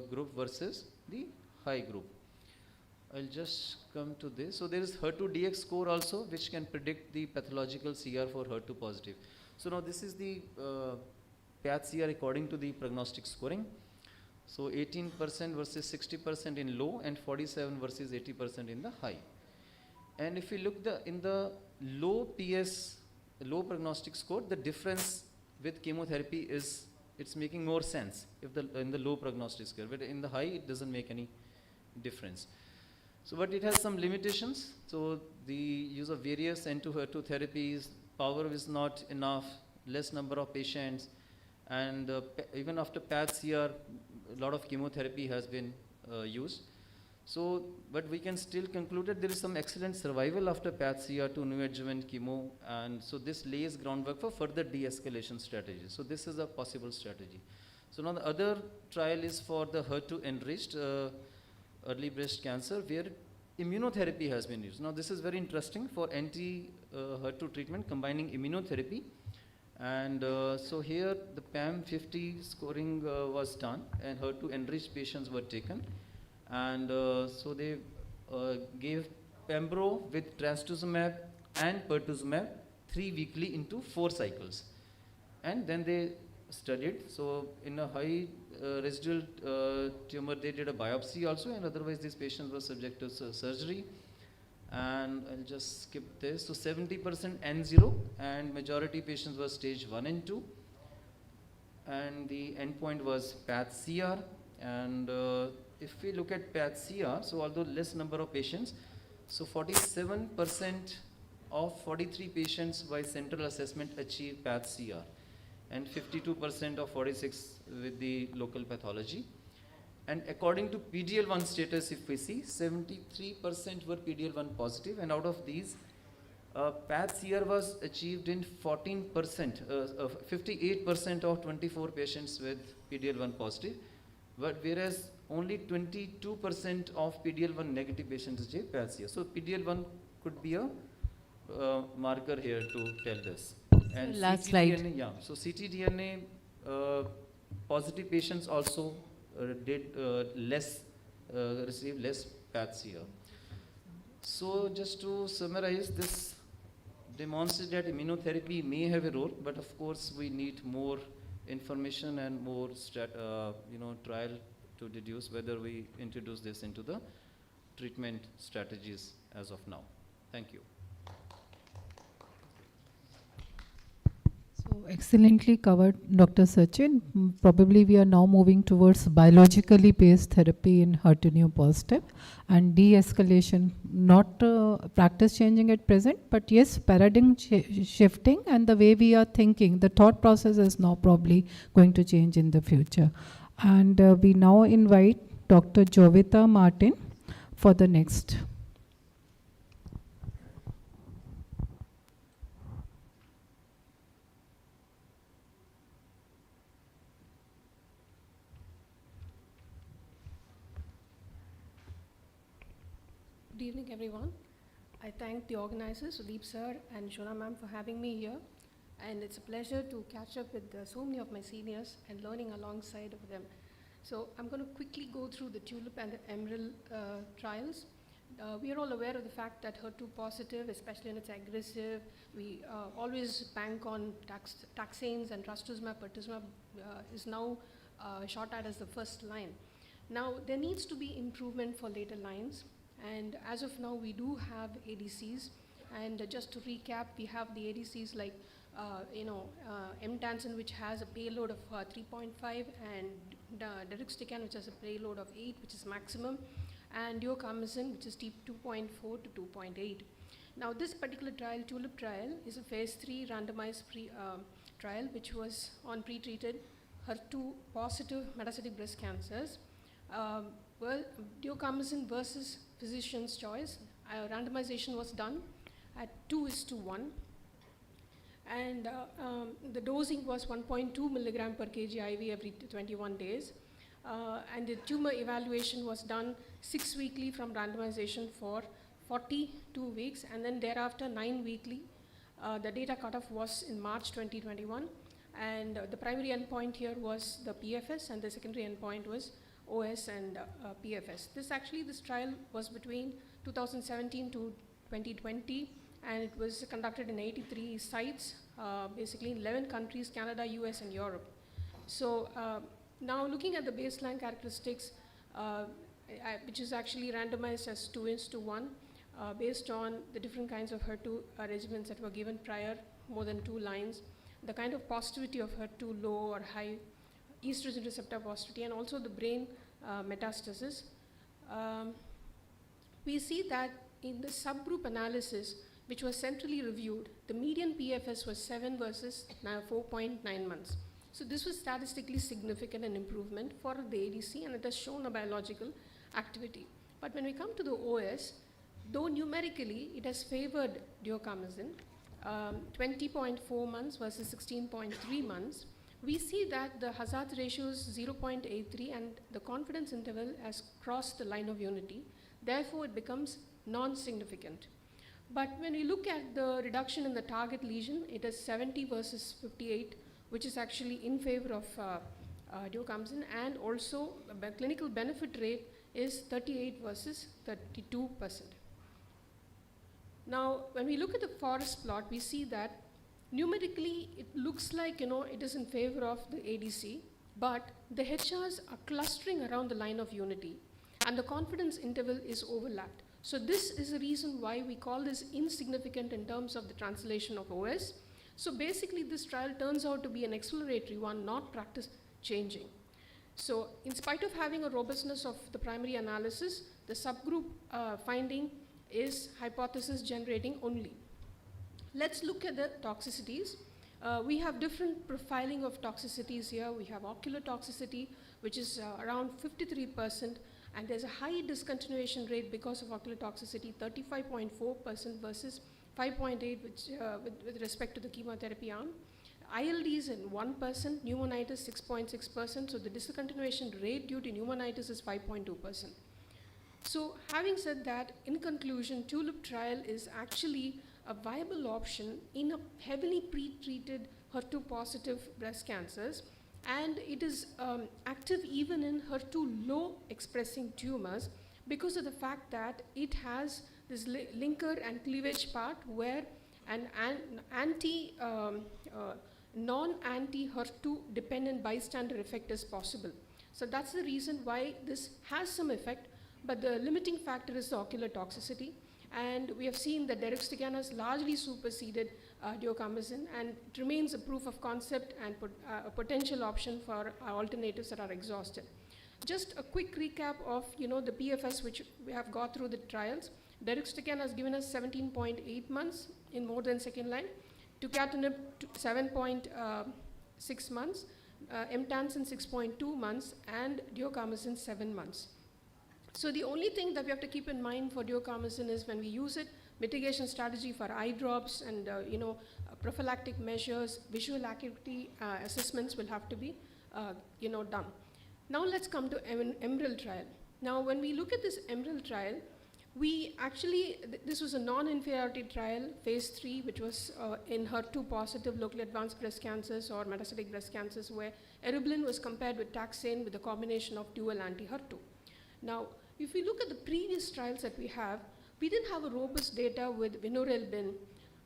P: group versus the high group. I'll just come to this. So there is HER2-DX score also, which can predict the pathological CR for HER2 positive. So now this is the path CR according to the prognostic scoring. So 18% versus 60% in low, and 47 versus 80% in the high. And if you look in the low PS, low prognostic score, the difference with chemotherapy is, it's making more sense if in the low prognostic score, but in the high it doesn't make any difference. So but it has some limitations. So the use of various N2/HER2 therapies, power is not enough, less number of patients, and even after path CR, a lot of chemotherapy has been used. So, but we can still conclude that there is some excellent survival after PAT-CR to neoadjuvant chemo, and so this lays groundwork for further de-escalation strategies. So this is a possible strategy. So now the other trial is for the HER2 enriched early breast cancer, where immunotherapy has been used. Now this is very interesting for anti-HER2 treatment combining immunotherapy. And so here the PAM50 scoring was done, and HER2 enriched patients were taken. And so they gave Pembro with trastuzumab and pertuzumab 3 weekly into 4 cycles. And then they studied. So in a high residual tumor, they did a biopsy also, and otherwise these patients were subjected to surgery. And I'll just skip this. So 70% N0, and majority patients were stage 1 and 2. And the endpoint was PAT-CR. And if we look at PAT-CR, so although less number of patients, so 47% of 43 patients by central assessment achieved PAT-CR, and 52% of 46 with the local pathology. And according to PDL1 status, if we see, 73% were PDL1 positive, and out of these, PAT-CR was achieved in 14%, 58% of 24 patients with PDL1 positive, but whereas only 22% of PDL1 negative patients achieved PAT-CR. So PDL1 could be a marker here to tell this. And
C: Last
P: ctDNA,
C: slide.
P: yeah. So ctDNA positive patients also did receive less PAT-CR. So just to summarize, this demonstrates that immunotherapy may have a role, but of course we need more information and more trial to deduce whether we introduce this into the treatment strategies as of now. Thank you.
E: So excellently covered, Dr. Sachin. Probably we are now moving towards biologically based therapy in HER2 positive and de-escalation, not practice changing at present, but yes, paradigm shifting, and the way we are thinking, the thought process is now probably going to change in the future. And we now invite Dr. Jovita Martin for the next.
X: Good evening, everyone. I thank the organizers, Sudeep sir and Shona ma'am, for having me here. And it's a pleasure to catch up with so many of my seniors and learning alongside of them. So I'm going to quickly go through the TULIP and the EMERALD trials. We are all aware of the fact that HER2 positive, especially when it's aggressive, we always bank on taxanes, and trastuzumab, pertuzumab is now shot at as the first line. Now, there needs to be improvement for later lines. And as of now, we do have ADCs. And just to recap, we have the ADCs like, Emtansine, which has a payload of 3.5, and deruxtecan, which has a payload of 8, which is maximum, and duocarmazine, which is 2.4 to 2.8. Now, this particular trial, TULIP trial, is a phase 3 randomized trial, which was on pretreated HER2 positive metastatic breast cancers. Duocarmazine versus physician's choice. Randomization was done at 2:1. And the dosing was 1.2 milligram per kg IV every 21 days. And the tumor evaluation was done 6 weekly from randomization for 42 weeks, and then thereafter 9 weekly. The data cutoff was in March 2021, and the primary endpoint here was the PFS, and the secondary endpoint was OS and PFS. This trial was between 2017 to 2020, and it was conducted in 83 sites, basically in 11 countries, Canada, US, and Europe. So now looking at the baseline characteristics, which is actually randomized as 2:1, based on the different kinds of HER2 regimens that were given prior, more than 2 lines, the kind of positivity of HER2 low or high, estrogen receptor positivity, and also the brain metastasis. We see that in the subgroup analysis, which was centrally reviewed, the median PFS was 7 versus 4.9 months. So this was statistically significant an improvement for the ADC, and it has shown a biological activity. But when we come to the OS, though numerically it has favored duocarmazine, 20.4 months versus 16.3 months, we see that the hazard ratio is 0.83 and the confidence interval has crossed the line of unity. Therefore, it becomes non-significant. But when we look at the reduction in the target lesion, it is 70 versus 58, which is actually in favor of duocarmazine, and also the clinical benefit rate is 38 versus 32%. Now, when we look at the forest plot, we see that numerically it looks like it is in favor of the ADC, but the HRs are clustering around the line of unity and the confidence interval is overlapped. So this is the reason why we call this insignificant in terms of the translation of OS. So basically this trial turns out to be an exploratory one, not practice changing. So in spite of having a robustness of the primary analysis, the subgroup finding is hypothesis generating only. Let's look at the toxicities. We have different profiling of toxicities here. We have ocular toxicity, which is around 53%, and there's a high discontinuation rate because of ocular toxicity, 35.4% versus 5.8% with respect to the chemotherapy arm. ILD is in 1%, pneumonitis 6.6%, so the discontinuation rate due to pneumonitis is 5.2%. So having said that, in conclusion, TULIP trial is actually a viable option in a heavily pre-treated HER2 positive breast cancers, and it is active even in HER2 low expressing tumors because of the fact that it has this linker and cleavage part where an non-anti HER2 dependent bystander effect is possible. So that's the reason why this has some effect, but the limiting factor is the ocular toxicity. And we have seen that deruxtecan has largely superseded duocarmazine, and it remains a proof of concept and a potential option for alternatives that are exhausted. Just a quick recap of the PFS which we have got through the trials. Deruxtecan has given us 17.8 months in more than second line, tucatinib 7.6 months, emtansine 6.2 months, and duocarmazine 7 months. So the only thing that we have to keep in mind for duocarmazine is when we use it, mitigation strategy for eye drops and prophylactic measures, visual acuity assessments will have to be done. Now let's come to EMERALD trial. Now when we look at this EMERALD trial, we actually, this was a non-inferiority trial, phase 3, which was in HER2 positive locally advanced breast cancers or metastatic breast cancers, where eribulin was compared with taxane with a combination of dual anti-HER2. Now, if we look at the previous trials that we didn't have a robust data with vinorelbine,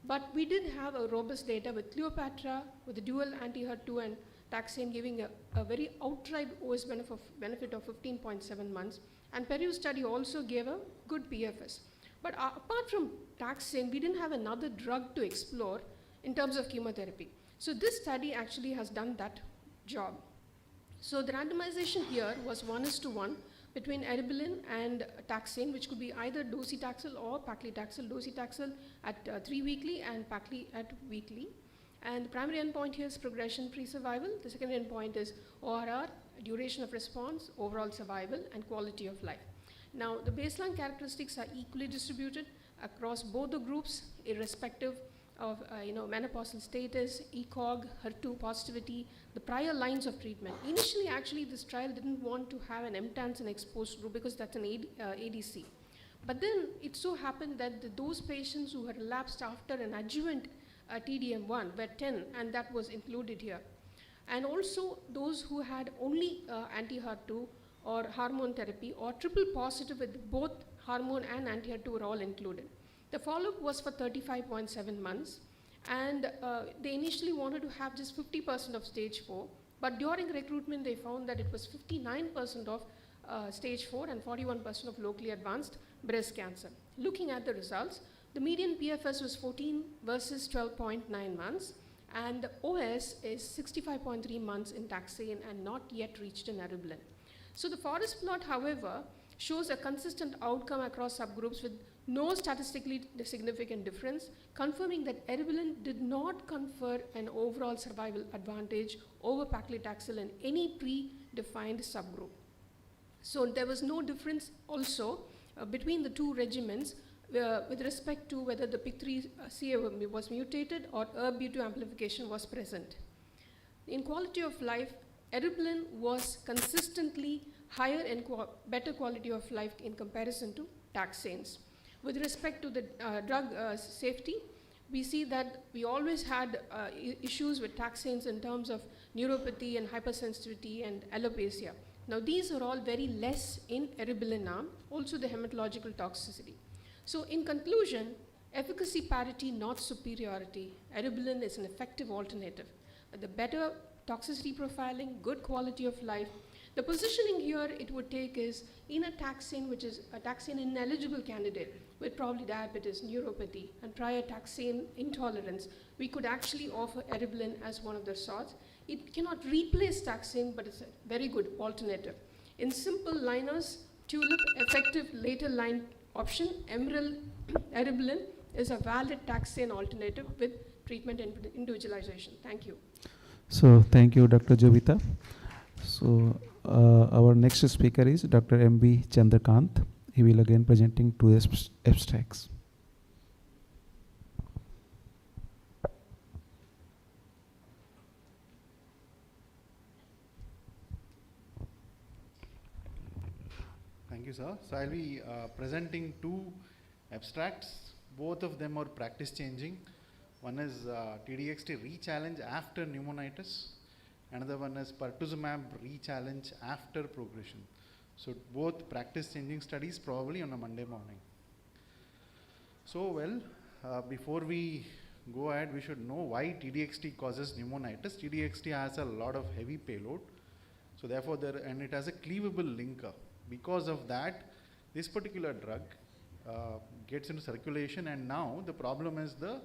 X: but we did have a robust data with Cleopatra, with the dual anti-HER2 and taxane giving a very outright OS benefit of 15.7 months. And Peru study also gave a good PFS. But apart from taxane, we didn't have another drug to explore in terms of chemotherapy. So this study actually has done that job. So the randomization here was 1:1 between eribulin and taxane, which could be either docetaxel or paclitaxel. Docetaxel at 3 weekly and pacli at weekly. And the primary endpoint here is progression-free survival. The second endpoint is ORR, duration of response, overall survival, and quality of life. Now, the baseline characteristics are equally distributed across both the groups, irrespective of menopausal status, ECOG, HER2 positivity, the prior lines of treatment. Initially, actually, this trial didn't want to have an emtansine exposed group because that's an ADC. But then it so happened that those patients who had relapsed after an adjuvant TDM1 were 10, and that was included here. And also those who had only anti-HER2 or hormone therapy or triple positive with both hormone and anti-HER2 were all included. The follow-up was for 35.7 months, and they initially wanted to have just 50% of stage 4, but during recruitment they found that it was 59% of stage 4 and 41% of locally advanced breast cancer. Looking at the results, the median PFS was 14 versus 12.9 months, and the OS is 65.3 months in taxane and not yet reached in eribulin. So the forest plot, however, shows a consistent outcome across subgroups with no statistically significant difference, confirming that eribulin did not confer an overall survival advantage over paclitaxel in any predefined subgroup. So there was no difference also between the two regimens with respect to whether the PIK3CA was mutated or ERB2 amplification was present. In quality of life, eribulin was consistently higher and better quality of life in comparison to taxanes. With respect to the drug safety, we see that we always had issues with taxanes in terms of neuropathy and hypersensitivity and alopecia. Now these are all very less in eribulin arm, also the hematological toxicity. So in conclusion, efficacy parity, not superiority. Eribulin is an effective alternative. The better toxicity profiling, good quality of life. The positioning here it would take is in a taxane, which is a taxane ineligible candidate with probably diabetes, neuropathy, and prior taxane intolerance, we could actually offer eribulin as one of the sorts. It cannot replace taxane, but it's a very good alternative. In simple liners, TULIP, effective later line option, Emerald eribulin is a valid taxane alternative with treatment individualization. Thank you.
I: So thank you, Dr. Jovita. So our next speaker is Dr. M.B. Chandrakant. He will again presenting two abstracts.
Q: Thank you, sir. So I'll be presenting two abstracts. Both of them are practice changing. One is TDXT re-challenge after pneumonitis. Another one is pertuzumab re-challenge after progression. So both practice changing studies probably on a Monday morning. So well, before we go ahead, we should know why TDXT causes pneumonitis. TDXT has a lot of heavy payload. So therefore, and it has a cleavable linker. Because of that, this particular drug gets into circulation, and now the problem is the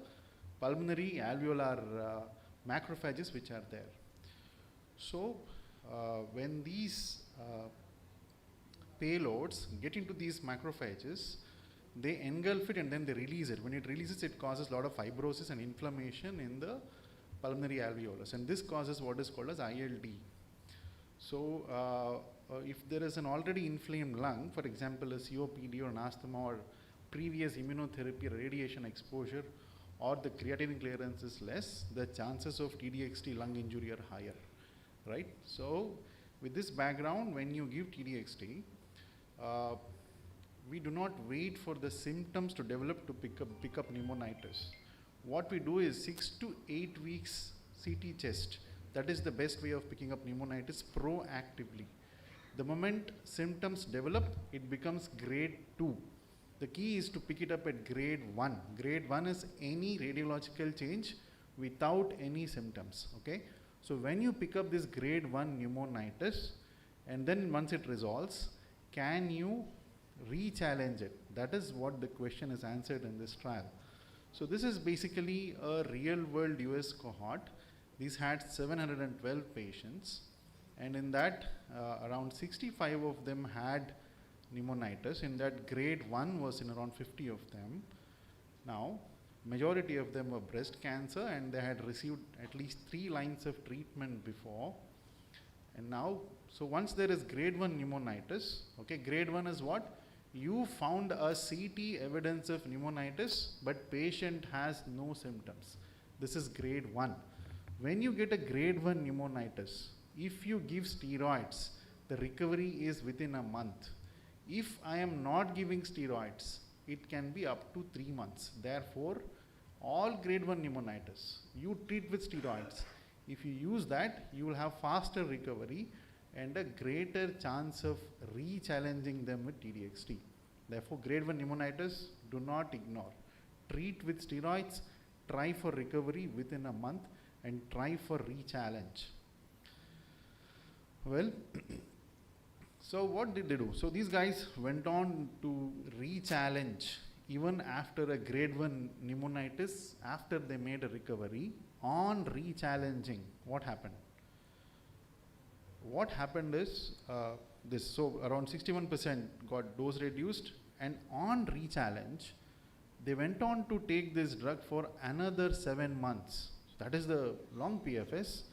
Q: pulmonary alveolar macrophages which are there. So when these payloads get into these macrophages, they engulf it and then they release it. When it releases, it causes a lot of fibrosis and inflammation in the pulmonary alveolus, and this causes what is called as ILD. So if there is an already inflamed lung, for example a COPD or an asthma or previous immunotherapy or radiation exposure, or the creatinine clearance is less, the chances of TDXT lung injury are higher, right? So with this background, when you give TDXT, we do not wait for the symptoms to develop to pick up pneumonitis. What we do is 6 to 8 weeks CT chest. That is the best way of picking up pneumonitis proactively. The moment symptoms develop, it becomes grade 2. The key is to pick it up at grade 1. Grade 1 is any radiological change without any symptoms, okay? So when you pick up this grade 1 pneumonitis, and then once it resolves, can you re-challenge it? That is what the question is answered in this trial. So this is basically a real world US cohort. These had 712 patients, and in that around 65 of them had pneumonitis. In that grade 1 was in around 50 of them. Now majority of them were breast cancer, and they had received at least 3 lines of treatment before. And now, so once there is grade 1 pneumonitis, okay, grade 1 is what? You found a CT evidence of pneumonitis, but patient has no symptoms. This is grade 1. When you get a grade 1 pneumonitis, if you give steroids, the recovery is within a month. If I am not giving steroids, it can be up to 3 months. Therefore, all grade 1 pneumonitis, you treat with steroids. If you use that, you will have faster recovery and a greater chance of re-challenging them with TDXT. Therefore, grade 1 pneumonitis, do not ignore. Treat with steroids, try for recovery within a month, and try for re-challenge. Well, so what did they do? So these guys went on to re-challenge even after a grade 1 pneumonitis, after they made a recovery. On re-challenging, what happened? What happened is this, so around 61% got dose reduced, and on re-challenge, they went on to take this drug for another 7 months. That is the long PFS,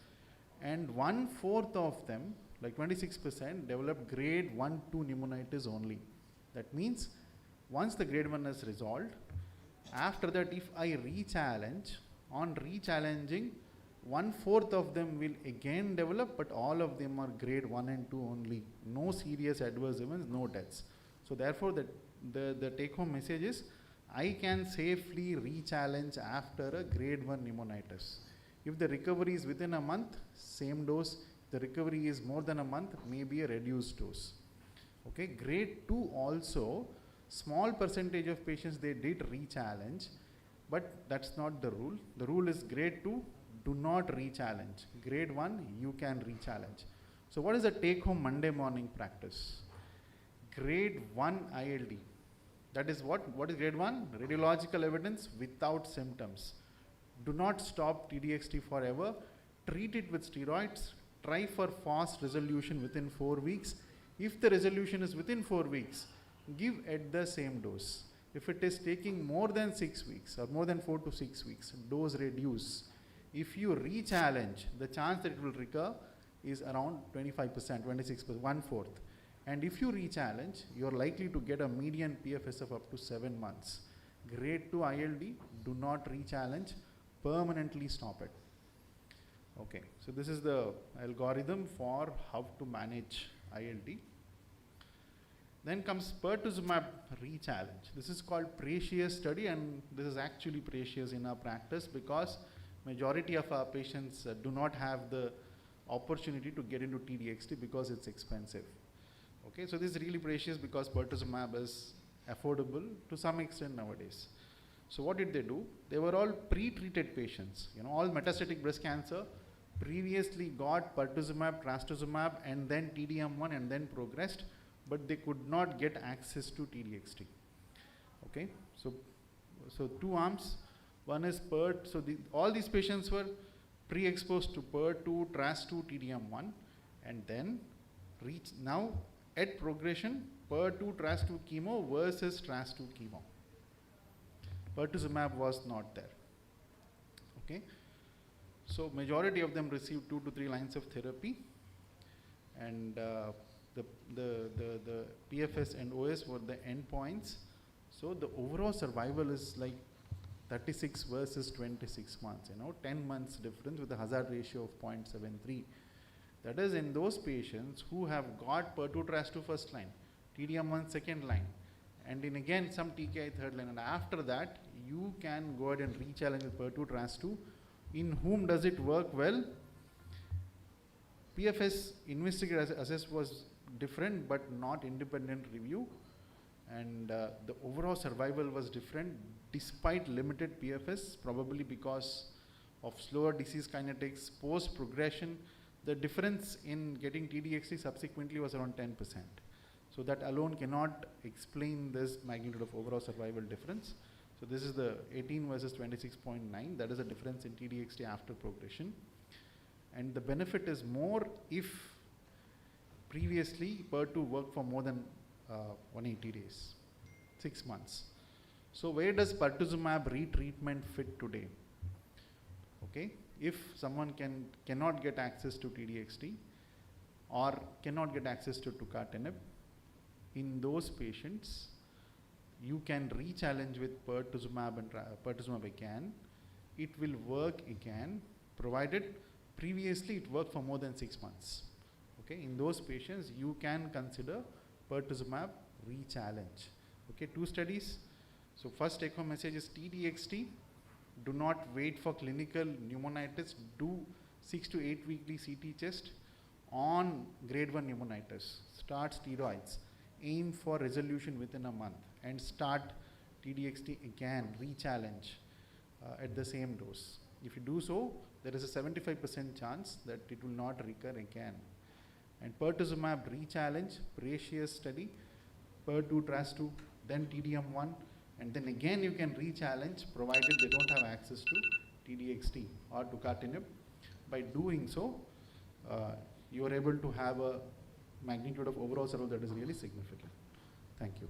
Q: and 1/4 of them, like 26%, developed grade 1-2 pneumonitis only. That means Once the grade 1 is resolved, after that if I re-challenge, on re-challenging, 1/4 of them will again develop, but all of them are grade 1 and 2 only. No serious adverse events, no deaths. So therefore the take home message is, I can safely re-challenge after a grade 1 pneumonitis. If the recovery is within a month, same dose. The recovery is more than a month, maybe a reduced dose. Okay, grade 2 also, small percentage of patients they did re-challenge, but that's not the rule. The rule is grade 2, do not re-challenge. Grade 1, you can re-challenge. So what is the take home Monday morning practice? Grade 1 ILD. That is what is grade 1? Radiological evidence without symptoms. Do not stop TDXT forever. Treat it with steroids. Try for fast resolution within 4 weeks. If the resolution is within 4 weeks, give at the same dose. If it is taking more than 6 weeks or more than 4 to 6 weeks, dose reduce. If you re-challenge, the chance that it will recur is around 25%, 26%, 1/4. And if you re-challenge, you are likely to get a median PFS of up to 7 months. Grade 2 ILD, do not re-challenge, permanently stop it. Okay, so this is the algorithm for how to manage ILD. Then comes pertuzumab re-challenge. This is called PRECIOUS study, and this is actually precious in our practice because majority of our patients do not have the opportunity to get into TDXT because it's expensive. Okay, so this is really precious because pertuzumab is affordable to some extent nowadays. So what did they do? They were all pre-treated patients, all metastatic breast cancer, previously got pertuzumab, trastuzumab, and then TDM1 and then progressed, but they could not get access to TDXT. Okay, so 2 arms. One is PERT, so all these patients were pre-exposed to PERT2, TRAS2, TDM1, and then now at progression, PERT2, TRAS2 chemo versus TRAS2 chemo. Pertuzumab was not there. Okay, so majority of them received 2 to 3 lines of therapy, and the PFS and OS were the endpoints. So the overall survival is like 36 versus 26 months, 10 months difference with a hazard ratio of 0.73. That is in those patients who have got PERT2 TRAS2 first line, TDM1 second line, and in again some TKI third line, and after that you can go ahead and re-challenge with PERT2 TRAS2. In whom does it work well? PFS investigator assess was different but not independent review, and the overall survival was different despite limited PFS, probably because of slower disease kinetics, post progression. The difference in getting TDXT subsequently was around 10%. So that alone cannot explain this magnitude of overall survival difference. So this is the 18 versus 26.9. That is the difference in TDXT after progression. And the benefit is more if previously PERT2 worked for more than 180 days, 6 months. So where does pertuzumab retreatment fit today? Okay, if someone cannot get access to TDXT or cannot get access to tucatinib, in those patients, you can re-challenge with pertuzumab and pertuzumab again. It will work again, provided previously it worked for more than 6 months. Okay, in those patients, you can consider pertuzumab re-challenge. Okay, 2 studies. So first take home message is TDXT. Do not wait for clinical pneumonitis. Do 6 to 8 weekly CT chest on grade 1 pneumonitis. Start steroids. Aim for resolution within a month and start TDXT again, re-challenge at the same dose. If you do so, there is a 75% chance that it will not recur again. And pertuzumab re-challenge, PRECIOUS study, PERT2, TRAS2, then TDM1, and then again you can re-challenge provided they don't have access to TDXT or tucatinib. By doing so, you are able to have a magnitude of overall survival that is really significant. Thank you.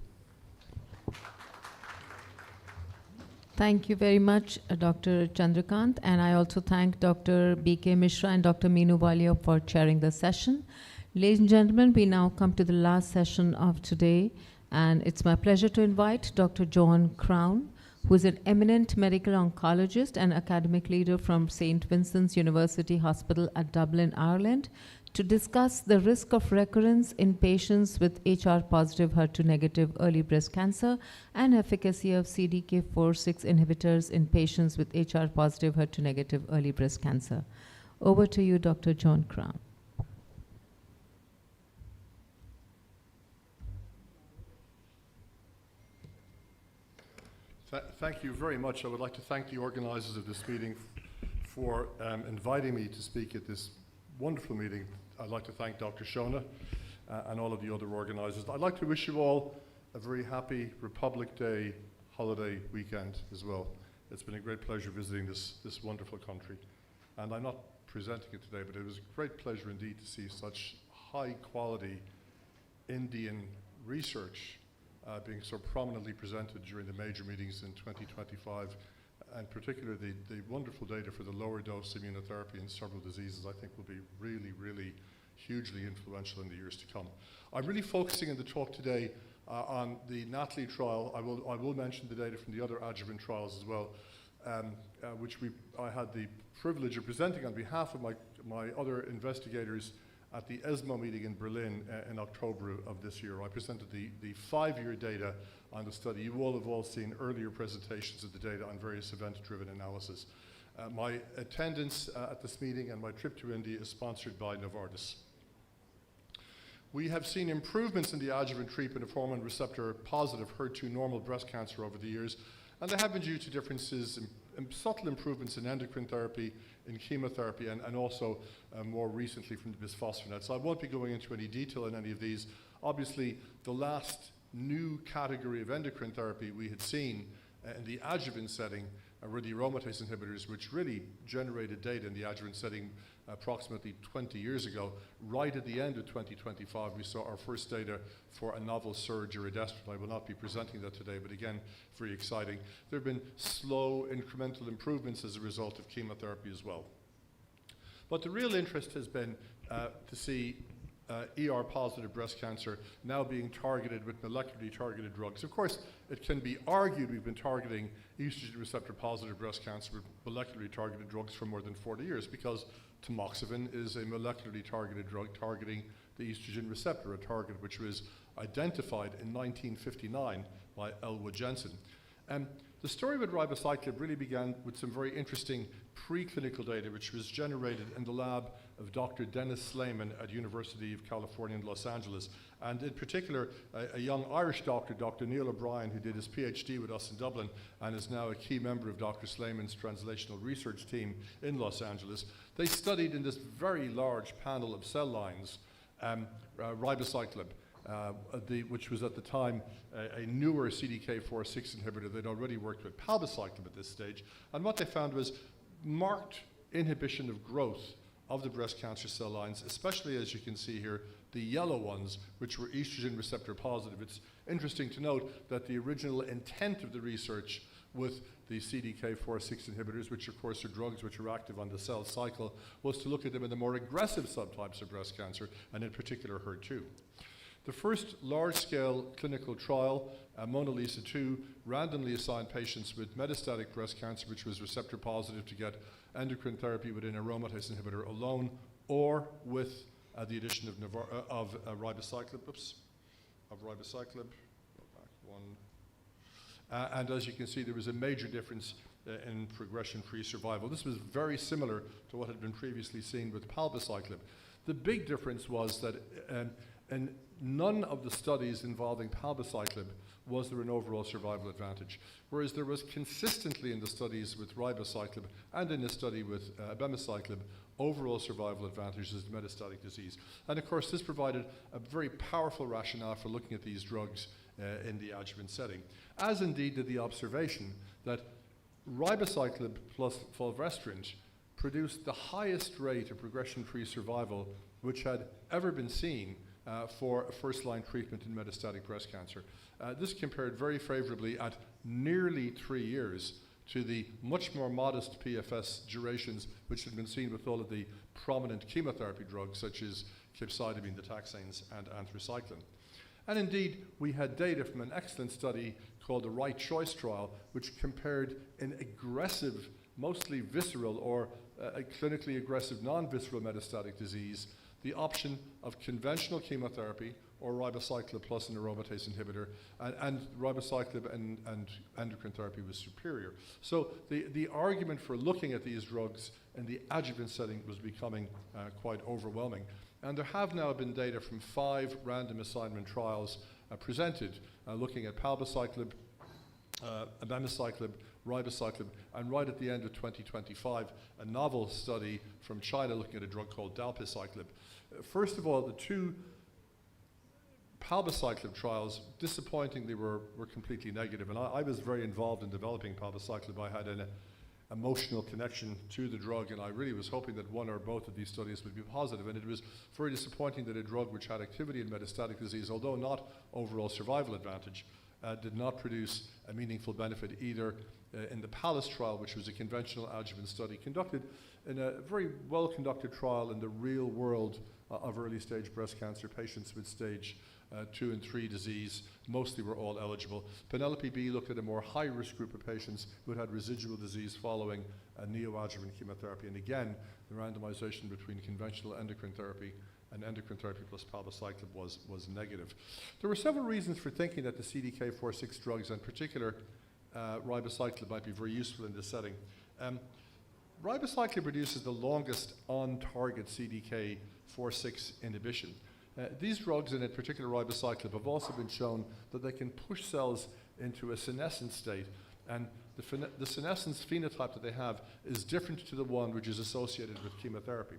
C: Thank you very much, Dr. Chandrakant, and I also thank Dr. B.K. Mishra and Dr. Meenu Walia for chairing the session. Ladies and gentlemen, we now come to the last session of today, And it's my pleasure to invite Dr. John Crown, who is an eminent medical oncologist and academic leader from St. Vincent's University Hospital at Dublin, Ireland, to discuss the risk of recurrence in patients with HR-positive, HER2-negative early breast cancer and efficacy of CDK4/6 inhibitors in patients with HR-positive, HER2-negative early breast cancer. Over to you, Dr. John Crown.
R: Thank you very much. I would like to thank the organizers of this meeting for inviting me to speak at this wonderful meeting. I'd like to thank Dr. Shona and all of the other organizers. I'd like to wish you all a very happy Republic Day holiday weekend as well. It's been a great pleasure visiting this wonderful country. And I'm not presenting it today, but it was a great pleasure indeed to see such high quality Indian research being so prominently presented during the major meetings in 2025, and particularly the wonderful data for the lower dose immunotherapy in several diseases, I think will be really, really hugely influential in the years to come. I'm really focusing in the talk today on the NATALEE trial. I will mention the data from the other adjuvant trials as well, which I had the privilege of presenting on behalf of my other investigators at the ESMO meeting in Berlin in October of this year. I presented the 5-year data on the study. You all have all seen earlier presentations of the data on various event-driven analysis. My attendance at this meeting and my trip to India is sponsored by Novartis. We have seen improvements in the adjuvant treatment of hormone receptor positive HER2 normal breast cancer over the years, and they have been due to differences in subtle improvements in endocrine therapy, in chemotherapy, and also more recently from the bisphosphonates. So I won't be going into any detail in any of these. Obviously, the last new category of endocrine therapy we had seen in the adjuvant setting were the aromatase inhibitors, which really generated data in the adjuvant setting approximately 20 years ago. Right at the end of 2025, we saw our first data for a novel SERD, giredestrant. I will not be presenting that today, but again, very exciting. There have been slow incremental improvements as a result of chemotherapy as well. But the real interest has been to see ER-positive breast cancer now being targeted with molecularly targeted drugs. Of course, it can be argued we've been targeting estrogen receptor-positive breast cancer with molecularly targeted drugs for more than 40 years, because tamoxifen is a molecularly targeted drug targeting the estrogen receptor, a target which was identified in 1959 by Elwood Jensen. The story with ribociclib really began with some very interesting preclinical data which was generated in the lab of Dr. Dennis Slayman at University of California in Los Angeles, and in particular a young Irish doctor, Dr. Neil O'Brien, who did his PhD with us in Dublin and is now a key member of Dr. Slayman's translational research team in Los Angeles. They studied in this very large panel of cell lines ribociclib, which was at the time a newer CDK4/6 inhibitor. They'd already worked with palbociclib at this stage, and what they found was marked inhibition of growth of the breast cancer cell lines, especially, as you can see here, the yellow ones, which were estrogen receptor positive. It's interesting to note that the original intent of the research with the CDK4/6 inhibitors, which of course are drugs which are active on the cell cycle, was to look at them in the more aggressive subtypes of breast cancer, and in particular HER2. The first large-scale clinical trial, MONALEESA-2, randomly assigned patients with metastatic breast cancer, which was receptor positive, to get endocrine therapy with an aromatase inhibitor alone or with the addition of ribociclib. Go back one. And as you can see, there was a major difference in progression-free survival. This was very similar to what had been previously seen with palbociclib. The big difference was that in none of the studies involving palbociclib was there an overall survival advantage, whereas there was consistently in the studies with ribociclib and in the study with abemaciclib overall survival advantages in metastatic disease. And of course, this provided a very powerful rationale for looking at these drugs in the adjuvant setting, as indeed did the observation that ribociclib plus fulvestrant produced the highest rate of progression-free survival which had ever been seen for a first-line treatment in metastatic breast cancer. This compared very favorably at nearly 3 years to the much more modest PFS durations which had been seen with all of the prominent chemotherapy drugs such as capecitabine, the taxanes, and anthracycline. And indeed, we had data from an excellent study called the Right Choice Trial, which compared in aggressive, mostly visceral or a clinically aggressive non-visceral metastatic disease, the option of conventional chemotherapy or ribociclib plus an aromatase inhibitor, and ribociclib and endocrine therapy was superior. So the argument for looking at these drugs in the adjuvant setting was becoming quite overwhelming. And there have now been data from 5 random assignment trials presented looking at palbociclib, abemaciclib, ribociclib, and right at the end of 2025, a novel study from China looking at a drug called dalpiciclib. First of all, the 2 palbociclib trials, disappointingly, were completely negative. And I was very involved in developing palbociclib. I had an emotional connection to the drug, and I really was hoping that one or both of these studies would be positive. And it was very disappointing that a drug which had activity in metastatic disease, although not overall survival advantage, did not produce a meaningful benefit either in the PALACE trial, which was a conventional adjuvant study conducted in a very well-conducted trial in the real world of early-stage breast cancer patients with stage 2 and 3 disease. Mostly were all eligible. Penelope-B looked at a more high-risk group of patients who had residual disease following a neoadjuvant chemotherapy. And again, the randomization between conventional endocrine therapy and endocrine therapy plus palbociclib was negative. There were several reasons for thinking that the CDK4/6 drugs, in particular ribociclib, might be very useful in this setting. Ribociclib produces the longest on-target CDK4/6 inhibition. These drugs, and in particular ribociclib, have also been shown that they can push cells into a senescent state, and the senescence phenotype that they have is different to the one which is associated with chemotherapy.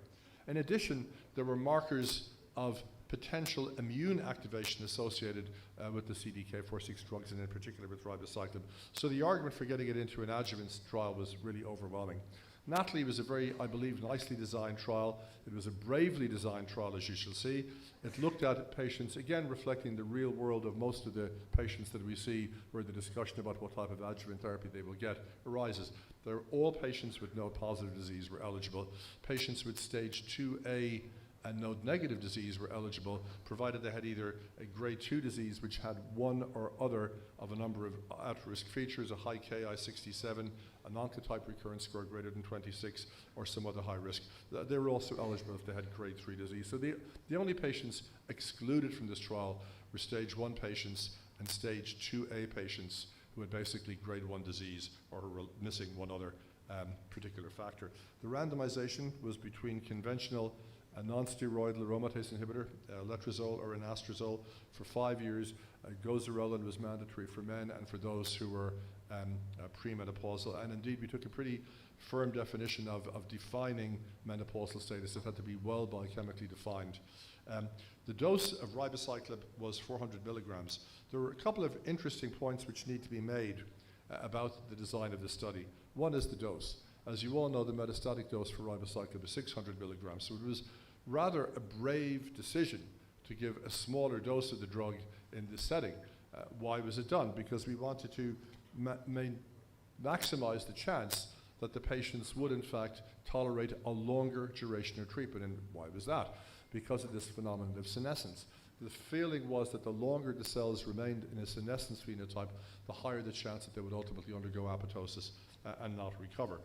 R: In addition, there were markers of potential immune activation associated with the CDK4/6 drugs, and in particular with ribociclib. So the argument for getting it into an adjuvant trial was really overwhelming. NATALEE was a very, I believe, nicely designed trial. It was a bravely designed trial, as you shall see. It looked at patients, again, reflecting the real world of most of the patients that we see, where the discussion about what type of adjuvant therapy they will get arises. All patients with node-positive disease were eligible. Patients with stage 2A and node-negative disease were eligible, provided they had either a grade 2 disease, which had one or other of a number of at-risk features, a high Ki-67, a non-type recurrence score greater than 26, or some other high risk. They were also eligible if they had grade 3 disease. So the only patients excluded from this trial were stage 1 patients and stage 2A patients who had basically grade 1 disease or who were missing one other particular factor. The randomization was between conventional a non-steroidal aromatase inhibitor, letrozole or anastrozole, for 5 years. Goserelin was mandatory for men and for those who were premenopausal. And indeed, we took a pretty firm definition of defining menopausal status. It had to be well biochemically defined. The dose of ribociclib was 400 milligrams. There were a couple of interesting points which need to be made about the design of the study. One is the dose. As you all know, the metastatic dose for ribociclib is 600 milligrams. So it was rather a brave decision to give a smaller dose of the drug in this setting. Why was it done? Because we wanted to maximize the chance that the patients would in fact tolerate a longer duration of treatment. And why was that? Because of this phenomenon of senescence. The feeling was that the longer the cells remained in a senescence phenotype, the higher the chance that they would ultimately undergo apoptosis and not recover.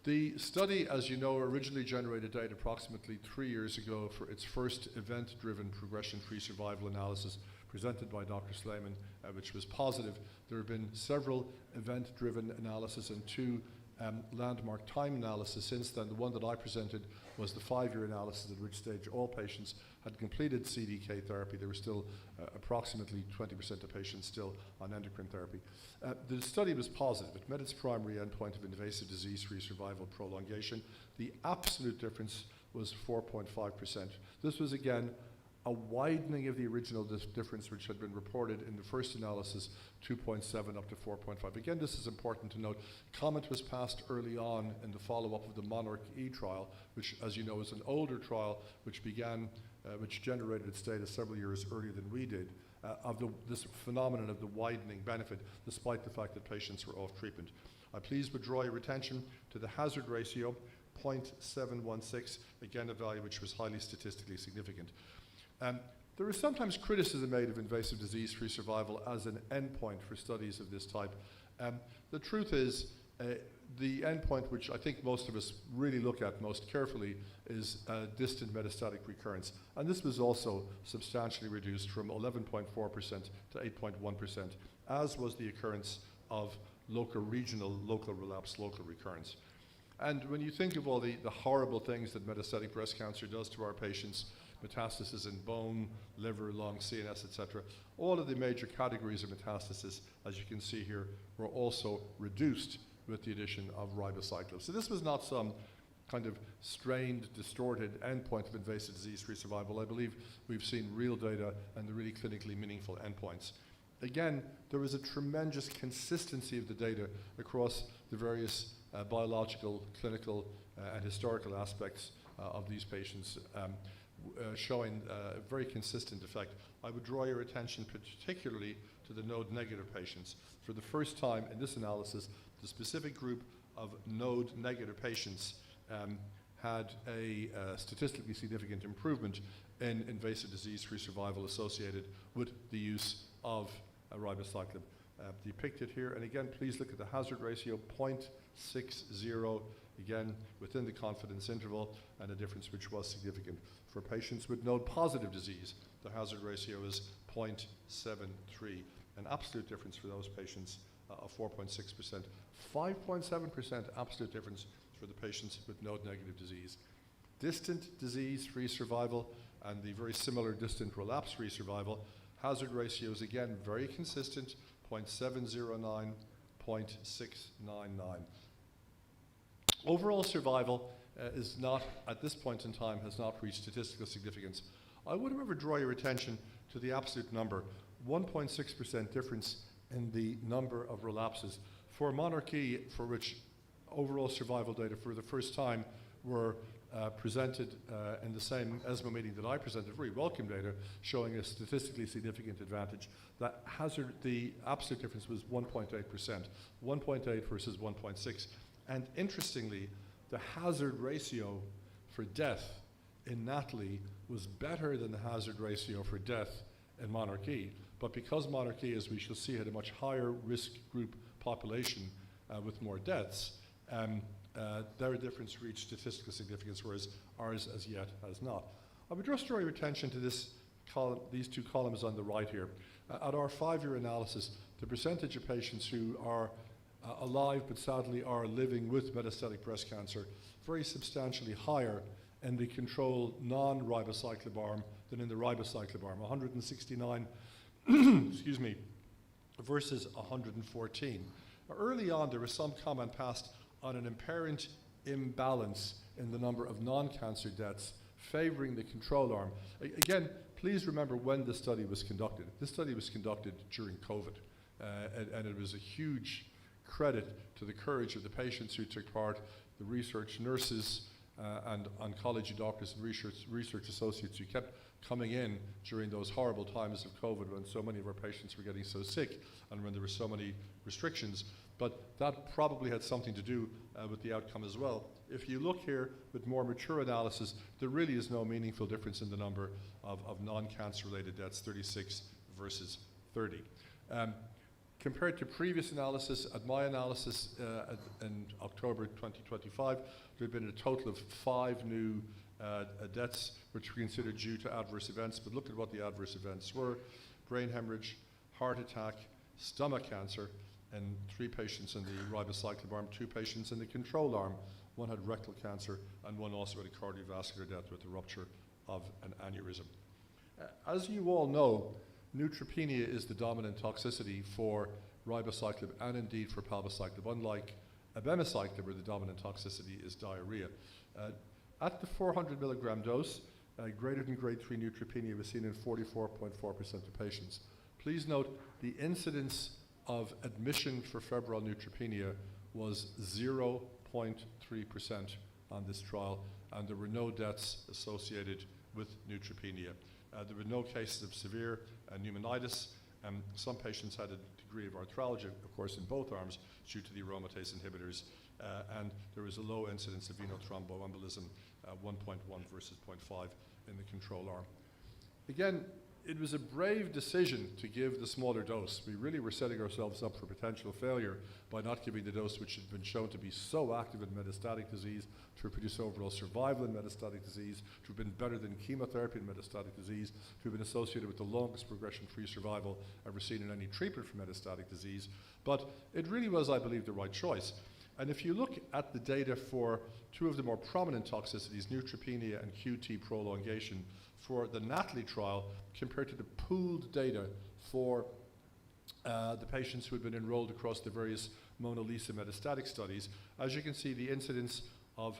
R: The study, as you know, originally generated data approximately 3 years ago for its first event-driven progression-free survival analysis presented by Dr. Slayman, which was positive. There have been several event-driven analyses and 2 landmark time analysis since then. The one that I presented was the 5-year analysis at which stage all patients had completed CDK therapy. There were still approximately 20% of patients still on endocrine therapy. The study was positive. It met its primary endpoint of invasive disease-free survival prolongation. The absolute difference was 4.5%. This was, again, a widening of the original difference which had been reported in the first analysis, 2.7 up to 4.5. Again, this is important to note. Comment was passed early on in the follow-up of the Monarch-E trial, which, as you know, is an older trial which generated its data several years earlier than we did, of this phenomenon of the widening benefit, despite the fact that patients were off treatment. I please withdraw your attention to the hazard ratio, 0.716, again a value which was highly statistically significant. There is sometimes criticism made of invasive disease-free survival as an endpoint for studies of this type. The truth is, the endpoint which I think most of us really look at most carefully is distant metastatic recurrence. And this was also substantially reduced from 11.4% to 8.1%, as was the occurrence of local relapse, local recurrence. And when you think of all the horrible things that metastatic breast cancer does to our patients, metastasis in bone, liver, lung, CNS, etc., all of the major categories of metastasis, as you can see here, were also reduced with the addition of ribociclib. So this was not some kind of strained, distorted endpoint of invasive disease-free survival. I believe we've seen real data and the really clinically meaningful endpoints. Again, there was a tremendous consistency of the data across the various biological, clinical, and historical aspects of these patients, showing a very consistent effect. I would draw your attention particularly to the node-negative patients. For the first time in this analysis, the specific group of node-negative patients had a statistically significant improvement in invasive disease-free survival associated with the use of ribociclib, depicted here. And again, please look at the hazard ratio, 0.60, again, within the confidence interval, and a difference which was significant. For patients with node-positive disease, the hazard ratio is 0.73, an absolute difference for those patients of 4.6%, 5.7% absolute difference for the patients with node-negative disease. Distant disease-free survival and the very similar distant relapse-free survival, hazard ratios again very consistent, 0.709, 0.699. Overall survival is not, at this point in time, has not reached statistical significance. I would, however, draw your attention to the absolute number, 1.6% difference in the number of relapses. For monarchy, for which overall survival data for the first time were presented in the same ESMO meeting that I presented, very welcome data, showing a statistically significant advantage. That hazard, the absolute difference was 1.8%, 1.8 versus 1.6. And interestingly, the hazard ratio for death in NATALEE was better than the hazard ratio for death in monarchy. But because monarchy, as we shall see, had a much higher risk group population with more deaths, their difference reached statistical significance, whereas ours as yet has not. I would just draw your attention to this column, these two columns on the right here. At our 5-year analysis, the percentage of patients who are alive but sadly are living with metastatic breast cancer, very substantially higher in the control non-ribociclib arm than in the ribociclib arm, 169 excuse me, versus 114. Early on, there was some comment passed on an apparent imbalance in the number of non-cancer deaths favoring the control arm. Again, please remember when this study was conducted. This study was conducted during COVID, and it was a huge credit to the courage of the patients who took part, the research nurses and oncology doctors and research associates who kept coming in during those horrible times of COVID when so many of our patients were getting so sick and when there were so many restrictions. But that probably had something to do with the outcome as well. If you look here with more mature analysis, there really is no meaningful difference in the number of non-cancer related deaths, 36 versus 30. Compared to previous analysis, at my analysis in October 2025, there had been a total of 5 new deaths which were considered due to adverse events, but look at what the adverse events were: brain hemorrhage, heart attack, stomach cancer, and 3 patients in the ribociclib arm, 2 patients in the control arm. 1 had rectal cancer, and 1 also had a cardiovascular death with the rupture of an aneurysm. As you all know, neutropenia is the dominant toxicity for ribociclib and indeed for palbociclib. Unlike abemaciclib, where the dominant toxicity is diarrhea. At the 400 milligram dose, greater than grade 3 neutropenia was seen in 44.4% of patients. Please note the incidence of admission for febrile neutropenia was 0.3% on this trial, and there were no deaths associated with neutropenia. There were no cases of severe pneumonitis. Some patients had a degree of arthralgia, of course, in both arms due to the aromatase inhibitors, and there was a low incidence of venous thromboembolism, 1.1 versus 0.5 in the control arm. Again, it was a brave decision to give the smaller dose. We really were setting ourselves up for potential failure by not giving the dose which had been shown to be so active in metastatic disease, to reproduce overall survival in metastatic disease, to have been better than chemotherapy in metastatic disease, to have been associated with the longest progression-free survival ever seen in any treatment for metastatic disease. But it really was, I believe, the right choice. And if you look at the data for two of the more prominent toxicities, neutropenia and QT prolongation, for the NATALEE trial compared to the pooled data for the patients who had been enrolled across the various MONALEESA metastatic studies, as you can see, the incidence of,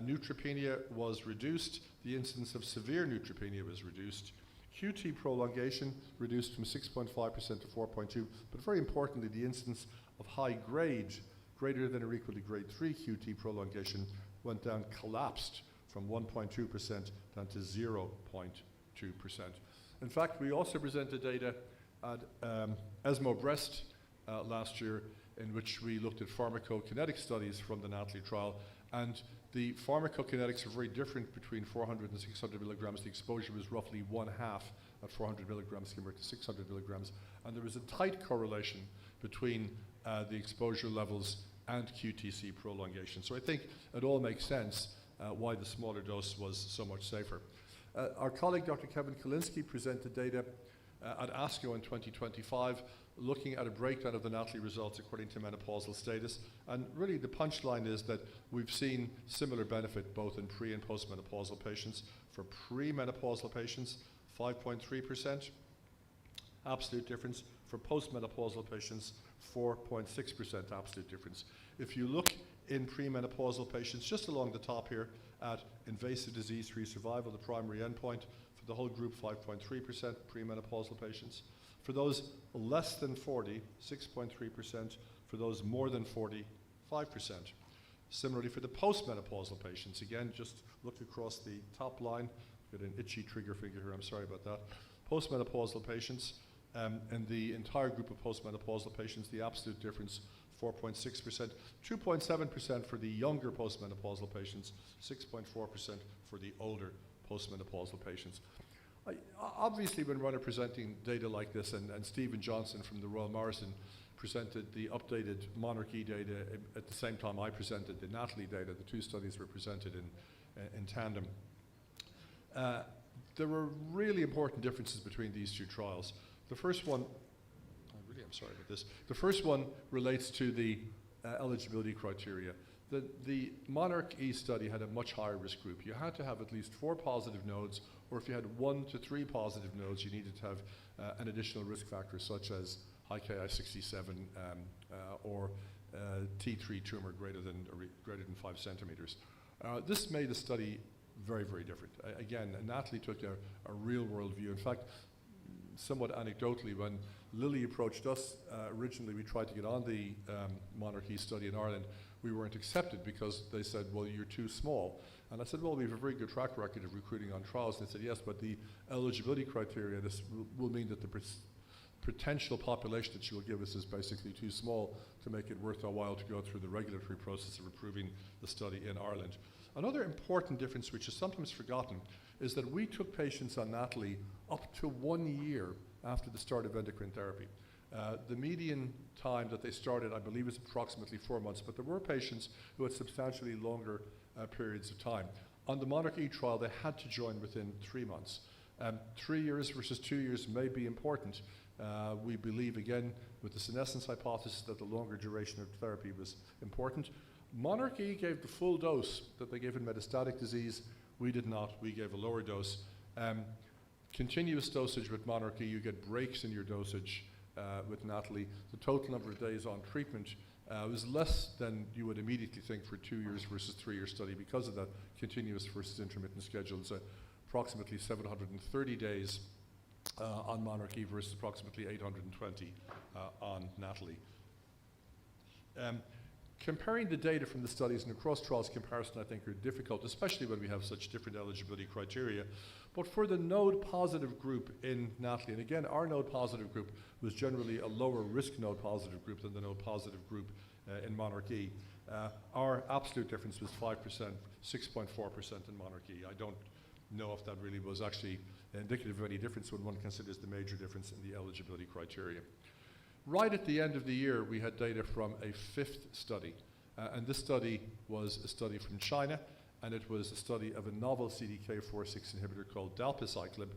R: neutropenia was reduced, the incidence of severe neutropenia was reduced, QT prolongation reduced from 6.5% to 4.2%, but very importantly, the incidence of high grade, greater than or equal to grade 3 QT prolongation went down, collapsed from 1.2% down to 0.2%. In fact, we also presented data at ESMO Breast last year, in which we looked at pharmacokinetic studies from the NATALEE trial, and the pharmacokinetics are very different between 400 and 600 milligrams. The exposure was roughly 1/2 at 400 milligrams compared to 600 milligrams, and there was a tight correlation between the exposure levels and QTc prolongation. So I think it all makes sense why the smaller dose was so much safer. Our colleague Dr. Kevin Kalinsky presented data at ASCO in 2025 looking at a breakdown of the NATALEE results according to menopausal status, and really the punchline is that we've seen similar benefit both in pre- and postmenopausal patients. For pre-menopausal patients, 5.3% absolute difference. For postmenopausal patients, 4.6% absolute difference. If you look in premenopausal patients, just along the top here, at invasive disease-free survival, the primary endpoint, for the whole group, 5.3% premenopausal patients. For those less than 40, 6.3%. For those more than 40, 5%. Similarly, for the postmenopausal patients, again, just look across the top line. Got an itchy trigger finger here, I'm sorry about that. Postmenopausal patients, and the entire group of postmenopausal patients, the absolute difference, 4.6%, 2.7% for the younger postmenopausal patients, 6.4% for the older postmenopausal patients. Obviously, when we're presenting data like this, and Stephen Johnson from the Royal Marsden presented the updated monarchE data at the same time I presented the NATALEE data, the two studies were presented in tandem. There were really important differences between these two trials. The first one, I'm sorry about this. The first one relates to the eligibility criteria. The monarchE study had a much higher risk group. You had to have at least 4 positive nodes, or if you had 1 to 3 positive nodes, you needed to have an additional risk factor such as high Ki-67 or T3 tumor greater than 5 centimeters. This made the study very, very different. Again, NATALEE took a real-world view. In fact, somewhat anecdotally, when Lilly approached us, originally we tried to get on the monarchE study in Ireland. We weren't accepted because they said, well, you're too small. And I said, well, we have a very good track record of recruiting on trials. And they said, yes, but the eligibility criteria, this will mean that the potential population that you will give us is basically too small to make it worth our while to go through the regulatory process of approving the study in Ireland. Another important difference, which is sometimes forgotten, is that we took patients on NATALEE up to 1 year after the start of endocrine therapy. The median time that they started, I believe, is approximately 4 months, but there were patients who had substantially longer periods of time. On the monarchE trial, they had to join within 3 months. 3 years versus 2 years may be important. We believe, again, with the senescence hypothesis, that the longer duration of therapy was important. monarchE gave the full dose that they gave in metastatic disease. We did not. We gave a lower dose. Continuous dosage with monarchE, you get breaks in your dosage with NATALEE. The total number of days on treatment was less than you would immediately think for 2 years versus 3-year study because of that continuous versus intermittent schedule. It's approximately 730 days on monarchE versus approximately 820 on NATALEE. Comparing the data from the studies and the cross-trials comparison, I think, are difficult, especially when we have such different eligibility criteria. But for the node-positive group in NATALEE, and again, our node-positive group was generally a lower risk node-positive group than the node-positive group in monarchE. Our absolute difference was 5%, 6.4% in monarchE. I don't know if that really was actually indicative of any difference when one considers the major difference in the eligibility criteria. Right at the end of the year, we had data from a fifth study, and this study was a study from China, and it was a study of a novel CDK4/6 inhibitor called dalpiciclib.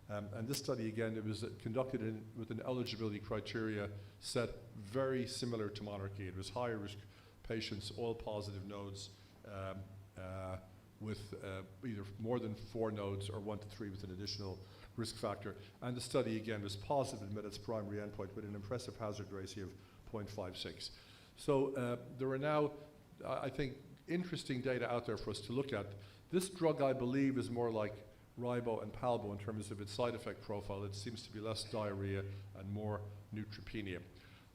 R: And this study, again, it was conducted with an eligibility criteria set very similar to monarchy. It was high-risk patients, all positive nodes, with either more than 4 nodes or 1 to 3 with an additional risk factor. And the study, again, was positive and met its primary endpoint with an impressive hazard ratio of 0.56. So there are now, I think, interesting data out there for us to look at. This drug, I believe, is more like Ribo and Palbo in terms of its side effect profile. It seems to be less diarrhea and more neutropenia.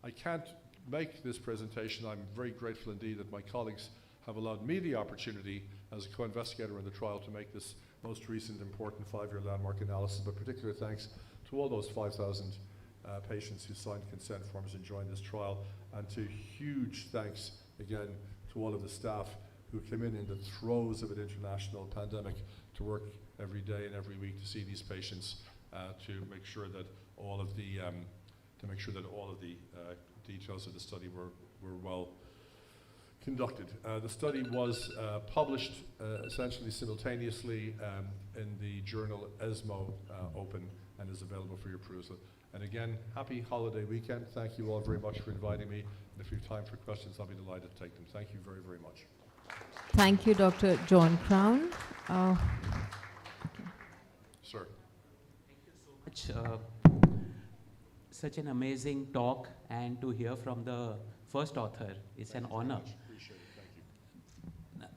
R: I can't make this presentation. I'm very grateful indeed that my colleagues have allowed me the opportunity as a co-investigator in the trial to make this most recent important 5-year landmark analysis, but particular thanks to all those 5,000 patients who signed consent forms and joined this trial, and to huge thanks again to all of the staff who came in the throes of an international pandemic to work every day and every week to see these patients, to make sure that all of the details of the study were well conducted. The study was published essentially simultaneously in the journal ESMO Open and is available for your perusal. And again, happy holiday weekend. Thank you all very much for inviting me. And if you have time for questions, I'll be delighted to take them. Thank you very, very much.
C: Thank you, Dr. John Crown.
R: Sir.
L: Thank you so much. Such an amazing talk, and to hear from the first author, it's an honor.
R: Appreciate it.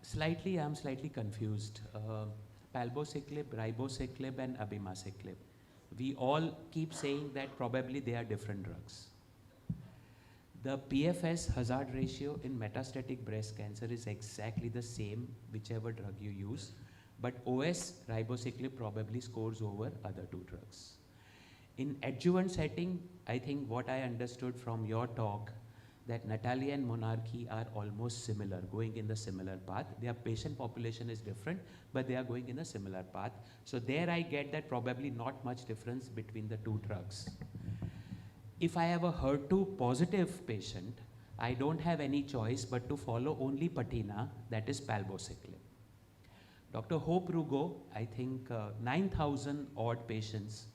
R: Thank you.
L: I'm slightly confused. Palbociclib, ribociclib, and abemaciclib. We all keep saying that probably they are different drugs. The PFS hazard ratio in metastatic breast cancer is exactly the same, whichever drug you use, but OS ribociclib probably scores over other 2 drugs. In adjuvant setting, I think what I understood from your talk, that Natalia and Monarchy are almost similar, going in the similar path. Their patient population is different, but they are going in a similar path. So there I get that probably not much difference between the 2 drugs. If I have a HER2 positive patient, I don't have any choice but to follow only patina, that is palbociclib. Dr. Hope Rugo, I think 9,000 odd patients,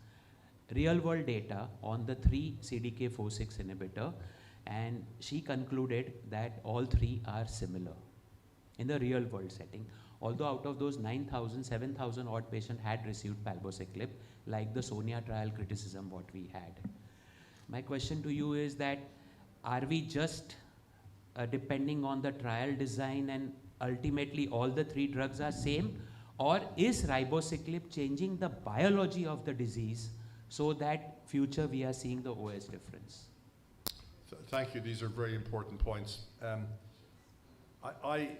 L: real world data on the 3 CDK4/6 inhibitor, and she concluded that all 3 are similar in the real world setting. Although out of those 9,000, 7,000 odd patients had received palbociclib, like the Sonia trial criticism what we had. My question to you is that, are we just depending on the trial design and ultimately all the 3 drugs are same, or is ribociclib changing the biology of the disease so that future we are seeing the OS difference?
R: Thank you. These are very important points. I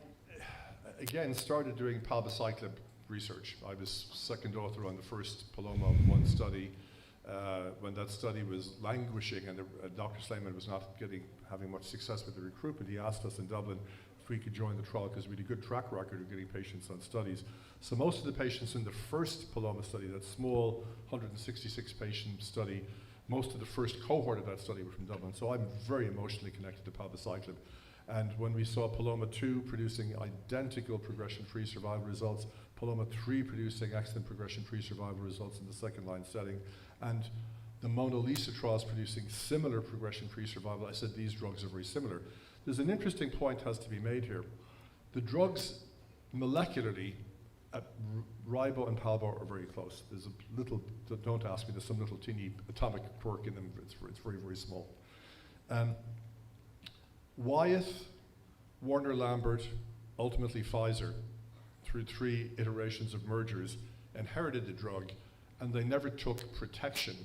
R: again started doing palbociclib research. I was second author on the first Paloma 1 study. When that study was languishing and Dr. Slayman was not having much success with the recruitment, he asked us in Dublin if we could join the trial because we had a good track record of getting patients on studies. So most of the patients in the first Paloma study, that small 166 patient study, most of the first cohort of that study were from Dublin. So I'm very emotionally connected to palbociclib. And when we saw Paloma 2 producing identical progression-free survival results, Paloma 3 producing excellent progression-free survival results in the second-line setting, and the Mona Lisa trials producing similar progression-free survival, I said these drugs are very similar. There's an interesting point has to be made here. The drugs molecularly, Ribo and Palbo are very close. There's a little, don't ask me, there's some little teeny atomic quirk in them, it's very, very small. Wyeth, Warner Lambert, ultimately Pfizer, through 3 iterations of mergers, inherited the drug, and they never took protection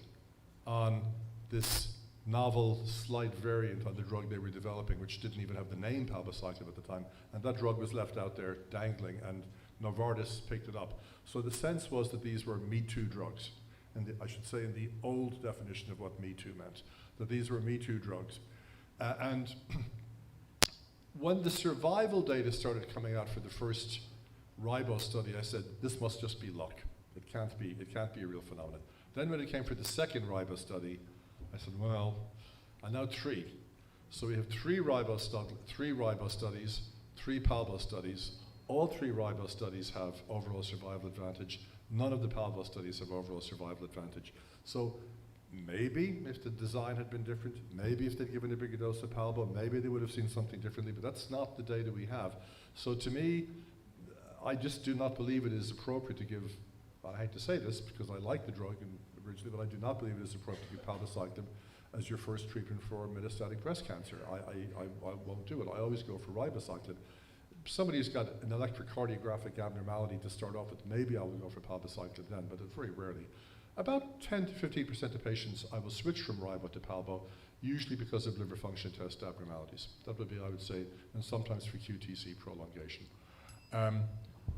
R: on this novel slight variant on the drug they were developing, which didn't even have the name palbociclib at the time, and that drug was left out there dangling, and Novartis picked it up. So the sense was that these were Me Too drugs, and I should say in the old definition of what Me Too meant, that these were Me Too drugs. And when the survival data started coming out for the first Ribo study, I said, this must just be luck. It can't be a real phenomenon. Then when it came for the second RIBO study, I said, well, and now 3. So we have 3 RIBO studies, 3 PALBO studies. All 3 RIBO studies have overall survival advantage. None of the PALBO studies have overall survival advantage. So maybe if the design had been different, maybe if they'd given a bigger dose of PALBO, maybe they would have seen something differently, but that's not the data we have. So to me, I just do not believe it is appropriate to give, I hate to say this because I like the drug originally, but I do not believe it is appropriate to give palbociclib as your first treatment for metastatic breast cancer. I won't do it. I always go for ribociclib. Somebody who's got an electrocardiographic abnormality to start off with, maybe I will go for palbociclib then, but very rarely. About 10 to 15% of patients I will switch from ribo to palbo, usually because of liver function test abnormalities. That would be, I would say, and sometimes for QTc prolongation.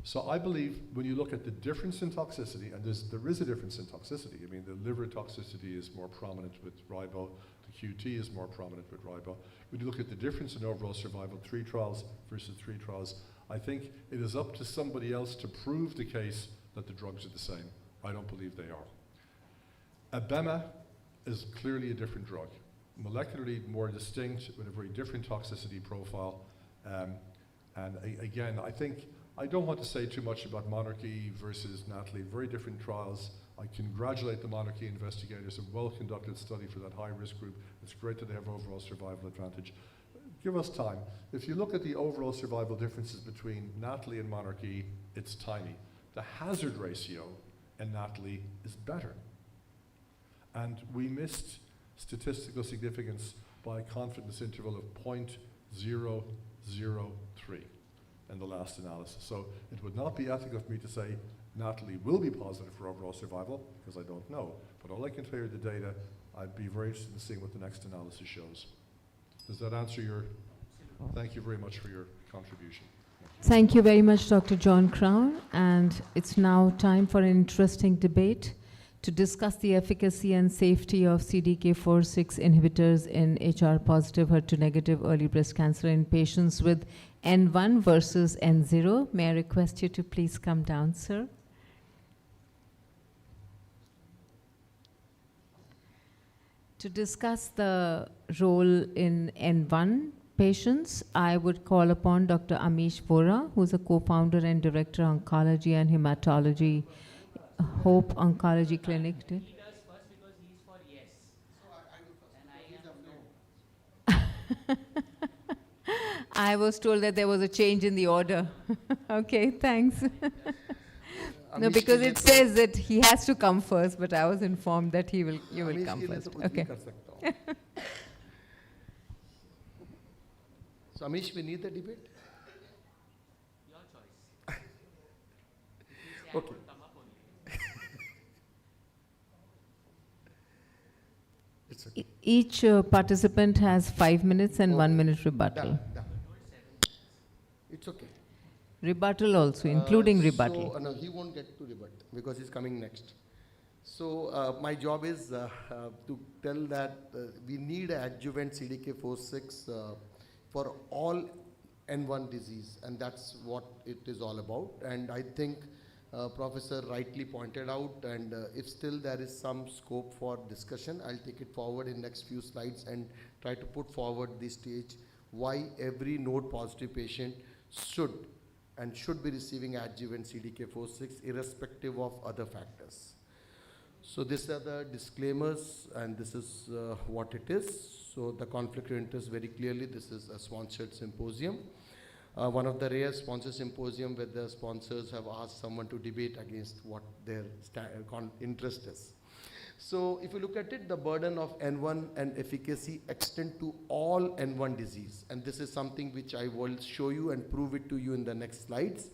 R: So I believe when you look at the difference in toxicity, and there is a difference in toxicity. I mean, the liver toxicity is more prominent with ribo, the QT is more prominent with ribo. When you look at the difference in overall survival, 3 trials versus 3 trials, I think it is up to somebody else to prove the case that the drugs are the same. I don't believe they are. Abema is clearly a different drug, molecularly more distinct with a very different toxicity profile. Again, I don't want to say too much about Monarchy versus Natalie, very different trials. I congratulate the Monarchy investigators, a well-conducted study for that high-risk group. It's great that they have overall survival advantage. Give us time. If you look at the overall survival differences between Natalie and Monarchy, it's tiny. The hazard ratio in Natalie is better. And we missed statistical significance by a confidence interval of 0.003 in the last analysis. So it would not be ethical for me to say Natalie will be positive for overall survival, because I don't know. But all I can tell you the data, I'd be very interested in seeing what the next analysis shows. Does that answer your, thank you very much for your contribution.
C: Thank you very much, Dr. John Crown. And it's now time for an interesting debate to discuss the efficacy and safety of CDK4/6 inhibitors in HR-positive, HER2-negative early breast cancer in patients with N1 versus N0. May I request you to please come down, sir? To discuss the role in N1 patients, I would call upon Dr. Amish Vora, who's a co-founder and director of oncology and hematology, Hope Oncology Clinic.
L: He does first because he's for yes. And I am no.
C: I was told that there was a change in the order. Okay, thanks. No, because it says that he has to come first, but I was informed that you will come first. Okay.
T: So Amish, we need the debate?
L: Your choice.
T: Okay. Okay.
C: Each participant has 5 minutes and 1 minute rebuttal.
T: Done. It's okay.
C: Rebuttal also, including rebuttal.
T: So, no, he won't get to rebut because he's coming next. So my job is to tell that we need an adjuvant CDK4/6 for all N1 disease, and that's what it is all about. And I think Professor rightly pointed out, and if still there is some scope for discussion, I'll take it forward in next few slides and try to put forward the stage why every node positive patient should be receiving adjuvant CDK4/6 irrespective of other factors. So these are the disclaimers, and this is what it is. So the conflict of interest very clearly, this is a sponsored symposium. One of the rare sponsor symposium where the sponsors have asked someone to debate against what their interest is. So if you look at it, the burden of N1 and efficacy extend to all N1 disease. And this is something which I will show you and prove it to you in the next slides.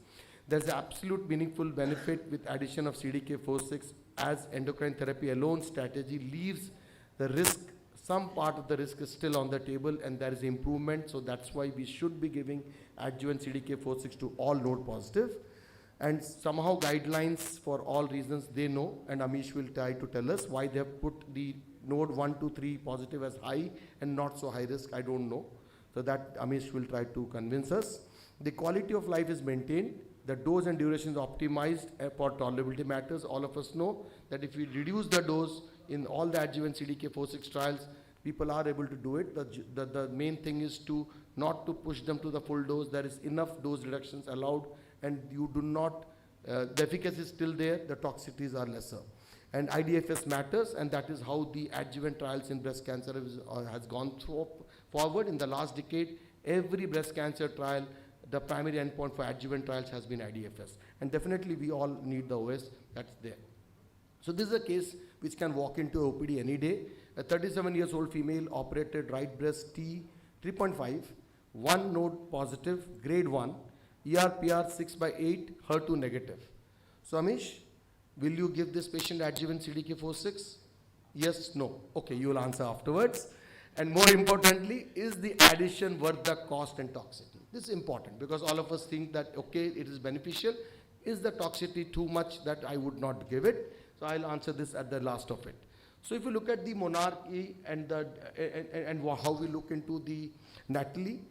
T: There's absolute meaningful benefit with addition of CDK4/6 as endocrine therapy alone strategy leaves the risk. Some part of the risk is still on the table and there is improvement. So that's why we should be giving adjuvant CDK4/6 to all node positive. And somehow guidelines for all reasons they know, and Amish will try to tell us why they have put the node 1 to 3 positive as high and not so high risk, I don't know. So that Amish will try to convince us. The quality of life is maintained the dose and duration is optimized for tolerability matters. All of us know that if we reduce the dose in all the adjuvant CDK4/6 trials, people are able to do it. The main thing is to not to push them to the full dose. There is enough dose reductions allowed, and you do not, the efficacy is still there, the toxicities are lesser. And IDFS matters, and that is how the adjuvant trials in breast cancer has gone forward. In the last decade, every breast cancer trial, the primary endpoint for adjuvant trials has been IDFS. And definitely we all need the OS, that's there. So this is a case which can walk into OPD any day. A 37-year-old female operated right breast T 3.5, 1 node positive, grade 1, ERPR 6/8, HER2 negative. So Amish, will you give this patient adjuvant CDK4/6? Yes, no. Okay, you will answer afterwards. And more importantly, is the addition worth the cost and toxicity? This is important because all of us think that, okay, it is beneficial. Is the toxicity too much that I would not give it? So I'll answer this at the last of it. So if you look at the monarchy and how we look into the Natalie,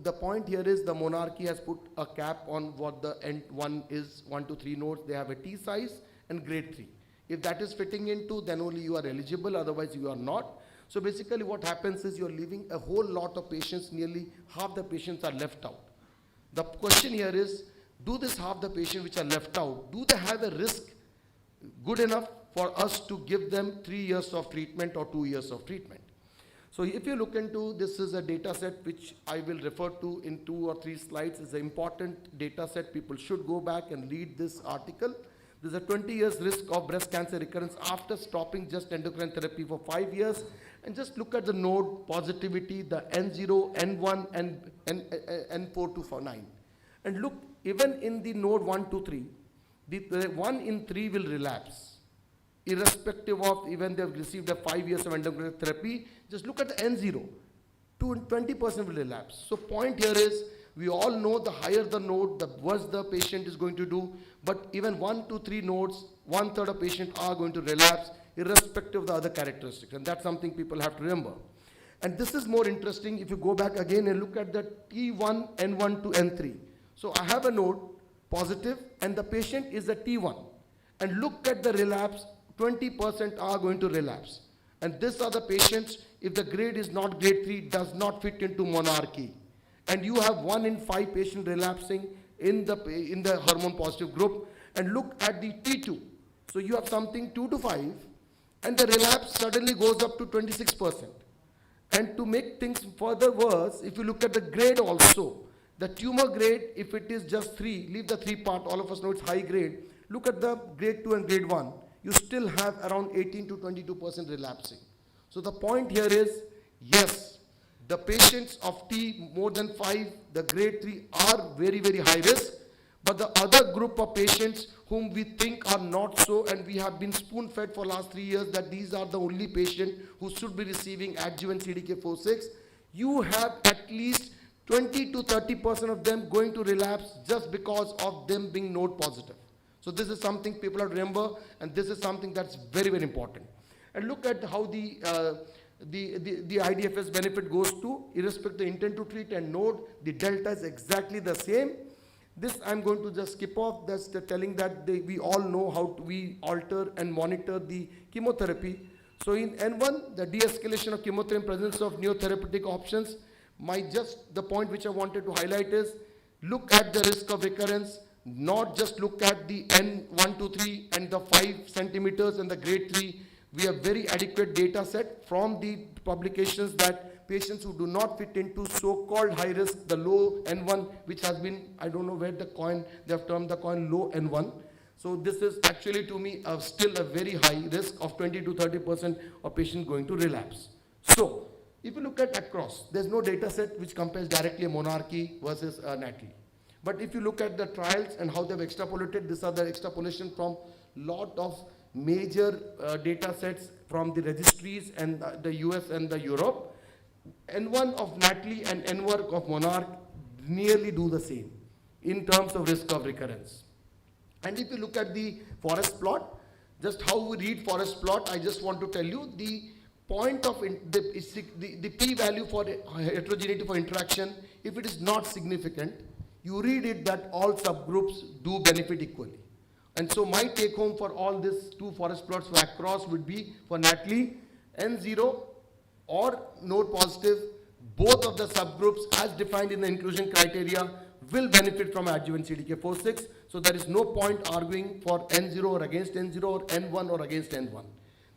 T: the point here is the monarchy has put a cap on what the end one is, 1 to 3 nodes. They have a T size and grade 3. If that is fitting into, then only you are eligible, otherwise you are not. So basically what happens is you're leaving a whole lot of patients, nearly half the patients are left out. The question here is, do this half the patients which are left out, do they have a risk good enough for us to give them 3 years of treatment or 2 years of treatment? So if you look into, this is a data set which I will refer to in 2 or 3 slides. It's an important data set. People should go back and read this article. There's a 20 years risk of breast cancer recurrence after stopping just endocrine therapy for 5 years. And just look at the node positivity, the N0, N1, and N4 to 9. And look, even in the node 1 to 3, the 1 in 3 will relapse, irrespective of even they've received a 5 years of endocrine therapy. Just look at the N0, 20% will relapse. So point here is, we all know the higher the node, the worse the patient is going to do. But even 1 to 3 nodes, 1/3 of patients are going to relapse, irrespective of the other characteristics. And that's something people have to remember. And this is more interesting if you go back again and look at the T1, N1 to N3. So I have a node positive and the patient is a T1. And look at the relapse, 20% are going to relapse. And these are the patients, if the grade is not grade 3, does not fit into monarchy. And you have 1 in 5 patients relapsing in the hormone positive group. And look at the T2. So you have something 2 to 5, and the relapse suddenly goes up to 26%. And to make things further worse, if you look at the grade also, the tumor grade, if it is just 3, leave the 3 part, all of us know it's high grade. Look at the grade 2 and grade 1. You still have around 18 to 22% relapsing. So the point here is, yes, the patients of T more than 5, the grade 3 are very, very high risk. But the other group of patients whom we think are not so, and we have been spoon-fed for last 3 years that these are the only patients who should be receiving adjuvant CDK4/6, you have at least 20 to 30% of them going to relapse just because of them being node positive. So this is something people have to remember, and this is something that's very, very important. And look at how the IDFS benefit goes to, irrespective of intent to treat and node, the delta is exactly the same. This I'm going to just skip off. That's telling that we all know how we alter and monitor the chemotherapy. So in N1, the de-escalation of chemotherapy in presence of neotherapeutic options. The point which I wanted to highlight is, look at the risk of recurrence, not just look at the N1 to 3 and the 5 centimeters and the grade 3. We have very adequate data set from the publications that patients who do not fit into so-called high risk, the low N1, which has been, I don't know where the coin, they have termed the coin low N1. So this is actually to me still a very high risk of 20 to 30% of patients going to relapse. So if you look at across, there's no data set which compares directly a monarchy versus a Natalie. But if you look at the trials and how they've extrapolated, these are the extrapolation from lot of major data sets from the registries and the US and the Europe. N1 of Natalie and N1 of Monarch nearly do the same in terms of risk of recurrence. And if you look at the forest plot, just how we read forest plot, I just want to tell you the point of the p-value for heterogeneity for interaction, if it is not significant, you read it that all subgroups do benefit equally. And so my take home for all these two forest plots for across would be for Natalie, N0 or node positive, both of the subgroups as defined in the inclusion criteria will benefit from adjuvant CDK4/6. So there is no point arguing for N0 or against N0 or N1 or against N1.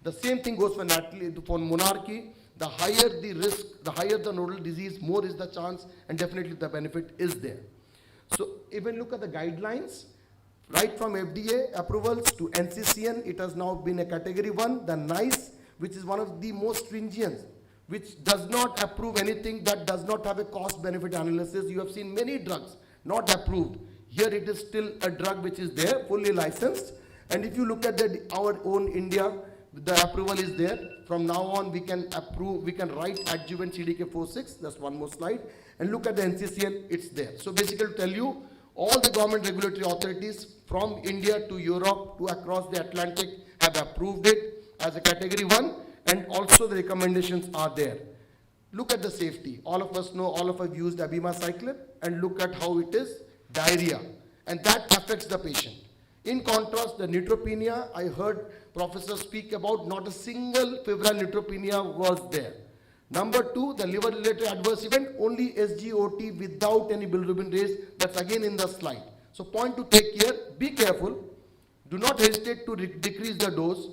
T: The same thing goes for Natalie, for Monarchy. The higher the risk, the higher the nodal disease, more is the chance, and definitely the benefit is there. So even look at the guidelines, right from FDA approvals to NCCN, it has now been a category 1. The NICE, which is one of the most stringent, which does not approve anything that does not have a cost-benefit analysis. You have seen many drugs not approved. Here it is still a drug which is there, fully licensed. And if you look at our own India, the approval is there. From now on, we can approve, we can write adjuvant CDK4/6. That's one more slide. And look at the NCCN, it's there. So basically to tell you, all the government regulatory authorities from India to Europe to across the Atlantic have approved it as a category 1, and also the recommendations are there. Look at the safety. All of us know, all of us used abemaciclib, and look at how it is diarrhea, and that affects the patient. In contrast, the neutropenia, I heard professors speak about, not a single febrile neutropenia was there. Number 2, the liver-related adverse event, only SGOT without any bilirubin raise. That's again in the slide. So point to take care, be careful, do not hesitate to decrease the dose,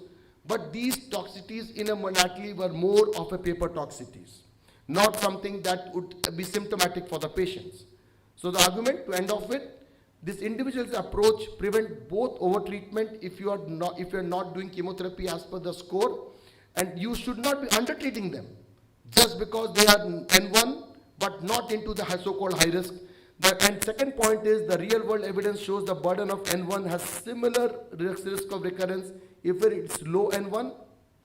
T: but these toxicities in a Natalie were more of a paper toxicities, not something that would be symptomatic for the patients. So the argument to end off with, this individual's approach prevent both overtreatment if you are not doing chemotherapy as per the score, and you should not be undertreating them just because they are N1 but not into the so-called high risk. And second point is the real world evidence shows the burden of N1 has similar risk of recurrence if it's low N1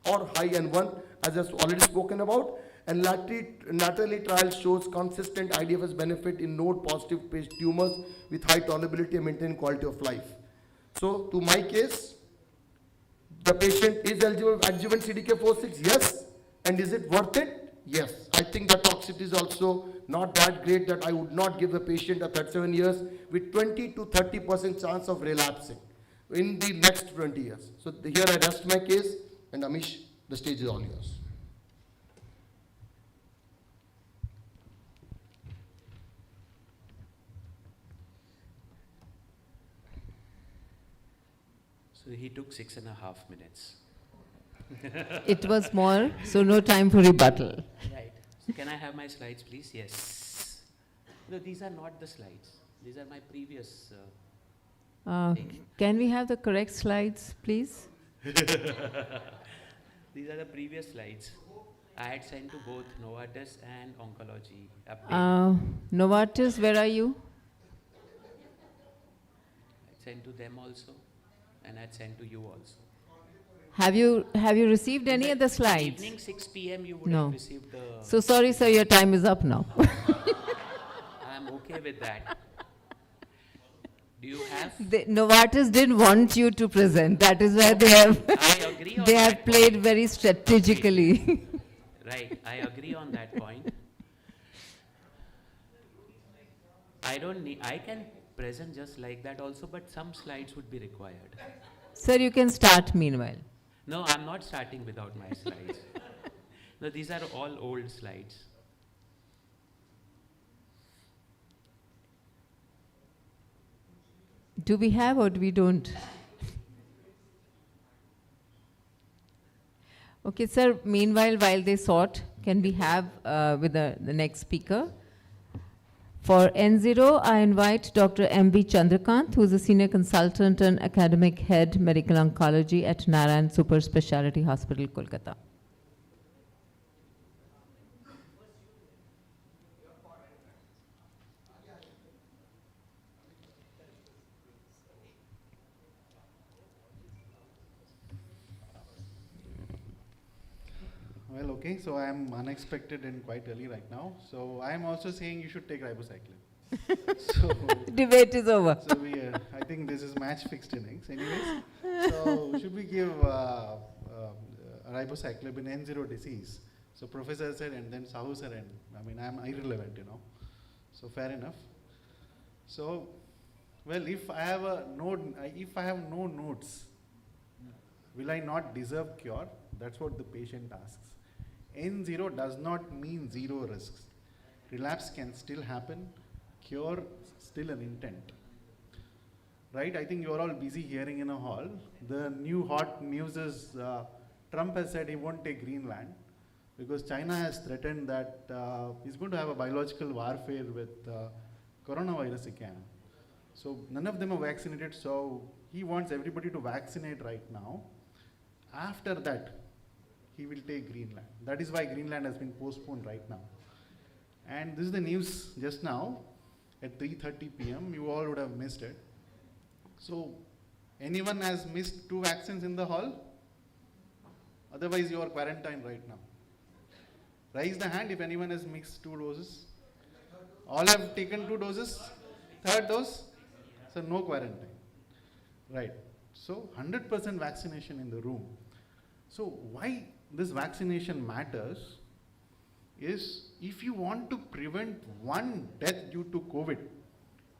T: or high N1, as I've already spoken about. And Natalie trial shows consistent IDFS benefit in node positive tumors with high tolerability and maintained quality of life. So to my case, the patient is eligible for adjuvant CDK4/6, yes. And is it worth it? Yes. I think the toxicity is also not that great that I would not give the patient a 37 years with 20 to 30% chance of relapsing in the next 20 years. So here I rest my case, and Amish, the stage is all yours.
L: So he took 6.5 minutes.
C: It was more, so no time for rebuttal.
L: Right. So can I have my slides, please? Yes. No, these are not the slides. These are my previous.
C: Can we have the correct slides, please?
L: These are the previous slides. I had sent to both Novartis and Oncology.
C: Novartis, where are you?
L: I sent to them also, and I sent to you also.
C: Have you received any of the slides?
L: Evening 6 p.m. you would have received the.
C: So sorry, sir, your time is up now.
L: I'm okay with that. Do you have?
C: Novartis didn't want you to present. That is why they have.
L: I agree on
C: they
L: that
C: have played
L: point.
C: very strategically.
L: Right, I agree on that point. I don't need. I can present just like that also, but some slides would be required.
C: Sir, you can start meanwhile.
L: No, I'm not starting without my slides. No, these are all old slides.
C: Do we have or do we don't? Okay, sir, meanwhile, while they sort, can we have with the next speaker? For N0, I invite Dr. M.V. Chandrakant, who is a Senior Consultant and Academic Head, Medical Oncology at Narayan Super Speciality Hospital, Kolkata.
Q: Well, okay, so I am unexpected and quite early right now. So I am also saying you should take ribociclib. So
C: debate is over.
Q: So I think this is match fixed innings. Anyways, so should we give ribociclib in N0 disease? So professor said, and then Sahu sir, and I mean I'm irrelevant, you know. So fair enough. So, well, if I have a node, if I have no nodes, will I not deserve cure? That's what the patient asks. N0 does not mean zero risks. Relapse can still happen, cure still an intent. Right? I think you're all busy hearing in a hall. The new hot news is Trump has said he won't take Greenland because China has threatened that he's going to have a biological warfare with coronavirus again. So none of them are vaccinated, so he wants everybody to vaccinate right now. After that, he will take Greenland. That is why Greenland has been postponed right now. And this is the news just now at 3:30 p.m. You all would have missed it. So anyone has missed 2 vaccines in the hall? Otherwise you are quarantined right now. Raise the hand if anyone has missed 2 doses. All have taken 2 doses? 3rd dose? So no quarantine. Right. So 100% vaccination in the room. So why this vaccination matters is if you want to prevent 1 death due to COVID,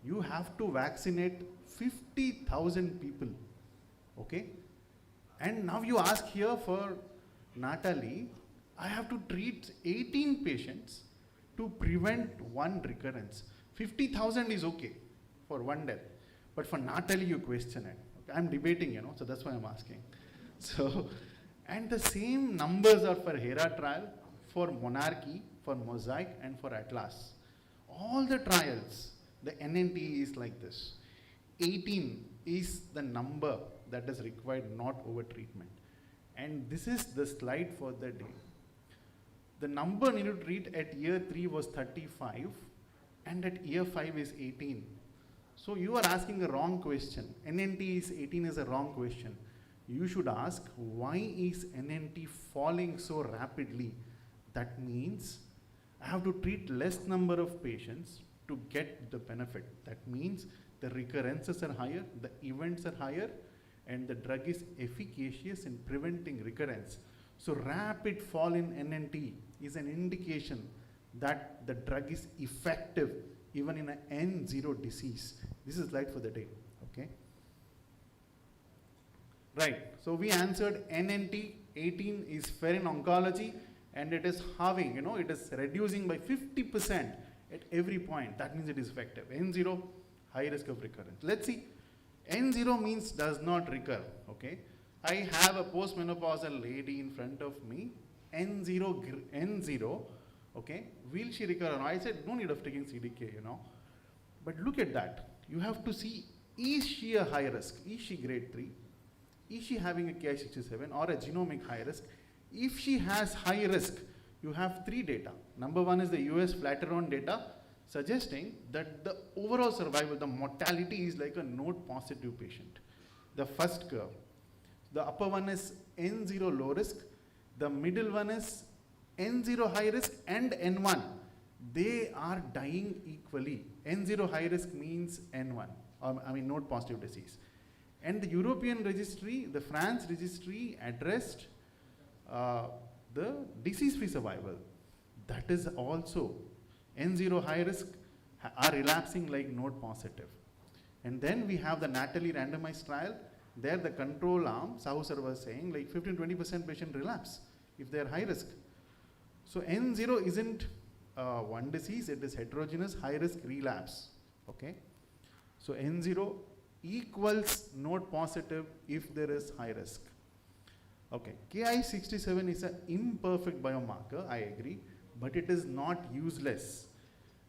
Q: you have to vaccinate 50,000 people. Okay? And now you ask here for Natalie, I have to treat 18 patients to prevent 1 recurrence. 50,000 is okay for 1 death. But for Natalie, you question it. Okay? I'm debating, so that's why I'm asking. So, and the same numbers are for HERA trial, for Monarchy, for Mosaic, and for Atlas. All the trials, the NNT is like this. 18 is the number that is required, not over treatment. And this is the slide for the day. The number needed to treat at year 3 was 35, and at year 5 is 18. So you are asking a wrong question. NNT is 18 is a wrong question. You should ask, why is NNT falling so rapidly? That means I have to treat less number of patients to get the benefit. That means the recurrences are higher, the events are higher, and the drug is efficacious in preventing recurrence. So rapid fall in NNT is an indication that the drug is effective even in an N0 disease. This is slide for the day, okay? Right, so we answered NNT 18 is fair in oncology, and it is halving, it is reducing by 50% at every point. That means it is effective. N0, high risk of recurrence. Let's see, N0 means does not recur, okay? I have a postmenopausal lady in front of me, N0, okay? Will she recur or not? I said, no need of taking CDK, But look at that. You have to see, is she a high risk? Is she grade 3? Is she having a Ki67 or a genomic high risk? If she has high risk, you have 3 data. Number 1 is the US Flatiron data suggesting that the overall survival, the mortality is like a node positive patient. The first curve. The upper one is N0 low risk. The middle one is N0 high risk and N1. They are dying equally. N0 high risk means N1, node positive disease. And the European registry, the France registry addressed the disease-free survival. That is also N0 high risk are relapsing like node positive. And then we have the Natalie randomized trial. There the control arm, Sahu sir was saying, like 15-20% patient relapse if they are high risk. So N0 isn't one disease, it is heterogeneous high risk relapse. Okay. So N0 equals node positive if there is high risk. Okay, Ki67 is an imperfect biomarker, I agree, but it is not useless.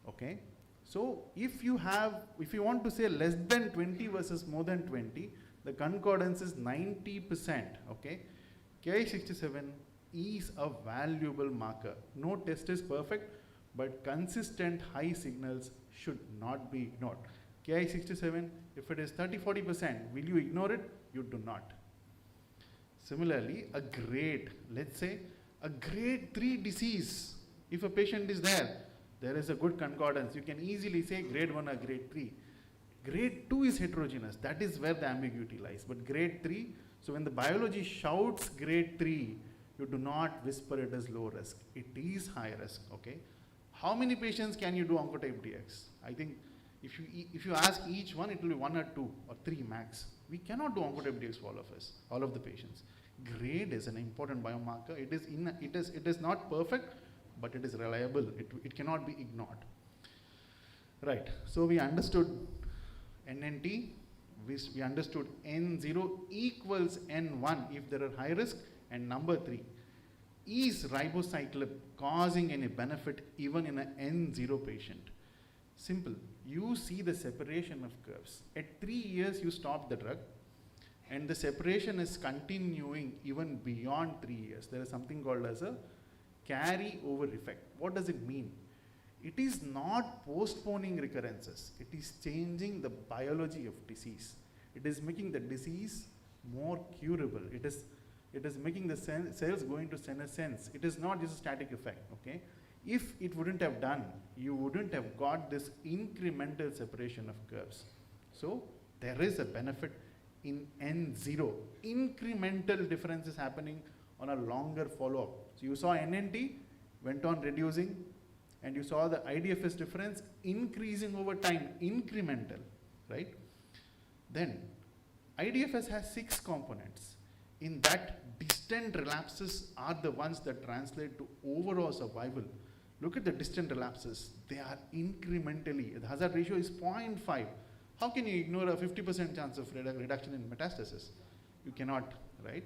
Q: Okay, so if you want to say less than 20 versus more than 20, the concordance is 90%. Okay, Ki67 is a valuable marker. No test is perfect, but consistent high signals should not be ignored. Ki67, if it is 30-40%, will you ignore it? You do not. Similarly, a grade, let's say a grade 3 disease, if a patient is there is a good concordance. You can easily say grade 1 or grade 3. Grade 2 is heterogeneous. That is where the ambiguity lies. But grade 3, so when the biology shouts grade 3, you do not whisper it as low risk. It is high risk, okay? How many patients can you do Oncotype DX? I think If you ask each one, it will be 1 or 2 or 3 max. We cannot do oncoWDX for all of us, all of the patients. Grade is an important biomarker. It is not perfect, but it is reliable. It cannot be ignored. Right. So we understood NNT. We understood N0 equals N1 if there are high risk, and number 3, is ribociclib causing any benefit even in an N0 patient? Simple. You see the separation of curves. At 3 years you stop the drug, and the separation is continuing even beyond 3 years. There is something called as a carry over effect. What does it mean? It is not postponing recurrences. It is changing the biology of disease. It is making the disease more curable. It is making the cells going to senescence. It is not just a static effect, okay? If it wouldn't have done, you wouldn't have got this incremental separation of curves. So there is a benefit in N0. Incremental difference is happening on a longer follow-up. So you saw NNT went on reducing, and you saw the IDFS difference increasing over time, incremental, right? Then IDFS has 6 components. In that, distant relapses are the ones that translate to overall survival. Look at the distant relapses. They are incrementally, the hazard ratio is 0.5. How can you ignore a 50% chance of reduction in metastasis? You cannot, right?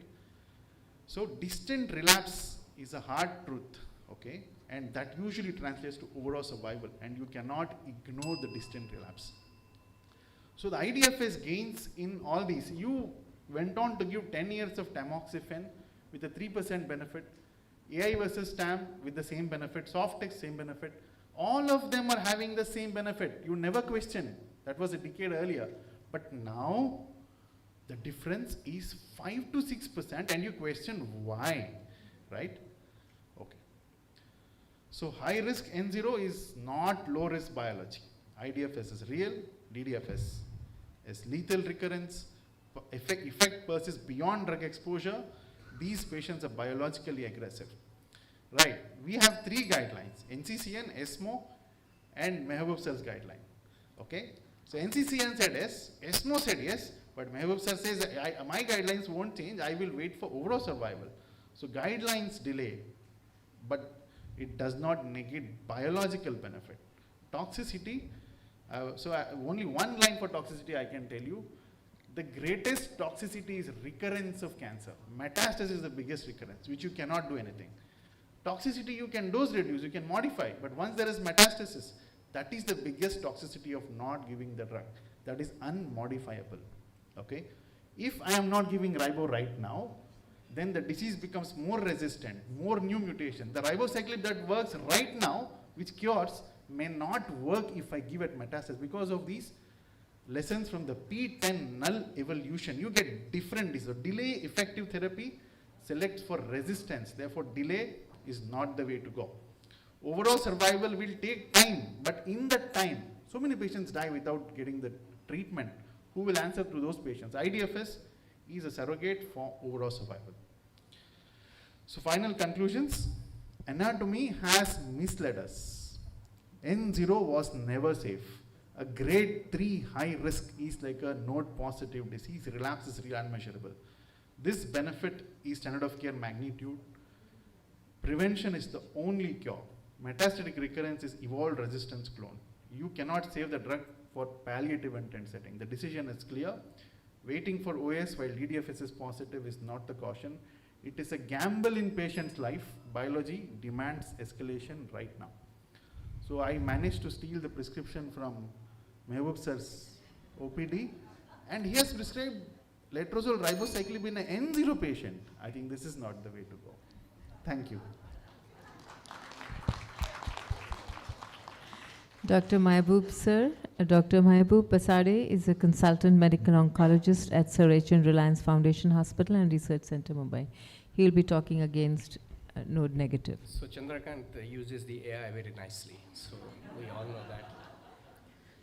Q: So distant relapse is a hard truth, okay? And that usually translates to overall survival, and you cannot ignore the distant relapse. So the IDFS gains in all these. You went on to give 10 years of tamoxifen with a 3% benefit, AI versus TAM with the same benefit, Softex same benefit. All of them are having the same benefit. You never question. That was a decade earlier. But now the difference is 5 to 6%, and you question why, right? Okay. So high risk N0 is not low risk biology. IDFS is real, DDFS is lethal recurrence, effect persists beyond drug exposure. These patients are biologically aggressive. Right, we have 3 guidelines, NCCN, ESMO, and Mehboob Sir's guideline, okay? So NCCN said yes, ESMO said yes, but Mehboob Sir says, my guidelines won't change, I will wait for overall survival. So guidelines delay, but it does not negate biological benefit. Toxicity, only one line for toxicity I can tell you. The greatest toxicity is recurrence of cancer. Metastasis is the biggest recurrence, which you cannot do anything. Toxicity you can dose reduce, you can modify, but once there is metastasis, that is the biggest toxicity of not giving the drug. That is unmodifiable, okay? If I am not giving ribo right now, then the disease becomes more resistant, more new mutation. The ribociclib that works right now, which cures, may not work if I give it metastasis because of these lessons from the P10 null evolution. You get different disease. So delay effective therapy selects for resistance. Therefore, delay is not the way to go. Overall survival will take time, but in that time, so many patients die without getting the treatment. Who will answer to those patients? IDFS is a surrogate for overall survival. So final conclusions. Anatomy has misled us. N0 was never safe. A grade 3 high risk is like a node positive disease. Relapse is really unmeasurable. This benefit is standard of care magnitude. Prevention is the only cure. Metastatic recurrence is evolved resistance clone. You cannot save the drug for palliative intent setting. The decision is clear. Waiting for OS while DDFS is positive is not the caution. It is a gamble in patient's life. Biology demands escalation right now. So I managed to steal the prescription from Mehboob Sir's OPD, and he has prescribed letrozole ribociclib in an N0 patient. I think this is not the way to go. Thank you.
C: Dr. Mehboob Sir. Dr. Mehboob Basade is a consultant medical oncologist at Sir H.N. Reliance Foundation Hospital and Research Center, Mumbai. He will be talking against node negative.
G: So Chandrakant uses the AI very nicely, so we all know that.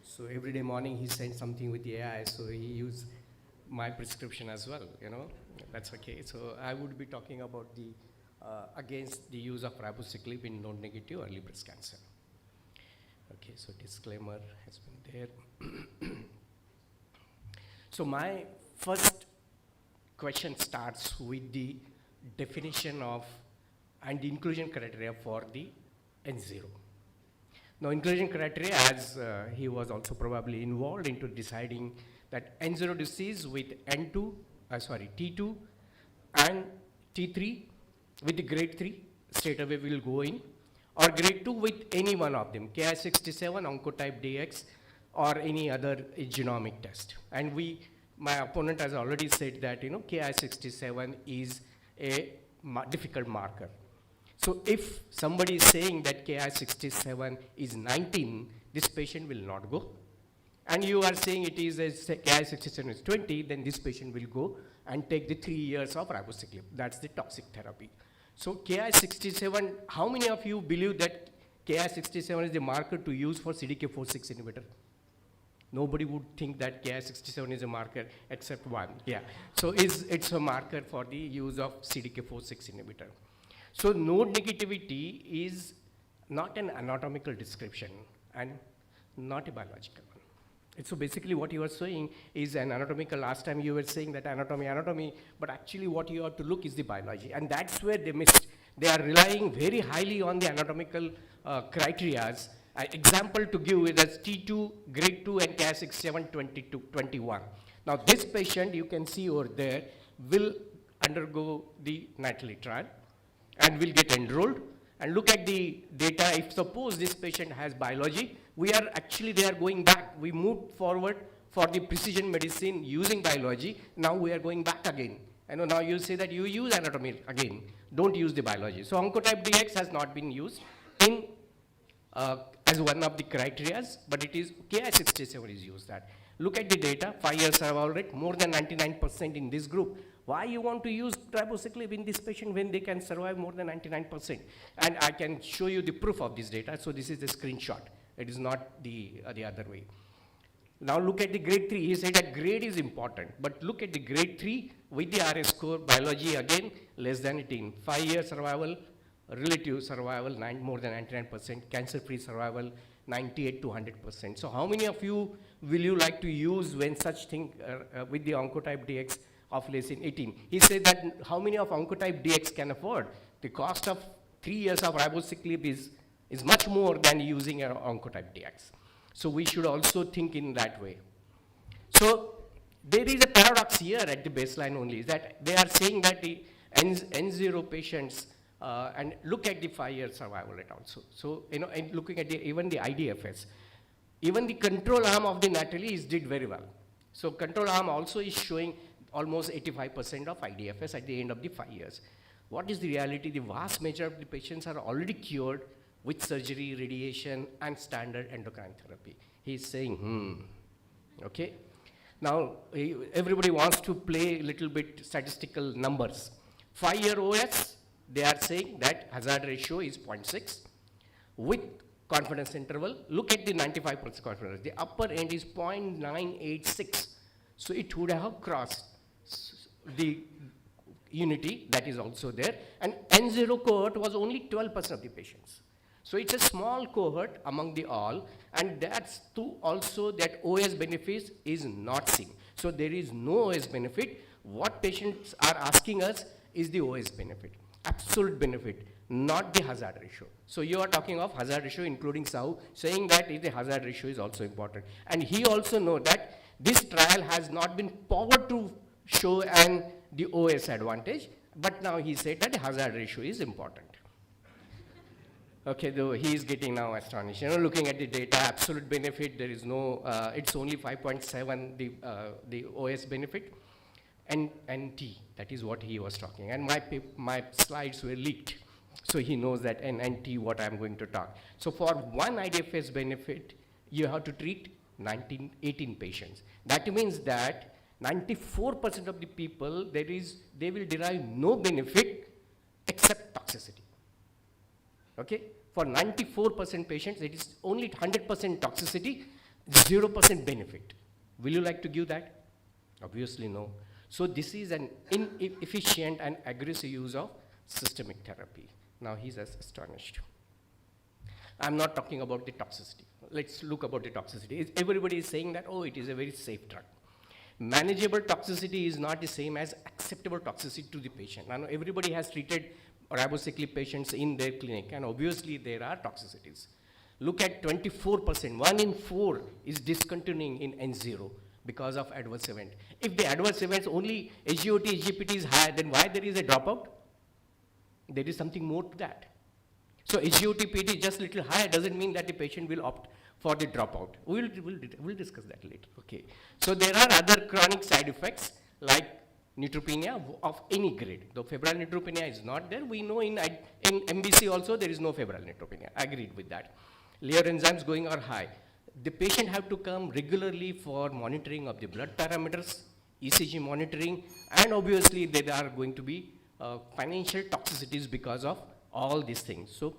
G: So every day morning he sends something with the AI, so he uses my prescription as well, you know, that's okay. So I would be talking about the against the use of ribociclib in node negative early breast cancer. Okay, so disclaimer has been there. So my first question starts with the definition of and the inclusion criteria for the N0. Now inclusion criteria, as he was also probably involved into deciding that N0 disease with T2 and T3 with the grade 3 straight away will go in, or grade 2 with any one of them, Ki67, Oncotype DX, or any other genomic test. And my opponent has already said that Ki67 is a difficult marker. So if somebody is saying that Ki67 is 19, this patient will not go. And you are saying it is Ki67 is 20, then this patient will go and take the 3 years of ribociclib. That's the toxic therapy. So Ki67, how many of you believe that Ki67 is the marker to use for CDK4/6 inhibitor? Nobody would think that Ki67 is a marker except one. Yeah. So it's a marker for the use of CDK4/6 inhibitor. So node negativity is not an anatomical description and not a biological one. So basically what you are saying is an anatomical, last time you were saying that anatomy, but actually what you have to look is the biology. And that's where they missed. They are relying very highly on the anatomical criterias. Example to give is as T2, grade 2 and Ki67, 21. Now this patient, you can see over there, will undergo the NITRILI trial and will get enrolled. And look at the data. If suppose this patient has biology, they are going back. We moved forward for the precision medicine using biology. Now we are going back again. I know now you say that you use anatomy again. Don't use the biology. So Oncotype DX has not been used in as one of the criterias, but it is Ki67 is used that. Look at the data, 5 years survival rate, more than 99% in this group. Why you want to use ribociclib in this patient when they can survive more than 99%? And I can show you the proof of this data. So this is the screenshot. It is not the other way. Now look at the grade 3. He said that grade is important, but look at the grade 3 with the RS score, biology again, less than 18. 5 year survival, relative survival, more than 99%, cancer-free survival, 98 to 100%. So how many of you will you like to use when such thing with the Oncotype DX of less than 18? He said that how many of Oncotype DX can afford? The cost of 3 years of ribociclib is much more than using an Oncotype DX. So we should also think in that way. So there is a paradox here at the baseline only, is that they are saying that the N0 patients, and look at the 5 year survival rate also. So, and looking at even the IDFS, even the control arm of the NITRILI did very well. So control arm also is showing almost 85% of IDFS at the end of the 5 years. What is the reality? The vast majority of the patients are already cured with surgery, radiation, and standard endocrine therapy. He's saying, okay. Now, everybody wants to play a little bit statistical numbers. 5 year OS, they are saying that hazard ratio is 0.6 with confidence interval. Look at the 95% confidence. The upper end is 0.986. So it would have crossed the unity that is also there. And N0 cohort was only 12% of the patients. So it's a small cohort among the all, and that's also that OS benefits is not seen. So there is no OS benefit. What patients are asking us is the OS benefit, absolute benefit, not the hazard ratio. So you are talking of hazard ratio including Sahu, saying that the hazard ratio is also important. And he also knows that this trial has not been powered to show the OS advantage, but now he said that the hazard ratio is important. Okay, though he is getting now astonished. Looking at the data, absolute benefit, there is no, it's only 5.7, the OS benefit, and T, that is what he was talking. And my slides were leaked, so he knows that and T what I'm going to talk. So for one IDFS benefit, you have to treat 18 patients. That means that 94% of the people, they will derive no benefit except toxicity. Okay? For 94% patients, it is only 100% toxicity, 0% benefit. Will you like to give that? Obviously no. So this is an inefficient and aggressive use of systemic therapy. Now he's astonished. I'm not talking about the toxicity. Let's look about the toxicity. Everybody is saying that, oh, it is a very safe drug. Manageable toxicity is not the same as acceptable toxicity to the patient. I know everybody has treated ribociclib patients in their clinic, and obviously there are toxicities. Look at 24%, 1 in 4 is discontinuing in N0 because of adverse event. If the adverse events only SGOT, SGPT is higher, then why there is a dropout? There is something more to that. So SGOT, PT is just a little higher doesn't mean that the patient will opt for the dropout. We'll discuss that later, okay. So there are other chronic side effects like neutropenia of any grade. Though febrile neutropenia is not there, we know in MBC also there is no febrile neutropenia. I agreed with that. Liver enzymes going are high. The patient have to come regularly for monitoring of the blood parameters, ECG monitoring, and obviously there are going to be financial toxicities because of all these things. So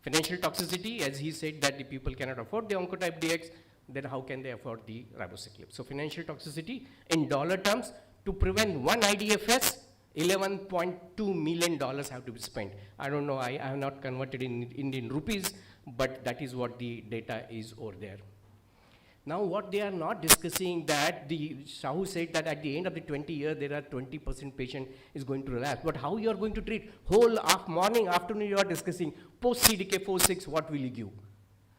G: financial toxicity, as he said that the people cannot afford the Oncotype DX, then how can they afford the ribociclib? So financial toxicity in dollar terms, to prevent one IDFS, $11.2 million have to be spent. I don't know, I have not converted in Indian rupees, but that is what the data is over there. Now what they are not discussing that Sahu said that at the end of the 20 years there are 20% patient is going to relapse. But how you are going to treat? Whole morning, afternoon you are discussing post CDK4/6 what will you give?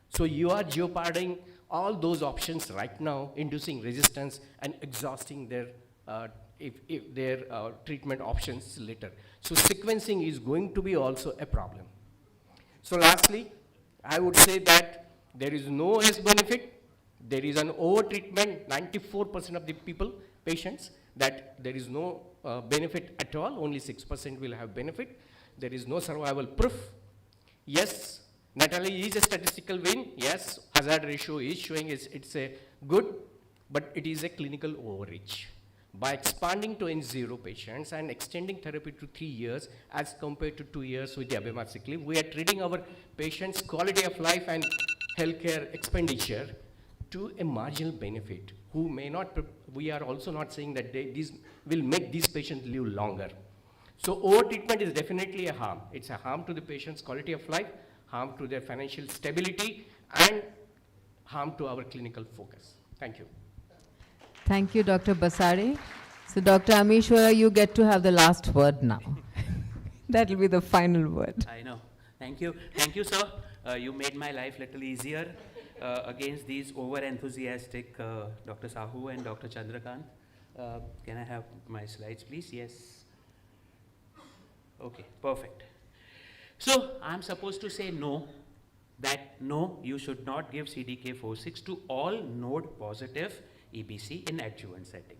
G: So you are jeopardizing all those options right now, inducing resistance and exhausting their treatment options later. So sequencing is going to be also a problem. So lastly, I would say that there is no health benefit. There is an over-treatment, 94% of the patients, that there is no benefit at all, only 6% will have benefit. There is no survival proof. Yes, NATALEE is a statistical win. Yes, hazard ratio is showing it's a good, but it is a clinical overreach. By expanding to N0 patients and extending therapy to 3 years as compared to 2 years with the abemaciclib, we are treating our patients' quality of life and healthcare expenditure to a marginal benefit, who may not, we are also not saying that these will make these patients live longer. So over-treatment is definitely a harm. It's a harm to the patient's quality of life, harm to their financial stability, and harm to our clinical focus. Thank you.
C: Thank you, Dr. Basare. So Dr. Ameshwara, you get to have the last word now. That will be the final word.
L: I know. Thank you. Thank you, sir. You made my life a little easier. Against these over-enthusiastic Dr. Sahu and Dr. Chandrakant. Can I have my slides, please? Yes. Okay, perfect. So I'm supposed to say no, that no, you should not give CDK4/6 to all node-positive EBC in adjuvant setting.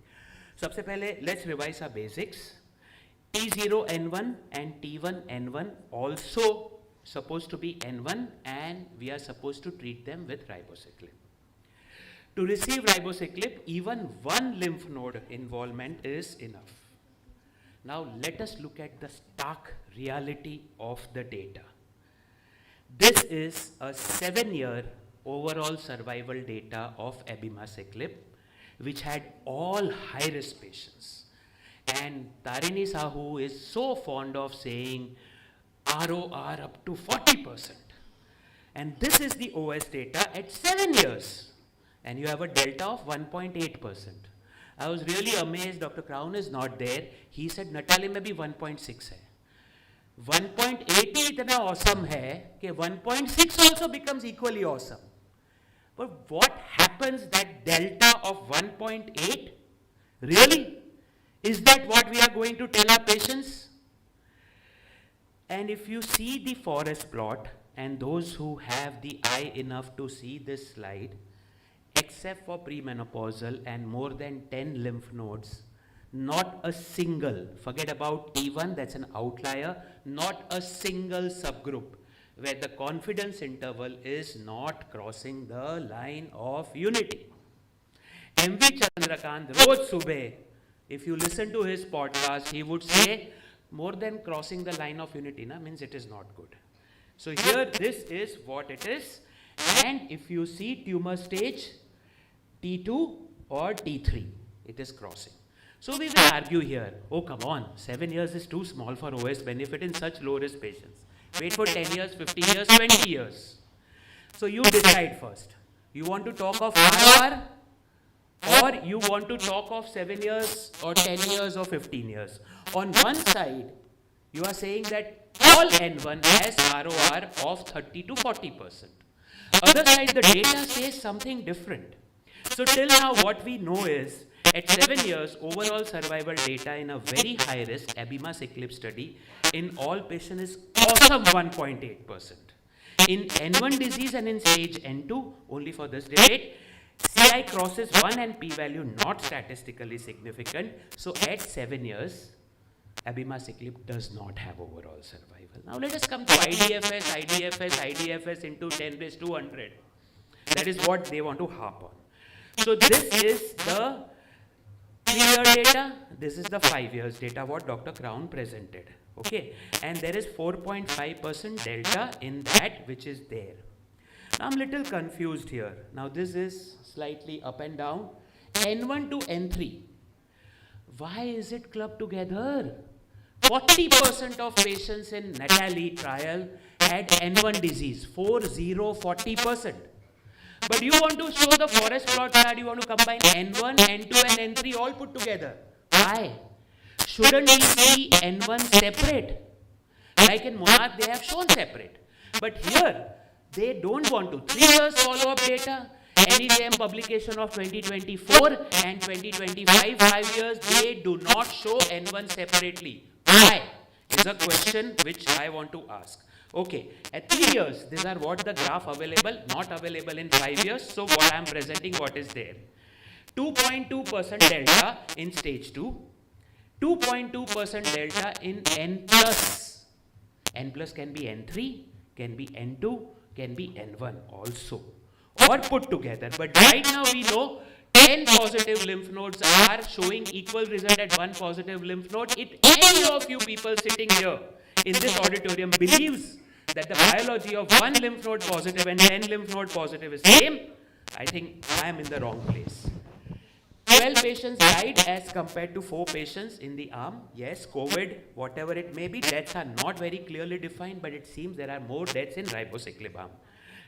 L: Sabse pehle, let's revise our basics. T0N1 and T1N1 also supposed to be N1, and we are supposed to treat them with ribociclib. To receive ribociclib, even one lymph node involvement is enough. Now let us look at the stark reality of the data. This is a 7-year overall survival data of abemaciclib, which had all high-risk patients. And Tarini Sahu is so fond of saying ROR up to 40%. And this is the OS data at 7 years. And you have a delta of 1.8%. I was really amazed, Dr. Crown is not there. He said NATALEE mein bhi 1.6 hai. 1.8 ही इतना awesome है कि 1.6 also becomes equally awesome. But what happens that delta of 1.8? Really? Is that what we are going to tell our patients? And if you see the forest plot, and those who have the eye enough to see this slide, except for premenopausal and more than 10 lymph nodes, not a single, forget about T1, that's an outlier, not a single subgroup where the confidence interval is not crossing the line of unity. M.V. Chandrakant, roz subah, if you listen to his podcast, he would say, more than crossing the line of unity means it is not good. So here this is what it is, and if you see tumor stage T2 or T3, it is crossing. So we will argue here, oh come on, 7 years is too small for OS benefit in such low risk patients. Wait for 10 years, 15 years, 20 years. So you decide first. You want to talk of ROR, or you want to talk of 7 years or 10 years or 15 years. On one side, you are saying that all N1 has ROR of 30 to 40%. Other side, the data says something different. So till now, what we know is, at 7 years, overall survival data in a very high risk abemaciclib study in all patients is awesome 1.8%. In N1 disease and in stage N2, only for this debate, CI crosses 1 and p-value not statistically significant. So at 7 years, abemaciclib does not have overall survival. Now let us come to IDFS into 10 raised to 100. That is what they want to harp on. So this is the 3-year data, this is the 5 years data what Dr. Crown presented. Okay, and there is 4.5% delta in that which is there. Now I'm little confused here. Now this is slightly up and down. N1 to N3. Why is it clubbed together? 40% of patients in NATALEE trial had N1 disease, 40%. But you want to show the forest plot chart, you want to combine N1, N2 and N3 all put together. Why? Shouldn't we see N1 separate? Like in Monarch, they have shown separate. But here, they don't want to. 3 years follow-up data, NEJM publication of 2024 and 2025, 5 years, they do not show N1 separately. Why? Is a question which I want to ask. Okay, at 3 years, these are what the graph available, not available in 5 years. So what I am presenting, what is there? 2.2% delta in stage 2, 2.2% delta in N plus. N plus can be N3, can be N2, can be N1 also, or put together. But right now we know 10 positive lymph nodes are showing equal result at 1 positive lymph node. If any of you people sitting here in this auditorium believes that the biology of 1 lymph node positive and 10 lymph node positive is same, I think I am in the wrong place. 12 patients died as compared to 4 patients in the arm. Yes, COVID, whatever it may be, deaths are not very clearly defined, but it seems there are more deaths in ribociclib arm.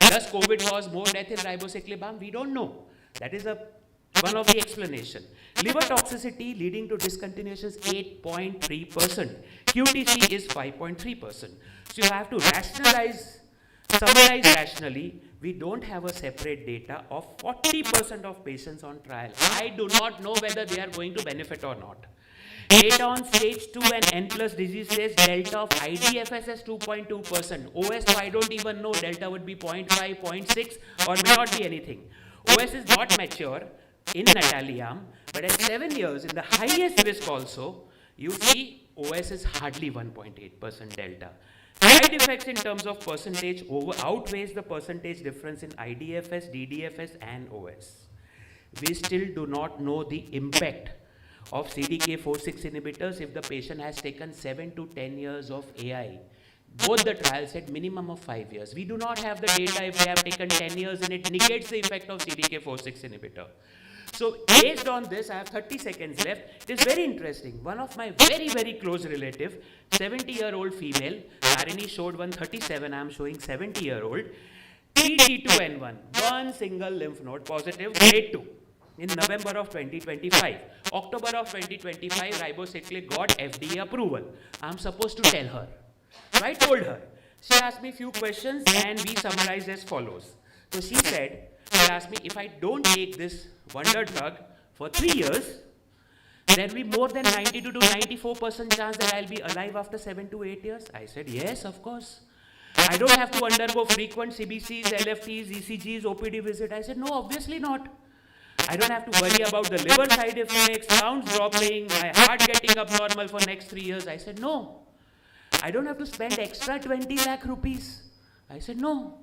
L: Does COVID cause more death in ribociclib arm? We don't know. That is one of the explanation. Liver toxicity leading to discontinuation is 8.3%. QTc is 5.3%. So you have to summarize rationally. We don't have a separate data of 40% of patients on trial. I do not know whether they are going to benefit or not. Data on stage 2 and N plus disease says delta of IDFS is 2.2%. OS, I don't even know, delta would be 0.5, 0.6 or may not be anything. OS is not mature in NATALEE arm, but at 7 years, in the highest risk also, you see OS is hardly 1.8% delta. Side effects in terms of percentage outweighs the percentage difference in IDFS, DDFS and OS. We still do not know the impact of CDK4/6 inhibitors if the patient has taken 7 to 10 years of AI. Both the trials said minimum of 5 years. We do not have the data if they have taken 10 years and it negates the effect of CDK4/6 inhibitor. So based on this, I have 30 seconds left. It is very interesting. One of my very, very close relative, 70-year-old female, Tarini showed 137, I am showing 70-year-old, T2N1, 1 single lymph node positive, grade 2, in November of 2025. October of 2025, ribociclib got FDA approval. I am supposed to tell her. So I told her. She asked me a few questions and we summarized as follows. So she asked me, if I don't take this wonder drug for 3 years, there will be more than 92 to 94% chance that I'll be alive after 7 to 8 years. I said, yes, of course. I don't have to undergo frequent CBCs, LFTs, ECGs, OPD visit. I said, no, obviously not. I don't have to worry about the liver side effects, counts dropping, my heart getting abnormal for next 3 years. I said, no. I don't have to spend extra 20 lakh rupees. I said, no.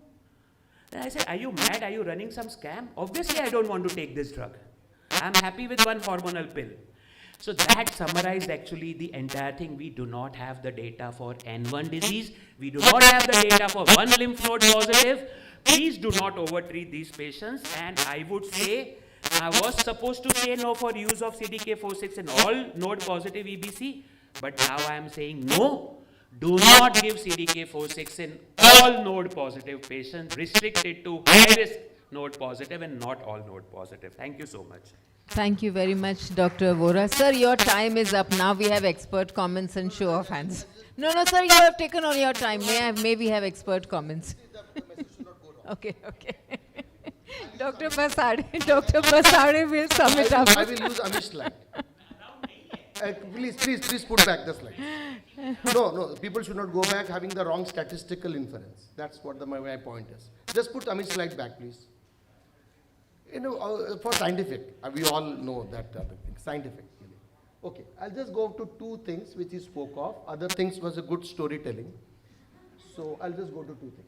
L: Then I said, are you mad? Are you running some scam? Obviously, I don't want to take this drug. I'm happy with one hormonal pill. So that summarized actually the entire thing. We do not have the data for N1 disease. We do not have the data for 1 lymph node positive. Please do not overtreat these patients. And I would say, I was supposed to say no for use of CDK4/6 in all node positive EBC. But now I am saying no. Do not give CDK4/6 in all node positive patients. Restrict it to high risk node positive and not all node positive. Thank you so much.
C: Thank you very much, Dr. Vora. Sir, your time is up. Now we have expert comments and show of hands. No, sir, you have taken all your time. May we have expert comments? Okay. Dr. Basade will sum it up.
T: I will use Amish's slide. Please put back the slide. No, people should not go back having the wrong statistical inference. That's what my point is. Just put Amish's slide back, please. For scientific, we all know that scientific. Okay, I'll just go to two things which he spoke of. Other things was a good storytelling. So I'll just go to two things.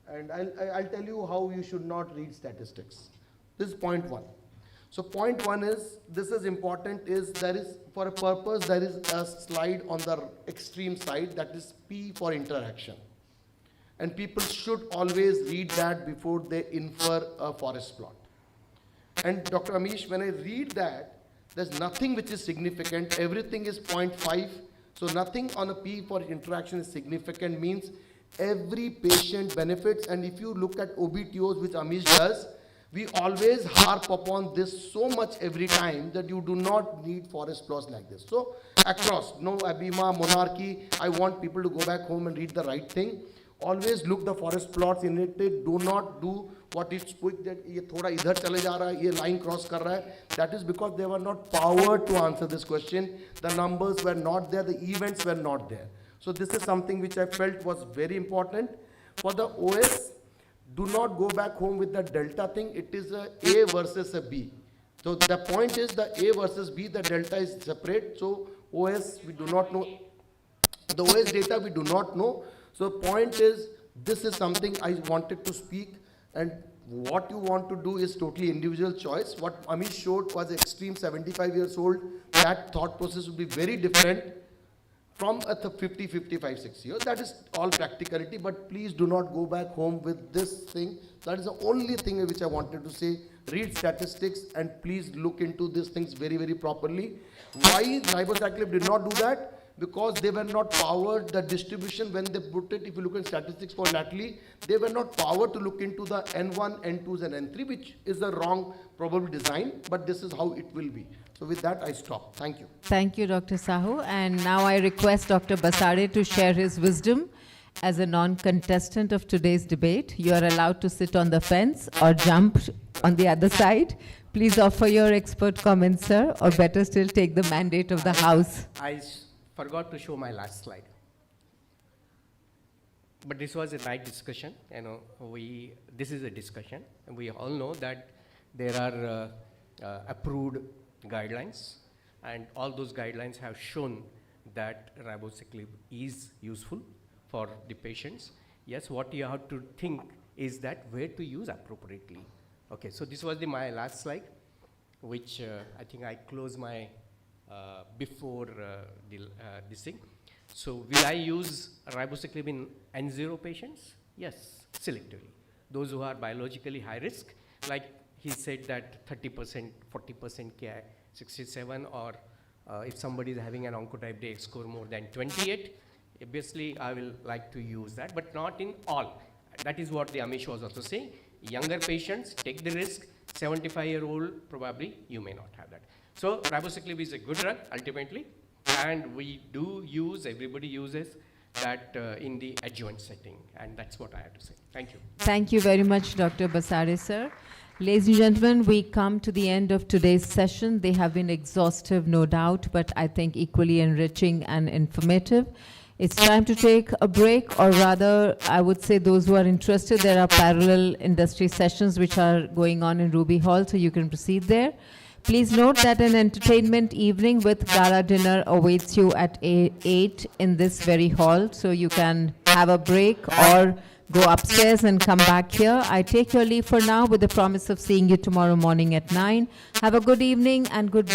T: And I'll tell you how you should not read statistics. This is point one. So point one is, this is important, is there is, for a purpose, there is a slide on the extreme side that is P for interaction. And people should always read that before they infer a forest plot. And Dr. Amish, when I read that, there's nothing which is significant. Everything is 0.5. So nothing on a P for interaction is significant, means every patient benefits. And if you look at OBTOs, which Amish does, we always harp upon this so much every time that you do not need forest plots like this. So across, no Abima, monarchy, I want people to go back home and read the right thing. Always look the forest plots in it. Do not do what it's quick that ye thoda idhar chale ja raha hai, ye line cross kar raha hai. That is because they were not powered to answer this question. The numbers were not there, the events were not there. So this is something which I felt was very important. For the OS, do not go back home with the delta thing. It is a A versus a B. So the point is the A versus B, the delta is separate. So OS, we do not know. The OS data we do not know. So point is, this is something I wanted to speak, and what you want to do is totally individual choice. What Amish showed was extreme 75 years old. That thought process would be very different from a 50, 55, 60 years. That is all practicality, but please do not go back home with this thing. That is the only thing which I wanted to say. Read statistics and please look into these things very, very properly. Why ribociclib did not do that? Because they were not powered, the distribution when they put it, if you look at statistics for Natalie, they were not powered to look into the N1, N2s and N3, which is a wrong probable design, but this is how it will be. So with that, I stop. Thank you.
C: Thank you, Dr. Sahu. And now I request Dr. Basade to share his wisdom. As a non-contestant of today's debate, you are allowed to sit on the fence or jump on the other side. Please offer your expert comments, sir, or better still, take the mandate of the House.
G: I forgot to show my last slide. But this was a nice discussion. This is a discussion, and we all know that there are approved guidelines, and all those guidelines have shown that ribociclib is useful for the patients. Yes, what you have to think is that where to use appropriately. Okay, so this was my last slide, which I think I close my before this thing. So will I use ribociclib in N0 patients? Yes, selectively. Those who are biologically high risk, like he said that 30%, 40% Ki67, or if somebody is having an oncotype DX score more than 28, obviously I will like to use that, but not in all. That is what the Amish was also saying. Younger patients, take the risk. 75-year-old, probably you may not have that. So ribociclib is a good drug ultimately, and we do use, everybody uses that in the adjuvant setting, and that's what I have to say. Thank you.
C: Thank you very much, Dr. Basade, sir. Ladies and gentlemen, we come to the end of today's session. They have been exhaustive, no doubt, but I think equally enriching and informative. It's time to take a break, or rather, I would say those who are interested, there are parallel industry sessions which are going on in Ruby Hall, so you can proceed there. Please note that an entertainment evening with gala dinner awaits you at 8 in this very hall, so you can have a break or go upstairs and come back here. I take your leave for now with the promise of seeing you tomorrow morning at 9. Have a good evening and goodbye.